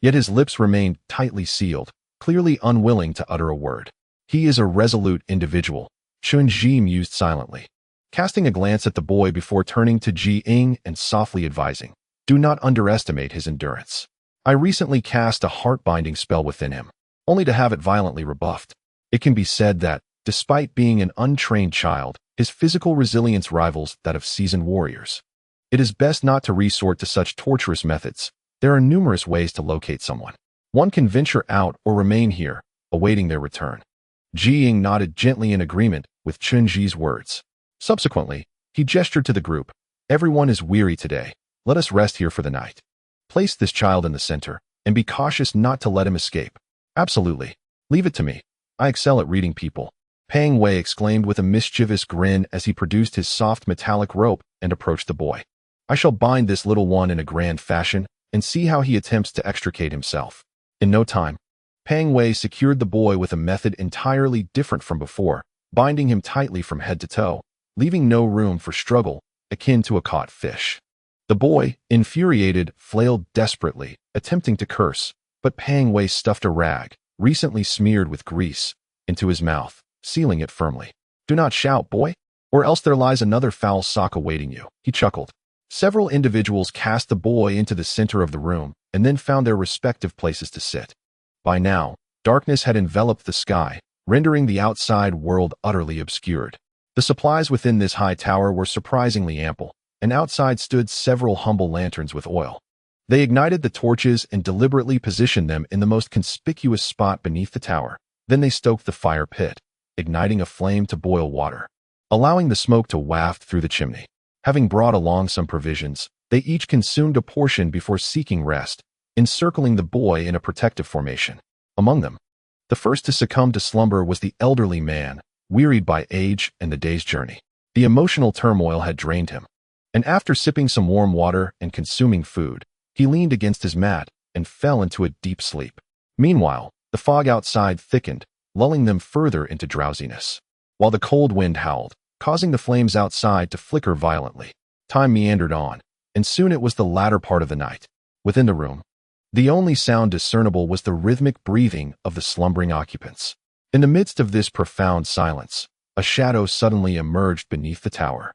Yet his lips remained tightly sealed, clearly unwilling to utter a word. He is a resolute individual, Chen Zhi mused silently, casting a glance at the boy before turning to Ning and softly advising, do not underestimate his endurance. I recently cast a heart-binding spell within him, only to have it violently rebuffed. It can be said that, despite being an untrained child, his physical resilience rivals that of seasoned warriors. It is best not to resort to such torturous methods. There are numerous ways to locate someone. One can venture out or remain here, awaiting their return. Ning nodded gently in agreement with Chen Zhi's words. Subsequently, he gestured to the group. Everyone is weary today. Let us rest here for the night. Place this child in the center, and be cautious not to let him escape. Absolutely. Leave it to me. I excel at reading people. Pang Wei exclaimed with a mischievous grin as he produced his soft metallic rope and approached the boy. I shall bind this little one in a grand fashion and see how he attempts to extricate himself. In no time, Pang Wei secured the boy with a method entirely different from before, binding him tightly from head to toe, leaving no room for struggle, akin to a caught fish. The boy, infuriated, flailed desperately, attempting to curse, but Pang Wei stuffed a rag, recently smeared with grease, into his mouth, sealing it firmly. "Do not shout, boy, or else there lies another foul sock awaiting you," he chuckled. Several individuals cast the boy into the center of the room and then found their respective places to sit. By now, darkness had enveloped the sky, rendering the outside world utterly obscured. The supplies within this high tower were surprisingly ample, and outside stood several humble lanterns with oil. They ignited the torches and deliberately positioned them in the most conspicuous spot beneath the tower. Then they stoked the fire pit, igniting a flame to boil water, allowing the smoke to waft through the chimney. Having brought along some provisions, they each consumed a portion before seeking rest, encircling the boy in a protective formation. Among them, the first to succumb to slumber was the elderly man, wearied by age and the day's journey. The emotional turmoil had drained him, and after sipping some warm water and consuming food, he leaned against his mat and fell into a deep sleep. Meanwhile, the fog outside thickened, lulling them further into drowsiness, while the cold wind howled, causing the flames outside to flicker violently. Time meandered on, and soon it was the latter part of the night. Within the room, the only sound discernible was the rhythmic breathing of the slumbering occupants. In the midst of this profound silence, a shadow suddenly emerged beneath the tower.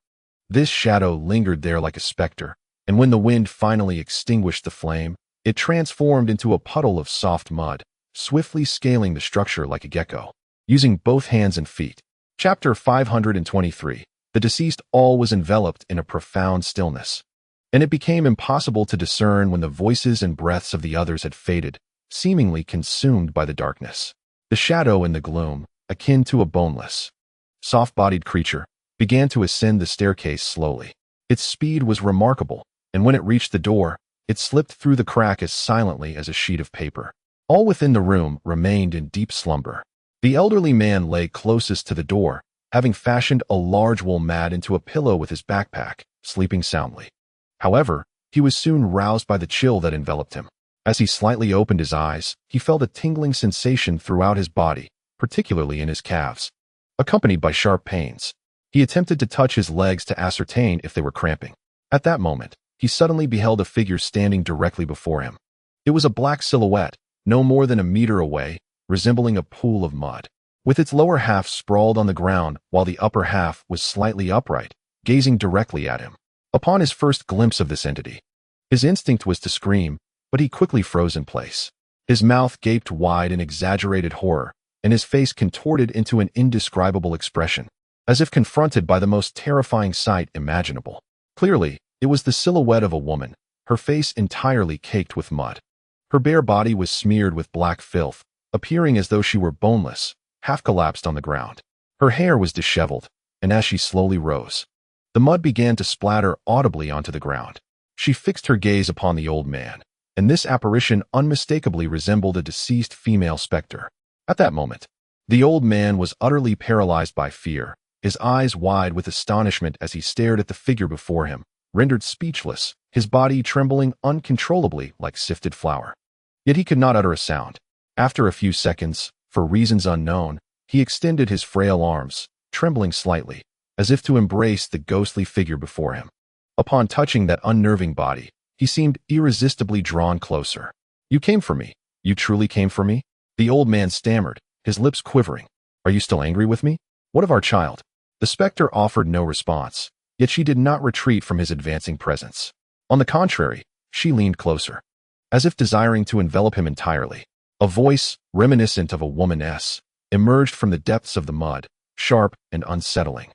This shadow lingered there like a specter, and when the wind finally extinguished the flame, it transformed into a puddle of soft mud, swiftly scaling the structure like a gecko. Using both hands and feet. Chapter 523. The deceased all was enveloped in a profound stillness, and it became impossible to discern when the voices and breaths of the others had faded, seemingly consumed by the darkness. The shadow in the gloom, akin to a boneless, soft-bodied creature, began to ascend the staircase slowly. Its speed was remarkable, and when it reached the door, it slipped through the crack as silently as a sheet of paper. All within the room remained in deep slumber. The elderly man lay closest to the door, having fashioned a large wool mat into a pillow with his backpack, sleeping soundly. However, he was soon roused by the chill that enveloped him. As he slightly opened his eyes, he felt a tingling sensation throughout his body, particularly in his calves, accompanied by sharp pains. He attempted to touch his legs to ascertain if they were cramping. At that moment, he suddenly beheld a figure standing directly before him. It was a black silhouette, no more than a meter away, resembling a pool of mud, with its lower half sprawled on the ground while the upper half was slightly upright, gazing directly at him. Upon his first glimpse of this entity, his instinct was to scream, but he quickly froze in place. His mouth gaped wide in exaggerated horror, and his face contorted into an indescribable expression, as if confronted by the most terrifying sight imaginable. Clearly, it was the silhouette of a woman, her face entirely caked with mud. Her bare body was smeared with black filth, appearing as though she were boneless, half collapsed on the ground. Her hair was disheveled, and as she slowly rose, the mud began to splatter audibly onto the ground. She fixed her gaze upon the old man, and this apparition unmistakably resembled a deceased female specter. At that moment, the old man was utterly paralyzed by fear, his eyes wide with astonishment as he stared at the figure before him, rendered speechless, his body trembling uncontrollably like sifted flour. Yet he could not utter a sound. After a few seconds, for reasons unknown, he extended his frail arms, trembling slightly, as if to embrace the ghostly figure before him. Upon touching that unnerving body, he seemed irresistibly drawn closer. "You came for me. You truly came for me?" The old man stammered, his lips quivering. "Are you still angry with me? What of our child?" The specter offered no response, yet she did not retreat from his advancing presence. On the contrary, she leaned closer, as if desiring to envelop him entirely. A voice, reminiscent of a woman's, emerged from the depths of the mud, sharp and unsettling,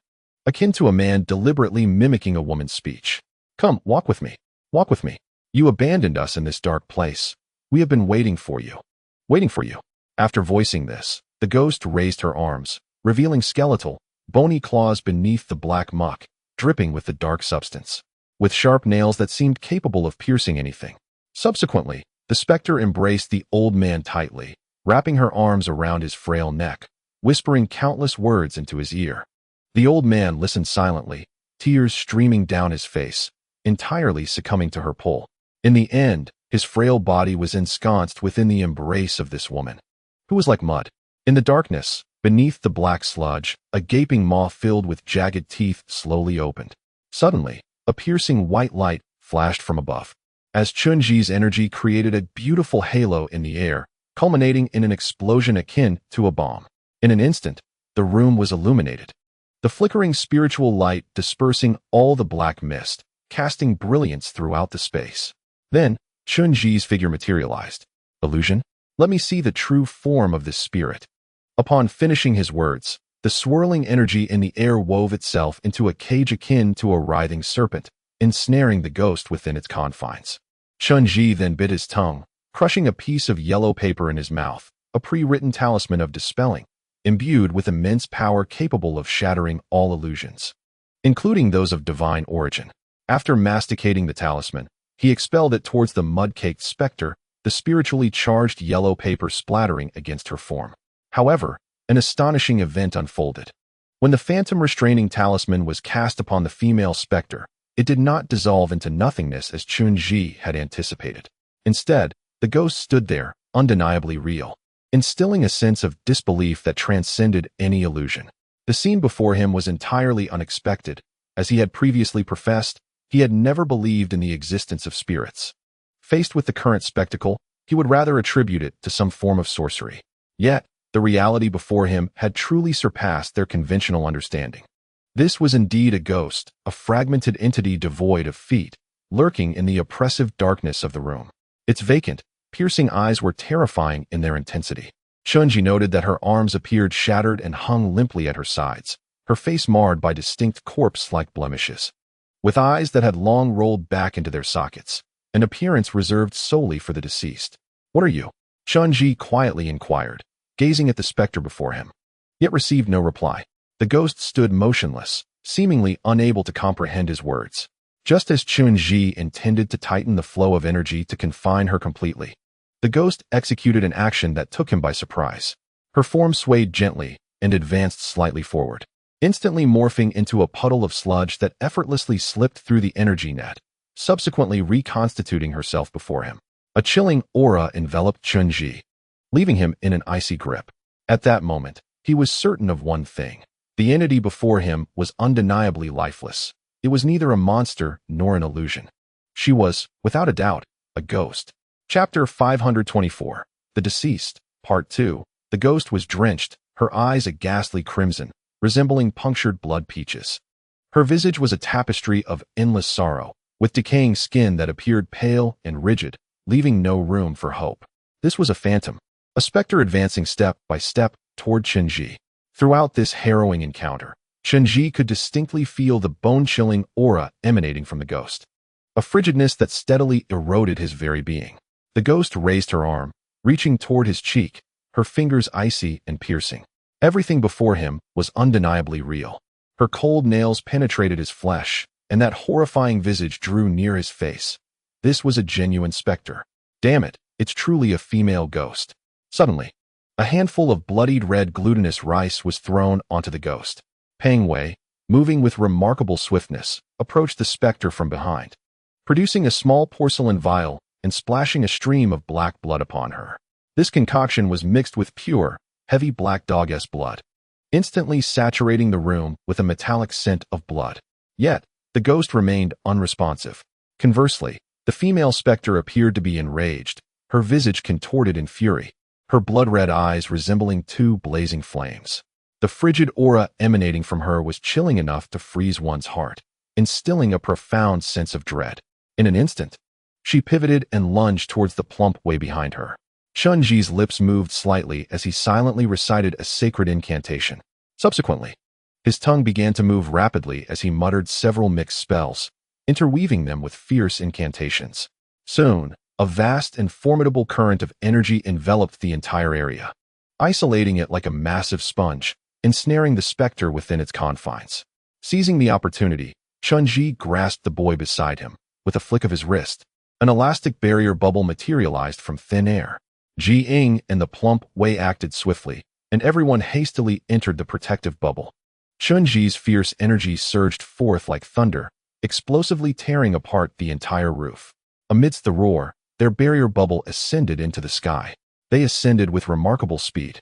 akin to a man deliberately mimicking a woman's speech. "Come, walk with me. Walk with me. You abandoned us in this dark place. We have been waiting for you. Waiting for you." After voicing this, the ghost raised her arms, revealing skeletal, bony claws beneath the black muck, dripping with the dark substance, with sharp nails that seemed capable of piercing anything. Subsequently, the specter embraced the old man tightly, wrapping her arms around his frail neck, whispering countless words into his ear. The old man listened silently, tears streaming down his face, entirely succumbing to her pull. In the end, his frail body was ensconced within the embrace of this woman, who was like mud. In the darkness, beneath the black sludge, a gaping maw filled with jagged teeth slowly opened. Suddenly, a piercing white light flashed from above, as Chen Zhi's energy created a beautiful halo in the air, culminating in an explosion akin to a bomb. In an instant, the room was illuminated, the flickering spiritual light dispersing all the black mist, casting brilliance throughout the space. Then, Chen Zhi's figure materialized. Illusion? Let me see the true form of this spirit. Upon finishing his words, the swirling energy in the air wove itself into a cage akin to a writhing serpent, ensnaring the ghost within its confines. Chen Zhi then bit his tongue, crushing a piece of yellow paper in his mouth, a pre-written talisman of dispelling, imbued with immense power capable of shattering all illusions, including those of divine origin. After masticating the talisman, he expelled it towards the mud-caked specter, the spiritually charged yellow paper splattering against her form. However, an astonishing event unfolded. When the phantom restraining talisman was cast upon the female specter, it did not dissolve into nothingness as Chen Zhi had anticipated. Instead, the ghost stood there, undeniably real, instilling a sense of disbelief that transcended any illusion. The scene before him was entirely unexpected. As he had previously professed, he had never believed in the existence of spirits. Faced with the current spectacle, he would rather attribute it to some form of sorcery. Yet, the reality before him had truly surpassed their conventional understanding. This was indeed a ghost, a fragmented entity devoid of feet, lurking in the oppressive darkness of the room. Its vacant, piercing eyes were terrifying in their intensity. Chen Zhi noted that her arms appeared shattered and hung limply at her sides, her face marred by distinct corpse-like blemishes, with eyes that had long rolled back into their sockets, an appearance reserved solely for the deceased. "What are you?" Chen Zhi quietly inquired, gazing at the specter before him, yet received no reply. The ghost stood motionless, seemingly unable to comprehend his words. Just as Chen Zhi intended to tighten the flow of energy to confine her completely, the ghost executed an action that took him by surprise. Her form swayed gently and advanced slightly forward, instantly morphing into a puddle of sludge that effortlessly slipped through the energy net, subsequently reconstituting herself before him. A chilling aura enveloped Chen Zhi, leaving him in an icy grip. At that moment, he was certain of one thing. The entity before him was undeniably lifeless. It was neither a monster nor an illusion. She was, without a doubt, a ghost. Chapter 524. The Deceased, Part 2. The ghost was drenched, her eyes a ghastly crimson, resembling punctured blood peaches. Her visage was a tapestry of endless sorrow, with decaying skin that appeared pale and rigid, leaving no room for hope. This was a phantom, a specter advancing step by step toward Chen Zhi. Throughout this harrowing encounter, Chen Zhi could distinctly feel the bone-chilling aura emanating from the ghost, a frigidness that steadily eroded his very being. The ghost raised her arm, reaching toward his cheek, her fingers icy and piercing. Everything before him was undeniably real. Her cold nails penetrated his flesh, and that horrifying visage drew near his face. This was a genuine specter. Damn it, it's truly a female ghost. Suddenly, a handful of bloodied red glutinous rice was thrown onto the ghost. Peng Wei, moving with remarkable swiftness, approached the specter from behind, producing a small porcelain vial and splashing a stream of black blood upon her. This concoction was mixed with pure, heavy black dog-esque blood, instantly saturating the room with a metallic scent of blood. Yet, the ghost remained unresponsive. Conversely, the female specter appeared to be enraged, her visage contorted in fury, her blood-red eyes resembling two blazing flames. The frigid aura emanating from her was chilling enough to freeze one's heart, instilling a profound sense of dread. In an instant, she pivoted and lunged towards the plump Wei behind her. Chen Zhi's lips moved slightly as he silently recited a sacred incantation. Subsequently, his tongue began to move rapidly as he muttered several mixed spells, interweaving them with fierce incantations. Soon, a vast and formidable current of energy enveloped the entire area, isolating it like a massive sponge, ensnaring the specter within its confines. Seizing the opportunity, Chen Zhi grasped the boy beside him. With a flick of his wrist, an elastic barrier bubble materialized from thin air. Ji Ying and the plump Wei acted swiftly, and everyone hastily entered the protective bubble. Chen Zhi's fierce energy surged forth like thunder, explosively tearing apart the entire roof. Amidst the roar, their barrier bubble ascended into the sky. They ascended with remarkable speed.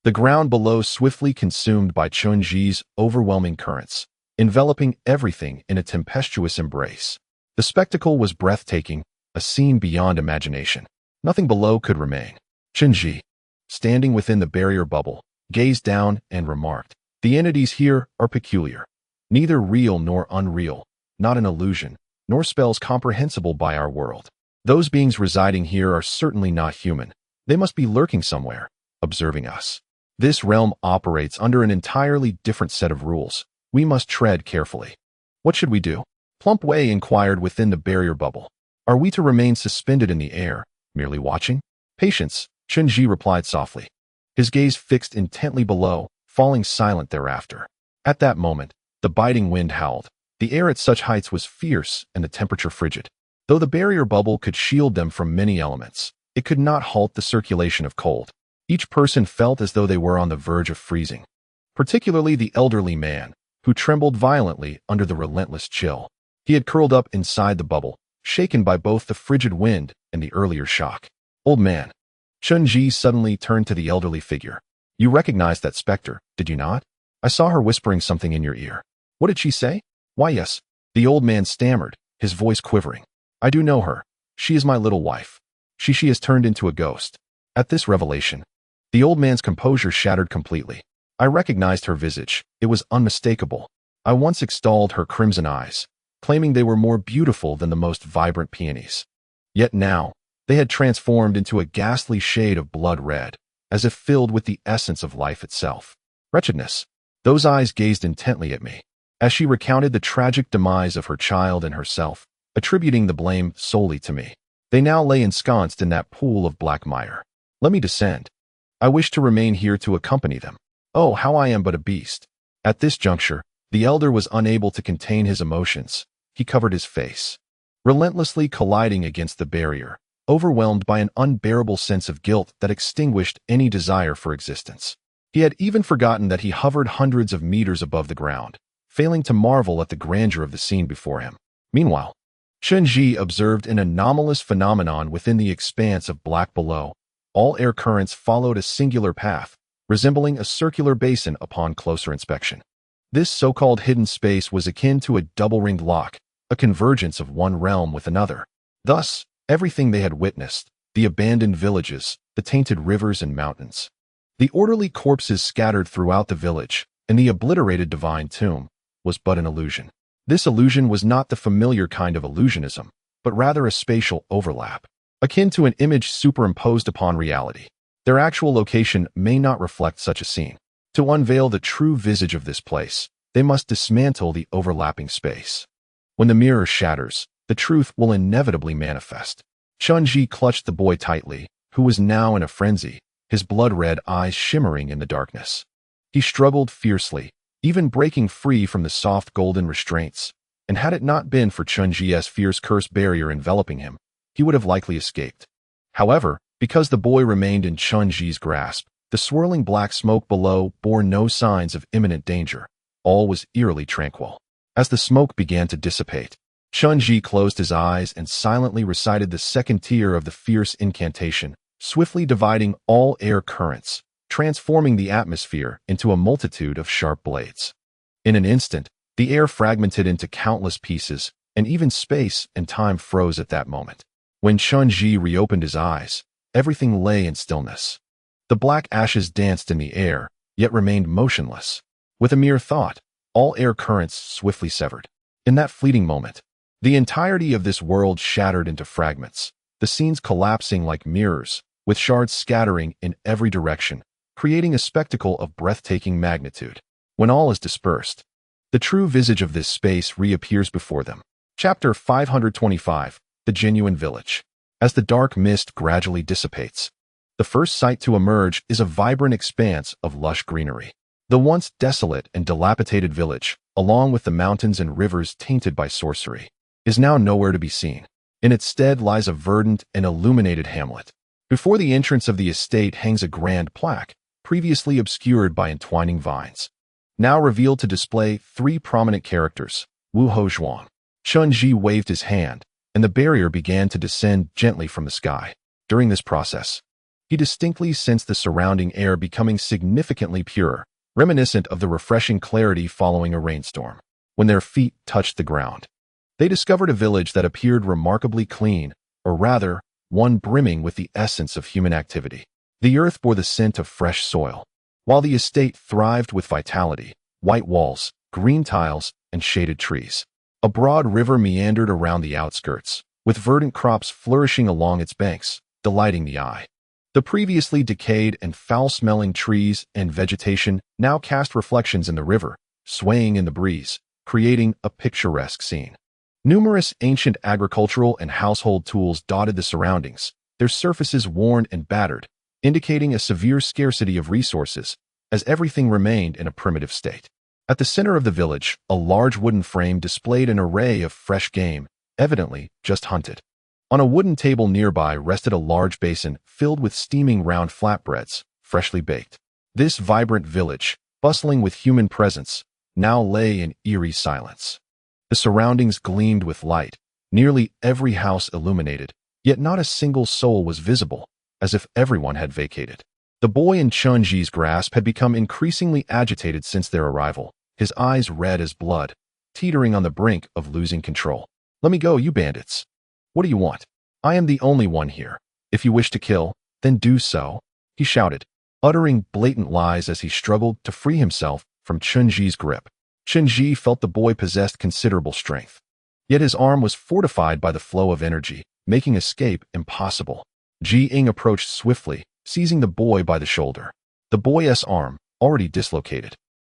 The ground below swiftly consumed by Chen Zhi's overwhelming currents, enveloping everything in a tempestuous embrace. The spectacle was breathtaking, a scene beyond imagination. Nothing below could remain. Chen Zhi, standing within the barrier bubble, gazed down and remarked, "The entities here are peculiar. Neither real nor unreal, not an illusion, nor spells comprehensible by our world. Those beings residing here are certainly not human. They must be lurking somewhere, observing us. This realm operates under an entirely different set of rules. We must tread carefully." "What should we do?" Plump Wei inquired within the barrier bubble. "Are we to remain suspended in the air, merely watching?" "Patience," Chen Zhi replied softly. His gaze fixed intently below, falling silent thereafter. At that moment, the biting wind howled. The air at such heights was fierce and the temperature frigid. Though the barrier bubble could shield them from many elements, it could not halt the circulation of cold. Each person felt as though they were on the verge of freezing, particularly the elderly man, who trembled violently under the relentless chill. He had curled up inside the bubble, shaken by both the frigid wind and the earlier shock. "Old man." Chen Zhi suddenly turned to the elderly figure. "You recognized that specter, did you not? I saw her whispering something in your ear." "What did she say?" "Why, yes." The old man stammered, his voice quivering. "I do know her. She is my little wife. She has turned into a ghost." At this revelation, the old man's composure shattered completely. "I recognized her visage. It was unmistakable. I once extolled her crimson eyes, claiming they were more beautiful than the most vibrant peonies. Yet now, they had transformed into a ghastly shade of blood red, as if filled with the essence of life itself. Wretchedness." Those eyes gazed intently at me, as she recounted the tragic demise of her child and herself, attributing the blame solely to me. They now lay ensconced in that pool of black mire. "Let me descend. I wish to remain here to accompany them. Oh, how I am but a beast." At this juncture, the elder was unable to contain his emotions. He covered his face, relentlessly colliding against the barrier, overwhelmed by an unbearable sense of guilt that extinguished any desire for existence. He had even forgotten that he hovered hundreds of meters above the ground, failing to marvel at the grandeur of the scene before him. Meanwhile, Chen Zhi observed an anomalous phenomenon within the expanse of black below. All air currents followed a singular path, resembling a circular basin upon closer inspection. This so-called hidden space was akin to a double-ringed lock, a convergence of one realm with another. Thus, everything they had witnessed, the abandoned villages, the tainted rivers and mountains, the orderly corpses scattered throughout the village, and the obliterated divine tomb, was but an illusion. This illusion was not the familiar kind of illusionism, but rather a spatial overlap, akin to an image superimposed upon reality. Their actual location may not reflect such a scene. To unveil the true visage of this place, they must dismantle the overlapping space. When the mirror shatters, the truth will inevitably manifest. Chen Zhi clutched the boy tightly, who was now in a frenzy, his blood-red eyes shimmering in the darkness. He struggled fiercely, even breaking free from the soft golden restraints, and had it not been for Chen Zhi's fierce curse barrier enveloping him, he would have likely escaped. However, because the boy remained in Chen Zhi's grasp, the swirling black smoke below bore no signs of imminent danger. All was eerily tranquil. As the smoke began to dissipate, Chen Zhi closed his eyes and silently recited the second tier of the fierce incantation, swiftly dividing all air currents, transforming the atmosphere into a multitude of sharp blades. In an instant, the air fragmented into countless pieces, and even space and time froze at that moment. When Chen Zhi reopened his eyes, everything lay in stillness. The black ashes danced in the air, yet remained motionless. With a mere thought, all air currents swiftly severed. In that fleeting moment, the entirety of this world shattered into fragments, the scenes collapsing like mirrors, with shards scattering in every direction, creating a spectacle of breathtaking magnitude. When all is dispersed, the true visage of this space reappears before them. Chapter 525, The Genuine Village. As the dark mist gradually dissipates, the first sight to emerge is a vibrant expanse of lush greenery. The once desolate and dilapidated village, along with the mountains and rivers tainted by sorcery, is now nowhere to be seen. In its stead lies a verdant and illuminated hamlet. Before the entrance of the estate hangs a grand plaque, previously obscured by entwining vines, now revealed to display three prominent characters: Wu Zhuang, Chen Zhi waved his hand, and the barrier began to descend gently from the sky. During this process, he distinctly sensed the surrounding air becoming significantly purer, reminiscent of the refreshing clarity following a rainstorm. When their feet touched the ground, they discovered a village that appeared remarkably clean, or rather, one brimming with the essence of human activity. The earth bore the scent of fresh soil, while the estate thrived with vitality, white walls, green tiles, and shaded trees. A broad river meandered around the outskirts, with verdant crops flourishing along its banks, delighting the eye. The previously decayed and foul-smelling trees and vegetation now cast reflections in the river, swaying in the breeze, creating a picturesque scene. Numerous ancient agricultural and household tools dotted the surroundings, their surfaces worn and battered, indicating a severe scarcity of resources, as everything remained in a primitive state. At the center of the village, a large wooden frame displayed an array of fresh game, evidently just hunted. On a wooden table nearby rested a large basin filled with steaming round flatbreads, freshly baked. This vibrant village, bustling with human presence, now lay in eerie silence. The surroundings gleamed with light, nearly every house illuminated, yet not a single soul was visible, as if everyone had vacated. The boy in Chen Zhi's grasp had become increasingly agitated since their arrival, his eyes red as blood, teetering on the brink of losing control. "Let me go, you bandits. What do you want? I am the only one here. If you wish to kill, then do so," he shouted, uttering blatant lies as he struggled to free himself from Chen Zhi's grip. Chen Zhi felt the boy possessed considerable strength, yet his arm was fortified by the flow of energy, making escape impossible. Ji Ying approached swiftly, seizing the boy by the shoulder. The boy's arm, already dislocated,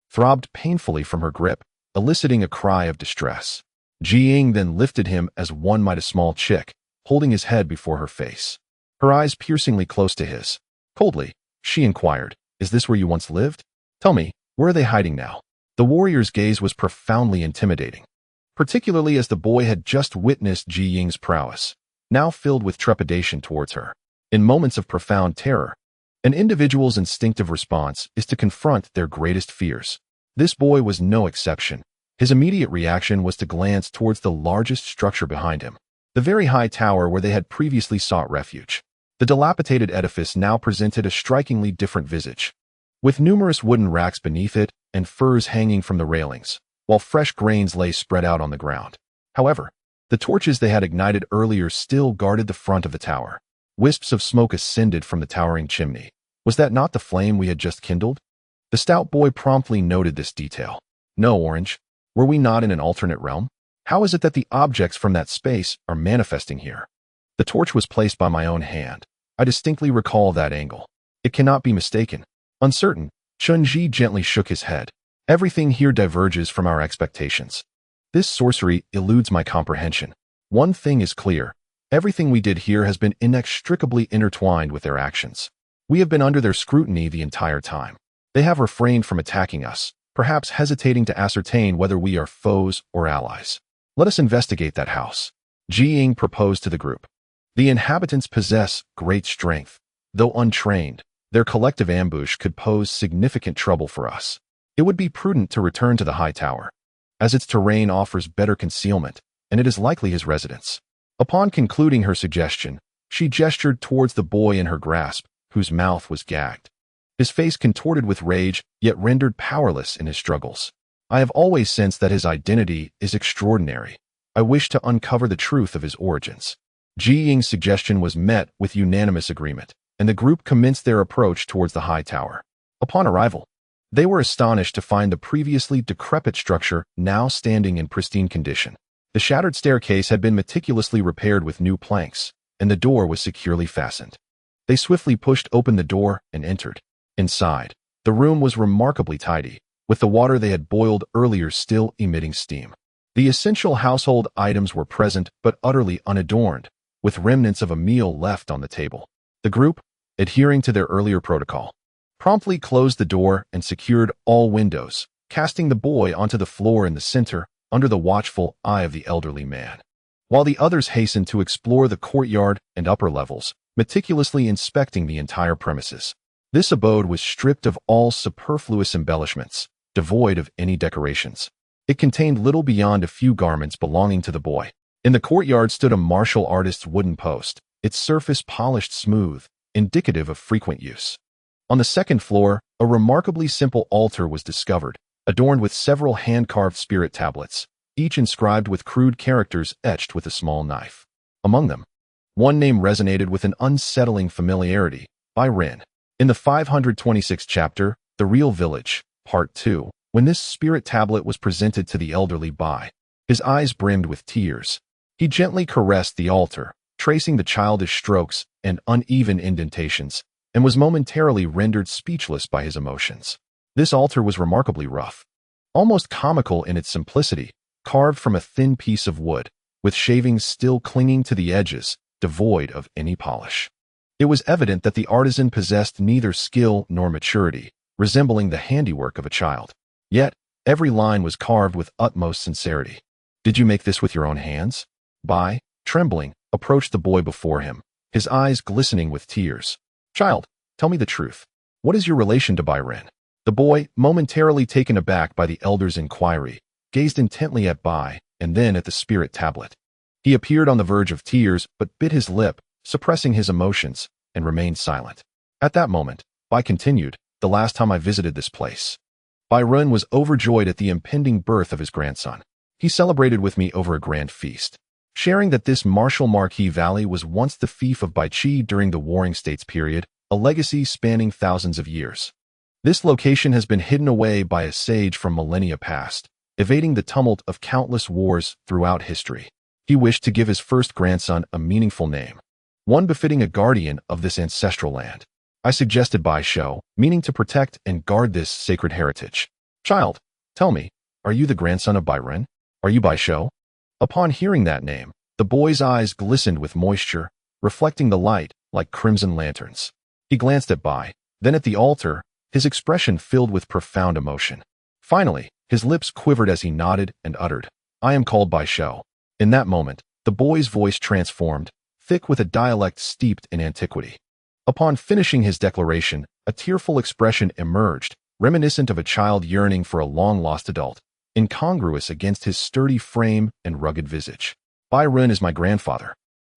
throbbed painfully from her grip, eliciting a cry of distress. Ji Ying then lifted him as one might a small chick, holding his head before her face. Her eyes piercingly close to his. Coldly, she inquired, "Is this where you once lived? Tell me, where are they hiding now?" The warrior's gaze was profoundly intimidating, particularly as the boy had just witnessed Ji Ying's prowess, now filled with trepidation towards her. In moments of profound terror, an individual's instinctive response is to confront their greatest fears. This boy was no exception. His immediate reaction was to glance towards the largest structure behind him, the very high tower where they had previously sought refuge. The dilapidated edifice now presented a strikingly different visage, with numerous wooden racks beneath it and furs hanging from the railings, while fresh grains lay spread out on the ground. However, the torches they had ignited earlier still guarded the front of the tower. Wisps of smoke ascended from the towering chimney. Was that not the flame we had just kindled? The stout boy promptly noted this detail. "No, Orange. Were we not in an alternate realm? How is it that the objects from that space are manifesting here? The torch was placed by my own hand. I distinctly recall that angle. It cannot be mistaken." Uncertain, Chen Zhi gently shook his head. "Everything here diverges from our expectations. This sorcery eludes my comprehension. One thing is clear. Everything we did here has been inextricably intertwined with their actions. We have been under their scrutiny the entire time. They have refrained from attacking us, perhaps hesitating to ascertain whether we are foes or allies. Let us investigate that house." Ji Ying proposed to the group. "The inhabitants possess great strength. Though untrained, their collective ambush could pose significant trouble for us. It would be prudent to return to the high tower, as its terrain offers better concealment, and it is likely his residence." Upon concluding her suggestion, she gestured towards the boy in her grasp, whose mouth was gagged. His face contorted with rage, yet rendered powerless in his struggles. "I have always sensed that his identity is extraordinary. I wish to uncover the truth of his origins." Ji Ying's suggestion was met with unanimous agreement, and the group commenced their approach towards the high tower. Upon arrival, they were astonished to find the previously decrepit structure now standing in pristine condition. The shattered staircase had been meticulously repaired with new planks, and the door was securely fastened. They swiftly pushed open the door and entered. Inside, the room was remarkably tidy, with the water they had boiled earlier still emitting steam. The essential household items were present but utterly unadorned, with remnants of a meal left on the table. The group, adhering to their earlier protocol, promptly closed the door and secured all windows, casting the boy onto the floor in the center under the watchful eye of the elderly man, while the others hastened to explore the courtyard and upper levels, meticulously inspecting the entire premises. This abode was stripped of all superfluous embellishments, devoid of any decorations. It contained little beyond a few garments belonging to the boy. In the courtyard stood a martial artist's wooden post, its surface polished smooth, indicative of frequent use. On the second floor, a remarkably simple altar was discovered, adorned with several hand-carved spirit tablets, each inscribed with crude characters etched with a small knife. Among them, one name resonated with an unsettling familiarity, by Ren. In the 526th chapter, The Real Village, Part 2, when this spirit tablet was presented to the elderly Bai, his eyes brimmed with tears. He gently caressed the altar, tracing the childish strokes and uneven indentations, and was momentarily rendered speechless by his emotions. This altar was remarkably rough, almost comical in its simplicity, carved from a thin piece of wood, with shavings still clinging to the edges, devoid of any polish. It was evident that the artisan possessed neither skill nor maturity, resembling the handiwork of a child. Yet, every line was carved with utmost sincerity. "Did you make this with your own hands?" Bai, trembling, approached the boy before him, his eyes glistening with tears. "Child, tell me the truth. What is your relation to Bai Ren?" The boy, momentarily taken aback by the elder's inquiry, gazed intently at Bai and then at the spirit tablet. He appeared on the verge of tears but bit his lip, suppressing his emotions, and remained silent. At that moment, Bai continued, "The last time I visited this place, Bai Ren was overjoyed at the impending birth of his grandson. He celebrated with me over a grand feast, sharing that this martial Marquis Valley was once the fief of Bai Qi during the Warring States period, a legacy spanning thousands of years. This location has been hidden away by a sage from millennia past, evading the tumult of countless wars throughout history. He wished to give his first grandson a meaningful name, one befitting a guardian of this ancestral land. I suggested Bai Shou, meaning to protect and guard this sacred heritage. Child, tell me, are you the grandson of Bai Ren? Are you Bai Shou?" Upon hearing that name, the boy's eyes glistened with moisture, reflecting the light like crimson lanterns. He glanced at Bai, then at the altar, his expression filled with profound emotion. Finally, his lips quivered as he nodded and uttered, "I am called Bai Shou." In that moment, the boy's voice transformed, thick with a dialect steeped in antiquity. Upon finishing his declaration, a tearful expression emerged, reminiscent of a child yearning for a long-lost adult, incongruous against his sturdy frame and rugged visage. "Bai Ren is my grandfather,"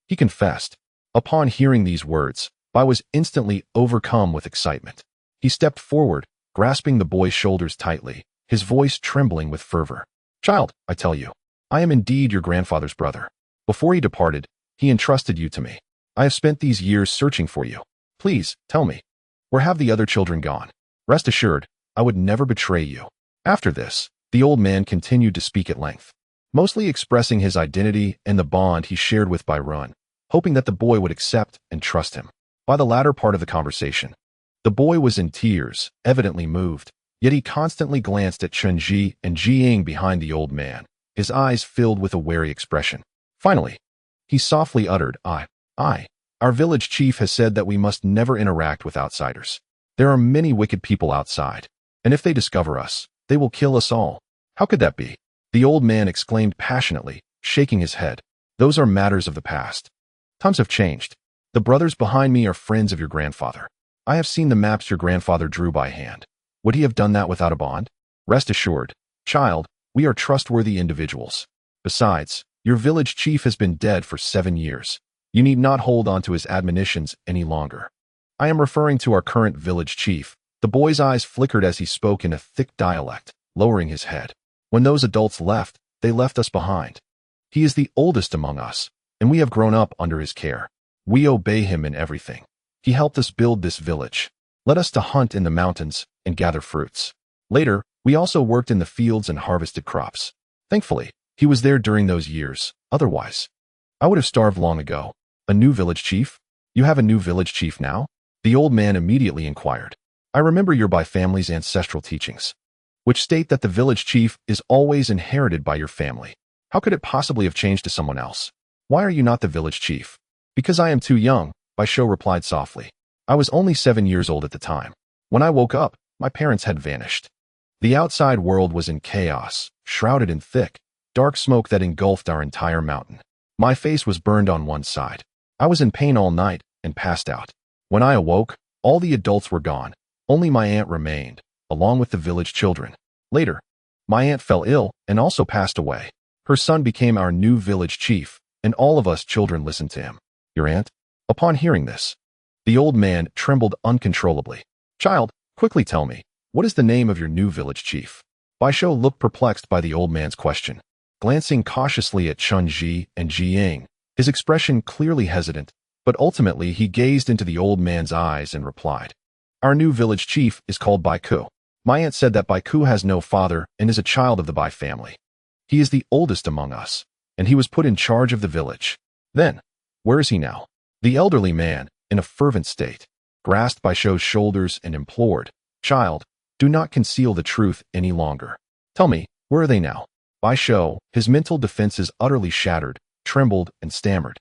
he confessed. Upon hearing these words, Bai was instantly overcome with excitement. He stepped forward, grasping the boy's shoulders tightly, his voice trembling with fervor. "Child, I tell you, I am indeed your grandfather's brother. Before he departed, he entrusted you to me. I have spent these years searching for you. Please, tell me, where have the other children gone? Rest assured, I would never betray you." After this, the old man continued to speak at length, mostly expressing his identity and the bond he shared with Bai Ren, hoping that the boy would accept and trust him. By the latter part of the conversation, the boy was in tears, evidently moved, yet he constantly glanced at Chen Zhi and Jiang behind the old man, his eyes filled with a wary expression. Finally, he softly uttered, Our village chief has said that we must never interact with outsiders. There are many wicked people outside, and if they discover us, they will kill us all." "How could that be?" the old man exclaimed passionately, shaking his head. "Those are matters of the past. Times have changed. The brothers behind me are friends of your grandfather. I have seen the maps your grandfather drew by hand. Would he have done that without a bond? Rest assured, child, we are trustworthy individuals. Besides, your village chief has been dead for 7 years. You need not hold on to his admonitions any longer. I am referring to our current village chief." The boy's eyes flickered as he spoke in a thick dialect, lowering his head. "When those adults left, they left us behind. He is the oldest among us, and we have grown up under his care. We obey him in everything. He helped us build this village, led us to hunt in the mountains and gather fruits. Later, we also worked in the fields and harvested crops. Thankfully, he was there during those years. Otherwise, I would have starved long ago." "A new village chief? You have a new village chief now?" the old man immediately inquired. "I remember your Bai family's ancestral teachings, which state that the village chief is always inherited by your family. How could it possibly have changed to someone else? Why are you not the village chief?" "Because I am too young," Bai Shou replied softly. "I was only 7 years old at the time. When I woke up, my parents had vanished. The outside world was in chaos, shrouded in thick, dark smoke that engulfed our entire mountain. My face was burned on one side. I was in pain all night and passed out. When I awoke, all the adults were gone. Only my aunt remained, along with the village children. Later, My aunt fell ill and also passed away. Her son became our new village chief, and all of us children listened to him. Your aunt? Upon hearing this, the old man trembled uncontrollably. Child, quickly tell me, what is the name of your new village chief? Baisho looked perplexed by the old man's question. Glancing cautiously at Chen Zhi and Jiying, his expression clearly hesitant, but ultimately he gazed into the old man's eyes and replied, Our new village chief is called Baiku. My aunt said that Baiku has no father and is a child of the Bai family. He is the oldest among us, and he was put in charge of the village. Then, where is he now? The elderly man, in a fervent state, grasped Baisho's shoulders and implored, Child, do not conceal the truth any longer. Tell me, where are they now? Baisho, his mental defenses utterly shattered, trembled and stammered,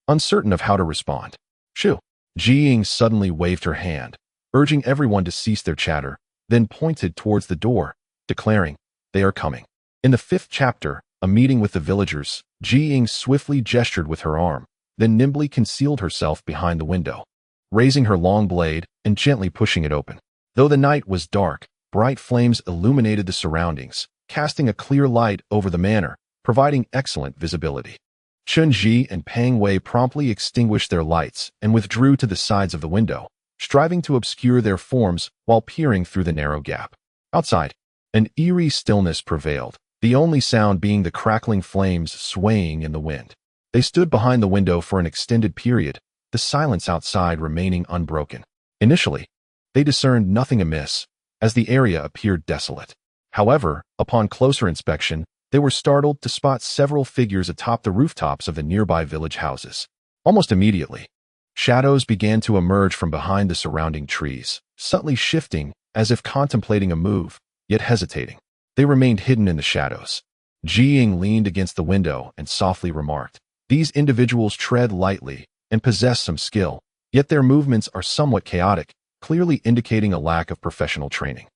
uncertain of how to respond. Shoo! Jiying suddenly waved her hand, urging everyone to cease their chatter, then pointed towards the door, declaring, They are coming. In the 5th chapter, a meeting with the villagers, Jiying swiftly gestured with her arm, then nimbly concealed herself behind the window, raising her long blade and gently pushing it open. Though the night was dark, bright flames illuminated the surroundings, casting a clear light over the manor, providing excellent visibility. Chen Zhi and Pang Wei promptly extinguished their lights and withdrew to the sides of the window, striving to obscure their forms while peering through the narrow gap. Outside, an eerie stillness prevailed, the only sound being the crackling flames swaying in the wind. They stood behind the window for an extended period, the silence outside remaining unbroken. Initially, they discerned nothing amiss, as the area appeared desolate. However, upon closer inspection, they were startled to spot several figures atop the rooftops of the nearby village houses. Almost immediately, shadows began to emerge from behind the surrounding trees, subtly shifting as if contemplating a move, yet hesitating. They remained hidden in the shadows. Jiying leaned against the window and softly remarked, These individuals tread lightly and possess some skill, yet their movements are somewhat chaotic, clearly indicating a lack of professional training.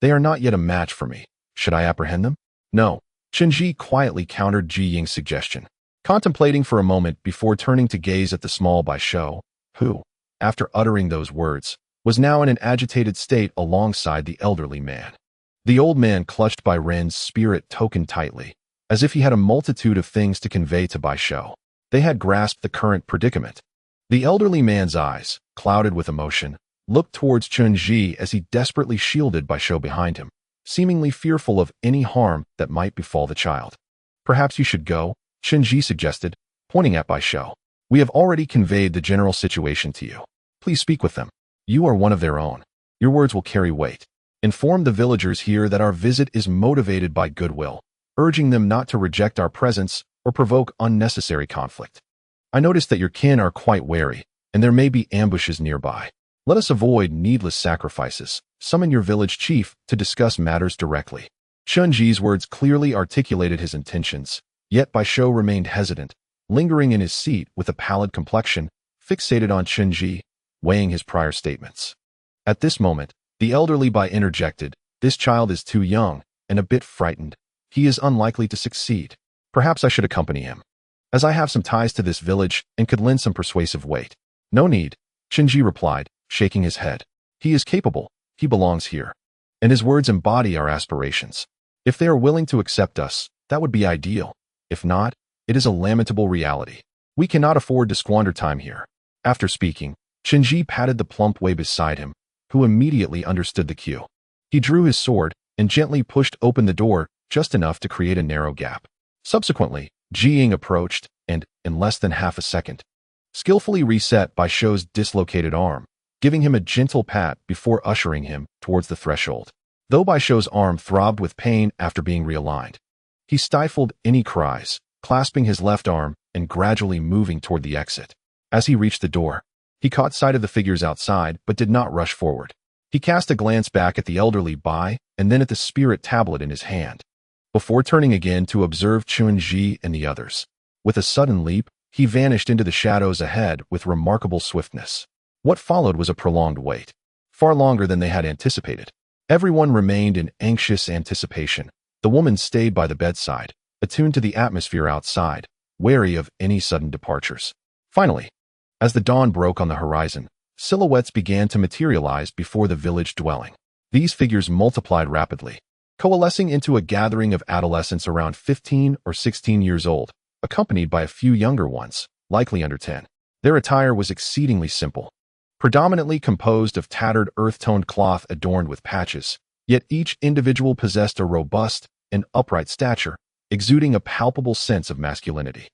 They are not yet a match for me. Should I apprehend them? No. Chen Zhi quietly countered Jiying's suggestion, contemplating for a moment before turning to gaze at the small Baisho, who, after uttering those words, was now in an agitated state alongside the elderly man. The old man clutched Bai Ren's spirit token tightly, as if he had a multitude of things to convey to Baisho. They had grasped the current predicament. The elderly man's eyes, clouded with emotion, looked towards Chen Zhi as he desperately shielded Baisho behind him, seemingly fearful of any harm that might befall the child. Perhaps you should go, Chen Zhi suggested, pointing at Baisho. We have already conveyed the general situation to you. Please speak with them. You are one of their own. Your words will carry weight. Inform the villagers here that our visit is motivated by goodwill, urging them not to reject our presence or provoke unnecessary conflict. I notice that your kin are quite wary, and there may be ambushes nearby. Let us avoid needless sacrifices. Summon your village chief to discuss matters directly. Chen Zhi's words clearly articulated his intentions, yet Baisho remained hesitant, lingering in his seat with a pallid complexion, fixated on Chen Zhi, weighing his prior statements. At this moment, the elderly Bai interjected, This child is too young and a bit frightened. He is unlikely to succeed. Perhaps I should accompany him, as I have some ties to this village and could lend some persuasive weight. No need, Chen Zhi replied, shaking his head. He is capable. He belongs here. And his words embody our aspirations. If they are willing to accept us, that would be ideal. If not, it is a lamentable reality. We cannot afford to squander time here. After speaking, Chen Zhi patted the plump Wei beside him, who immediately understood the cue. He drew his sword and gently pushed open the door just enough to create a narrow gap. Subsequently, Jiying approached and, in less than half a second, skillfully reset Baisho's dislocated arm, giving him a gentle pat before ushering him towards the threshold. Though Baisho's arm throbbed with pain after being realigned, he stifled any cries, clasping his left arm and gradually moving toward the exit. As he reached the door, he caught sight of the figures outside but did not rush forward. He cast a glance back at the elderly Bai and then at the spirit tablet in his hand, before turning again to observe Chen Zhi and the others. With a sudden leap, he vanished into the shadows ahead with remarkable swiftness. What followed was a prolonged wait, far longer than they had anticipated. Everyone remained in anxious anticipation. The woman stayed by the bedside, attuned to the atmosphere outside, wary of any sudden departures. Finally, as the dawn broke on the horizon, silhouettes began to materialize before the village dwelling. These figures multiplied rapidly, coalescing into a gathering of adolescents around 15 or 16 years old, accompanied by a few younger ones, likely under 10. Their attire was exceedingly simple, predominantly composed of tattered earth-toned cloth adorned with patches, yet each individual possessed a robust and upright stature, exuding a palpable sense of masculinity.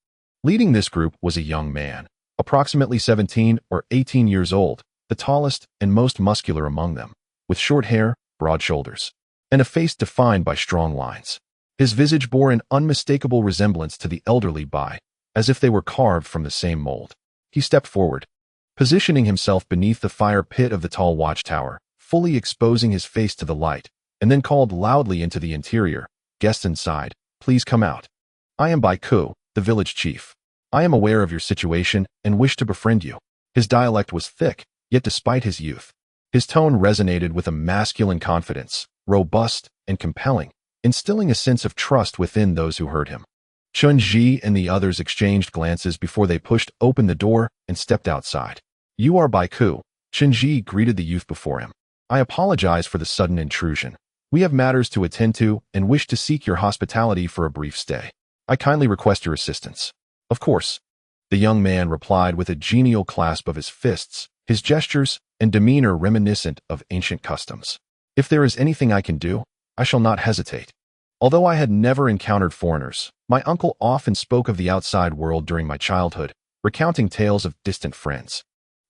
Leading this group was a young man, approximately 17 or 18 years old, the tallest and most muscular among them, with short hair, broad shoulders, and a face defined by strong lines. His visage bore an unmistakable resemblance to the elderly Bai, as if they were carved from the same mold. He stepped forward, positioning himself beneath the fire pit of the tall watchtower, fully exposing his face to the light, and then called loudly into the interior, "Guests inside, please come out. I am Bai Ku, the village chief. I am aware of your situation and wish to befriend you." His dialect was thick, yet despite his youth, his tone resonated with a masculine confidence, robust and compelling, instilling a sense of trust within those who heard him. Chen Zhi and the others exchanged glances before they pushed open the door and stepped outside. "You are Bai Ku," Chen Zhi greeted the youth before him. "I apologize for the sudden intrusion. We have matters to attend to and wish to seek your hospitality for a brief stay. I kindly request your assistance." "Of course," the young man replied with a genial clasp of his fists, his gestures and demeanor reminiscent of ancient customs. "If there is anything I can do, I shall not hesitate." Although I had never encountered foreigners, my uncle often spoke of the outside world during my childhood, recounting tales of distant friends.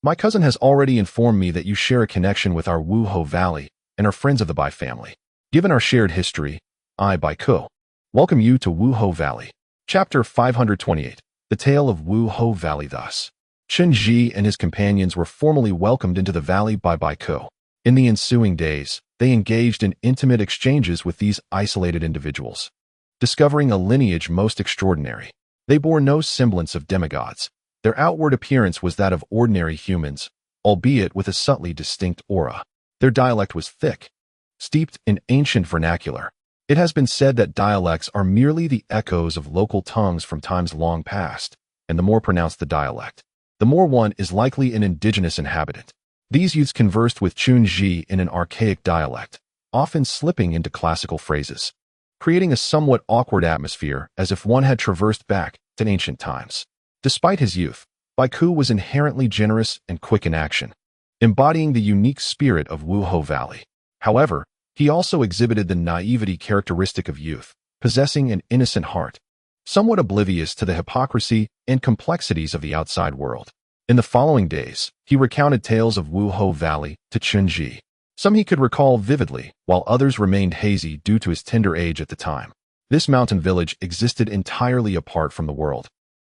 "My cousin has already informed me that you share a connection with our Wu Ho Valley and are friends of the Bai family. Given our shared history, I, Bai Ku, welcome you to Wu Ho Valley." Chapter 528. The Tale of Wu Ho Valley. Thus, Chen Zhi and his companions were formally welcomed into the valley by Bai Ku. In the ensuing days, they engaged in intimate exchanges with these isolated individuals, discovering a lineage most extraordinary. They bore no semblance of demigods. Their outward appearance was that of ordinary humans, albeit with a subtly distinct aura. Their dialect was thick, steeped in ancient vernacular. It has been said that dialects are merely the echoes of local tongues from times long past, and the more pronounced the dialect, the more one is likely an indigenous inhabitant. These youths conversed with Chen Zhi in an archaic dialect, often slipping into classical phrases, creating a somewhat awkward atmosphere as if one had traversed back to ancient times. Despite his youth, Bai Ku was inherently generous and quick in action, embodying the unique spirit of Wu Ho Valley. However, he also exhibited the naivety characteristic of youth, possessing an innocent heart, somewhat oblivious to the hypocrisy and complexities of the outside world. In the following days, he recounted tales of Wu Ho Valley to Chen Zhi. Some he could recall vividly, while others remained hazy due to his tender age at the time. This mountain village existed entirely apart from the world,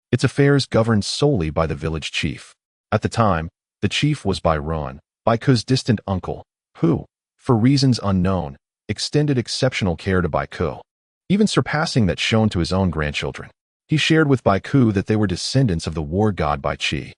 its affairs governed solely by the village chief. At the time, the chief was Bai Ron, Bai Ku's distant uncle, who, for reasons unknown, extended exceptional care to Bai Ku, even surpassing that shown to his own grandchildren. He shared with Bai Ku that they were descendants of the war god Bai Qi,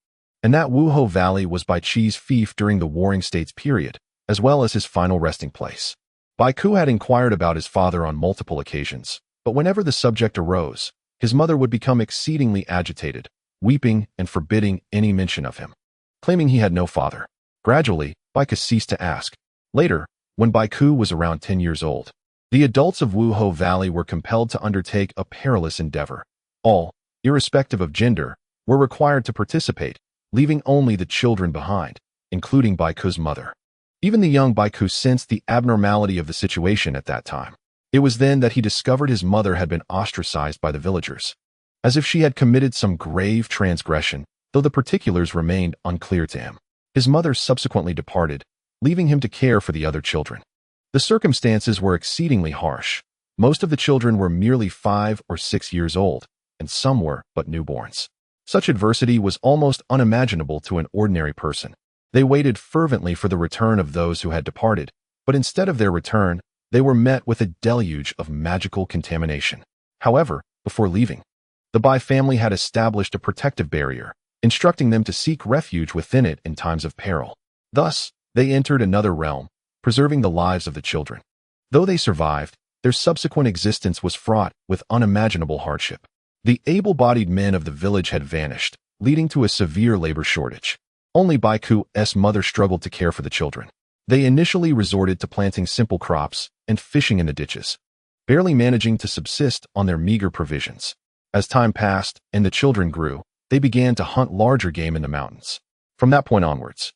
and that Wu Ho Valley was Bai Qi's fief during the Warring States period, as well as his final resting place. Bai Ku had inquired about his father on multiple occasions, but whenever the subject arose, his mother would become exceedingly agitated, weeping and forbidding any mention of him, claiming he had no father. Gradually, Bai Ku ceased to ask. Later, when Bai Ku was around 10 years old, the adults of Wu Ho Valley were compelled to undertake a perilous endeavor. All, irrespective of gender, were required to participate, leaving only the children behind, including Bai Ku's mother. Even the young Bai Ku sensed the abnormality of the situation at that time. It was then that he discovered his mother had been ostracized by the villagers, as if she had committed some grave transgression, though the particulars remained unclear to him. His mother subsequently departed, leaving him to care for the other children. The circumstances were exceedingly harsh. Most of the children were merely 5 or 6 years old, and some were but newborns. Such adversity was almost unimaginable to an ordinary person. They waited fervently for the return of those who had departed, but instead of their return, they were met with a deluge of magical contamination. However, before leaving, the Bai family had established a protective barrier, instructing them to seek refuge within it in times of peril. Thus, they entered another realm, preserving the lives of the children. Though they survived, their subsequent existence was fraught with unimaginable hardship. The able-bodied men of the village had vanished, leading to a severe labor shortage. Only Bai Ku's mother struggled to care for the children. They initially resorted to planting simple crops and fishing in the ditches, barely managing to subsist on their meager provisions. As time passed and the children grew, they began to hunt larger game in the mountains. From that point onwards,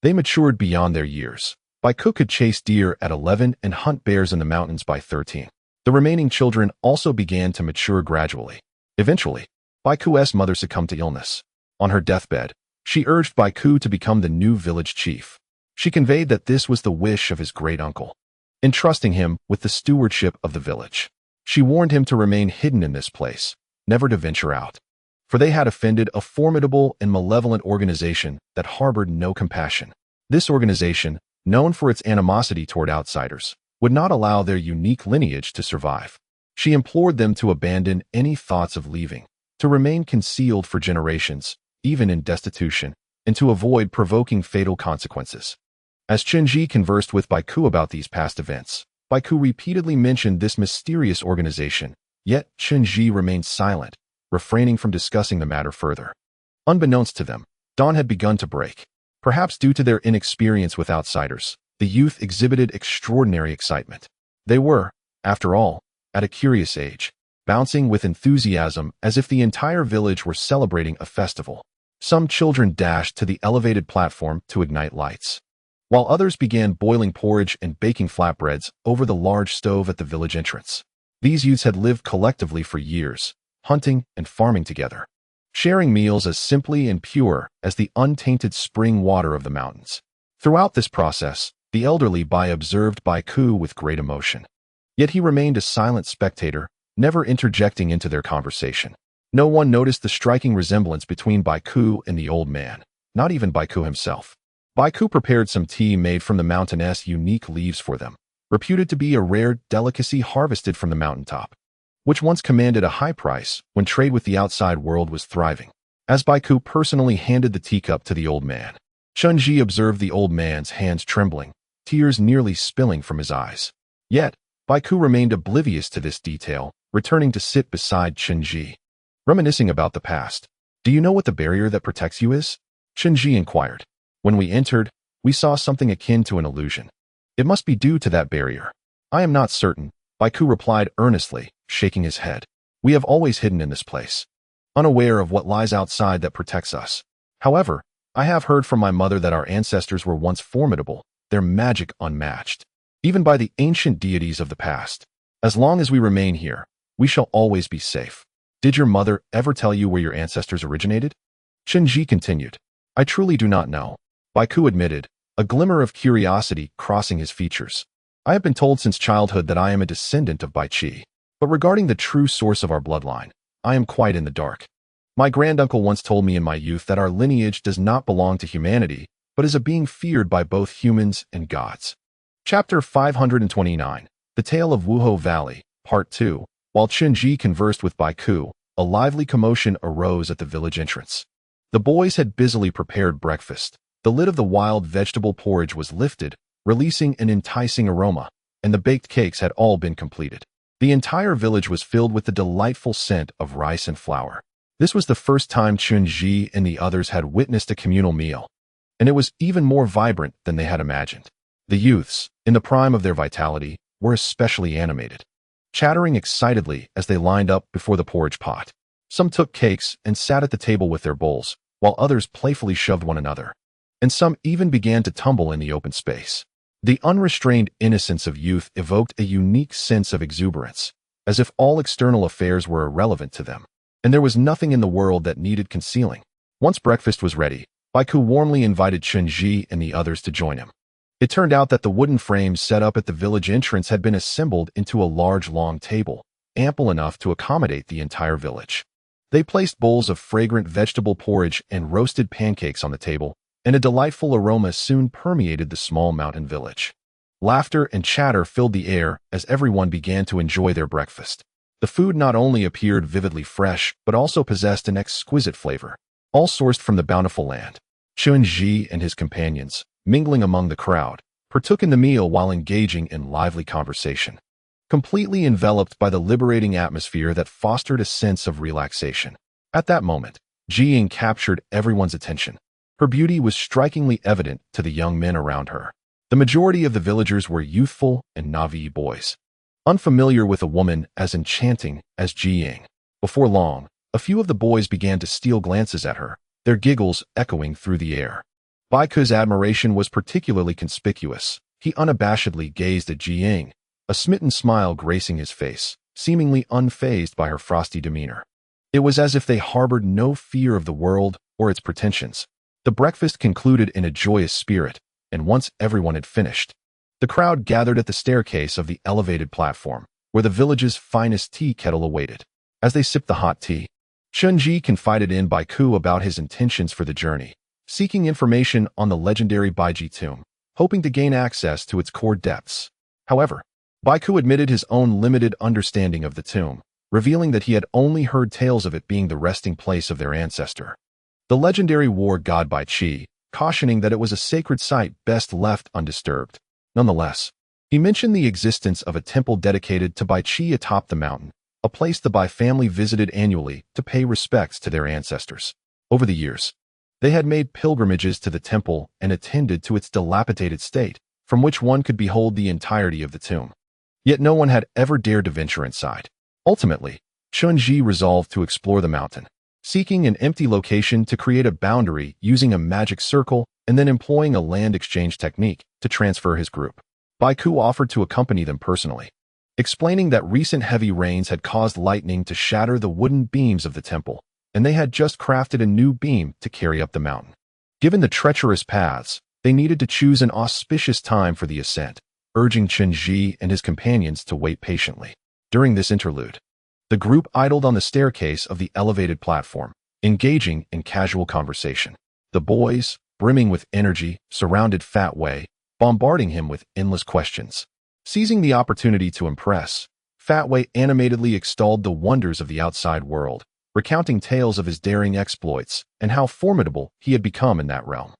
they matured beyond their years. Baiku could chase deer at 11 and hunt bears in the mountains by 13. The remaining children also began to mature gradually. Eventually, Baiku's mother succumbed to illness. On her deathbed, she urged Baiku to become the new village chief. She conveyed that this was the wish of his great-uncle, entrusting him with the stewardship of the village. She warned him to remain hidden in this place, never to venture out, for they had offended a formidable and malevolent organization that harbored no compassion. This organization, known for its animosity toward outsiders, would not allow their unique lineage to survive. She implored them to abandon any thoughts of leaving, to remain concealed for generations, even in destitution, and to avoid provoking fatal consequences. As Chen Zhi conversed with Baiku about these past events, Baiku repeatedly mentioned this mysterious organization, yet Chen Zhi remained silent, refraining from discussing the matter further. Unbeknownst to them, dawn had begun to break. Perhaps due to their inexperience with outsiders, the youth exhibited extraordinary excitement. They were, after all, at a curious age, bouncing with enthusiasm as if the entire village were celebrating a festival. Some children dashed to the elevated platform to ignite lights, while others began boiling porridge and baking flatbreads over the large stove at the village entrance. These youths had lived collectively for years, hunting and farming together, sharing meals as simply and pure as the untainted spring water of the mountains. Throughout this process, the elderly Bai observed Baiku with great emotion. Yet he remained a silent spectator, never interjecting into their conversation. No one noticed the striking resemblance between Baiku and the old man, not even Baiku himself. Baiku prepared some tea made from the mountain's unique leaves for them, reputed to be a rare delicacy harvested from the mountaintop, which once commanded a high price when trade with the outside world was thriving. As Baiku personally handed the teacup to the old man, Chen Zhi observed the old man's hands trembling, tears nearly spilling from his eyes. Yet, Baiku remained oblivious to this detail, returning to sit beside Chen Zhi. Reminiscing about the past, "Do you know what the barrier that protects you is?" Chen Zhi inquired. "When we entered, we saw something akin to an illusion. It must be due to that barrier." "I am not certain," Baiku replied earnestly, shaking his head. "We have always hidden in this place, unaware of what lies outside that protects us. However, I have heard from my mother that our ancestors were once formidable, their magic unmatched, even by the ancient deities of the past. As long as we remain here, we shall always be safe." "Did your mother ever tell you where your ancestors originated?" Chen Zhi continued. "I truly do not know," Baiku admitted, a glimmer of curiosity crossing his features. "I have been told since childhood that I am a descendant of Bai Qi, but regarding the true source of our bloodline, I am quite in the dark. My granduncle once told me in my youth that our lineage does not belong to humanity, but is a being feared by both humans and gods." Chapter 529, The Tale of Wuho Valley, Part 2. While Chen Zhi conversed with Baiku, a lively commotion arose at the village entrance. The boys had busily prepared breakfast. The lid of the wild vegetable porridge was lifted, releasing an enticing aroma, and the baked cakes had all been completed. The entire village was filled with the delightful scent of rice and flour. This was the first time Chen Zhi and the others had witnessed a communal meal, and it was even more vibrant than they had imagined. The youths, in the prime of their vitality, were especially animated, chattering excitedly as they lined up before the porridge pot. Some took cakes and sat at the table with their bowls, while others playfully shoved one another, and some even began to tumble in the open space. The unrestrained innocence of youth evoked a unique sense of exuberance, as if all external affairs were irrelevant to them, and there was nothing in the world that needed concealing. Once breakfast was ready, Baiku warmly invited Chen Zhi and the others to join him. It turned out that the wooden frames set up at the village entrance had been assembled into a large long table, ample enough to accommodate the entire village. They placed bowls of fragrant vegetable porridge and roasted pancakes on the table, and a delightful aroma soon permeated the small mountain village. Laughter and chatter filled the air as everyone began to enjoy their breakfast. The food not only appeared vividly fresh, but also possessed an exquisite flavor, all sourced from the bountiful land. Chen Zhi and his companions, mingling among the crowd, partook in the meal while engaging in lively conversation, completely enveloped by the liberating atmosphere that fostered a sense of relaxation. At that moment, Jiying captured everyone's attention. Her beauty was strikingly evident to the young men around her. The majority of the villagers were youthful and naive boys, unfamiliar with a woman as enchanting as Jiying. Before long, a few of the boys began to steal glances at her, their giggles echoing through the air. Baiku's admiration was particularly conspicuous. He unabashedly gazed at Jiying, a smitten smile gracing his face, seemingly unfazed by her frosty demeanor. It was as if they harbored no fear of the world or its pretensions. The breakfast concluded in a joyous spirit, and once everyone had finished, the crowd gathered at the staircase of the elevated platform, where the village's finest tea kettle awaited. As they sipped the hot tea, Chen Zhi confided in Baiku about his intentions for the journey, seeking information on the legendary Baiji tomb, hoping to gain access to its core depths. However, Baiku admitted his own limited understanding of the tomb, revealing that he had only heard tales of it being the resting place of their ancestor, the legendary war god Baichi, cautioning that it was a sacred site best left undisturbed. Nonetheless, he mentioned the existence of a temple dedicated to Baichi atop the mountain, a place the Bai family visited annually to pay respects to their ancestors. Over the years, they had made pilgrimages to the temple and attended to its dilapidated state, from which one could behold the entirety of the tomb. Yet no one had ever dared to venture inside. Ultimately, Chen Zhi resolved to explore the mountain, seeking an empty location to create a boundary using a magic circle and then employing a land exchange technique to transfer his group. Baiku offered to accompany them personally, explaining that recent heavy rains had caused lightning to shatter the wooden beams of the temple, and they had just crafted a new beam to carry up the mountain. Given the treacherous paths, they needed to choose an auspicious time for the ascent, urging Chen Zhi and his companions to wait patiently. During this interlude, the group idled on the staircase of the elevated platform, engaging in casual conversation. The boys, brimming with energy, surrounded Fat Wei, bombarding him with endless questions. Seizing the opportunity to impress, Fat Wei animatedly extolled the wonders of the outside world, recounting tales of his daring exploits and how formidable he had become in that realm.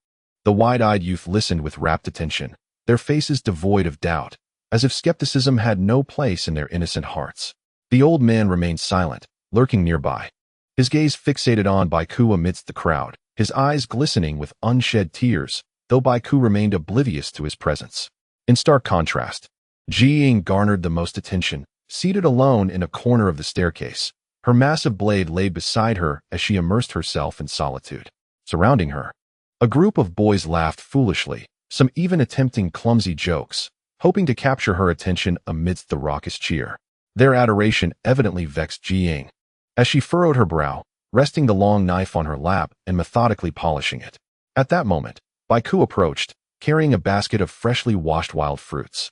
The wide-eyed youth listened with rapt attention, their faces devoid of doubt, as if skepticism had no place in their innocent hearts. The old man remained silent, lurking nearby, his gaze fixated on Baiku amidst the crowd, his eyes glistening with unshed tears, though Baiku remained oblivious to his presence. In stark contrast, Jiying garnered the most attention, seated alone in a corner of the staircase, her massive blade laid beside her as she immersed herself in solitude. Surrounding her, a group of boys laughed foolishly, some even attempting clumsy jokes, hoping to capture her attention amidst the raucous cheer. Their adoration evidently vexed Jiying, as she furrowed her brow, resting the long knife on her lap and methodically polishing it. At that moment, Baiku approached, carrying a basket of freshly washed wild fruits,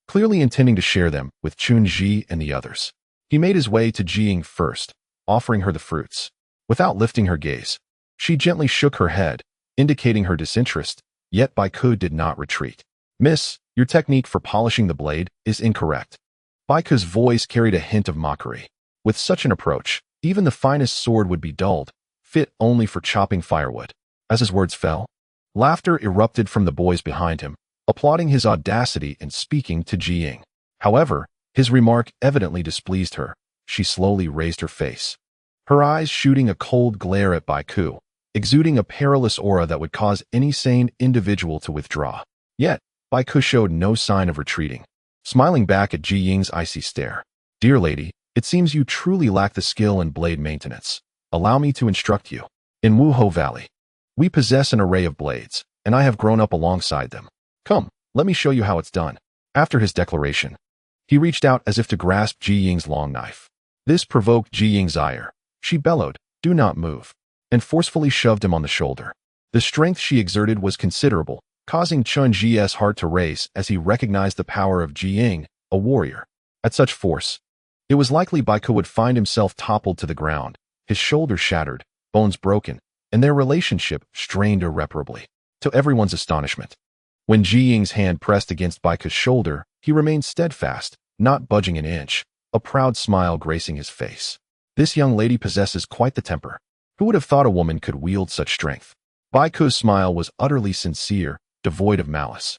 clearly intending to share them with Chen Zhi and the others. He made his way to Jiying first, offering her the fruits. Without lifting her gaze, she gently shook her head, indicating her disinterest, yet Baiku did not retreat. "Miss, your technique for polishing the blade is incorrect." Baiku's voice carried a hint of mockery. With such an approach, even the finest sword would be dulled, fit only for chopping firewood. As his words fell, laughter erupted from the boys behind him, applauding his audacity in speaking to Jiying. However, his remark evidently displeased her. She slowly raised her face, her eyes shooting a cold glare at Baiku, exuding a perilous aura that would cause any sane individual to withdraw. Yet, Baiku showed no sign of retreating, smiling back at Jiying's icy stare. "Dear lady, it seems you truly lack the skill in blade maintenance. Allow me to instruct you. In Wuho Valley, we possess an array of blades, and I have grown up alongside them. Come, let me show you how it's done." After his declaration, he reached out as if to grasp Jiying's long knife. This provoked Jiying's ire. She bellowed, "Do not move," and forcefully shoved him on the shoulder. The strength she exerted was considerable, causing Chen Zhi's heart to race as he recognized the power of Jiying, a warrior. At such force, it was likely Baiku would find himself toppled to the ground, his shoulders shattered, bones broken, and their relationship strained irreparably. To everyone's astonishment, when Jiying's hand pressed against Baiku's shoulder, he remained steadfast, not budging an inch, a proud smile gracing his face. This young lady possesses quite the temper. Who would have thought a woman could wield such strength? Baiku's smile was utterly sincere, devoid of malice,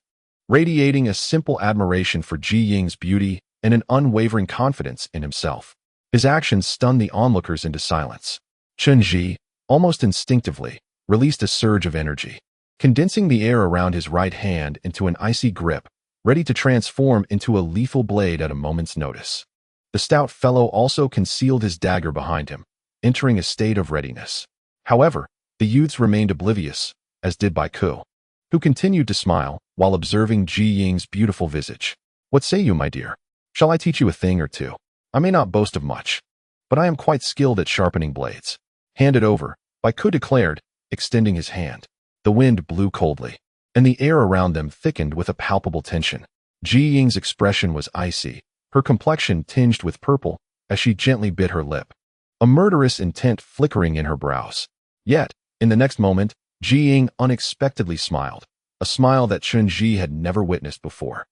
radiating a simple admiration for Jiying's beauty and an unwavering confidence in himself. His actions stunned the onlookers into silence. Chen Zhi, almost instinctively, released a surge of energy. condensing the air around his right hand into an icy grip, ready to transform into a lethal blade at a moment's notice. The stout fellow also concealed his dagger behind him, entering a state of readiness. However, the youths remained oblivious, as did Bai Ku, who continued to smile while observing Ji Ying's beautiful visage. "What say you, my dear? Shall I teach you a thing or two? I may not boast of much, but I am quite skilled at sharpening blades." "Hand it over," Bai Ku declared, extending his hand. The wind blew coldly, and the air around them thickened with a palpable tension. Ji Ying's expression was icy, her complexion tinged with purple as she gently bit her lip, a murderous intent flickering in her brows. Yet, in the next moment, Ji Ying unexpectedly smiled, a smile that Chen Zhi had never witnessed before.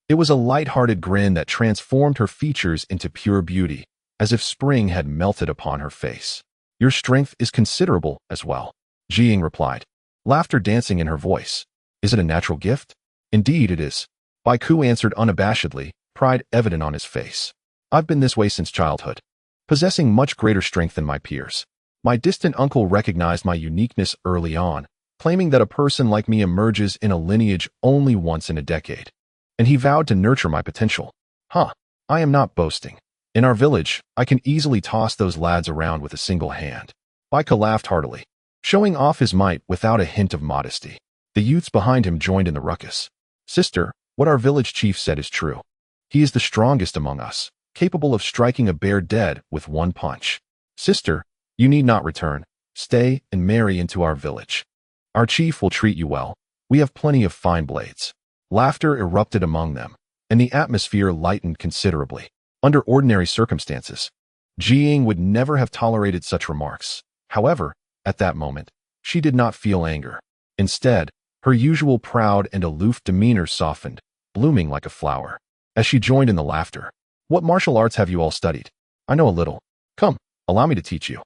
It was a light-hearted grin that transformed her features into pure beauty, as if spring had melted upon her face. "Your strength is considerable as well," Ji Ying replied, laughter dancing in her voice. "Is it a natural gift?" "Indeed it is," Bai Ku answered unabashedly, pride evident on his face. "I've been this way since childhood, possessing much greater strength than my peers. My distant uncle recognized my uniqueness early on, claiming that a person like me emerges in a lineage only once in a decade, and he vowed to nurture my potential. I am not boasting. In our village, I can easily toss those lads around with a single hand." Bai Ku laughed heartily, showing off his might without a hint of modesty. The youths behind him joined in the ruckus. "Sister, what our village chief said is true. He is the strongest among us, capable of striking a bear dead with one punch. Sister, you need not return. Stay and marry into our village. Our chief will treat you well. We have plenty of fine blades." Laughter erupted among them, and the atmosphere lightened considerably. Under ordinary circumstances, Ji Ying would never have tolerated such remarks. However, at that moment, she did not feel anger. Instead, her usual proud and aloof demeanor softened, blooming like a flower. As she joined in the laughter, "What martial arts have you all studied? I know a little. Come, allow me to teach you."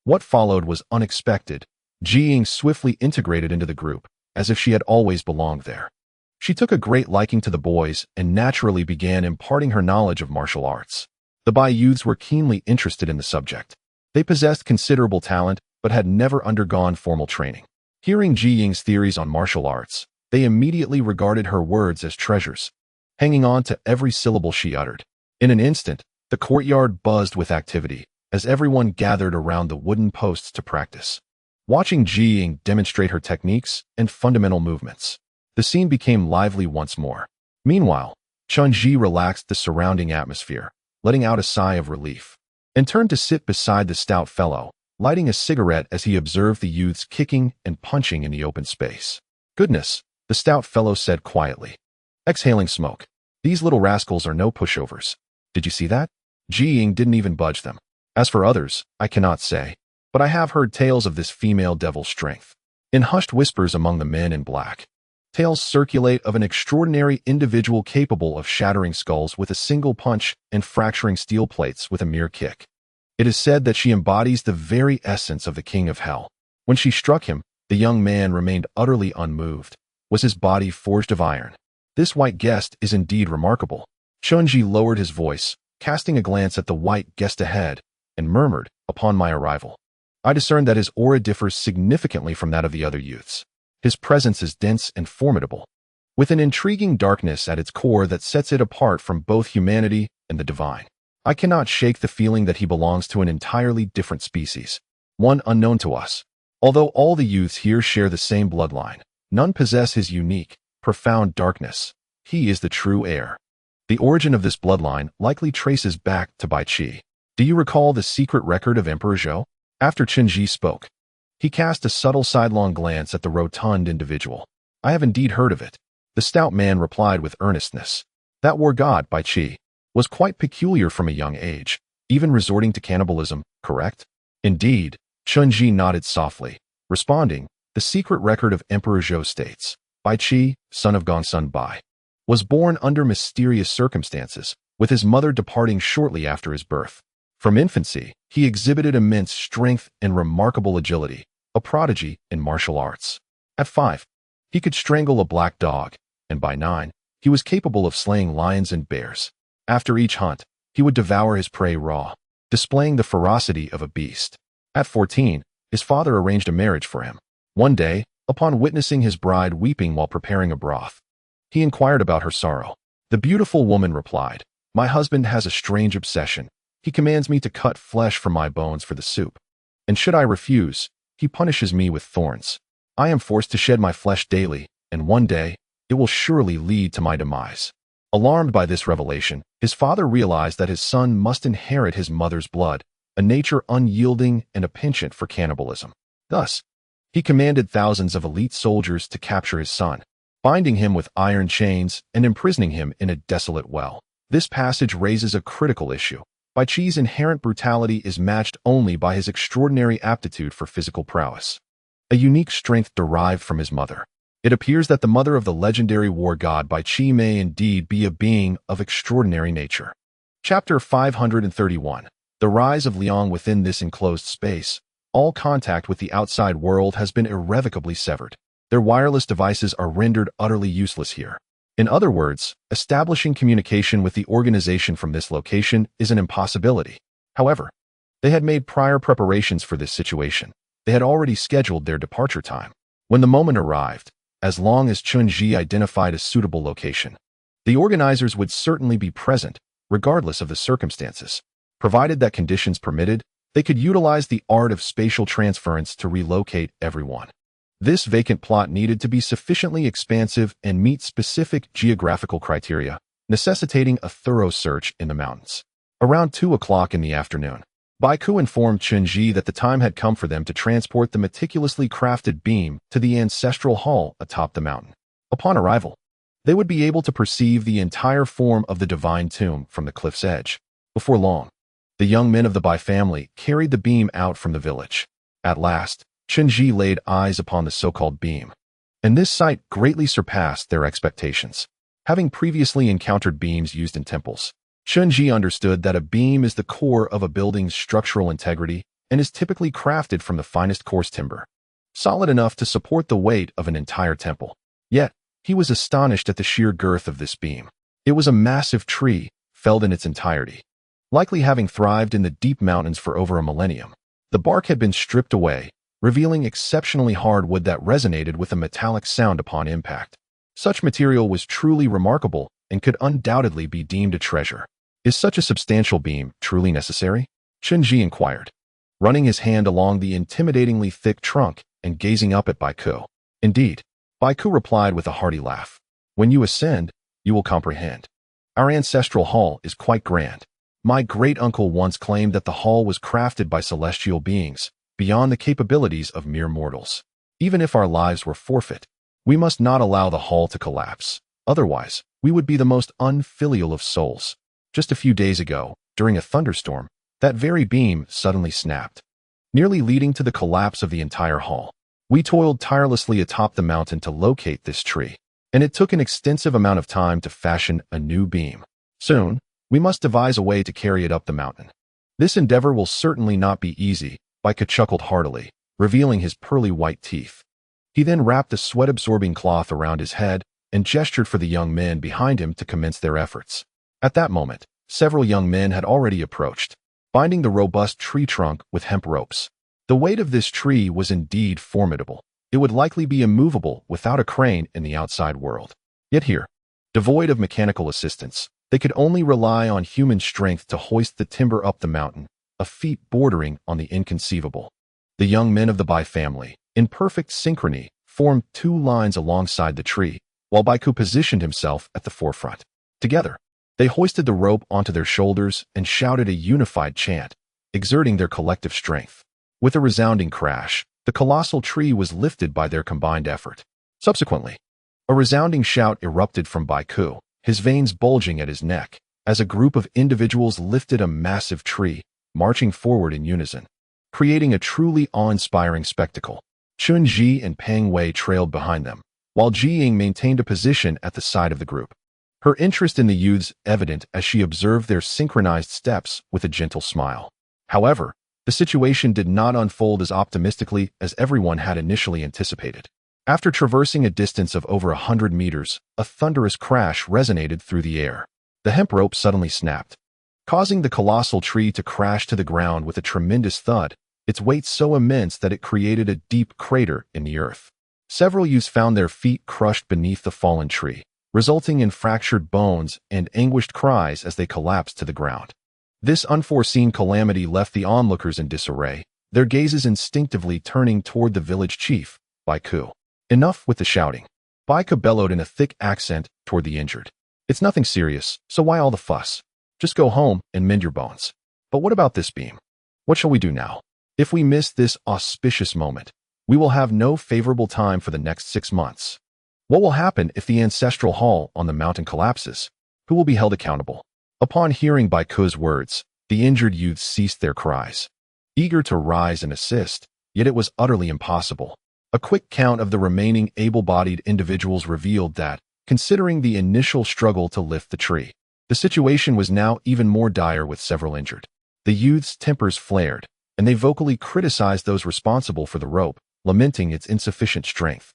What followed was unexpected. Ji Ying swiftly integrated into the group, as if she had always belonged there. She took a great liking to the boys and naturally began imparting her knowledge of martial arts. The Bai youths were keenly interested in the subject. They possessed considerable talent, but had never undergone formal training. Hearing Ji Ying's theories on martial arts, they immediately regarded her words as treasures, hanging on to every syllable she uttered. In an instant, the courtyard buzzed with activity, as everyone gathered around the wooden posts to practice, watching Ji Ying demonstrate her techniques and fundamental movements. The scene became lively once more. Meanwhile, Chen Zhi relaxed the surrounding atmosphere, letting out a sigh of relief, and turned to sit beside the stout fellow, lighting a cigarette as he observed the youths kicking and punching in the open space. "Goodness," the stout fellow said quietly, exhaling smoke. "These little rascals are no pushovers. Did you see that?" Ji Ying didn't even budge them. "As for others, I cannot say, but I have heard tales of this female devil's strength. In hushed whispers among the men in black, tales circulate of an extraordinary individual capable of shattering skulls with a single punch and fracturing steel plates with a mere kick. It is said that she embodies the very essence of the king of hell. When she struck him, the young man remained utterly unmoved. Was his body forged of iron? This white guest is indeed remarkable." Chen Zhi lowered his voice, casting a glance at the white guest ahead, and murmured, "Upon my arrival, I discerned that his aura differs significantly from that of the other youths. His presence is dense and formidable, with an intriguing darkness at its core that sets it apart from both humanity and the divine. I cannot shake the feeling that he belongs to an entirely different species, one unknown to us. Although all the youths here share the same bloodline, none possess his unique, profound darkness. He is the true heir. The origin of this bloodline likely traces back to Bai Qi. Do you recall the secret record of Emperor Zhou?" After Chen Zhi spoke, he cast a subtle sidelong glance at the rotund individual. "I have indeed heard of it," the stout man replied with earnestness. "That war god, Bai Qi, was quite peculiar from a young age, even resorting to cannibalism, correct?" "Indeed," Chen Zhi nodded softly, responding, "the secret record of Emperor Zhou states, Bai Qi, son of Gongsun Bai, was born under mysterious circumstances, with his mother departing shortly after his birth. From infancy, he exhibited immense strength and remarkable agility, a prodigy in martial arts. At 5, he could strangle a black dog, and by 9, he was capable of slaying lions and bears. After each hunt, he would devour his prey raw, displaying the ferocity of a beast. At 14, his father arranged a marriage for him. One day, Upon witnessing his bride weeping while preparing a broth, he inquired about her sorrow. The beautiful woman replied, "My husband has a strange obsession. He commands me to cut flesh from my bones for the soup. And should I refuse, he punishes me with thorns. I am forced to shed my flesh daily, and one day, it will surely lead to my demise." Alarmed by this revelation, his father realized that his son must inherit his mother's blood, a nature unyielding and a penchant for cannibalism. Thus, he commanded thousands of elite soldiers to capture his son, binding him with iron chains and imprisoning him in a desolate well. This passage raises a critical issue. Bai Qi's inherent brutality is matched only by his extraordinary aptitude for physical prowess, a unique strength derived from his mother. It appears that the mother of the legendary war god Bai Qi may indeed be a being of extraordinary nature. Chapter 531. The Rise of Liang. Within this enclosed space, all contact with the outside world has been irrevocably severed. Their wireless devices are rendered utterly useless here. In other words, establishing communication with the organization from this location is an impossibility. However, they had made prior preparations for this situation. They had already scheduled their departure time. When the moment arrived, as long as Chen Zhi identified a suitable location, the organizers would certainly be present, regardless of the circumstances. Provided that conditions permitted, they could utilize the art of spatial transference to relocate everyone. This vacant plot needed to be sufficiently expansive and meet specific geographical criteria, necessitating a thorough search in the mountains. Around 2 o'clock in the afternoon, Baiku informed Chen Zhi that the time had come for them to transport the meticulously crafted beam to the ancestral hall atop the mountain. Upon arrival, they would be able to perceive the entire form of the divine tomb from the cliff's edge. Before long, the young men of the Bai family carried the beam out from the village. At last, Chen Zhi laid eyes upon the so-called beam, and this sight greatly surpassed their expectations. Having previously encountered beams used in temples, Chen Zhi understood that a beam is the core of a building's structural integrity and is typically crafted from the finest coarse timber, solid enough to support the weight of an entire temple. Yet, he was astonished at the sheer girth of this beam. It was a massive tree, felled in its entirety, likely having thrived in the deep mountains for over a millennium. The bark had been stripped away, revealing exceptionally hard wood that resonated with a metallic sound upon impact. Such material was truly remarkable and could undoubtedly be deemed a treasure. Is such a substantial beam truly necessary? Chen Zhi inquired, running his hand along the intimidatingly thick trunk and gazing up at Baiku. Indeed, Baiku replied with a hearty laugh. When you ascend, you will comprehend. Our ancestral hall is quite grand. My great-uncle once claimed that the hall was crafted by celestial beings, beyond the capabilities of mere mortals. Even if our lives were forfeit, we must not allow the hall to collapse. Otherwise, we would be the most unfilial of souls. Just a few days ago, during a thunderstorm, that very beam suddenly snapped, nearly leading to the collapse of the entire hall. We toiled tirelessly atop the mountain to locate this tree, and it took an extensive amount of time to fashion a new beam. Soon, we must devise a way to carry it up the mountain. This endeavor will certainly not be easy, Baiku chuckled heartily, revealing his pearly white teeth. He then wrapped a sweat-absorbing cloth around his head and gestured for the young men behind him to commence their efforts. At that moment, several young men had already approached, binding the robust tree trunk with hemp ropes. The weight of this tree was indeed formidable. It would likely be immovable without a crane in the outside world. Yet here, devoid of mechanical assistance, they could only rely on human strength to hoist the timber up the mountain, a feat bordering on the inconceivable. The young men of the Bai family, in perfect synchrony, formed 2 lines alongside the tree, while Baiku positioned himself at the forefront. Together, they hoisted the rope onto their shoulders and shouted a unified chant, exerting their collective strength. With a resounding crash, the colossal tree was lifted by their combined effort. Subsequently, a resounding shout erupted from Baiku, his veins bulging at his neck, as a group of individuals lifted a massive tree, marching forward in unison, creating a truly awe-inspiring spectacle. Chen Zhi and Peng Wei trailed behind them, while Jiying maintained a position at the side of the group. Her interest in the youths evident as she observed their synchronized steps with a gentle smile. However, the situation did not unfold as optimistically as everyone had initially anticipated. After traversing a distance of over 100 meters, a thunderous crash resonated through the air. The hemp rope suddenly snapped, causing the colossal tree to crash to the ground with a tremendous thud, its weight so immense that it created a deep crater in the earth. Several youths found their feet crushed beneath the fallen tree, resulting in fractured bones and anguished cries as they collapsed to the ground. This unforeseen calamity left the onlookers in disarray, their gazes instinctively turning toward the village chief, Baiku. Enough with the shouting. Baiku bellowed in a thick accent toward the injured. It's nothing serious, so why all the fuss? Just go home and mend your bones. But what about this beam? What shall we do now? If we miss this auspicious moment, we will have no favorable time for the next 6 months. What will happen if the ancestral hall on the mountain collapses? Who will be held accountable? Upon hearing Baiku's words, the injured youths ceased their cries, eager to rise and assist, yet it was utterly impossible. A quick count of the remaining able-bodied individuals revealed that, considering the initial struggle to lift the tree, the situation was now even more dire with several injured. The youths' tempers flared, and they vocally criticized those responsible for the rope, lamenting its insufficient strength.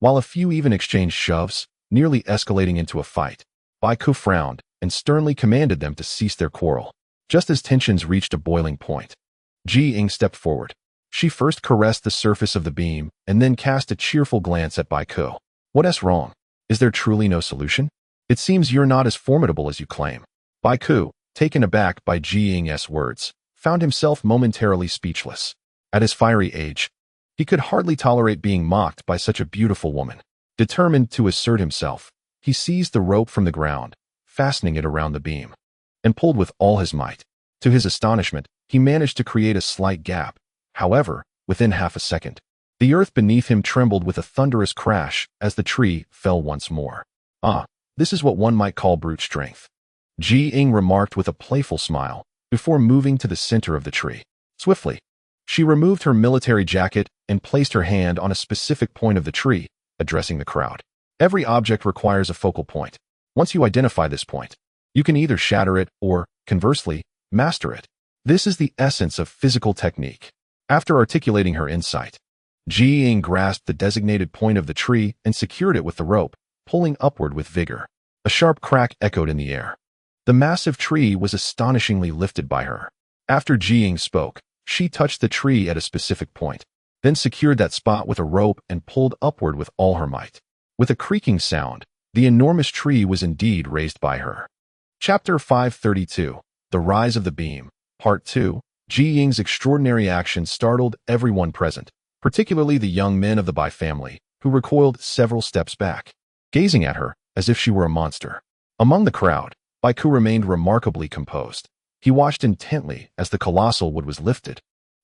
While a few even exchanged shoves, nearly escalating into a fight, Baiku frowned and sternly commanded them to cease their quarrel. Just as tensions reached a boiling point, Ji-ing stepped forward. She first caressed the surface of the beam and then cast a cheerful glance at Baiku. What's wrong? Is there truly no solution? It seems you're not as formidable as you claim. Baiku, taken aback by Ji-ing's words, found himself momentarily speechless. At his fiery age, he could hardly tolerate being mocked by such a beautiful woman. Determined to assert himself, he seized the rope from the ground, fastening it around the beam, and pulled with all his might. To his astonishment, he managed to create a slight gap. However, within half a second, the earth beneath him trembled with a thunderous crash as the tree fell once more. Ah, this is what one might call brute strength, Ji-ing remarked with a playful smile, before moving to the center of the tree. Swiftly, she removed her military jacket and placed her hand on a specific point of the tree, addressing the crowd. Every object requires a focal point. Once you identify this point, you can either shatter it or, conversely, master it. This is the essence of physical technique. After articulating her insight, Ji-ing grasped the designated point of the tree and secured it with the rope, pulling upward with vigor. A sharp crack echoed in the air. The massive tree was astonishingly lifted by her. After Ji-ing spoke, she touched the tree at a specific point, then secured that spot with a rope and pulled upward with all her might. With a creaking sound, the enormous tree was indeed raised by her. Chapter 532, The Rise of the Beam, Part 2. Ji-ing's extraordinary action startled everyone present, particularly the young men of the Bai family, who recoiled several steps back, gazing at her as if she were a monster. Among the crowd, Baiku remained remarkably composed. He watched intently as the colossal wood was lifted,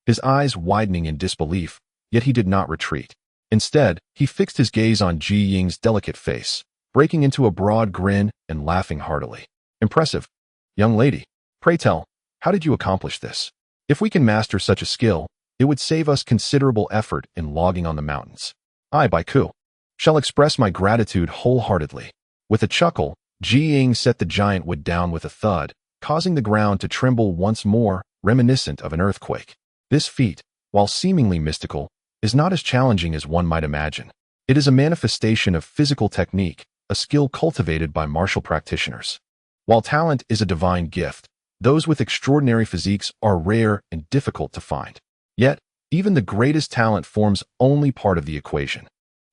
his eyes widening in disbelief, yet he did not retreat. Instead, he fixed his gaze on Ji-ing's delicate face, breaking into a broad grin and laughing heartily. Impressive. Young lady, pray tell, how did you accomplish this? If we can master such a skill, it would save us considerable effort in logging on the mountains. I, Baiku, shall express my gratitude wholeheartedly. With a chuckle, Ji-ing set the giant wood down with a thud, causing the ground to tremble once more, reminiscent of an earthquake. This feat, while seemingly mystical, is not as challenging as one might imagine. It is a manifestation of physical technique, a skill cultivated by martial practitioners. While talent is a divine gift, those with extraordinary physiques are rare and difficult to find. Yet, even the greatest talent forms only part of the equation.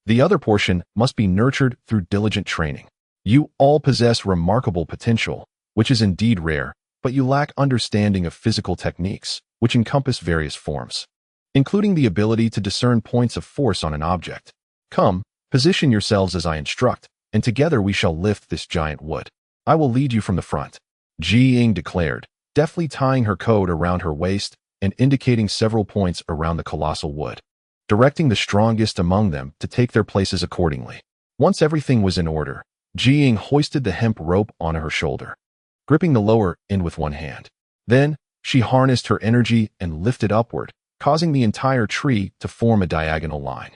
The other portion must be nurtured through diligent training. You all possess remarkable potential, which is indeed rare, but you lack understanding of physical techniques, which encompass various forms, including the ability to discern points of force on an object. Come, position yourselves as I instruct, and together we shall lift this giant wood. I will lead you from the front, Ji-ing declared, deftly tying her coat around her waist and indicating several points around the colossal wood, directing the strongest among them to take their places accordingly. Once everything was in order, Ji-ing hoisted the hemp rope on her shoulder, gripping the lower end with one hand. Then, she harnessed her energy and lifted upward, causing the entire tree to form a diagonal line.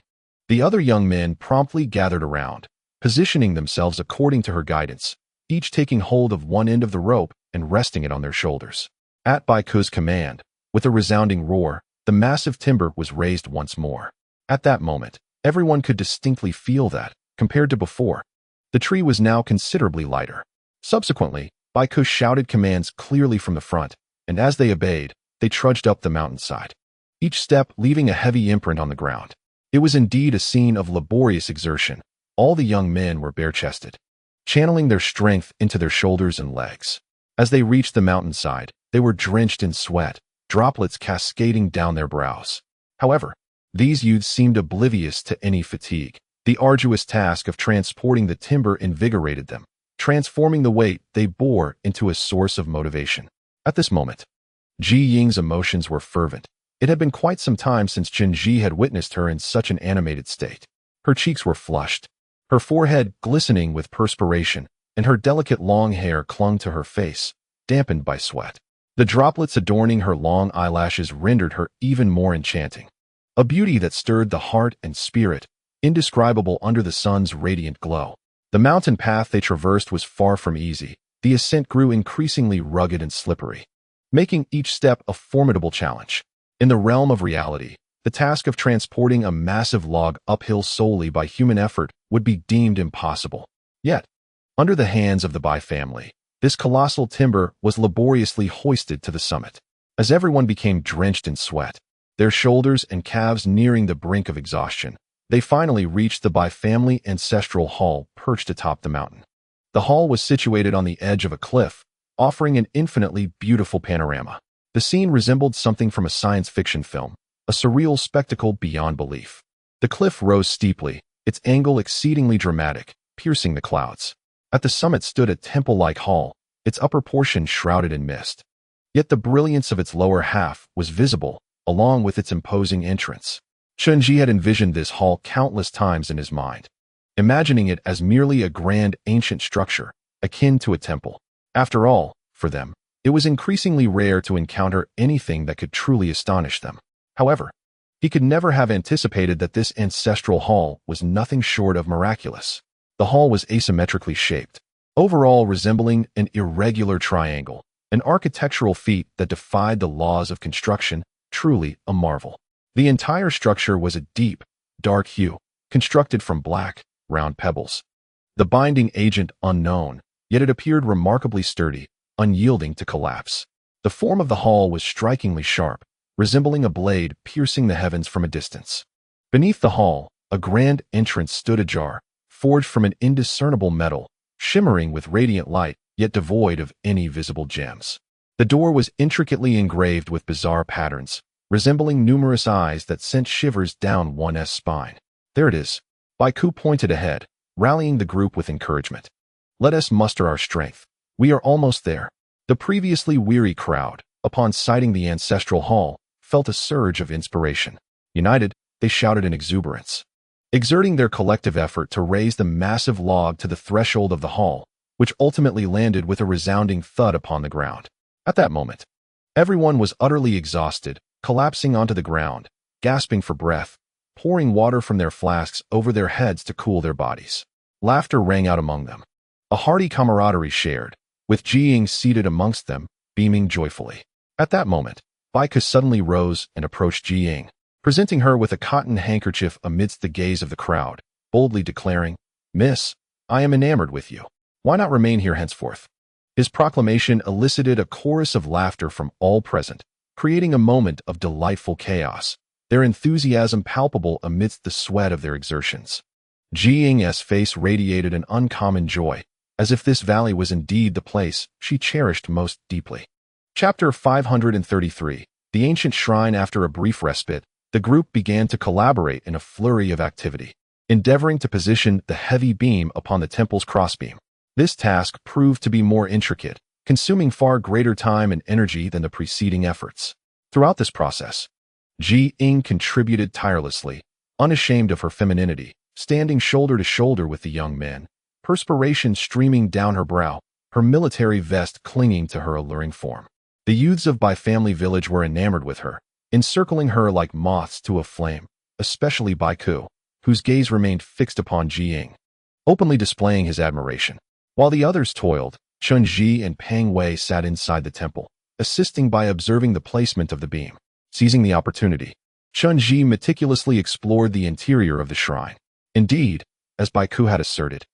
The other young men promptly gathered around, positioning themselves according to her guidance, each taking hold of one end of the rope and resting it on their shoulders. At Baiku's command, with a resounding roar, the massive timber was raised once more. At that moment, everyone could distinctly feel that, compared to before, the tree was now considerably lighter. Subsequently, Baiku shouted commands clearly from the front, and as they obeyed, they trudged up the mountainside, each step leaving a heavy imprint on the ground. It was indeed a scene of laborious exertion. All the young men were bare-chested, channeling their strength into their shoulders and legs. As they reached the mountainside, they were drenched in sweat, droplets cascading down their brows. However, these youths seemed oblivious to any fatigue. The arduous task of transporting the timber invigorated them, transforming the weight they bore into a source of motivation. At this moment, Ji Ying's emotions were fervent. It had been quite some time since Chen Zhi had witnessed her in such an animated state. Her cheeks were flushed, her forehead glistening with perspiration, and her delicate long hair clung to her face, dampened by sweat. The droplets adorning her long eyelashes rendered her even more enchanting. A beauty that stirred the heart and spirit, indescribable under the sun's radiant glow. The mountain path they traversed was far from easy. The ascent grew increasingly rugged and slippery, making each step a formidable challenge. In the realm of reality, the task of transporting a massive log uphill solely by human effort would be deemed impossible. Yet, under the hands of the Bai family, this colossal timber was laboriously hoisted to the summit. As everyone became drenched in sweat, their shoulders and calves nearing the brink of exhaustion, they finally reached the Bai family ancestral hall perched atop the mountain. The hall was situated on the edge of a cliff, offering an infinitely beautiful panorama. The scene resembled something from a science fiction film, a surreal spectacle beyond belief. The cliff rose steeply, its angle exceedingly dramatic, piercing the clouds. At the summit stood a temple-like hall, its upper portion shrouded in mist. Yet the brilliance of its lower half was visible, along with its imposing entrance. Chen Zhi had envisioned this hall countless times in his mind, imagining it as merely a grand ancient structure, akin to a temple. After all, for them, it was increasingly rare to encounter anything that could truly astonish them. However, he could never have anticipated that this ancestral hall was nothing short of miraculous. The hall was asymmetrically shaped, overall resembling an irregular triangle, an architectural feat that defied the laws of construction, truly a marvel. The entire structure was a deep, dark hue, constructed from black, round pebbles. The binding agent unknown, yet it appeared remarkably sturdy, unyielding to collapse. The form of the hall was strikingly sharp, resembling a blade piercing the heavens from a distance. Beneath the hall, a grand entrance stood ajar, forged from an indiscernible metal, shimmering with radiant light, yet devoid of any visible gems. The door was intricately engraved with bizarre patterns, resembling numerous eyes that sent shivers down one's spine. There it is. Bai Ku pointed ahead, rallying the group with encouragement. Let us muster our strength. We are almost there. The previously weary crowd, upon sighting the ancestral hall, felt a surge of inspiration. United, they shouted in exuberance, exerting their collective effort to raise the massive log to the threshold of the hall, which ultimately landed with a resounding thud upon the ground. At that moment, everyone was utterly exhausted, collapsing onto the ground, gasping for breath, pouring water from their flasks over their heads to cool their bodies. Laughter rang out among them. A hearty camaraderie shared, with Ji Ying seated amongst them, beaming joyfully. At that moment, Bai Ku suddenly rose and approached Ji Ying, presenting her with a cotton handkerchief amidst the gaze of the crowd, boldly declaring, "Miss, I am enamored with you. Why not remain here henceforth?" His proclamation elicited a chorus of laughter from all present, creating a moment of delightful chaos, their enthusiasm palpable amidst the sweat of their exertions. Ji Ying's face radiated an uncommon joy, as if this valley was indeed the place she cherished most deeply. Chapter 533. The Ancient Shrine. After a brief respite, the group began to collaborate in a flurry of activity, endeavoring to position the heavy beam upon the temple's crossbeam. This task proved to be more intricate, consuming far greater time and energy than the preceding efforts. Throughout this process, Ji Ying contributed tirelessly, unashamed of her femininity, standing shoulder to shoulder with the young men, perspiration streaming down her brow, her military vest clinging to her alluring form. The youths of Bai family village were enamored with her, encircling her like moths to a flame, especially Bai Ku, whose gaze remained fixed upon Ji Ying, openly displaying his admiration. While the others toiled, Chen Zhi and Pang Wei sat inside the temple, assisting by observing the placement of the beam. Seizing the opportunity, Chen Zhi meticulously explored the interior of the shrine. Indeed, as Bai Ku had asserted,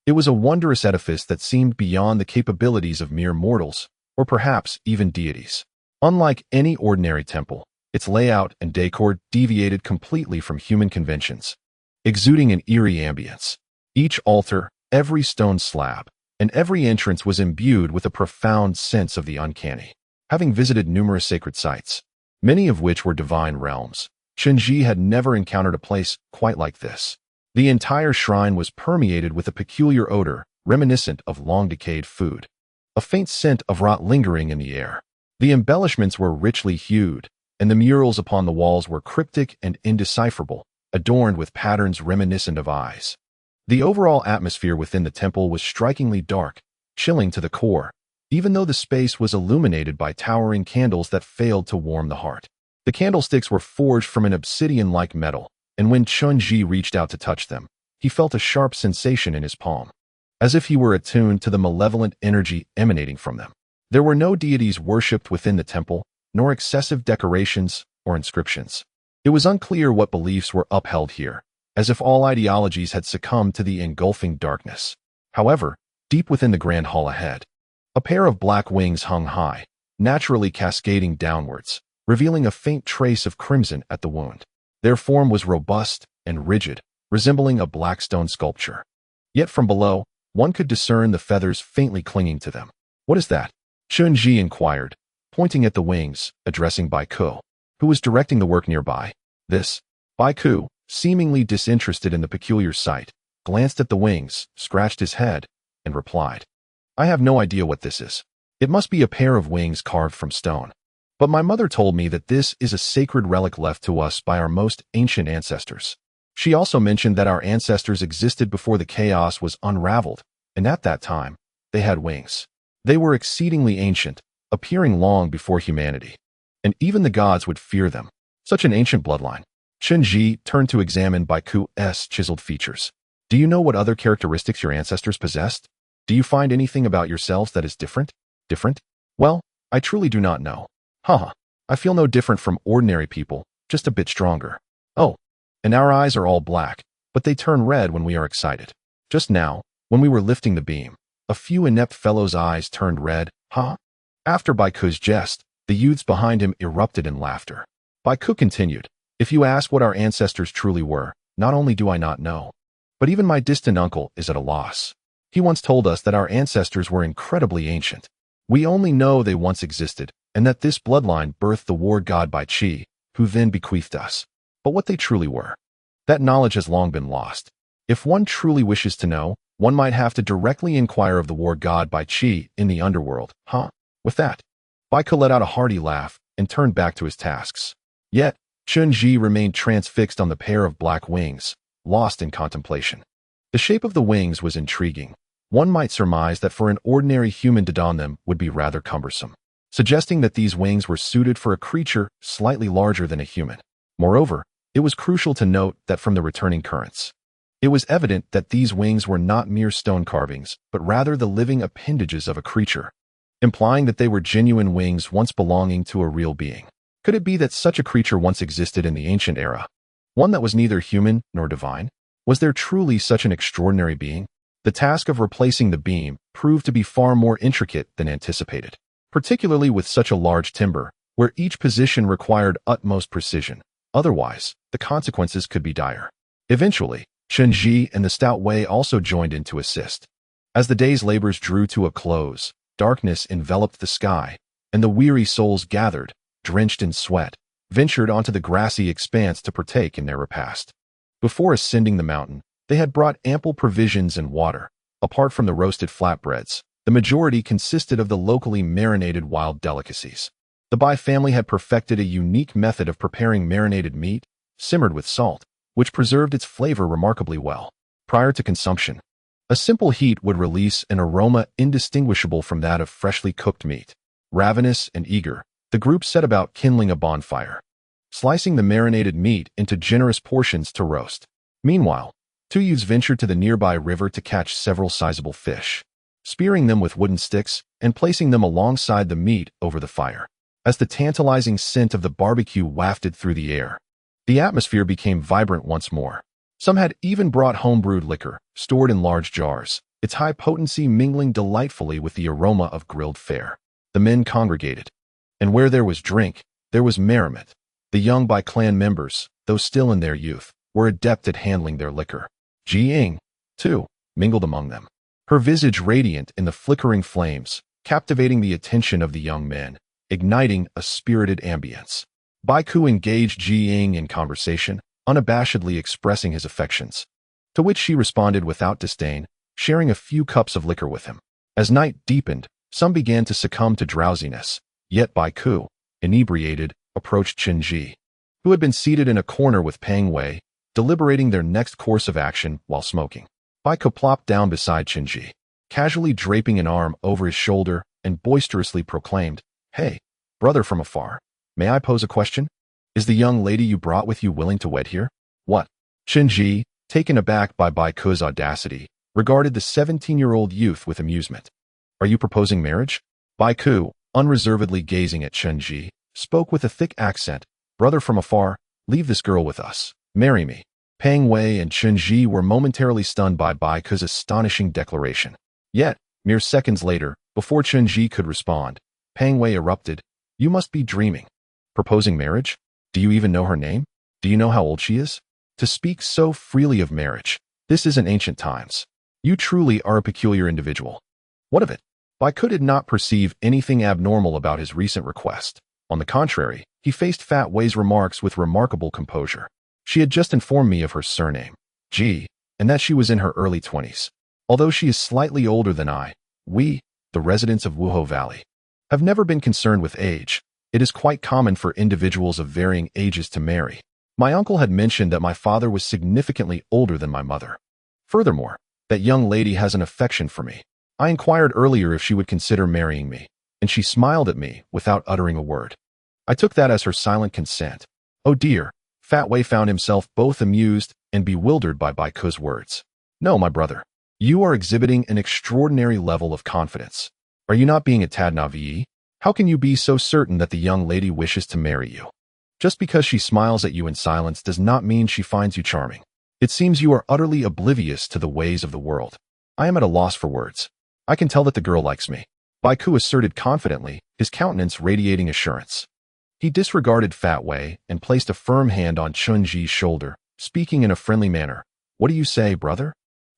it was a wondrous edifice that seemed beyond the capabilities of mere mortals, or perhaps even deities. Unlike any ordinary temple, Its layout and decor deviated completely from human conventions, exuding an eerie ambience. Each altar, every stone slab, and every entrance was imbued with a profound sense of the uncanny. Having visited numerous sacred sites, many of which were divine realms, Chen Zhi had never encountered a place quite like this. The entire shrine was permeated with a peculiar odor, reminiscent of long-decayed food. A faint scent of rot lingering in the air. The embellishments were richly hued, and the murals upon the walls were cryptic and indecipherable, adorned with patterns reminiscent of eyes. The overall atmosphere within the temple was strikingly dark, chilling to the core, even though the space was illuminated by towering candles that failed to warm the heart. The candlesticks were forged from an obsidian-like metal, and when Chen Zhi reached out to touch them, he felt a sharp sensation in his palm, as if he were attuned to the malevolent energy emanating from them. There were no deities worshipped within the temple, nor excessive decorations or inscriptions. It was unclear what beliefs were upheld here, as if all ideologies had succumbed to the engulfing darkness. However, deep within the grand hall ahead, a pair of black wings hung high, naturally cascading downwards, revealing a faint trace of crimson at the wound. Their form was robust and rigid, resembling a black stone sculpture. Yet from below, one could discern the feathers faintly clinging to them. "What is that?" Chen Zhi inquired, pointing at the wings, addressing Bai Ku, who was directing the work nearby. "This." Bai Ku, seemingly disinterested in the peculiar sight, glanced at the wings, scratched his head, and replied, "I have no idea what this is. It must be a pair of wings carved from stone. But my mother told me that this is a sacred relic left to us by our most ancient ancestors. She also mentioned that our ancestors existed before the chaos was unraveled, and at that time, they had wings. They were exceedingly ancient, appearing long before humanity, and even the gods would fear them. Such an ancient bloodline." Chen Zhi turned to examine Bai Ku's chiseled features. "Do you know what other characteristics your ancestors possessed? Do you find anything about yourselves that is different?" "Different? Well, I truly do not know. Haha, I feel no different from ordinary people, just a bit stronger. Oh, and our eyes are all black, but they turn red when we are excited. Just now, when we were lifting the beam, a few inept fellows' eyes turned red, huh?" After Bai Ku's jest, the youths behind him erupted in laughter. Bai Ku continued, "If you ask what our ancestors truly were, not only do I not know, but even my distant uncle is at a loss. He once told us that our ancestors were incredibly ancient. We only know they once existed, and that this bloodline birthed the war god Bai Qi, who then bequeathed us. But what they truly were, that knowledge has long been lost. If one truly wishes to know, one might have to directly inquire of the war god Bai Qi in the underworld, huh?" With that, Bai Ku let out a hearty laugh and turned back to his tasks. Yet, Chen Zhi remained transfixed on the pair of black wings, lost in contemplation. The shape of the wings was intriguing. One might surmise that for an ordinary human to don them would be rather cumbersome, suggesting that these wings were suited for a creature slightly larger than a human. Moreover, it was crucial to note that from the returning currents, it was evident that these wings were not mere stone carvings, but rather the living appendages of a creature, implying that they were genuine wings once belonging to a real being. Could it be that such a creature once existed in the ancient era? One that was neither human nor divine? Was there truly such an extraordinary being? The task of replacing the beam proved to be far more intricate than anticipated, particularly with such a large timber, where each position required utmost precision. Otherwise, the consequences could be dire. Eventually, Chen Zhi and the stout Wei also joined in to assist. As the day's labors drew to a close, darkness enveloped the sky, and the weary souls gathered, drenched in sweat, ventured onto the grassy expanse to partake in their repast. Before ascending the mountain, they had brought ample provisions and water. Apart from the roasted flatbreads, the majority consisted of the locally marinated wild delicacies. The Bai family had perfected a unique method of preparing marinated meat, simmered with salt, which preserved its flavor remarkably well. Prior to consumption, a simple heat would release an aroma indistinguishable from that of freshly cooked meat. Ravenous and eager, the group set about kindling a bonfire, slicing the marinated meat into generous portions to roast. Meanwhile, two youths ventured to the nearby river to catch several sizable fish, spearing them with wooden sticks and placing them alongside the meat over the fire. As the tantalizing scent of the barbecue wafted through the air, the atmosphere became vibrant once more. Some had even brought home-brewed liquor, stored in large jars, its high potency mingling delightfully with the aroma of grilled fare. The men congregated, and where there was drink, there was merriment. The young Bai clan members, though still in their youth, were adept at handling their liquor. Ying, too, mingled among them, her visage radiant in the flickering flames, captivating the attention of the young men, igniting a spirited ambience. Bai Ku engaged Ying in conversation, unabashedly expressing his affections, to which she responded without disdain, sharing a few cups of liquor with him. As night deepened, some began to succumb to drowsiness, yet Bai Ku, inebriated, approached Chen Zhi, who had been seated in a corner with Peng Wei, deliberating their next course of action while smoking. Bai Ku plopped down beside Chen Zhi, casually draping an arm over his shoulder, and boisterously proclaimed, "Hey, brother from afar, may I pose a question? Is the young lady you brought with you willing to wed here?" "What?" Chen Zhi, taken aback by Bai Ku's audacity, regarded the 17-year-old youth with amusement. "Are you proposing marriage?" Bai Ku, unreservedly gazing at Chen Zhi, spoke with a thick accent, "Brother from afar, leave this girl with us. Marry me." Peng Wei and Chen Zhi were momentarily stunned by Bai Ku's astonishing declaration. Yet, mere seconds later, before Chen Zhi could respond, Peng Wei erupted, "You must be dreaming. Proposing marriage? Do you even know her name? Do you know how old she is? To speak so freely of marriage, this isn't ancient times. You truly are a peculiar individual." "What of it?" Bai Ku did not perceive anything abnormal about his recent request. On the contrary, he faced Fat Wei's remarks with remarkable composure. "She had just informed me of her surname, Ji, and that she was in her early 20s. Although she is slightly older than I, we, the residents of Wuho Valley, have never been concerned with age. It is quite common for individuals of varying ages to marry. My uncle had mentioned that my father was significantly older than my mother. Furthermore, that young lady has an affection for me. I inquired earlier if she would consider marrying me, and she smiled at me without uttering a word. I took that as her silent consent." Oh dear, Fat Wei found himself both amused and bewildered by Bai Ku's words. "No, my brother. You are exhibiting an extraordinary level of confidence. Are you not being a tad naïve? How can you be so certain that the young lady wishes to marry you? Just because she smiles at you in silence does not mean she finds you charming. It seems you are utterly oblivious to the ways of the world. I am at a loss for words. I can tell that the girl likes me," Bai Ku asserted confidently, his countenance radiating assurance. He disregarded Fat Wei and placed a firm hand on Chen Zhi's shoulder, speaking in a friendly manner. "What do you say, brother?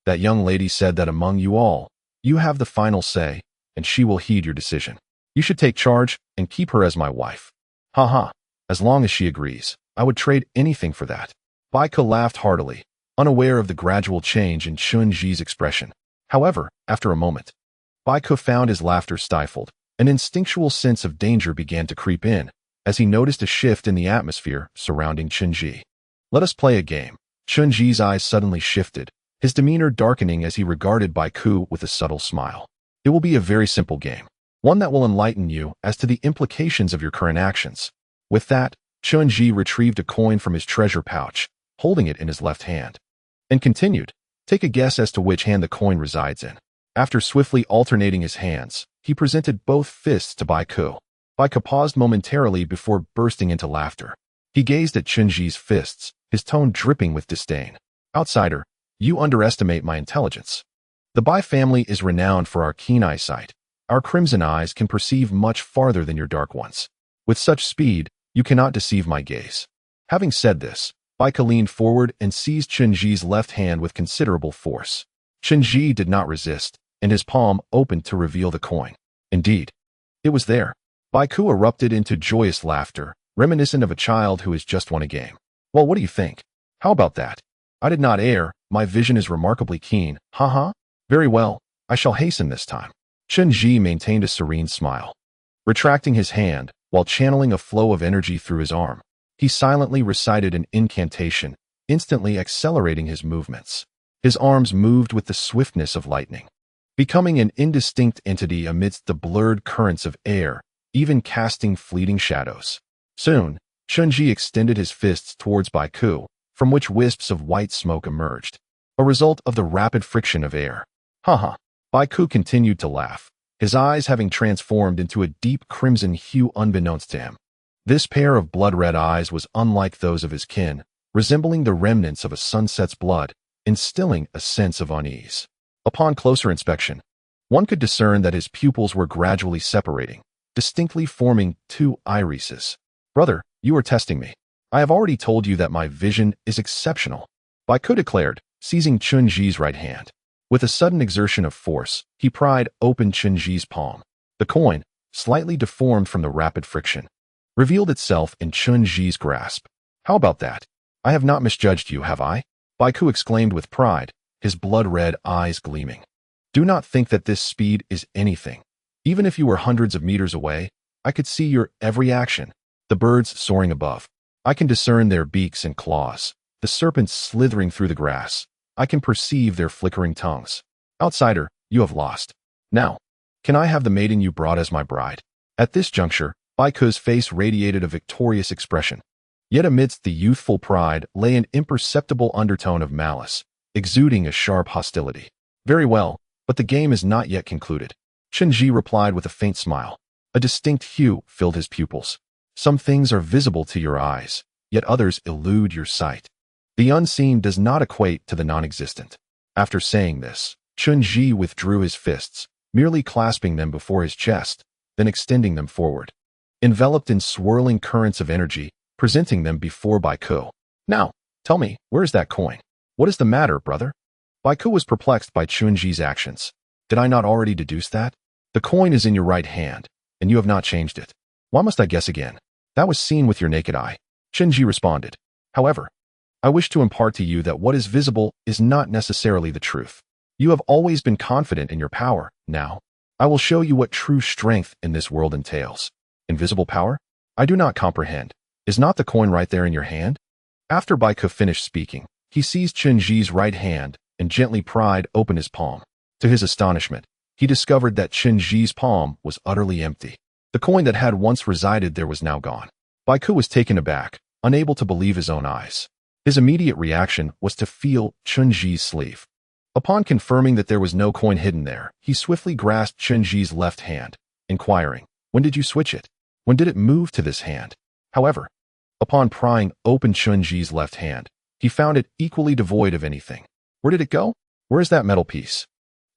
That young lady said that among you all, you have the final say, and she will heed your decision. You should take charge and keep her as my wife." "Ha ha, as long as she agrees, I would trade anything for that." Bai Ku laughed heartily, unaware of the gradual change in Chen Zhi's expression. However, after a moment, Bai Ku found his laughter stifled. An instinctual sense of danger began to creep in, as he noticed a shift in the atmosphere surrounding Chen Zhi. "Let us play a game." Chen Zhi's eyes suddenly shifted, his demeanor darkening as he regarded Bai Ku with a subtle smile. "It will be a very simple game, one that will enlighten you as to the implications of your current actions." With that, Chen Zhi retrieved a coin from his treasure pouch, holding it in his left hand, and continued, "Take a guess as to which hand the coin resides in." After swiftly alternating his hands, he presented both fists to Bai Ku. Bai Ku paused momentarily before bursting into laughter. He gazed at Chen Zhi's fists, his tone dripping with disdain. "Outsider, you underestimate my intelligence. The Bai family is renowned for our keen eyesight. Our crimson eyes can perceive much farther than your dark ones. With such speed, you cannot deceive my gaze." Having said this, Bai Ku leaned forward and seized Chen Zhi's left hand with considerable force. Chen Zhi did not resist, and his palm opened to reveal the coin. Indeed, it was there. Bai Ku erupted into joyous laughter, reminiscent of a child who has just won a game. "Well, what do you think? How about that? I did not err, my vision is remarkably keen, ha. Very well, I shall hasten this time." Chen Zhi maintained a serene smile. Retracting his hand, while channeling a flow of energy through his arm, he silently recited an incantation, instantly accelerating his movements. His arms moved with the swiftness of lightning, becoming an indistinct entity amidst the blurred currents of air, even casting fleeting shadows. Soon, Chen Zhi extended his fists towards Bai Ku, from which wisps of white smoke emerged, a result of the rapid friction of air. Ha. Bai Ku continued to laugh, his eyes having transformed into a deep crimson hue unbeknownst to him. This pair of blood-red eyes was unlike those of his kin, resembling the remnants of a sunset's blood, instilling a sense of unease. Upon closer inspection, one could discern that his pupils were gradually separating, distinctly forming two irises. "Brother, you are testing me. I have already told you that my vision is exceptional, Baikou declared, seizing Chen Zhi's right hand. With a sudden exertion of force, he pried open Chen Zhi's palm. The coin, slightly deformed from the rapid friction, revealed itself in Chen Zhi's grasp. How about that? I have not misjudged you, have I? Baikou exclaimed with pride, his blood-red eyes gleaming. Do not think that this speed is anything. Even if you were hundreds of meters away, I could see your every action. The birds soaring above. I can discern their beaks and claws. The serpents slithering through the grass. I can perceive their flickering tongues. Outsider, you have lost. Now, can I have the maiden you brought as my bride? At this juncture, Baikou's face radiated a victorious expression. Yet amidst the youthful pride lay an imperceptible undertone of malice, exuding a sharp hostility. Very well, but the game is not yet concluded. Chen Zhi replied with a faint smile. A distinct hue filled his pupils. Some things are visible to your eyes, yet others elude your sight. The unseen does not equate to the non-existent. After saying this, Chen Zhi withdrew his fists, merely clasping them before his chest, then extending them forward. Enveloped in swirling currents of energy, presenting them before Baikou. Now, tell me, where is that coin? What is the matter, brother? Baikou was perplexed by Chen Zhi's actions. Did I not already deduce that? The coin is in your right hand, and you have not changed it. Why must I guess again? That was seen with your naked eye. Chen Zhi responded. However, I wish to impart to you that what is visible is not necessarily the truth. You have always been confident in your power. Now, I will show you what true strength in this world entails. Invisible power? I do not comprehend. Is not the coin right there in your hand? After Baikou finished speaking, he seized Chen Zhi's right hand and gently pried open his palm. To his astonishment, he discovered that Chen Zhi's palm was utterly empty. The coin that had once resided there was now gone. Baikou was taken aback, unable to believe his own eyes. His immediate reaction was to feel Chen Zhi's sleeve. Upon confirming that there was no coin hidden there, he swiftly grasped Chen Zhi's left hand, inquiring, "When did you switch it? When did it move to this hand?" However, upon prying open Chen Zhi's left hand, he found it equally devoid of anything. Where did it go? Where is that metal piece?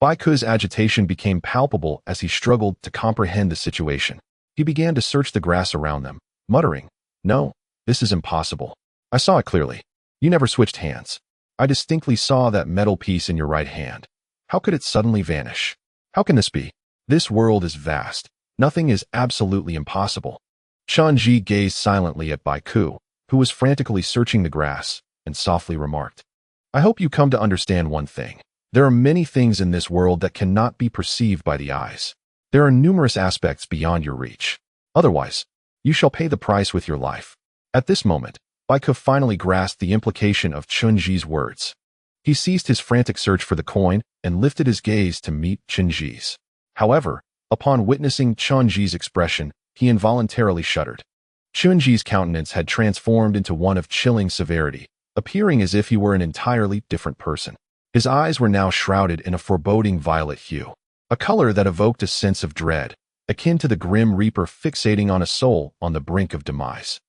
Baikou's agitation became palpable as he struggled to comprehend the situation. He began to search the grass around them, muttering, "No, this is impossible. I saw it clearly. You never switched hands. I distinctly saw that metal piece in your right hand. How could it suddenly vanish? How can this be? This world is vast. Nothing is absolutely impossible." Chen Zhi gazed silently at Baikou, who was frantically searching the grass, and softly remarked, "I hope you come to understand one thing. There are many things in this world that cannot be perceived by the eyes. There are numerous aspects beyond your reach. Otherwise, you shall pay the price with your life." At this moment, Baikou finally grasped the implication of Chen Zhi's words. He ceased his frantic search for the coin and lifted his gaze to meet Chen Zhi's. However, upon witnessing Chen Zhi's expression, he involuntarily shuddered. Chen Zhi's countenance had transformed into one of chilling severity, appearing as if he were an entirely different person. His eyes were now shrouded in a foreboding violet hue, a color that evoked a sense of dread, akin to the grim reaper fixating on a soul on the brink of demise.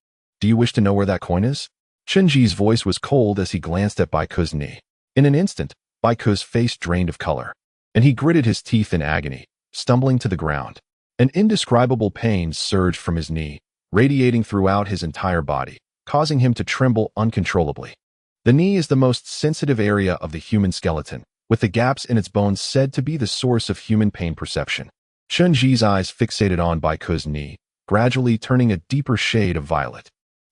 "Do you wish to know where that coin is?" Chen Zhi's voice was cold as he glanced at Baikou's knee. In an instant, Baikou's face drained of color, and he gritted his teeth in agony, stumbling to the ground. An indescribable pain surged from his knee, radiating throughout his entire body, causing him to tremble uncontrollably. The knee is the most sensitive area of the human skeleton, with the gaps in its bones said to be the source of human pain perception. Chen Zhi's eyes fixated on Baikou's knee, gradually turning a deeper shade of violet.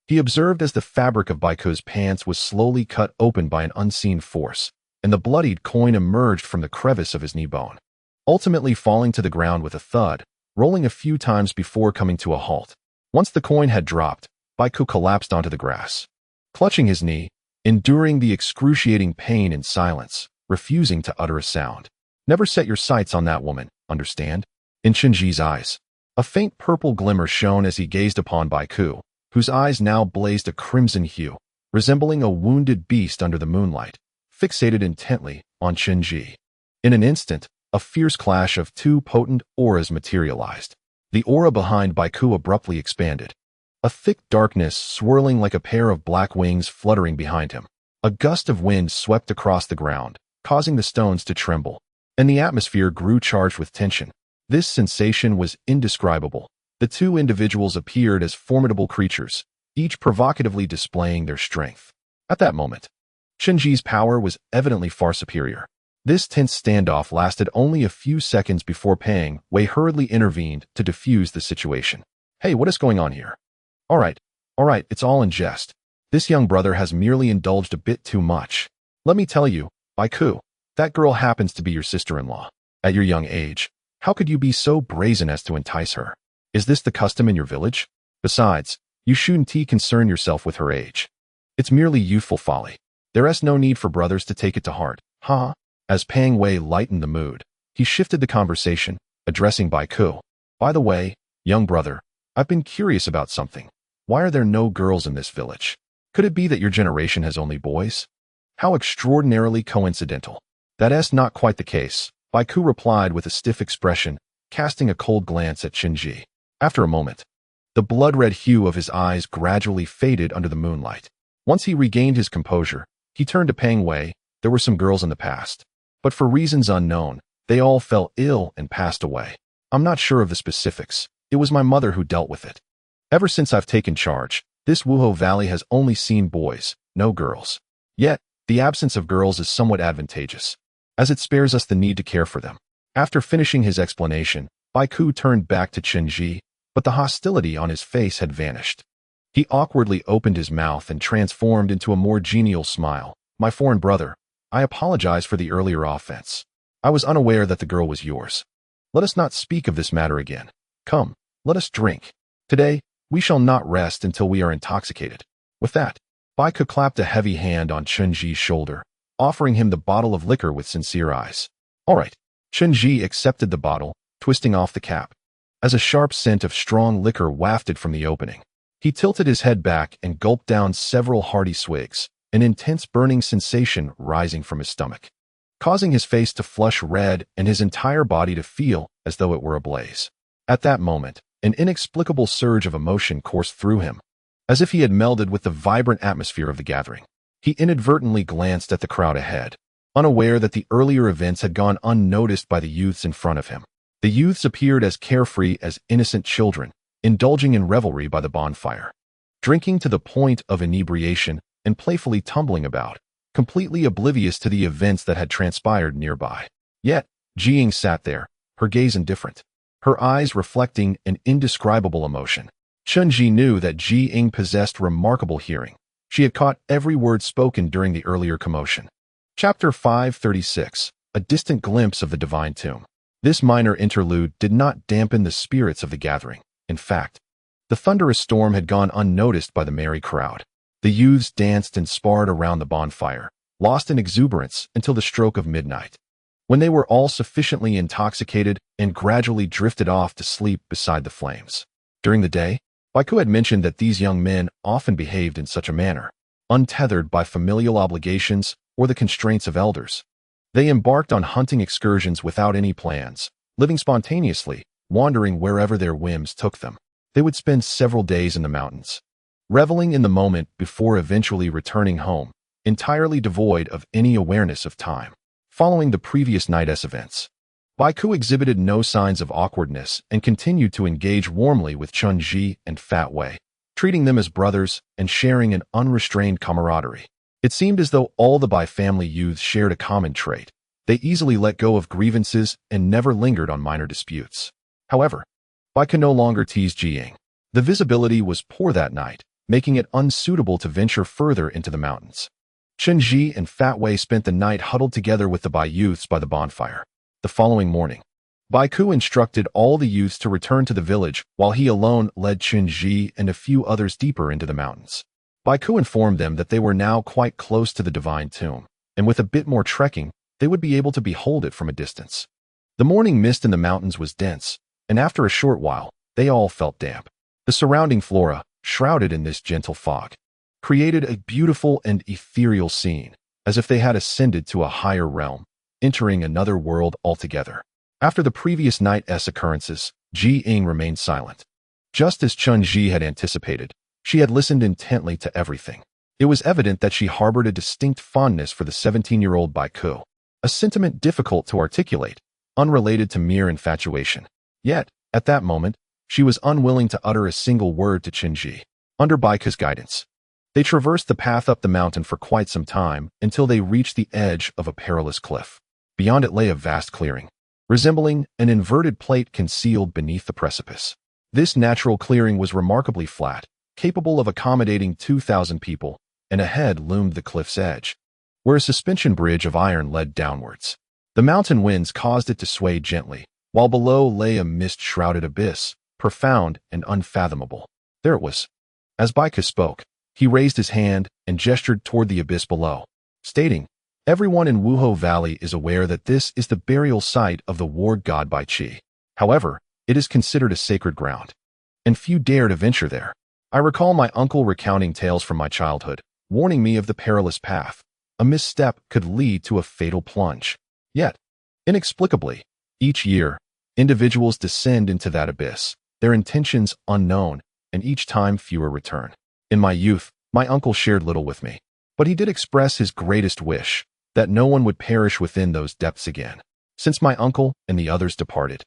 He observed as the fabric of Baikou's pants was slowly cut open by an unseen force, and the bloodied coin emerged from the crevice of his knee bone, ultimately falling to the ground with a thud, rolling a few times before coming to a halt. Once the coin had dropped, Baikou collapsed onto the grass, clutching his knee, enduring the excruciating pain in silence, refusing to utter a sound. "Never set your sights on that woman, understand?" In Chen Zhi's eyes, a faint purple glimmer shone as he gazed upon Baikou, whose eyes now blazed a crimson hue, resembling a wounded beast under the moonlight, fixated intently on Chen Zhi. In an instant, a fierce clash of two potent auras materialized. The aura behind Baikou abruptly expanded, a thick darkness swirling like a pair of black wings fluttering behind him. A gust of wind swept across the ground, causing the stones to tremble, and the atmosphere grew charged with tension. This sensation was indescribable. The two individuals appeared as formidable creatures, each provocatively displaying their strength. At that moment, Chen Zhi's power was evidently far superior. This tense standoff lasted only a few seconds before Pang Wei hurriedly intervened to defuse the situation. Hey, what is going on here? All right, it's all in jest. This young brother has merely indulged a bit too much. Let me tell you, Baiku, that girl happens to be your sister-in-law. At your young age, how could you be so brazen as to entice her? Is this the custom in your village? Besides, you shouldn't concern yourself with her age. It's merely youthful folly. There is no need for brothers to take it to heart, huh? As Pang Wei lightened the mood, he shifted the conversation, addressing Baiku. By the way, young brother, I've been curious about something. Why are there no girls in this village? Could it be that your generation has only boys? How extraordinarily coincidental. That is not quite the case, Baiku replied with a stiff expression, casting a cold glance at Chen Zhi. After a moment, the blood-red hue of his eyes gradually faded under the moonlight. Once he regained his composure, he turned to Pang Wei. There were some girls in the past, but for reasons unknown, they all fell ill and passed away. I'm not sure of the specifics. It was my mother who dealt with it. Ever since I've taken charge, this Wuho Valley has only seen boys, no girls. Yet, the absence of girls is somewhat advantageous, as it spares us the need to care for them. After finishing his explanation, Baiku turned back to Chen Zhi, but the hostility on his face had vanished. He awkwardly opened his mouth and transformed into a more genial smile. My foreign brother, I apologize for the earlier offense. I was unaware that the girl was yours. Let us not speak of this matter again. Come, let us drink. Today, we shall not rest until we are intoxicated. With that, Baiku clapped a heavy hand on Chen Zhi's shoulder, offering him the bottle of liquor with sincere eyes. All right. Chen Zhi accepted the bottle, twisting off the cap. As a sharp scent of strong liquor wafted from the opening, he tilted his head back and gulped down several hearty swigs, an intense burning sensation rising from his stomach, causing his face to flush red and his entire body to feel as though it were ablaze. At that moment, an inexplicable surge of emotion coursed through him, as if he had melded with the vibrant atmosphere of the gathering. He inadvertently glanced at the crowd ahead, unaware that the earlier events had gone unnoticed by the youths in front of him. The youths appeared as carefree as innocent children, indulging in revelry by the bonfire, drinking to the point of inebriation and playfully tumbling about, completely oblivious to the events that had transpired nearby. Yet, Jiying sat there, her gaze indifferent, her eyes reflecting an indescribable emotion. Chen Zhi knew that Jiying possessed remarkable hearing. She had caught every word spoken during the earlier commotion. Chapter 536, A Distant Glimpse of the Divine Tomb. This minor interlude did not dampen the spirits of the gathering. In fact, the thunderous storm had gone unnoticed by the merry crowd. The youths danced and sparred around the bonfire, lost in exuberance until the stroke of midnight, when they were all sufficiently intoxicated and gradually drifted off to sleep beside the flames. During the day, Baiku had mentioned that these young men often behaved in such a manner, untethered by familial obligations or the constraints of elders. They embarked on hunting excursions without any plans, living spontaneously, wandering wherever their whims took them. They would spend several days in the mountains, reveling in the moment before eventually returning home, entirely devoid of any awareness of time. Following the previous night's events, Baiku exhibited no signs of awkwardness and continued to engage warmly with Chen Zhi and Fat Wei, treating them as brothers and sharing an unrestrained camaraderie. It seemed as though all the Bai family youths shared a common trait. They easily let go of grievances and never lingered on minor disputes. However, Baiku no longer teased Jiying. The visibility was poor that night, making it unsuitable to venture further into the mountains. Chen Zhi and Fat Wei spent the night huddled together with the Bai youths by the bonfire. The following morning, Baiku instructed all the youths to return to the village while he alone led Chen Zhi and a few others deeper into the mountains. Baiku informed them that they were now quite close to the Divine Tomb, and with a bit more trekking, they would be able to behold it from a distance. The morning mist in the mountains was dense, and after a short while, they all felt damp. The surrounding flora, shrouded in this gentle fog, created a beautiful and ethereal scene, as if they had ascended to a higher realm, entering another world altogether. After the previous night's occurrences, Jiying remained silent. Just as Chen Zhi had anticipated, she had listened intently to everything. It was evident that she harbored a distinct fondness for the 17-year-old Baiku, a sentiment difficult to articulate, unrelated to mere infatuation. Yet, at that moment, she was unwilling to utter a single word to Chen Zhi. under Baiku's guidance. They traversed the path up the mountain for quite some time until they reached the edge of a perilous cliff. Beyond it lay a vast clearing, resembling an inverted plate concealed beneath the precipice. This natural clearing was remarkably flat, capable of accommodating 2,000 people, and ahead loomed the cliff's edge, where a suspension bridge of iron led downwards. The mountain winds caused it to sway gently, while below lay a mist-shrouded abyss, profound and unfathomable. There it was. As Baiku spoke, he raised his hand and gestured toward the abyss below, stating, "Everyone in Wuho Valley is aware that this is the burial site of the war god Bai Qi. However, it is considered a sacred ground, and few dare to venture there. I recall my uncle recounting tales from my childhood, warning me of the perilous path. A misstep could lead to a fatal plunge. Yet, inexplicably, each year, individuals descend into that abyss, their intentions unknown, and each time fewer return. In my youth, my uncle shared little with me, but he did express his greatest wish, that no one would perish within those depths again. Since my uncle and the others departed,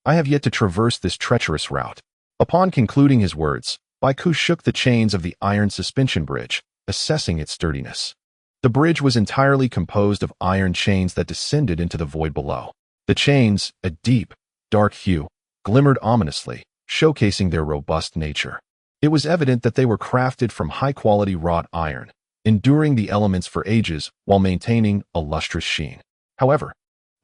I have yet to traverse this treacherous route." Upon concluding his words, Baiku shook the chains of the iron suspension bridge, assessing its sturdiness. The bridge was entirely composed of iron chains that descended into the void below. The chains, a deep, dark hue, glimmered ominously, showcasing their robust nature. It was evident that they were crafted from high-quality wrought iron, enduring the elements for ages while maintaining a lustrous sheen. However,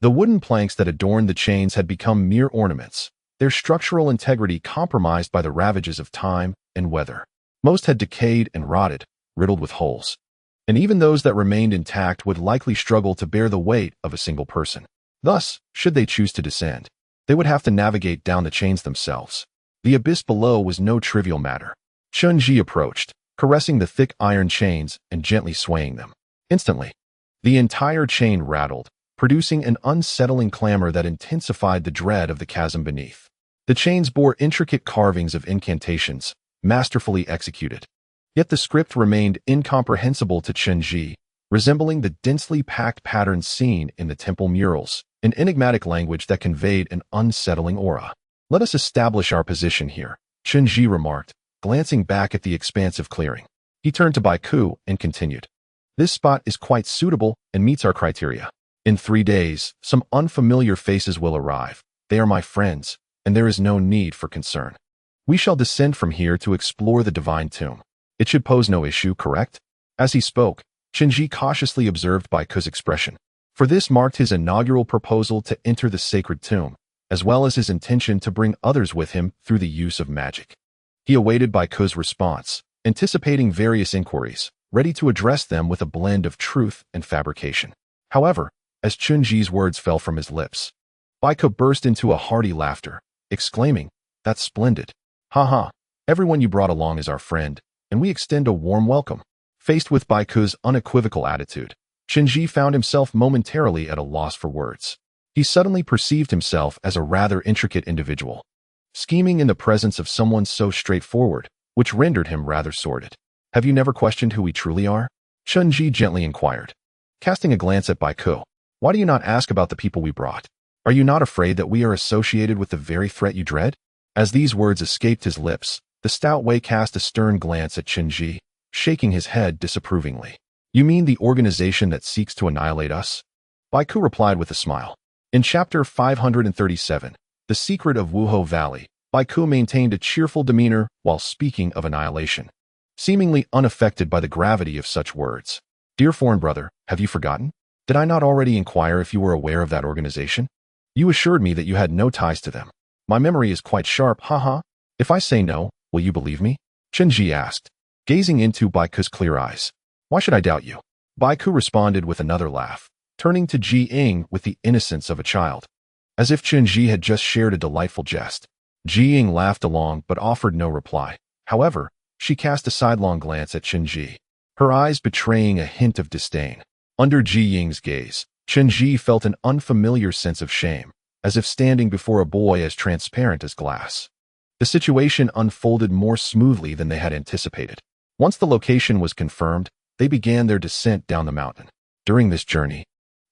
the wooden planks that adorned the chains had become mere ornaments, their structural integrity compromised by the ravages of time and weather. Most had decayed and rotted, riddled with holes, and even those that remained intact would likely struggle to bear the weight of a single person. Thus, should they choose to descend, they would have to navigate down the chains themselves. The abyss below was no trivial matter. Chen Zhi approached, caressing the thick iron chains and gently swaying them. Instantly, the entire chain rattled, producing an unsettling clamor that intensified the dread of the chasm beneath. The chains bore intricate carvings of incantations, masterfully executed. Yet the script remained incomprehensible to Chen Zhi, resembling the densely packed patterns seen in the temple murals, an enigmatic language that conveyed an unsettling aura. "Let us establish our position here," Chen Zhi remarked, glancing back at the expansive clearing. He turned to Baiku and continued, "This spot is quite suitable and meets our criteria. In 3 days, some unfamiliar faces will arrive. They are my friends, and there is no need for concern. We shall descend from here to explore the divine tomb. It should pose no issue, correct?" As he spoke, Chen Zhi cautiously observed Baiku's expression, for this marked his inaugural proposal to enter the sacred tomb, as well as his intention to bring others with him through the use of magic. He awaited Baiku's response, anticipating various inquiries, ready to address them with a blend of truth and fabrication. However, as Chen Zhi's words fell from his lips, Baiku burst into a hearty laughter, exclaiming, "That's splendid. Ha! Everyone you brought along is our friend, and we extend a warm welcome." Faced with Baiku's unequivocal attitude, Chen Zhi found himself momentarily at a loss for words. He suddenly perceived himself as a rather intricate individual, scheming in the presence of someone so straightforward, which rendered him rather sordid. "Have you never questioned who we truly are?" Chen Zhi gently inquired, casting a glance at Baiku. "Why do you not ask about the people we brought? Are you not afraid that we are associated with the very threat you dread?" As these words escaped his lips, the stout Wei cast a stern glance at Chen Zhi, shaking his head disapprovingly. "You mean the organization that seeks to annihilate us?" Baiku replied with a smile. In Chapter 537, The Secret of Wuho Valley, Baiku maintained a cheerful demeanor while speaking of annihilation, seemingly unaffected by the gravity of such words. "Dear foreign brother, have you forgotten? Did I not already inquire if you were aware of that organization? You assured me that you had no ties to them. My memory is quite sharp, haha. If I say no, will you believe me?" Chen Zhi asked, gazing into Baiku's clear eyes. "Why should I doubt you?" Baiku responded with another laugh, turning to Ji Ying with the innocence of a child, as if Chen Zhi had just shared a delightful jest. Ji Ying laughed along but offered no reply. However, she cast a sidelong glance at Chen Zhi, her eyes betraying a hint of disdain. Under Ji Ying's gaze, Chen Zhi felt an unfamiliar sense of shame, as if standing before a boy as transparent as glass. The situation unfolded more smoothly than they had anticipated. Once the location was confirmed, they began their descent down the mountain. During this journey,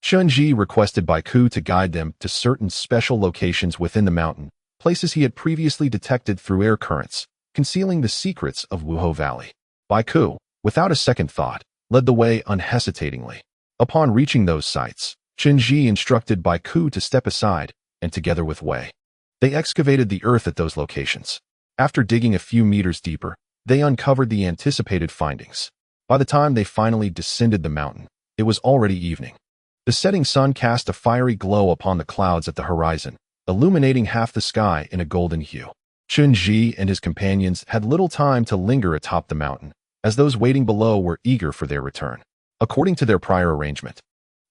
Chen Zhi requested Baiku to guide them to certain special locations within the mountain, places he had previously detected through air currents, concealing the secrets of Wuho Valley. Baiku, without a second thought, led the way unhesitatingly. Upon reaching those sites, Chen Zhi instructed Baiku to step aside, and together with Wei, they excavated the earth at those locations. After digging a few meters deeper, they uncovered the anticipated findings. By the time they finally descended the mountain, it was already evening. The setting sun cast a fiery glow upon the clouds at the horizon, illuminating half the sky in a golden hue. Chen Zhi and his companions had little time to linger atop the mountain, as those waiting below were eager for their return. According to their prior arrangement,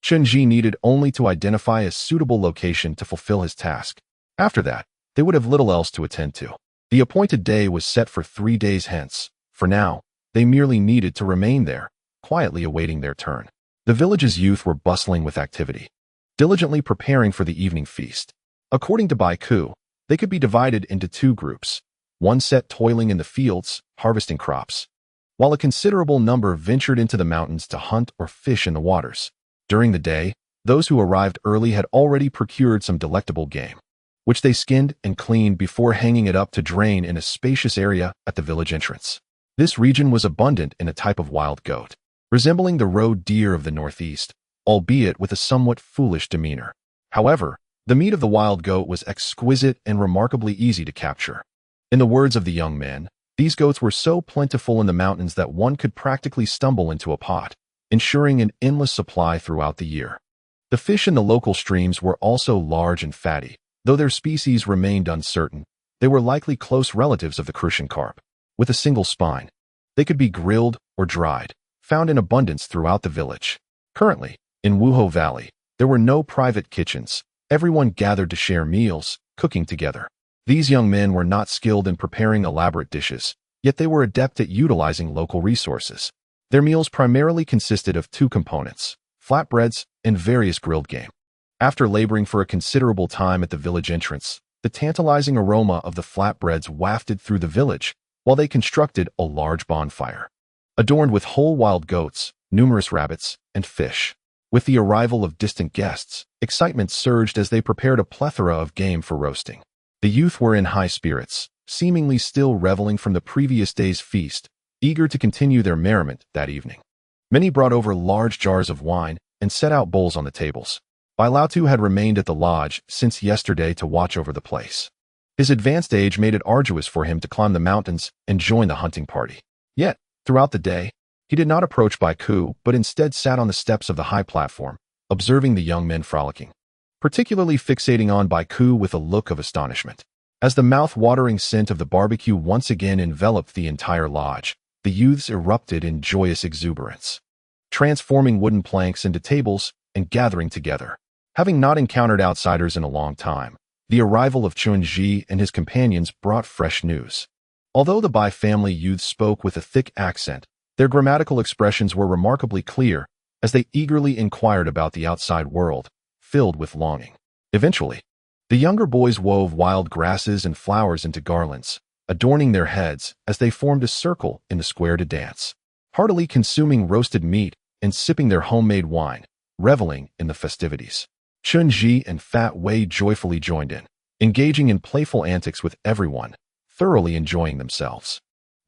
Chen Zhi needed only to identify a suitable location to fulfill his task. After that, they would have little else to attend to. The appointed day was set for 3 days hence. For now, they merely needed to remain there, quietly awaiting their turn. The village's youth were bustling with activity, diligently preparing for the evening feast. According to Baiku, they could be divided into 2 groups, one set toiling in the fields, harvesting crops, while a considerable number ventured into the mountains to hunt or fish in the waters. During the day, those who arrived early had already procured some delectable game, which they skinned and cleaned before hanging it up to drain in a spacious area at the village entrance. This region was abundant in a type of wild goat, resembling the road deer of the northeast, albeit with a somewhat foolish demeanor. However, the meat of the wild goat was exquisite and remarkably easy to capture. In the words of the young men, these goats were so plentiful in the mountains that one could practically stumble into a pot, ensuring an endless supply throughout the year. The fish in the local streams were also large and fatty. Though their species remained uncertain, they were likely close relatives of the crucian carp. With a single spine, they could be grilled or dried, found in abundance throughout the village. Currently, in Wuho Valley, there were no private kitchens. Everyone gathered to share meals, cooking together. These young men were not skilled in preparing elaborate dishes, yet they were adept at utilizing local resources. Their meals primarily consisted of 2 components, flatbreads and various grilled game. After laboring for a considerable time at the village entrance, the tantalizing aroma of the flatbreads wafted through the village while they constructed a large bonfire, adorned with whole wild goats, numerous rabbits, and fish. With the arrival of distant guests, excitement surged as they prepared a plethora of game for roasting. The youth were in high spirits, seemingly still reveling from the previous day's feast, eager to continue their merriment that evening. Many brought over large jars of wine and set out bowls on the tables. Bailautu had remained at the lodge since yesterday to watch over the place. His advanced age made it arduous for him to climb the mountains and join the hunting party. Yet, throughout the day, he did not approach Baiku, but instead sat on the steps of the high platform, observing the young men frolicking, particularly fixating on Baiku with a look of astonishment. As the mouth-watering scent of the barbecue once again enveloped the entire lodge, the youths erupted in joyous exuberance, transforming wooden planks into tables and gathering together. Having not encountered outsiders in a long time, the arrival of Chen Zhi and his companions brought fresh news. Although the Bai family youths spoke with a thick accent, their grammatical expressions were remarkably clear as they eagerly inquired about the outside world, filled with longing. Eventually, the younger boys wove wild grasses and flowers into garlands, adorning their heads as they formed a circle in the square to dance, heartily consuming roasted meat and sipping their homemade wine, reveling in the festivities. Chen Zhi and Fat Wei joyfully joined in, engaging in playful antics with everyone, thoroughly enjoying themselves.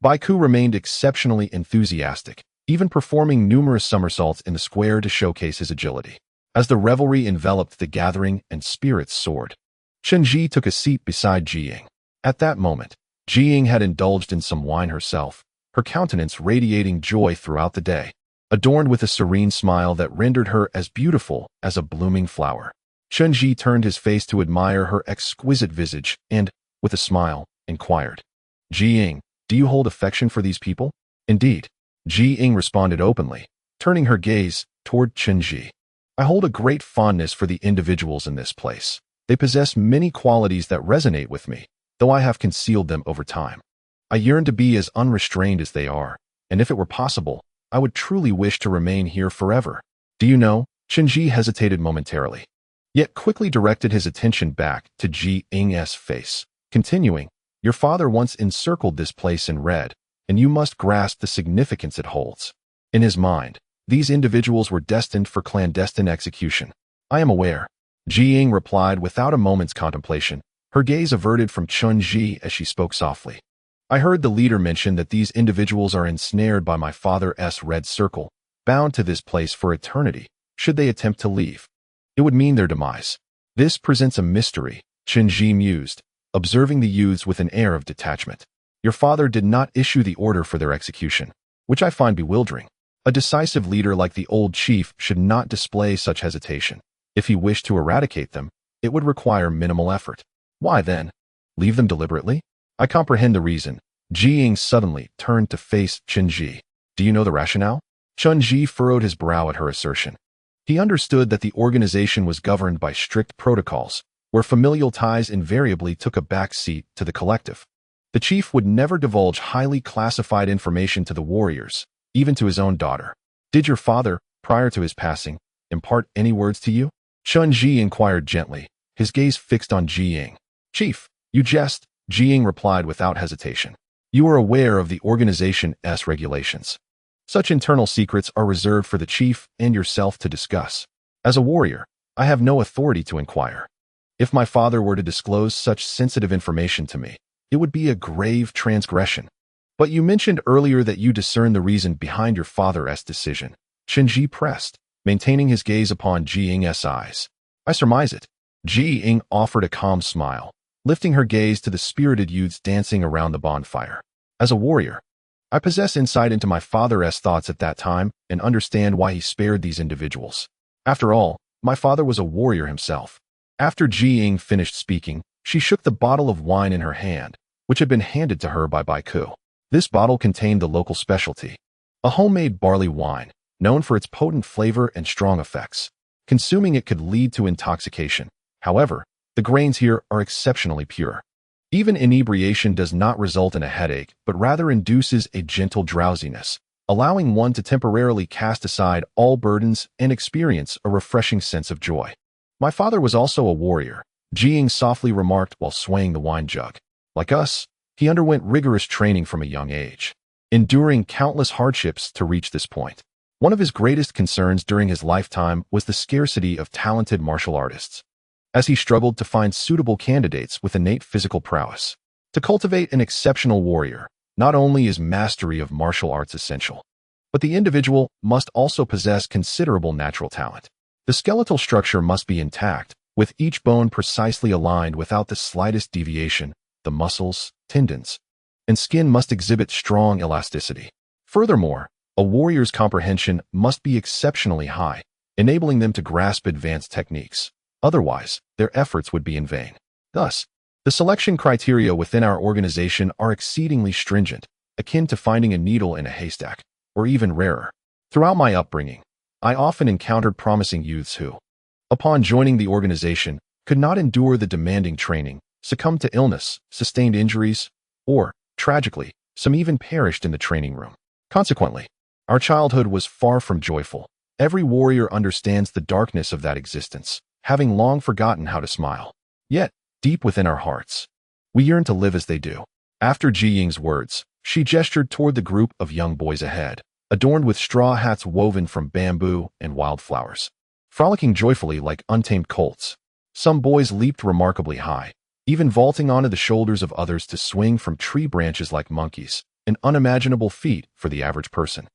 Baiku remained exceptionally enthusiastic, even performing numerous somersaults in the square to showcase his agility. As the revelry enveloped the gathering and spirits soared, Chen Zhi took a seat beside Jiying. At that moment, Jiying had indulged in some wine herself, her countenance radiating joy throughout the day, adorned with a serene smile that rendered her as beautiful as a blooming flower. Chen Zhi turned his face to admire her exquisite visage and, with a smile, inquired, "Jiying, do you hold affection for these people?" "Indeed," Jiying responded openly, turning her gaze toward Chen Zhi. "I hold a great fondness for the individuals in this place. They possess many qualities that resonate with me, though I have concealed them over time. I yearn to be as unrestrained as they are, and if it were possible, I would truly wish to remain here forever. Do you know?" Chen Zhi hesitated momentarily, yet quickly directed his attention back to Ji Ying's face, continuing, "Your father once encircled this place in red, and you must grasp the significance it holds." In his mind, these individuals were destined for clandestine execution. "I am aware," Ji Ying replied without a moment's contemplation, her gaze averted from Chen Zhi as she spoke softly. I heard the leader mention that these individuals are ensnared by my father's red circle, bound to this place for eternity, should they attempt to leave. It would mean their demise. This presents a mystery, Chen Zhi mused, observing the youths with an air of detachment. Your father did not issue the order for their execution, which I find bewildering. A decisive leader like the old chief should not display such hesitation. If he wished to eradicate them, it would require minimal effort. Why then? Leave them deliberately? I comprehend the reason. Jiying suddenly turned to face Chen Zhi. Do you know the rationale? Chen Zhi furrowed his brow at her assertion. He understood that the organization was governed by strict protocols, where familial ties invariably took a back seat to the collective. The chief would never divulge highly classified information to the warriors, even to his own daughter. Did your father, prior to his passing, impart any words to you? Chen Zhi inquired gently, his gaze fixed on Jiying. Chief, you jest, Jiying replied without hesitation. You are aware of the organization's regulations. Such internal secrets are reserved for the chief and yourself to discuss. As a warrior, I have no authority to inquire. If my father were to disclose such sensitive information to me, it would be a grave transgression. But you mentioned earlier that you discern the reason behind your father's decision. Chen Zhi pressed, maintaining his gaze upon Jiying's eyes. I surmise it. Jiying offered a calm smile, lifting her gaze to the spirited youths dancing around the bonfire. As a warrior, I possess insight into my father's thoughts at that time and understand why he spared these individuals. After all, my father was a warrior himself. After Jiying finished speaking, she shook the bottle of wine in her hand, which had been handed to her by Baiku. This bottle contained the local specialty, a homemade barley wine, known for its potent flavor and strong effects. Consuming it could lead to intoxication. However, the grains here are exceptionally pure. Even inebriation does not result in a headache, but rather induces a gentle drowsiness, allowing one to temporarily cast aside all burdens and experience a refreshing sense of joy. My father was also a warrior, Jiying softly remarked while swaying the wine jug. Like us, he underwent rigorous training from a young age, enduring countless hardships to reach this point. One of his greatest concerns during his lifetime was the scarcity of talented martial artists, as he struggled to find suitable candidates with innate physical prowess. To cultivate an exceptional warrior, not only is mastery of martial arts essential, but the individual must also possess considerable natural talent. The skeletal structure must be intact, with each bone precisely aligned without the slightest deviation. The muscles, tendons, and skin must exhibit strong elasticity. Furthermore, a warrior's comprehension must be exceptionally high, enabling them to grasp advanced techniques. Otherwise, their efforts would be in vain. Thus, the selection criteria within our organization are exceedingly stringent, akin to finding a needle in a haystack, or even rarer. Throughout my upbringing, I often encountered promising youths who, upon joining the organization, could not endure the demanding training, succumbed to illness, sustained injuries, or, tragically, some even perished in the training room. Consequently, our childhood was far from joyful. Every warrior understands the darkness of that existence, having long forgotten how to smile. Yet, deep within our hearts, we yearn to live as they do. After Jiying's words, she gestured toward the group of young boys ahead, adorned with straw hats woven from bamboo and wildflowers, frolicking joyfully like untamed colts. Some boys leaped remarkably high, even vaulting onto the shoulders of others to swing from tree branches like monkeys, an unimaginable feat for the average person.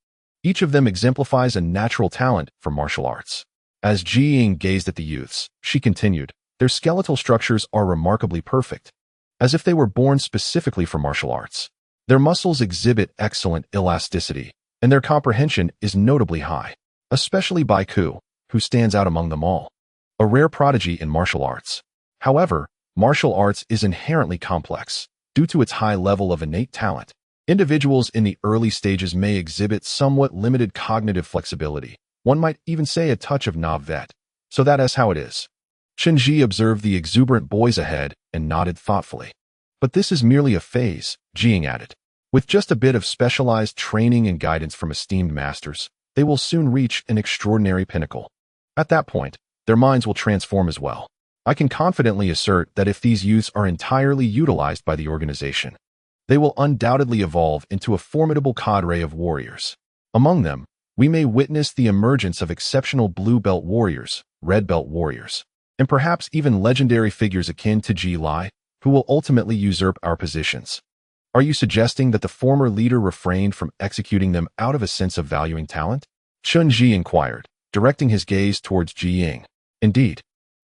Each of them exemplifies a natural talent for martial arts. As Jiying gazed at the youths, she continued, their skeletal structures are remarkably perfect, as if they were born specifically for martial arts. Their muscles exhibit excellent elasticity, and their comprehension is notably high, especially Baiku, who stands out among them all, a rare prodigy in martial arts. However, martial arts is inherently complex, due to its high level of innate talent. Individuals in the early stages may exhibit somewhat limited cognitive flexibility. One might even say a touch of navet. So that is how it is. Chen Zhi observed the exuberant boys ahead and nodded thoughtfully. But this is merely a phase, Jiying added. With just a bit of specialized training and guidance from esteemed masters, they will soon reach an extraordinary pinnacle. At that point, their minds will transform as well. I can confidently assert that if these youths are entirely utilized by the organization, they will undoubtedly evolve into a formidable cadre of warriors. Among them, we may witness the emergence of exceptional blue belt warriors, red belt warriors, and perhaps even legendary figures akin to Ji Lai, who will ultimately usurp our positions. Are you suggesting that the former leader refrained from executing them out of a sense of valuing talent? Chen Zhi inquired, directing his gaze towards Ji Ying. Indeed.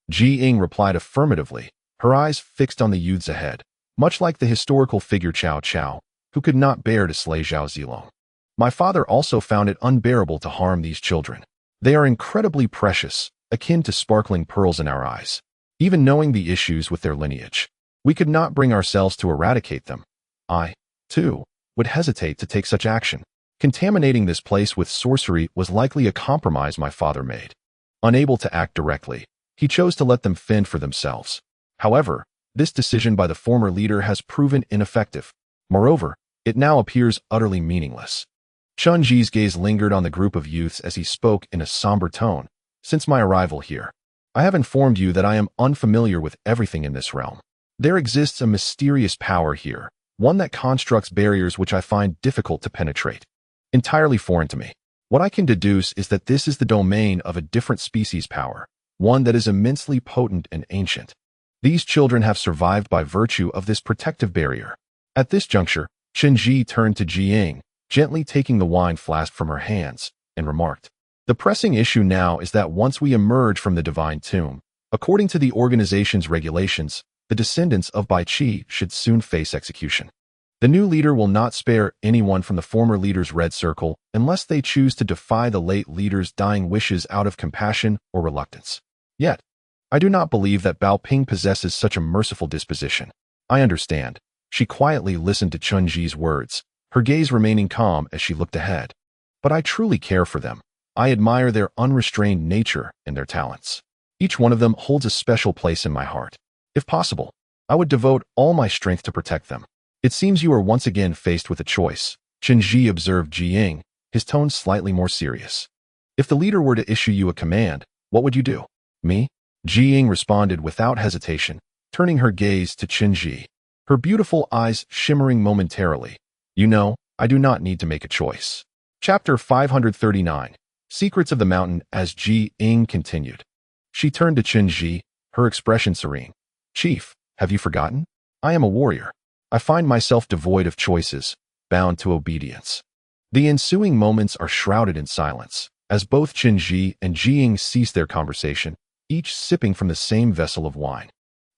Ji Ying replied affirmatively, her eyes fixed on the youths ahead, much like the historical figure Cao Cao, who could not bear to slay Zhao Zilong. My father also found it unbearable to harm these children. They are incredibly precious, akin to sparkling pearls in our eyes. Even knowing the issues with their lineage, we could not bring ourselves to eradicate them. I, too, would hesitate to take such action. Contaminating this place with sorcery was likely a compromise my father made. Unable to act directly, he chose to let them fend for themselves. However, this decision by the former leader has proven ineffective. Moreover, it now appears utterly meaningless. Chen Zhi's gaze lingered on the group of youths as he spoke in a somber tone. Since my arrival here, I have informed you that I am unfamiliar with everything in this realm. There exists a mysterious power here, one that constructs barriers which I find difficult to penetrate. Entirely foreign to me. What I can deduce is that this is the domain of a different species power, one that is immensely potent and ancient. These children have survived by virtue of this protective barrier. At this juncture, Chen Zhi turned to Ji Ying, gently taking the wine flask from her hands, and remarked, "The pressing issue now is that once we emerge from the divine tomb, according to the organization's regulations, the descendants of Bai Qi should soon face execution. The new leader will not spare anyone from the former leader's red circle unless they choose to defy the late leader's dying wishes out of compassion or reluctance. Yet, I do not believe that Bao Ping possesses such a merciful disposition. I understand." She quietly listened to Chen Zhi's words, her gaze remaining calm as she looked ahead. "But I truly care for them. I admire their unrestrained nature and their talents. Each one of them holds a special place in my heart. If possible, I would devote all my strength to protect them." "It seems you are once again faced with a choice," Chen Zhi observed Ji Ying, his tone slightly more serious. "If the leader were to issue you a command, what would you do?" "Me?" Ji Ying responded without hesitation, turning her gaze to Chen Zhi, her beautiful eyes shimmering momentarily. "You know, I do not need to make a choice." Chapter 539, Secrets of the Mountain. As Ji Ying continued, she turned to Chen Zhi, her expression serene. "Chief, have you forgotten? I am a warrior. I find myself devoid of choices, bound to obedience." The ensuing moments are shrouded in silence, as both Chen Zhi and Ji Ying cease their conversation, each sipping from the same vessel of wine.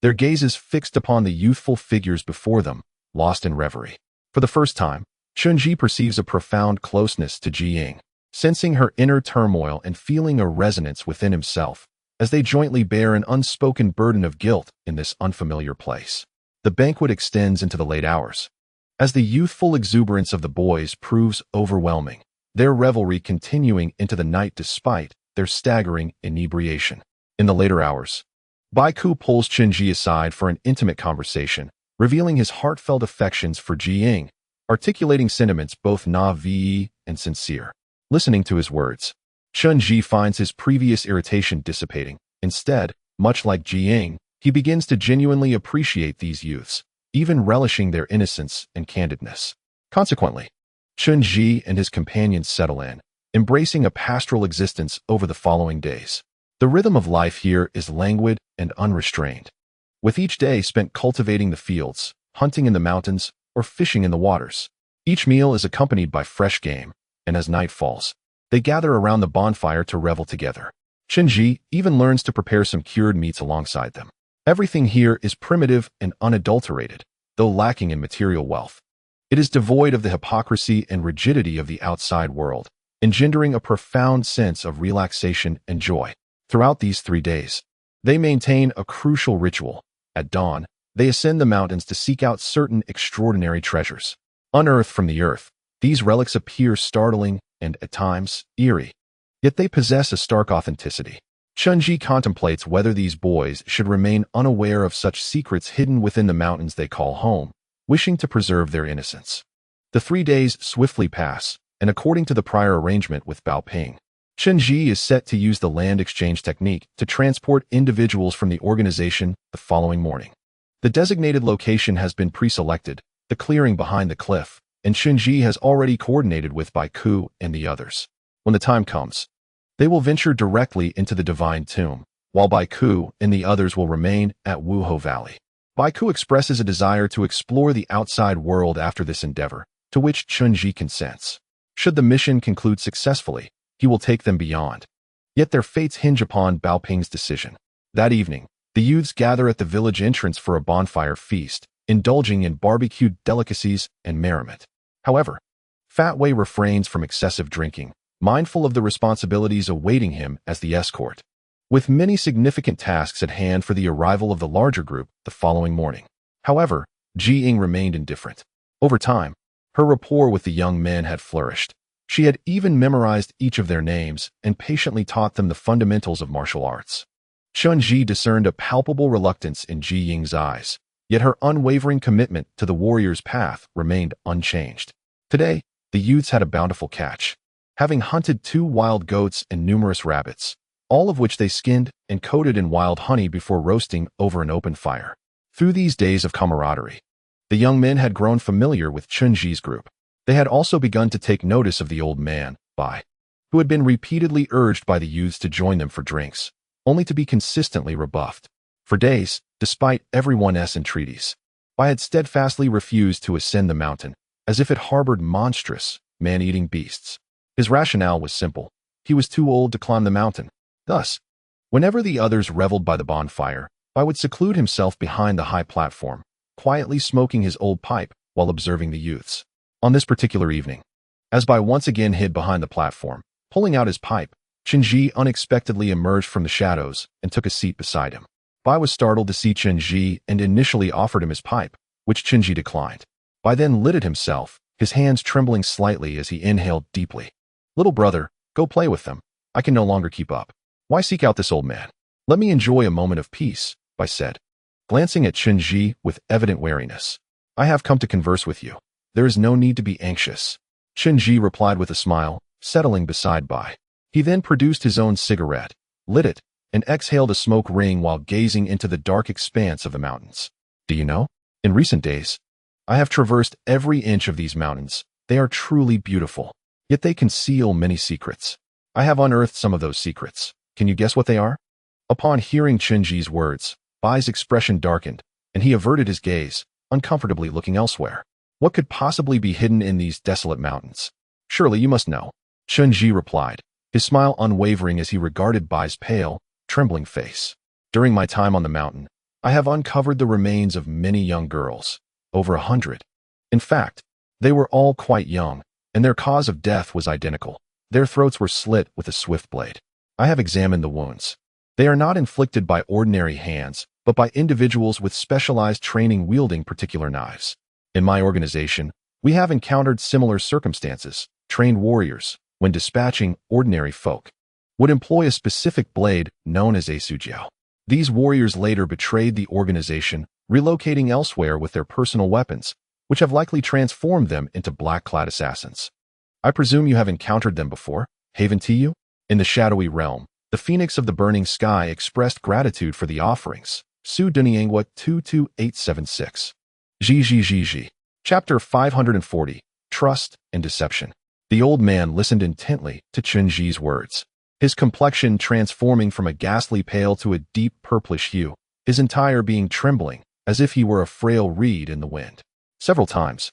Their gazes fixed upon the youthful figures before them, lost in reverie. For the first time, Chen Zhi perceives a profound closeness to Ji Ying, sensing her inner turmoil and feeling a resonance within himself, as they jointly bear an unspoken burden of guilt in this unfamiliar place. The banquet extends into the late hours. As the youthful exuberance of the boys proves overwhelming, their revelry continuing into the night despite their staggering inebriation. In the later hours, Bai Ku pulls Chen Zhi aside for an intimate conversation, revealing his heartfelt affections for Ji Ying, articulating sentiments both naïve and sincere. Listening to his words, Chen Zhi finds his previous irritation dissipating. Instead, much like Ji Ying, he begins to genuinely appreciate these youths, even relishing their innocence and candidness. Consequently, Chen Zhi and his companions settle in, embracing a pastoral existence over the following days. The rhythm of life here is languid and unrestrained, with each day spent cultivating the fields, hunting in the mountains, or fishing in the waters. Each meal is accompanied by fresh game, and as night falls, they gather around the bonfire to revel together. Chen Zhi even learns to prepare some cured meats alongside them. Everything here is primitive and unadulterated, though lacking in material wealth. It is devoid of the hypocrisy and rigidity of the outside world, engendering a profound sense of relaxation and joy. Throughout these 3 days, they maintain a crucial ritual. At dawn, they ascend the mountains to seek out certain extraordinary treasures. Unearthed from the earth, these relics appear startling and, at times, eerie. Yet they possess a stark authenticity. Chen Zhi contemplates whether these boys should remain unaware of such secrets hidden within the mountains they call home, wishing to preserve their innocence. The 3 days swiftly pass, and according to the prior arrangement with Bao Ping, Chen Zhi is set to use the land exchange technique to transport individuals from the organization the following morning. The designated location has been pre-selected, the clearing behind the cliff, and Chen Zhi has already coordinated with Bai Ku and the others. When the time comes, they will venture directly into the divine tomb, while Bai Ku and the others will remain at Wuho Valley. Baiku expresses a desire to explore the outside world after this endeavor, to which Chen Zhi consents. Should the mission conclude successfully, he will take them beyond. Yet their fates hinge upon Bao Ping's decision. That evening, the youths gather at the village entrance for a bonfire feast, indulging in barbecued delicacies and merriment. However, Fat Wei refrains from excessive drinking, mindful of the responsibilities awaiting him as the escort, with many significant tasks at hand for the arrival of the larger group the following morning. However, Ji Ying remained indifferent. Over time, her rapport with the young men had flourished. She had even memorized each of their names and patiently taught them the fundamentals of martial arts. Chen Zhi discerned a palpable reluctance in Ji Ying's eyes, yet her unwavering commitment to the warrior's path remained unchanged. Today, the youths had a bountiful catch, having hunted 2 wild goats and numerous rabbits, all of which they skinned and coated in wild honey before roasting over an open fire. Through these days of camaraderie, the young men had grown familiar with Chen Zhi's group. They had also begun to take notice of the old man, Bai, who had been repeatedly urged by the youths to join them for drinks, only to be consistently rebuffed. For days, despite everyone's entreaties, Bai had steadfastly refused to ascend the mountain, as if it harbored monstrous, man-eating beasts. His rationale was simple. He was too old to climb the mountain. Thus, whenever the others reveled by the bonfire, Bai would seclude himself behind the high platform, quietly smoking his old pipe while observing the youths. On this particular evening, as Bai once again hid behind the platform, pulling out his pipe, Chen Zhi unexpectedly emerged from the shadows and took a seat beside him. Bai was startled to see Chen Zhi and initially offered him his pipe, which Chen Zhi declined. Bai then lit it himself, his hands trembling slightly as he inhaled deeply. "Little brother, go play with them. I can no longer keep up. Why seek out this old man? Let me enjoy a moment of peace," Bai said, glancing at Chen Zhi with evident wariness. "I have come to converse with you. There is no need to be anxious." Chen Zhi replied with a smile, settling beside Bai. He then produced his own cigarette, lit it, and exhaled a smoke ring while gazing into the dark expanse of the mountains. "Do you know? In recent days, I have traversed every inch of these mountains. They are truly beautiful, yet they conceal many secrets. I have unearthed some of those secrets. Can you guess what they are?" Upon hearing Chen Zhi's words, Bai's expression darkened, and he averted his gaze, uncomfortably looking elsewhere. What could possibly be hidden in these desolate mountains? "Surely you must know," Chen Zhi replied, his smile unwavering as he regarded Bai's pale, trembling face. "During my time on the mountain, I have uncovered the remains of many young girls, over 100. In fact, they were all quite young, and their cause of death was identical. Their throats were slit with a swift blade. I have examined the wounds. They are not inflicted by ordinary hands, but by individuals with specialized training wielding particular knives. In my organization, we have encountered similar circumstances. Trained warriors, when dispatching ordinary folk, would employ a specific blade known as a sujiao. These warriors later betrayed the organization, relocating elsewhere with their personal weapons, which have likely transformed them into black-clad assassins. I presume you have encountered them before, Haven Tiyu? In the shadowy realm, the phoenix of the burning sky expressed gratitude for the offerings. Su Duniangwa 22876. Ji. Chapter 540. Trust and Deception. The old man listened intently to Chen Zhi's words, his complexion transforming from a ghastly pale to a deep purplish hue, his entire being trembling, as if he were a frail reed in the wind. Several times,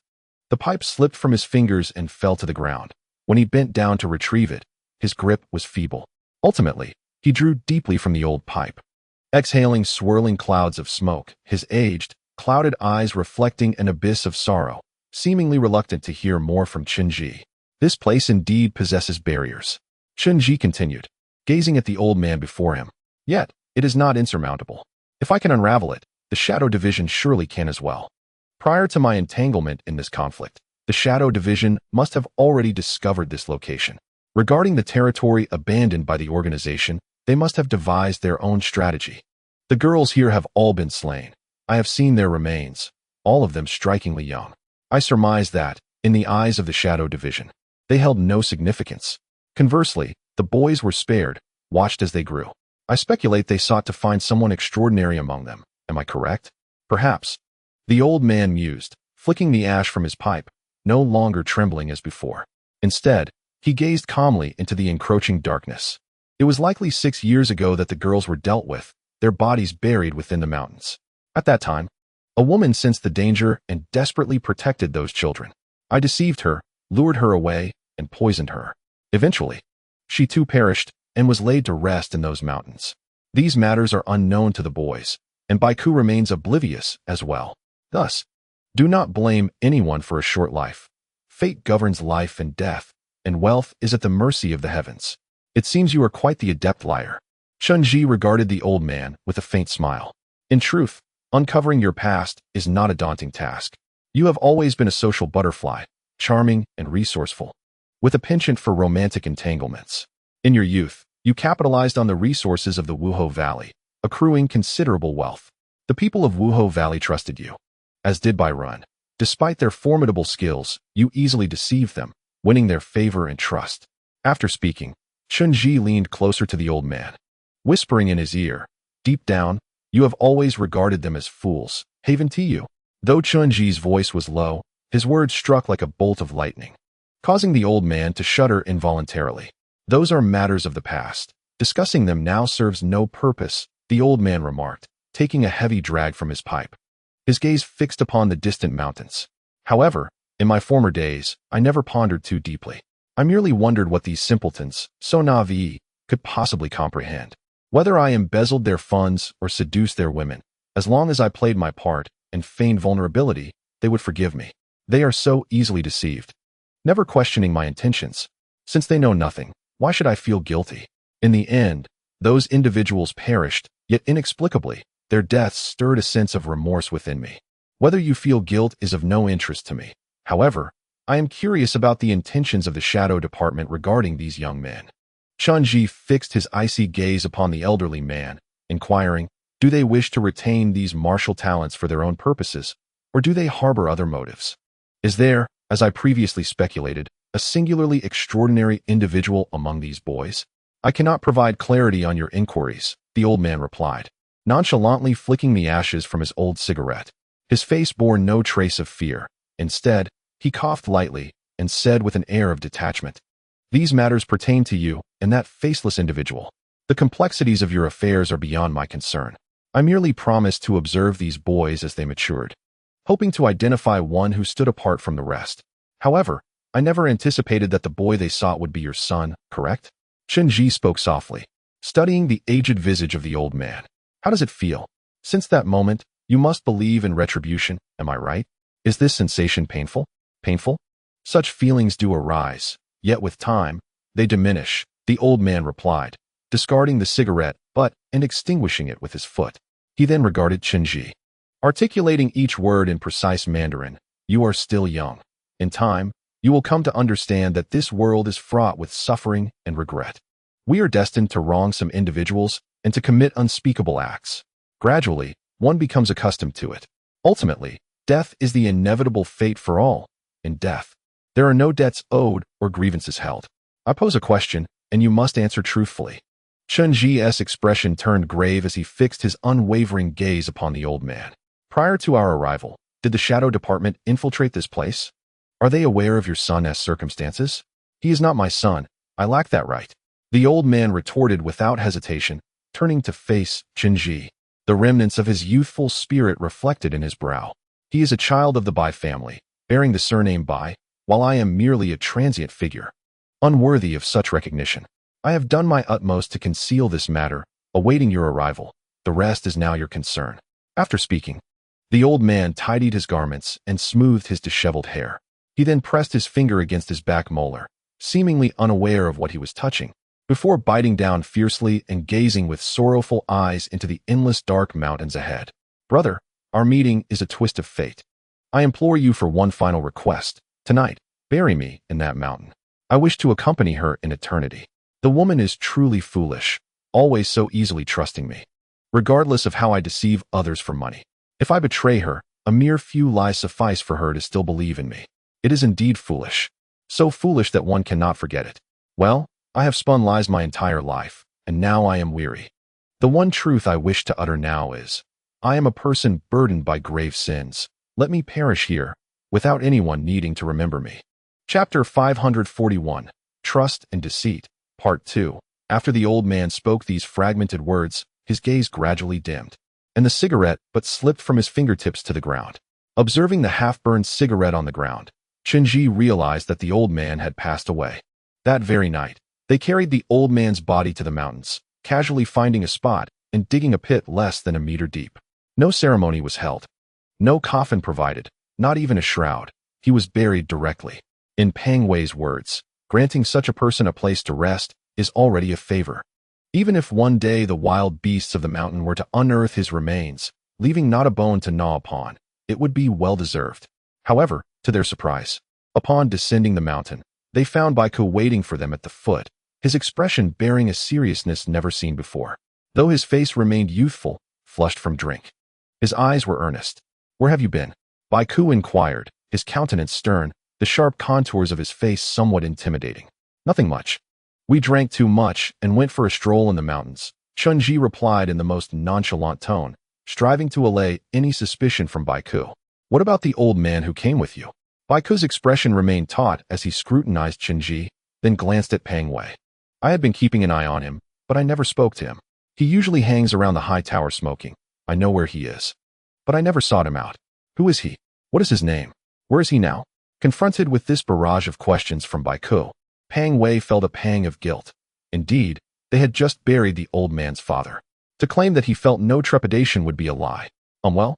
the pipe slipped from his fingers and fell to the ground. When he bent down to retrieve it, his grip was feeble. Ultimately, he drew deeply from the old pipe, exhaling swirling clouds of smoke, his aged, clouded eyes reflecting an abyss of sorrow, seemingly reluctant to hear more from Chen Zhi. "This place indeed possesses barriers," Chen Zhi continued, gazing at the old man before him. "Yet, it is not insurmountable. If I can unravel it, the Shadow Division surely can as well. Prior to my entanglement in this conflict, the Shadow Division must have already discovered this location. Regarding the territory abandoned by the organization, they must have devised their own strategy. The girls here have all been slain. I have seen their remains, all of them strikingly young. I surmise that, in the eyes of the Shadow Division, they held no significance. Conversely, the boys were spared, watched as they grew. I speculate they sought to find someone extraordinary among them. Am I correct?" "Perhaps," the old man mused, flicking the ash from his pipe, no longer trembling as before. Instead, he gazed calmly into the encroaching darkness. It was likely 6 years ago that the girls were dealt with, their bodies buried within the mountains. At that time, A woman sensed the danger and desperately protected those children. I deceived her, lured her away, and poisoned her. Eventually, she too perished and was laid to rest in those mountains. These matters are unknown to the boys, and Baiku remains oblivious as well. Thus, do not blame anyone for a short life. Fate governs life and death, and wealth is at the mercy of the heavens. It seems you are quite the adept liar. Chen Zhi regarded the old man with a faint smile. In truth, uncovering your past is not a daunting task. You have always been a social butterfly, charming and resourceful, with a penchant for romantic entanglements. In your youth, you capitalized on the resources of the Wuho Valley, accruing considerable wealth. The people of Wuho Valley trusted you, as did Byron. Despite their formidable skills, you easily deceived them, winning their favor and trust. After speaking, Chen Zhi leaned closer to the old man, whispering in his ear, "Deep down, you have always regarded them as fools, haven to you." Though Chen Zhi's voice was low, his words struck like a bolt of lightning, causing the old man to shudder involuntarily. "Those are matters of the past. Discussing them now serves no purpose," the old man remarked, taking a heavy drag from his pipe, his gaze fixed upon the distant mountains. "However, in my former days, I never pondered too deeply. I merely wondered what these simpletons, so naive, could possibly comprehend. Whether I embezzled their funds or seduced their women, as long as I played my part and feigned vulnerability, they would forgive me. They are so easily deceived, never questioning my intentions. Since they know nothing, why should I feel guilty? In the end, those individuals perished, yet inexplicably, their deaths stirred a sense of remorse within me. Whether you feel guilt is of no interest to me. However, I am curious about the intentions of the Shadow Department regarding these young men." Chen Zhi fixed his icy gaze upon the elderly man, inquiring, "Do they wish to retain these martial talents for their own purposes, or do they harbor other motives? Is there, as I previously speculated, a singularly extraordinary individual among these boys?" "I cannot provide clarity on your inquiries," the old man replied, nonchalantly flicking the ashes from his old cigarette. His face bore no trace of fear. Instead, he coughed lightly and said with an air of detachment, "These matters pertain to you and that faceless individual. The complexities of your affairs are beyond my concern. I merely promised to observe these boys as they matured, hoping to identify one who stood apart from the rest. However, I never anticipated that the boy they sought would be your son, correct?" Chen Zhi spoke softly, studying the aged visage of the old man. "How does it feel? Since that moment, you must believe in retribution, am I right? Is this sensation painful? Painful?" "Such feelings do arise, yet with time, they diminish," the old man replied, discarding the cigarette and extinguishing it with his foot. He then regarded Chen Zhi, articulating each word in precise Mandarin. "You are still young. In time, you will come to understand that this world is fraught with suffering and regret. We are destined to wrong some individuals and to commit unspeakable acts. Gradually, one becomes accustomed to it. Ultimately, death is the inevitable fate for all. In death, there are no debts owed or grievances held. I pose a question, and you must answer truthfully." Chen Zhi's expression turned grave as he fixed his unwavering gaze upon the old man. "Prior to our arrival, did the Shadow Department infiltrate this place? Are they aware of your son's circumstances?" "He is not my son. I lack that right," the old man retorted without hesitation, turning to face Chen Zhi, the remnants of his youthful spirit reflected in his brow. "He is a child of the Bai family, bearing the surname Bai, while I am merely a transient figure, unworthy of such recognition. I have done my utmost to conceal this matter, awaiting your arrival. The rest is now your concern." After speaking, the old man tidied his garments and smoothed his disheveled hair. He then pressed his finger against his back molar, seemingly unaware of what he was touching, before biting down fiercely and gazing with sorrowful eyes into the endless dark mountains ahead. "Brother, our meeting is a twist of fate. I implore you for one final request. Tonight, bury me in that mountain. I wish to accompany her in eternity. The woman is truly foolish, always so easily trusting me, regardless of how I deceive others for money. If I betray her, a mere few lies suffice for her to still believe in me. It is indeed foolish, so foolish that one cannot forget it. Well, I have spun lies my entire life, and now I am weary. The one truth I wish to utter now is, I am a person burdened by grave sins. Let me perish here, without anyone needing to remember me." Chapter 541, Trust and Deceit, Part 2. After the old man spoke these fragmented words, his gaze gradually dimmed. and the cigarette but slipped from his fingertips to the ground. Observing the half-burned cigarette on the ground, Chen Zhi realized that the old man had passed away. That very night, they carried the old man's body to the mountains, casually finding a spot and digging a pit less than a meter deep. No ceremony was held. No coffin provided, not even a shroud. He was buried directly. In Pang Wei's words, granting such a person a place to rest is already a favor. Even if one day the wild beasts of the mountain were to unearth his remains, leaving not a bone to gnaw upon, it would be well-deserved. However, to their surprise, upon descending the mountain, they found Baiku waiting for them at the foot, his expression bearing a seriousness never seen before. Though his face remained youthful, flushed from drink. His eyes were earnest. "Where have you been?" Baiku inquired, his countenance stern, the sharp contours of his face somewhat intimidating. "Nothing much. We drank too much and went for a stroll in the mountains," Chen Zhi replied in the most nonchalant tone, striving to allay any suspicion from Baiku. "What about the old man who came with you?" Baiku's expression remained taut as he scrutinized Chen Zhi, then glanced at Pang Wei. "I had been keeping an eye on him, but I never spoke to him. He usually hangs around the high tower smoking. I know where he is. But I never sought him out. Who is he? What is his name? Where is he now?" Confronted with this barrage of questions from Baiku, Pang Wei felt a pang of guilt. Indeed, they had just buried the old man's father. To claim that he felt no trepidation would be a lie. Well,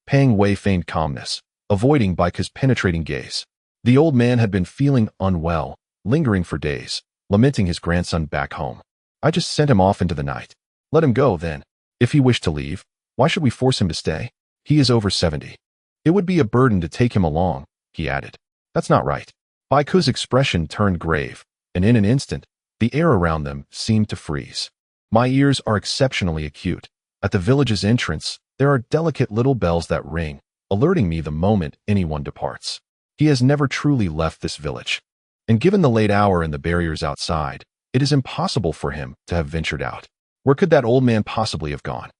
Pang Wei feigned calmness, avoiding Baiku's penetrating gaze. The old man had been feeling unwell, lingering for days, lamenting his grandson back home. "I just sent him off into the night. Let him go, then. If he wished to leave, why should we force him to stay? He is over 70. It would be a burden to take him along," he added. "That's not right." Baiku's expression turned grave, and in an instant, the air around them seemed to freeze. "My ears are exceptionally acute. At the village's entrance, there are delicate little bells that ring, alerting me the moment anyone departs. He has never truly left this village. And given the late hour and the barriers outside, it is impossible for him to have ventured out. Where could that old man possibly have gone?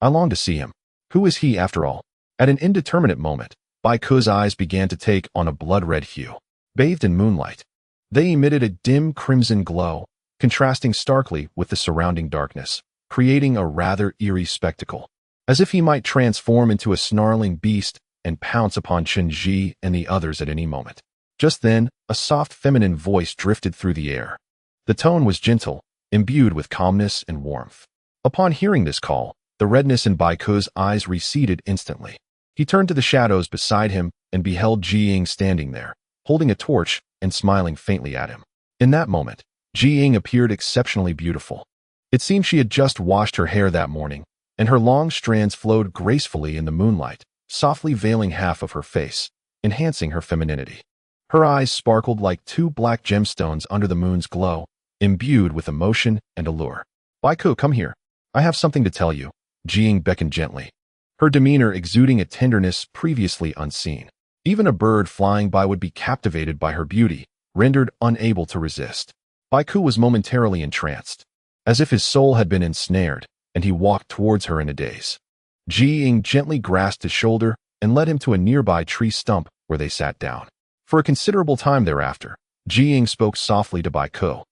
I long to see him. Who is he, after all?" At an indeterminate moment, Baiku's eyes began to take on a blood-red hue. Bathed in moonlight, they emitted a dim crimson glow, contrasting starkly with the surrounding darkness, creating a rather eerie spectacle. As if he might transform into a snarling beast and pounce upon Chen Zhi and the others at any moment. Just then, a soft feminine voice drifted through the air. The tone was gentle, imbued with calmness and warmth. Upon hearing this call, the redness in Baiku's eyes receded instantly. He turned to the shadows beside him and beheld Ji Ying standing there, holding a torch and smiling faintly at him. In that moment, Ji Ying appeared exceptionally beautiful. It seemed she had just washed her hair that morning, and her long strands flowed gracefully in the moonlight, softly veiling half of her face, enhancing her femininity. Her eyes sparkled like two black gemstones under the moon's glow, imbued with emotion and allure. "Baiku, come here. I have something to tell you," Ji Ying beckoned gently, her demeanor exuding a tenderness previously unseen. Even a bird flying by would be captivated by her beauty, rendered unable to resist. Baiku was momentarily entranced, as if his soul had been ensnared, and he walked towards her in a daze. Ji Ying gently grasped his shoulder and led him to a nearby tree stump where they sat down. For a considerable time thereafter, Ji Ying spoke softly to Baiku,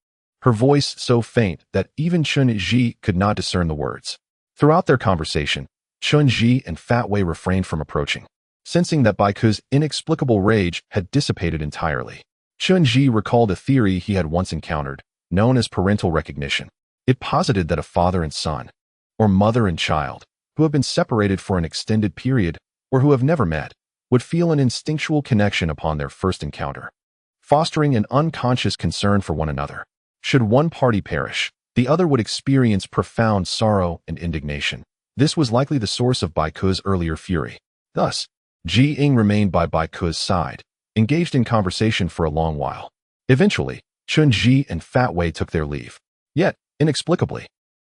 her voice so faint that even Chen Zhi could not discern the words. Throughout their conversation, Chen Zhi and Fat Wei refrained from approaching, sensing that Baiku's inexplicable rage had dissipated entirely. Chen Zhi recalled a theory he had once encountered, known as parental recognition. It posited that a father and son, or mother and child, who have been separated for an extended period, or who have never met, would feel an instinctual connection upon their first encounter, fostering an unconscious concern for one another. Should one party perish, the other would experience profound sorrow and indignation. This was likely the source of Baiku's earlier fury. Thus, Ji Ying remained by Baiku's side, engaged in conversation for a long while. Eventually, Chen Zhi and Fat Wei took their leave. Yet, inexplicably,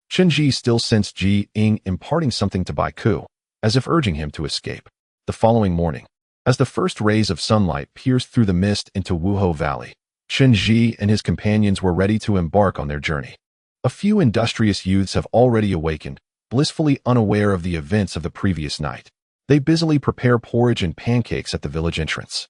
Chen Zhi still sensed Ji Ying imparting something to Baiku, as if urging him to escape. The following morning, as the first rays of sunlight pierced through the mist into Wuhou Valley, Chen Zhi and his companions were ready to embark on their journey. A few industrious youths have already awakened, blissfully unaware of the events of the previous night. They busily prepare porridge and pancakes at the village entrance,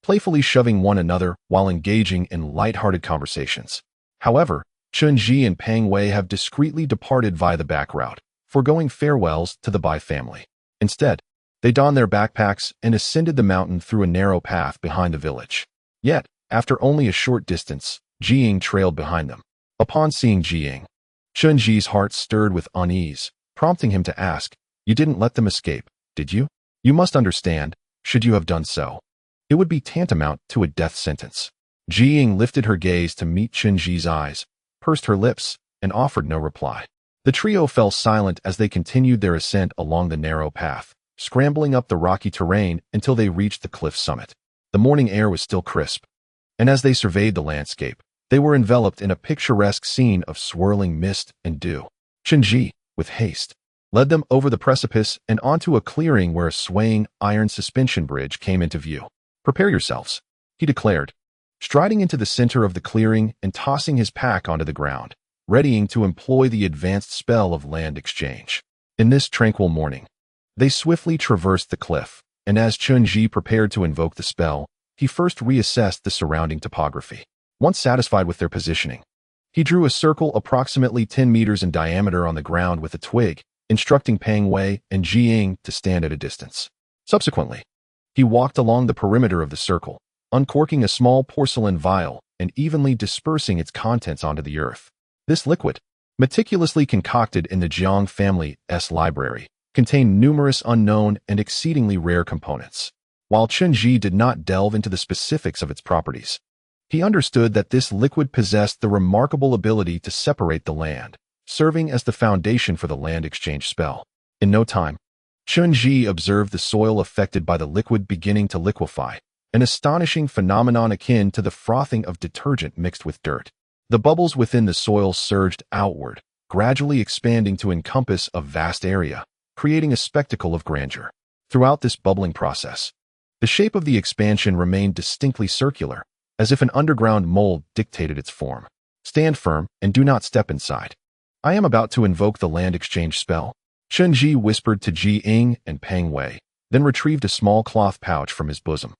playfully shoving one another while engaging in light-hearted conversations. However, Chen Zhi and Pang Wei have discreetly departed via the back route, foregoing farewells to the Bai family. Instead, they donned their backpacks and ascended the mountain through a narrow path behind the village. Yet, after only a short distance, Jiying trailed behind them. Upon seeing Jiying, Chen Zhi's heart stirred with unease, prompting him to ask, "You didn't let them escape, did you? You must understand, should you have done so, it would be tantamount to a death sentence." Jiying lifted her gaze to meet Chen Zhi's eyes, pursed her lips, and offered no reply. The trio fell silent as they continued their ascent along the narrow path, scrambling up the rocky terrain until they reached the cliff summit. The morning air was still crisp, and as they surveyed the landscape, they were enveloped in a picturesque scene of swirling mist and dew. Chen Zhi, with haste, led them over the precipice and onto a clearing where a swaying iron suspension bridge came into view. "Prepare yourselves," he declared, striding into the center of the clearing and tossing his pack onto the ground, readying to employ the advanced spell of land exchange. In this tranquil morning, they swiftly traversed the cliff, and as Chen Zhi prepared to invoke the spell, he first reassessed the surrounding topography. Once satisfied with their positioning, he drew a circle approximately 10 meters in diameter on the ground with a twig, instructing Peng Wei and Jiying to stand at a distance. Subsequently, he walked along the perimeter of the circle, uncorking a small porcelain vial and evenly dispersing its contents onto the earth. This liquid, meticulously concocted in the Jiang family's library, contained numerous unknown and exceedingly rare components. While Chen Zhi did not delve into the specifics of its properties, he understood that this liquid possessed the remarkable ability to separate the land, serving as the foundation for the land exchange spell. In no time, Chen Zhi observed the soil affected by the liquid beginning to liquefy, an astonishing phenomenon akin to the frothing of detergent mixed with dirt. The bubbles within the soil surged outward, gradually expanding to encompass a vast area, creating a spectacle of grandeur. Throughout this bubbling process, the shape of the expansion remained distinctly circular, as if an underground mold dictated its form. "Stand firm and do not step inside. I am about to invoke the land exchange spell," Chen Zhi whispered to Jiying and Peng Wei, then retrieved a small cloth pouch from his bosom,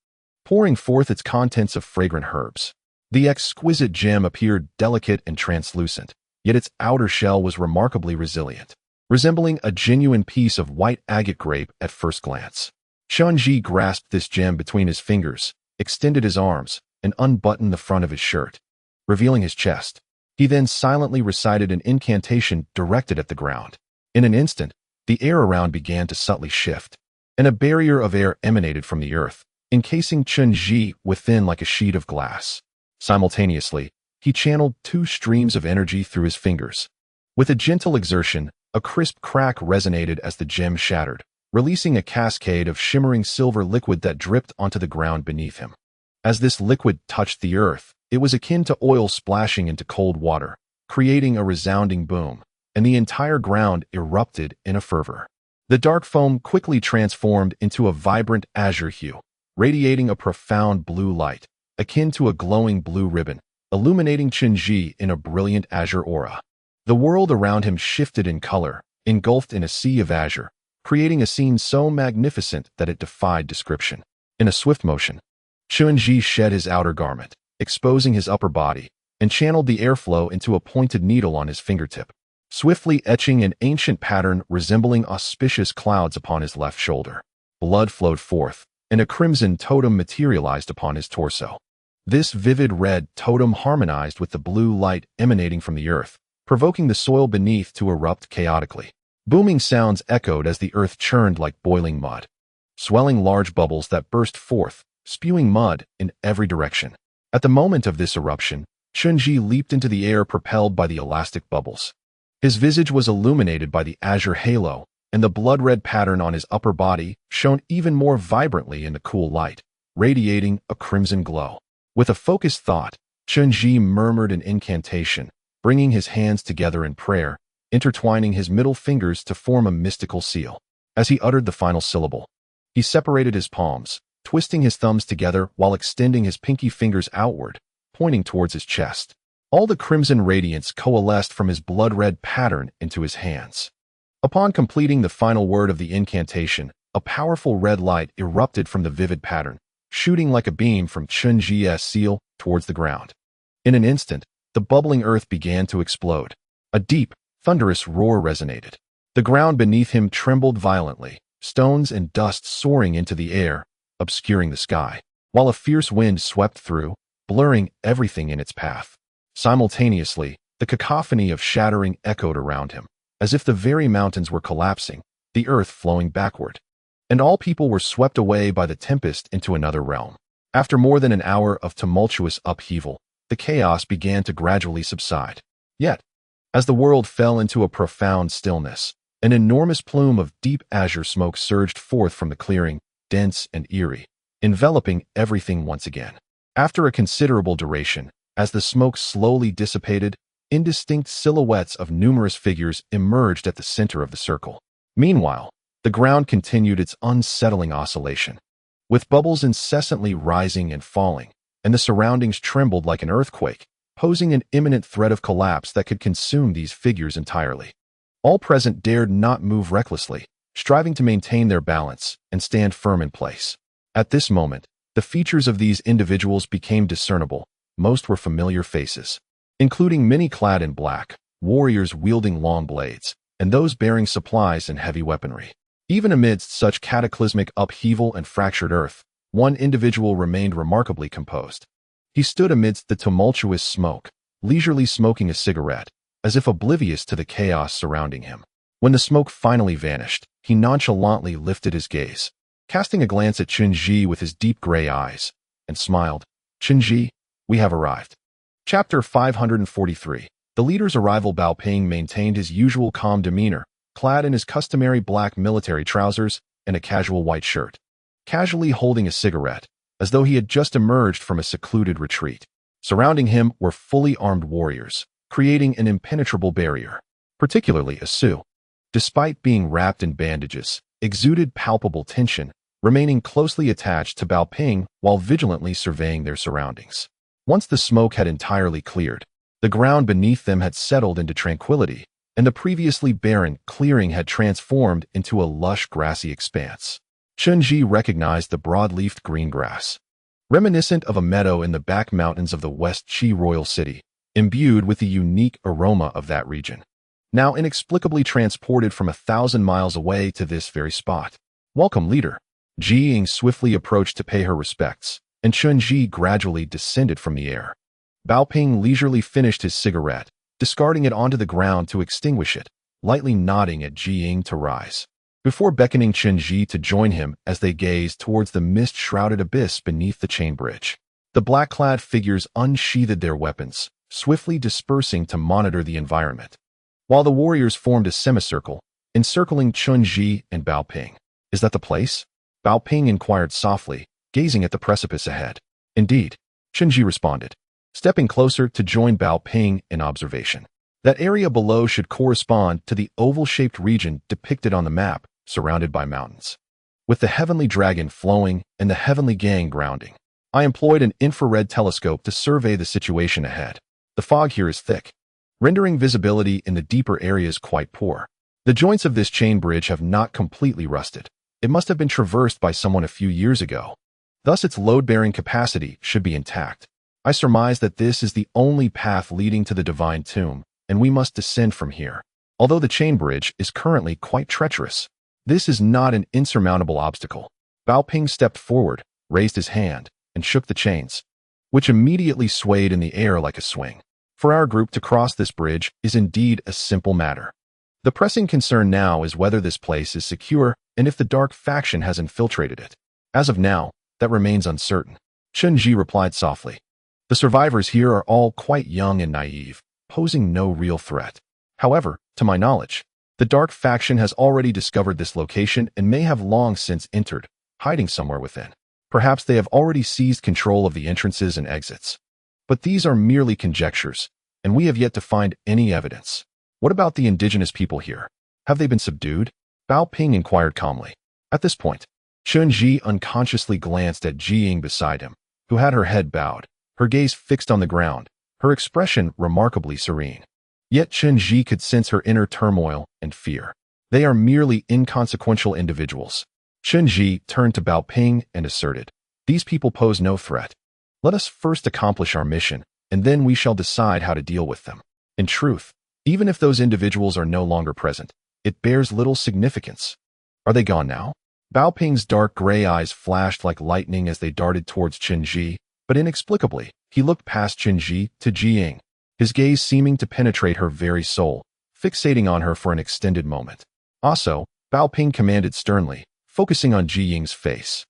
pouring forth its contents of fragrant herbs. The exquisite gem appeared delicate and translucent, yet its outer shell was remarkably resilient, resembling a genuine piece of white agate grape at first glance. Chen Zhi grasped this gem between his fingers, extended his arms, and unbuttoned the front of his shirt, revealing his chest. He then silently recited an incantation directed at the ground. In an instant, the air around began to subtly shift, and a barrier of air emanated from the earth, encasing Chen Zhi within like a sheet of glass. Simultaneously, he channeled 2 streams of energy through his fingers. With a gentle exertion, a crisp crack resonated as the gem shattered, releasing a cascade of shimmering silver liquid that dripped onto the ground beneath him. As this liquid touched the earth, it was akin to oil splashing into cold water, creating a resounding boom, and the entire ground erupted in a fervor. The dark foam quickly transformed into a vibrant azure hue, radiating a profound blue light, akin to a glowing blue ribbon, illuminating Chen Zhi in a brilliant azure aura. The world around him shifted in color, engulfed in a sea of azure, creating a scene so magnificent that it defied description. In a swift motion, Chen Zhi shed his outer garment, exposing his upper body, and channeled the airflow into a pointed needle on his fingertip, swiftly etching an ancient pattern resembling auspicious clouds upon his left shoulder. Blood flowed forth, and a crimson totem materialized upon his torso. This vivid red totem harmonized with the blue light emanating from the earth, provoking the soil beneath to erupt chaotically. Booming sounds echoed as the earth churned like boiling mud, swelling large bubbles that burst forth, spewing mud in every direction. At the moment of this eruption, Chen Zhi leaped into the air propelled by the elastic bubbles. His visage was illuminated by the azure halo, and the blood-red pattern on his upper body shone even more vibrantly in the cool light, radiating a crimson glow. With a focused thought, Chen Zhi murmured an incantation, bringing his hands together in prayer, intertwining his middle fingers to form a mystical seal. As he uttered the final syllable, he separated his palms, twisting his thumbs together while extending his pinky fingers outward, pointing towards his chest. All the crimson radiance coalesced from his blood-red pattern into his hands. Upon completing the final word of the incantation, a powerful red light erupted from the vivid pattern, shooting like a beam from Chen Zhi's seal towards the ground. In an instant, the bubbling earth began to explode. A deep, thunderous roar resonated, The ground beneath him trembled violently, stones and dust soaring into the air, obscuring the sky, while a fierce wind swept through, blurring everything in its path. Simultaneously, the cacophony of shattering echoed around him, as if the very mountains were collapsing, the earth flowing backward. And all people were swept away by the tempest into another realm. After more than an hour of tumultuous upheaval, the chaos began to gradually subside. Yet, as the world fell into a profound stillness, an enormous plume of deep azure smoke surged forth from the clearing, dense and eerie, enveloping everything once again. After a considerable duration, as the smoke slowly dissipated, indistinct silhouettes of numerous figures emerged at the center of the circle. Meanwhile, the ground continued its unsettling oscillation, with bubbles incessantly rising and falling, and the surroundings trembled like an earthquake, posing an imminent threat of collapse that could consume these figures entirely. All present dared not move recklessly, striving to maintain their balance and stand firm in place. At this moment, the features of these individuals became discernible. Most were familiar faces, including many clad in black, warriors wielding long blades, and those bearing supplies and heavy weaponry. Even amidst such cataclysmic upheaval and fractured earth, one individual remained remarkably composed. He stood amidst the tumultuous smoke, leisurely smoking a cigarette, as if oblivious to the chaos surrounding him. When the smoke finally vanished, he nonchalantly lifted his gaze, casting a glance at Chen Zhi with his deep gray eyes, and smiled. "Chen Zhi, we have arrived." Chapter 543. The leader's arrival. Bao Ping maintained his usual calm demeanor, clad in his customary black military trousers and a casual white shirt, casually holding a cigarette, as though he had just emerged from a secluded retreat. Surrounding him were fully armed warriors, creating an impenetrable barrier. Particularly Asu, despite being wrapped in bandages, exuded palpable tension, remaining closely attached to Bao Ping while vigilantly surveying their surroundings. Once the smoke had entirely cleared, the ground beneath them had settled into tranquility, and the previously barren clearing had transformed into a lush grassy expanse. Chen Zhi recognized the broad-leafed green grass, reminiscent of a meadow in the back mountains of the West Qi royal city, imbued with the unique aroma of that region, now inexplicably transported from 1,000 miles away to this very spot. "Welcome, leader." Ji Ying swiftly approached to pay her respects, and Chen Zhi gradually descended from the air. Bao Ping leisurely finished his cigarette, discarding it onto the ground to extinguish it, lightly nodding at Ji Ying to rise, before beckoning Chen Zhi to join him as they gazed towards the mist-shrouded abyss beneath the chain bridge. The black-clad figures unsheathed their weapons, swiftly dispersing to monitor the environment, while the warriors formed a semicircle, encircling Chen Zhi and Bao Ping. "Is that the place?" Bao Ping inquired softly, gazing at the precipice ahead. "Indeed," Chen Zhi responded, stepping closer to join Bao Ping in observation. That area below should correspond to the oval-shaped region depicted on the map, surrounded by mountains, with the heavenly dragon flowing and the heavenly gang grounding. I employed an infrared telescope to survey the situation ahead. The fog here is thick, rendering visibility in the deeper areas quite poor. The joints of this chain bridge have not completely rusted. It must have been traversed by someone a few years ago. Thus its load-bearing capacity should be intact. I surmise that this is the only path leading to the divine tomb, and we must descend from here. Although the chain bridge is currently quite treacherous, this is not an insurmountable obstacle. Bao Ping stepped forward, raised his hand, and shook the chains, which immediately swayed in the air like a swing. For our group to cross this bridge is indeed a simple matter. The pressing concern now is whether this place is secure and if the dark faction has infiltrated it. As of now, that remains uncertain. Chen Zhi replied softly. The survivors here are all quite young and naive, posing no real threat. However, to my knowledge, the dark faction has already discovered this location and may have long since entered, hiding somewhere within. Perhaps they have already seized control of the entrances and exits. But these are merely conjectures, and we have yet to find any evidence. What about the indigenous people here? Have they been subdued? Bao Ping inquired calmly. At this point, Chen Zhi unconsciously glanced at Ji Ying beside him, who had her head bowed, her gaze fixed on the ground, her expression remarkably serene. Yet Chen Zhi could sense her inner turmoil and fear. They are merely inconsequential individuals. Chen Zhi turned to Bao Ping and asserted, "These people pose no threat. Let us first accomplish our mission, and then we shall decide how to deal with them." In truth, even if those individuals are no longer present, it bears little significance. Are they gone now? Bao Ping's dark gray eyes flashed like lightning as they darted towards Chen Zhi, but inexplicably, he looked past Chen Zhi to Ji Ying, his gaze seeming to penetrate her very soul, fixating on her for an extended moment. Also, Bao Ping commanded sternly, focusing on Ji Ying's face.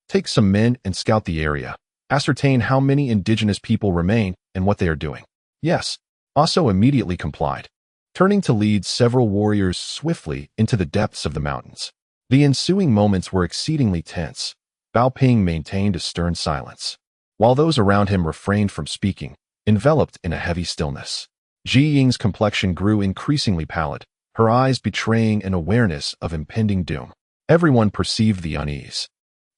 Take some men and scout the area. Ascertain how many indigenous people remain and what they are doing. Yes. Also immediately complied, turning to lead several warriors swiftly into the depths of the mountains. The ensuing moments were exceedingly tense. Bao Ping maintained a stern silence, while those around him refrained from speaking, enveloped in a heavy stillness. Ji Ying's complexion grew increasingly pallid, her eyes betraying an awareness of impending doom. Everyone perceived the unease,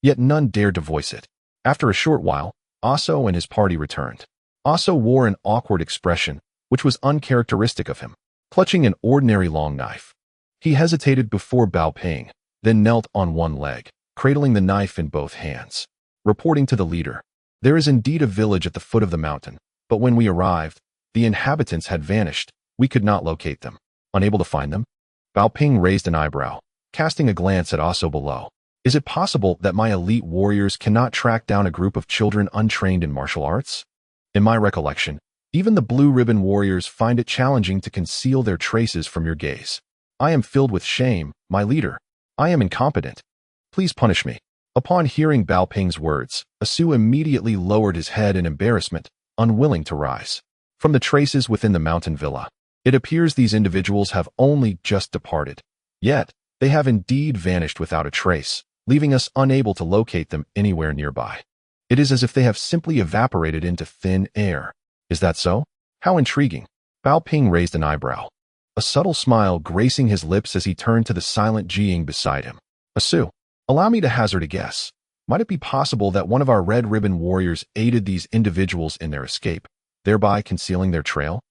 yet none dared to voice it. After a short while, Aso and his party returned. Aso wore an awkward expression, which was uncharacteristic of him, clutching an ordinary long knife. He hesitated before Bao Ping, then knelt on one leg, cradling the knife in both hands. Reporting to the leader, there is indeed a village at the foot of the mountain, but when we arrived, the inhabitants had vanished. We could not locate them. Unable to find them? Bao Ping raised an eyebrow, casting a glance at Aso below. Is it possible that my elite warriors cannot track down a group of children untrained in martial arts? In my recollection, even the blue ribbon warriors find it challenging to conceal their traces from your gaze. I am filled with shame, my leader. I am incompetent. Please punish me. Upon hearing Bao Ping's words, Asu immediately lowered his head in embarrassment, unwilling to rise. From the traces within the mountain villa, it appears these individuals have only just departed. Yet, they have indeed vanished without a trace, leaving us unable to locate them anywhere nearby. It is as if they have simply evaporated into thin air. Is that so? How intriguing. Bao Ping raised an eyebrow, a subtle smile gracing his lips as he turned to the silent Ji Ying beside him. Asu, allow me to hazard a guess. Might it be possible that one of our red ribbon warriors aided these individuals in their escape, thereby concealing their trail?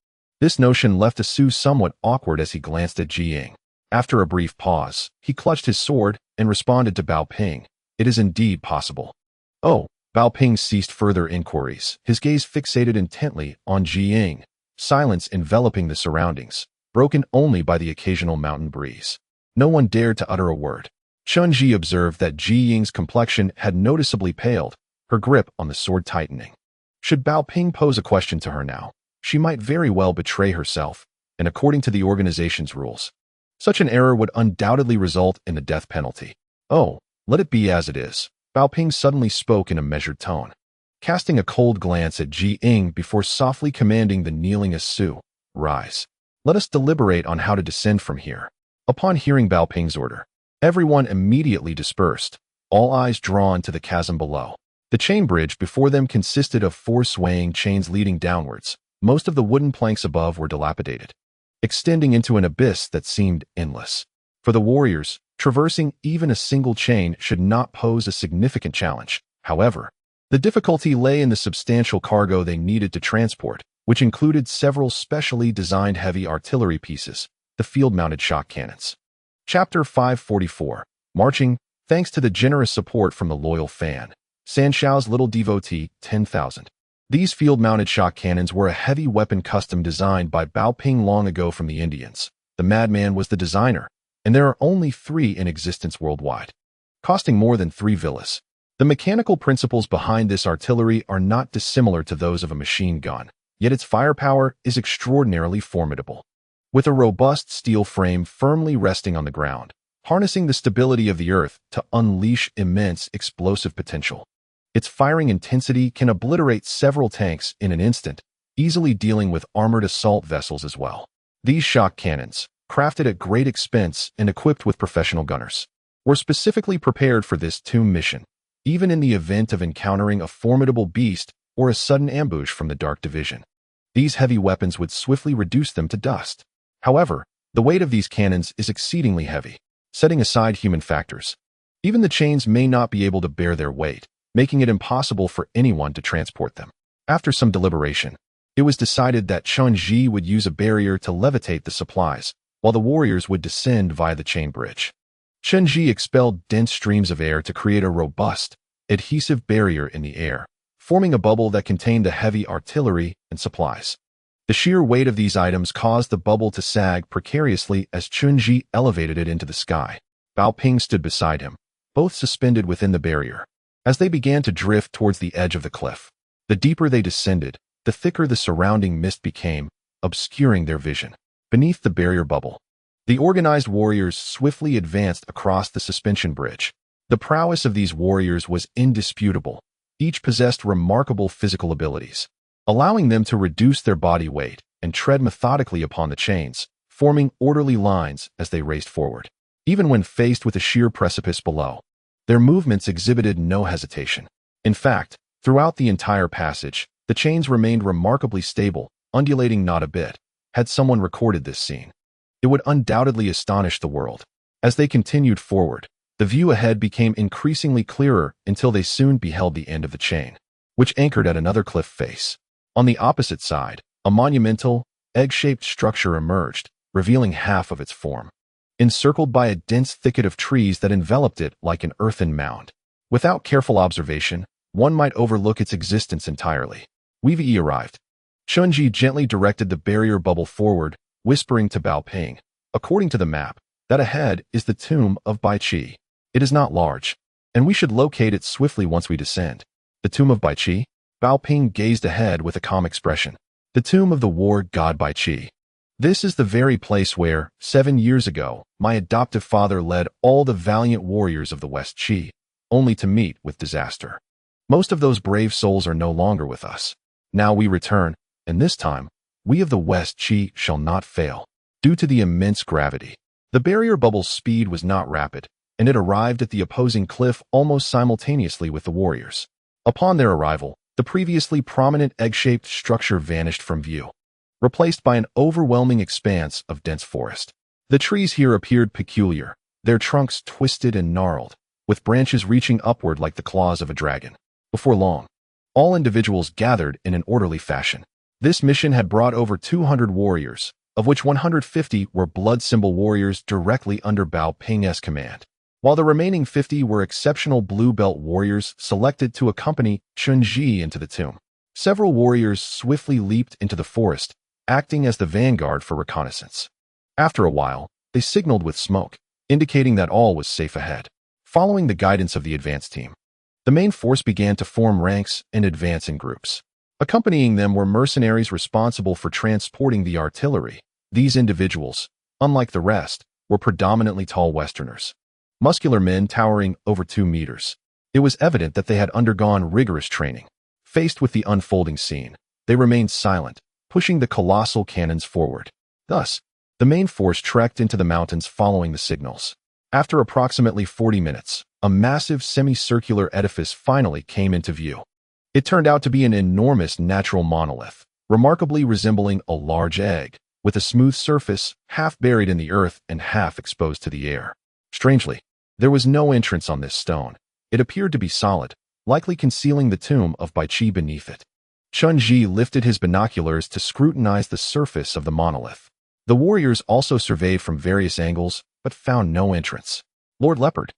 This notion left Asu somewhat awkward as he glanced at Ji Ying. After a brief pause, he clutched his sword and responded to Bao Ping. It is indeed possible. Oh, Bao Ping ceased further inquiries, his gaze fixated intently on Ji Ying, silence enveloping the surroundings, broken only by the occasional mountain breeze. No one dared to utter a word. Chen Zhi observed that Ji Ying's complexion had noticeably paled, her grip on the sword tightening. Should Bao Ping pose a question to her now, she might very well betray herself, and according to the organization's rules, such an error would undoubtedly result in the death penalty. Oh, let it be as it is. Bao Ping suddenly spoke in a measured tone, casting a cold glance at Ji Ying before softly commanding the kneeling Asu, rise. Let us deliberate on how to descend from here. Upon hearing Bao Ping's order, everyone immediately dispersed, all eyes drawn to the chasm below. The chain bridge before them consisted of 4 swaying chains leading downwards. Most of the wooden planks above were dilapidated, extending into an abyss that seemed endless. For the warriors, traversing even a single chain should not pose a significant challenge. However, the difficulty lay in the substantial cargo they needed to transport, which included several specially designed heavy artillery pieces, the field-mounted shock cannons. Chapter 544, Marching, thanks to the generous support from the loyal fan, San Shao's little devotee, 10,000. These field-mounted shock cannons were a heavy weapon custom designed by Bao Ping long ago from the Indians. The madman was the designer, and there are only 3 in existence worldwide, costing more than 3 villas. The mechanical principles behind this artillery are not dissimilar to those of a machine gun, yet its firepower is extraordinarily formidable. With a robust steel frame firmly resting on the ground, harnessing the stability of the earth to unleash immense explosive potential. Its firing intensity can obliterate several tanks in an instant, easily dealing with armored assault vessels as well. These shock cannons, crafted at great expense and equipped with professional gunners, were specifically prepared for this tomb mission, even in the event of encountering a formidable beast or a sudden ambush from the Dark Division. These heavy weapons would swiftly reduce them to dust. However, the weight of these cannons is exceedingly heavy, setting aside human factors. Even the chains may not be able to bear their weight, making it impossible for anyone to transport them. After some deliberation, it was decided that Chen Zhi would use a barrier to levitate the supplies, while the warriors would descend via the chain bridge. Chen Zhi expelled dense streams of air to create a robust, adhesive barrier in the air, forming a bubble that contained the heavy artillery and supplies. The sheer weight of these items caused the bubble to sag precariously as Chen Zhi elevated it into the sky. Bao Ping stood beside him, both suspended within the barrier. As they began to drift towards the edge of the cliff, the deeper they descended, the thicker the surrounding mist became, obscuring their vision. Beneath the barrier bubble, the organized warriors swiftly advanced across the suspension bridge. The prowess of these warriors was indisputable. Each possessed remarkable physical abilities, allowing them to reduce their body weight and tread methodically upon the chains, forming orderly lines as they raced forward. Even when faced with a sheer precipice below, their movements exhibited no hesitation. In fact, throughout the entire passage, the chains remained remarkably stable, undulating not a bit. Had someone recorded this scene, it would undoubtedly astonish the world. As they continued forward, the view ahead became increasingly clearer until they soon beheld the end of the chain, which anchored at another cliff face. On the opposite side, a monumental, egg-shaped structure emerged, revealing half of its form, encircled by a dense thicket of trees that enveloped it like an earthen mound. Without careful observation, one might overlook its existence entirely. We've arrived. Chen Zhi gently directed the barrier bubble forward, whispering to Bao Ping, "According to the map, that ahead is the tomb of Bai Qi. It is not large, and we should locate it swiftly once we descend." The tomb of Bai Qi? Bao Ping gazed ahead with a calm expression. The tomb of the war god Bai Qi. This is the very place where, 7 years ago, my adoptive father led all the valiant warriors of the West Qi, only to meet with disaster. Most of those brave souls are no longer with us. Now we return, and this time, we of the West Qi shall not fail. Due to the immense gravity, the barrier bubble's speed was not rapid, and it arrived at the opposing cliff almost simultaneously with the warriors. Upon their arrival, the previously prominent egg-shaped structure vanished from view, replaced by an overwhelming expanse of dense forest. The trees here appeared peculiar, their trunks twisted and gnarled, with branches reaching upward like the claws of a dragon. Before long, all individuals gathered in an orderly fashion. This mission had brought over 200 warriors, of which 150 were blood symbol warriors directly under Bao Ping's command, while the remaining 50 were exceptional blue belt warriors selected to accompany Chen Zhi into the tomb. Several warriors swiftly leaped into the forest, acting as the vanguard for reconnaissance. After a while, they signaled with smoke, indicating that all was safe ahead. Following the guidance of the advance team, the main force began to form ranks and advance in groups. Accompanying them were mercenaries responsible for transporting the artillery. These individuals, unlike the rest, were predominantly tall Westerners, muscular men towering over 2 meters. It was evident that they had undergone rigorous training. Faced with the unfolding scene, they remained silent, pushing the colossal cannons forward. Thus, the main force trekked into the mountains following the signals. After approximately 40 minutes, a massive semicircular edifice finally came into view. It turned out to be an enormous natural monolith, remarkably resembling a large egg, with a smooth surface, half buried in the earth and half exposed to the air. Strangely, there was no entrance on this stone. It appeared to be solid, likely concealing the tomb of Bai Qi beneath it. Chen Zhi lifted his binoculars to scrutinize the surface of the monolith. The warriors also surveyed from various angles, but found no entrance. Lord Leopard.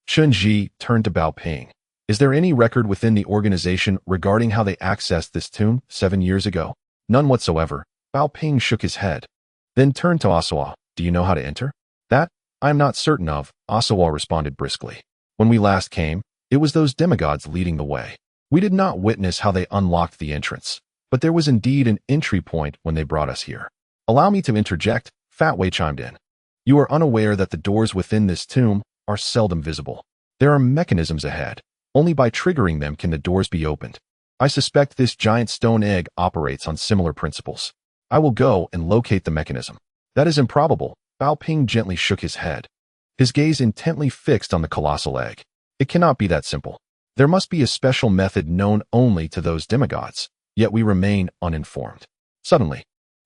Chen Zhi turned to Bao Ping. Is there any record within the organization regarding how they accessed this tomb 7 years ago? None whatsoever. Bao Ping shook his head, then turned to Asawa. Do you know how to enter? That, I am not certain of, Asawa responded briskly. When we last came, it was those demigods leading the way. We did not witness how they unlocked the entrance, but there was indeed an entry point when they brought us here. Allow me to interject, Fat Wei chimed in. You are unaware that the doors within this tomb are seldom visible. There are mechanisms ahead. Only by triggering them can the doors be opened. I suspect this giant stone egg operates on similar principles. I will go and locate the mechanism. That is improbable. Bao Ping gently shook his head, his gaze intently fixed on the colossal egg. It cannot be that simple. There must be a special method known only to those demigods, yet we remain uninformed. Suddenly,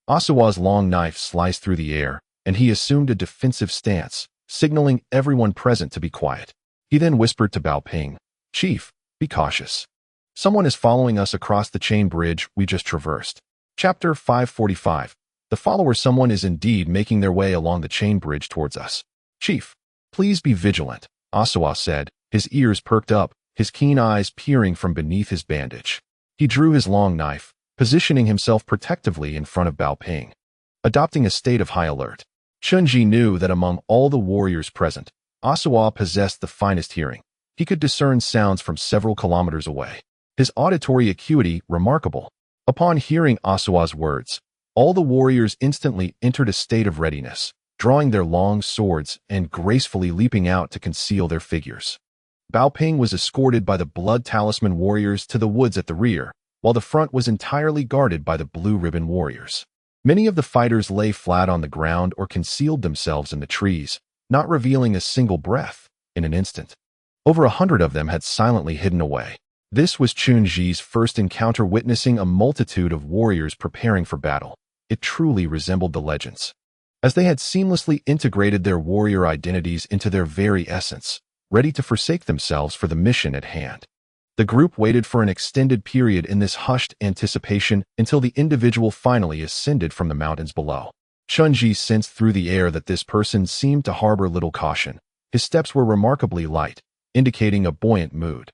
Asawa's long knife sliced through the air, and he assumed a defensive stance, signaling everyone present to be quiet. He then whispered to Bao Ping, Chief, be cautious. Someone is following us across the chain bridge we just traversed. Chapter 545. The follower someone is indeed making their way along the chain bridge towards us. Chief, please be vigilant, Asawa said, his ears perked up, his keen eyes peering from beneath his bandage. He drew his long knife, positioning himself protectively in front of Bao Ping, adopting a state of high alert. Chen Zhi knew that among all the warriors present, Asuo possessed the finest hearing. He could discern sounds from several kilometers away. His auditory acuity remarkable. Upon hearing Asuo's words, all the warriors instantly entered a state of readiness, drawing their long swords and gracefully leaping out to conceal their figures. Bao Ping was escorted by the blood talisman warriors to the woods at the rear, while the front was entirely guarded by the blue ribbon warriors. Many of the fighters lay flat on the ground or concealed themselves in the trees, not revealing a single breath. In an instant, over 100 of them had silently hidden away. This was Chen Zhi's first encounter witnessing a multitude of warriors preparing for battle. It truly resembled the legends, as they had seamlessly integrated their warrior identities into their very essence, ready to forsake themselves for the mission at hand. The group waited for an extended period in this hushed anticipation until the individual finally ascended from the mountains below. Chen Zhi sensed through the air that this person seemed to harbor little caution. His steps were remarkably light, indicating a buoyant mood.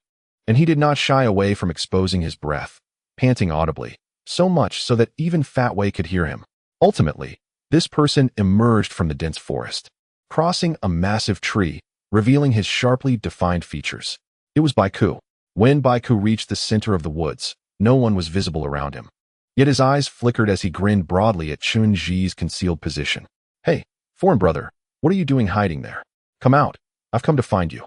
And he did not shy away from exposing his breath, panting audibly, so much so that even Fat Wei could hear him. Ultimately, this person emerged from the dense forest, crossing a massive tree, revealing his sharply defined features. It was Baiku. When Baiku reached the center of the woods, no one was visible around him. Yet his eyes flickered as he grinned broadly at Chen Zhi's concealed position. "Hey, foreign brother, what are you doing hiding there? Come out. I've come to find you."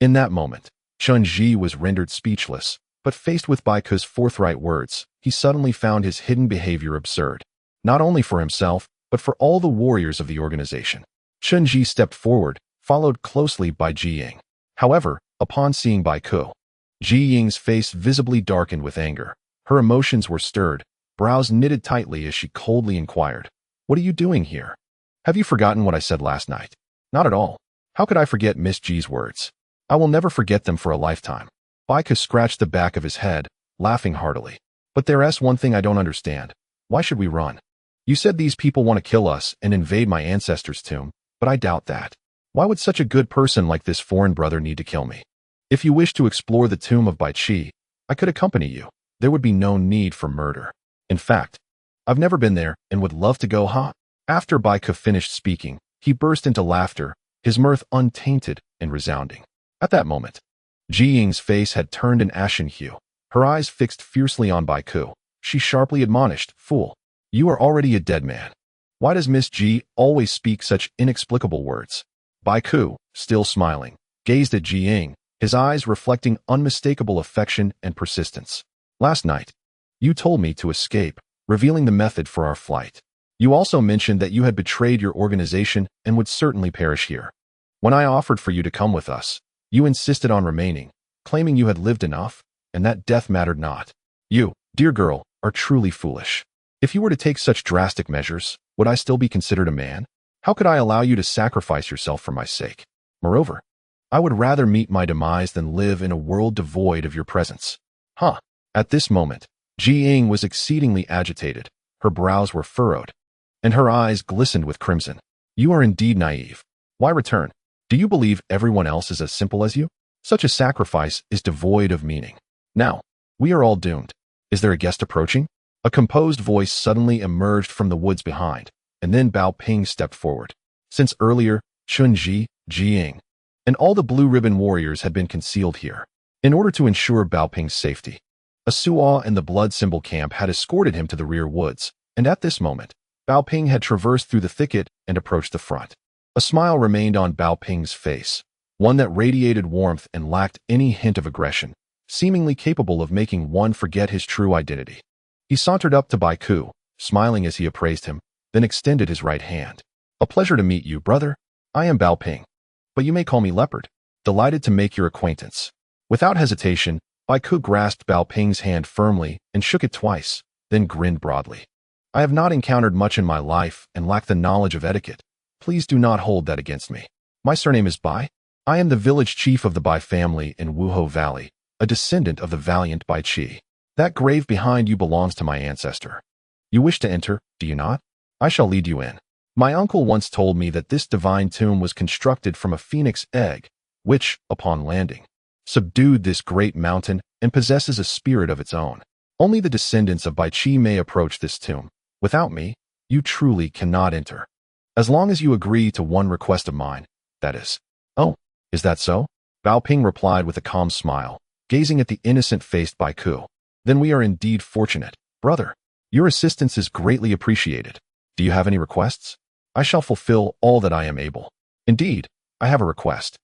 In that moment, Chen Zhi was rendered speechless, but faced with Baiku's forthright words, he suddenly found his hidden behavior absurd, not only for himself, but for all the warriors of the organization. Chen Zhi stepped forward, followed closely by Ji Ying. However, upon seeing Baiku, Ji Ying's face visibly darkened with anger. Her emotions were stirred, brows knitted tightly as she coldly inquired, "What are you doing here? Have you forgotten what I said last night?" "Not at all. How could I forget Miss Ji's words? I will never forget them for a lifetime." Baiku scratched the back of his head, laughing heartily. "But there's one thing I don't understand. Why should we run? You said these people want to kill us and invade my ancestors' tomb, but I doubt that. Why would such a good person like this foreign brother need to kill me? If you wish to explore the tomb of Bai Qi, I could accompany you. There would be no need for murder. In fact, I've never been there and would love to go, huh?" After Baiku finished speaking, he burst into laughter, his mirth untainted and resounding. At that moment, Ji Ying's face had turned an ashen hue, her eyes fixed fiercely on Baiku. She sharply admonished, "Fool, you are already a dead man. Why does Miss Ji always speak such inexplicable words?" Baiku, still smiling, gazed at Ji Ying, his eyes reflecting unmistakable affection and persistence. "Last night, you told me to escape, revealing the method for our flight. You also mentioned that you had betrayed your organization and would certainly perish here. When I offered for you to come with us, you insisted on remaining, claiming you had lived enough, and that death mattered not. You, dear girl, are truly foolish. If you were to take such drastic measures, would I still be considered a man? How could I allow you to sacrifice yourself for my sake? Moreover, I would rather meet my demise than live in a world devoid of your presence." Huh. At this moment, Ji Ying was exceedingly agitated. Her brows were furrowed, and her eyes glistened with crimson. "You are indeed naive. Why return? Do you believe everyone else is as simple as you? Such a sacrifice is devoid of meaning. Now, we are all doomed. Is there a guest approaching?" A composed voice suddenly emerged from the woods behind, and then Bao Ping stepped forward. Since earlier, Chen Zhi, Ji Ying, and all the blue ribbon warriors had been concealed here. In order to ensure Bao Ping's safety, Asuo and the blood symbol camp had escorted him to the rear woods, and at this moment, Bao Ping had traversed through the thicket and approached the front. A smile remained on Bao Ping's face, one that radiated warmth and lacked any hint of aggression, seemingly capable of making one forget his true identity. He sauntered up to Baiku, smiling as he appraised him, then extended his right hand. "A pleasure to meet you, brother. I am Bao Ping, but you may call me Leopard. Delighted to make your acquaintance." Without hesitation, Baiku grasped Bao Ping's hand firmly and shook it twice, then grinned broadly. "I have not encountered much in my life and lack the knowledge of etiquette. Please do not hold that against me. My surname is Bai. I am the village chief of the Bai family in Wuho Valley, a descendant of the valiant Bai Qi. That grave behind you belongs to my ancestor. You wish to enter, do you not? I shall lead you in. My uncle once told me that this divine tomb was constructed from a phoenix egg, which, upon landing, subdued this great mountain and possesses a spirit of its own. Only the descendants of Bai Qi may approach this tomb. Without me, you truly cannot enter. As long as you agree to one request of mine, that is. Oh, is that so? Bao Ping replied with a calm smile, gazing at the innocent-faced Bai Ku. Then we are indeed fortunate, brother. Your assistance is greatly appreciated. Do you have any requests? I shall fulfill all that I am able. Indeed, I have a request,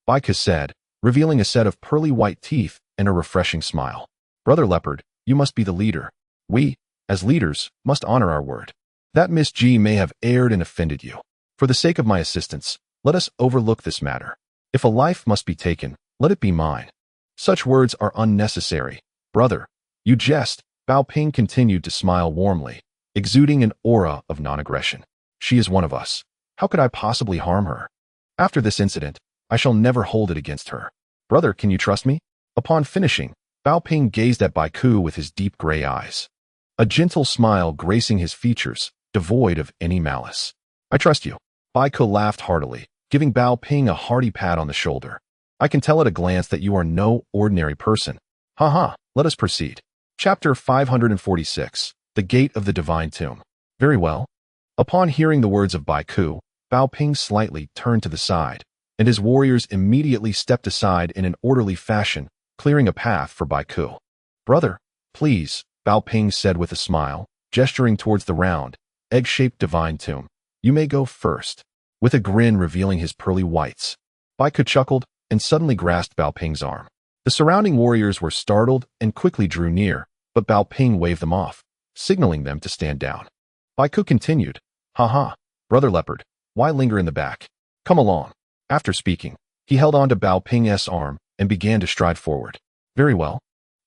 Bai Ku said, revealing a set of pearly white teeth and a refreshing smile. Brother Leopard, you must be the leader. We, as leaders, must honor our word. That Miss G may have erred and offended you. For the sake of my assistance, let us overlook this matter. If a life must be taken, let it be mine. Such words are unnecessary. Brother, you jest. Bao Ping continued to smile warmly, exuding an aura of non-aggression. She is one of us. How could I possibly harm her? After this incident, I shall never hold it against her. Brother, can you trust me? Upon finishing, Bao Ping gazed at Bai Ku with his deep gray eyes, a gentle smile gracing his features, devoid of any malice. I trust you. Bai Ku laughed heartily, giving Bao Ping a hearty pat on the shoulder. I can tell at a glance that you are no ordinary person. Ha, let us proceed. Chapter 546, The Gate of the Divine Tomb. Very well. Upon hearing the words of Bai Ku, Bao Ping slightly turned to the side, and his warriors immediately stepped aside in an orderly fashion, clearing a path for Bai Ku. Brother, please, Bao Ping said with a smile, gesturing towards the round, egg-shaped divine tomb. You may go first. With a grin revealing his pearly whites, Bai Ku chuckled and suddenly grasped Bao Ping's arm. The surrounding warriors were startled and quickly drew near, but Bao Ping waved them off, signaling them to stand down. Bai Ku continued, Ha, Brother Leopard, why linger in the back? Come along. After speaking, he held on to Bao Ping's arm and began to stride forward. Very well.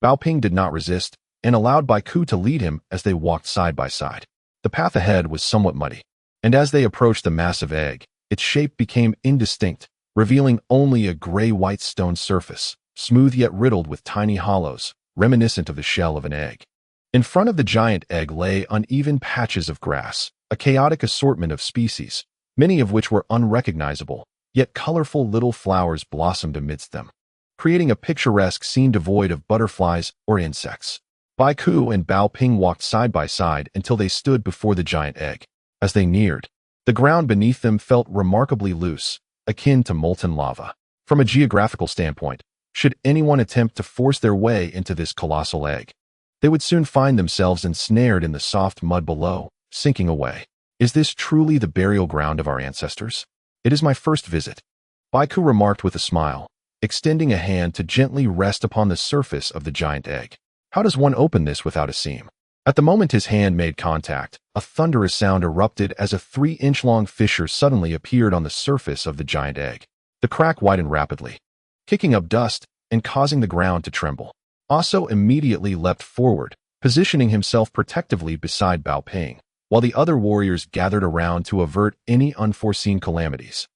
Bao Ping did not resist and allowed Bai Ku to lead him as they walked side by side. The path ahead was somewhat muddy, and as they approached the massive egg, its shape became indistinct, revealing only a gray-white stone surface, smooth yet riddled with tiny hollows, reminiscent of the shell of an egg. In front of the giant egg lay uneven patches of grass, a chaotic assortment of species, many of which were unrecognizable, yet colorful little flowers blossomed amidst them, creating a picturesque scene devoid of butterflies or insects. Bai Ku and Bao Ping walked side by side until they stood before the giant egg. As they neared, the ground beneath them felt remarkably loose, akin to molten lava. From a geographical standpoint, should anyone attempt to force their way into this colossal egg, they would soon find themselves ensnared in the soft mud below, sinking away. Is this truly the burial ground of our ancestors? It is my first visit, Bai Ku remarked with a smile, extending a hand to gently rest upon the surface of the giant egg. How does one open this without a seam? At the moment his hand made contact, a thunderous sound erupted as a 3-inch-long fissure suddenly appeared on the surface of the giant egg. The crack widened rapidly, kicking up dust and causing the ground to tremble. Aso immediately leapt forward, positioning himself protectively beside Bao Ping, while the other warriors gathered around to avert any unforeseen calamities.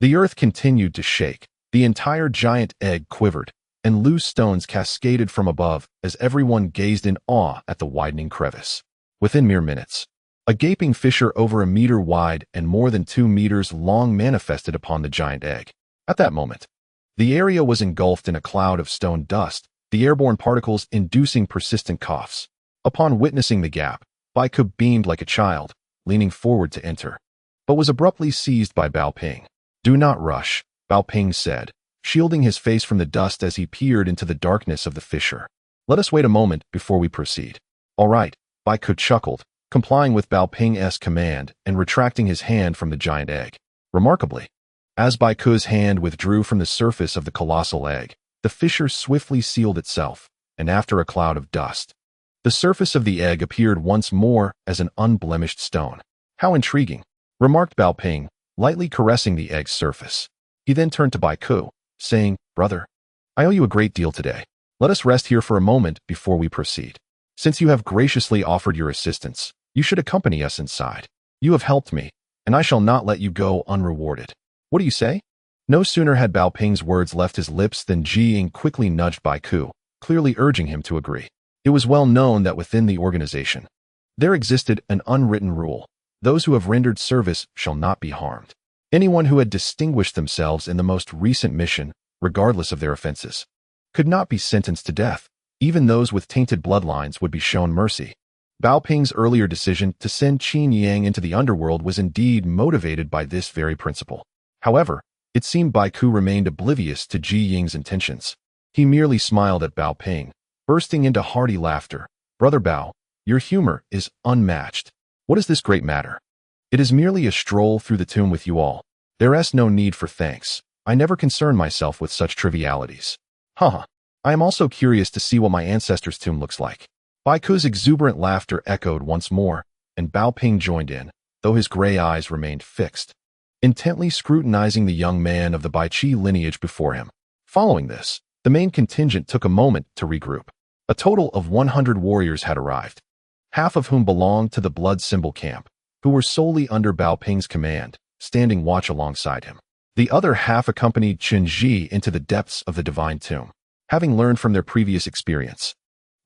The earth continued to shake, the entire giant egg quivered, and loose stones cascaded from above as everyone gazed in awe at the widening crevice. Within mere minutes, a gaping fissure over a meter wide and more than 2 meters long manifested upon the giant egg. At that moment, the area was engulfed in a cloud of stone dust, the airborne particles inducing persistent coughs. Upon witnessing the gap, Bai Ku beamed like a child, leaning forward to enter, but was abruptly seized by Bao Ping. Do not rush, Bao Ping said, shielding his face from the dust as he peered into the darkness of the fissure. Let us wait a moment before we proceed. All right, Bai Ku chuckled, complying with Bao Ping's command and retracting his hand from the giant egg. Remarkably, as Bai Ku's hand withdrew from the surface of the colossal egg, the fissure swiftly sealed itself, and after a cloud of dust, the surface of the egg appeared once more as an unblemished stone. How intriguing, remarked Bao Ping, lightly caressing the egg's surface. He then turned to Bai Ku, saying, Brother, I owe you a great deal today. Let us rest here for a moment before we proceed. Since you have graciously offered your assistance, you should accompany us inside. You have helped me, and I shall not let you go unrewarded. What do you say? No sooner had Bao Ping's words left his lips than Ji Ying quickly nudged Bai Ku, clearly urging him to agree. It was well known that within the organization, there existed an unwritten rule. Those who have rendered service shall not be harmed. Anyone who had distinguished themselves in the most recent mission, regardless of their offenses, could not be sentenced to death, Even those with tainted bloodlines would be shown mercy. Bao Ping's earlier decision to send Qin Yang into the underworld was indeed motivated by this very principle. However, it seemed Bai Ku remained oblivious to Ji Ying's intentions. He merely smiled at Bao Ping, bursting into hearty laughter. "Brother Bao, your humor is unmatched. What is this great matter? It is merely a stroll through the tomb with you all. There is no need for thanks. I never concern myself with such trivialities. Haha. I am also curious to see what my ancestor's tomb looks like." Bai Ku's exuberant laughter echoed once more, and Bao Ping joined in, though his gray eyes remained fixed, intently scrutinizing the young man of the Bai Qi lineage before him. Following this, the main contingent took a moment to regroup. A total of 100 warriors had arrived, half of whom belonged to the blood symbol camp, who were solely under Bao Ping's command, standing watch alongside him. The other half accompanied Chen Zhi into the depths of the divine tomb, having learned from their previous experience.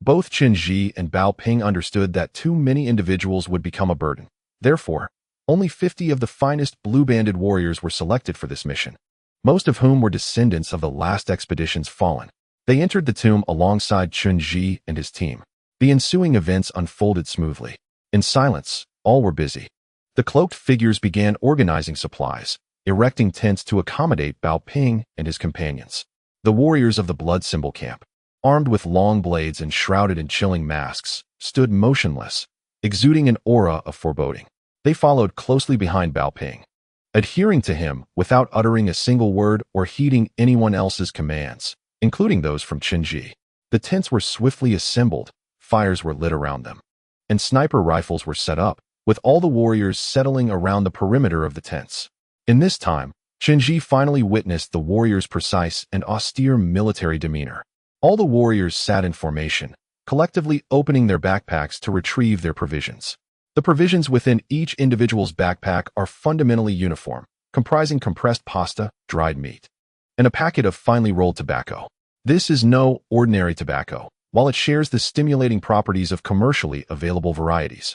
Both Chen Zhi and Bao Ping understood that too many individuals would become a burden. Therefore, only 50 of the finest blue-banded warriors were selected for this mission, most of whom were descendants of the last expedition's fallen. They entered the tomb alongside Chen Zhi and his team. The ensuing events unfolded smoothly. In silence, all were busy. The cloaked figures began organizing supplies, erecting tents to accommodate Bao Ping and his companions. The warriors of the blood symbol camp, armed with long blades and shrouded in chilling masks, stood motionless, exuding an aura of foreboding. They followed closely behind Bao Ping, adhering to him without uttering a single word or heeding anyone else's commands, including those from Chen Zhi. The tents were swiftly assembled, fires were lit around them, and sniper rifles were set up, with all the warriors settling around the perimeter of the tents. In this time, Chen Zhi finally witnessed the warriors' precise and austere military demeanor. All the warriors sat in formation, collectively opening their backpacks to retrieve their provisions. The provisions within each individual's backpack are fundamentally uniform, comprising compressed pasta, dried meat, and a packet of finely rolled tobacco. This is no ordinary tobacco. While it shares the stimulating properties of commercially available varieties,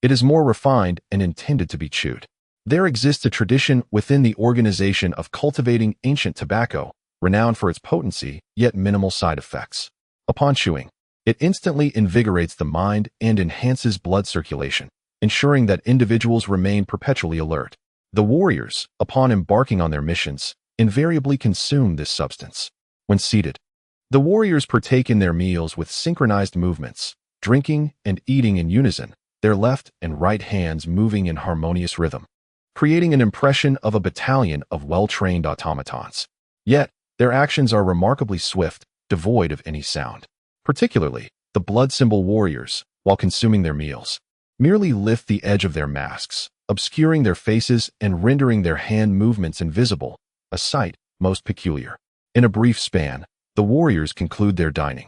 it is more refined and intended to be chewed. There exists a tradition within the organization of cultivating ancient tobacco, renowned for its potency, yet minimal side effects. Upon chewing, it instantly invigorates the mind and enhances blood circulation, ensuring that individuals remain perpetually alert. The warriors, upon embarking on their missions, invariably consume this substance. When seated, the warriors partake in their meals with synchronized movements, drinking and eating in unison, their left and right hands moving in harmonious rhythm, creating an impression of a battalion of well-trained automatons. Yet, their actions are remarkably swift, devoid of any sound. Particularly, the blood symbol warriors, while consuming their meals, merely lift the edge of their masks, obscuring their faces and rendering their hand movements invisible, a sight most peculiar. In a brief span, the warriors conclude their dining,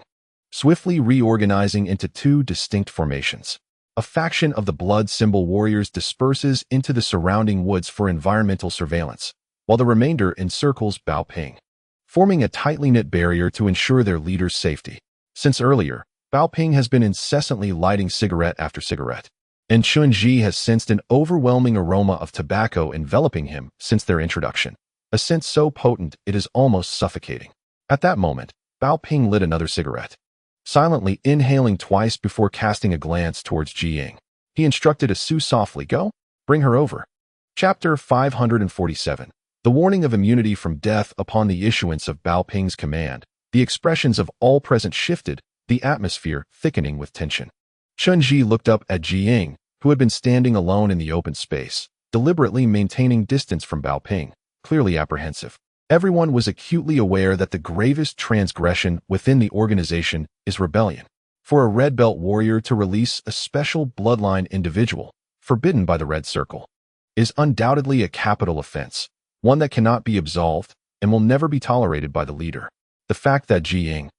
swiftly reorganizing into two distinct formations. A faction of the blood symbol warriors disperses into the surrounding woods for environmental surveillance, while the remainder encircles Bao Ping, forming a tightly knit barrier to ensure their leader's safety. Since earlier, Bao Ping has been incessantly lighting cigarette after cigarette, and Chen Zhi has sensed an overwhelming aroma of tobacco enveloping him since their introduction, a scent so potent it is almost suffocating. At that moment, Bao Ping lit another cigarette, silently inhaling twice before casting a glance towards Ji Ying. He instructed Asu softly, "Go, bring her over." Chapter 547. The warning of immunity from death upon the issuance of Bao Ping's command. The expressions of all present shifted, the atmosphere thickening with tension. Chen Zhi looked up at Ji Ying, who had been standing alone in the open space, deliberately maintaining distance from Bao Ping, clearly apprehensive. Everyone was acutely aware that the gravest transgression within the organization is rebellion. For a red belt warrior to release a special bloodline individual, forbidden by the Red Circle, is undoubtedly a capital offense, one that cannot be absolved and will never be tolerated by the leader. The fact that Ji Ying,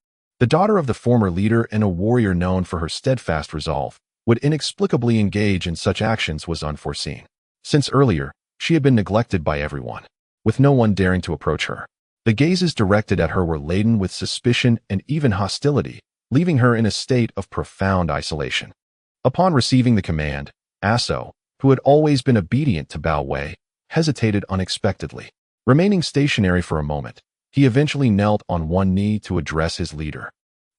the daughter of the former leader and a warrior known for her steadfast resolve, would inexplicably engage in such actions was unforeseen. Since earlier, she had been neglected by everyone, with no one daring to approach her. The gazes directed at her were laden with suspicion and even hostility, leaving her in a state of profound isolation. Upon receiving the command, Aso, who had always been obedient to Bao Wei, hesitated unexpectedly. Remaining stationary for a moment, he eventually knelt on one knee to address his leader.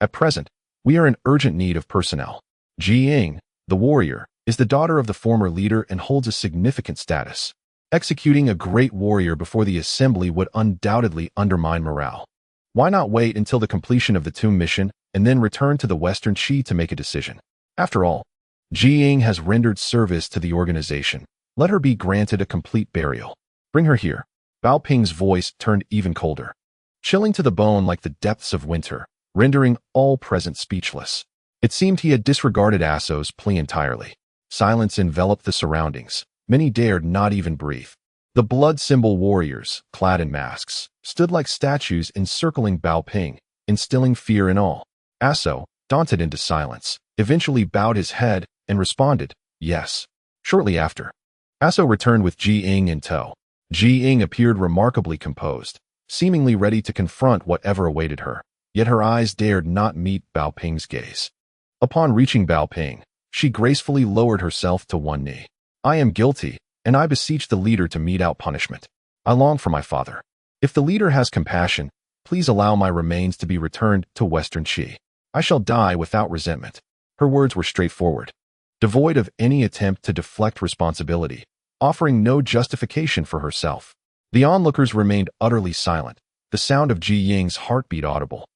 At present, We are in urgent need of personnel. Jing, the warrior, is the daughter of the former leader and holds a significant status. Executing a great warrior before the assembly would undoubtedly undermine morale. Why not wait until the completion of the tomb mission and then return to the Western Qi to make a decision? After all, Jing has rendered service to the organization. Let her be granted a complete burial. Bring her here. Bao Ping's voice turned even colder, chilling to the bone like the depths of winter, rendering all present speechless. It seemed he had disregarded Asso's plea entirely. Silence enveloped the surroundings. Many dared not even breathe. The blood symbol warriors, clad in masks, stood like statues encircling Bao Ping, instilling fear in all. Asso, daunted into silence, eventually bowed his head and responded, yes. Shortly after, Asso returned with Jing in tow. Jing appeared remarkably composed, seemingly ready to confront whatever awaited her, yet her eyes dared not meet Bao Ping's gaze. Upon reaching Bao Ping, she gracefully lowered herself to one knee. I am guilty, and I beseech the leader to mete out punishment. I long for my father. If the leader has compassion, please allow my remains to be returned to Western Qi. I shall die without resentment. Her words were straightforward, devoid of any attempt to deflect responsibility, offering no justification for herself. The onlookers remained utterly silent, the sound of Ji Ying's heartbeat audible.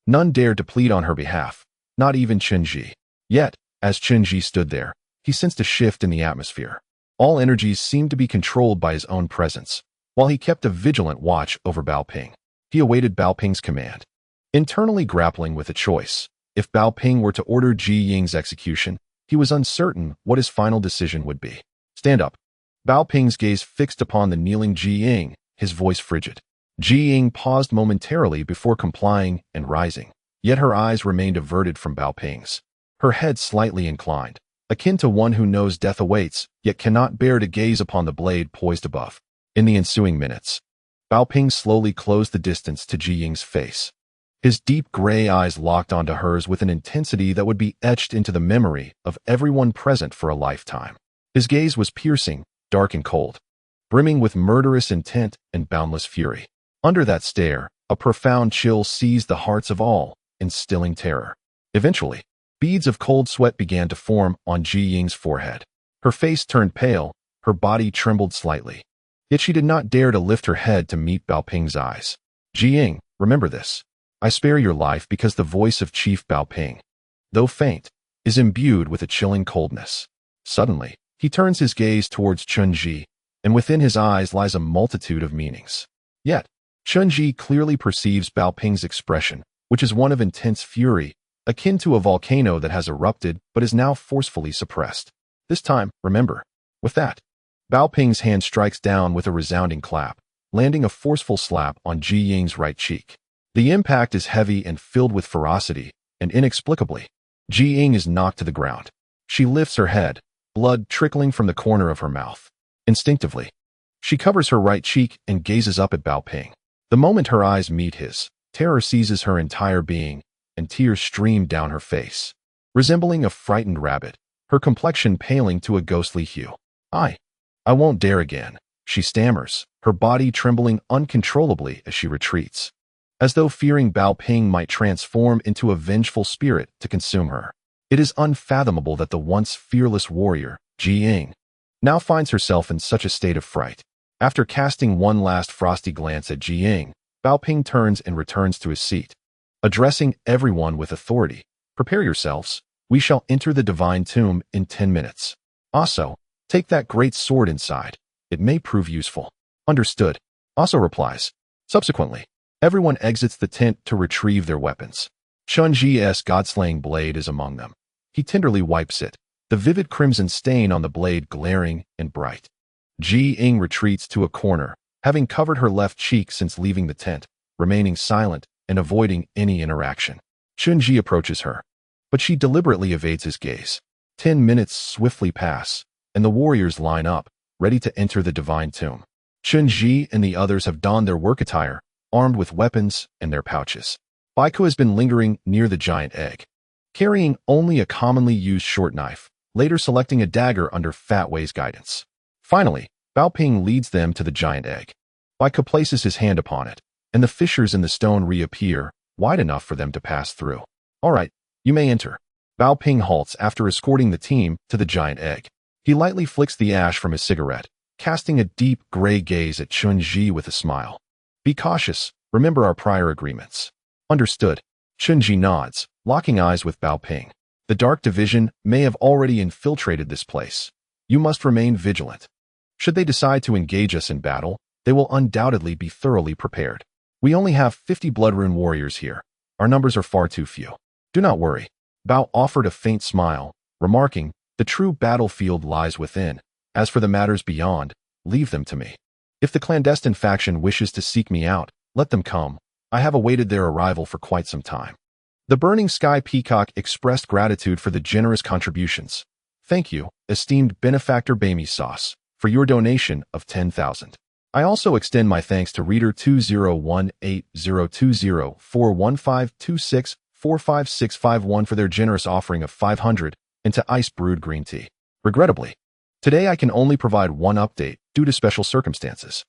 None dared to plead on her behalf, not even Chen Zhi. Yet, as Chen Zhi stood there, he sensed a shift in the atmosphere. All energies seemed to be controlled by his own presence, while he kept a vigilant watch over Bao Ping. He awaited Bao Ping's command, internally grappling with a choice. If Bao Ping were to order Ji Ying's execution, he was uncertain what his final decision would be. Stand up. Bao Ping's gaze fixed upon the kneeling Ji Ying, his voice frigid. Ji Ying paused momentarily before complying and rising, yet her eyes remained averted from Bao Ping's. Her head slightly inclined, akin to one who knows death awaits, yet cannot bear to gaze upon the blade poised above. In the ensuing minutes, Bao Ping slowly closed the distance to Ji Ying's face. His deep gray eyes locked onto hers with an intensity that would be etched into the memory of everyone present for a lifetime. His gaze was piercing, dark and cold, brimming with murderous intent and boundless fury. Under that stare, a profound chill seized the hearts of all, instilling terror. Eventually, beads of cold sweat began to form on Ji Ying's forehead. Her face turned pale, her body trembled slightly. Yet she did not dare to lift her head to meet Bao Ping's eyes. Ji Ying, remember this. I spare your life because the voice of Chief Bao Ping, though faint, is imbued with a chilling coldness. Suddenly, he turns his gaze towards Chen Zhi, and within his eyes lies a multitude of meanings. Yet, Chen Zhi clearly perceives Bao Ping's expression, which is one of intense fury, akin to a volcano that has erupted but is now forcefully suppressed. This time, remember. With that, Bao Ping's hand strikes down with a resounding clap, landing a forceful slap on Ji Ying's right cheek. The impact is heavy and filled with ferocity, and inexplicably, Ji Ying is knocked to the ground. She lifts her head, blood trickling from the corner of her mouth. Instinctively, she covers her right cheek and gazes up at Bao Ping. The moment her eyes meet his, terror seizes her entire being, and tears stream down her face. Resembling a frightened rabbit, her complexion paling to a ghostly hue. I won't dare again, she stammers, her body trembling uncontrollably as she retreats, as though fearing Bao Ping might transform into a vengeful spirit to consume her. It is unfathomable that the once fearless warrior, Ji Ying, now finds herself in such a state of fright. After casting one last frosty glance at Ji Ying, Bao Ping turns and returns to his seat. Addressing everyone with authority, prepare yourselves, we shall enter the divine tomb in 10 minutes. Also, take that great sword inside, it may prove useful. Understood, Also replies. Subsequently, everyone exits the tent to retrieve their weapons. Chen Zhi's god-slaying blade is among them. He tenderly wipes it, the vivid crimson stain on the blade glaring and bright. Ji Ying retreats to a corner, having covered her left cheek since leaving the tent, remaining silent and avoiding any interaction. Chen Zhi approaches her, but she deliberately evades his gaze. 10 minutes swiftly pass, and the warriors line up, ready to enter the divine tomb. Chen Zhi and the others have donned their work attire, armed with weapons and their pouches. Baiku has been lingering near the giant egg, carrying only a commonly used short knife, later selecting a dagger under Fat Wei's guidance. Finally, Bao Ping leads them to the giant egg. Baiku places his hand upon it, and the fissures in the stone reappear, wide enough for them to pass through. All right, You may enter. Bao Ping halts after escorting the team to the giant egg. He lightly flicks the ash from his cigarette, casting a deep gray gaze at Chen Zhi with a smile. Be cautious. Remember our prior agreements. Understood. Chen Zhi nods, locking eyes with Bao Ping. The Dark Division may have already infiltrated this place. You must remain vigilant. Should they decide to engage us in battle, they will undoubtedly be thoroughly prepared. We only have 50 Bloodrune warriors here. Our numbers are far too few. Do not worry. Bao offered a faint smile, remarking, the true battlefield lies within. As for the matters beyond, leave them to me. If the clandestine faction wishes to seek me out, let them come. I have awaited their arrival for quite some time. The Burning Sky Peacock expressed gratitude for the generous contributions. Thank you, esteemed benefactor Bami Sauce, for your donation of 10,000. I also extend my thanks to reader 201802041526455651 for their generous offering of 500 and to Ice Brewed Green Tea. Regrettably, today I can only provide one update due to special circumstances.